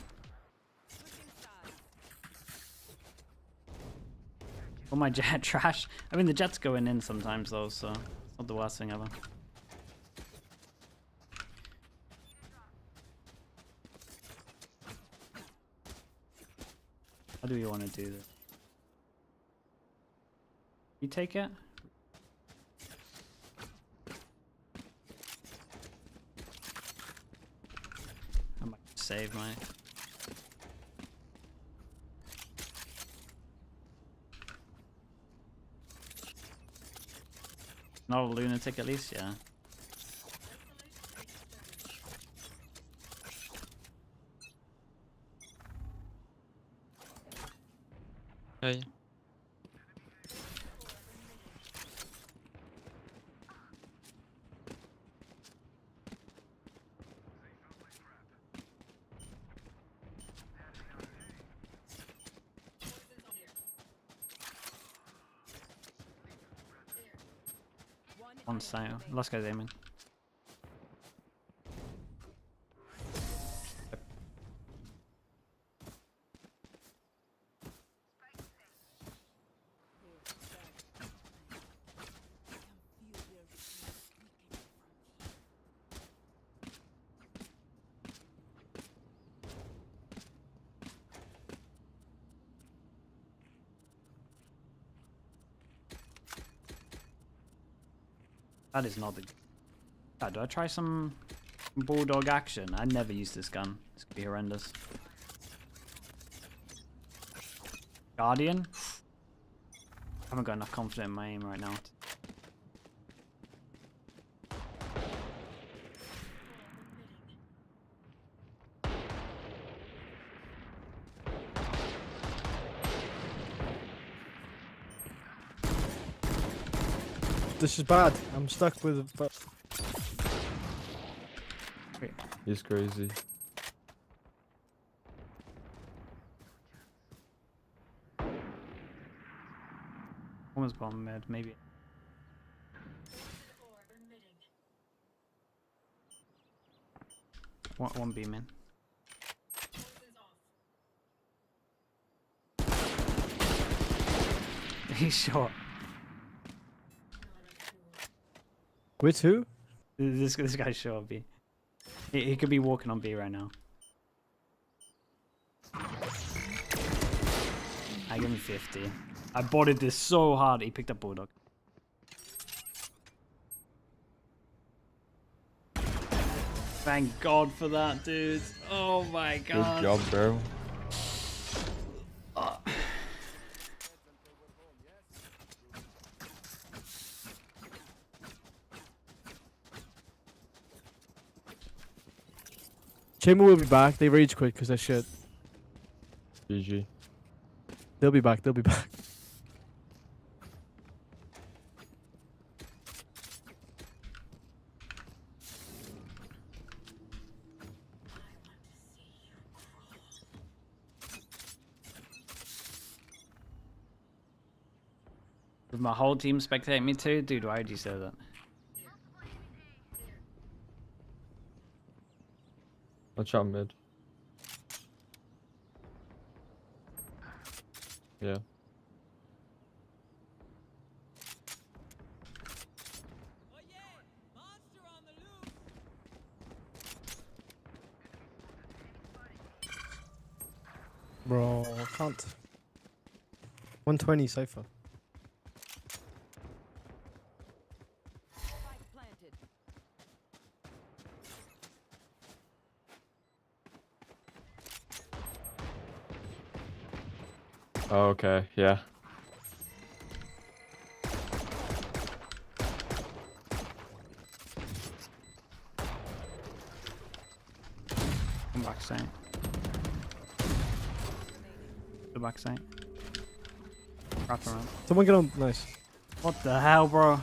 A: Oh, my jet trash. I mean, the jet's going in sometimes though, so it's not the worst thing ever. How do you want to do this? You take it? I might save my... Not a lunatic at least, yeah.
E: Hey.
A: One side. Last guy's aiming. That is not the... do I try some bulldog action? I never use this gun. This could be horrendous. Guardian? I haven't got enough confidence in my aim right now.
M: this is bad. I'm stuck with.
G: He's crazy.
A: Almost bomb mid, maybe. One B man. He's short.
M: With who?
A: This guy's short B. He could be walking on B right now. I give him 50. I botted this so hard. He picked up Bulldog. Thank God for that, dude. Oh my God.
G: Good job, bro.
M: Chamber will be back. They rage quit because they're shit.
G: GG.
M: They'll be back. They'll be back.
A: With my whole team spectating me too? Dude, why would you say that?
G: Watch out mid. Yeah.
M: Bro, I can't. 120 Cypher.
G: Oh, okay, yeah.
A: Come back side. Go back side. Wrap around.
M: Someone get on. Nice.
A: What the hell, bro?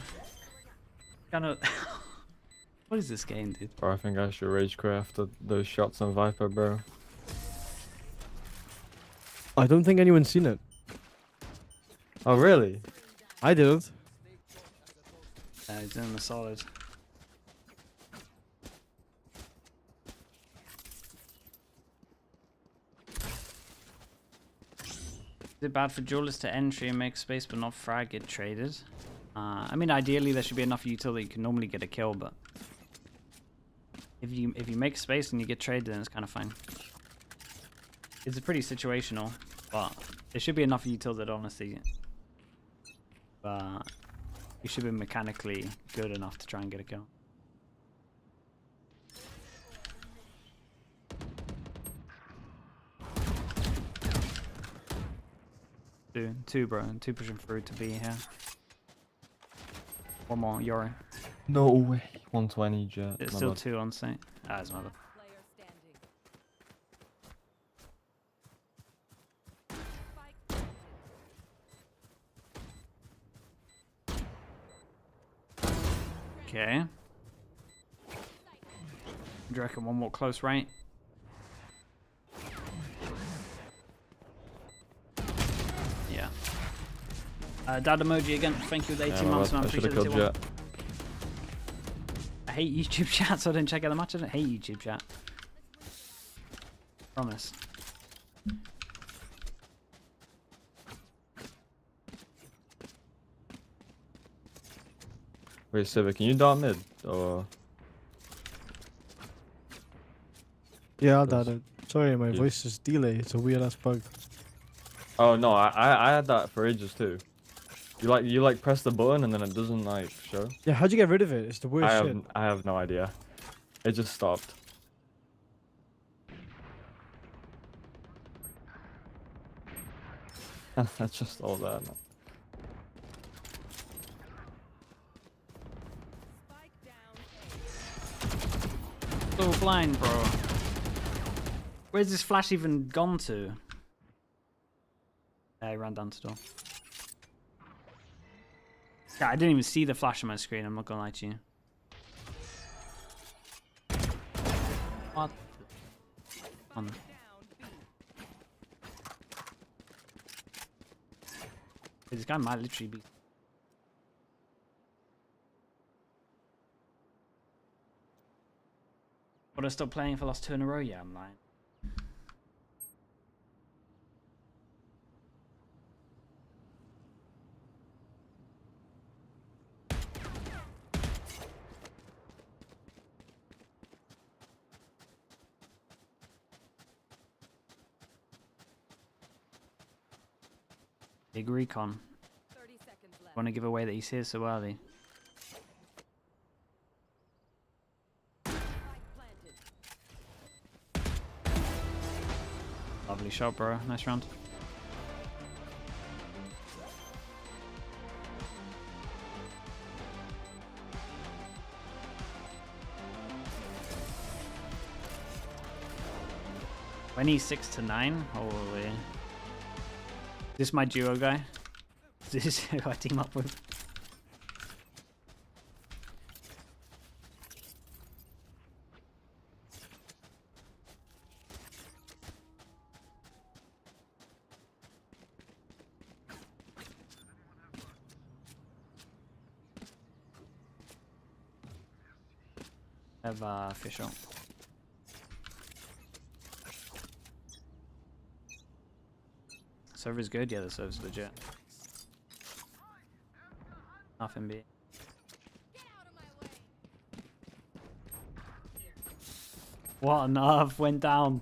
A: Kinda. What is this game, dude?
G: Bro, I think I should rage quit after those shots on Viper, bro.
M: I don't think anyone's seen it.
G: Oh, really?
M: I didn't.
A: He's doing the solid. Is it bad for duelists to entry and make space but not frag get traded? I mean, ideally there should be enough util that you can normally get a kill, but if you make space and you get traded, then it's kind of fine. It's pretty situational, but there should be enough util that honestly, but you should be mechanically good enough to try and get a kill. Two, bro. Two pushing through to be here. One more, Yori.
G: No way. 120 jet.
A: It's still two on site. Ah, his mother. Okay. Do you reckon one more close right? Yeah. Dad emoji again. Thank you with 18 months, man. Appreciate it.
G: Jet.
A: I hate YouTube chat, so I didn't check out the match. I don't hate YouTube chat. Promise.
G: Wait, Civic, can you dart mid? Or...
M: Yeah, I'll dart it. Sorry, my voice is delayed. It's a weird ass bug.
G: Oh no, I had that for ages too. You like press the button and then it doesn't like show.
M: Yeah, how'd you get rid of it? It's the worst shit.
G: I have no idea. It just stopped. That's just all that.
A: So blind, bro. Where's this flash even gone to? Yeah, he ran down to door. Yeah, I didn't even see the flash on my screen, I'm not gonna lie to you. What? On. This guy might literally be. But I stopped playing for the last 2 in a row? Yeah, I'm lying. Big recon.
J: 30 seconds left.
A: Want to give away that he's here so early. Lovely shot, bro. Nice round. When he's 6 to 9, holy. Is this my duo guy? Is this who I team up with? I have fish on. Server's good? Yeah, the server's legit. Nothing B. What on earth went down?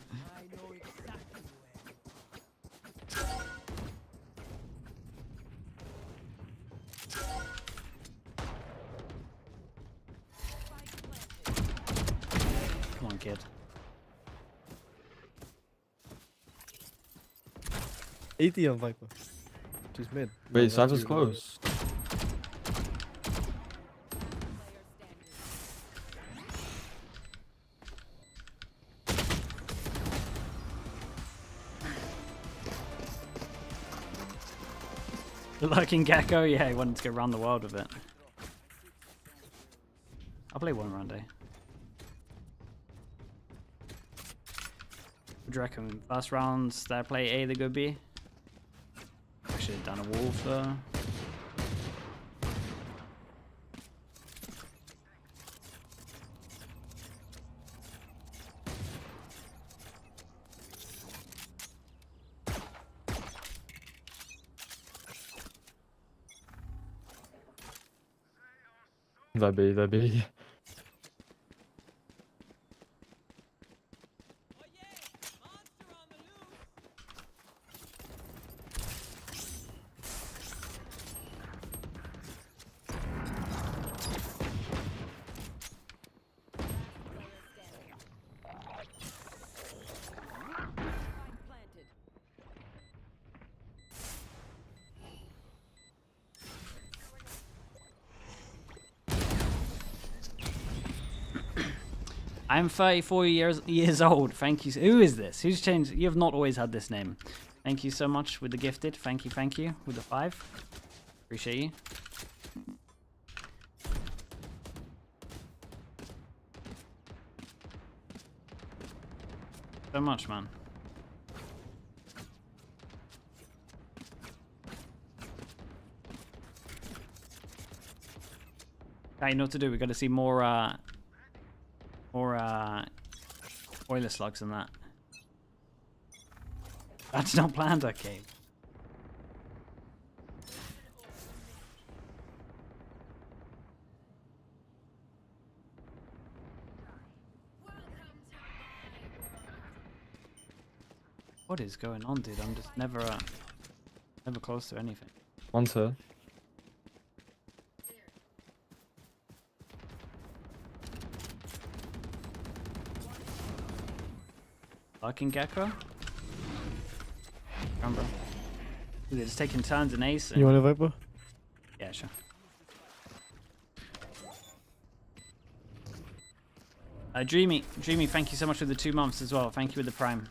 A: Come on, kid.
M: 80 on Viper. Just mid.
G: Wait, Cypher's close.
A: The lurking gecko? Yeah, he wanted to go around the world with it. I'll play one round, eh? What do you reckon? First rounds, did I play A, they go B? I should have done a wolf though.
G: That'd be.
A: I'm 34 years old. Thank you. Who is this? Who's changed? You have not always had this name. Thank you so much with the gifted. Thank you with the 5. Appreciate you. So much, man. Okay, you know what to do. We got to see more oiler slugs than that. That's not planned, okay. What is going on, dude? I'm just never close to anything.
G: On to.
A: Fucking gecko? Remember. They're just taking turns in ace.
M: You want a Viper?
A: Yeah, sure. Dreamy, thank you so much for the 2 months as well. Thank you with the prime.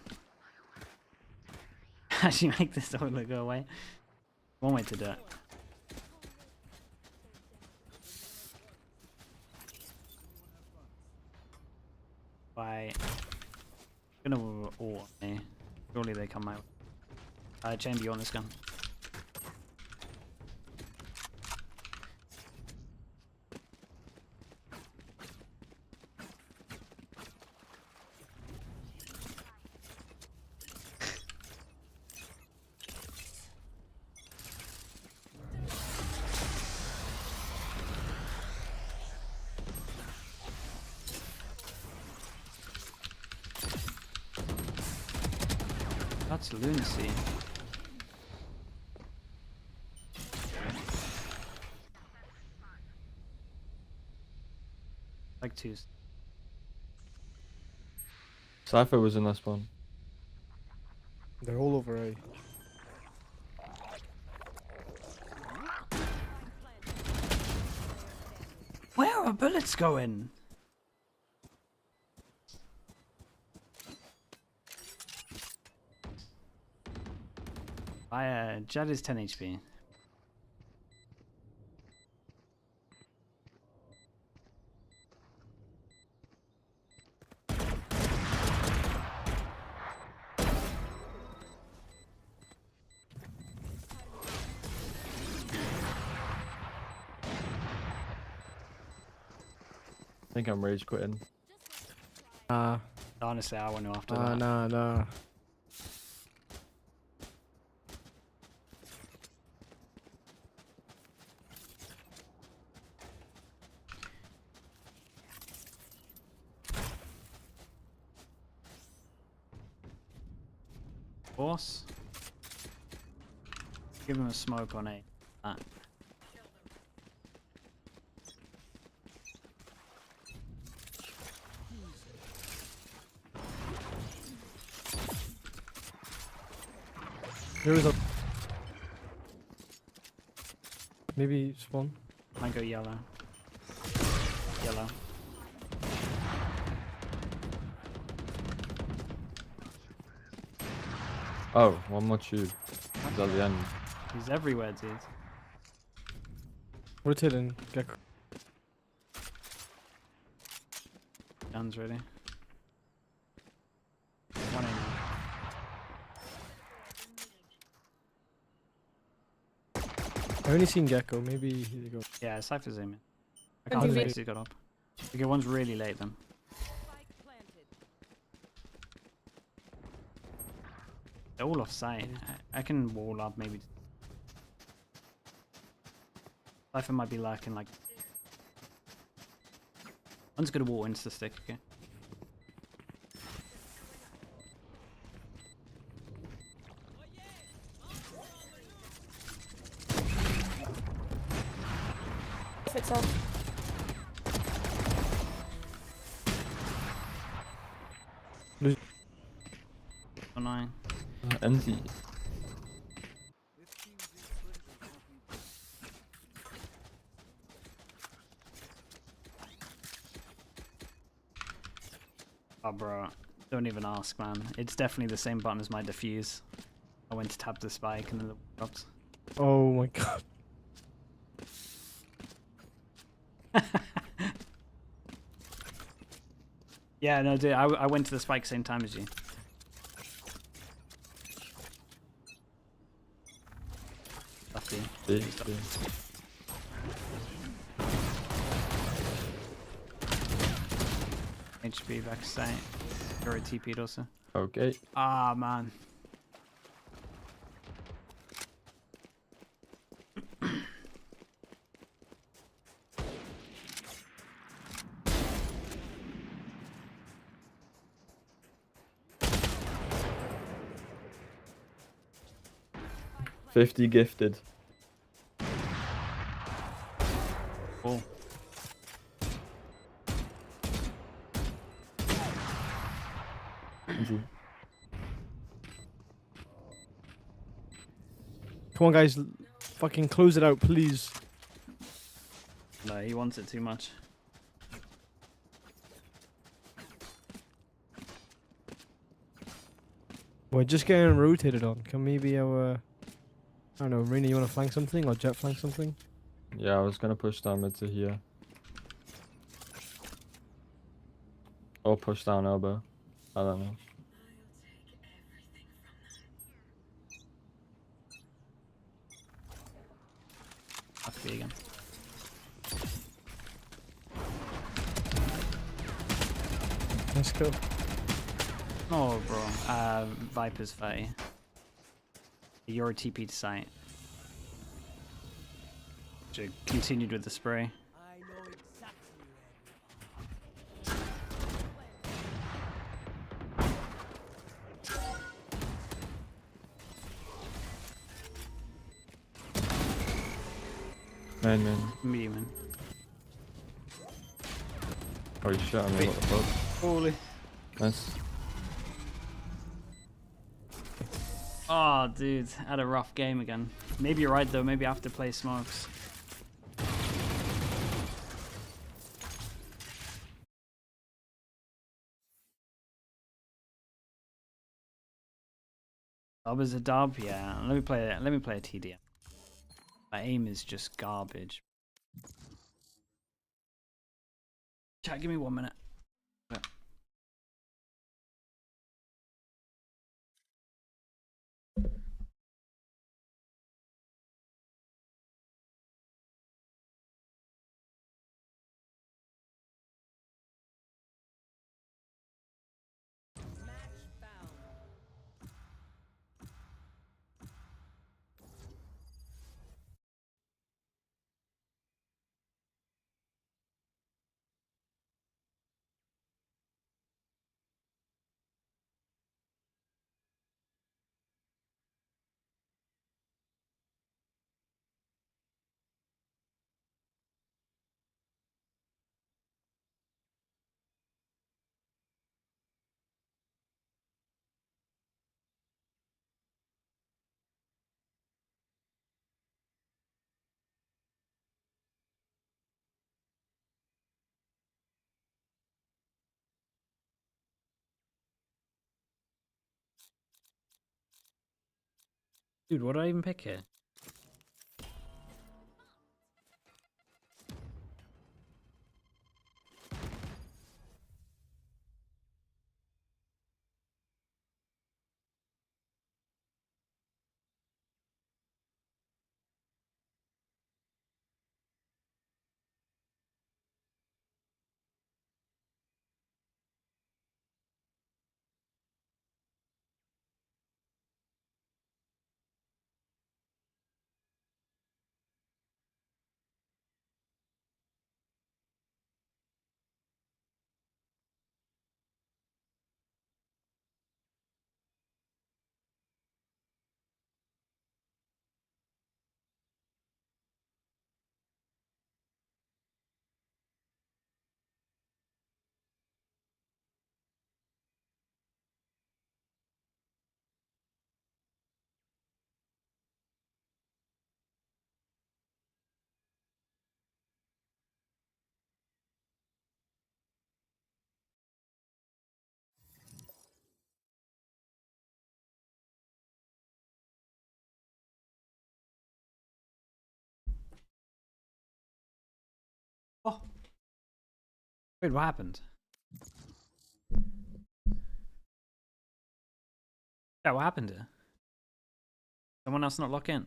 A: Actually make this oiler go away. One way to do it. Right. Gonna ult me. Surely they come out. Chamber, you on this gun? That's lunacy. Like twos.
G: Cypher was in that spawn.
M: They're all over A.
A: Where are bullets going? Jad is 10 HP.
G: I think I'm rage quitting.
A: Honestly, I want to after that.
M: Nah.
A: Force. Give him a smoke on A.
M: There is a... Maybe spawn.
A: Might go yellow. Yellow.
G: Oh, one more tube. He's at the end.
A: He's everywhere, dude.
M: Rotating. Gecko.
A: Guns ready. One in.
M: I've only seen Gecko. Maybe he go.
A: Yeah, Cypher's aiming. I can't believe he got up. Okay, one's really late then. They're all off site. I can wall up maybe. Cypher might be lacking like. One's gonna wall into the stick, okay?
D: Fits up.
A: Oh, 9.
G: NZ.
A: Oh, bro. Don't even ask, man. It's definitely the same button as my defuse. I went to tap the spike and then it dropped.
M: Oh my god.
A: Yeah, no, dude. I went to the spike same time as you. Lucky. HP back site. You're a TP'd also.
G: Okay.
A: Ah, man.
G: $50 gifted.
A: Cool.
M: Come on, guys. Fucking close it out, please.
A: No, he wants it too much.
M: We're just getting rotated on. Can maybe our... I don't know, Reyna, you want to flank something? Or Jet flank something?
G: Yeah, I was gonna push down mid to here. Or push down elbow. I don't know.
A: Fuck me again.
M: Let's go.
A: Oh, bro. Viper's 30. You're a TP to site. Should continued with the spray.
G: Man.
A: Medium man.
G: Oh, you shot me. What the fuck?
A: Holy.
G: Nice.
A: Oh, dude. Had a rough game again. Maybe you're right, though. Maybe I have to play smokes. Dub is a dub? Yeah. Let me play a TDM. My aim is just garbage. Chat, give me 1 minute. Yeah. Dude, what did I even pick here? Oh. Wait, what happened? Yeah, what happened here? Someone else not lock in?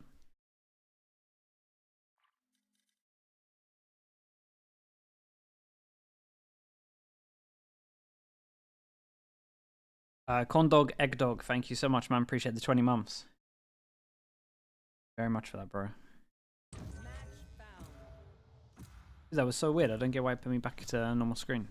A: Corn dog, egg dog, thank you so much, man. Appreciate the 20 months. Very much for that, bro. That was so weird. I don't get why it put me back to a normal screen.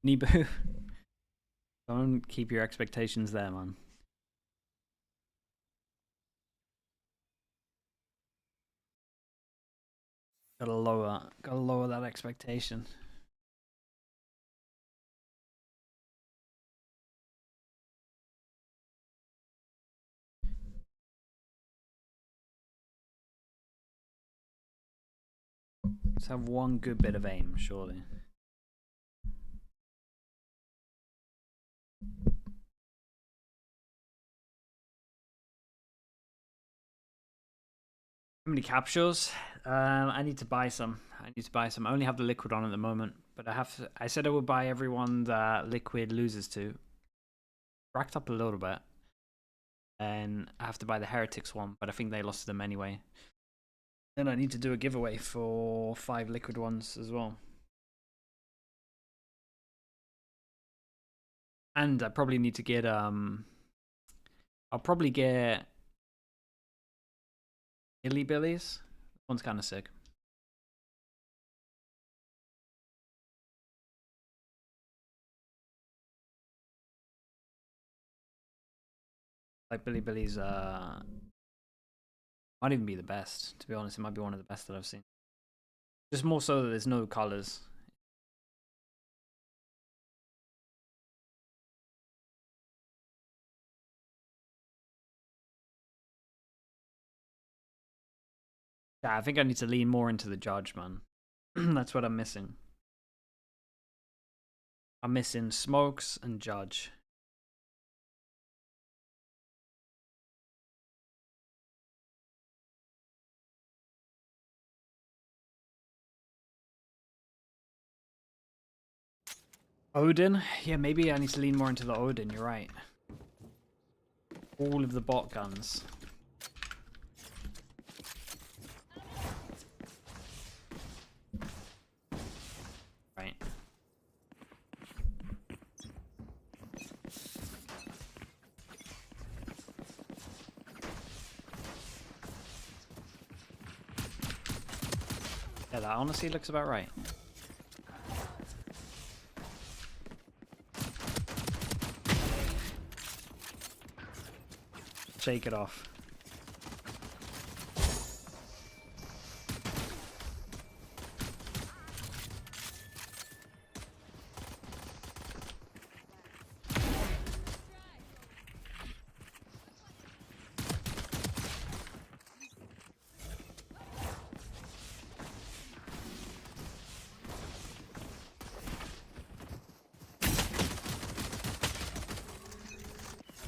A: Nibu. Don't keep your expectations there, man. Gotta lower that expectation. Let's have one good bit of aim, surely. How many capsules? I need to buy some. I I only have the liquid on at the moment, but I said I would buy everyone that liquid loses to. Racked up a little bit. And I have to buy the heretics one, but I think they lost to them anyway. Then I need to do a giveaway for 5 liquid ones as well. And I probably need to get I'll probably get Illy Billies. One's kind of sick. Like Billy Billy's might even be the best, to be honest. It might be one of the best that I've seen. Just more so that there's no colors. Yeah, I think I need to lean more into the judge, man. That's what I'm missing. I'm missing smokes and judge. Odin? Yeah, maybe I need to lean more into the Odin, you're right. All of the bot guns. Right. Yeah, that honestly looks about right. Shake it off.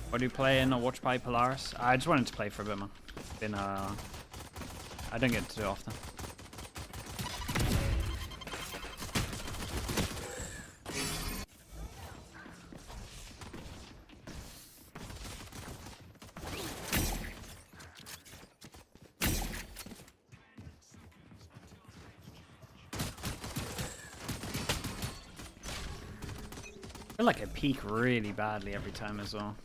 A: What do you play in or watch by Polaris? I just wanted to play for a bit, man. It's been I don't get to do it often. I feel like I peak really badly every time as well.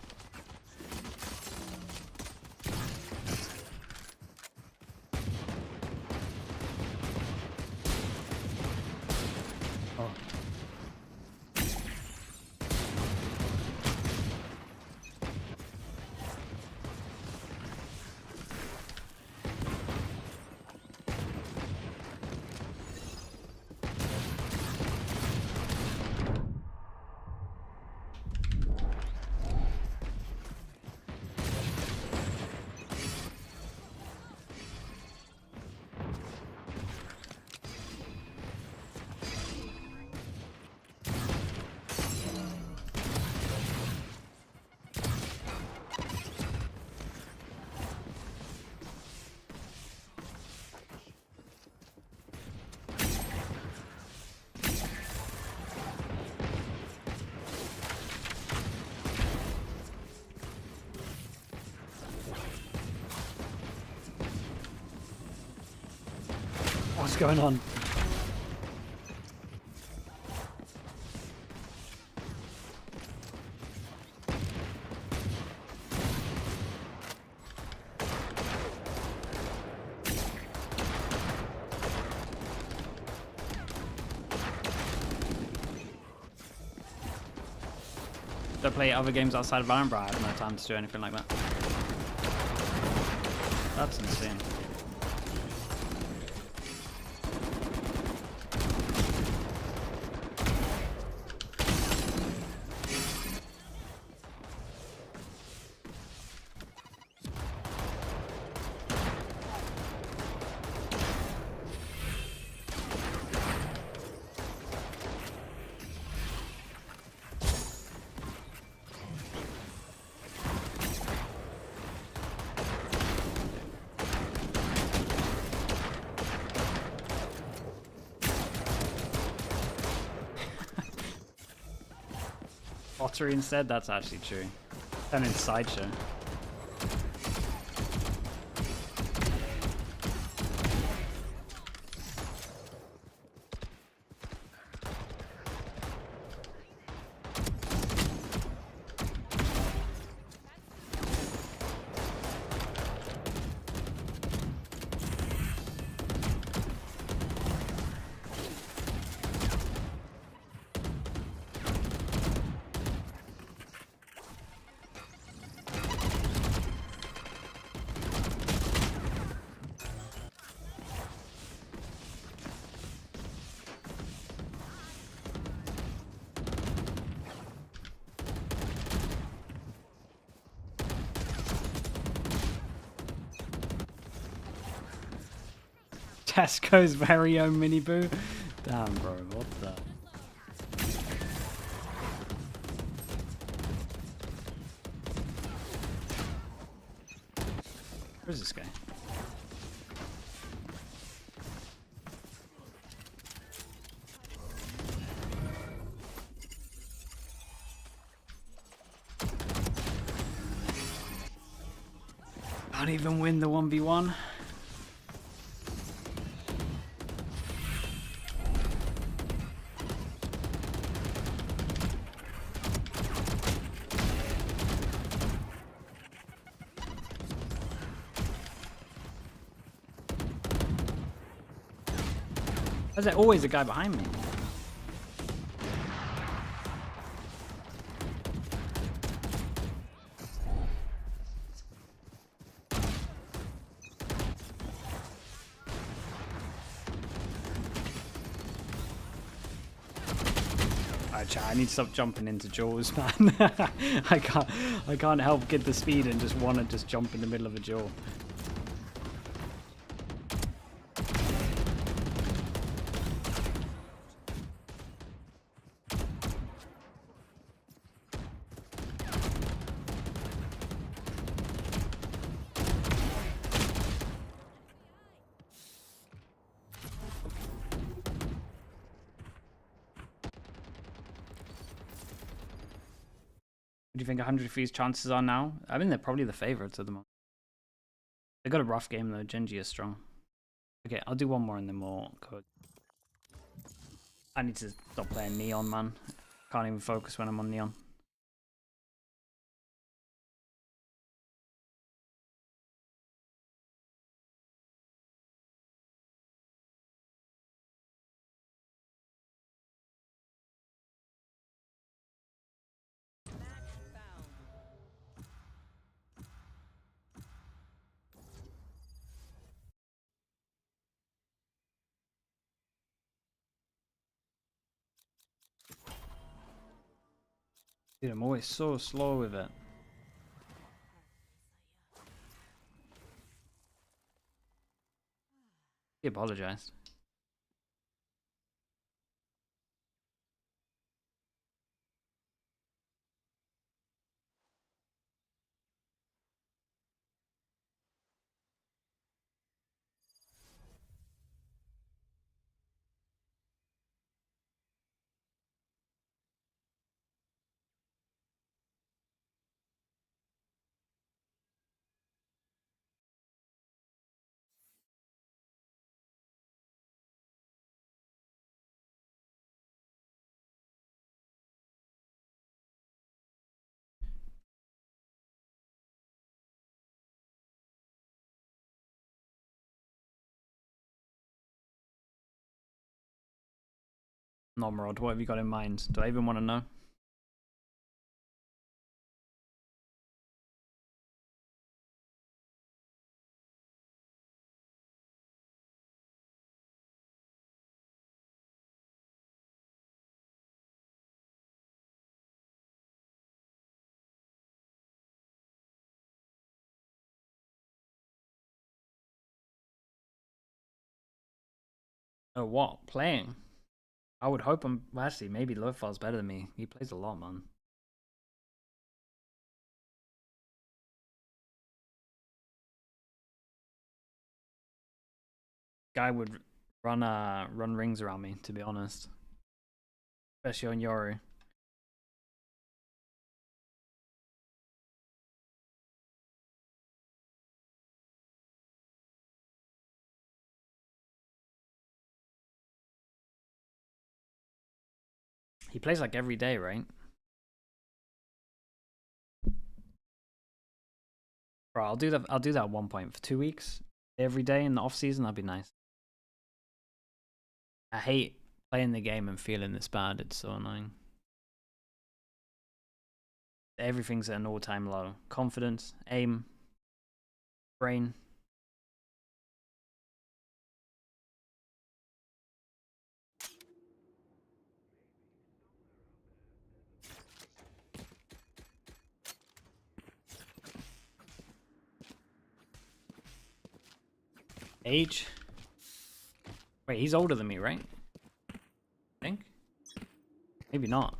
A: What's going on? that play other games outside of Valorant, bro. I have no time to do anything like that. That's insane. Pottery instead? That's actually true. And in Sideshow. Tesco's very own mini boo. Damn, bro, what the? Where's this guy? Can't even win the 1v1. There's always a guy behind me. I need to stop jumping into jaws, man. I can't help get the speed and just want to just jump in the middle of a jaw. What do you think 100 Thieves' chances are now? I mean, they're probably the favorites at the moment. They got a rough game though. Genji is strong. Okay, I'll do one more and then we'll go. I need to stop playing Neon, man. Can't even focus when I'm on Neon. Dude, I'm always so slow with it. He apologized. Nomrod, what have you got in mind? Do I even want to know? Oh, what? Playing? I would hope I'm... Well, actually, maybe Lofar's better than me. He plays a lot, man. Guy would run rings around me, to be honest. Especially on Yoru. He plays like every day, right? Bro, I'll do that at one point for 2 weeks. Every day in the off season, that'd be nice. I hate playing the game and feeling this bad. It's so annoying. Everything's at an all-time low. Confidence, aim, brain. Age. Wait, he's older than me, right? I think. Maybe not.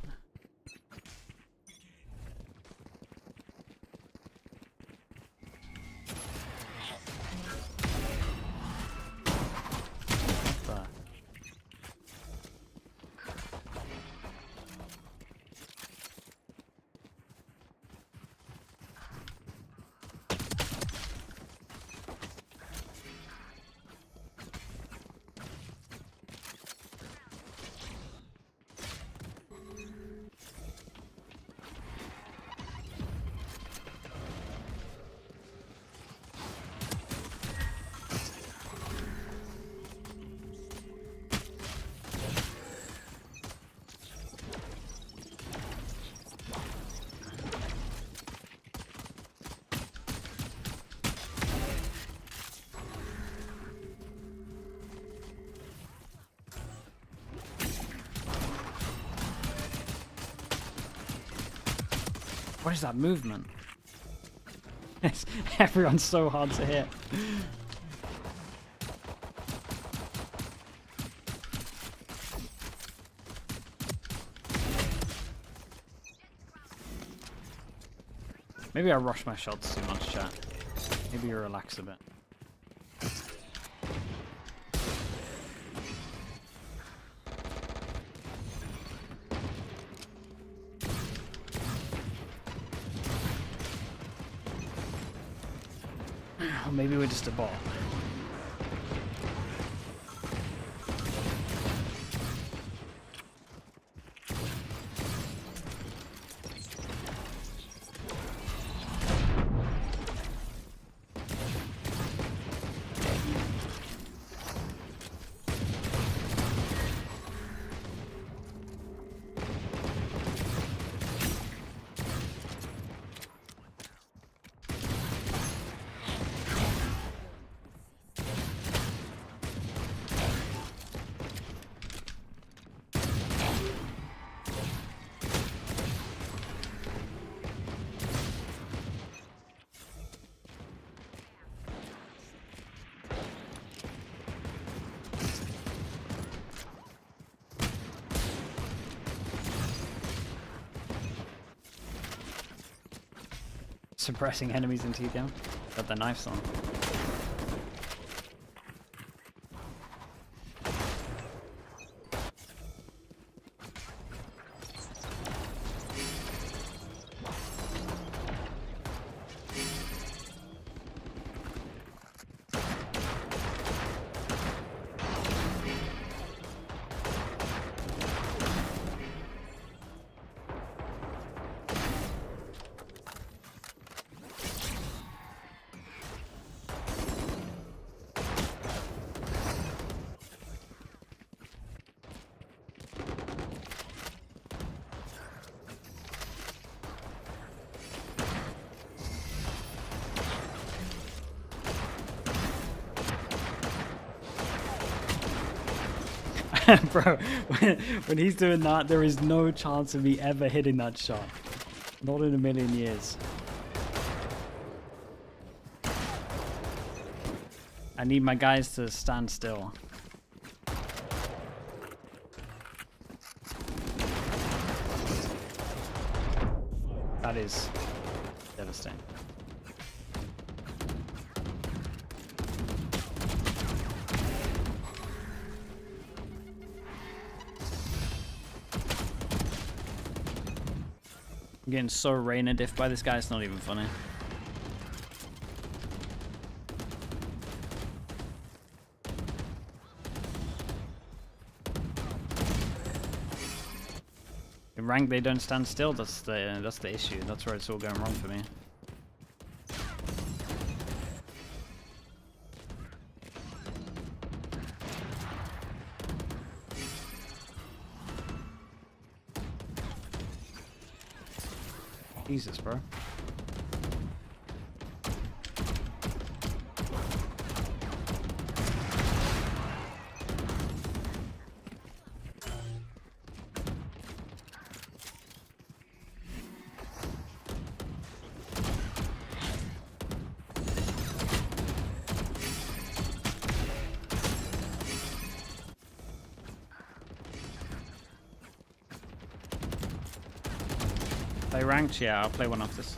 A: What is that movement? Everyone's so hard to hit. Maybe I rush my shots too much, chat. Maybe you relax a bit. Or maybe we're just a bot. Suppressing enemies in T-Cam. Got the knives on. Bro, when he's doing that, there is no chance of me ever hitting that shot. Not in a million years. I need my guys to stand still. That is devastating. I'm getting so Reyna diff by this guy, it's not even funny. In rank they don't stand still, that's the issue. That's where it's all going wrong for me. Jesus, bro. Play ranked? Yeah, I'll play one of this.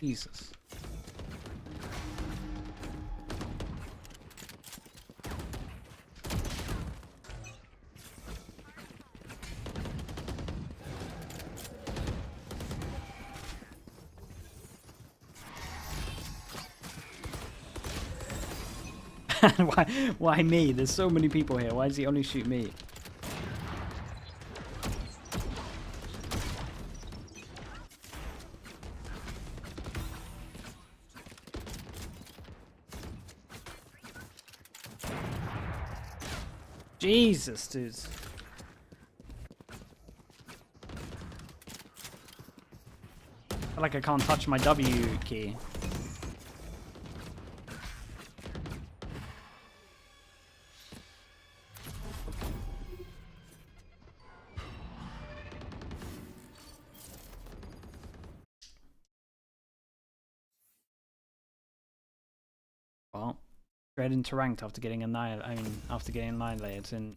A: Jesus. Why me? There's so many people here. Why does he only shoot me? Jesus, dudes. I feel like I can't touch my W key. Well, straight into ranked after getting annihilated in.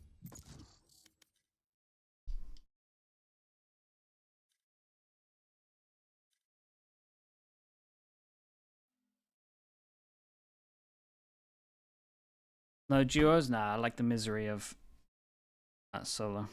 A: No duos? Nah, I like the misery of that solo.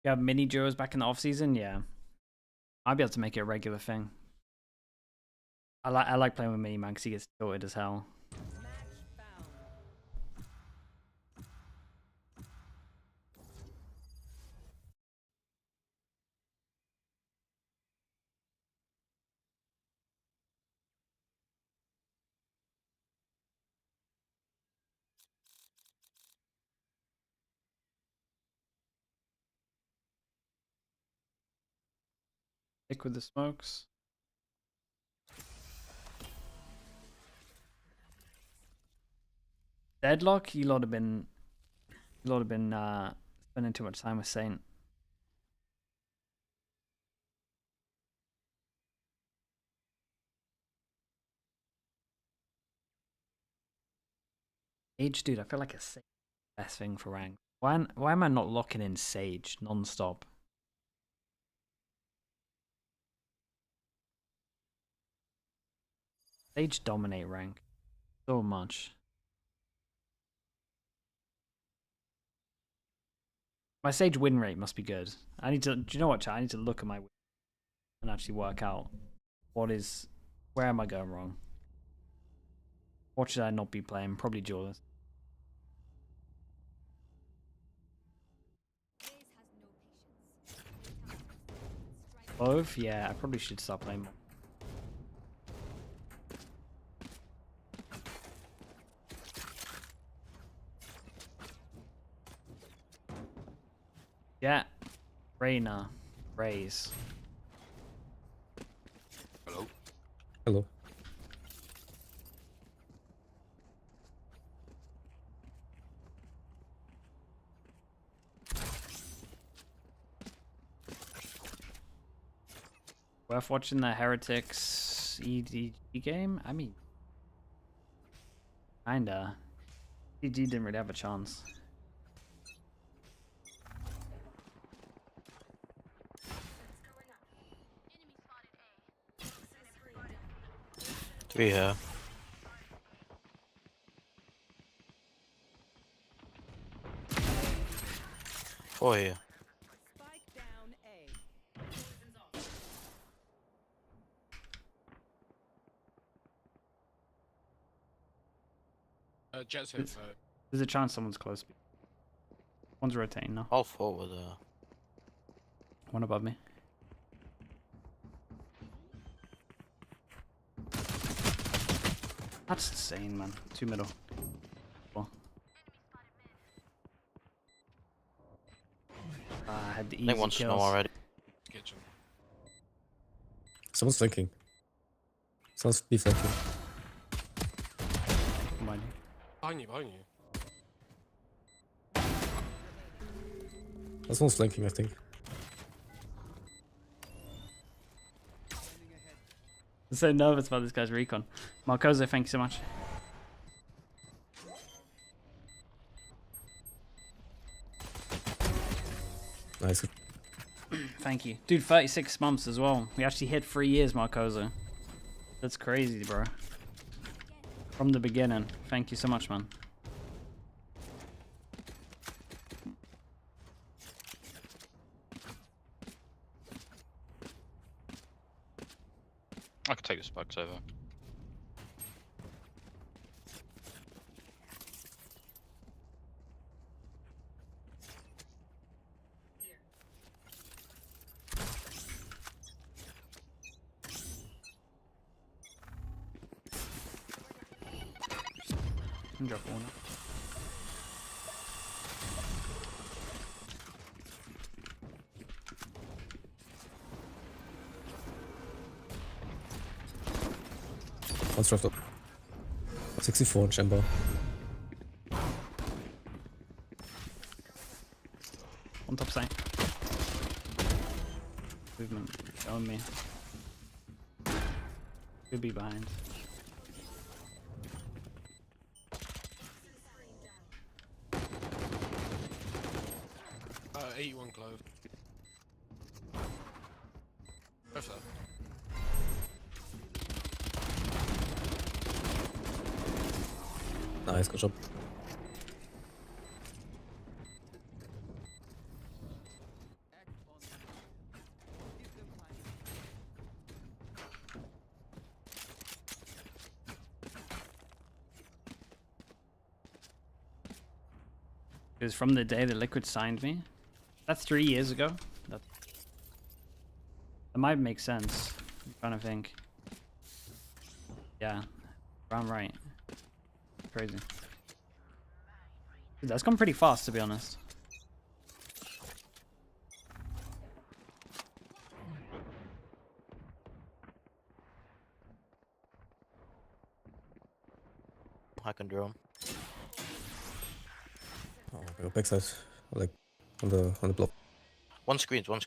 A: You have mini duos back in the off season? Yeah. I'd be able to make it a regular thing. I like playing with Mini Man because he gets tilted as hell. Stick with the smokes. Deadlock? You lot have been spending too much time with Saint. Sage, dude, I feel like it's the best thing for rank. Why am I not locking in Sage non-stop? Sage dominate rank so much. My Sage win rate must be good. I need to. Do you know what, chat? I need to look at my win and actually work out where am I going wrong? What should I not be playing? Probably duelist. Both? Yeah, I probably should start playing more. Yeah. Reyna. Raze.
W: Hello.
M: Hello.
A: Worth watching the Heretics EDG game? I mean, kinda. EDG didn't really have a chance.
W: Three here. Four here.
R: Jet's
A: There's a chance someone's close. One's rotating now.
W: All forward.
A: One above me. That's insane, man. Two middle. Cool. I had the easy
W: I think one's
A: kills.
W: snow already.
R: Kitchen.
M: Someone's flanking. Someone's be flanking.
A: Behind you.
R: Behind you.
M: That one's flanking, I think.
A: I'm so nervous about this guy's recon. Marcozo, thank you so much.
M: Nice.
A: Thank you. Dude, 36 months as well. We actually hit 3 years, Marcozo. That's crazy, bro. From the beginning. Thank you so much, man.
P: I could take the spikes over.
A: Drop one.
M: One's dropped up. 64 in chamber.
A: On top side. Movement on me. Could be behind.
R: 81 clove. Go for that.
M: Nice, good job.
A: It was from the day that Liquid signed me. That's 3 years ago. That might make sense. I'm trying to think. Yeah, I'm right. Crazy. Dude, that's gone pretty fast, to be honest.
W: I can draw him.
M: Oh, I go backside, like on the block.
W: One screens on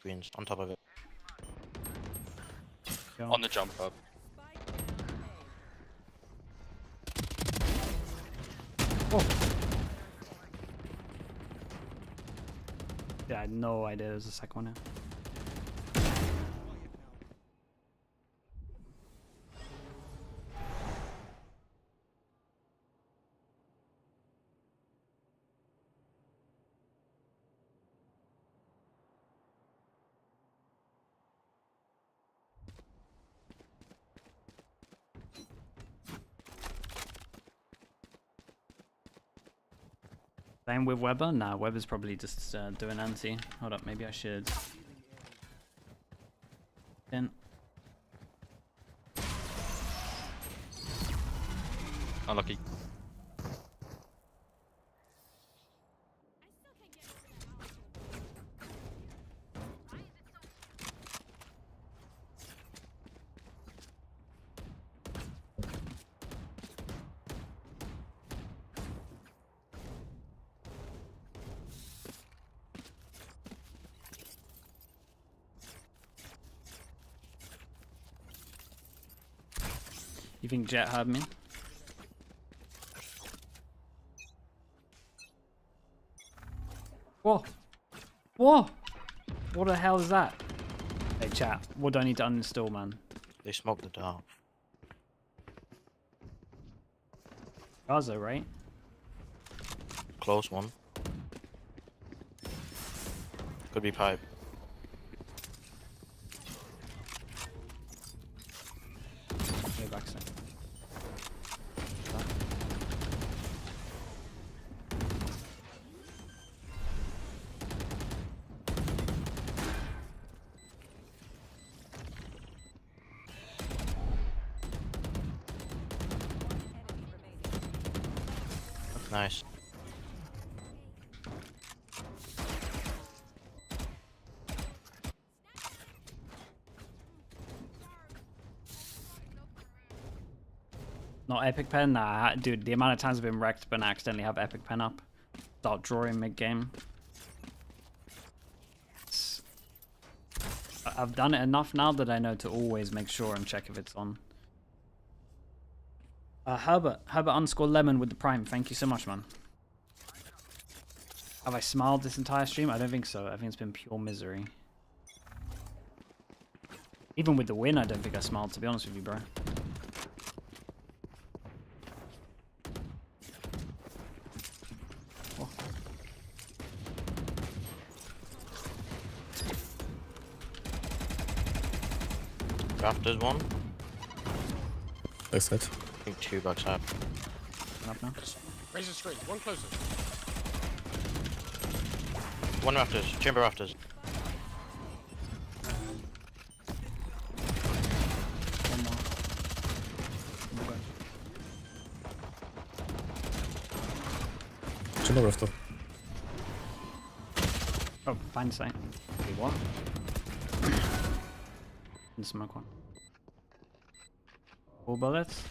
W: top of it.
P: On the jump up.
A: Oh. Yeah, I had no idea there was a second one now. Same with Weber? Nah, Weber's probably just doing anti. Hold up, maybe I should. In.
P: Unlucky.
A: You think Jet heard me? Whoa! Whoa! What the hell is that? Hey chat, what do I need to uninstall, man?
P: They smoked the dart.
A: Gaza, right?
P: Close one. Could be pipe.
A: Go back side.
P: Nice.
A: Not epic pen? Nah, dude, the amount of times I've been wrecked but I accidentally have epic pen up. Start drawing mid-game. I've done it enough now that I know to always make sure and check if it's on. Herbert underscore lemon with the prime. Thank you so much, man. Have I smiled this entire stream? I don't think so. I think it's been pure misery. Even with the win, I don't think I smiled, to be honest with you, bro. Oh.
P: Rafters one.
L: Backside.
P: I think 2 backside.
A: Up now.
S: Raise the screen. One closer.
P: 1 rafters. Chamber rafters.
A: One more.
L: Chamber rafter.
A: Oh, find sight. Wait, what? And smoke one. 4 bullets.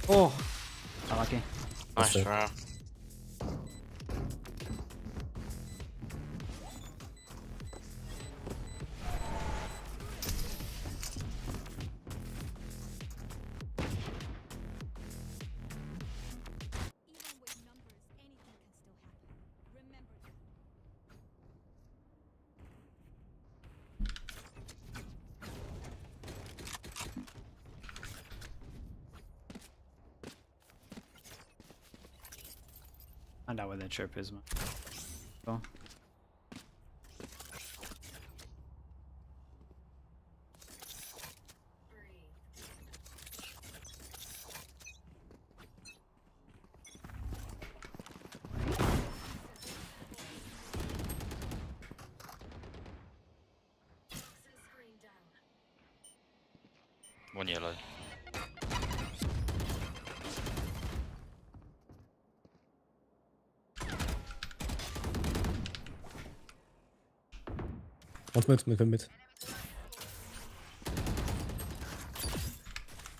A: Oh, unlucky.
P: Nice try.
A: Find out where their chirp is, man. Go.
P: One yellow.
L: One mid.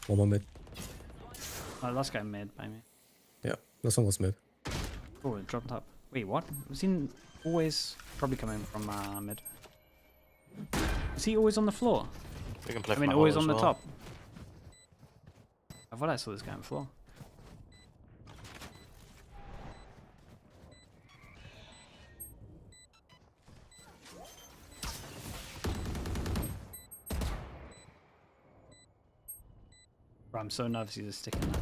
L: One more mid.
A: Oh, last guy mid by me.
L: Yeah, last one was mid.
A: Oh, it dropped up. Wait, what? Was he always probably coming from mid? Is he always on the floor?
P: We can play
A: I mean,
P: from
A: always
P: hole
A: on
P: as
A: the
P: well.
A: top. I thought I saw this guy on the floor. Bro, I'm so nervous he's just sticking there.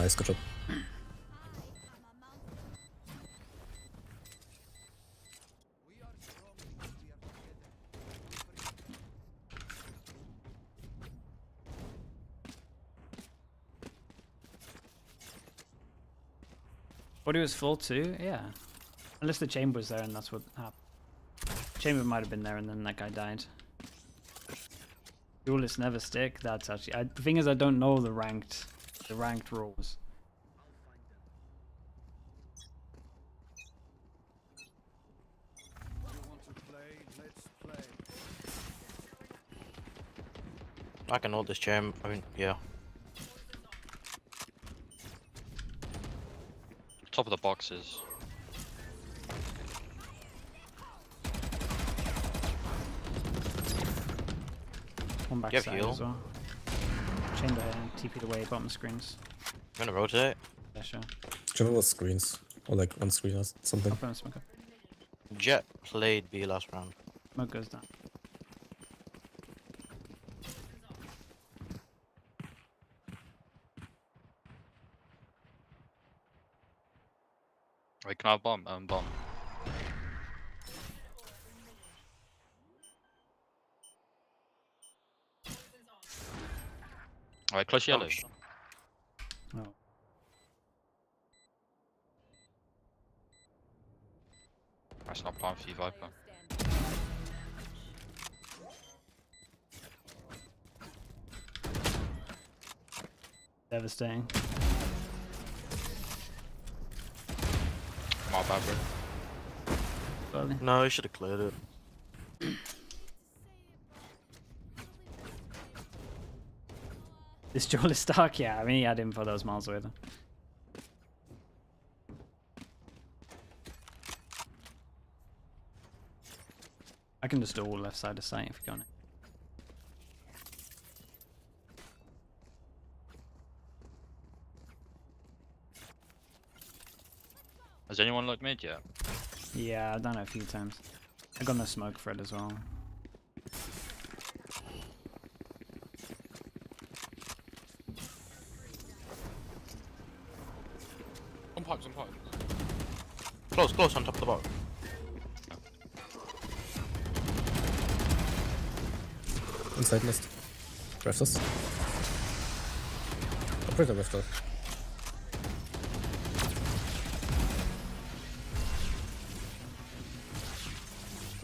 L: Nice, good job.
A: Body was full too? Yeah. Unless the chamber was there and that's what happened. Chamber might have been there and then that guy died. Duelists never stick. That's actually... the thing is I don't know the ranked rules.
P: I can hold this chamber. I mean, yeah. Top of the boxes.
A: One back
P: You have
A: side
P: heal?
A: as well. Chamber and TP'd away bottom screens.
P: I'm gonna rotate.
A: Yeah, sure.
L: General screens. Or like on screen or something.
A: I'll put him smoke up.
P: Jet played B last round.
A: Smoke goes down.
O: Wait, can I bomb? Bomb. Alright, close yellow.
A: Oh.
O: That's not plan for you, Viper.
A: Devastating.
O: My bad, bro.
A: Early.
P: No, he should have cleared it.
A: This Joel is Stark, yeah. I mean, he had info those miles away though. I can just do all left side of sight if you got it.
O: Has anyone looked mid yet?
A: Yeah, I've done it a few times. I got no smoke for it as well.
O: On pipes, on pipes.
P: Close, close on top of the box.
L: Inside mist. Restless. Operator restless.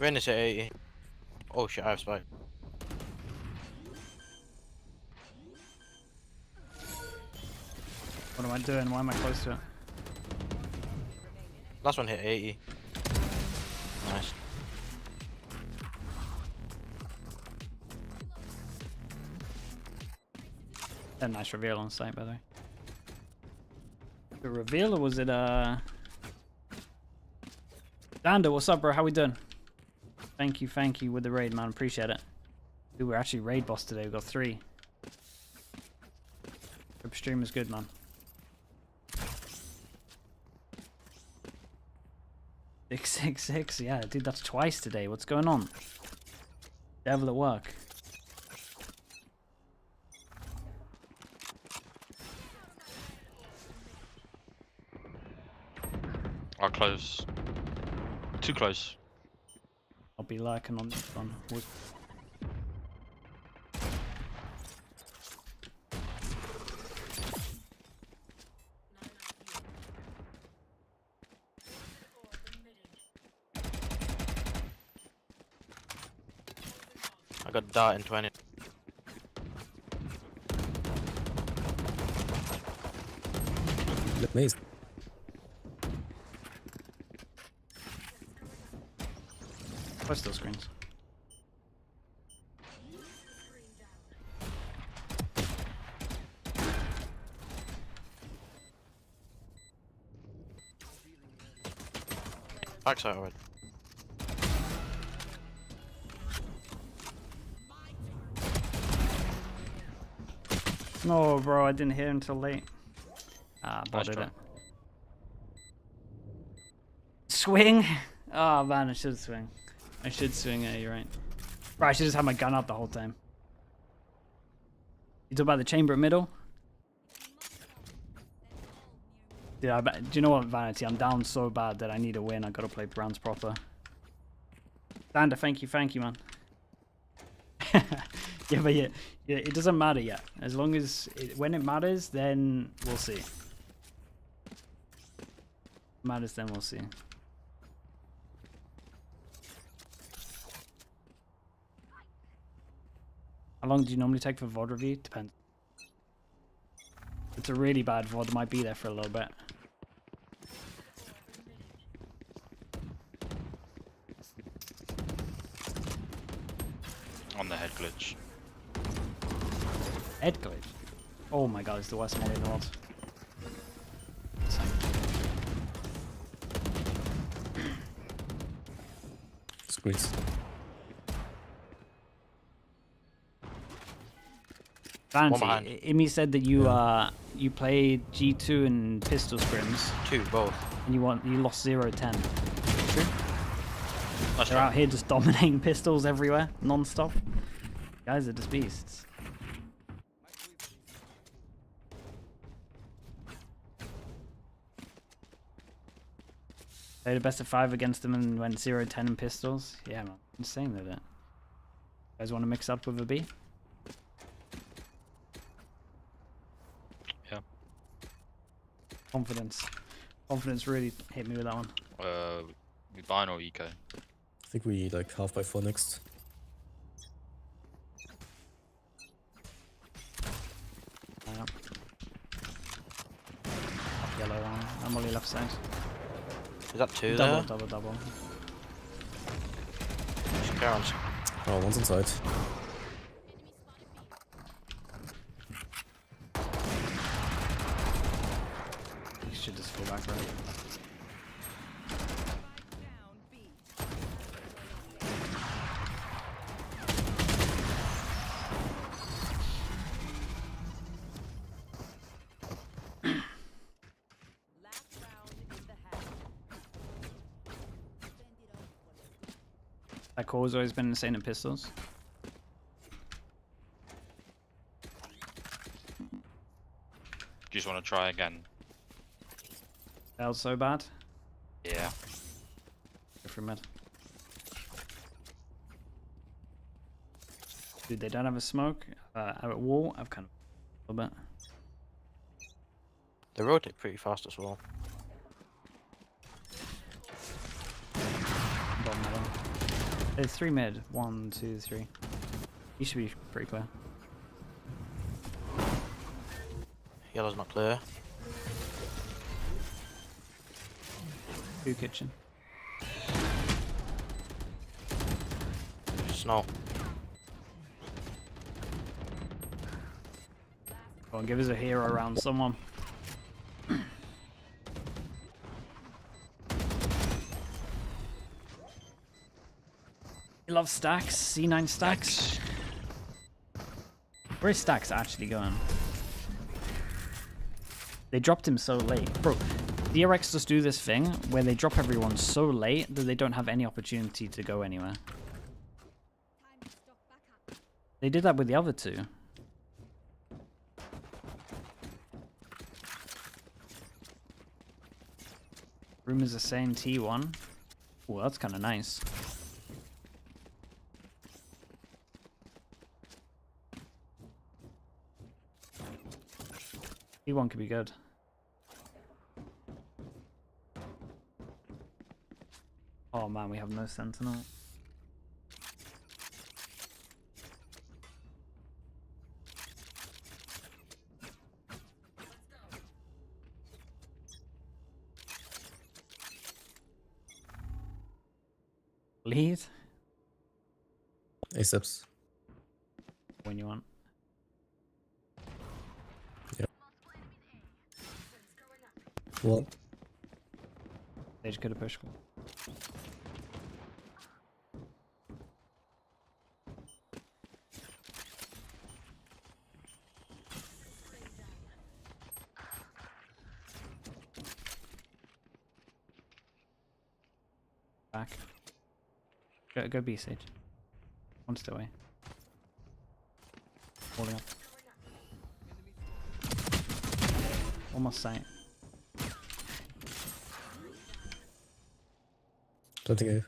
P: Ren is at 80. Oh shit, I have spike.
A: What am I doing? Why am I close to it?
P: Last one hit 80. Nice.
A: A nice reveal on site, by the way. The reveal, or was it Dander, what's up, bro? How we doing? Thank you with the raid, man. Appreciate it. Dude, we're actually raid boss today. We got 3. Hope stream is good, man. 666, yeah, dude, that's twice today. What's going on? Devil at work.
O: I'll close. Too close.
A: I'll be lurking on this one.
P: I got dart in 20.
L: Let me.
A: Where's those screens?
P: Backside already.
A: No, bro, I didn't hit until late. Ah, botted it. Swing! Oh man, I should swing. I should swing, yeah, you're right. Bro, I should just have my gun up the whole time. You talk about the chamber middle? Dude, do you know what, Vanity? I'm down so bad that I need a win. I gotta play rounds proper. Dander, thank you, man. Yeah, but yeah, it doesn't matter yet. As long as when it matters, then we'll see. Matters, then we'll see. How long do you normally take for VOD review? Depends. If it's a really bad VOD, it might be there for a little bit.
O: On the head glitch.
A: Head glitch? Oh my god, it's the worst mod in the world.
L: Squeeze.
A: Fancy. Imi said that you played G2 and pistol scrims.
P: 2 both.
A: And you lost 0-10. True.
O: That's
A: They're
O: right.
A: out here just dominating pistols everywhere, non-stop. Guys are just beasts. Played a best of 5 against them and went 0-10 in pistols. Yeah, man. Insane, they did. You guys want to mix up with a B?
O: Yeah.
A: Confidence. Confidence really hit me with that one.
O: We buy or eco?
L: I think we like half by 4 next.
A: Up yellow one. I'm only left side.
P: Is that 2
A: Double,
P: there?
A: double.
L: Oh, one's inside.
A: You should just fall back, right? That core has always been insane at pistols.
O: Do you just want to try again?
A: That was so bad.
O: Yeah.
A: Go for mid. Dude, they don't have a smoke. Out at wall, I've kind of a little bit.
P: They rotate pretty fast as well.
A: Bottom middle. There's 3 mid. 1, 2, 3. You should be pretty clear.
P: Yellow's not clear.
A: 2 kitchen.
P: Snow.
A: Go on, give us a hero around someone. You love stacks? C9 stacks? Where is stacks actually going? They dropped him so late. Bro, DRX just do this thing where they drop everyone so late that they don't have any opportunity to go anywhere. They did that with the other 2. Rumors are saying T1. Oh, that's kind of nice. T1 could be good. Oh man, we have no sentinel. Lead?
L: A-steps.
A: When you want.
L: Yep. Well.
A: They just could have pushed. Back. Go B Sage. One step away. Holding up. Almost sight.
L: Don't think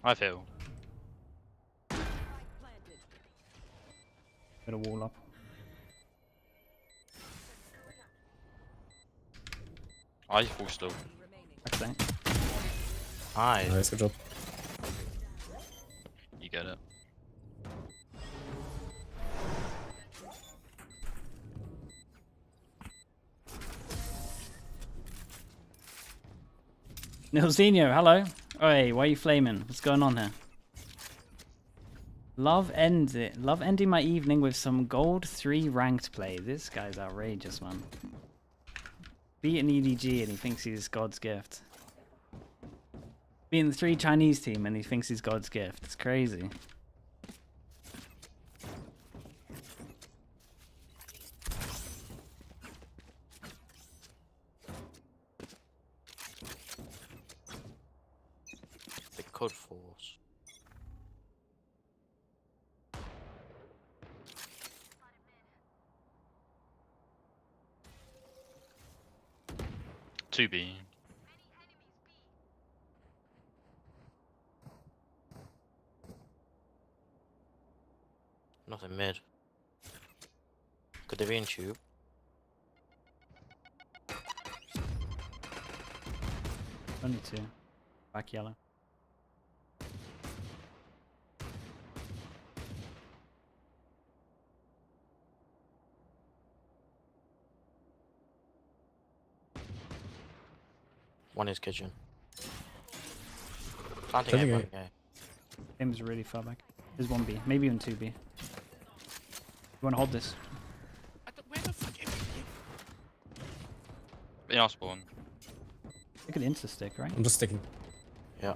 O: I feel.
A: Bit of wall up.
O: I full still.
A: Excellent.
P: Nice.
L: Nice, good job.
O: You get it.
A: Nilzinho, hello. Oi, why are you flaming? What's going on here? Love ending my evening with some gold 3 ranked play. This guy's outrageous, man. Beat an EDG and he thinks he's God's gift. Being the 3 Chinese team and he thinks he's God's gift. It's crazy.
P: The code force.
O: Two B.
P: Nothing mid. Could they be in tube?
A: Only 2. Back yellow.
P: One is kitchen. Planting
L: Planting
P: it,
L: A.
P: yeah.
A: Game's really far back. There's 1B. Maybe even 2B. You wanna hold this?
S: Where the fuck is
O: In our spawn.
A: You could insta-stick, right?
L: I'm just sticking.
P: Yeah.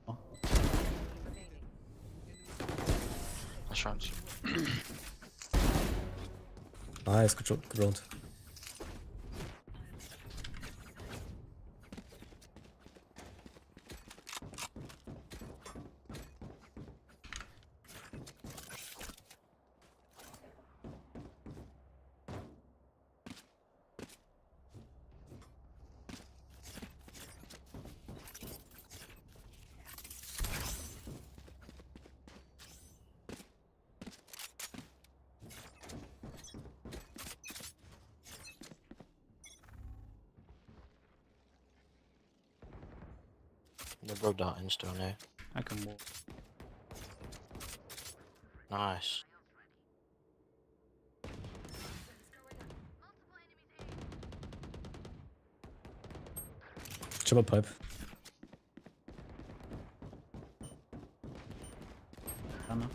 A: Oh.
O: That's chance.
L: Nice, good round.
P: They broke that in stone there.
A: I can walk.
P: Nice.
L: Chip up pipe.
A: I don't know.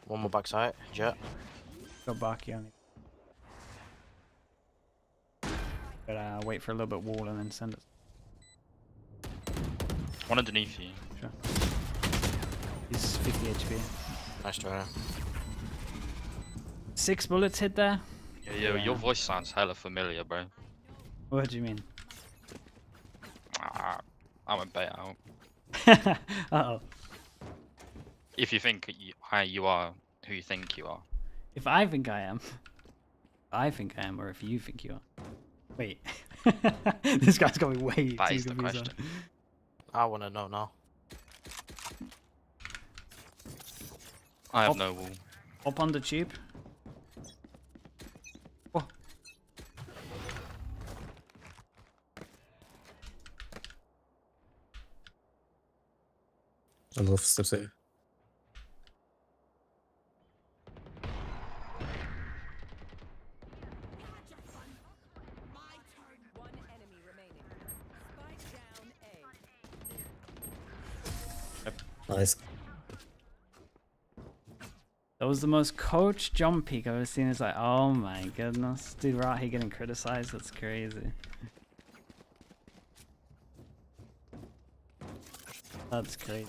P: One more backside, jet.
A: Go back, yeah. But wait for a little bit wall and then send it.
O: One underneath you.
A: Sure. He's 50 HP.
P: Nice try.
A: 6 bullets hit there?
O: Yeah, your voice sounds hella familiar, bro.
A: What do you mean?
O: I went bait out.
A: Uh-oh.
O: If you think you are who you think you are.
A: If I think I am. I think I am, or if you think you are. Wait. This guy's got me way
O: That
A: too
O: is the
A: confused.
O: question.
P: I wanna know now.
O: I have no wall.
A: Hop on the tube. Oh.
L: I love steps A.
J: One enemy remaining. Spike down A.
L: Nice.
A: That was the most coach jump peak I've ever seen. It's like, oh my goodness. Dude, we're out here getting criticized. That's crazy. That's crazy.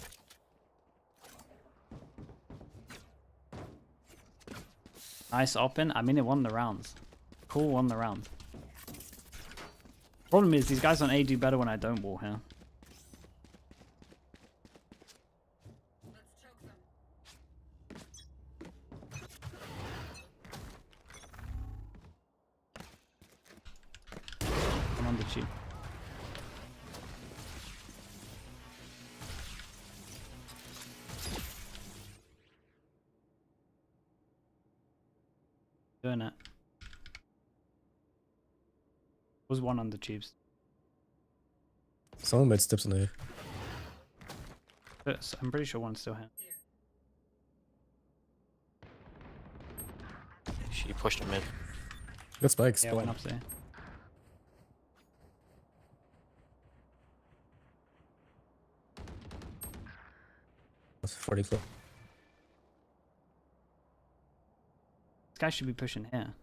A: Nice open. I mean, it won the rounds. Cool, won the round. Problem is, these guys on A do better when I don't wall here. I'm on the cheap. Doing it. Was one on the tubes.
L: Someone made steps on A.
A: But I'm pretty sure one's still here.
P: She pushed him mid.
L: Good spikes.
A: Yeah, went upstairs.
L: That's 40 close.
A: This guy should be pushing here.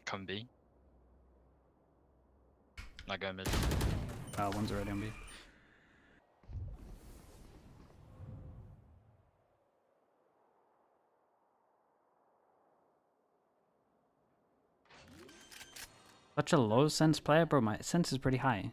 O: come B. Like go mid.
A: One's already on B. Such a low sense player, bro. My sense is pretty high.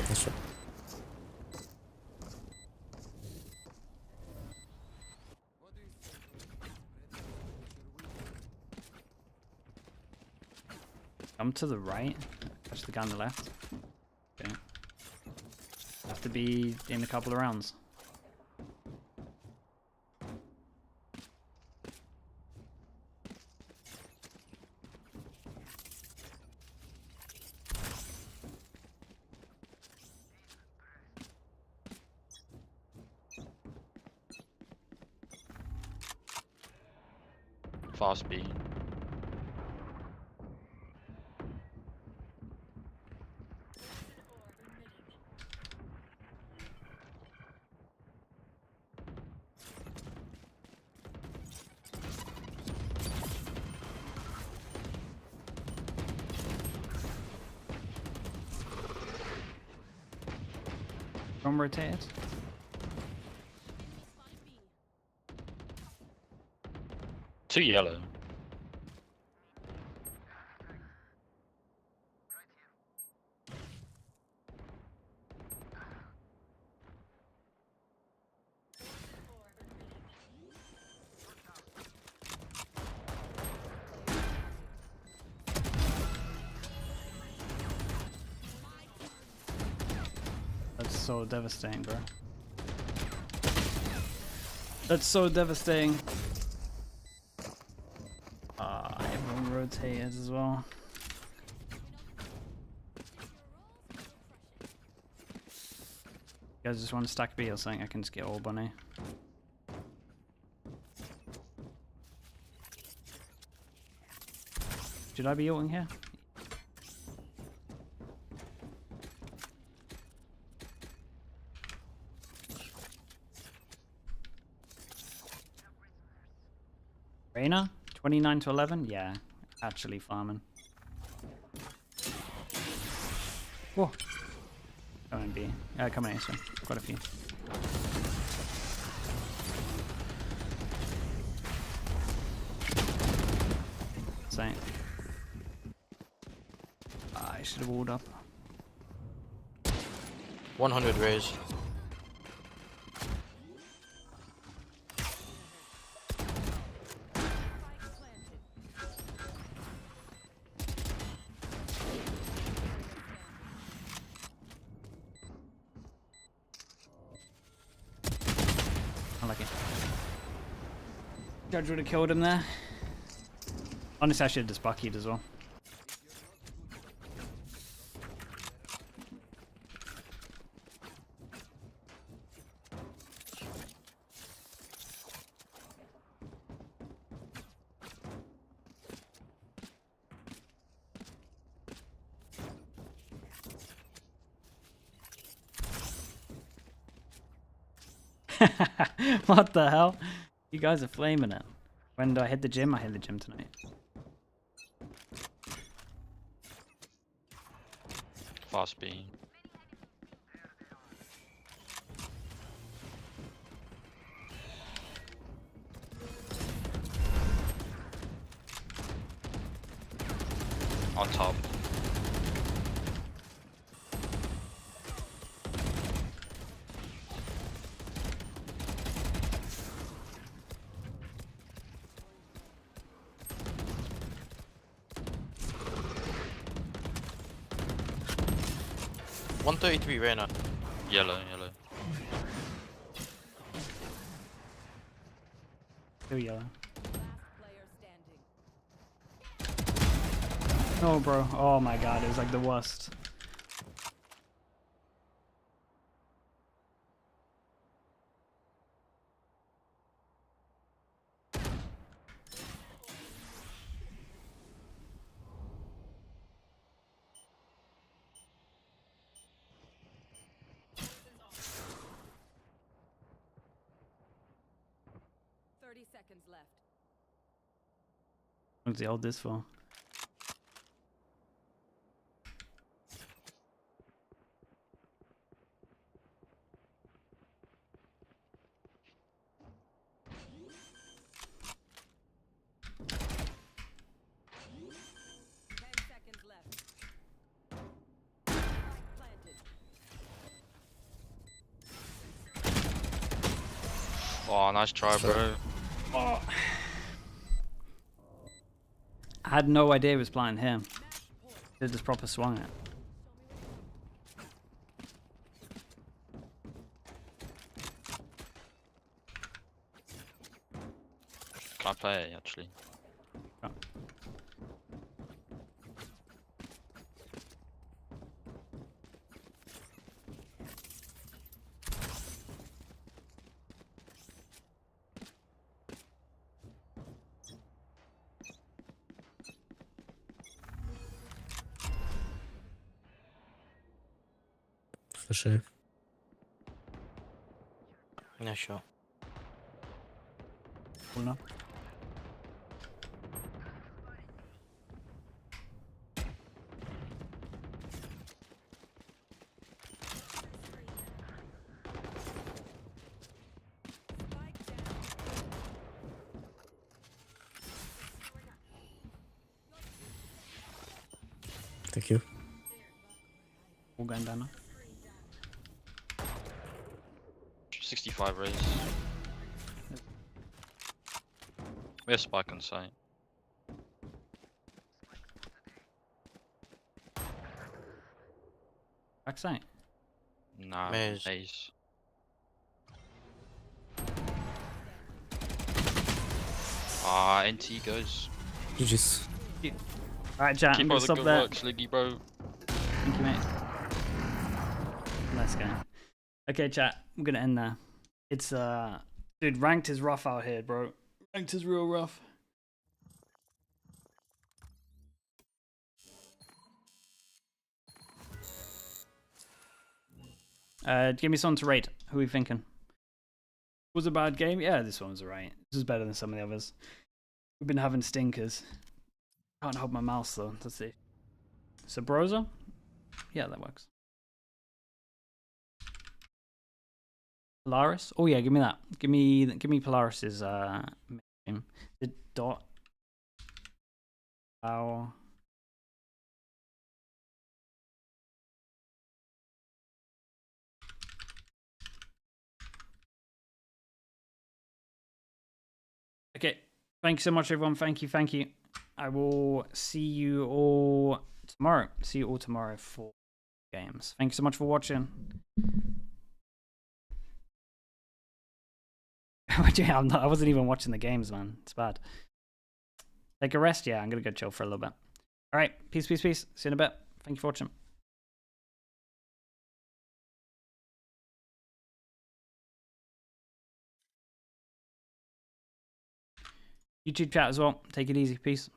L: That's right.
A: Come to the right. Catch the guy on the left. Okay. Have to be in a couple of rounds.
O: Fast B.
A: Don't rotate it.
O: Two yellow.
A: That's so devastating, bro. That's so devastating. Everyone rotated as well. You guys just want to stack B or something? I can just get all bunny. Should I be ulting here? Reina? 29 to 11? Yeah, actually farming. Whoa. Coming B. Coming A, so quite a few. Same. I should have walled up.
P: 100 raise.
A: Unlucky. Judge would have killed him there. Honestly, I should have just buckied as well. What the hell? You guys are flaming it. When do I hit the gym? I hit the gym tonight.
O: Fast B. On top.
P: $133 Reyna.
O: Yellow, yellow.
A: Still yellow. Oh, bro. Oh my god, it was like the worst.
J: 30 seconds left.
A: What's he hold this for?
O: Oh, nice try, bro.
A: Oh. I had no idea it was playing him. They just proper swung it.
O: Can I play it, actually?
A: Oh.
L: For sure.
P: Yeah, sure.
A: Cool enough.
L: Thank you.
A: All going down now.
O: 65 raise. We have spike on site.
A: Backside.
O: Nah,
P: Maze.
O: ace. Ah, NT goes.
L: GG's.
A: Alright, chat, I'm
O: Keep
A: gonna
O: all the
A: stop
O: good
A: there.
O: work, Sliggy, bro.
A: Thank you, mate. Nice guy. Okay, chat, I'm gonna end there. It's dude, ranked is rough out here, bro. Ranked is real rough. Give me someone to rate. Who are we thinking? Was a bad game? Yeah, this one was alright. This is better than some of the others. We've been having stinkers. Can't hold my mouse though. Let's see. Sabrosa? Yeah, that works. Polaris? Oh yeah, give me that. Give me Polaris's name. The dot. Wow. Okay. Thank you so much, everyone. Thank you, thank you. I will see you all tomorrow. See you all tomorrow for games. Thank you so much for watching. I wasn't even watching the games, man. It's bad. Take a rest? Yeah, I'm going to go chill for a little bit. All right. Peace, peace, peace. See you in a bit. Thank you for watching. YouTube chat as well. Take it easy. Peace.